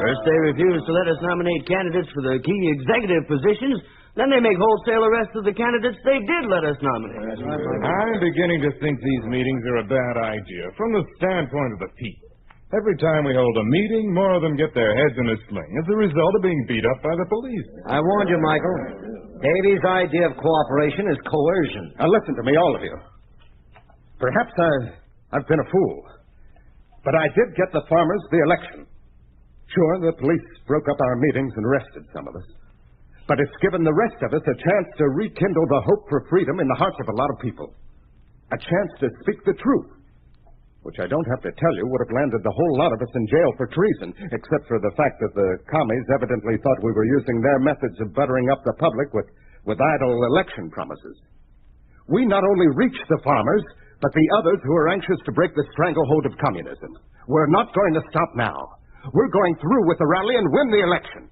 First they refuse to let us nominate candidates for the key executive positions. Then they make wholesale arrests of the candidates they did let us nominate. I'm beginning to think these meetings are a bad idea from the standpoint of the people. Every time we hold a meeting, more of them get their heads in a sling as a result of being beat up by the police. I warned you, Michael. Davy's idea of cooperation is coercion. Now listen to me, all of you. Perhaps I've been a fool. But I did get the farmers the election. Sure, the police broke up our meetings and arrested some of us. But it's given the rest of us a chance to rekindle the hope for freedom in the hearts of a lot of people. A chance to speak the truth, which I don't have to tell you would have landed the whole lot of us in jail for treason, except for the fact that the commies evidently thought we were using their methods of buttering up the public with idle election promises. We not only reached the farmers, but the others who are anxious to break the stranglehold of communism. We're not going to stop now. We're going through with the rally and win the election.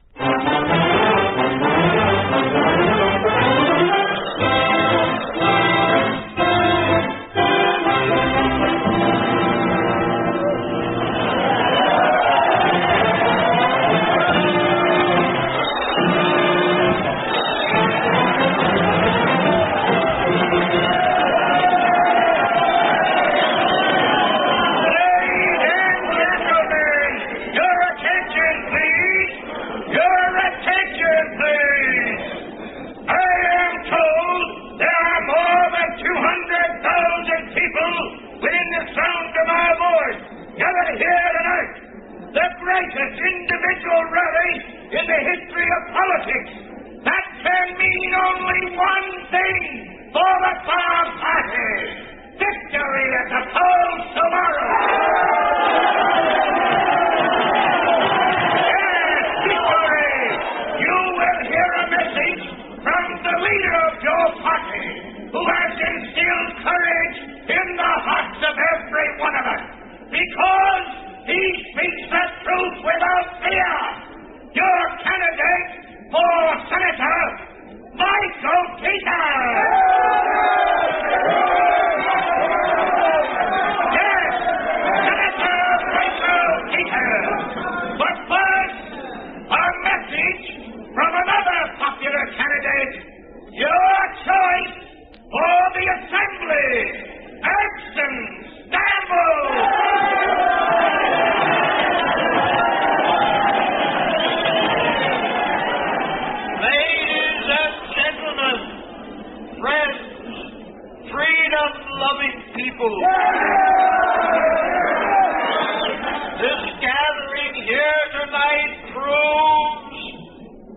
Individual rally in the history of politics. That can mean only one thing for the Farm Party. Victory at the polls tomorrow. Yes, victory. You will hear a message from the leader of your party, who has instilled courage in the hearts of every one of us. Because he speaks the truth without fear. Your candidate for Senator, Michael Peter. Yes, Senator Michael Peter. But first, freedom-loving people. This gathering here tonight proves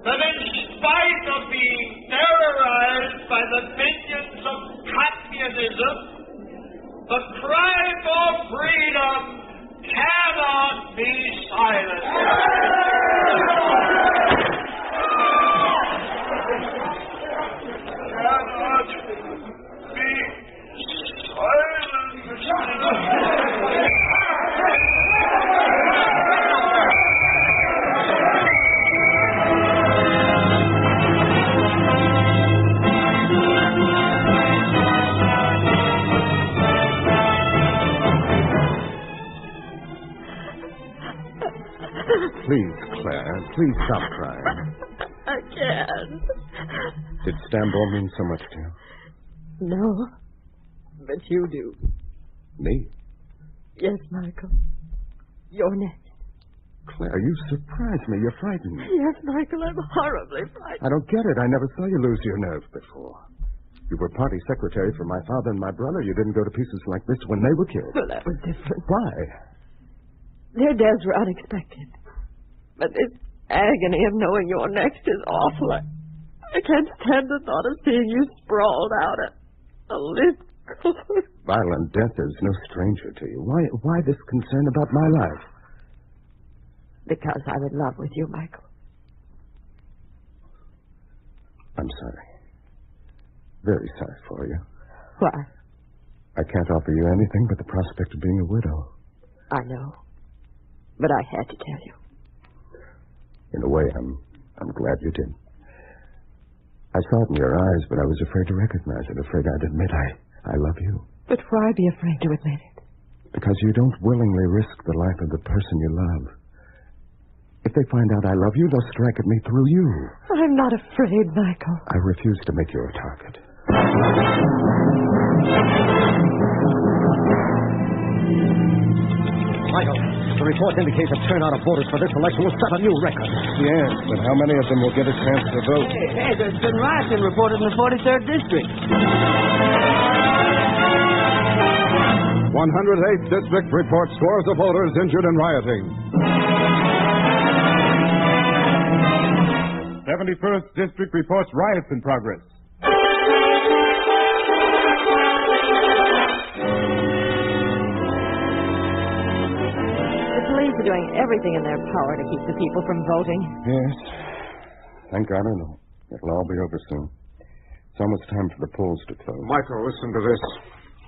that in spite of being terrorized by the minions of communism, the cry for freedom cannot be silenced. Cannot be silenced. Please, Claire, please stop crying. I can't. Did Stambor mean so much to you? No, but you do. Me? Yes, Michael. You're next. Claire, you surprised me. You frightened me. Yes, Michael, I'm horribly frightened. I don't get it. I never saw you lose your nerve before. You were party secretary for my father and my brother. You didn't go to pieces like this when they were killed. Well, that was different. Why? Their deaths were unexpected. But this agony of knowing you're next is awful. I can't stand the thought of seeing you sprawled out at a lift. Violent death is no stranger to you. Why this concern about my life? Because I'm in love with you, Michael. I'm sorry. Very sorry for you. Why? I can't offer you anything but the prospect of being a widow. I know. But I had to tell you. In a way, I'm glad you did. I saw it in your eyes, but I was afraid to recognize it, afraid I'd admit I love you. But why be afraid to admit it? Because you don't willingly risk the life of the person you love. If they find out I love you, they'll strike at me through you. I'm not afraid, Michael. I refuse to make you a target. Michael, the report indicates a turnout of voters for this election will set a new record. Yes, but how many of them will get a chance to vote? Hey, there's been rioting reported in the 43rd District. 108th District reports scores of voters injured in rioting. 71st District reports riots in progress. The police are doing everything in their power to keep the people from voting. Yes. Thank God I know. It'll all be over soon. It's almost time for the polls to close. Michael, listen to this.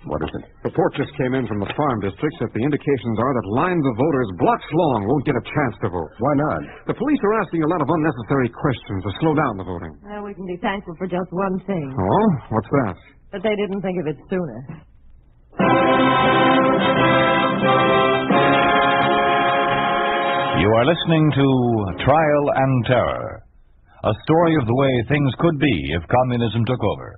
What is it? Report just came in from the farm districts that the indications are that lines of voters blocks long won't get a chance to vote. Why not? The police are asking a lot of unnecessary questions to slow down the voting. Well, we can be thankful for just one thing. Oh? What's that? That they didn't think of it sooner. You are listening to Trial and Terror, a story of the way things could be if communism took over.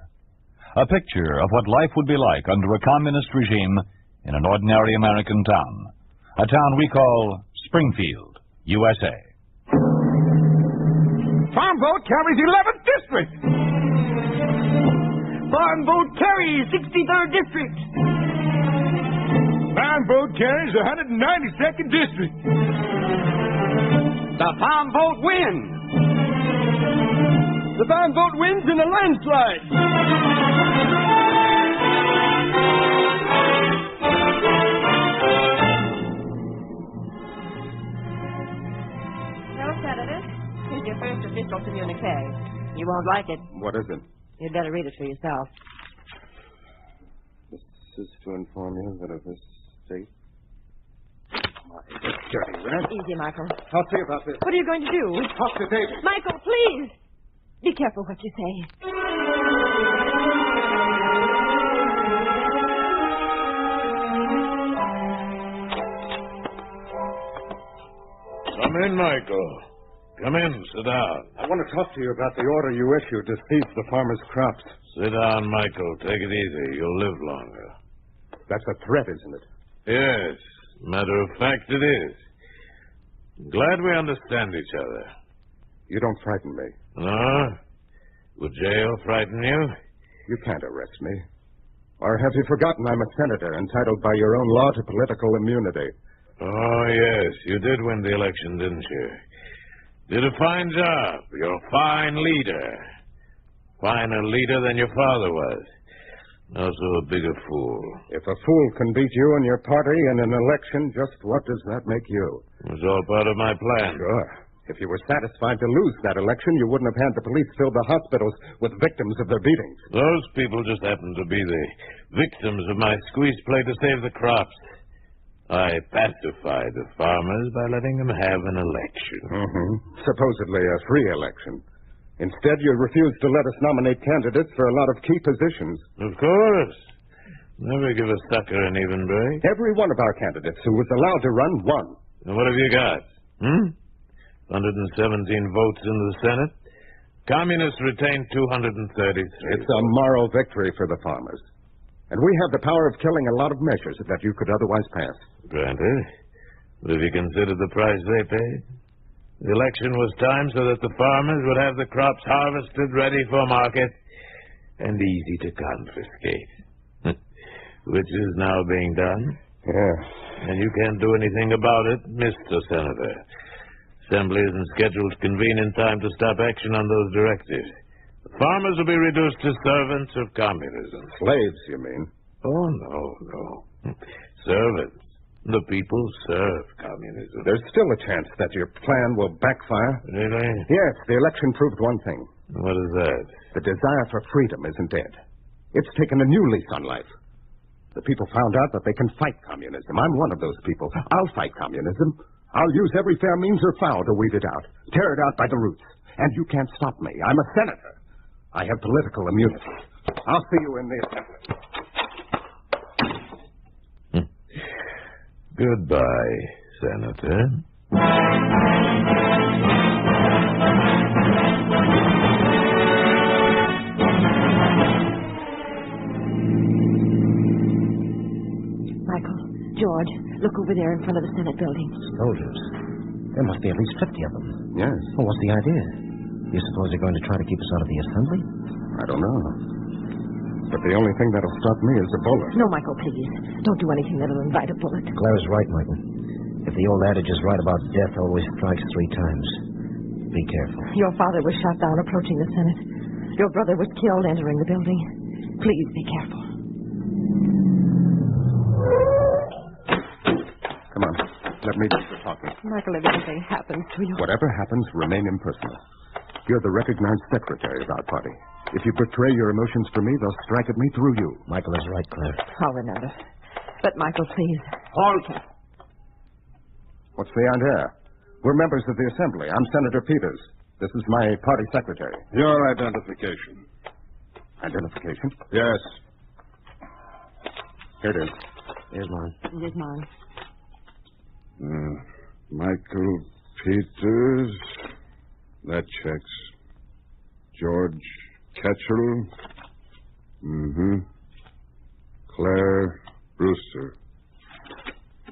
A picture of what life would be like under a communist regime in an ordinary American town. A town we call Springfield, USA. Farm vote carries 11th District. Farm vote carries 63rd District. Farm vote carries 192nd District. The farm vote wins. The farm vote wins in a landslide. No, Senator. Here's your first official communique. You won't like it. What is it? You'd better read it for yourself. This is to inform you that of this state. My dirty rat. Easy, Michael. I'll see about this. What are you going to do? Talk to David. Michael, please. Be careful what you say. Come in, Michael. Come in. Sit down. I want to talk to you about the order you issued to seize the farmers' crops. Sit down, Michael. Take it easy. You'll live longer. That's a threat, isn't it? Yes. Matter of fact, it is. Glad we understand each other. You don't frighten me. No? Would jail frighten you? You can't arrest me. Or have you forgotten I'm a senator entitled by your own law to political immunity? Oh, yes. You did win the election, didn't you? Did a fine job. You're a fine leader. Finer leader than your father was. Also a bigger fool. If a fool can beat you and your party in an election, just what does that make you? It was all part of my plan. Sure. If you were satisfied to lose that election, you wouldn't have had the police fill the hospitals with victims of their beatings. Those people just happened to be the victims of my squeeze play to save the crops. I pacified the farmers by letting them have an election. Supposedly a free election. Instead, you refused to let us nominate candidates for a lot of key positions. Of course. Never give a sucker an even break. Every one of our candidates who was allowed to run won. And what have you got? 117 votes in the Senate. Communists retained 233. It's a moral victory for the farmers. And we have the power of killing a lot of measures that you could otherwise pass. Granted. But have you considered the price they paid? The election was timed so that the farmers would have the crops harvested, ready for market, and easy to confiscate. Which is now being done. Yeah. And you can't do anything about it, Mr. Senator. Assembly isn't scheduled to convene in time to stop action on those directives. The farmers will be reduced to servants of communism. Slaves, you mean? Oh, no. Servants. The people serve communism. There's still a chance that your plan will backfire. Really? Yes, the election proved one thing. What is that? The desire for freedom isn't dead. It's taken a new lease on life. The people found out that they can fight communism. I'm one of those people. I'll fight communism. I'll use every fair means or foul to weed it out. Tear it out by the roots. And you can't stop me. I'm a senator. I have political immunity. I'll see you in the assembly. Goodbye, Senator. Michael, George, look over there in front of the Senate building. Soldiers. There must be at least 50 of them. Yes. Well, what's the idea? You suppose they're going to try to keep us out of the assembly? I don't know. But the only thing that'll stop me is a bullet. No, Michael, please. Don't do anything that'll invite a bullet. Claire's right, Michael. If the old adage is right about death always strikes 3 times. Be careful. Your father was shot down approaching the Senate. Your brother was killed entering the building. Please be careful. Come on. Let me do the talking. Michael, if anything happens to you... Whatever happens, remain impersonal. You're the recognized secretary of our party. If you betray your emotions for me, they'll strike at me through you. Michael is right, Claire. I'll remember. But, Michael, please. Halt! What's the idea? We're members of the assembly. I'm Senator Peters. This is my party secretary. Your identification. Identification? Yes. Here it is. Here's mine. Here's mine. Michael Peters. That checks. George Ketchel. Claire Brewster.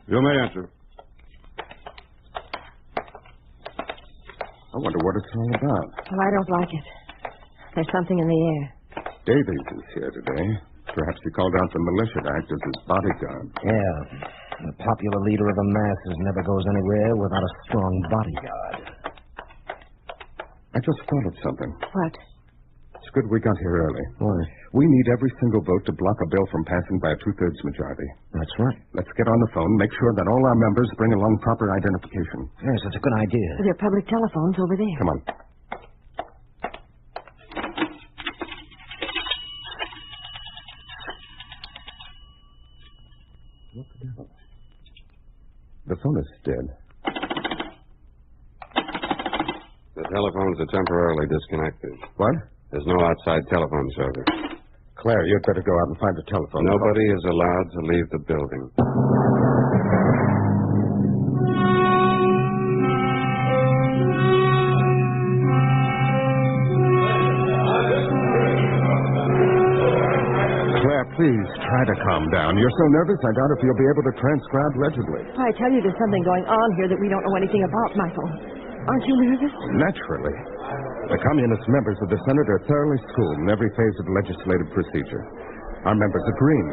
You may enter. I wonder what it's all about. Well, I don't like it. There's something in the air. Davies is here today. Perhaps he called out the militia to act as his bodyguard. Yeah. The popular leader of the masses never goes anywhere without a strong bodyguard. I just thought of something. What? It's good we got here early. Why? We need every single vote to block a bill from passing by a 2/3 majority. That's right. Let's get on the phone, make sure that all our members bring along proper identification. Yes, that's a good idea. There are public telephones over there. Come on. What the devil? The phone is dead. The telephones are temporarily disconnected. What? There's no outside telephone service. Claire, you'd better go out and find the telephone. Nobody is allowed to leave the building. Claire, please try to calm down. You're so nervous, I doubt if you'll be able to transcribe legibly. I tell you, there's something going on here that we don't know anything about, Michael. Aren't you nervous? Naturally. The communist members of the Senate are thoroughly schooled in every phase of legislative procedure. Our members agreeing.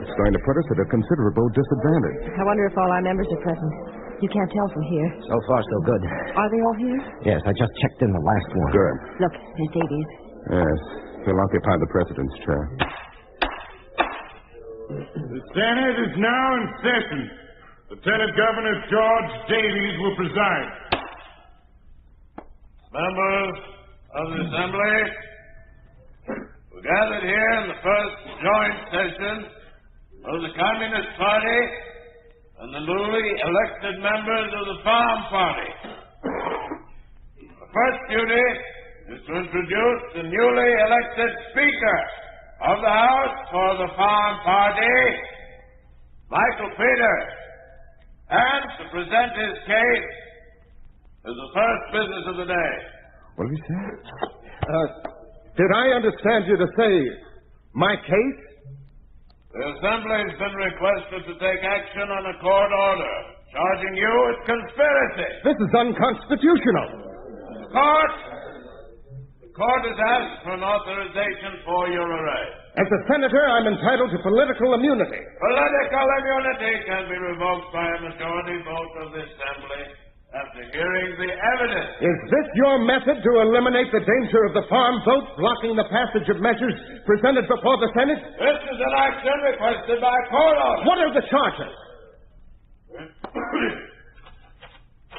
It's going to put us at a considerable disadvantage. I wonder if all our members are present. You can't tell from here. So far, so good. Are they all here? Yes, I just checked in the last one. Good. Look, there's Davies. Yes, he'll occupy the president's chair. The Senate is now in session. Lieutenant Governor George Davies will preside. Members of the Assembly, we're gathered here in the first joint session of the Communist Party and the newly elected members of the Farm Party. The first duty is to introduce the newly elected Speaker of the House for the Farm Party, Michael Peters, and to present his case as the first business of the day. What did he say? Did I understand you to say my case? The Assembly has been requested to take action on a court order charging you with conspiracy. This is unconstitutional. The court has asked for an authorization for your arrest. As a senator, I'm entitled to political immunity. Political immunity can be revoked by a majority vote of the Assembly after hearing the evidence. Is this your method to eliminate the danger of the farm vote blocking the passage of measures presented before the Senate? This is an action requested by court order. What are the charges?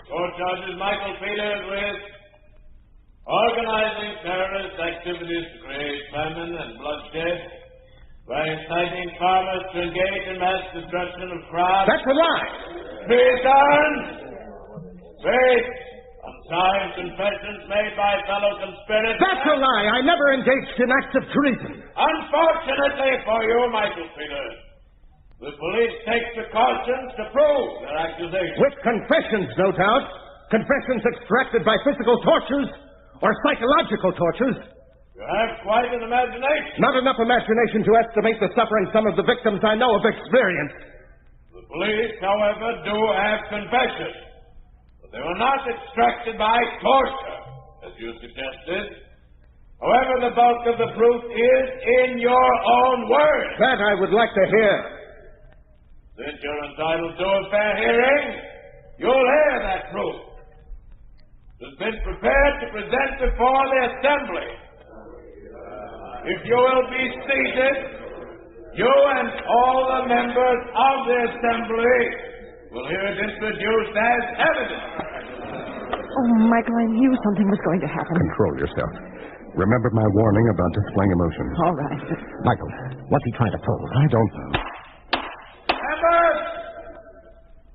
Court charges Michael Peters with organizing terrorist activities to create famine and bloodshed by inciting farmers to engage in mass destruction of crops. That's a lie. Treason. Based on signed confessions made by fellow conspirators. That's a lie. I never engaged in acts of treason. Unfortunately for you, Michael Peters, the police take precautions to prove their accusations. With confessions, no doubt. Confessions extracted by physical tortures or psychological tortures. You have quite an imagination. Not enough imagination to estimate the suffering some of the victims I know of experienced. The police, however, do have confessions. They were not extracted by torture, as you suggested. However, the bulk of the proof is in your own words. That I would like to hear. Since you're entitled to a fair hearing, you'll hear that proof. It's been prepared to present before the Assembly. If you will be seated, you and all the members of the Assembly will hear it introduced as evidence. Oh, Michael, I knew something was going to happen. Control yourself. Remember my warning about displaying emotion. All right. Michael, what's he trying to prove? I don't know.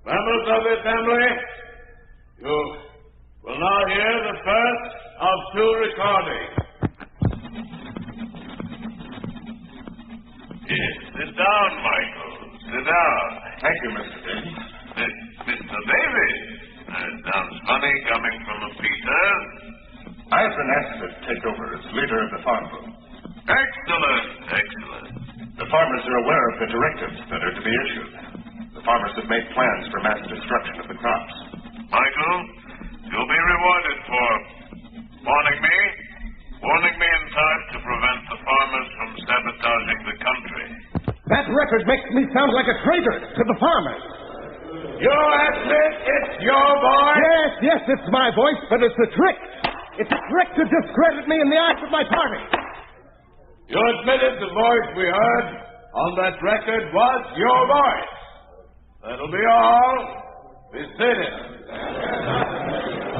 Members of the Assembly, you will now hear the first of two recordings. Yes, sit down, Michael. Sit down. Thank you, Mr. Davies. Mr. Davies. Sounds funny coming from a Peters. I've been asked to take over as leader of the farm group. Excellent, excellent. The farmers are aware of the directives that are to be issued. The farmers have made plans for mass destruction of the crops. Michael, you'll be rewarded for warning me in time to prevent the farmers from sabotaging the country. That record makes me sound like a traitor to the farmers. You admit it's your voice? Yes, it's my voice, but it's a trick. It's a trick to discredit me in the eyes of my party. You admitted the voice we heard on that record was your voice. That'll be all. Be seated.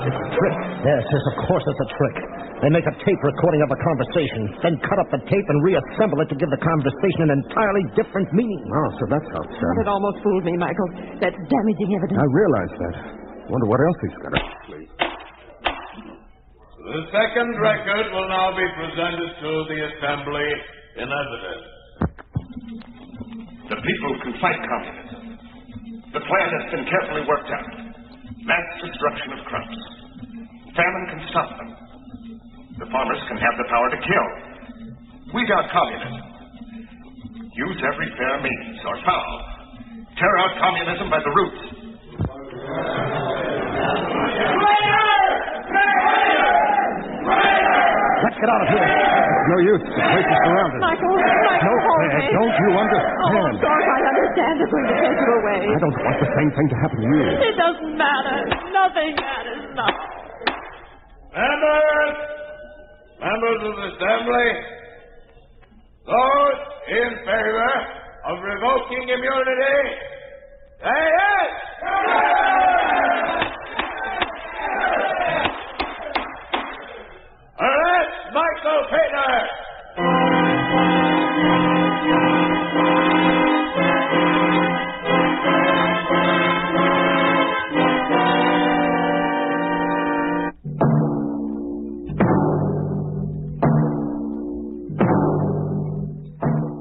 It's a trick. Yes, of course it's a trick. They make a tape recording of a conversation, then cut up the tape and reassemble it to give the conversation an entirely different meaning. Oh, so that's how it's done. It almost fooled me, Michael. That's damaging evidence. I realize that. Wonder what else he's got up his sleeve. The second record will now be presented to the Assembly in evidence. The people can fight communism. The plan has been carefully worked out. Mass destruction of crops. Famine can stop them. The farmers can have the power to kill. Weed out communism. Use every fair means, or foul. Tear out communism by the roots. Let's get out of here. no use. The place is surrounded. Michael, No, hold Claire, me. don't you Oh, understand? of course I understand they're going to take you away. I don't want the same thing to happen to you. It doesn't matter. Nothing matters now. Members! Members of the Assembly! Those in favor of revoking immunity, say yes! Arrest Michael Peter!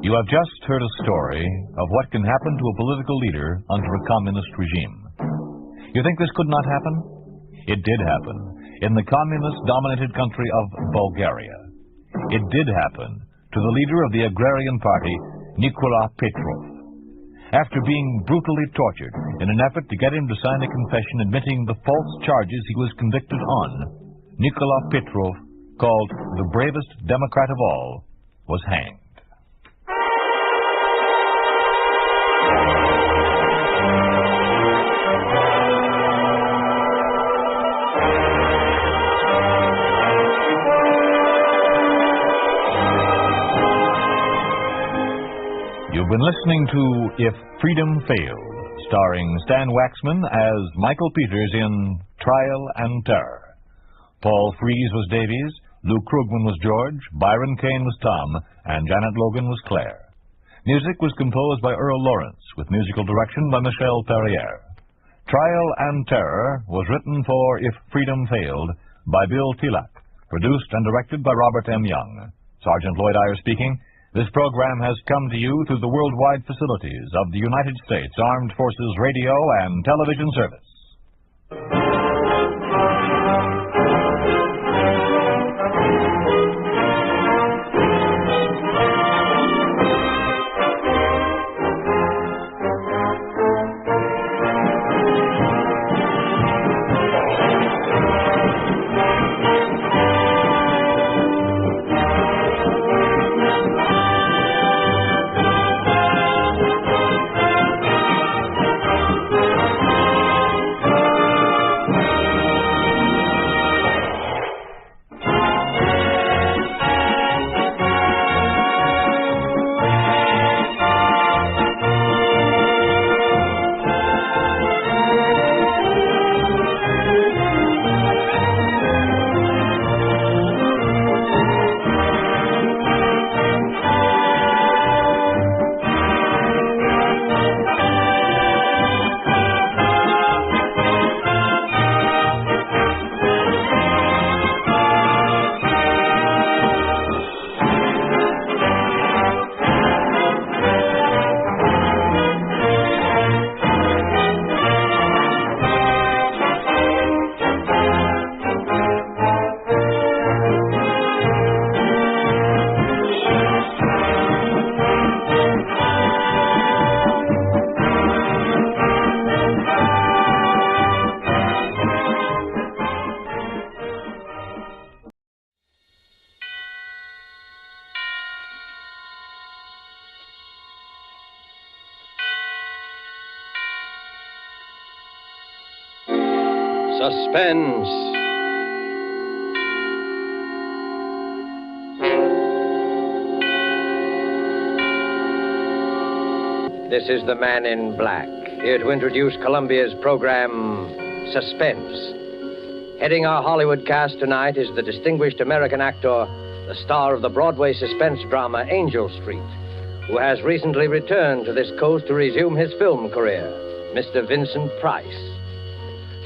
You have just heard a story of what can happen to a political leader under a communist regime. You think this could not happen? It did happen in the communist-dominated country of Bulgaria. It did happen to the leader of the agrarian party, Nicola Petrov. After being brutally tortured in an effort to get him to sign a confession admitting the false charges he was convicted on, Nicola Petrov, called the bravest Democrat of all, was hanged. You've been listening to If Freedom Failed, starring Stan Waxman as Michael Peters in Trial and Terror. Paul Frees was Davies, Lou Krugman was George, Byron Kane was Tom, and Janet Logan was Claire. Music was composed by Earl Lawrence, with musical direction by Michel Perrier. Trial and Terror was written for If Freedom Failed by Bill Tilak, produced and directed by Robert M. Young. Sergeant Lloyd Iyer speaking. This program has come to you through the worldwide facilities of the United States Armed Forces Radio and Television Service. Suspense. This is the Man in Black, here to introduce Columbia's program, Suspense. Heading our Hollywood cast tonight is the distinguished American actor, the star of the Broadway suspense drama Angel Street, who has recently returned to this coast to resume his film career, Mr. Vincent Price.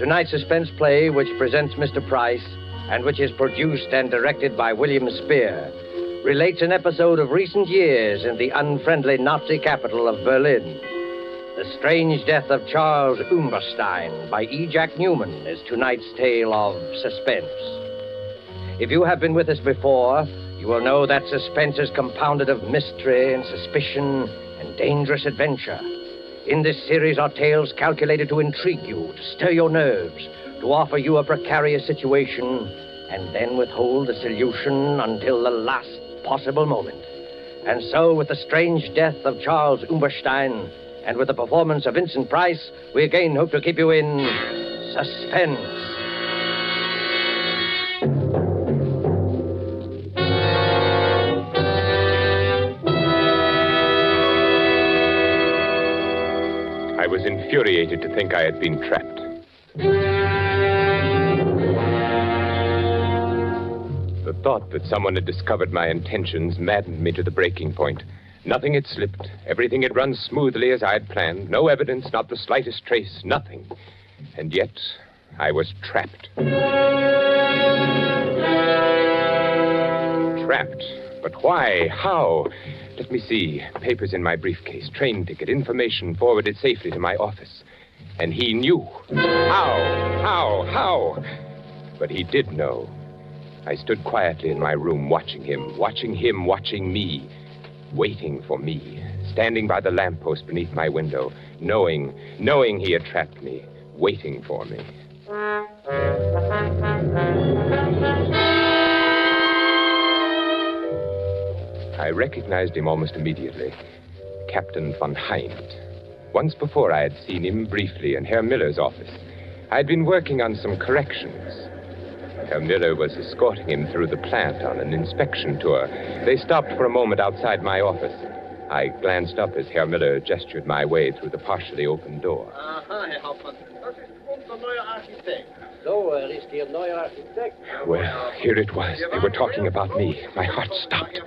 Tonight's suspense play, which presents Mr. Price, and which is produced and directed by William Spear, relates an episode of recent years in the unfriendly Nazi capital of Berlin. The strange death of Charles Umberstein by E. Jack Newman is tonight's tale of suspense. If you have been with us before, you will know that suspense is compounded of mystery and suspicion and dangerous adventure. In this series are tales calculated to intrigue you, to stir your nerves, to offer you a precarious situation, and then withhold the solution until the last possible moment. And so, with the strange death of Charles Umberstein and with the performance of Vincent Price, we again hope to keep you in suspense. I was infuriated to think I had been trapped. The thought that someone had discovered my intentions maddened me to the breaking point. Nothing had slipped. Everything had run smoothly as I had planned. No evidence, not the slightest trace, nothing. And yet, I was trapped. Trapped. But why? How? Let me see. Papers in my briefcase, train ticket, information forwarded safely to my office. And he knew. How? But he did know. I stood quietly in my room, watching him, watching me, waiting for me, standing by the lamppost beneath my window, knowing he had trapped me, waiting for me. I recognized him almost immediately. Captain von Hind. Once before I had seen him briefly in Herr Miller's office. I had been working on some corrections. Herr Miller was escorting him through the plant on an inspection tour. They stopped for a moment outside my office. I glanced up as Herr Miller gestured my way through the partially open door. Aha, Herr Hauptmann. Das ist unser neuer Architekt. So, ist Ihr neuer Architekt. Well, here it was. They were talking about me. My heart stopped.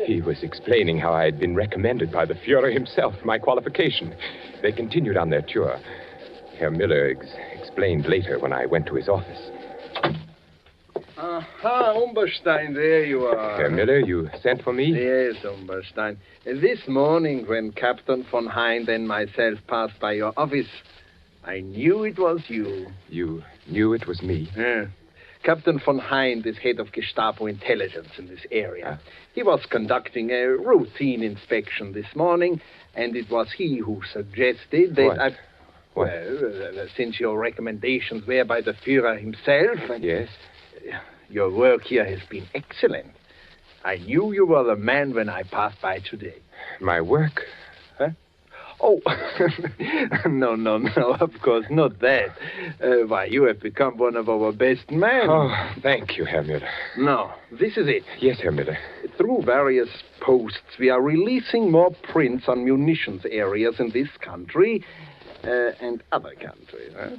He was explaining how I had been recommended by the Führer himself, my qualification. They continued on their tour. Herr Miller explained later when I went to his office. Aha, Umberstein, there you are. Herr Miller, you sent for me? Yes, Umberstein. This morning, when Captain von Hind and myself passed by your office, I knew it was you. You knew it was me? Yeah. Captain von Hind is head of Gestapo intelligence in this area. He was conducting a routine inspection this morning, and it was he who suggested that Well, since your recommendations were by the Führer himself... Yes? Your work here has been excellent. I knew you were the man when I passed by today. My work? Huh? Oh, no, of course, not that. Why, you have become one of our best men. Oh, thank you, Herr Müller. No, this is it. Yes, Herr Müller. Through various posts, we are releasing more prints on munitions areas in this country and other countries. Huh?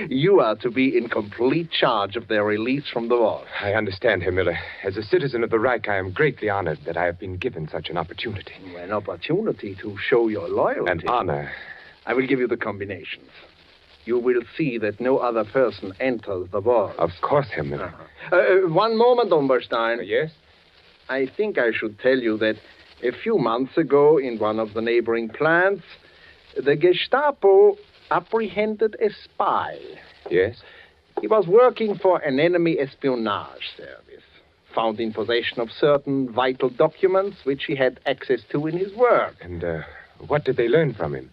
You are to be in complete charge of their release from the war. I understand, Herr Müller. As a citizen of the Reich, I am greatly honored that I have been given such an opportunity. An opportunity to show your loyalty. An honor. I will give you the combinations. You will see that no other person enters the war. Of course, Herr Müller. One moment, Umberstein. Yes? I think I should tell you that a few months ago, in one of the neighboring plants, the Gestapo apprehended a spy. Yes? He was working for an enemy espionage service, found in possession of certain vital documents which he had access to in his work. And what did they learn from him?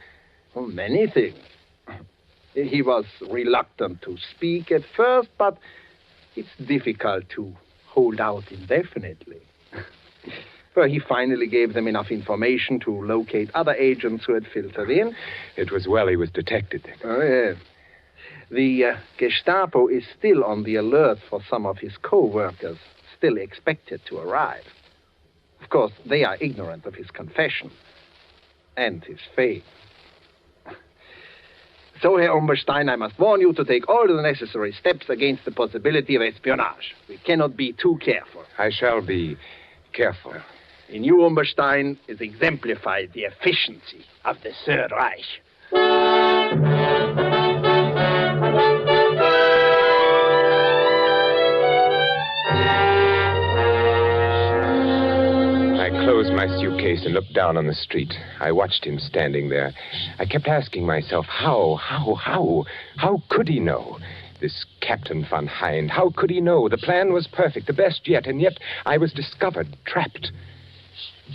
Well, many things. He was reluctant to speak at first, but it's difficult to hold out indefinitely. Well, he finally gave them enough information to locate other agents who had filtered in. It was well he was detected. Oh, yes. The Gestapo is still on the alert for some of his co-workers, still expected to arrive. Of course, they are ignorant of his confession and his fate. So, Herr Umberstein, I must warn you to take all the necessary steps against the possibility of espionage. We cannot be too careful. I shall be careful. In you, Umberstein, is exemplified the efficiency of the Third Reich. I closed my suitcase and looked down on the street. I watched him standing there. I kept asking myself, how could he know? This Captain von Hind, how could he know? The plan was perfect, the best yet, and yet I was discovered, trapped.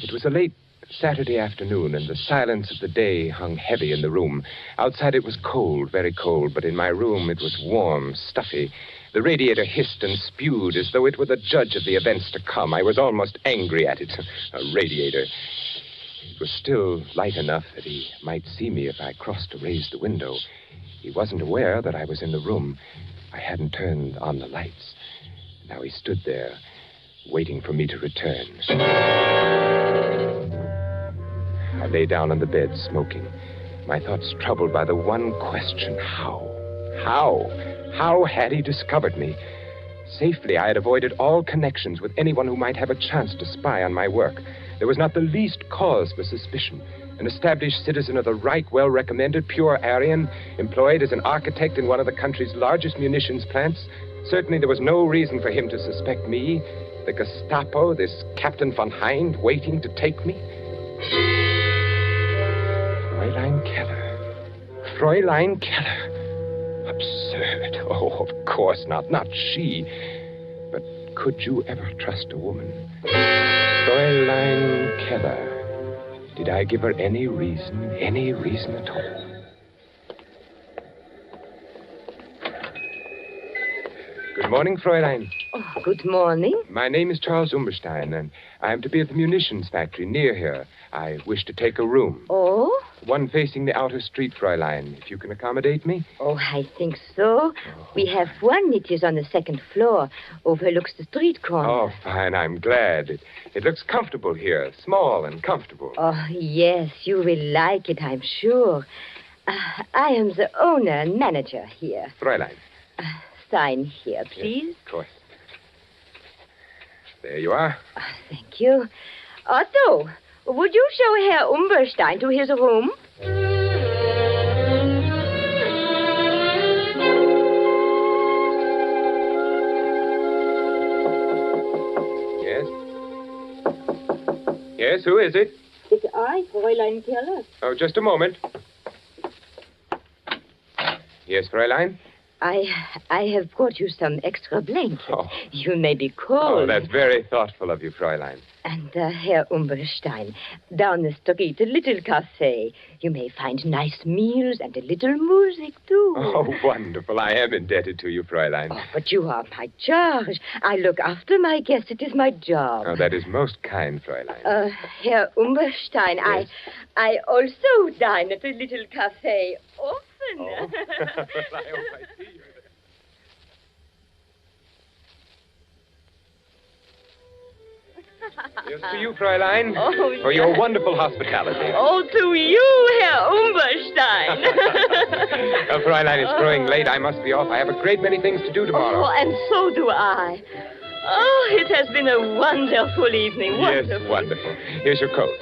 It was a late Saturday afternoon, and the silence of the day hung heavy in the room. Outside it was cold, very cold, but in my room it was warm, stuffy. The radiator hissed and spewed as though it were the judge of the events to come. I was almost angry at it. A radiator. It was still light enough that he might see me if I crossed to raise the window. He wasn't aware that I was in the room. I hadn't turned on the lights. Now he stood there, waiting for me to return. I lay down on the bed, smoking, my thoughts troubled by the one question: how? How had he discovered me? Safely, I had avoided all connections with anyone who might have a chance to spy on my work. There was not the least cause for suspicion. An established citizen of the right, well-recommended, pure Aryan, employed as an architect in one of the country's largest munitions plants. Certainly there was no reason for him to suspect me, the Gestapo, this Captain von Hind, waiting to take me. Fräulein Keller. Absurd. Oh, of course not. Not she. But could you ever trust a woman? Fräulein Keller. Did I give her any reason at all? Good morning, Fräulein. Oh, good morning. My name is Charles Umberstein, and I am to be at the munitions factory near here. I wish to take a room. Oh? One facing the outer street, Fräulein, if you can accommodate me. Oh, I think so. We have one. It is on the second floor, overlooks the street corner. Oh, fine. I'm glad. It looks comfortable here, small and comfortable. Oh, yes, you will like it, I'm sure. I am the owner and manager here. Fräulein. Sign here, please. Yes, of course. There you are. Thank you. Otto, would you show Herr Umberstein to his room? Yes? Yes, who is it? It's I, Fräulein Keller. Oh, just a moment. Yes, Fräulein? I have brought you some extra blankets. Oh. You may be cold. Oh, that's very thoughtful of you, Fräulein. And Herr Umberstein, down the street, a little cafe. You may find nice meals and a little music, too. Oh, wonderful. I am indebted to you, Fräulein. Oh, but you are my charge. I look after my guests. It is my job. Oh, that is most kind, Fräulein. Herr Umberstein, yes. I also dine at a little cafe often. Oh. I hope I see you. Here's to you, Fräulein, for your wonderful hospitality. Oh, to you, Herr Umberstein. Fräulein, it's growing late. I must be off. I have a great many things to do tomorrow. Oh, and so do I. Oh, it has been a wonderful evening. Wonderful. Yes, wonderful. Here's your coat.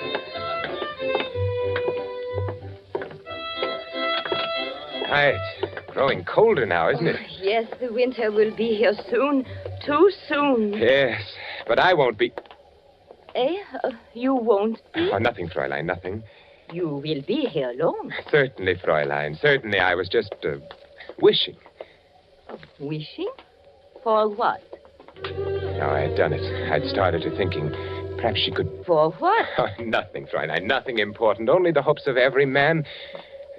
It's growing colder now, isn't it? Yes, the winter will be here soon. Too soon. Yes, but I won't be... You won't be? Oh, nothing, Fräulein, nothing. You will be here long. Certainly, Fräulein, certainly. I was just, wishing. Wishing? For what? No, I had done it. I'd started to thinking perhaps she could... For what? Oh, nothing, Fräulein, nothing important. Only the hopes of every man.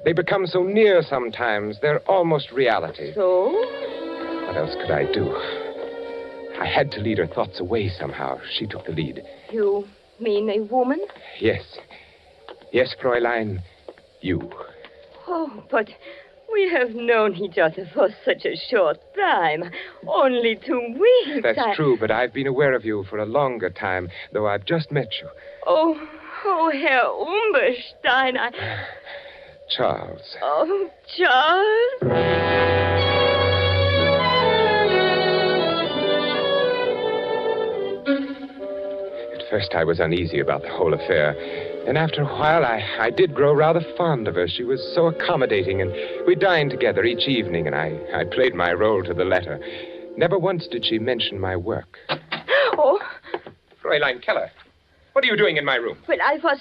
They become so near sometimes. They're almost reality. So? What else could I do? I had to lead her thoughts away somehow. She took the lead. You mean a woman? Yes. Yes, Fräulein. You. Oh, but we have known each other for such a short time. Only 2 weeks. That's true, but I've been aware of you for a longer time, though I've just met you. Oh, Herr Umberstein, Charles. Oh, Charles? At first I was uneasy about the whole affair. Then after a while, I did grow rather fond of her. She was so accommodating, and we dined together each evening, and I played my role to the letter. Never once did she mention my work. Oh. Fräulein Keller, what are you doing in my room? Well, I was...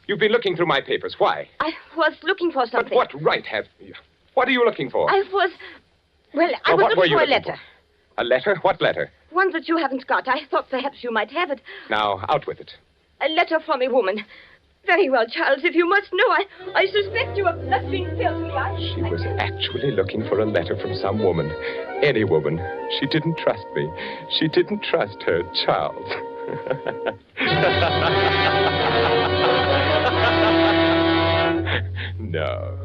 You've been looking through my papers. Why? I was looking for something. But what right have you? What are you looking for? I was looking for a letter. A letter? What letter? One that you haven't got. I thought perhaps you might have it. Now, out with it. A letter from a woman. Very well, Charles, if you must know, I suspect you of not being fair to me. She was actually looking for a letter from some woman. Any woman. She didn't trust me. She didn't trust her Charles. No.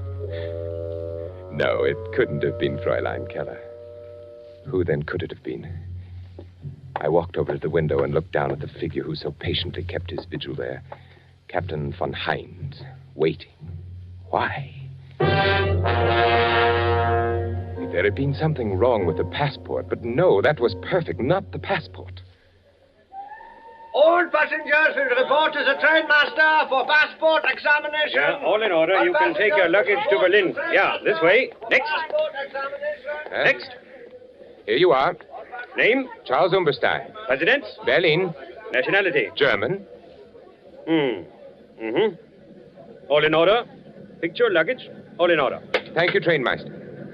No, it couldn't have been Fräulein Keller. Who then could it have been? I walked over to the window and looked down at the figure who so patiently kept his vigil there. Captain von Hind, waiting. Why? There had been something wrong with the passport, but no, that was perfect, not the passport. All passengers will report to the trainmaster for passport examination. Yeah, all in order. You can take your luggage to Berlin. Yeah, this way. Next. Next. Here you are. Name? Charles Umberstein. Residence? Berlin. Nationality? German. All in order. Picture, luggage, all in order. Thank you, trainmaster.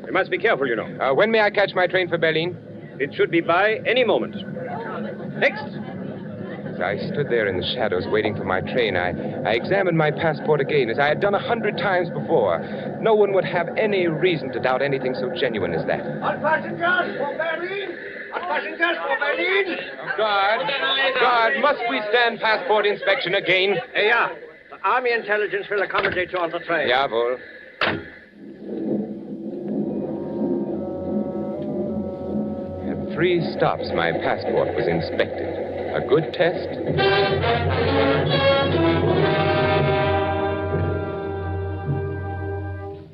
You must be careful, you know. When may I catch my train for Berlin? It should be by any moment. Next. As I stood there in the shadows waiting for my train, I examined my passport again, as I had done 100 times before. No one would have any reason to doubt anything so genuine as that. All passengers for Berlin. All passengers for Berlin. Guard, must we stand passport inspection again? Yeah. The Army intelligence will accommodate you on the train. Jawohl. At 3 stops, my passport was inspected. A good test?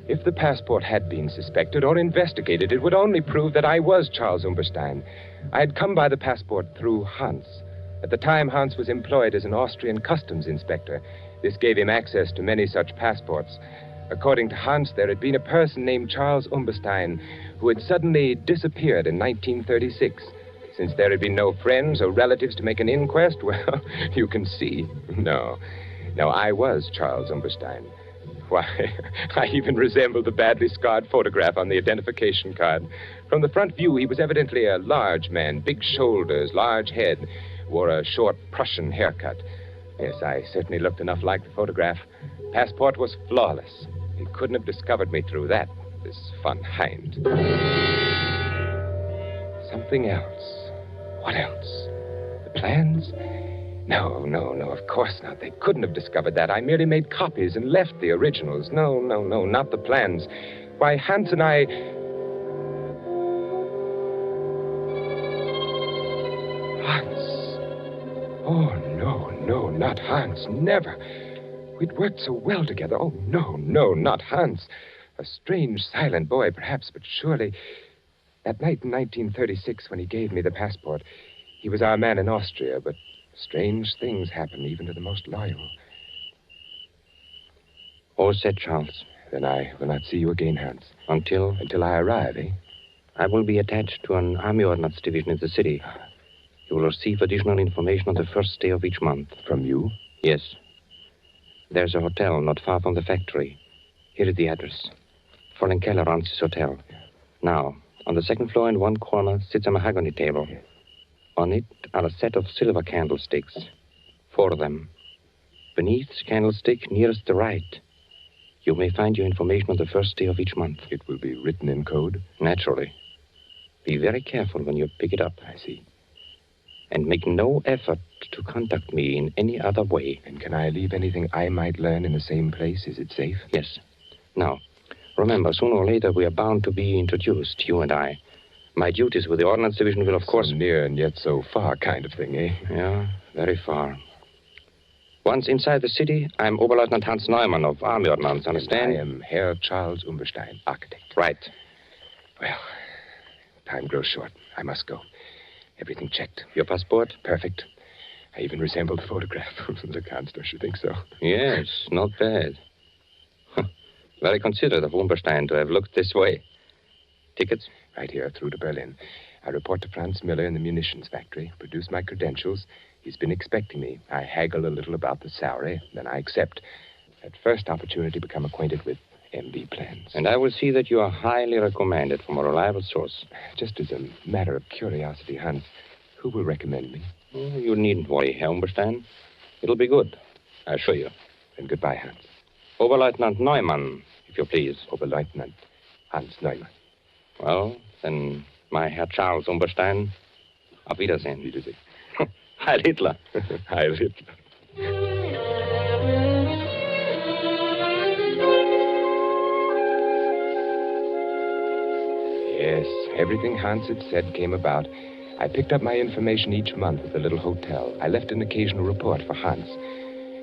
If the passport had been suspected or investigated, it would only prove that I was Charles Umberstein. I had come by the passport through Hans. At the time, Hans was employed as an Austrian customs inspector. This gave him access to many such passports. According to Hans, there had been a person named Charles Umberstein who had suddenly disappeared in 1936. Since there had been no friends or relatives to make an inquest, well, you can see. No, I was Charles Umberstein. Why, I even resembled the badly scarred photograph on the identification card. From the front view, he was evidently a large man, big shoulders, large head, wore a short Prussian haircut. Yes, I certainly looked enough like the photograph. Passport was flawless. He couldn't have discovered me through that, this von Hind. Something else. What else? The plans? No, of course not. They couldn't have discovered that. I merely made copies and left the originals. No, not the plans. Why, Hans and I... Hans. Oh, no, not Hans. Never. We'd worked so well together. Oh, no, not Hans. A strange, silent boy, perhaps, but surely... That night in 1936, when he gave me the passport, he was our man in Austria, but strange things happen even to the most loyal. All set, Charles. Then I will not see you again, Hans. Until I arrive, eh? I will be attached to an Army Ordnance Division in the city. You will receive additional information on the first day of each month. From you? Yes. There's a hotel not far from the factory. Here is the address. Fräulein Keller runs this hotel. Now, on the second floor in one corner sits a mahogany table. On it are a set of silver candlesticks. 4 of them. Beneath the candlestick nearest the right, you may find your information on the first day of each month. It will be written in code? Naturally. Be very careful when you pick it up. I see. And make no effort to contact me in any other way. And can I leave anything I might learn in the same place? Is it safe? Yes. Now, remember, sooner or later we are bound to be introduced, you and I. My duties with the Ordnance Division will, of course... So near and yet so far kind of thing, eh? Yeah, very far. Once inside the city, I'm Oberleutnant Hans Neumann of Army Ordnance, understand? I am Herr Charles Umberstein, architect. Right. Well, time grows short. I must go. Everything checked. Your passport? Perfect. I even resemble the photograph. Look, Hans, don't you think so? Yes, not bad. Very considerate of Umberstein to have looked this way. Tickets? Right here, through to Berlin. I report to Franz Miller in the munitions factory, produce my credentials. He's been expecting me. I haggle a little about the salary, then I accept. At first opportunity, become acquainted with MB plans. And I will see that you are highly recommended from a reliable source. Just as a matter of curiosity, Hans, who will recommend me? You needn't worry, Herr Umberstein. It'll be good, I assure you. Then goodbye, Hans. Oberleutnant Neumann, if you please. Oberleutnant Hans Neumann. Well, then, my Herr Charles Umberstein, auf Wiedersehen. Wiedersehen. Heil Hitler. Heil Hitler. Yes, everything Hans had said came about. I picked up my information each month at the little hotel. I left an occasional report for Hans.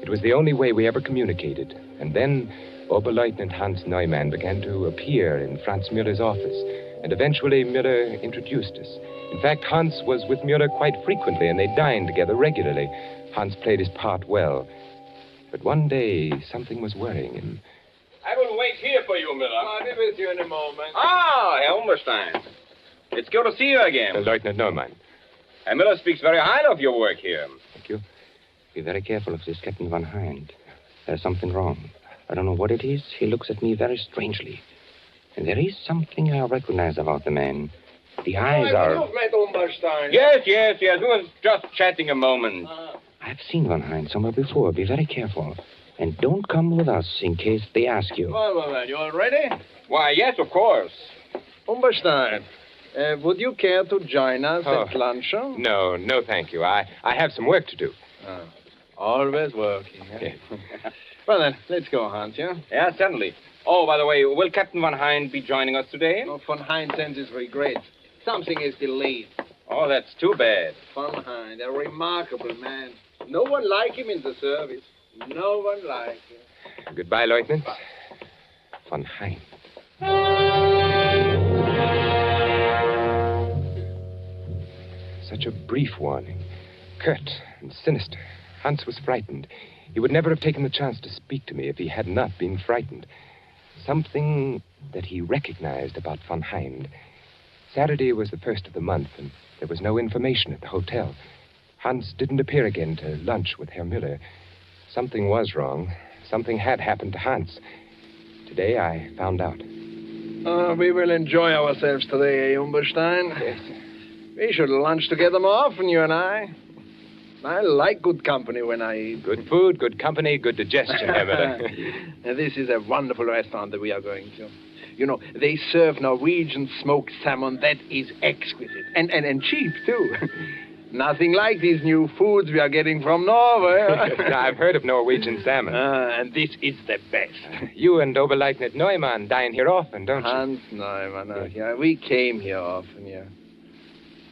It was the only way we ever communicated. And then Oberleutnant Hans Neumann began to appear in Franz Müller's office. And eventually Müller introduced us. In fact, Hans was with Müller quite frequently, and they dined together regularly. Hans played his part well. But one day, something was worrying him. I will wait here for you, Miller. I'll be with you in a moment. Ah, Herr Umberstein. It's good to see you again. Lieutenant Neumann. Herr Miller speaks very highly of your work here. Thank you. Be very careful of this Captain Von Hind. There's something wrong. I don't know what it is. He looks at me very strangely. And there is something I recognize about the man. The eyes are... You've met Umberstein. Yes. We were just chatting a moment. I've seen Von Hind somewhere before. Be very careful. And don't come with us in case they ask you. Well, you all ready? Why, yes, of course. Umberstein, would you care to join us at luncheon? No, thank you. I have some work to do. Always working. Yes. Well, then, let's go, Hans, yeah? Yeah, certainly. Oh, by the way, will Captain Von Hind be joining us today? No, Von Hind sends his regrets. Something is delayed. Oh, that's too bad. Von Hind, a remarkable man. No one like him in the service. No one like him. Goodbye, Lieutenant. Von Hind. Such a brief warning. Curt and sinister. Hans was frightened. He would never have taken the chance to speak to me if he had not been frightened. Something that he recognized about Von Hind. Saturday was the first of the month, and there was no information at the hotel. Hans didn't appear again to lunch with Herr Müller. Something was wrong. Something had happened to Hans. Today I found out. We will enjoy ourselves today, Umberstein. Yes. We should lunch together more often, you and I. I like good company when I eat. Good food, good company, good digestion, Herr Müller. Now, this is a wonderful restaurant that we are going to. You know, they serve Norwegian smoked salmon that is exquisite. And cheap, too. Nothing like these new foods we are getting from Norway. I've heard of Norwegian salmon. And this is the best. You and Oberleutnant Neumann dine here often, don't you? Hans Neumann, yeah. We came here often, yeah.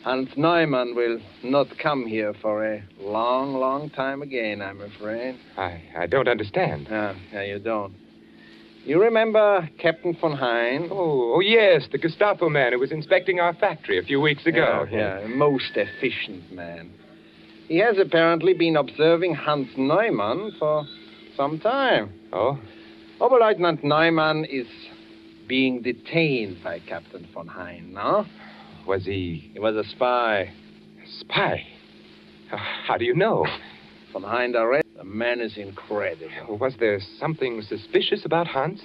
Hans Neumann will not come here for a long, long time again, I'm afraid. I don't understand. Yeah, you don't. You remember Captain Von Hind? Oh, yes, the Gestapo man who was inspecting our factory a few weeks ago. Yeah, a most efficient man. He has apparently been observing Hans Neumann for some time. Oh? Oberleutnant Neumann is being detained by Captain Von Hind, no? Was he... He was a spy. Spy? How do you know? Von Hind arrested. The man is incredible. Was there something suspicious about Hans?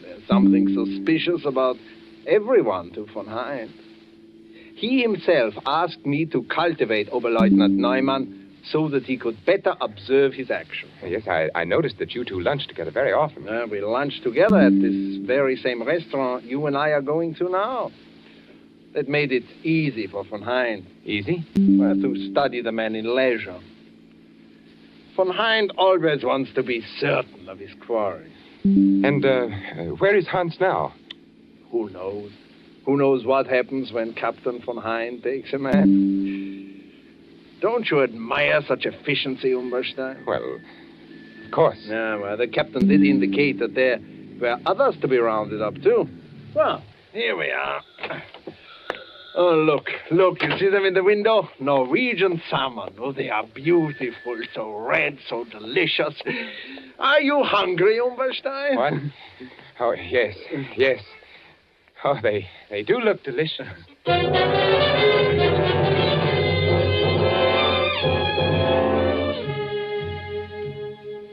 There's something suspicious about everyone to Von Hind. He himself asked me to cultivate Oberleutnant Neumann so that he could better observe his action. Yes, I noticed that you two lunch together very often. We lunch together at this very same restaurant you and I are going to now. That made it easy for Von Hind. Easy? Well, to study the man in leisure. Von Hind always wants to be certain of his quarry. And where is Hans now? Who knows? Who knows what happens when Captain Von Hind takes a man? Don't you admire such efficiency, Umberstein? Well, of course. Yeah, well, the captain did indicate that there were others to be rounded up, too. Well, here we are. Oh, look, you see them in the window? Norwegian salmon. Oh, they are beautiful, so red, so delicious. Are you hungry, Umberstein? What? Oh, yes. Oh, they do look delicious.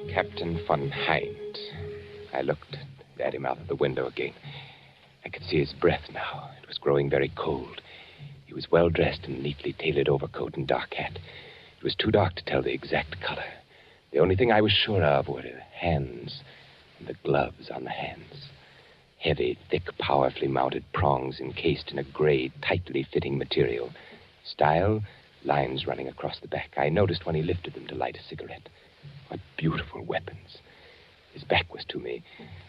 Captain Von Hind. I looked at him out of the window again. I could see his breath now. It was growing very cold. He was well dressed in a neatly tailored overcoat and dark hat. It was too dark to tell the exact color. The only thing I was sure of were the hands and the gloves on the hands. Heavy, thick, powerfully mounted prongs encased in a gray, tightly fitting material. Style, lines running across the back. I noticed when he lifted them to light a cigarette. What beautiful weapons. His back was to me.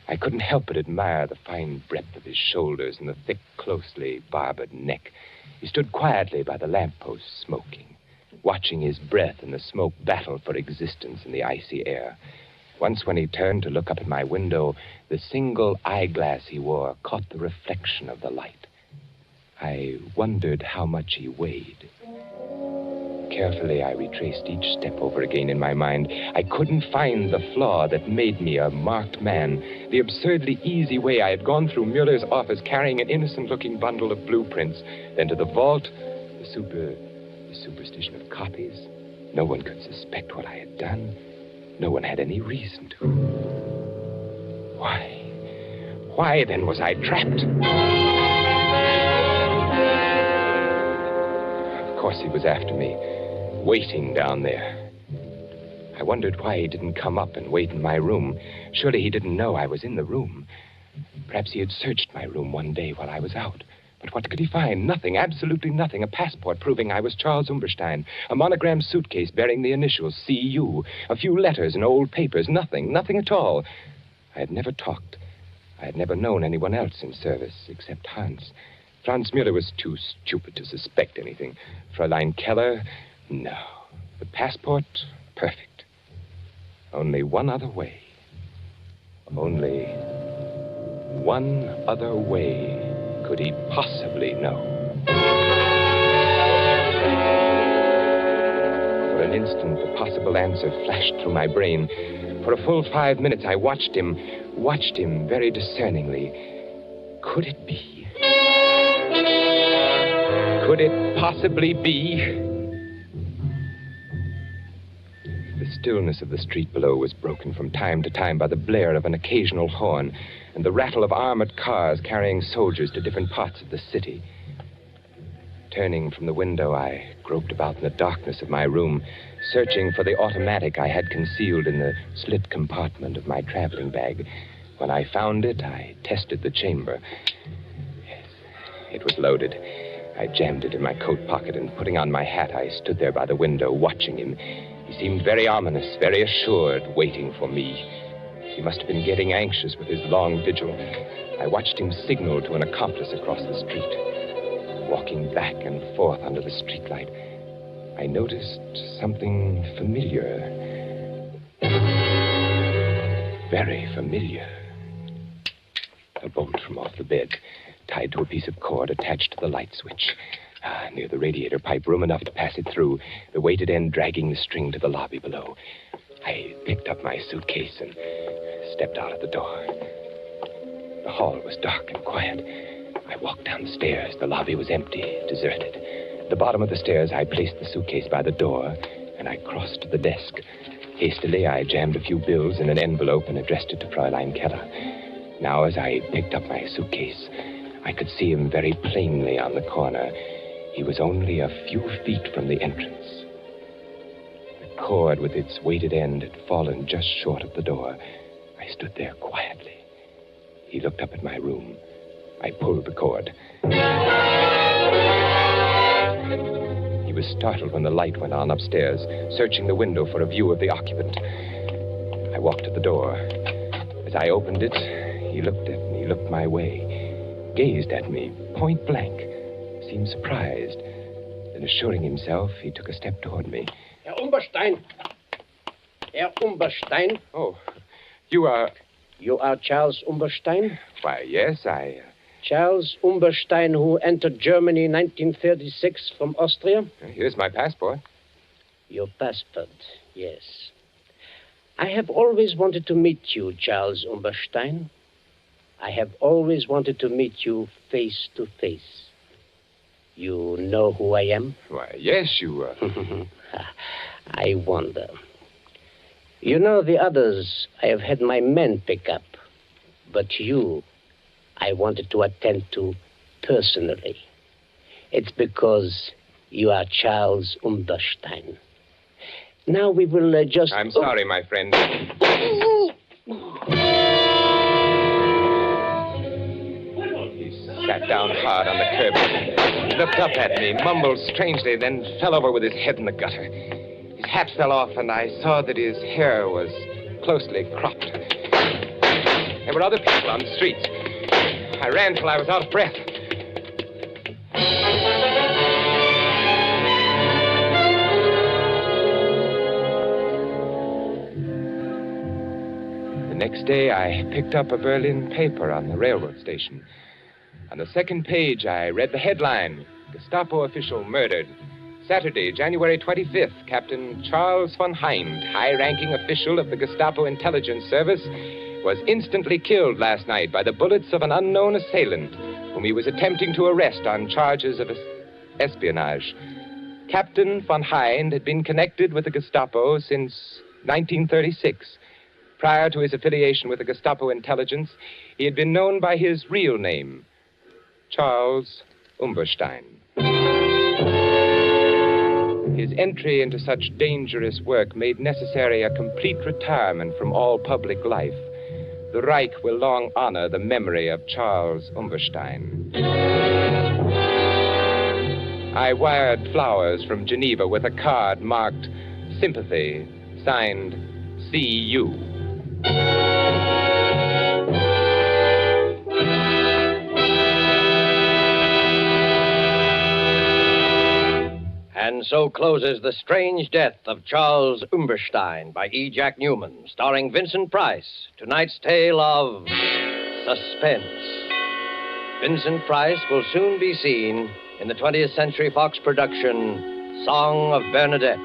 I couldn't help but admire the fine breadth of his shoulders and the thick, closely barbered neck. He stood quietly by the lamppost, smoking, watching his breath and the smoke battle for existence in the icy air. Once when he turned to look up at my window, the single eyeglass he wore caught the reflection of the light. I wondered how much he weighed. Carefully, I retraced each step over again in my mind. I couldn't find the flaw that made me a marked man. The absurdly easy way I had gone through Mueller's office carrying an innocent-looking bundle of blueprints, then to the vault, the superstition of copies. No one could suspect what I had done. No one had any reason to. Why then was I trapped? Of course he was after me, waiting down there. I wondered why he didn't come up and wait in my room. Surely he didn't know I was in the room. Perhaps he had searched my room one day while I was out. But what could he find? Nothing, absolutely nothing. A passport proving I was Charles Umberstein. A monogrammed suitcase bearing the initials C.U. A few letters and old papers. Nothing at all. I had never talked. I had never known anyone else in service except Hans. Franz Mueller was too stupid to suspect anything. Fräulein Keller, no. The passport, perfect. Only one other way. Only one other way could he possibly know. For an instant, the possible answer flashed through my brain. For a full 5 minutes, I watched him very discerningly. Could it be? Could it possibly be? The stillness of the street below was broken from time to time by the blare of an occasional horn and the rattle of armored cars carrying soldiers to different parts of the city. Turning from the window, I groped about in the darkness of my room, searching for the automatic I had concealed in the slit compartment of my traveling bag. When I found it, I tested the chamber. Yes, it was loaded. I jammed it in my coat pocket, and putting on my hat, I stood there by the window, watching him. He seemed very ominous, very assured, waiting for me. He must have been getting anxious with his long vigil. I watched him signal to an accomplice across the street. Walking back and forth under the streetlight, I noticed something familiar. Very familiar. A bolt from off the bed, tied to a piece of cord attached to the light switch. Near the radiator pipe, room enough to pass it through, the weighted end dragging the string to the lobby below. I picked up my suitcase and stepped out of the door. The hall was dark and quiet. I walked down the stairs. The lobby was empty, deserted. At the bottom of the stairs, I placed the suitcase by the door, and I crossed to the desk. Hastily, I jammed a few bills in an envelope and addressed it to Fräulein Keller. Now, as I picked up my suitcase, I could see him very plainly on the corner. He was only a few feet from the entrance. The cord with its weighted end had fallen just short of the door. I stood there quietly. He looked up at my room. I pulled the cord. He was startled when the light went on upstairs, searching the window for a view of the occupant. I walked to the door. As I opened it, he looked my way, gazed at me, point blank, seemed surprised. Then, assuring himself, he took a step toward me. Herr Umberstein. Herr Umberstein. Oh, you are... You are Charles Umberstein? Why, yes, Charles Umberstein, who entered Germany in 1936 from Austria? Here's my passport. Your passport, yes. I have always wanted to meet you, Charles Umberstein. I have always wanted to meet you face to face. You know who I am? Why, yes, you are. I wonder. You know, the others I have had my men pick up. But you, I wanted to attend to personally. It's because you are Charles Umberstein. Now we will just... I'm sorry, my friend. He sat down hard on the curb. He looked up at me, mumbled strangely, then fell over with his head in the gutter. His hat fell off, and I saw that his hair was closely cropped. There were other people on the streets. I ran till I was out of breath. The next day, I picked up a Berlin paper on the railroad station. On the second page, I read the headline, Gestapo official murdered. Saturday, January 25th, Captain Charles von Hind, high-ranking official of the Gestapo intelligence service, was instantly killed last night by the bullets of an unknown assailant whom he was attempting to arrest on charges of espionage. Captain von Hind had been connected with the Gestapo since 1936. Prior to his affiliation with the Gestapo intelligence, he had been known by his real name, Charles Umberstein. His entry into such dangerous work made necessary a complete retirement from all public life. The Reich will long honor the memory of Charles Umberstein. I wired flowers from Geneva with a card marked Sympathy, signed C.U. And so closes The Strange Death of Charles Umberstein by E. Jack Newman, starring Vincent Price. Tonight's tale of suspense. Vincent Price will soon be seen in the 20th Century Fox production, Song of Bernadette.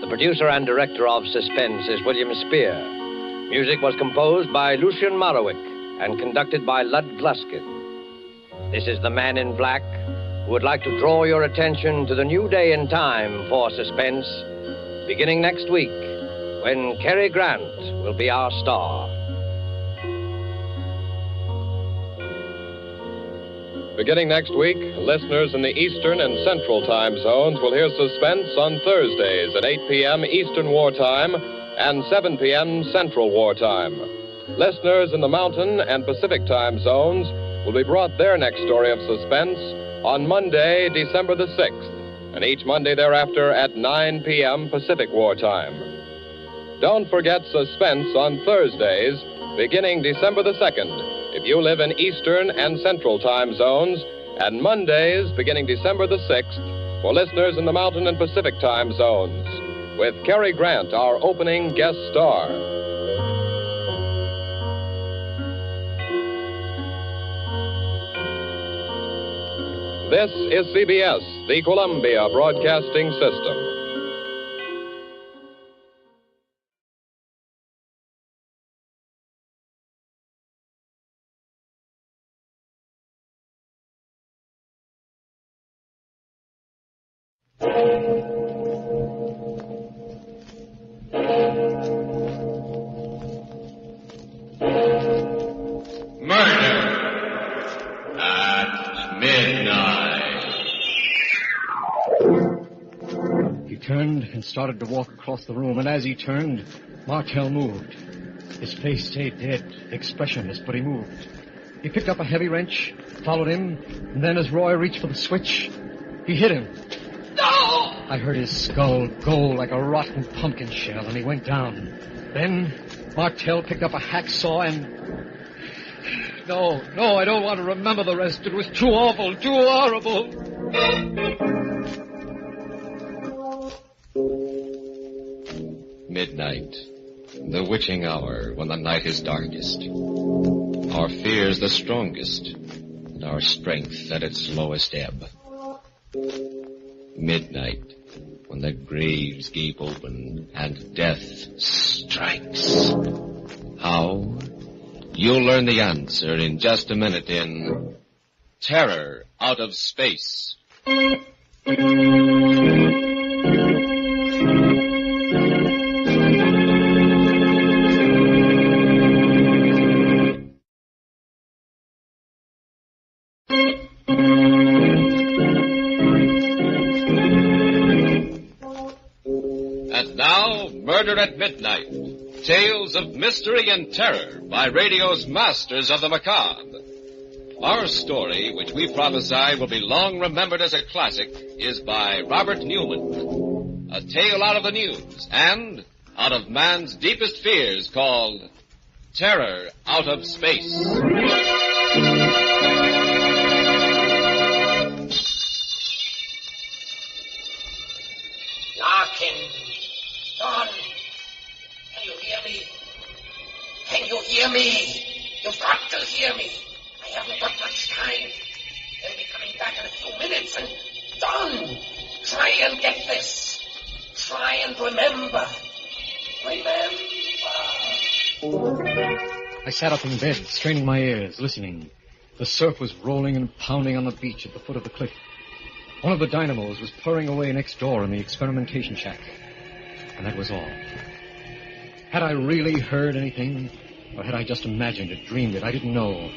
The producer and director of Suspense is William Spear. Music was composed by Lucian Marowik and conducted by Lud Gluskin. This is the Man in Black, who would like to draw your attention to the new day and time for Suspense, beginning next week, when Cary Grant will be our star. Beginning next week, listeners in the Eastern and Central time zones will hear Suspense on Thursdays at 8 p.m. Eastern Wartime and 7 p.m. Central Wartime. Listeners in the Mountain and Pacific time zones will be brought their next story of suspense on Monday, December the 6th, and each Monday thereafter at 9 p.m. Pacific Wartime. Don't forget Suspense on Thursdays, beginning December the 2nd, if you live in Eastern and Central time zones, and Mondays, beginning December the 6th, for listeners in the Mountain and Pacific time zones, with Cary Grant, our opening guest star. This is CBS, the Columbia Broadcasting System. Started to walk across the room, and as he turned, Martel moved. His face stayed dead, expressionless, but he moved. He picked up a heavy wrench, followed him, and then as Roy reached for the switch, he hit him. No! I heard his skull go like a rotten pumpkin shell, and he went down. Then Martel picked up a hacksaw and... No, I don't want to remember the rest. It was too awful, too horrible. Midnight, the witching hour when the night is darkest. Our fears the strongest, and our strength at its lowest ebb. Midnight, when the graves gape open and death strikes. How? You'll learn the answer in just a minute in Terror Out of Space. Now, Murder at Midnight. Tales of mystery and terror by radio's masters of the macabre. Our story, which we prophesy will be long remembered as a classic, is by Robert Newman. A tale out of the news and out of man's deepest fears called Terror Out of Space. Larkin! Don! Can you hear me? Can you hear me? You've got to hear me. I haven't got much time. They'll be coming back in a few minutes, and Don! Try and get this. Try and remember. I sat up in bed, straining my ears, listening. The surf was rolling and pounding on the beach at the foot of the cliff. One of the dynamos was purring away next door in the experimentation shack. And that was all. Had I really heard anything, or had I just imagined it, dreamed it? I didn't know.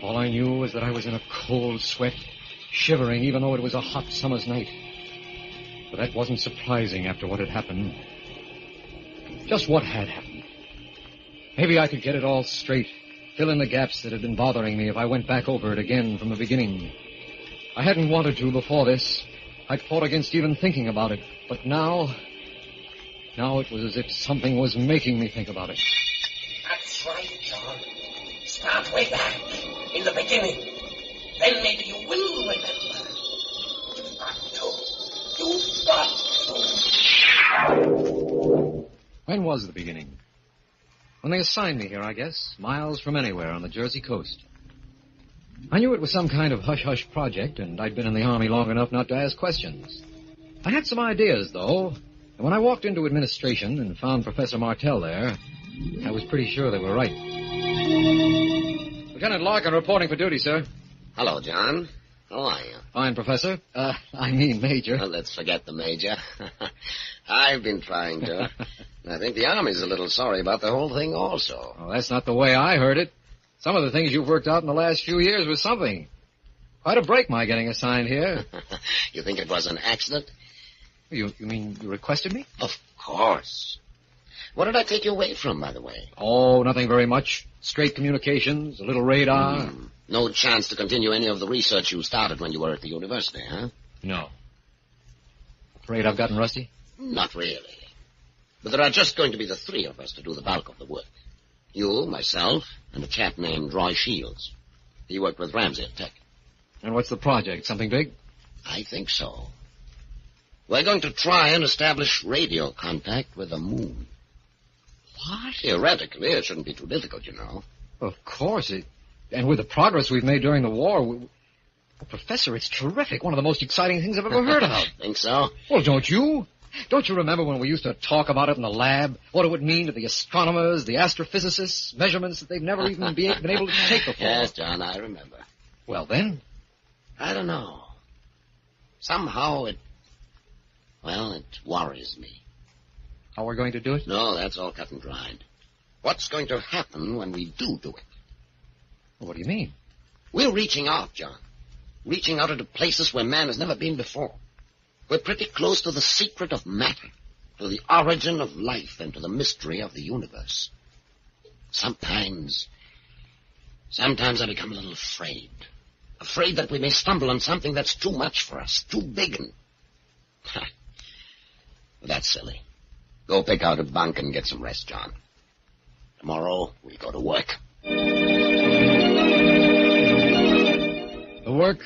All I knew was that I was in a cold sweat, shivering even though it was a hot summer's night. But that wasn't surprising after what had happened. Just what had happened. Maybe I could get it all straight, fill in the gaps that had been bothering me if I went back over it again from the beginning. I hadn't wanted to before this. I'd fought against even thinking about it. But now it was as if something was making me think about it. That's right, John. Start way back, in the beginning. Then maybe you will remember. You've got to. When was the beginning? When they assigned me here, I guess, miles from anywhere on the Jersey coast. I knew it was some kind of hush-hush project, and I'd been in the Army long enough not to ask questions. I had some ideas, though, and when I walked into administration and found Professor Martell there, I was pretty sure they were right. Lieutenant Larkin reporting for duty, sir. Hello, John. How are you? Fine, Professor. Major. Well, let's forget the Major. I've been trying to. I think the Army's a little sorry about the whole thing also. Well, that's not the way I heard it. Some of the things you've worked out in the last few years was something. Quite a break, my getting assigned here. You think it was an accident? You mean you requested me? Of course. What did I take you away from, by the way? Oh, nothing very much. Straight communications, a little radar. No chance to continue any of the research you started when you were at the university, huh? No. Afraid I've gotten rusty? Not really. But there are just going to be the three of us to do the bulk of the work. You, myself, and a chap named Roy Shields. He worked with Ramsey at Tech. And what's the project? Something big? I think so. We're going to try and establish radio contact with the moon. What? Theoretically, it shouldn't be too difficult, you know. Of course. And with the progress we've made during the war... Well, Professor, it's terrific. One of the most exciting things I've ever heard about. Think so? Well, don't you? Don't you remember when we used to talk about it in the lab? What it would mean to the astronomers, the astrophysicists, measurements that they've never even been able to take before. Yes, John, I remember. Well, then? I don't know. Somehow it worries me. How we're going to do it? No, that's all cut and dried. What's going to happen when we do it? Well, what do you mean? We're reaching out, John. Reaching out into places where man has never been before. We're pretty close to the secret of matter, to the origin of life, and to the mystery of the universe. Sometimes I become a little afraid. Afraid that we may stumble on something that's too much for us, too big and... That's silly. Go pick out a bunk and get some rest, John. Tomorrow, we go to work. The work?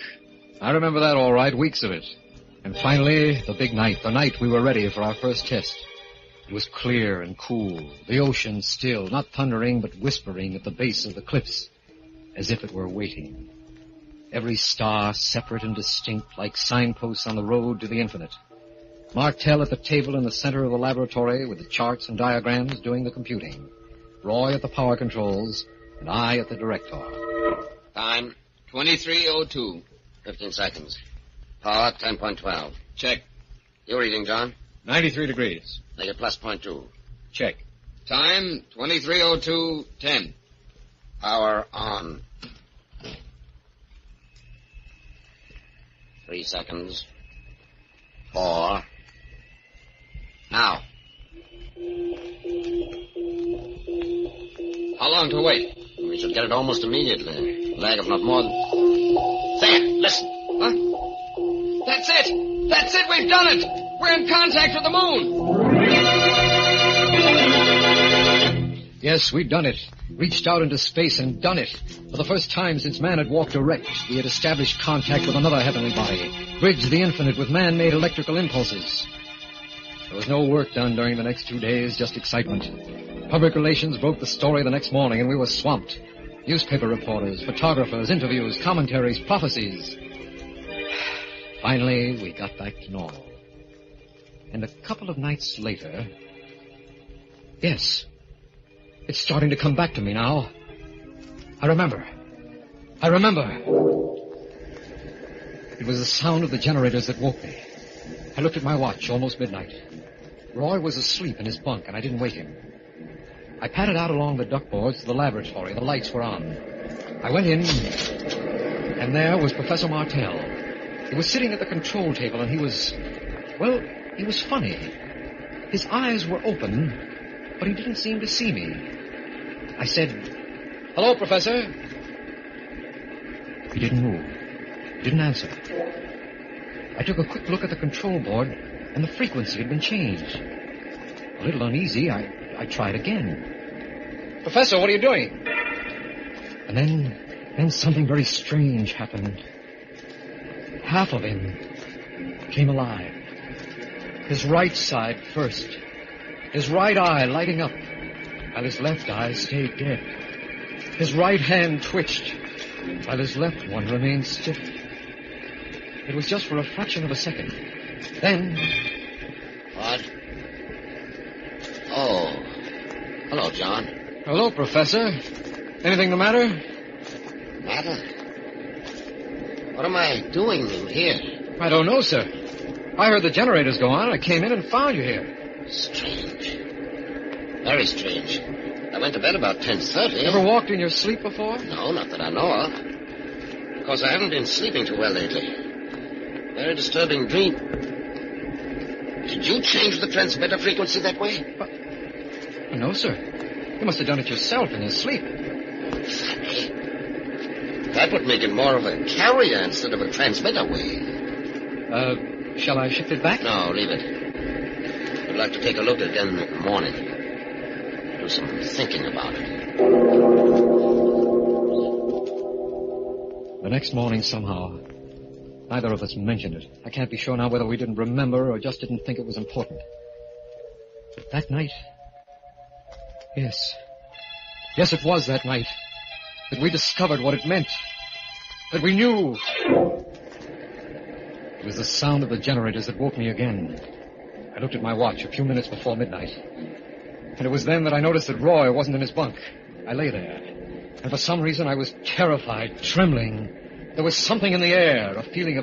I remember that all right, weeks of it. And finally, the big night, the night we were ready for our first test. It was clear and cool, the ocean still, not thundering but whispering at the base of the cliffs, as if it were waiting. Every star separate and distinct, like signposts on the road to the infinite. Martell at the table in the center of the laboratory with the charts and diagrams doing the computing. Roy at the power controls, and I at the director. Time, 23:02. 15 seconds. Power, 10.12. Check. Your reading, John? 93 degrees. Make it plus 0.2. Check. Time, 23:02:10. Power on. 3 seconds. 4. Now. long to wait? We should get it almost immediately. A lag of not more than... There, listen. Huh? That's it! That's it! We've done it! We're in contact with the moon! Yes, we'd done it. Reached out into space and done it. For the first time since man had walked erect, we had established contact with another heavenly body, bridged the infinite with man-made electrical impulses. There was no work done during the next 2 days, just excitement. Public relations broke the story the next morning, and we were swamped. Newspaper reporters, photographers, interviews, commentaries, prophecies. Finally, we got back to normal. And a couple of nights later... Yes, it's starting to come back to me now. I remember. It was the sound of the generators that woke me. I looked at my watch, almost midnight. Roy was asleep in his bunk, and I didn't wake him. I padded out along the duckboards to the laboratory. The lights were on. I went in, and there was Professor Martell. He was sitting at the control table, and he was funny. His eyes were open, but he didn't seem to see me. I said, "Hello, Professor." He didn't move. Didn't answer. I took a quick look at the control board, and the frequency had been changed. A little uneasy, I tried again. "Professor, what are you doing?" And then something very strange happened. Half of him came alive. His right side first. His right eye lighting up, while his left eye stayed dead. His right hand twitched, while his left one remained stiff. It was just for a fraction of a second. Then... What? Oh. Hello, John. Hello, Professor. Anything the matter? Matter? What am I doing in here? I don't know, sir. I heard the generators go on, and I came in and found you here. Strange. Very strange. I went to bed about 10:30. Ever walked in your sleep before? No, not that I know of. Because I haven't been sleeping too well lately. Very disturbing dream. Did you change the transmitter frequency that way? No, sir. You must have done it yourself in your sleep. Funny. That would make it more of a carrier instead of a transmitter wave. Shall I shift it back? No, leave it. I'd like to take a look again in the morning. Do some thinking about it. The next morning, somehow, neither of us mentioned it. I can't be sure now whether we didn't remember or just didn't think it was important. But that night... Yes, it was that night that we discovered what it meant. That we knew. It was the sound of the generators that woke me again. I looked at my watch a few minutes before midnight. And it was then that I noticed that Roy wasn't in his bunk. I lay there. And for some reason I was terrified, trembling. There was something in the air, a feeling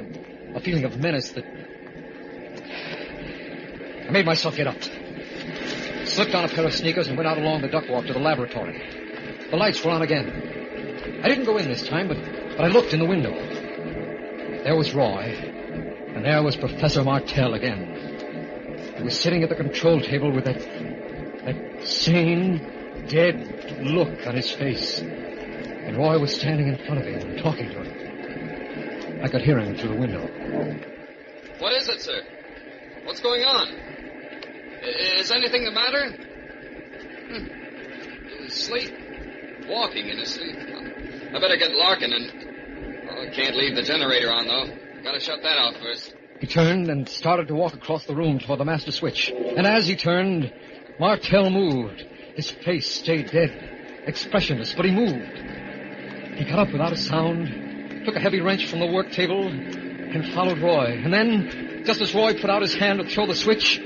of menace that... I made myself get up. Slipped on a pair of sneakers and went out along the duck walk to the laboratory. The lights were on again. I didn't go in this time, but I looked in the window. There was Roy, and there was Professor Martell again. He was sitting at the control table with that sane, dead look on his face. And Roy was standing in front of him and talking to him. I could hear him through the window. What is it, sir? What's going on? Is anything the matter? Sleep. Walking in his sleep. I better get Larkin and... I can't leave the generator on, though. Gotta shut that out first. He turned and started to walk across the room toward the master switch. And as he turned, Martell moved. His face stayed dead, expressionless, but he moved. He got up without a sound, took a heavy wrench from the work table, and followed Roy. And then, just as Roy put out his hand to throw the switch,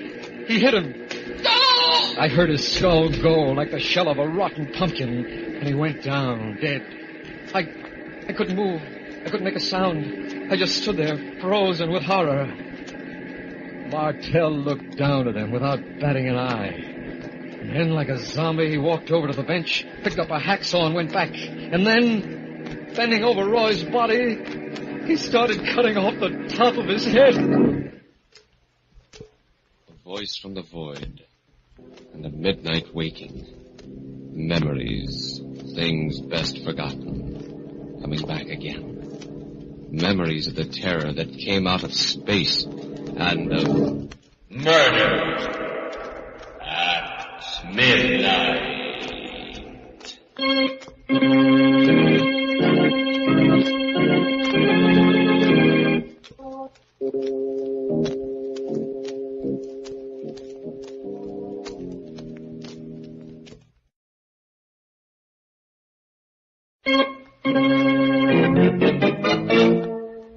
he hit him. Oh! I heard his skull go like the shell of a rotten pumpkin, and he went down, dead. I couldn't move. I couldn't make a sound. I just stood there, frozen with horror. Martell looked down at him without batting an eye. And then, like a zombie, he walked over to the bench, picked up a hacksaw and went back. And then, bending over Roy's body, he started cutting off the top of his head. A voice from the void, and a midnight waking. Memories, things best forgotten coming back again. Memories of the terror that came out of space and of murder at midnight.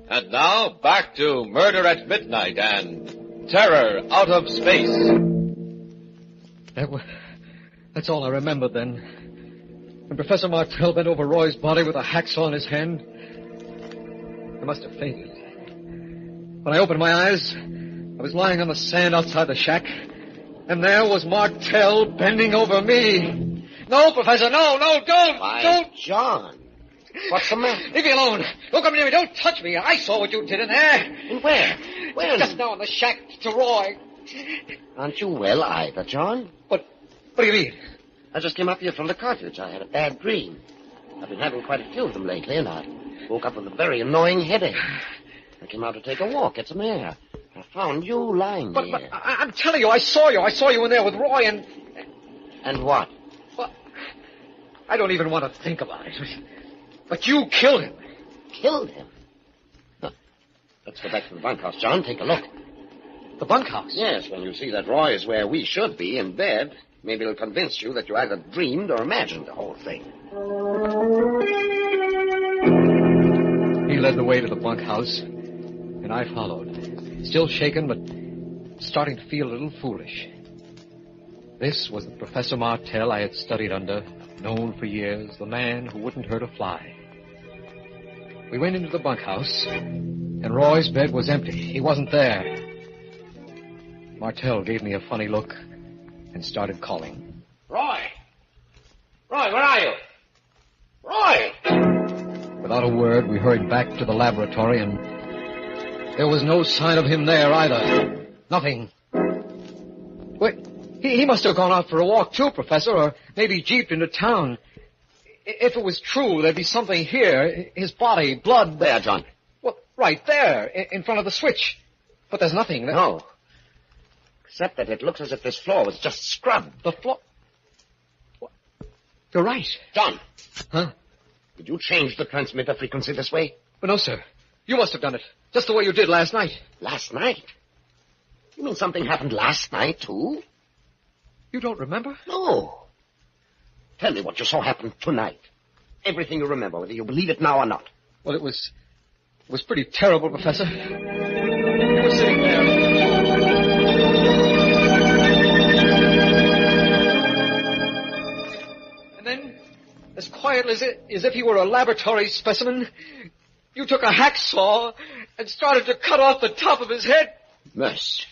And now, back to Murder at Midnight and Terror Out of Space. That's all I remember then. When Professor Martell bent over Roy's body with a hacksaw in his hand, I must have fainted. When I opened my eyes, I was lying on the sand outside the shack, and there was Martell bending over me. No, Professor, no, don't! Don't! John, what's the matter? Leave me alone. Don't come near me. Don't touch me. I saw what you did in there. And where? Where? Just now in the shack to Roy. Aren't you well either, John? What do you mean? I just came up here from the cottage. I had a bad dream. I've been having quite a few of them lately, and I woke up with a very annoying headache. I came out to take a walk, get some air. I found you lying there. But I'm telling you, I saw you. I saw you in there with Roy and... And what? Well, I don't even want to think about it. But you killed him. Killed him? Huh. Let's go back to the bunkhouse, John. Take a look. The bunkhouse? Yes, when you see that Roy is where we should be, in bed, maybe it'll convince you that you either dreamed or imagined the whole thing. He led the way to the bunkhouse, and I followed, still shaken, but starting to feel a little foolish. This was the Professor Martell I had studied under, known for years, the man who wouldn't hurt a fly. We went into the bunkhouse, and Roy's bed was empty. He wasn't there. Martell gave me a funny look and started calling. Roy! Roy, where are you? Roy! Without a word, we hurried back to the laboratory, and there was no sign of him there either. Nothing. Wait, he must have gone out for a walk too, Professor, or maybe jeeped into town. If it was true, there'd be something here. His body, blood. There, John. Well, right there, in front of the switch. But there's nothing there. No. Except that it looks as if this floor was just scrubbed. The floor? What? You're right. John. Huh? Did you change the transmitter frequency this way? But no, sir. You must have done it. Just the way you did last night. Last night? You mean something happened last night, too? You don't remember? No. Tell me what you saw happen tonight. Everything you remember, whether you believe it now or not. Well, it was pretty terrible, Professor. You were sitting there. And then, as quietly as if he were a laboratory specimen, you took a hacksaw and started to cut off the top of his head. Merciful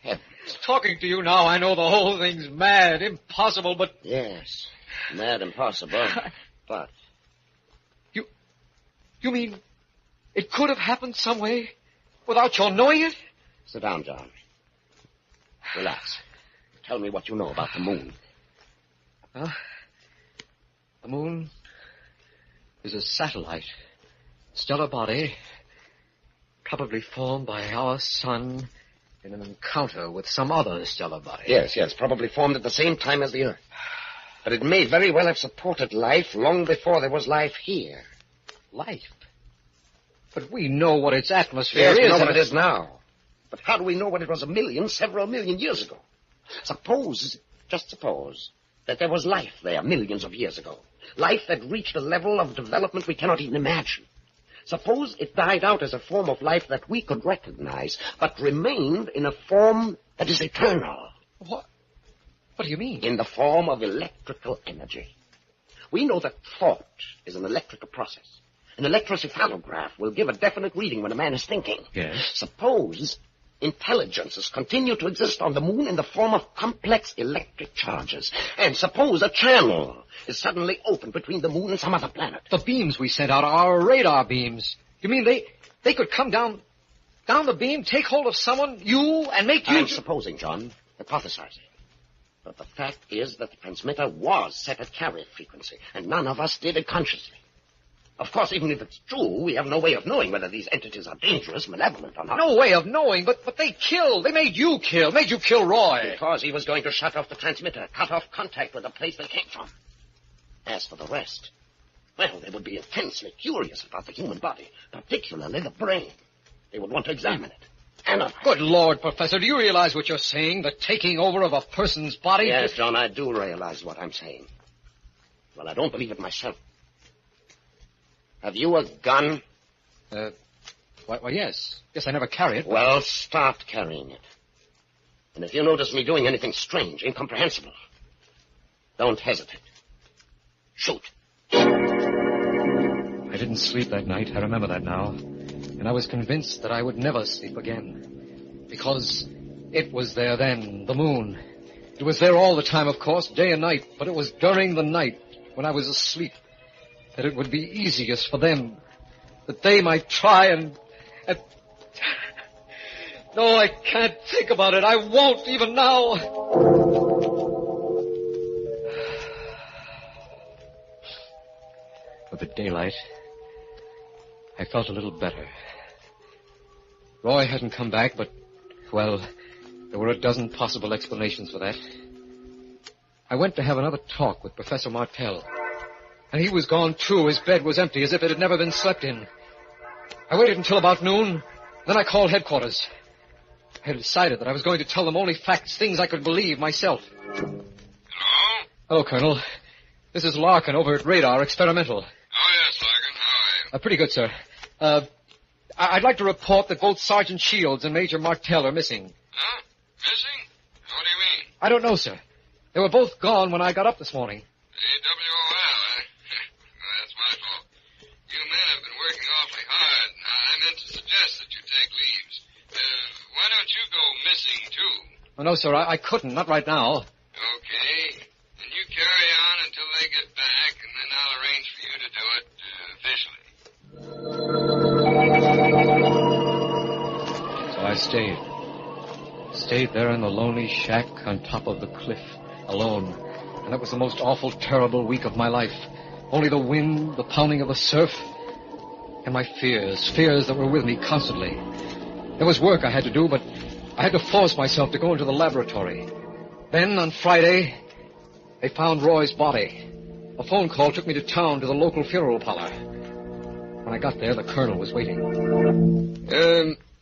heavens. Talking to you now, I know the whole thing's mad, impossible, but... Yes, mad, impossible, but... You mean it could have happened some way without your knowing it? Sit down, John. Relax. Tell me what you know about the moon. The moon is a satellite, stellar body, probably formed by our sun in an encounter with some other stellar body. Yes, probably formed at the same time as the Earth. But it may very well have supported life long before there was life here. Life? But we know what its atmosphere is. Yes, we know what it is now. But how do we know what it was several million years ago? Just suppose, that there was life there millions of years ago. Life that reached a level of development we cannot even imagine. Suppose it died out as a form of life that we could recognize, but remained in a form that is eternal. What do you mean? In the form of electrical energy. We know that thought is an electrical process. An electrocephalograph will give a definite reading when a man is thinking. Yes. Suppose intelligences continue to exist on the moon in the form of complex electric charges. And suppose a channel is suddenly opened between the moon and some other planet. The beams we sent out are our radar beams. You mean they could come down the beam, take hold of someone, you, and make you... I'm supposing, John, hypothesizing. But the fact is that the transmitter was set at carrier frequency, and none of us did it consciously. Of course, even if it's true, we have no way of knowing whether these entities are dangerous, malevolent, or not. No way of knowing, but they killed. They made you kill Roy. Because he was going to shut off the transmitter, cut off contact with the place they came from. As for the rest, well, they would be intensely curious about the human body, particularly the brain. They would want to examine it. Good Lord, Professor, do you realize what you're saying? The taking over of a person's body? Yes, John, I do realize what I'm saying. Well, I don't believe it myself. Have you a gun? Why, yes. Yes, I never carry it. Well, start carrying it. And if you notice me doing anything strange, incomprehensible, don't hesitate. Shoot. I didn't sleep that night. I remember that now. And I was convinced that I would never sleep again. Because it was there then, the moon. It was there all the time, of course, day and night. But it was during the night, when I was asleep, that it would be easiest for them. That they might try and... No, I can't think about it. I won't even now. With the daylight, I felt a little better. Roy hadn't come back, but, well, there were a dozen possible explanations for that. I went to have another talk with Professor Martell, and he was gone, too. His bed was empty, as if it had never been slept in. I waited until about noon, then I called headquarters. I had decided that I was going to tell them only facts, things I could believe myself. Hello? Hello, Colonel. This is Larkin over at Radar Experimental. Oh, yes, Larkin. How are you? Pretty good, sir. I'd like to report that both Sergeant Shields and Major Martell are missing. Huh? Missing? What do you mean? I don't know, sir. They were both gone when I got up this morning. AWOL, eh? Well, that's my fault. You men have been working awfully hard. I meant to suggest that you take leaves. Why don't you go missing, too? Oh, no, sir, I couldn't. Not right now. Okay. Then you carry on until they get back, and then I'll arrange for you to do it officially. So I stayed. Stayed there in the lonely shack on top of the cliff, alone. And that was the most awful, terrible week of my life. Only the wind, the pounding of the surf, and my fears that were with me constantly. There was work I had to do, but I had to force myself to go into the laboratory. Then, on Friday, they found Roy's body. A phone call took me to town to the local funeral parlor. When I got there, the colonel was waiting.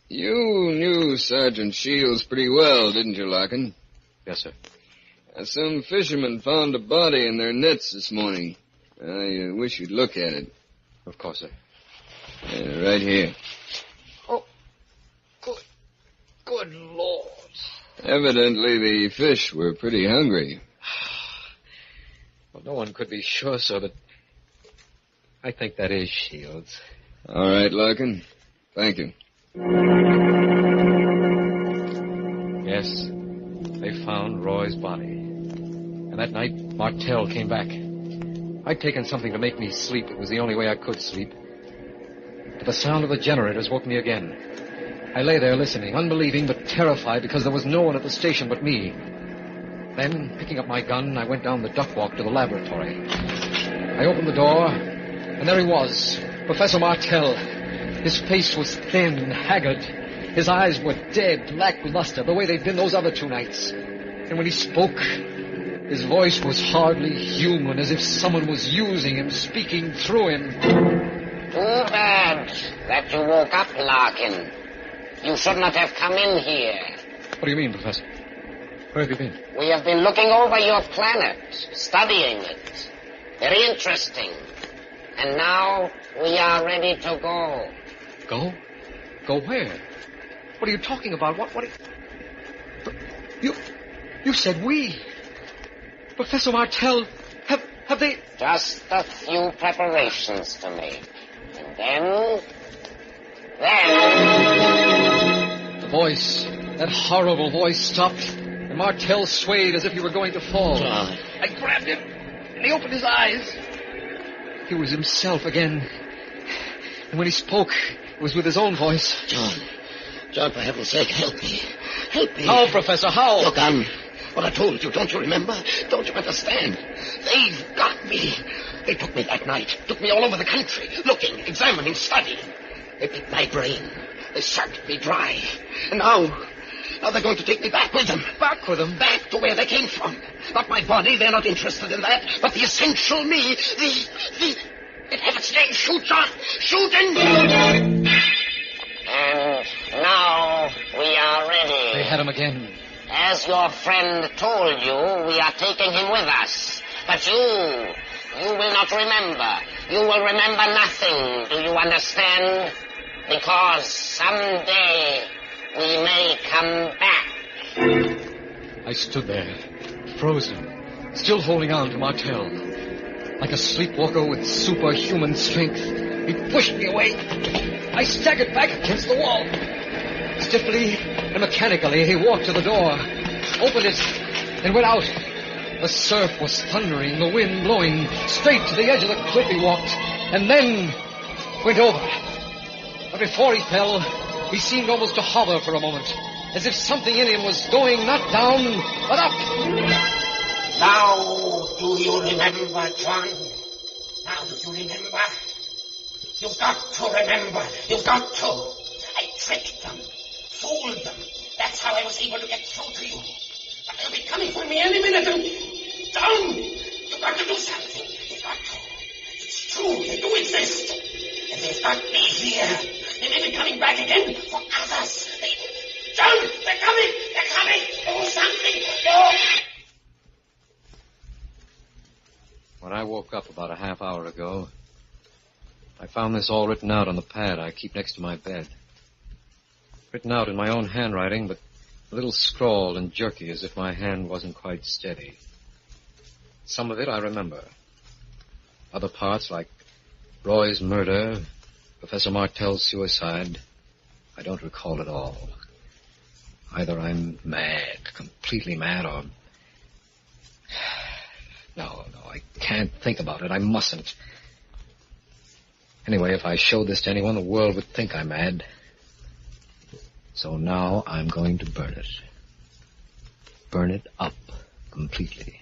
You knew Sergeant Shields pretty well, didn't you, Larkin? Yes, sir. Some fishermen found a body in their nets this morning. I wish you'd look at it. Of course, sir. Right here. Oh, good Lord. Evidently, the fish were pretty hungry. Well, no one could be sure, sir, but I think that is Shields. All right, Larkin. Thank you. Yes, they found Roy's body. And that night, Martell came back. I'd taken something to make me sleep. It was the only way I could sleep. But the sound of the generators woke me again. I lay there listening, unbelieving but terrified because there was no one at the station but me. Then, picking up my gun, I went down the duck walk to the laboratory. I opened the door, and there he was, Professor Martell. His face was thin and haggard. His eyes were dead, lackluster, the way they'd been those other 2 nights. And when he spoke, his voice was hardly human, as if someone was using him, speaking through him. Too bad that you woke up, Larkin. You should not have come in here. What do you mean, Professor? Where have you been? We have been looking over your planet, studying it. Very interesting. And now we are ready to go. Go? Go where? What are you talking about? What You said we. Professor Martell, have they... Just a few preparations to make. And then... The voice, that horrible voice stopped, and Martell swayed as if he were going to fall. I grabbed him, and he opened his eyes. He was himself again. And when he spoke, it was with his own voice. John, for heaven's sake, help me. Help me. How, Professor, how? Look, I'm What I told you, don't you remember? Don't you understand? They've got me. They took me that night, took me all over the country, looking, examining, studying. They picked my brain. They sucked me dry. And now they're going to take me back with them. Back with them? Back to where they came from. Not my body, they're not interested in that, but the essential me, it has its name. Shoot, John! Shoot and... And now we are ready. They had him again. As your friend told you, we are taking him with us. But you will not remember. You will remember nothing. Do you understand? Because someday we may come back. I stood there, frozen, still holding on to Martel. Like a sleepwalker with superhuman strength, he pushed me away. I staggered back against the wall. Stiffly and mechanically, he walked to the door, opened it, and went out. The surf was thundering, the wind blowing. Straight to the edge of the cliff he walked, and then went over. But before he fell, he seemed almost to hover for a moment, as if something in him was going not down, but up. Now do you remember, John? Now do you remember? You've got to remember. You've got to. I tricked them, fooled them. That's how I was able to get through to you. But they'll be coming for me any minute. And John, you've got to do something. You've got to. It's true, they do exist. And they've got me here. They may be coming back again for others. John, they're coming. They're coming. Do something. Do. When I woke up about a half hour ago, I found this all written out on the pad I keep next to my bed. Written out in my own handwriting, but a little scrawled and jerky, as if my hand wasn't quite steady. Some of it I remember. Other parts, like Roy's murder, Professor Martel's suicide, I don't recall at all. Either I'm mad, completely mad, or... No, I can't think about it. I mustn't. Anyway, if I showed this to anyone, the world would think I'm mad. So now I'm going to burn it. Burn it up completely.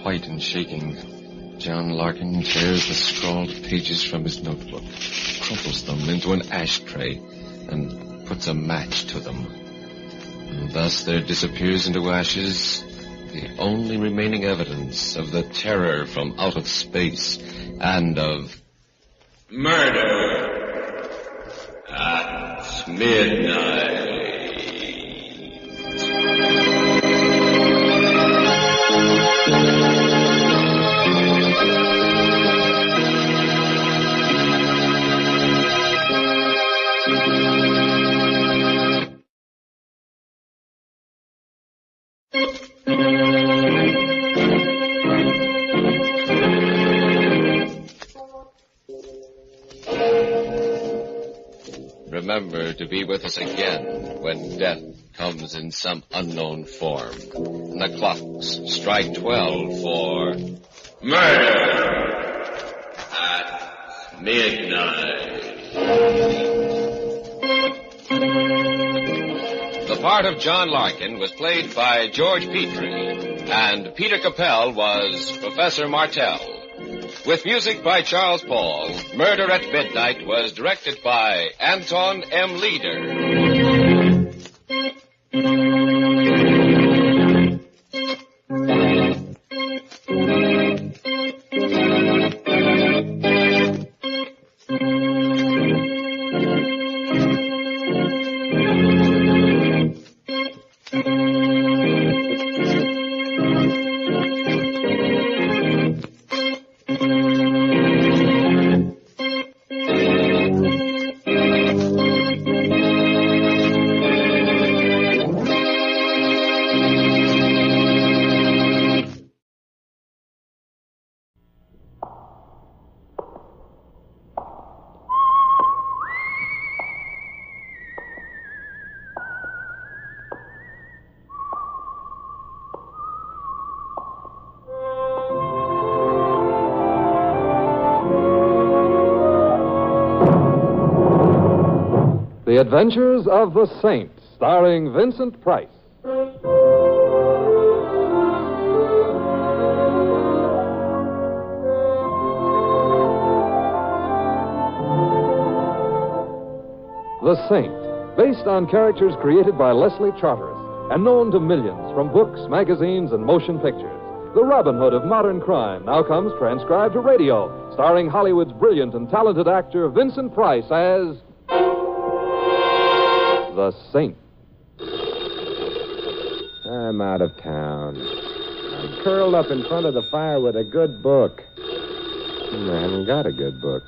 White and shaking, John Larkin tears the scrawled pages from his notebook, crumples them into an ashtray, and puts a match to them. And thus there disappears into ashes the only remaining evidence of the terror from out of space and of murder at midnight. Remember to be with us again when death comes in some unknown form. And the clocks strike 12 for murder at midnight. The part of John Larkin was played by George Petrie, and Peter Capell was Professor Martel. With music by Charles Paul, Murder at Midnight was directed by Anton M. Leader. The Adventures of the Saints, starring Vincent Price. The Saint, based on characters created by Leslie Charteris and known to millions from books, magazines, and motion pictures. The Robin Hood of modern crime now comes transcribed to radio, starring Hollywood's brilliant and talented actor Vincent Price as The Saint. I'm out of town. I'm curled up in front of the fire with a good book. I haven't got a good book.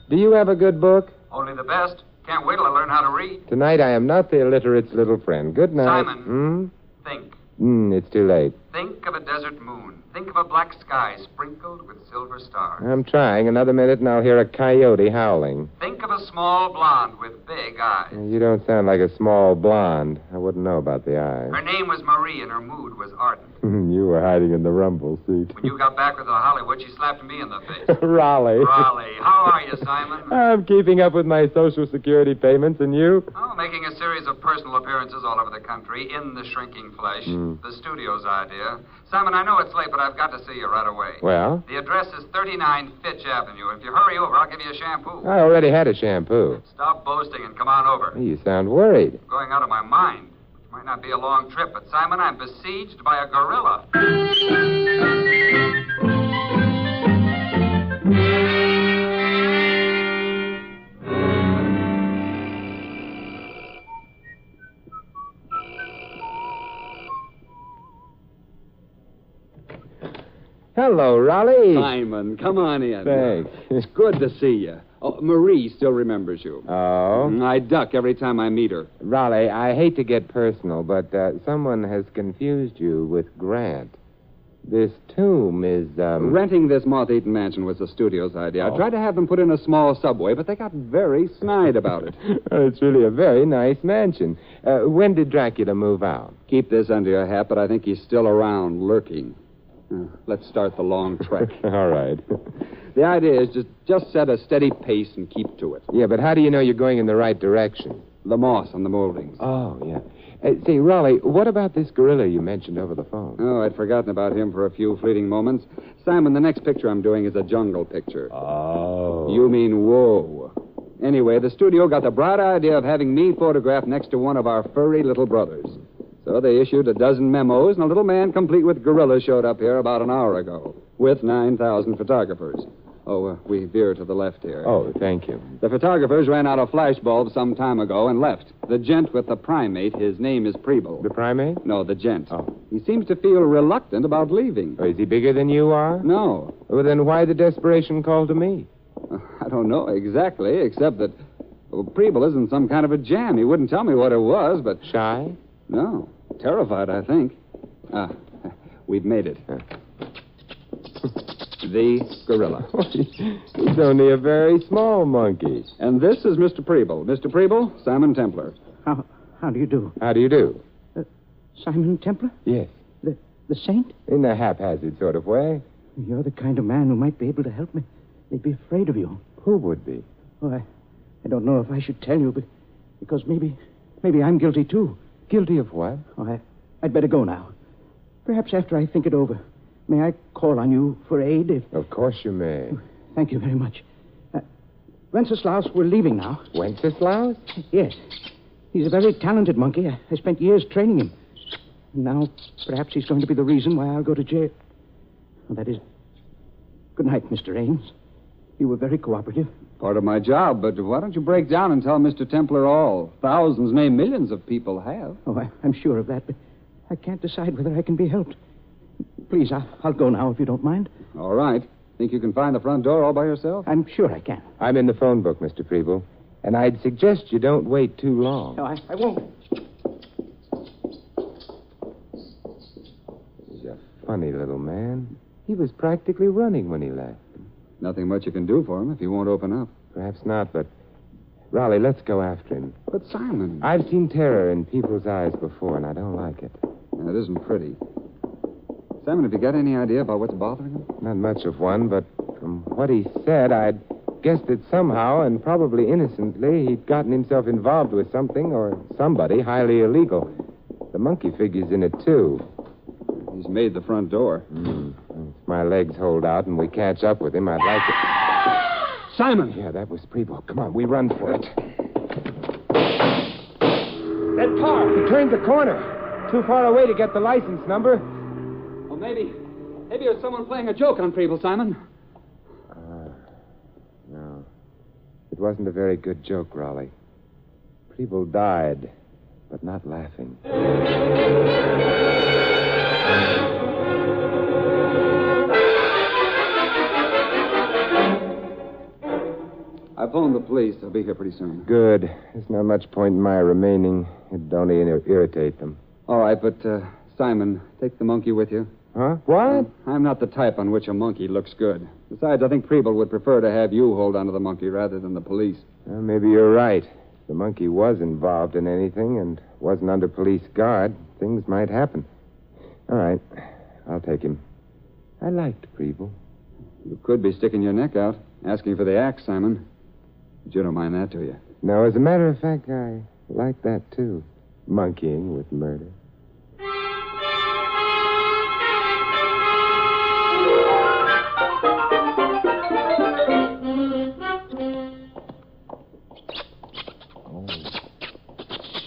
Do you have a good book? Only the best. Can't wait till I learn how to read. Tonight I am not the illiterate's little friend. Good night. Simon. Think. It's too late. Think of a desert moon. Think of a black sky sprinkled with silver stars. I'm trying. Another minute and I'll hear a coyote howling. Think of a small blonde with big eyes. You don't sound like a small blonde. I wouldn't know about the eyes. Her name was Marie and her mood was ardent. You were hiding in the rumble seat. When you got back with her to Hollywood, she slapped me in the face. Raleigh. Raleigh. How are you, Simon? I'm keeping up with my Social Security payments, and you? Oh, making a series of personal appearances all over the country in the shrinking flesh. The studio's idea. Simon, I know it's late, but I've got to see you right away. Well? The address is 39 Fitch Avenue. If you hurry over, I'll give you a shampoo. I already had a shampoo. Stop boasting and come on over. You sound worried. I'm going out of my mind. Which might not be a long trip, but Simon, I'm besieged by a gorilla. Hello, Raleigh. Simon, come on in. Thanks. It's good to see you. Oh, Marie still remembers you. Oh? I duck every time I meet her. Raleigh, I hate to get personal, but someone has confused you with Grant. This tomb is, Renting this moth-eaten mansion was the studio's idea. I tried to have them put in a small subway, but they got very snide about it. It's really a very nice mansion. When did Dracula move out? Keep this under your hat, but I think he's still around, lurking. Let's start the long trek. All right. The idea is just set a steady pace and keep to it. Yeah, but how do you know you're going in the right direction? The moss on the moldings. Oh, yeah. Say, Raleigh, what about this gorilla you mentioned over the phone? Oh, I'd forgotten about him for a few fleeting moments. Simon, the next picture I'm doing is a jungle picture. Oh. You mean whoa. Anyway, the studio got the bright idea of having me photographed next to one of our furry little brothers. So they issued a dozen memos, and a little man complete with gorillas showed up here about an hour ago, with 9,000 photographers. We veer to the left here. Oh, thank you. The photographers ran out of flash bulbs some time ago and left. The gent with the primate, his name is Preble. The primate? No, the gent. Oh. He seems to feel reluctant about leaving. Oh, is he bigger than you are? No. Well, then why the desperation call to me? I don't know exactly, except that Preble isn't some kind of a jam. He wouldn't tell me what it was, but... Shy? No. Terrified, I think. We've made it. The gorilla. He's only a very small monkey. And this is Mr. Preble. Mr. Preble, Simon Templar. How do you do? How do you do? Simon Templar? Yes. The saint? In a haphazard sort of way. You're the kind of man who might be able to help me. They'd be afraid of you. Who would be? Oh, I don't know if I should tell you, but because maybe I'm guilty, too. Guilty of what? Oh, I'd better go now. Perhaps after I think it over. May I call on you for aid? Of course you may. Thank you very much. Wenceslaus, we're leaving now. Wenceslaus? Yes. He's a very talented monkey. I spent years training him. And now, perhaps he's going to be the reason why I'll go to jail. Well, that is... Good night, Mr. Ames. You were very cooperative. Part of my job, but why don't you break down and tell Mr. Templar all? Thousands, nay, millions of people have. Oh, I'm sure of that, but I can't decide whether I can be helped. Please, I'll go now if you don't mind. All right. Think you can find the front door all by yourself? I'm sure I can. I'm in the phone book, Mr. Preble. And I'd suggest you don't wait too long. No, I won't. He's a funny little man. He was practically running when he left. Nothing much you can do for him if he won't open up. Perhaps not, but... Raleigh, let's go after him. But, Simon... I've seen terror in people's eyes before, and I don't like it. It isn't pretty. Simon, have you got any idea about what's bothering him? Not much of one, but from what he said, I'd guessed that somehow, and probably innocently, he'd gotten himself involved with something or somebody highly illegal. The monkey figures in it, too. He's made the front door. If my legs hold out and we catch up with him, I'd like to... Simon! Yeah, that was Preble. Come on, we run for it. That car! He turned the corner. Too far away to get the license number. Well, maybe it was someone playing a joke on Preble, Simon. No. It wasn't a very good joke, Raleigh. Preble died, but not laughing. I phoned the police. They'll be here pretty soon. Good. There's not much point in my remaining. It'd only irritate them. All right, but, Simon, take the monkey with you. Huh? What? I'm not the type on which a monkey looks good. Besides, I think Preble would prefer to have you hold onto the monkey rather than the police. Well, maybe you're right. If the monkey was involved in anything and wasn't under police guard, things might happen. All right. I'll take him. I liked Preble. You could be sticking your neck out, asking for the axe, Simon. But you don't mind that, do you? No, as a matter of fact, I like that, too. Monkeying with murder.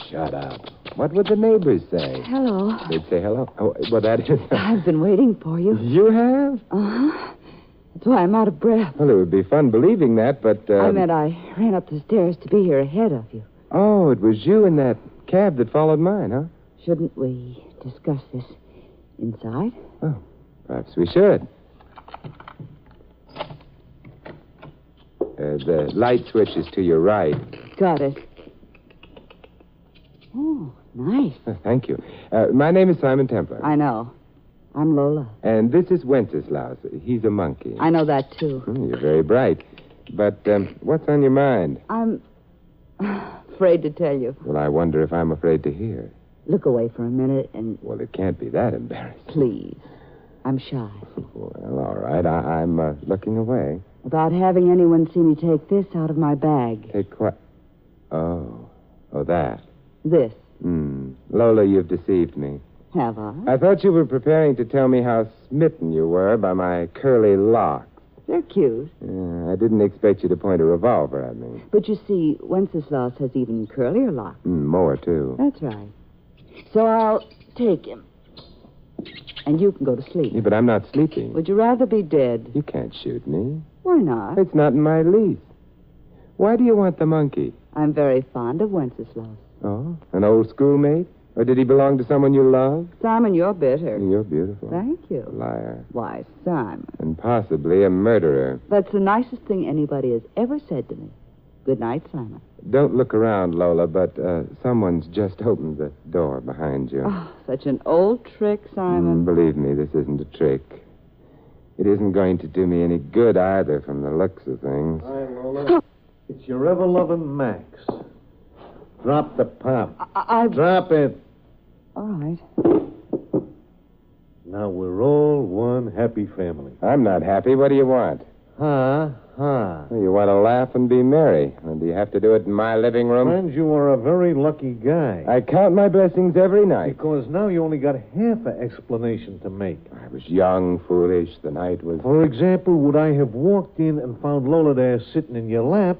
Shut up. What would the neighbors say? Hello. They'd say hello. Oh, well, that is... I've been waiting for you. You have? Uh-huh. That's why I'm out of breath. Well, it would be fun believing that, but... I meant I ran up the stairs to be here ahead of you. Oh, it was you in that cab that followed mine, huh? Shouldn't we discuss this inside? Oh, perhaps we should. The light switch is to your right. Got it. Oh, nice. Thank you. My name is Simon Templar. I know. I'm Lola. And this is Wenceslaus. He's a monkey. I know that, too. You're very bright. But what's on your mind? I'm afraid to tell you. Well, I wonder if I'm afraid to hear. Look away for a minute and... Well, it can't be that embarrassing. Please. I'm shy. Well, all right. I'm looking away. Without having anyone see me take this out of my bag. Take what? Oh, that. This. Lola, you've deceived me. Have I? I thought you were preparing to tell me how smitten you were by my curly locks. They're cute. I didn't expect you to point a revolver at me. But you see, Wenceslaus has even curlier locks. More, too. That's right. So I'll take him. And you can go to sleep. Yeah, but I'm not sleeping. Would you rather be dead? You can't shoot me. Why not? It's not in my lease. Why do you want the monkey? I'm very fond of Wenceslaus. Oh, an old schoolmate? Or did he belong to someone you love? Simon, you're bitter. You're beautiful. Thank you. Liar. Why, Simon. And possibly a murderer. That's the nicest thing anybody has ever said to me. Good night, Simon. Don't look around, Lola, but someone's just opened the door behind you. Oh, such an old trick, Simon. Believe me, this isn't a trick. It isn't going to do me any good either from the looks of things. Hi, Lola. It's your ever-loving Max. Drop the pop. Drop it. All right. Now we're all one happy family. I'm not happy. What do you want? Well, you want to laugh and be merry. And do you have to do it in my living room? Friends, you are a very lucky guy. I count my blessings every night. Because now you only got half an explanation to make. I was young, foolish. The night was... For example, would I have walked in and found Lola there sitting in your lap,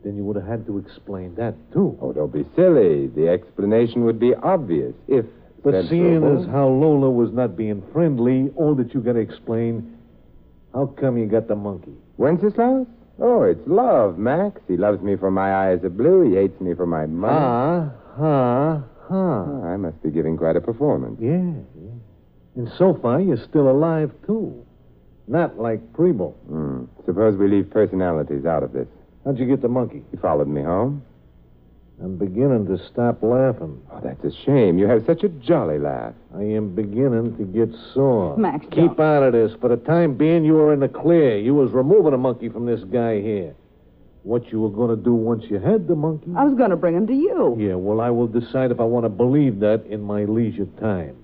then you would have had to explain that, too. Oh, don't be silly. The explanation would be obvious, if... But seeing as how Lola was not being friendly, all that you got to explain, how come you got the monkey? Wenceslaus? Oh, it's love, Max. He loves me for my eyes are blue. He hates me for my money. Oh, I must be giving quite a performance. Yeah. And so far, you're still alive, too. Not like Preble. Suppose we leave personalities out of this. How'd you get the monkey? He followed me home. I'm beginning to stop laughing. Oh, that's a shame. You have such a jolly laugh. I am beginning to get sore. Max, keep out of this. For the time being, you were in the clear. You was removing a monkey from this guy here. What you were going to do once you had the monkey? I was going to bring him to you. Yeah, well, I will decide if I want to believe that in my leisure time.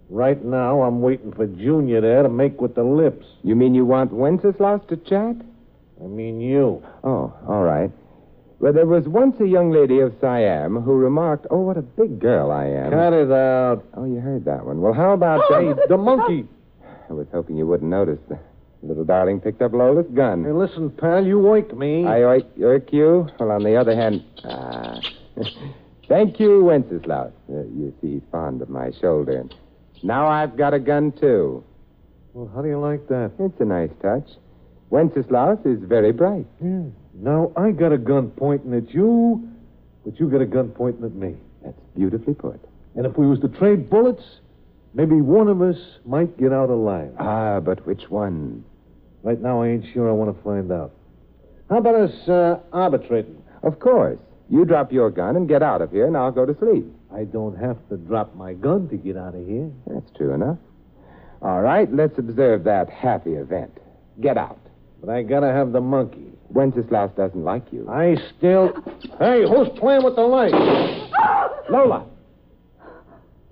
Right now, I'm waiting for Junior there to make with the lips. You mean you want Wenceslaus to chat? I mean you. Oh, all right. Well, there was once a young lady of Siam who remarked, "Oh, what a big girl I am." Cut it out. Oh, you heard that one. Well, how about Hey, the monkey. I was hoping you wouldn't notice. The little darling picked up Lola's gun. Hey, listen, pal, you oink me. I irk you. Well, on the other hand... Thank you, Wenceslaus. You see, he's fond of my shoulder. Now I've got a gun, too. Well, how do you like that? It's a nice touch. Wenceslaus is very bright. Yeah. Now I got a gun pointing at you, but you got a gun pointing at me. That's beautifully put. And if we was to trade bullets, maybe one of us might get out alive. Ah, but which one? Right now, I ain't sure. I want to find out. How about us arbitrating? Of course. You drop your gun and get out of here, and I'll go to sleep. I don't have to drop my gun to get out of here. That's true enough. All right, let's observe that happy event. Get out. But I gotta have the monkey. Wenceslaus doesn't like you. I still... Hey, who's playing with the light? Lola!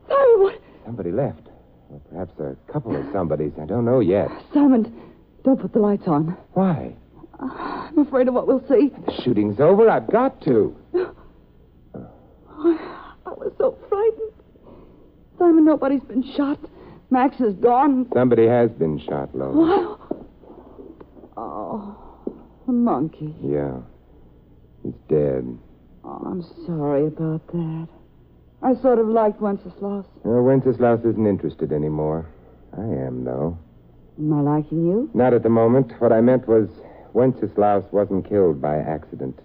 Simon, what? Somebody left. Or perhaps a couple of somebodies. I don't know yet. Simon, don't put the lights on. Why? I'm afraid of what we'll see. The shooting's over. I've got to. I was so frightened. Simon, nobody's been shot. Max is gone. Somebody has been shot, Lola. What? Oh, the monkey. Yeah. He's dead. Oh, I'm sorry about that. I sort of liked Wenceslaus. Well, Wenceslaus isn't interested anymore. I am, though. Am I liking you? Not at the moment. What I meant was Wenceslaus wasn't killed by accident.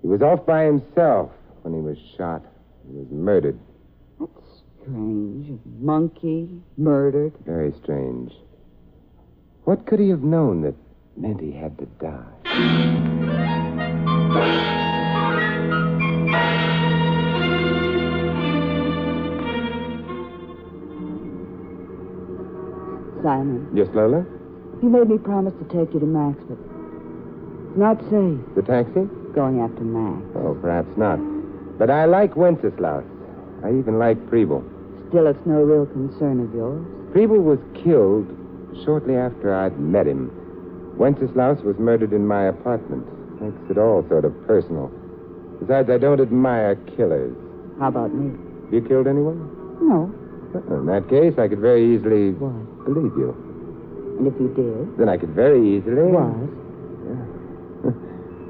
He was off by himself when he was shot. He was murdered. That's strange. A monkey murdered. Very strange. What could he have known that meant he had to die? Simon. Yes, Lola? You made me promise to take you to Max, but it's not safe. The taxi? Going after Max. Oh, perhaps not. But I like Wenceslaus. I even like Preble. Still, it's no real concern of yours. Preble was killed shortly after I'd met him. Wenceslaus was murdered in my apartment. Makes it all sort of personal. Besides, I don't admire killers. How about me? Have you killed anyone? No. In that case, I could very easily... What? Believe you. And if you did? Then I could very easily... What?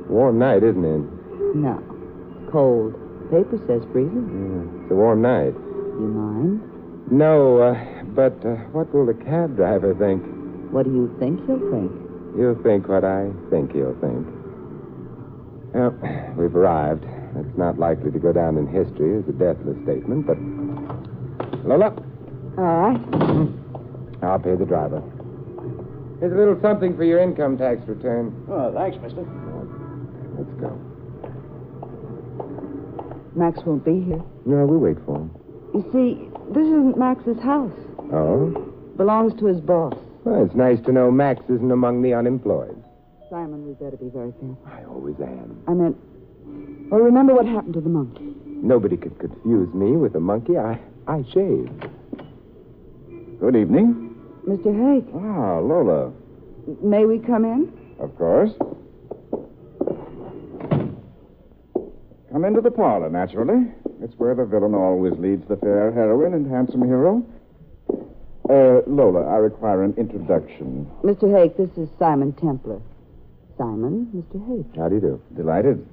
Warm night, isn't it? No. Cold. Paper says freezing. Yeah, it's a warm night. You mind? No, but what will the cab driver think? What do you think he'll think? He'll think what I think he'll think. Well, we've arrived. It's not likely to go down in history as a deathless statement, but... Lola? All right. I'll pay the driver. Here's a little something for your income tax return. Oh, thanks, mister. Let's go. Max won't be here. No, we'll wait for him. You see, this isn't Max's house. Oh? Belongs to his boss. Well, it's nice to know Max isn't among the unemployed. Simon, we better be very careful. I always am. I meant... Well, remember what happened to the monkey. Nobody could confuse me with a monkey. I shaved. Good evening. Mr. Hake. Ah, Lola. May we come in? Of course. Come into the parlor, naturally. It's where the villain always leads the fair heroine and handsome hero. Lola, I require an introduction. Mr. Hake, this is Simon Templar. Simon, Mr. Hake. How do you do? Delighted.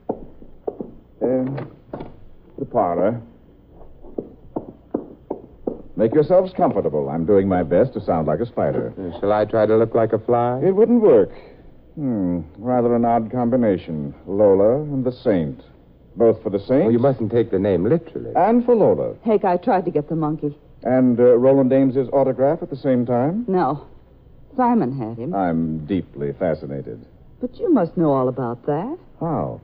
The parlor. Make yourselves comfortable. I'm doing my best to sound like a spider. Shall I try to look like a fly? It wouldn't work. Rather an odd combination. Lola and the Saint. Both for the Saint. Well, you mustn't take the name literally. And for Lola. Hake, I tried to get the monkey. And Roland Ames's autograph at the same time? No. Simon had him. I'm deeply fascinated. But you must know all about that. How?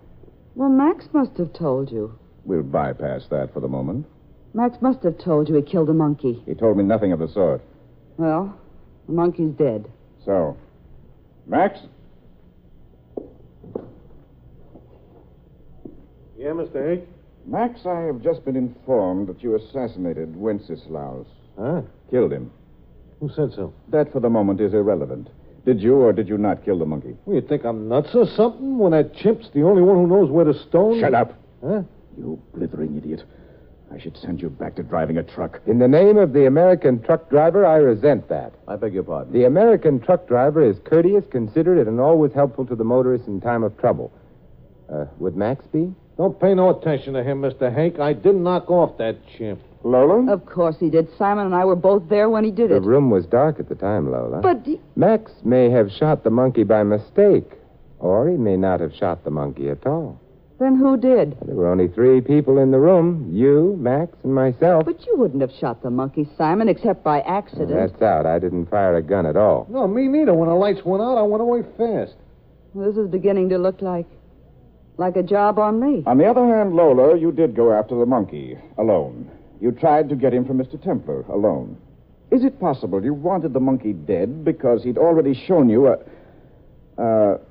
Well, Max must have told you. We'll bypass that for the moment. Max must have told you he killed a monkey. He told me nothing of the sort. Well, the monkey's dead. So, Max? Yeah, Mr. Hake? Max, I have just been informed that you assassinated Wenceslaus. Huh? Killed him. Who said so? That, for the moment, is irrelevant. Did you or did you not kill the monkey? Well, you think I'm nuts or something when that chimp's the only one who knows where to stone? Shut up. Huh? You blithering idiot. I should send you back to driving a truck. In the name of the American truck driver, I resent that. I beg your pardon. The American truck driver is courteous, considerate, and always helpful to the motorist in time of trouble. Would Max be? Don't pay no attention to him, Mr. Hank. I didn't knock off that chimp. Lola? Of course he did. Simon and I were both there when he did The it. room was dark at the time, Lola. But Max may have shot the monkey by mistake, or he may not have shot the monkey at all. then who did? There were only 3 people in the room, you, Max, and myself. But you wouldn't have shot the monkey, Simon, except by accident. That's out. I didn't fire a gun at all. No, me neither. When the lights went out, I went away fast. This is beginning to look like a job on me. On the other hand, Lola, you did go after the monkey, alone. You tried to get him from Mr. Templar, alone. Is it possible you wanted the monkey dead because he'd already shown you a...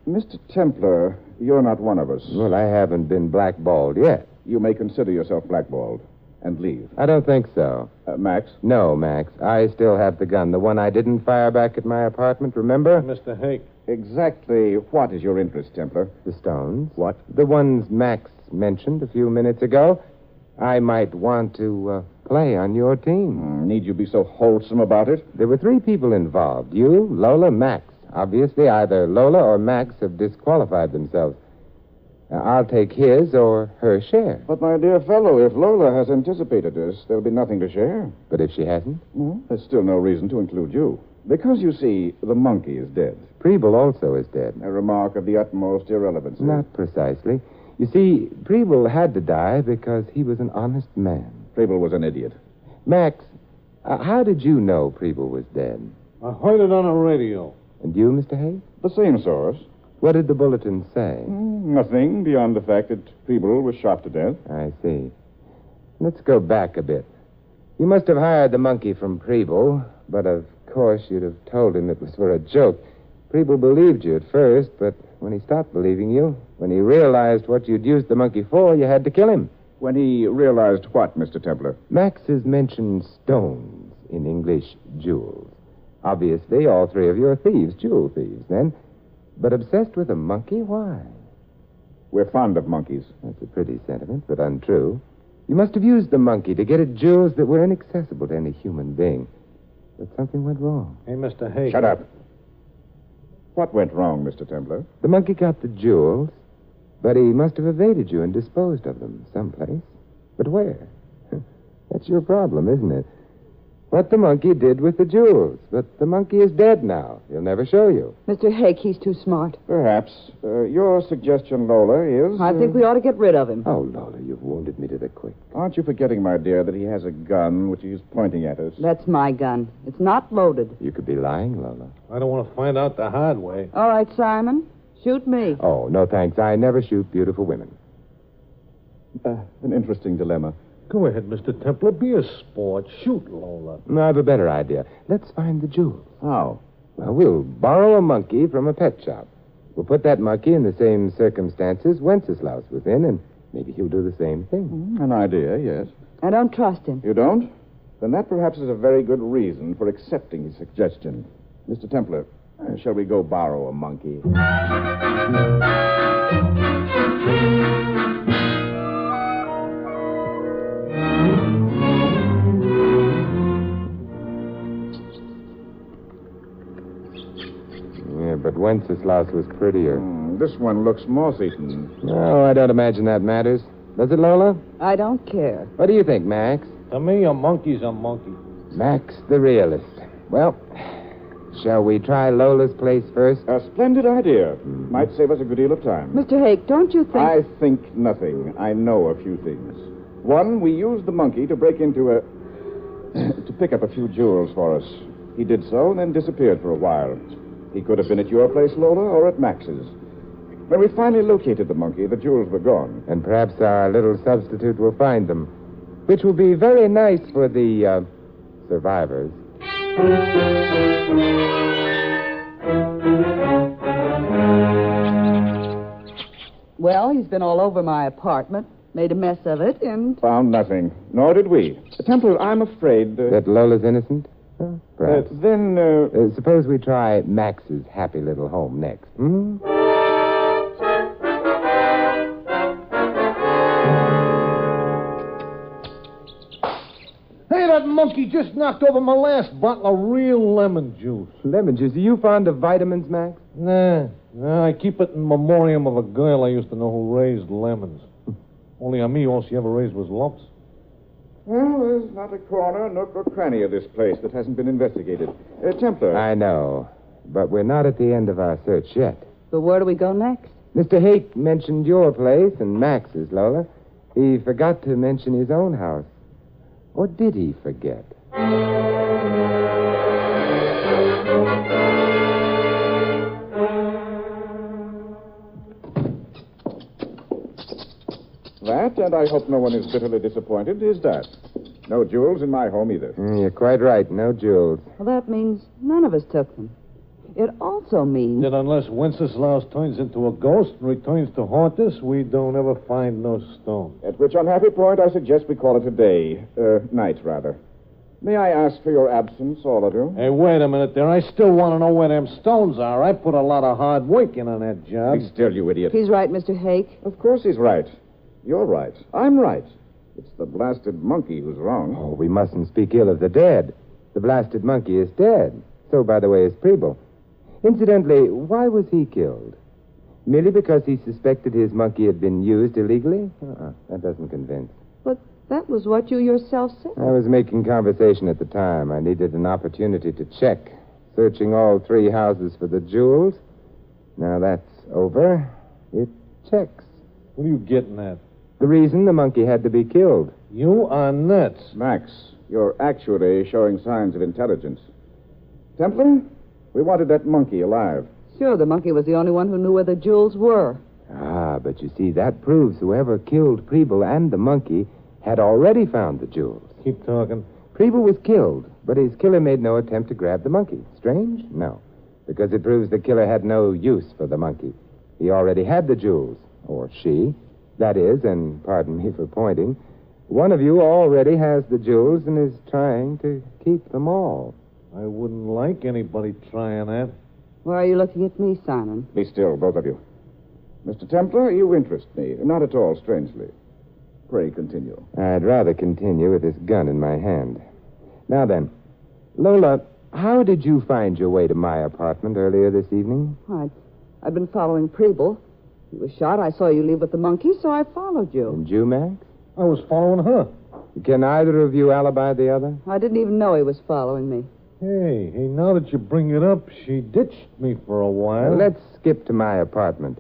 Mr. Templar, you're not one of us. Well, I haven't been blackballed yet. You may consider yourself blackballed and leave. I don't think so. Max? No, Max. I still have the gun. The one I didn't fire back at my apartment, remember? Mr. Hank. Exactly what is your interest, Templar? The stones. What? The ones Max mentioned a few minutes ago. I might want to play on your team. Need you be so wholesome about it? There were 3 people involved. You, Lola, Max. Obviously, either Lola or Max have disqualified themselves. I'll take his or her share. But, my dear fellow, if Lola has anticipated this, there'll be nothing to share. But if she hasn't? There's still no reason to include you. Because, you see, the monkey is dead. Preble also is dead. A remark of the utmost irrelevancy. Not precisely. You see, Preble had to die because he was an honest man. Preble was an idiot. Max, how did you know Preble was dead? I heard it on the radio. And you, Mr. Hayes? The same source. What did the bulletin say? Nothing beyond the fact that Preble was shot to death. I see. Let's go back a bit. You must have hired the monkey from Preble, but of course you'd have told him it was for a joke. Preble believed you at first, but when he stopped believing you, when he realized what you'd used the monkey for, you had to kill him. When he realized what, Mr. Templar? Max has mentioned stones, in English, jewels. Obviously, all 3 of you are thieves, jewel thieves, then. But obsessed with a monkey? Why? We're fond of monkeys. That's a pretty sentiment, but untrue. You must have used the monkey to get at jewels that were inaccessible to any human being. But something went wrong. Hey, Mr. Hayes. Shut up. What went wrong, Mr. Templar? The monkey got the jewels, but he must have evaded you and disposed of them someplace. But where? That's your problem, isn't it? What the monkey did with the jewels. But the monkey is dead now. He'll never show you. Mr. Hake, he's too smart. Perhaps. Your suggestion, Lola, is... I think we ought to get rid of him. Oh, Lola, you've wounded me to the quick. Aren't you forgetting, my dear, that he has a gun which he's pointing at us? That's my gun. It's not loaded. You could be lying, Lola. I don't want to find out the hard way. All right, Simon. Shoot me. Oh, no thanks. I never shoot beautiful women. An interesting dilemma. Go ahead, Mr. Templar. Be a sport. Shoot, Lola. No, I have a better idea. Let's find the jewels. How? Well, we'll borrow a monkey from a pet shop. We'll put that monkey in the same circumstances Wenceslaus was in, and maybe he'll do the same thing. An idea, yes. I don't trust him. You don't? Then that perhaps is a very good reason for accepting his suggestion. Mr. Templar, shall we go borrow a monkey? But Wenceslaus was prettier. This one looks moth-eaten. No, I don't imagine that matters. Does it, Lola? I don't care. What do you think, Max? To me, a monkey's a monkey. Max the realist. Well, shall we try Lola's place first? A splendid idea. Might save us a good deal of time. Mr. Hake, don't you think... I think nothing. I know a few things. One, we used the monkey to break into to pick up a few jewels for us. He did so and then disappeared for a while. He could have been at your place, Lola, or at Max's. When we finally located the monkey, the jewels were gone. And perhaps our little substitute will find them, which will be very nice for the, survivors. Well, he's been all over my apartment, made a mess of it, and... Found nothing. Nor did we. Templar, I'm afraid... That Lola's innocent? Perhaps. Then, suppose we try Max's happy little home next, hmm? Hey, that monkey just knocked over my last bottle of real lemon juice. Lemon juice? Are you fond of vitamins, Max? Nah, I keep it in memoriam of a girl I used to know who raised lemons. Only on me, all she ever raised was lumps. Well, there's not a corner, nook, or cranny of this place that hasn't been investigated. Templar. I know, but we're not at the end of our search yet. But where do we go next? Mr. Hake mentioned your place and Max's, Lola. He forgot to mention his own house. Or did he forget? That, and I hope no one is bitterly disappointed, is that. No jewels in my home either. You're quite right. No jewels. Well, that means none of us took them. It also means that unless Wenceslaus turns into a ghost and returns to haunt us, we don't ever find no stone. At which unhappy point I suggest we call it a day. Night, rather. May I ask for your absence, all of you? Hey, wait a minute there. I still want to know where them stones are. I put a lot of hard work in on that job. Be still, you idiot. He's right, Mr. Hake. Of course he's right. You're right. I'm right. It's the blasted monkey who's wrong. Oh, we mustn't speak ill of the dead. The blasted monkey is dead. So, by the way, is Preble. Incidentally, why was he killed? Merely because he suspected his monkey had been used illegally? That doesn't convince. But that was what you yourself said. I was making conversation at the time. I needed an opportunity to check. Searching all 3 houses for the jewels. Now that's over. It checks. What are you getting at? The reason the monkey had to be killed. You are nuts. Max, you're actually showing signs of intelligence. Templar, we wanted that monkey alive. Sure, the monkey was the only one who knew where the jewels were. But you see, that proves whoever killed Preble and the monkey had already found the jewels. Keep talking. Preble was killed, but his killer made no attempt to grab the monkey. Strange? No. Because it proves the killer had no use for the monkey. He already had the jewels. Or she. That is, and pardon me for pointing, one of you already has the jewels and is trying to keep them all. I wouldn't like anybody trying that. Why are you looking at me, Simon? Be still, both of you. Mr. Templar, you interest me. Not at all strangely. Pray continue. I'd rather continue with this gun in my hand. Now then, Lola, how did you find your way to my apartment earlier this evening? I'd been following Preble. He was shot. I saw you leave with the monkey, so I followed you. And you, Max? I was following her. Can either of you alibi the other? I didn't even know he was following me. Hey, now that you bring it up, she ditched me for a while. Well, let's skip to my apartment.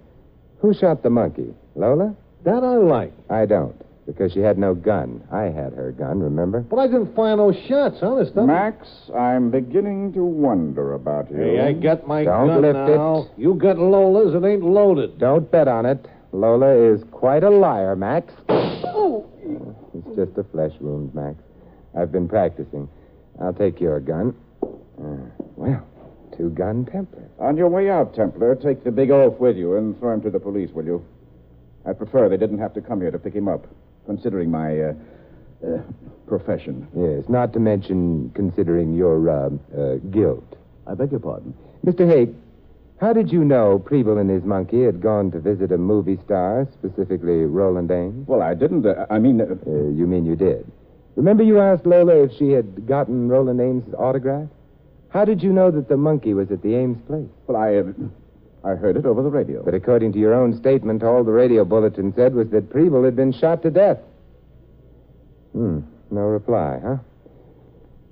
Who shot the monkey? Lola? That I like. I don't, because she had no gun. I had her gun, remember? But I didn't fire no shots, honest. Max, I'm beginning to wonder about you. Hey, I got my Don't gun lift now. it. You got Lola's. It ain't loaded. Don't bet on it. Lola is quite a liar, Max. Oh! It's just a flesh wound, Max. I've been practicing. I'll take your gun. Well, 2-gun Templar. On your way out, Templar, take the big oaf with you and throw him to the police, will you? I prefer they didn't have to come here to pick him up, considering my, profession. Yes, not to mention considering your, guilt. I beg your pardon? Mr. Hake, how did you know Preble and his monkey had gone to visit a movie star, specifically Roland Ames? Well, I didn't. You mean you did? Remember you asked Lola if she had gotten Roland Ames' autograph? How did you know that the monkey was at the Ames place? Well, I heard it over the radio. But according to your own statement, all the radio bulletin said was that Preble had been shot to death. No reply, huh?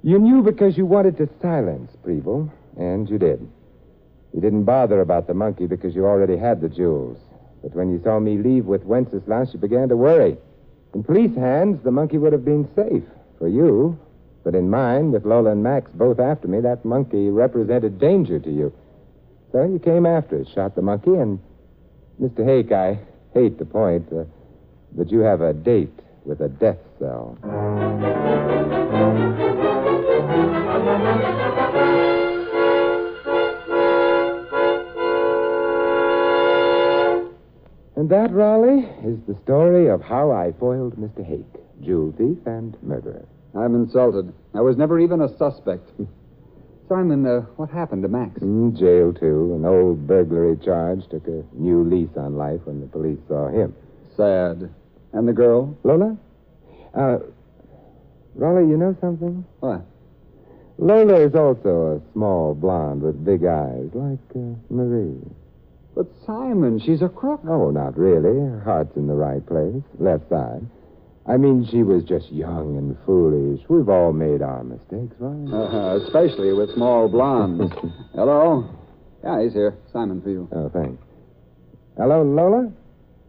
You knew because you wanted to silence Preble, and you did. You didn't bother about the monkey because you already had the jewels. But when you saw me leave with Wenceslaus, you began to worry. In police hands, the monkey would have been safe for you. But in mine, with Lola and Max both after me, that monkey represented danger to you. So you came after it, shot the monkey, and... Mr. Hake, I hate to point, but you have a date with a death cell. And that, Raleigh, is the story of how I foiled Mr. Hake. jewel thief and murderer. I'm insulted. I was never even a suspect. Simon, what happened to Max? Jail, too. An old burglary charge took a new lease on life when the police saw him. Sad. And the girl? Lola? Raleigh, you know something? What? Lola is also a small blonde with big eyes, like Marie. But Simon, she's a crook. Oh, not really. Her heart's in the right place, left side. I mean, she was just young and foolish. We've all made our mistakes, right? Especially with small blondes. Hello? Yeah, he's here. Simon, for you. Oh, thanks. Hello, Lola?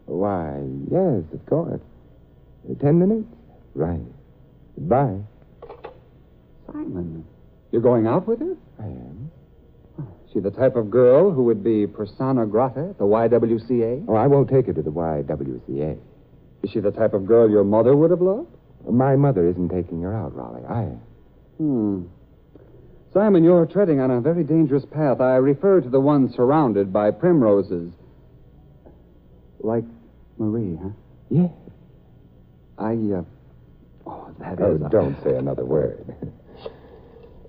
Why, yes, of course. 10 minutes? Right. Goodbye. Simon, you're going out with her? I am. She the type of girl who would be persona grata at the YWCA? Oh, I won't take her to the YWCA. Is she the type of girl your mother would have loved? My mother isn't taking her out, Raleigh. I am. Simon, you're treading on a very dangerous path. I refer to the one surrounded by primroses. Like Marie, huh? Yeah. Don't say another word.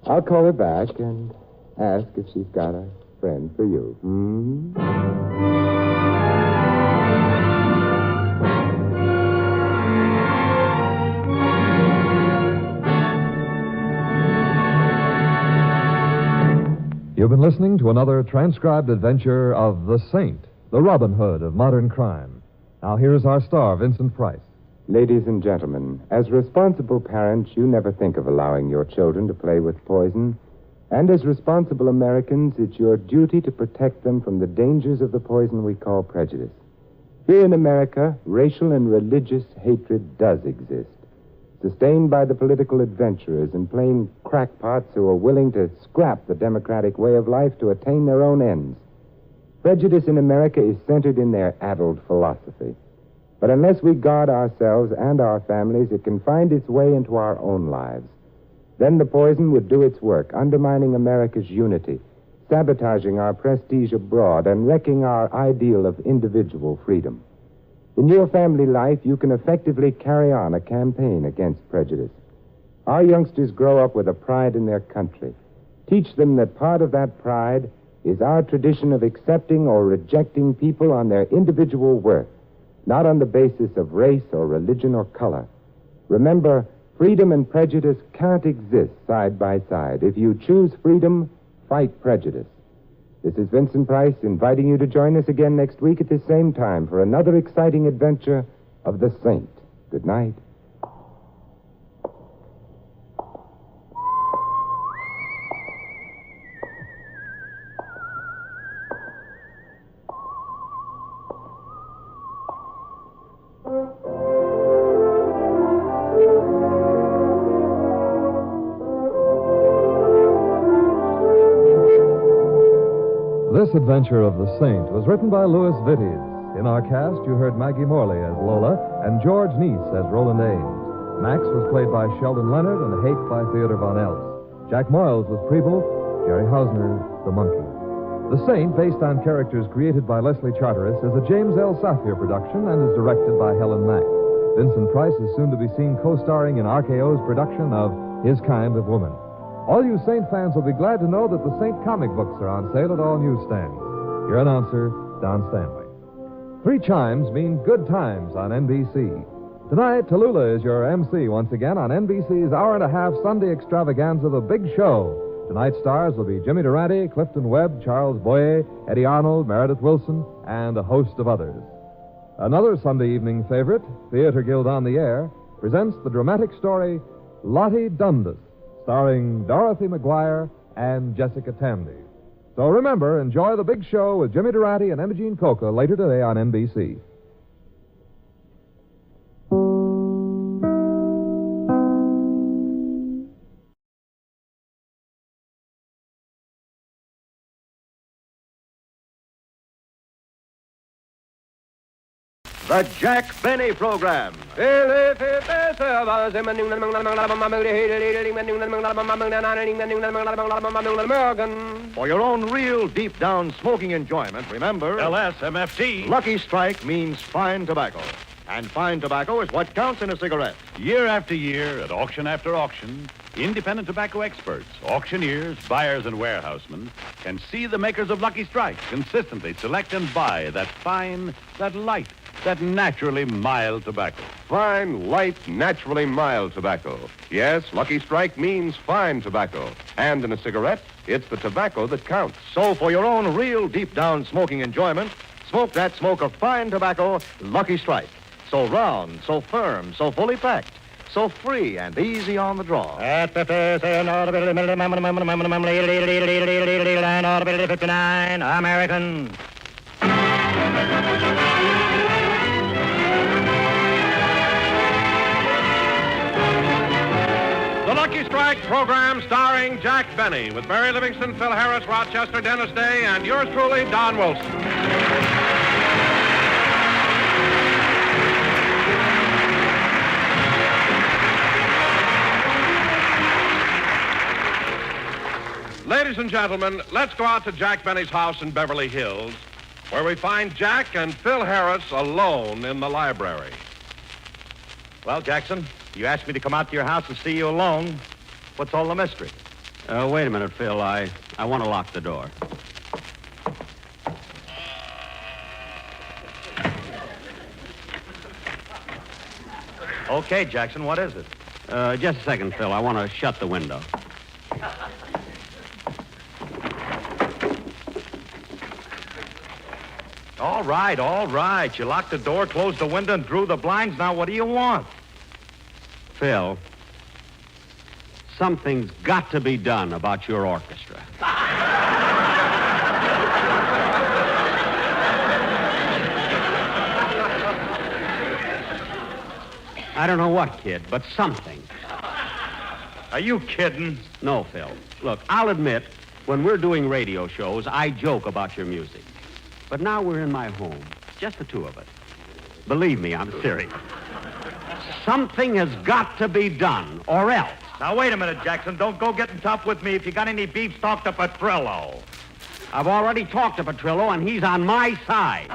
I'll call her back and ask if she's got a friend for you. You've been listening to another transcribed adventure of The Saint, the Robin Hood of modern crime. Now here's our star, Vincent Price. Ladies and gentlemen, as responsible parents, you never think of allowing your children to play with poison. And as responsible Americans, it's your duty to protect them from the dangers of the poison we call prejudice. Here in America, racial and religious hatred does exist, sustained by the political adventurers and plain crackpots who are willing to scrap the democratic way of life to attain their own ends. Prejudice in America is centered in their addled philosophy. But unless we guard ourselves and our families, it can find its way into our own lives. Then the poison would do its work, undermining America's unity, sabotaging our prestige abroad, and wrecking our ideal of individual freedom. In your family life, you can effectively carry on a campaign against prejudice. Our youngsters grow up with a pride in their country. Teach them that part of that pride is our tradition of accepting or rejecting people on their individual worth, not on the basis of race or religion or color. Remember, freedom and prejudice can't exist side by side. If you choose freedom, fight prejudice. This is Vincent Price inviting you to join us again next week at the same time for another exciting adventure of the Saint. Good night. This adventure of the Saint was written by Louis Vittes. In our cast, you heard Maggie Morley as Lola and George Neese as Roland Ames. Max was played by Sheldon Leonard and Hake by Theodore Von Els. Jack Moyles was Preble, Jerry Hausner, the monkey. The Saint, based on characters created by Leslie Charteris, is a James L. Safier production and is directed by Helen Mack. Vincent Price is soon to be seen co-starring in RKO's production of His Kind of Woman. All you Saint fans will be glad to know that the Saint comic books are on sale at all newsstands. Your announcer, Don Stanley. 3 chimes mean good times on NBC. Tonight, Tallulah is your MC once again on NBC's hour-and-a-half Sunday extravaganza, The Big Show. Tonight's stars will be Jimmy Durante, Clifton Webb, Charles Boyer, Eddie Arnold, Meredith Wilson, and a host of others. Another Sunday evening favorite, Theater Guild on the Air, presents the dramatic story Lottie Dundas, starring Dorothy McGuire and Jessica Tandy. So remember, enjoy The Big Show with Jimmy Durante and Imogene Coca later today on NBC. The Jack Benny Program. For your own real deep-down smoking enjoyment, remember... LSMFT. Lucky Strike means fine tobacco. And fine tobacco is what counts in a cigarette. Year after year, at auction after auction, independent tobacco experts, auctioneers, buyers, and warehousemen can see the makers of Lucky Strike consistently select and buy that fine, that light, that naturally mild tobacco. Fine, light, naturally mild tobacco. Yes, Lucky Strike means fine tobacco. And in a cigarette, it's the tobacco that counts. So for your own real deep-down smoking enjoyment, smoke that smoke of fine tobacco, Lucky Strike. So round, so firm, so fully packed, so free and easy on the draw. At 59, American. The Lucky Strike program starring Jack Benny with Mary Livingston, Phil Harris, Rochester, Dennis Day, and yours truly, Don Wilson. Ladies and gentlemen, let's go out to Jack Benny's house in Beverly Hills, where we find Jack and Phil Harris alone in the library. Well, Jackson, you asked me to come out to your house and see you alone. What's all the mystery? Wait a minute, Phil. I want to lock the door. Okay, Jackson, what is it? Just a second, Phil. I want to shut the window. All right. You locked the door, closed the window, and drew the blinds. Now, what do you want? Phil, something's got to be done about your orchestra. I don't know what, kid, but something. Are you kidding? No, Phil. Look, I'll admit, when we're doing radio shows, I joke about your music. But now we're in my home, just the two of us. Believe me, I'm serious. Something has got to be done, or else. Now, wait a minute, Jackson. Don't go getting tough with me. If you got any beef, talk to Petrillo. I've already talked to Petrillo, and he's on my side.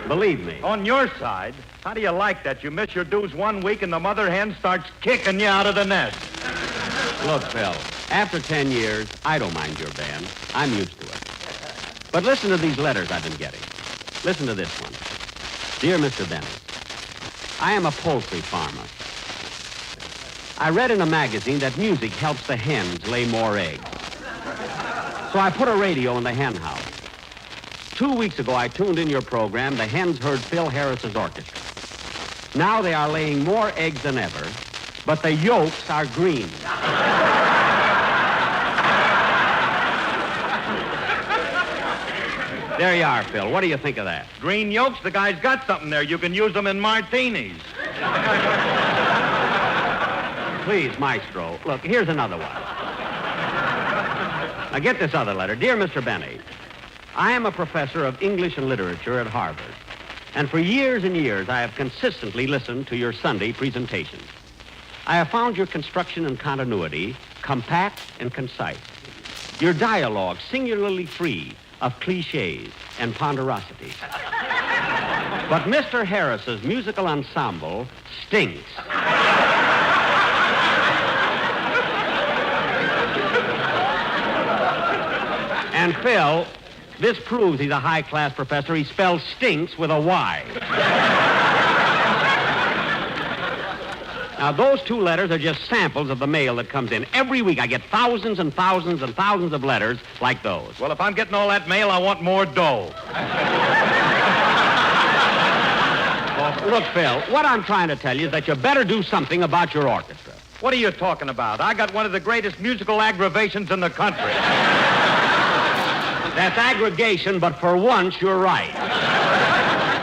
Believe me. On your side? How do you like that? You miss your dues 1 week, and the mother hen starts kicking you out of the nest. Look, Phil, after 10 years, I don't mind your band. I'm used to it. But listen to these letters I've been getting. Listen to this one. Dear Mr. Benny, I am a poultry farmer. I read in a magazine that music helps the hens lay more eggs. So I put a radio in the hen house. 2 weeks ago, I tuned in your program. The hens heard Phil Harris's orchestra. Now they are laying more eggs than ever, but the yolks are green. There you are, Phil. What do you think of that? Green yolks? The guy's got something there. You can use them in martinis. Please, Maestro. Look, here's another one. Now, get this other letter. Dear Mr. Benny, I am a professor of English and literature at Harvard. And for years and years, I have consistently listened to your Sunday presentations. I have found your construction and continuity compact and concise. Your dialogue singularly free of cliches and ponderosities. But Mr. Harris's musical ensemble stinks. And Phil, this proves he's a high-class professor. He spells stinks with a Y. Now, those two letters are just samples of the mail that comes in. Every week I get thousands and thousands and thousands of letters like those. Well, if I'm getting all that mail, I want more dough. Look, Phil, what I'm trying to tell you is that you better do something about your orchestra. What are you talking about? I got one of the greatest musical aggravations in the country. That's aggregation, but for once, you're right.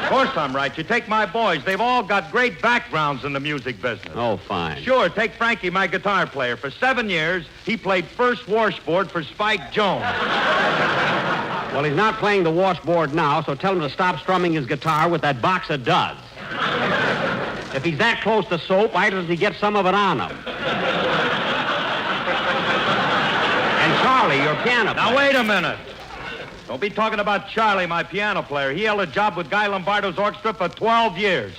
Of course I'm right. You take my boys. They've all got great backgrounds in the music business. Oh, fine. Sure, take Frankie, my guitar player. For 7 years, he played first washboard for Spike Jones. Well, he's not playing the washboard now, so tell him to stop strumming his guitar with that box of duds. If he's that close to soap, why doesn't he get some of it on him? And Charlie, your piano player. Now, wait a minute. Don't be talking about Charlie, my piano player. He held a job with Guy Lombardo's orchestra for 12 years.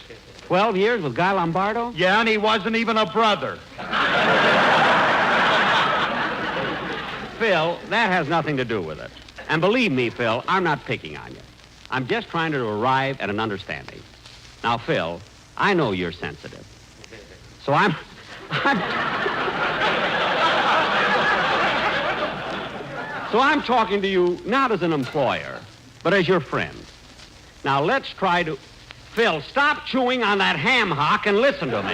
12 years with Guy Lombardo? Yeah, and he wasn't even a brother. Phil, that has nothing to do with it. And believe me, Phil, I'm not picking on you. I'm just trying to arrive at an understanding. Now, Phil, I know you're sensitive. So I'm talking to you not as an employer, but as your friend. Now, let's try to... Phil, stop chewing on that ham hock and listen to me.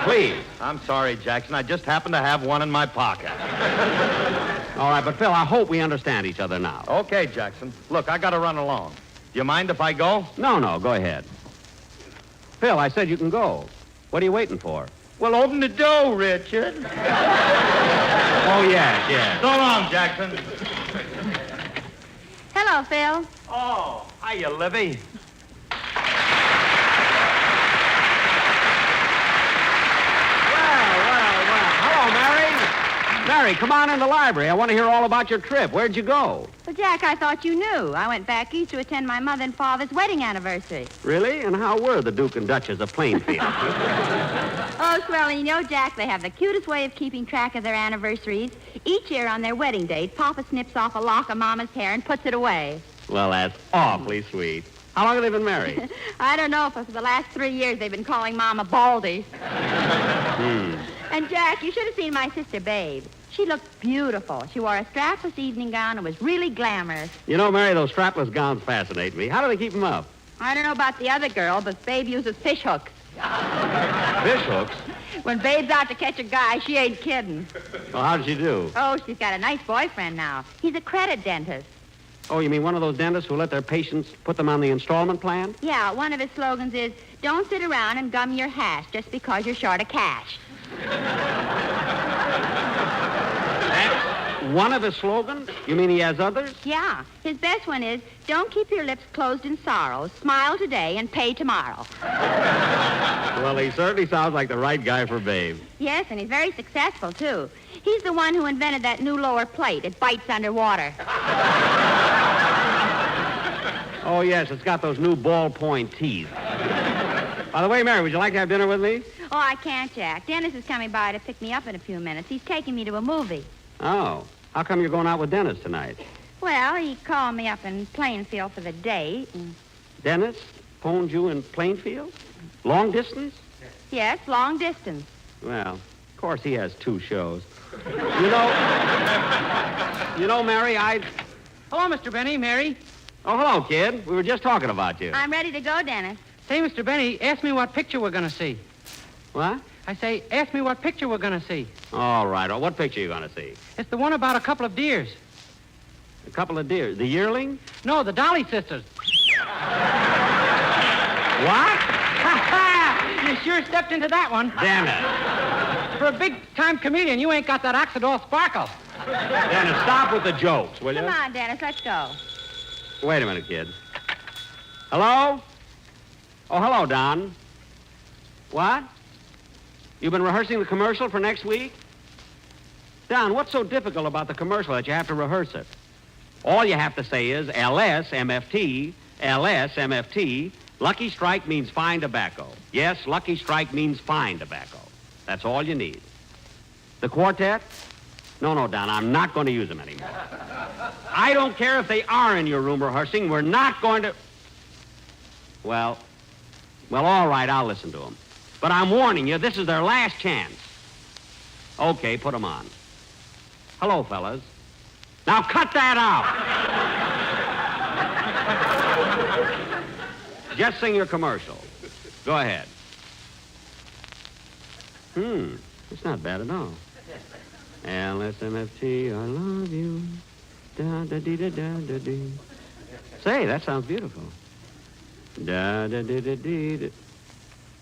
Please. I'm sorry, Jackson. I just happened to have one in my pocket. All right, but Phil, I hope we understand each other now. Okay, Jackson. Look, I got to run along. Do you mind if I go? No, go ahead. Phil, I said you can go. What are you waiting for? Well, open the door, Richard. Oh, yes. So long, Jackson. Hello, Phil. Oh, hiya, Livy. Mary, come on in the library. I want to hear all about your trip. Where'd you go? Well, Jack, I thought you knew. I went back east to attend my mother and father's wedding anniversary. Really? And how were the Duke and Duchess of Plainfield? Oh, swell, and you know, Jack, they have the cutest way of keeping track of their anniversaries. Each year on their wedding date, Papa snips off a lock of Mama's hair and puts it away. Well, that's awfully sweet. How long have they been married? I don't know, but for the last 3 years they've been calling Mama Baldy. And, Jack, you should have seen my sister, Babe. She looked beautiful. She wore a strapless evening gown and was really glamorous. You know, Mary, those strapless gowns fascinate me. How do they keep them up? I don't know about the other girl, but Babe uses fish hooks. Fish hooks? When Babe's out to catch a guy, she ain't kidding. Well, how did she do? Oh, she's got a nice boyfriend now. He's a credit dentist. Oh, you mean one of those dentists who let their patients put them on the installment plan? Yeah, one of his slogans is, don't sit around and gum your hash just because you're short of cash. That's one of his slogans? You mean he has others? Yeah. His best one is, don't keep your lips closed in sorrow. Smile today and pay tomorrow. Well, he certainly sounds like the right guy for Babe. Yes, and he's very successful, too. He's the one who invented that new lower plate. It bites underwater. Oh, yes, it's got those new ballpoint teeth. By the way, Mary, would you like to have dinner with me? Oh, I can't, Jack. Dennis is coming by to pick me up in a few minutes. He's taking me to a movie. Oh. How come you're going out with Dennis tonight? Well, he called me up in Plainfield for the date. And... Dennis phoned you in Plainfield? Long distance? Yes, long distance. Well, of course he has 2 shows. You know, Mary, Hello, Mr. Benny, Mary. Oh, hello, kid. We were just talking about you. I'm ready to go, Dennis. Say, Mr. Benny, ask me what picture we're going to see. What? I say, ask me what picture we're going to see. All right. Oh, what picture are you going to see? It's the one about a couple of deers. A couple of deer? The yearling? No, the Dolly sisters. What? You sure stepped into that one. Damn it. For a big-time comedian, you ain't got that Oxidol sparkle. Dennis, stop with the jokes, will you? Come on, Dennis, let's go. Wait a minute, kid. Hello? Oh, hello, Don. What? You've been rehearsing the commercial for next week? Don, what's so difficult about the commercial that you have to rehearse it? All you have to say is LSMFT, LSMFT. Lucky Strike means fine tobacco. Yes, Lucky Strike means fine tobacco. That's all you need. The quartet? No, Don, I'm not going to use them anymore. I don't care if they are in your room rehearsing. We're not going to... Well, all right, I'll listen to them. But I'm warning you, this is their last chance. Okay, put them on. Hello, fellas. Now cut that out. Just sing your commercial. Go ahead. It's not bad at all. LSMFT, I love you. Da-da-dee-da-da-da-dee. Say, that sounds beautiful. Da-da-dee-da-dee-da.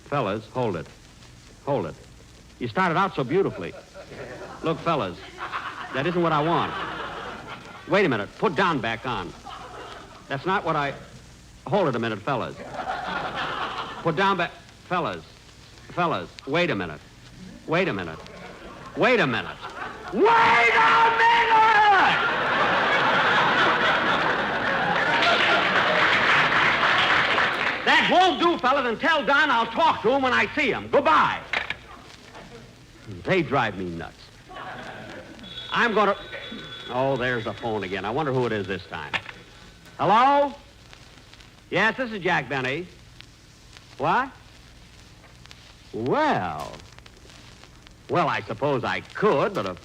Fellas, hold it. Hold it. You started out so beautifully. Look, fellas, that isn't what I want. Wait a minute. Put Don back on. That's not what I... Hold it a minute, fellas. Put Don back... Fellas, wait a minute. Wait a minute. Wait a minute. Wait a minute! that won't do, fella. Then tell Don I'll talk to him when I see him. Goodbye. They drive me nuts. I'm going to... Oh, there's the phone again. I wonder who it is this time. Hello? Yes, this is Jack Benny. What? Well, I suppose I could, but of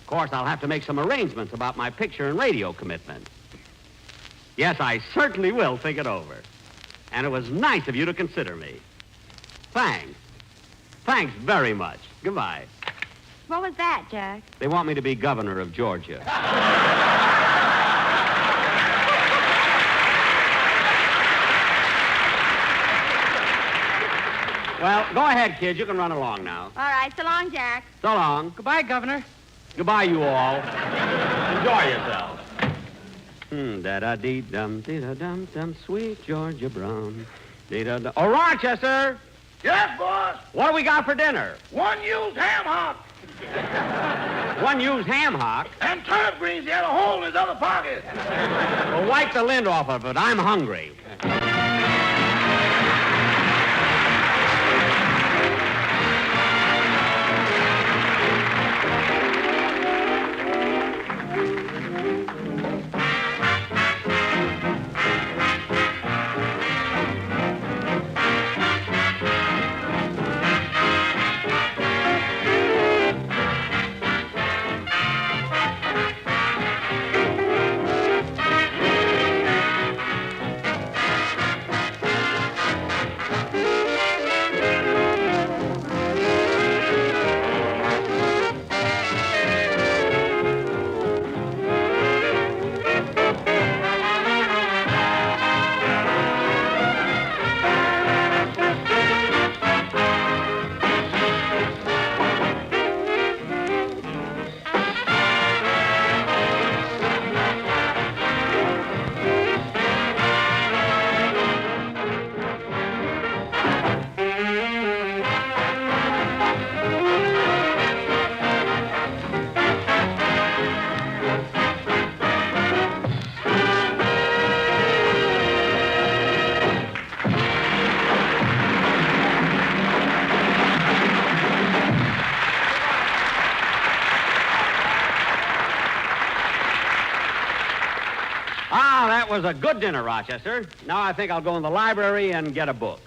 course I'll have to make some arrangements about my picture and radio commitment. Yes, I certainly will think it over. And it was nice of you to consider me. Thanks. Thanks very much. Goodbye. What was that, Jack? They want me to be governor of Georgia. Well, go ahead, kid. You can run along now. All right. So long, Jack. So long. Goodbye, Governor. Goodbye, you all. Enjoy yourselves. Da-da-dee-dum, sweet Georgia Brown. Dee-da-da. Oh, Rochester! Yes, boss. What do we got for dinner? One used ham hock. One used ham hock? And turnip greens. He had a hole in his other pocket. Well, wipe the lint off of it. I'm hungry. That was a good dinner, Rochester. Now I think I'll go in the library and get a book.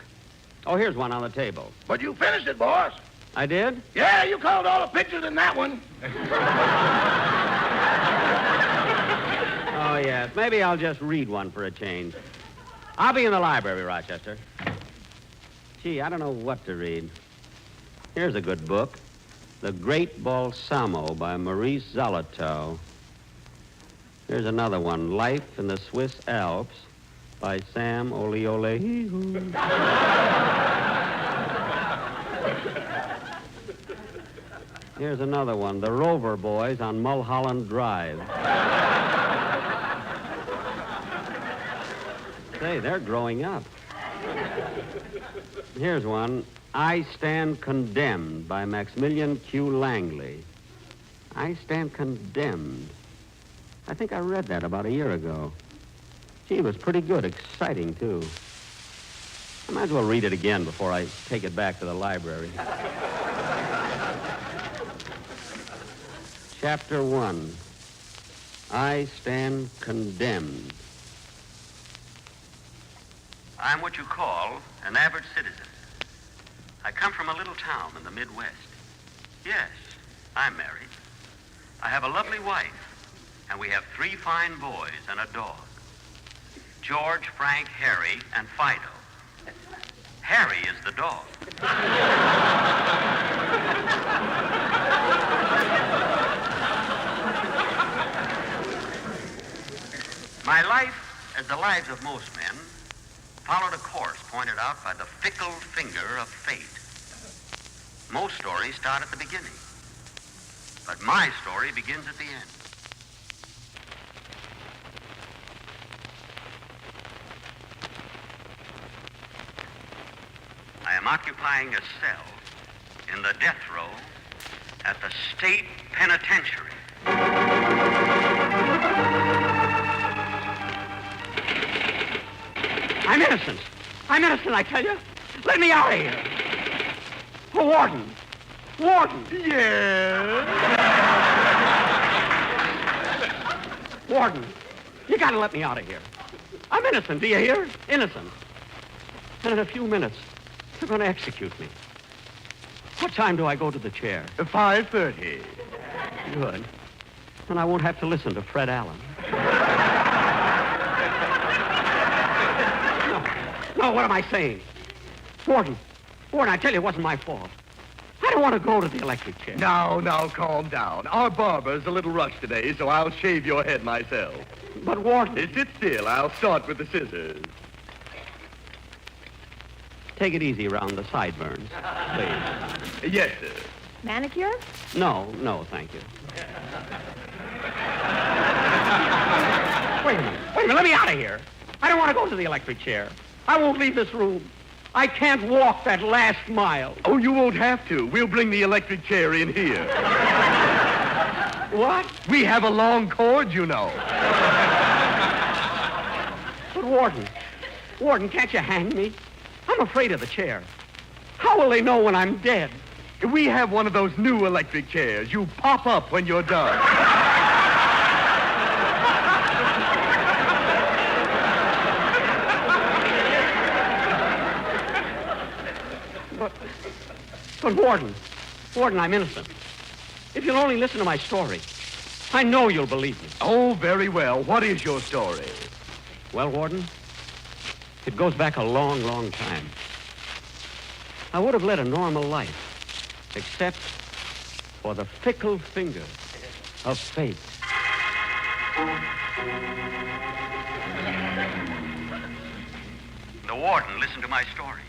Oh, here's one on the table. But you finished it, boss. I did? Yeah, you colored all the pictures in that one. Oh, yes. Maybe I'll just read one for a change. I'll be in the library, Rochester. Gee, I don't know what to read. Here's a good book. The Great Balsamo by Maurice Zolotow. Here's another one, Life in the Swiss Alps by Sam Oleolehihu. Here's another one, The Rover Boys on Mulholland Drive. Say, they're growing up. Here's one, I Stand Condemned by Maximilian Q. Langley. I Stand Condemned. I think I read that about a year ago. Gee, it was pretty good, exciting, too. I might as well read it again before I take it back to the library. Chapter 1, I Stand Condemned. I'm what you call an average citizen. I come from a little town in the Midwest. Yes, I'm married. I have a lovely wife, and we have 3 fine boys and a dog. George, Frank, Harry, and Fido. Harry is the dog. My life, as the lives of most men, followed a course pointed out by the fickle finger of fate. Most stories start at the beginning, but my story begins at the end. I am occupying a cell in the death row at the state penitentiary. I'm innocent. I'm innocent, I tell you. Let me out of here. Oh, Warden. Warden. Yes? Warden, you gotta let me out of here. I'm innocent, do you hear? Innocent. And in a few minutes, they're gonna execute me. What time do I go to the chair? 5:30. Good. And I won't have to listen to Fred Allen. No, what am I saying? Warden, I tell you, it wasn't my fault. I don't want to go to the electric chair. Now, calm down. Our barber's a little rushed today, so I'll shave your head myself. But, Warden... Sit still. I'll start with the scissors. Take it easy around the sideburns, please. Yes, sir. Manicure? No, thank you. Wait a minute, let me out of here. I don't want to go to the electric chair. I won't leave this room. I can't walk that last mile. Oh, you won't have to. We'll bring the electric chair in here. What? We have a long cord, you know. But, Warden, can't you hang me? I'm afraid of the chair. How will they know when I'm dead? We have one of those new electric chairs. You pop up when you're done. But Warden, I'm innocent. If you'll only listen to my story, I know you'll believe me. Oh, very well. What is your story? Well, Warden, it goes back a long, long time. I would have led a normal life, except for the fickle finger of fate. The Warden listened to my story.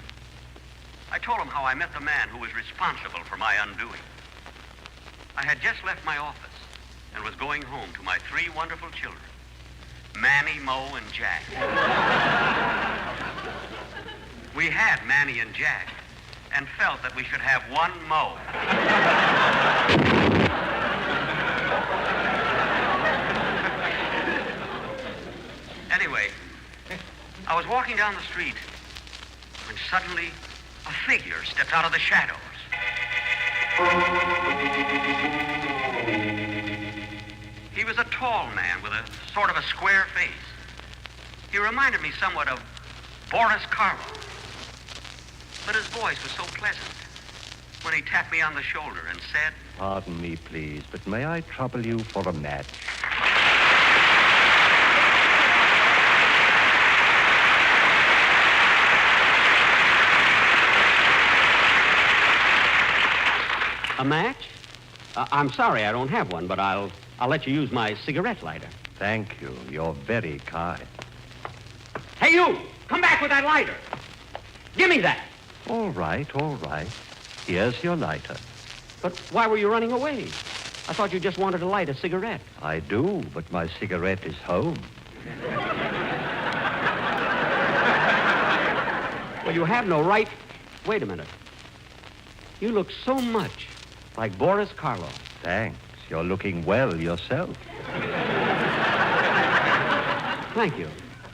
I told him how I met the man who was responsible for my undoing. I had just left my office and was going home to my 3 wonderful children, Manny, Mo, and Jack. We had Manny and Jack and felt that we should have one Mo. Anyway, I was walking down the street when suddenly a figure stepped out of the shadows. He was a tall man with a sort of a square face. He reminded me somewhat of Boris Karloff. But his voice was so pleasant when he tapped me on the shoulder and said, "Pardon me, please, but may I trouble you for a match?" A match? I'm sorry I don't have one, but I'll let you use my cigarette lighter. Thank you. You're very kind. Hey, you! Come back with that lighter. Give me that. All right. Here's your lighter. But why were you running away? I thought you just wanted to light a cigarette. I do, but my cigarette is home. Well, you have no right... Wait a minute. You look so much like Boris Karloff. Thanks. You're looking well yourself. Thank you.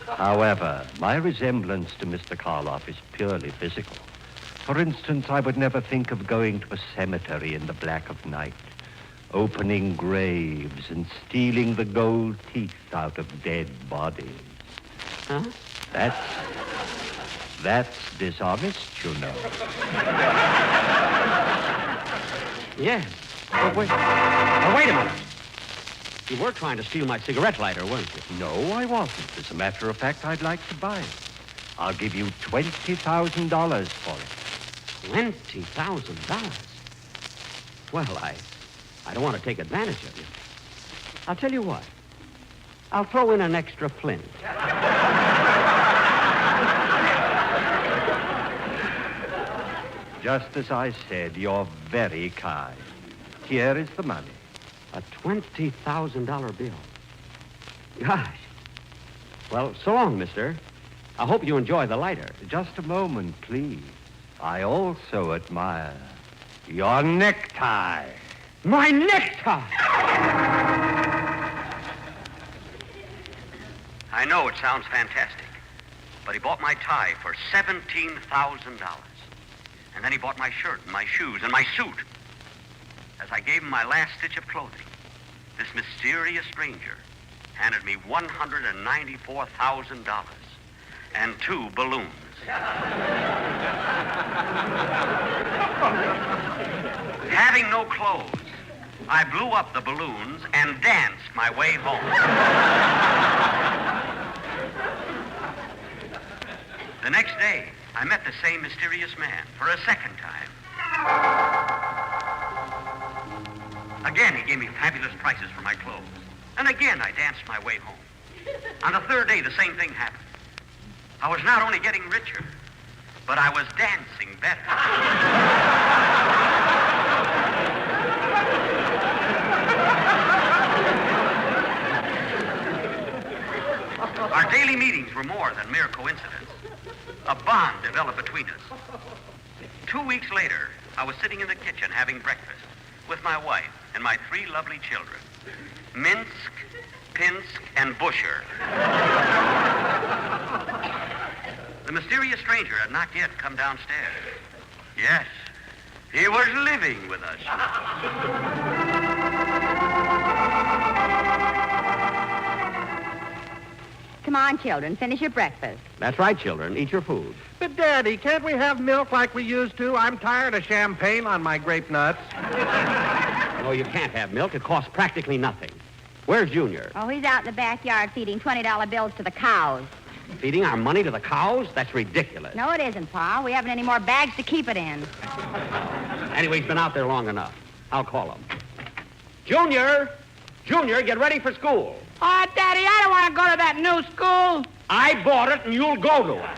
However, my resemblance to Mr. Karloff is purely physical. For instance, I would never think of going to a cemetery in the black of night, opening graves and stealing the gold teeth out of dead bodies. Huh? That's dishonest, you know. Yes. But wait a minute. You were trying to steal my cigarette lighter, weren't you? No, I wasn't. As a matter of fact, I'd like to buy it. I'll give you $20,000 for it. $20,000? Well, I don't want to take advantage of you. I'll tell you what. I'll throw in an extra flint. Just as I said, you're very kind. Here is the money. A $20,000 bill. Gosh. Well, so long, mister. I hope you enjoy the lighter. Just a moment, please. I also admire your necktie. My necktie! I know it sounds fantastic, But he bought my tie for $17,000. And then he bought my shirt and my shoes and my suit. As I gave him my last stitch of clothing, this mysterious stranger handed me $194,000 and 2 balloons. Having no clothes, I blew up the balloons and danced my way home. The next day, I met the same mysterious man for a second time. Again, he gave me fabulous prices for my clothes. And again, I danced my way home. On the third day, the same thing happened. I was not only getting richer, but I was dancing better. Our daily meetings were more than mere coincidence. A bond developed between us. 2 weeks later, I was sitting in the kitchen having breakfast with my wife and my 3 lovely children, Minsk, Pinsk, and Busher. The mysterious stranger had not yet come downstairs. Yes, he was living with us. Come on, children, finish your breakfast. That's right, children. Eat your food. But, Daddy, can't we have milk like we used to? I'm tired of champagne on my grape nuts. No, you can't have milk. It costs practically nothing. Where's Junior? Oh, he's out in the backyard feeding $20 bills to the cows. Feeding our money to the cows? That's ridiculous. No, it isn't, Pa. We haven't any more bags to keep it in. Anyway, he's been out there long enough. I'll call him. Junior! Junior, get ready for school. Oh, Daddy, I don't want to go to that new school. I bought it, and you'll go to it.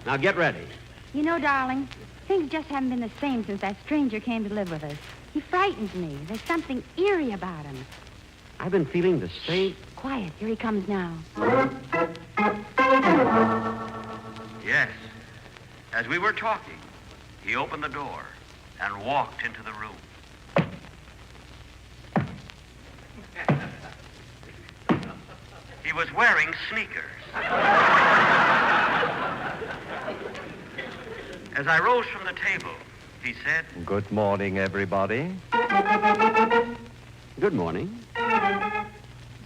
Now get ready. You know, darling, things just haven't been the same since that stranger came to live with us. He frightens me. There's something eerie about him. I've been feeling the same. Quiet. Here he comes now. Yes. As we were talking, he opened the door and walked into the room. He was wearing sneakers. As I rose from the table, he said, Good morning, everybody. Good morning.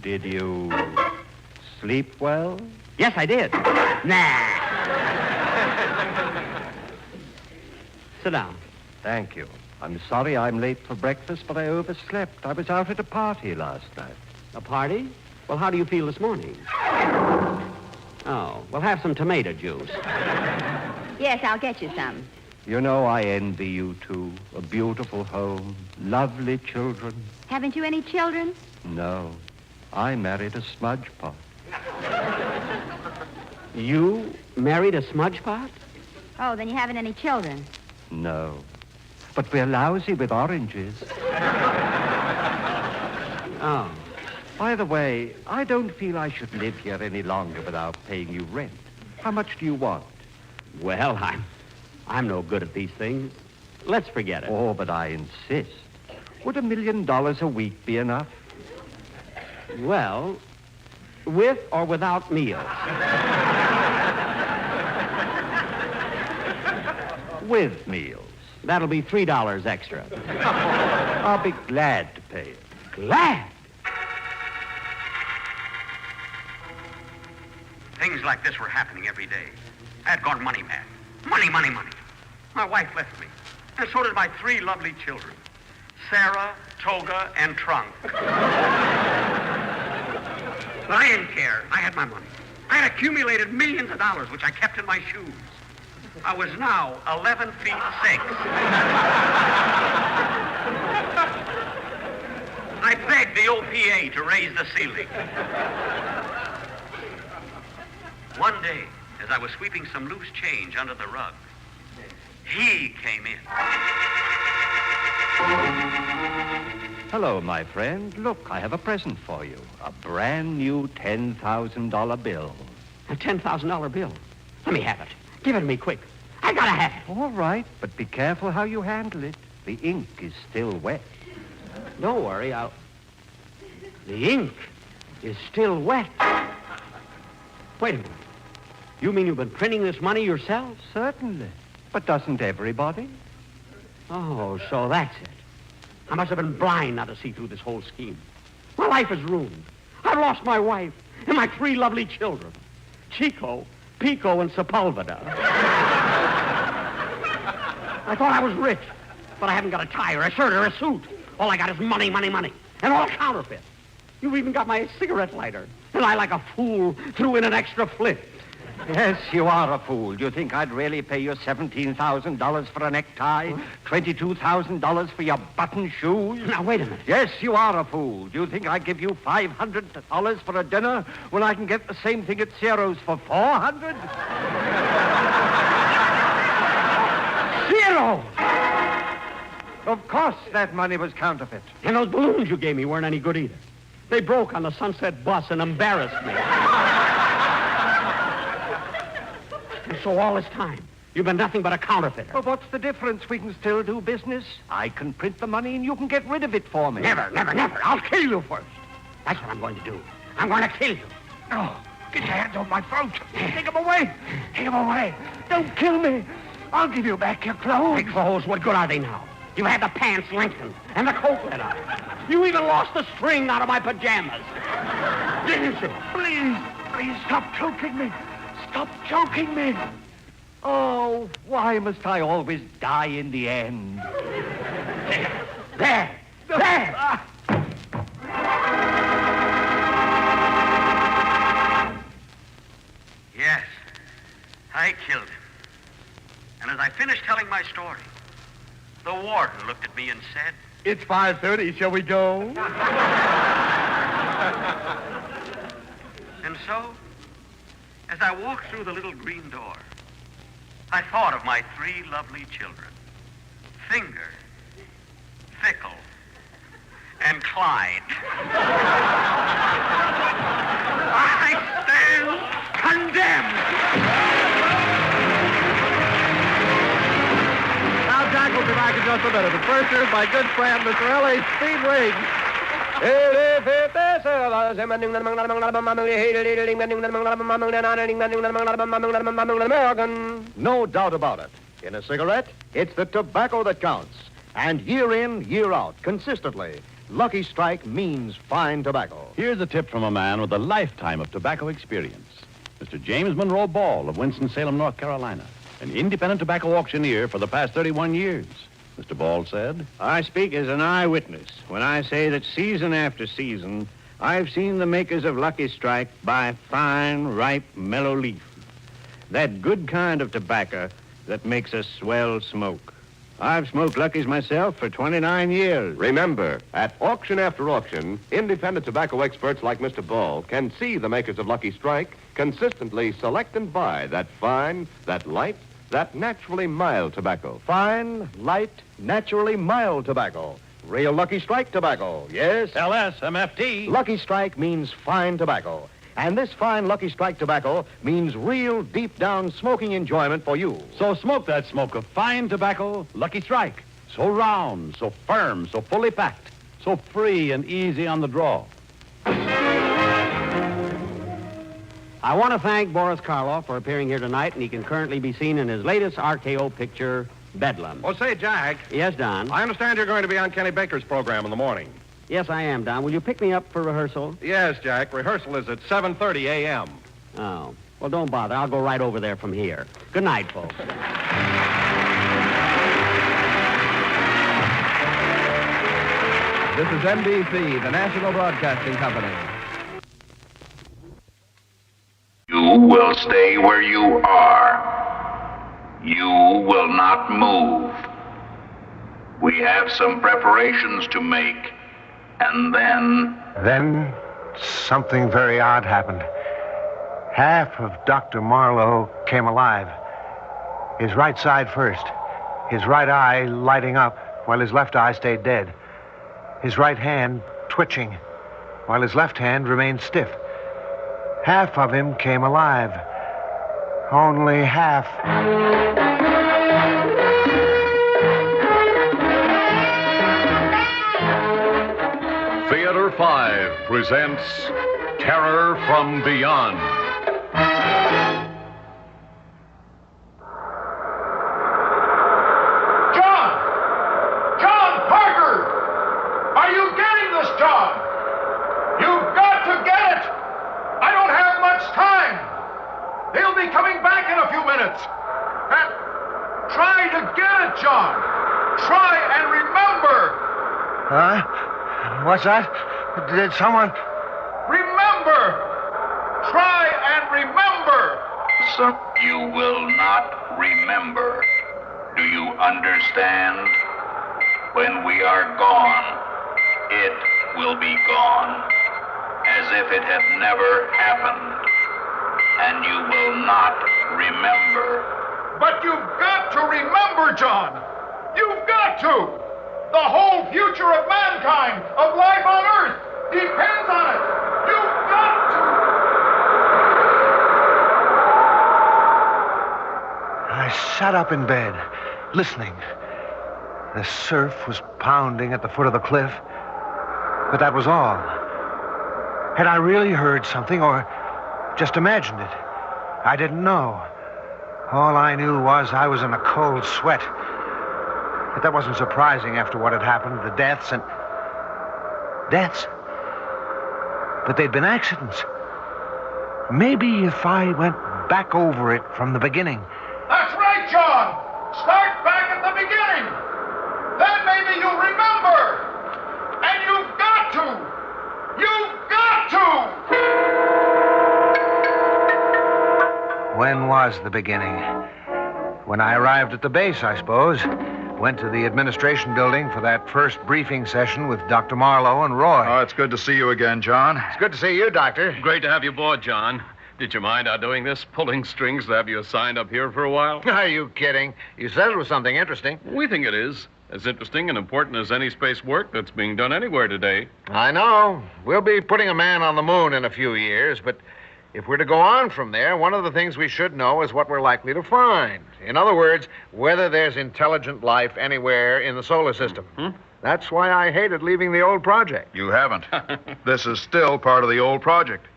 Did you sleep well? Yes, I did. Nah. Sit down. Thank you. I'm sorry I'm late for breakfast, but I overslept. I was out at a party last night. A party? Well, how do you feel this morning? Oh, well, have some tomato juice. Yes, I'll get you some. You know, I envy you two. A beautiful home, lovely children. Haven't you any children? No. I married a smudge pot. You married a smudge pot? Oh, then you haven't any children. No. But we're lousy with oranges. Oh. By the way, I don't feel I should live here any longer without paying you rent. How much do you want? Well, I'm no good at these things. Let's forget it. Oh, but I insist. Would $1 million a week be enough? Well, with or without meals? With meals. That'll be $3 extra. I'll be glad to pay it. Glad? Things like this were happening every day. I had gone money mad. Money, money, money. My wife left me. And so did my 3 lovely children. Sarah, Toga, and Trunk. But I didn't care. I had my money. I had accumulated millions of dollars, which I kept in my shoes. I was now 11 feet 6. I begged the OPA to raise the ceiling. One day, as I was sweeping some loose change under the rug, he came in. Hello, my friend. Look, I have a present for you. A brand new $10,000 bill. A $10,000 bill? Let me have it. Give it to me quick. I gotta have it. All right, but be careful how you handle it. The ink is still wet. Don't worry, The ink is still wet. Wait a minute. You mean you've been printing this money yourself? Certainly. But doesn't everybody? Oh, so that's it. I must have been blind not to see through this whole scheme. My life is ruined. I've lost my wife and my 3 lovely children. Chico, Pico, and Sepulveda. I thought I was rich, but I haven't got a tie or a shirt or a suit. All I got is money, money, money, and all counterfeit. You've even got my cigarette lighter, and I, like a fool, threw in an extra flip. Yes, you are a fool. Do you think I'd really pay you $17,000 for a necktie? $22,000 for your button shoes? Now, wait a minute. Yes, you are a fool. Do you think I'd give you $500 for a dinner when I can get the same thing at Ciro's for $400? Ciro! Of course that money was counterfeit. And those balloons you gave me weren't any good either. They broke on the Sunset bus and embarrassed me. And so all this time, you've been nothing but a counterfeiter. Well, what's the difference? We can still do business. I can print the money and you can get rid of it for me. Never, never, never. I'll kill you first. That's what I'm going to do. I'm going to kill you. Oh, get your hands off my throat. Take them away. Take them away. Don't kill me. I'll give you back your clothes. Big clothes, what good are they now? You had the pants lengthened and the coat let up. You even lost the string out of my pajamas. Didn't you? Please stop choking me. Stop choking me. Oh, why must I always die in the end? There. Yes, I killed him. And as I finished telling my story, the warden looked at me and said, It's 5:30. Shall we go? And so, as I walked through the little green door, I thought of my 3 lovely children, Finger, Fickle, and Clyde. I stand condemned. Now, Jack will be back in just a minute. But first, here's my good friend, Mr. L.A. Speed Riggs. No doubt about it. In a cigarette, it's the tobacco that counts. And year in, year out, consistently, Lucky Strike means fine tobacco. Here's a tip from a man with a lifetime of tobacco experience. Mr. James Monroe Ball of Winston-Salem, North Carolina, an independent tobacco auctioneer for the past 31 years. Mr. Ball said, I speak as an eyewitness when I say that season after season, I've seen the makers of Lucky Strike buy fine, ripe, mellow leaf. That good kind of tobacco that makes a swell smoke. I've smoked Lucky's myself for 29 years. Remember, at auction after auction, independent tobacco experts like Mr. Ball can see the makers of Lucky Strike consistently select and buy that fine, that light, that naturally mild tobacco. Fine, light, naturally mild tobacco. Real Lucky Strike tobacco, yes? LSMFT. Lucky Strike means fine tobacco. And this fine Lucky Strike tobacco means real deep-down smoking enjoyment for you. So smoke that smoke of fine tobacco, Lucky Strike. So round, so firm, so fully packed, so free and easy on the draw. I want to thank Boris Karloff for appearing here tonight, and he can currently be seen in his latest RKO picture, Bedlam. Oh, say, Jack. Yes, Don? I understand you're going to be on Kenny Baker's program in the morning. Yes, I am, Don. Will you pick me up for rehearsal? Yes, Jack. Rehearsal is at 7:30 a.m. Oh. Well, don't bother. I'll go right over there from here. Good night, folks. This is NBC, the National Broadcasting Company. You will stay where you are. You will not move. We have some preparations to make, and then... Then something very odd happened. Half of Dr. Marlowe came alive. His right side first. His right eye lighting up while his left eye stayed dead. His right hand twitching while his left hand remained stiff. Half of him came alive. Only half. Theater 5 presents Terror from Beyond. be coming back in a few minutes. And try to get it, John. Try and remember. Huh? What's that? Did someone... Remember. Try and remember. So you will not remember. Do you understand? When we are gone, it will be gone, as if it had never happened, and you will not remember. But you've got to remember, John. You've got to. The whole future of mankind, of life on Earth, depends on it. You've got to. I sat up in bed, listening. The surf was pounding at the foot of the cliff, but that was all. Had I really heard something or just imagined it? I didn't know. All I knew was I was in a cold sweat. But that wasn't surprising after what had happened, the deaths and... Deaths? But they'd been accidents. Maybe if I went back over it from the beginning... That's right, John. Start back at the beginning. Then maybe you'll remember. And you've got to. You've got to. When was the beginning? When I arrived at the base, I suppose. Went to the administration building for that first briefing session with Dr. Marlowe and Roy. Oh, it's good to see you again, John. It's good to see you, Doctor. Great to have you aboard, John. Did you mind our doing this? Pulling strings to have you assigned up here for a while? Are you kidding? You said it was something interesting. We think it is. As interesting and important as any space work that's being done anywhere today. I know. We'll be putting a man on the moon in a few years, but if we're to go on from there, one of the things we should know is what we're likely to find. In other words, whether there's intelligent life anywhere in the solar system. Mm-hmm. That's why I hated leaving the old project. You haven't. This is still part of the old project.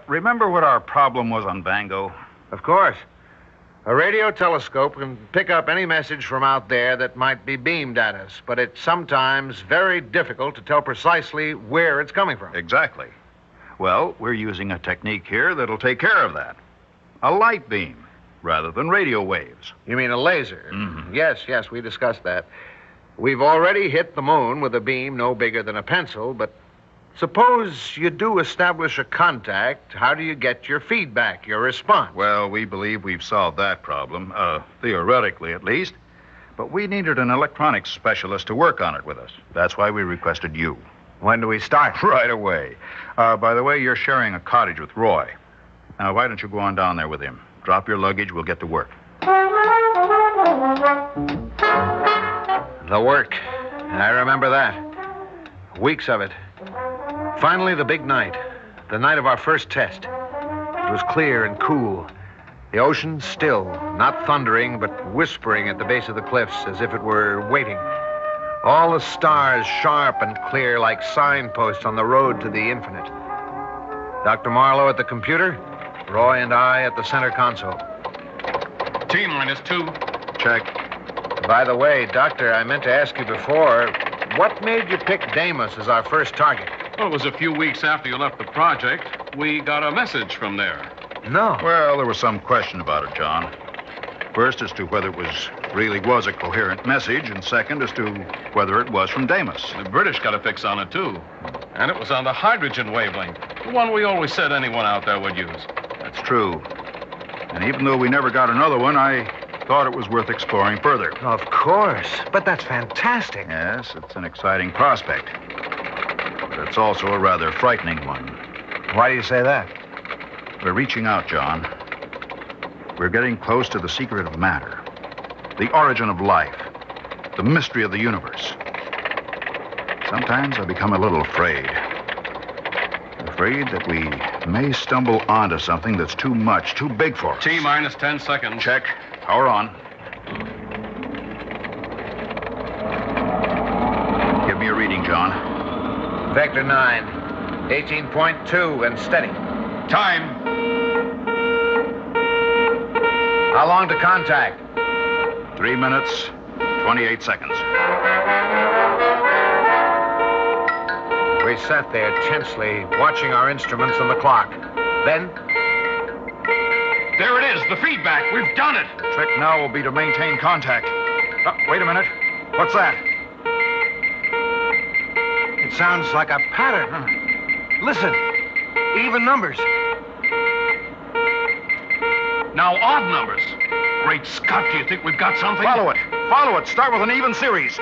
Remember what our problem was on Bango? Of course. A radio telescope can pick up any message from out there that might be beamed at us, but it's sometimes very difficult to tell precisely where it's coming from. Exactly. Well, we're using a technique here that'll take care of that. A light beam, rather than radio waves. You mean a laser? Mm-hmm. Yes, we discussed that. We've already hit the moon with a beam no bigger than a pencil, but suppose you do establish a contact, how do you get your feedback, your response? Well, we believe we've solved that problem, theoretically at least. But we needed an electronics specialist to work on it with us. That's why we requested you. When do we start? Right away. By the way, you're sharing a cottage with Roy. Now, why don't you go on down there with him? Drop your luggage, we'll get to work. The work. I remember that. Weeks of it. Finally, the big night. The night of our first test. It was clear and cool. The ocean still, not thundering, but whispering at the base of the cliffs as if it were waiting. All the stars sharp and clear like signposts on the road to the infinite. Dr. Marlowe at the computer, Roy and I at the center console. T-2. Check. By the way, Doctor, I meant to ask you before, what made you pick Deimos as our first target? Well, it was a few weeks after you left the project. We got a message from there. No. Well, there was some question about it, John. First, as to whether it really was a coherent message, and second, as to whether it was from Deimos. The British got a fix on it, too. And it was on the hydrogen wavelength, the one we always said anyone out there would use. That's true. And even though we never got another one, I thought it was worth exploring further. Of course. But that's fantastic. Yes, it's an exciting prospect. But it's also a rather frightening one. Why do you say that? We're reaching out, John. We're getting close to the secret of matter, the origin of life, the mystery of the universe. Sometimes I become a little afraid. Afraid that we may stumble onto something that's too much, too big for us. T-10 seconds. Check. Power on. Give me a reading, John. Vector 9, 18.2 and steady. Time. How long to contact? 3 minutes, 28 seconds. We sat there tensely, watching our instruments and the clock. Then, There it is, the feedback. We've done it. The trick now will be to maintain contact. Wait a minute. What's that? It sounds like a pattern. Listen. Even numbers. Now odd numbers. Great Scott, do you think we've got something? Follow it. Follow it. Start with an even series.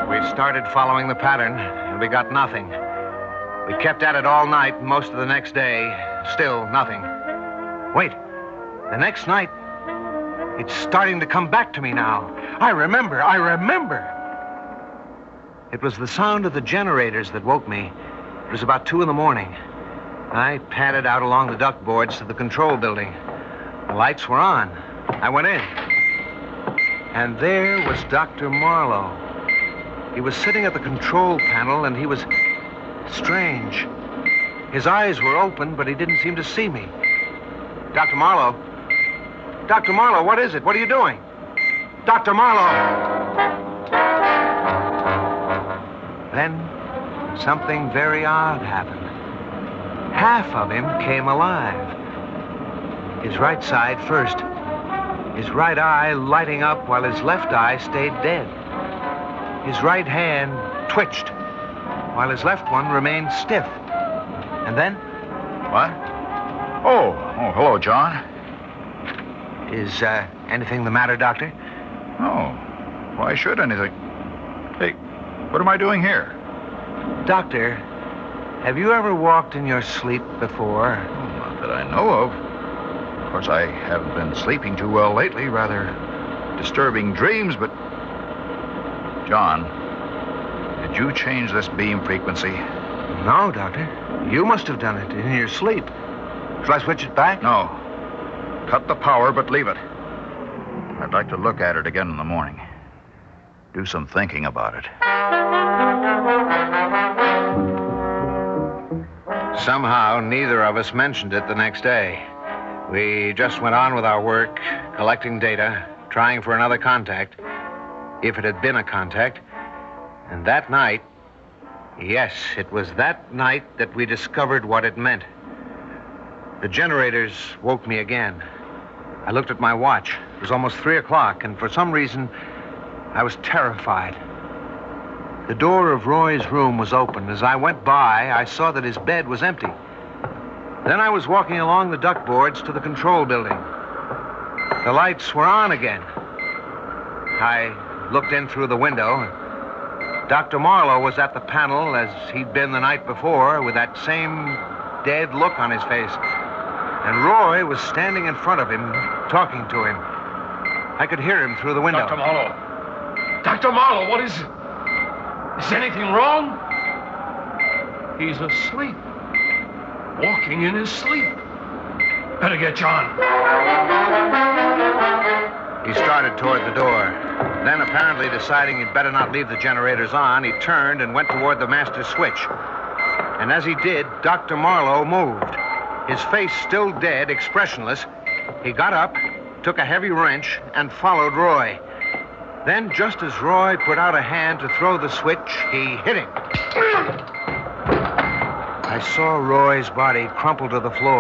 We started following the pattern, and we got nothing. We kept at it all night, most of the next day. Still nothing. Wait. The next night, it's starting to come back to me now. I remember. It was the sound of the generators that woke me. It was about 2 a.m. I padded out along the duct boards to the control building. The lights were on. I went in. And there was Dr. Marlowe. He was sitting at the control panel, and he was strange. His eyes were open, but he didn't seem to see me. Dr. Marlowe? Dr. Marlowe, what is it? What are you doing? Dr. Marlowe! Then something very odd happened. Half of him came alive. His right side first. His right eye lighting up while his left eye stayed dead. His right hand twitched while his left one remained stiff. And then... What? Oh, hello, John. Is anything the matter, Doctor? Oh, why should anything? Hey, what am I doing here? Doctor, have you ever walked in your sleep before? Not that I know of. Of course, I haven't been sleeping too well lately. Rather disturbing dreams, but... John, did you change this beam frequency? No, Doctor. You must have done it in your sleep. Shall I switch it back? No. Cut the power, but leave it. I'd like to look at it again in the morning. Do some thinking about it. Somehow, neither of us mentioned it the next day. We just went on with our work, collecting data, trying for another contact, if it had been a contact. And that night, yes, it was that night that we discovered what it meant. The generators woke me again. I looked at my watch. It was almost 3 o'clock, and for some reason, I was terrified. The door of Roy's room was open. As I went by, I saw that his bed was empty. Then I was walking along the duct boards to the control building. The lights were on again. I looked in through the window. Dr. Marlowe was at the panel as he'd been the night before, with that same dead look on his face. And Roy was standing in front of him, talking to him. I could hear him through the window. Dr. Marlowe. Dr. Marlowe, what is it? Is anything wrong? He's asleep. Walking in his sleep. Better get John. He started toward the door. Then, apparently deciding he'd better not leave the generators on, he turned and went toward the master switch. And as he did, Dr. Marlowe moved. His face still dead, expressionless. He got up, took a heavy wrench, and followed Roy. Then, just as Roy put out a hand to throw the switch, he hit him. I saw Roy's body crumple to the floor.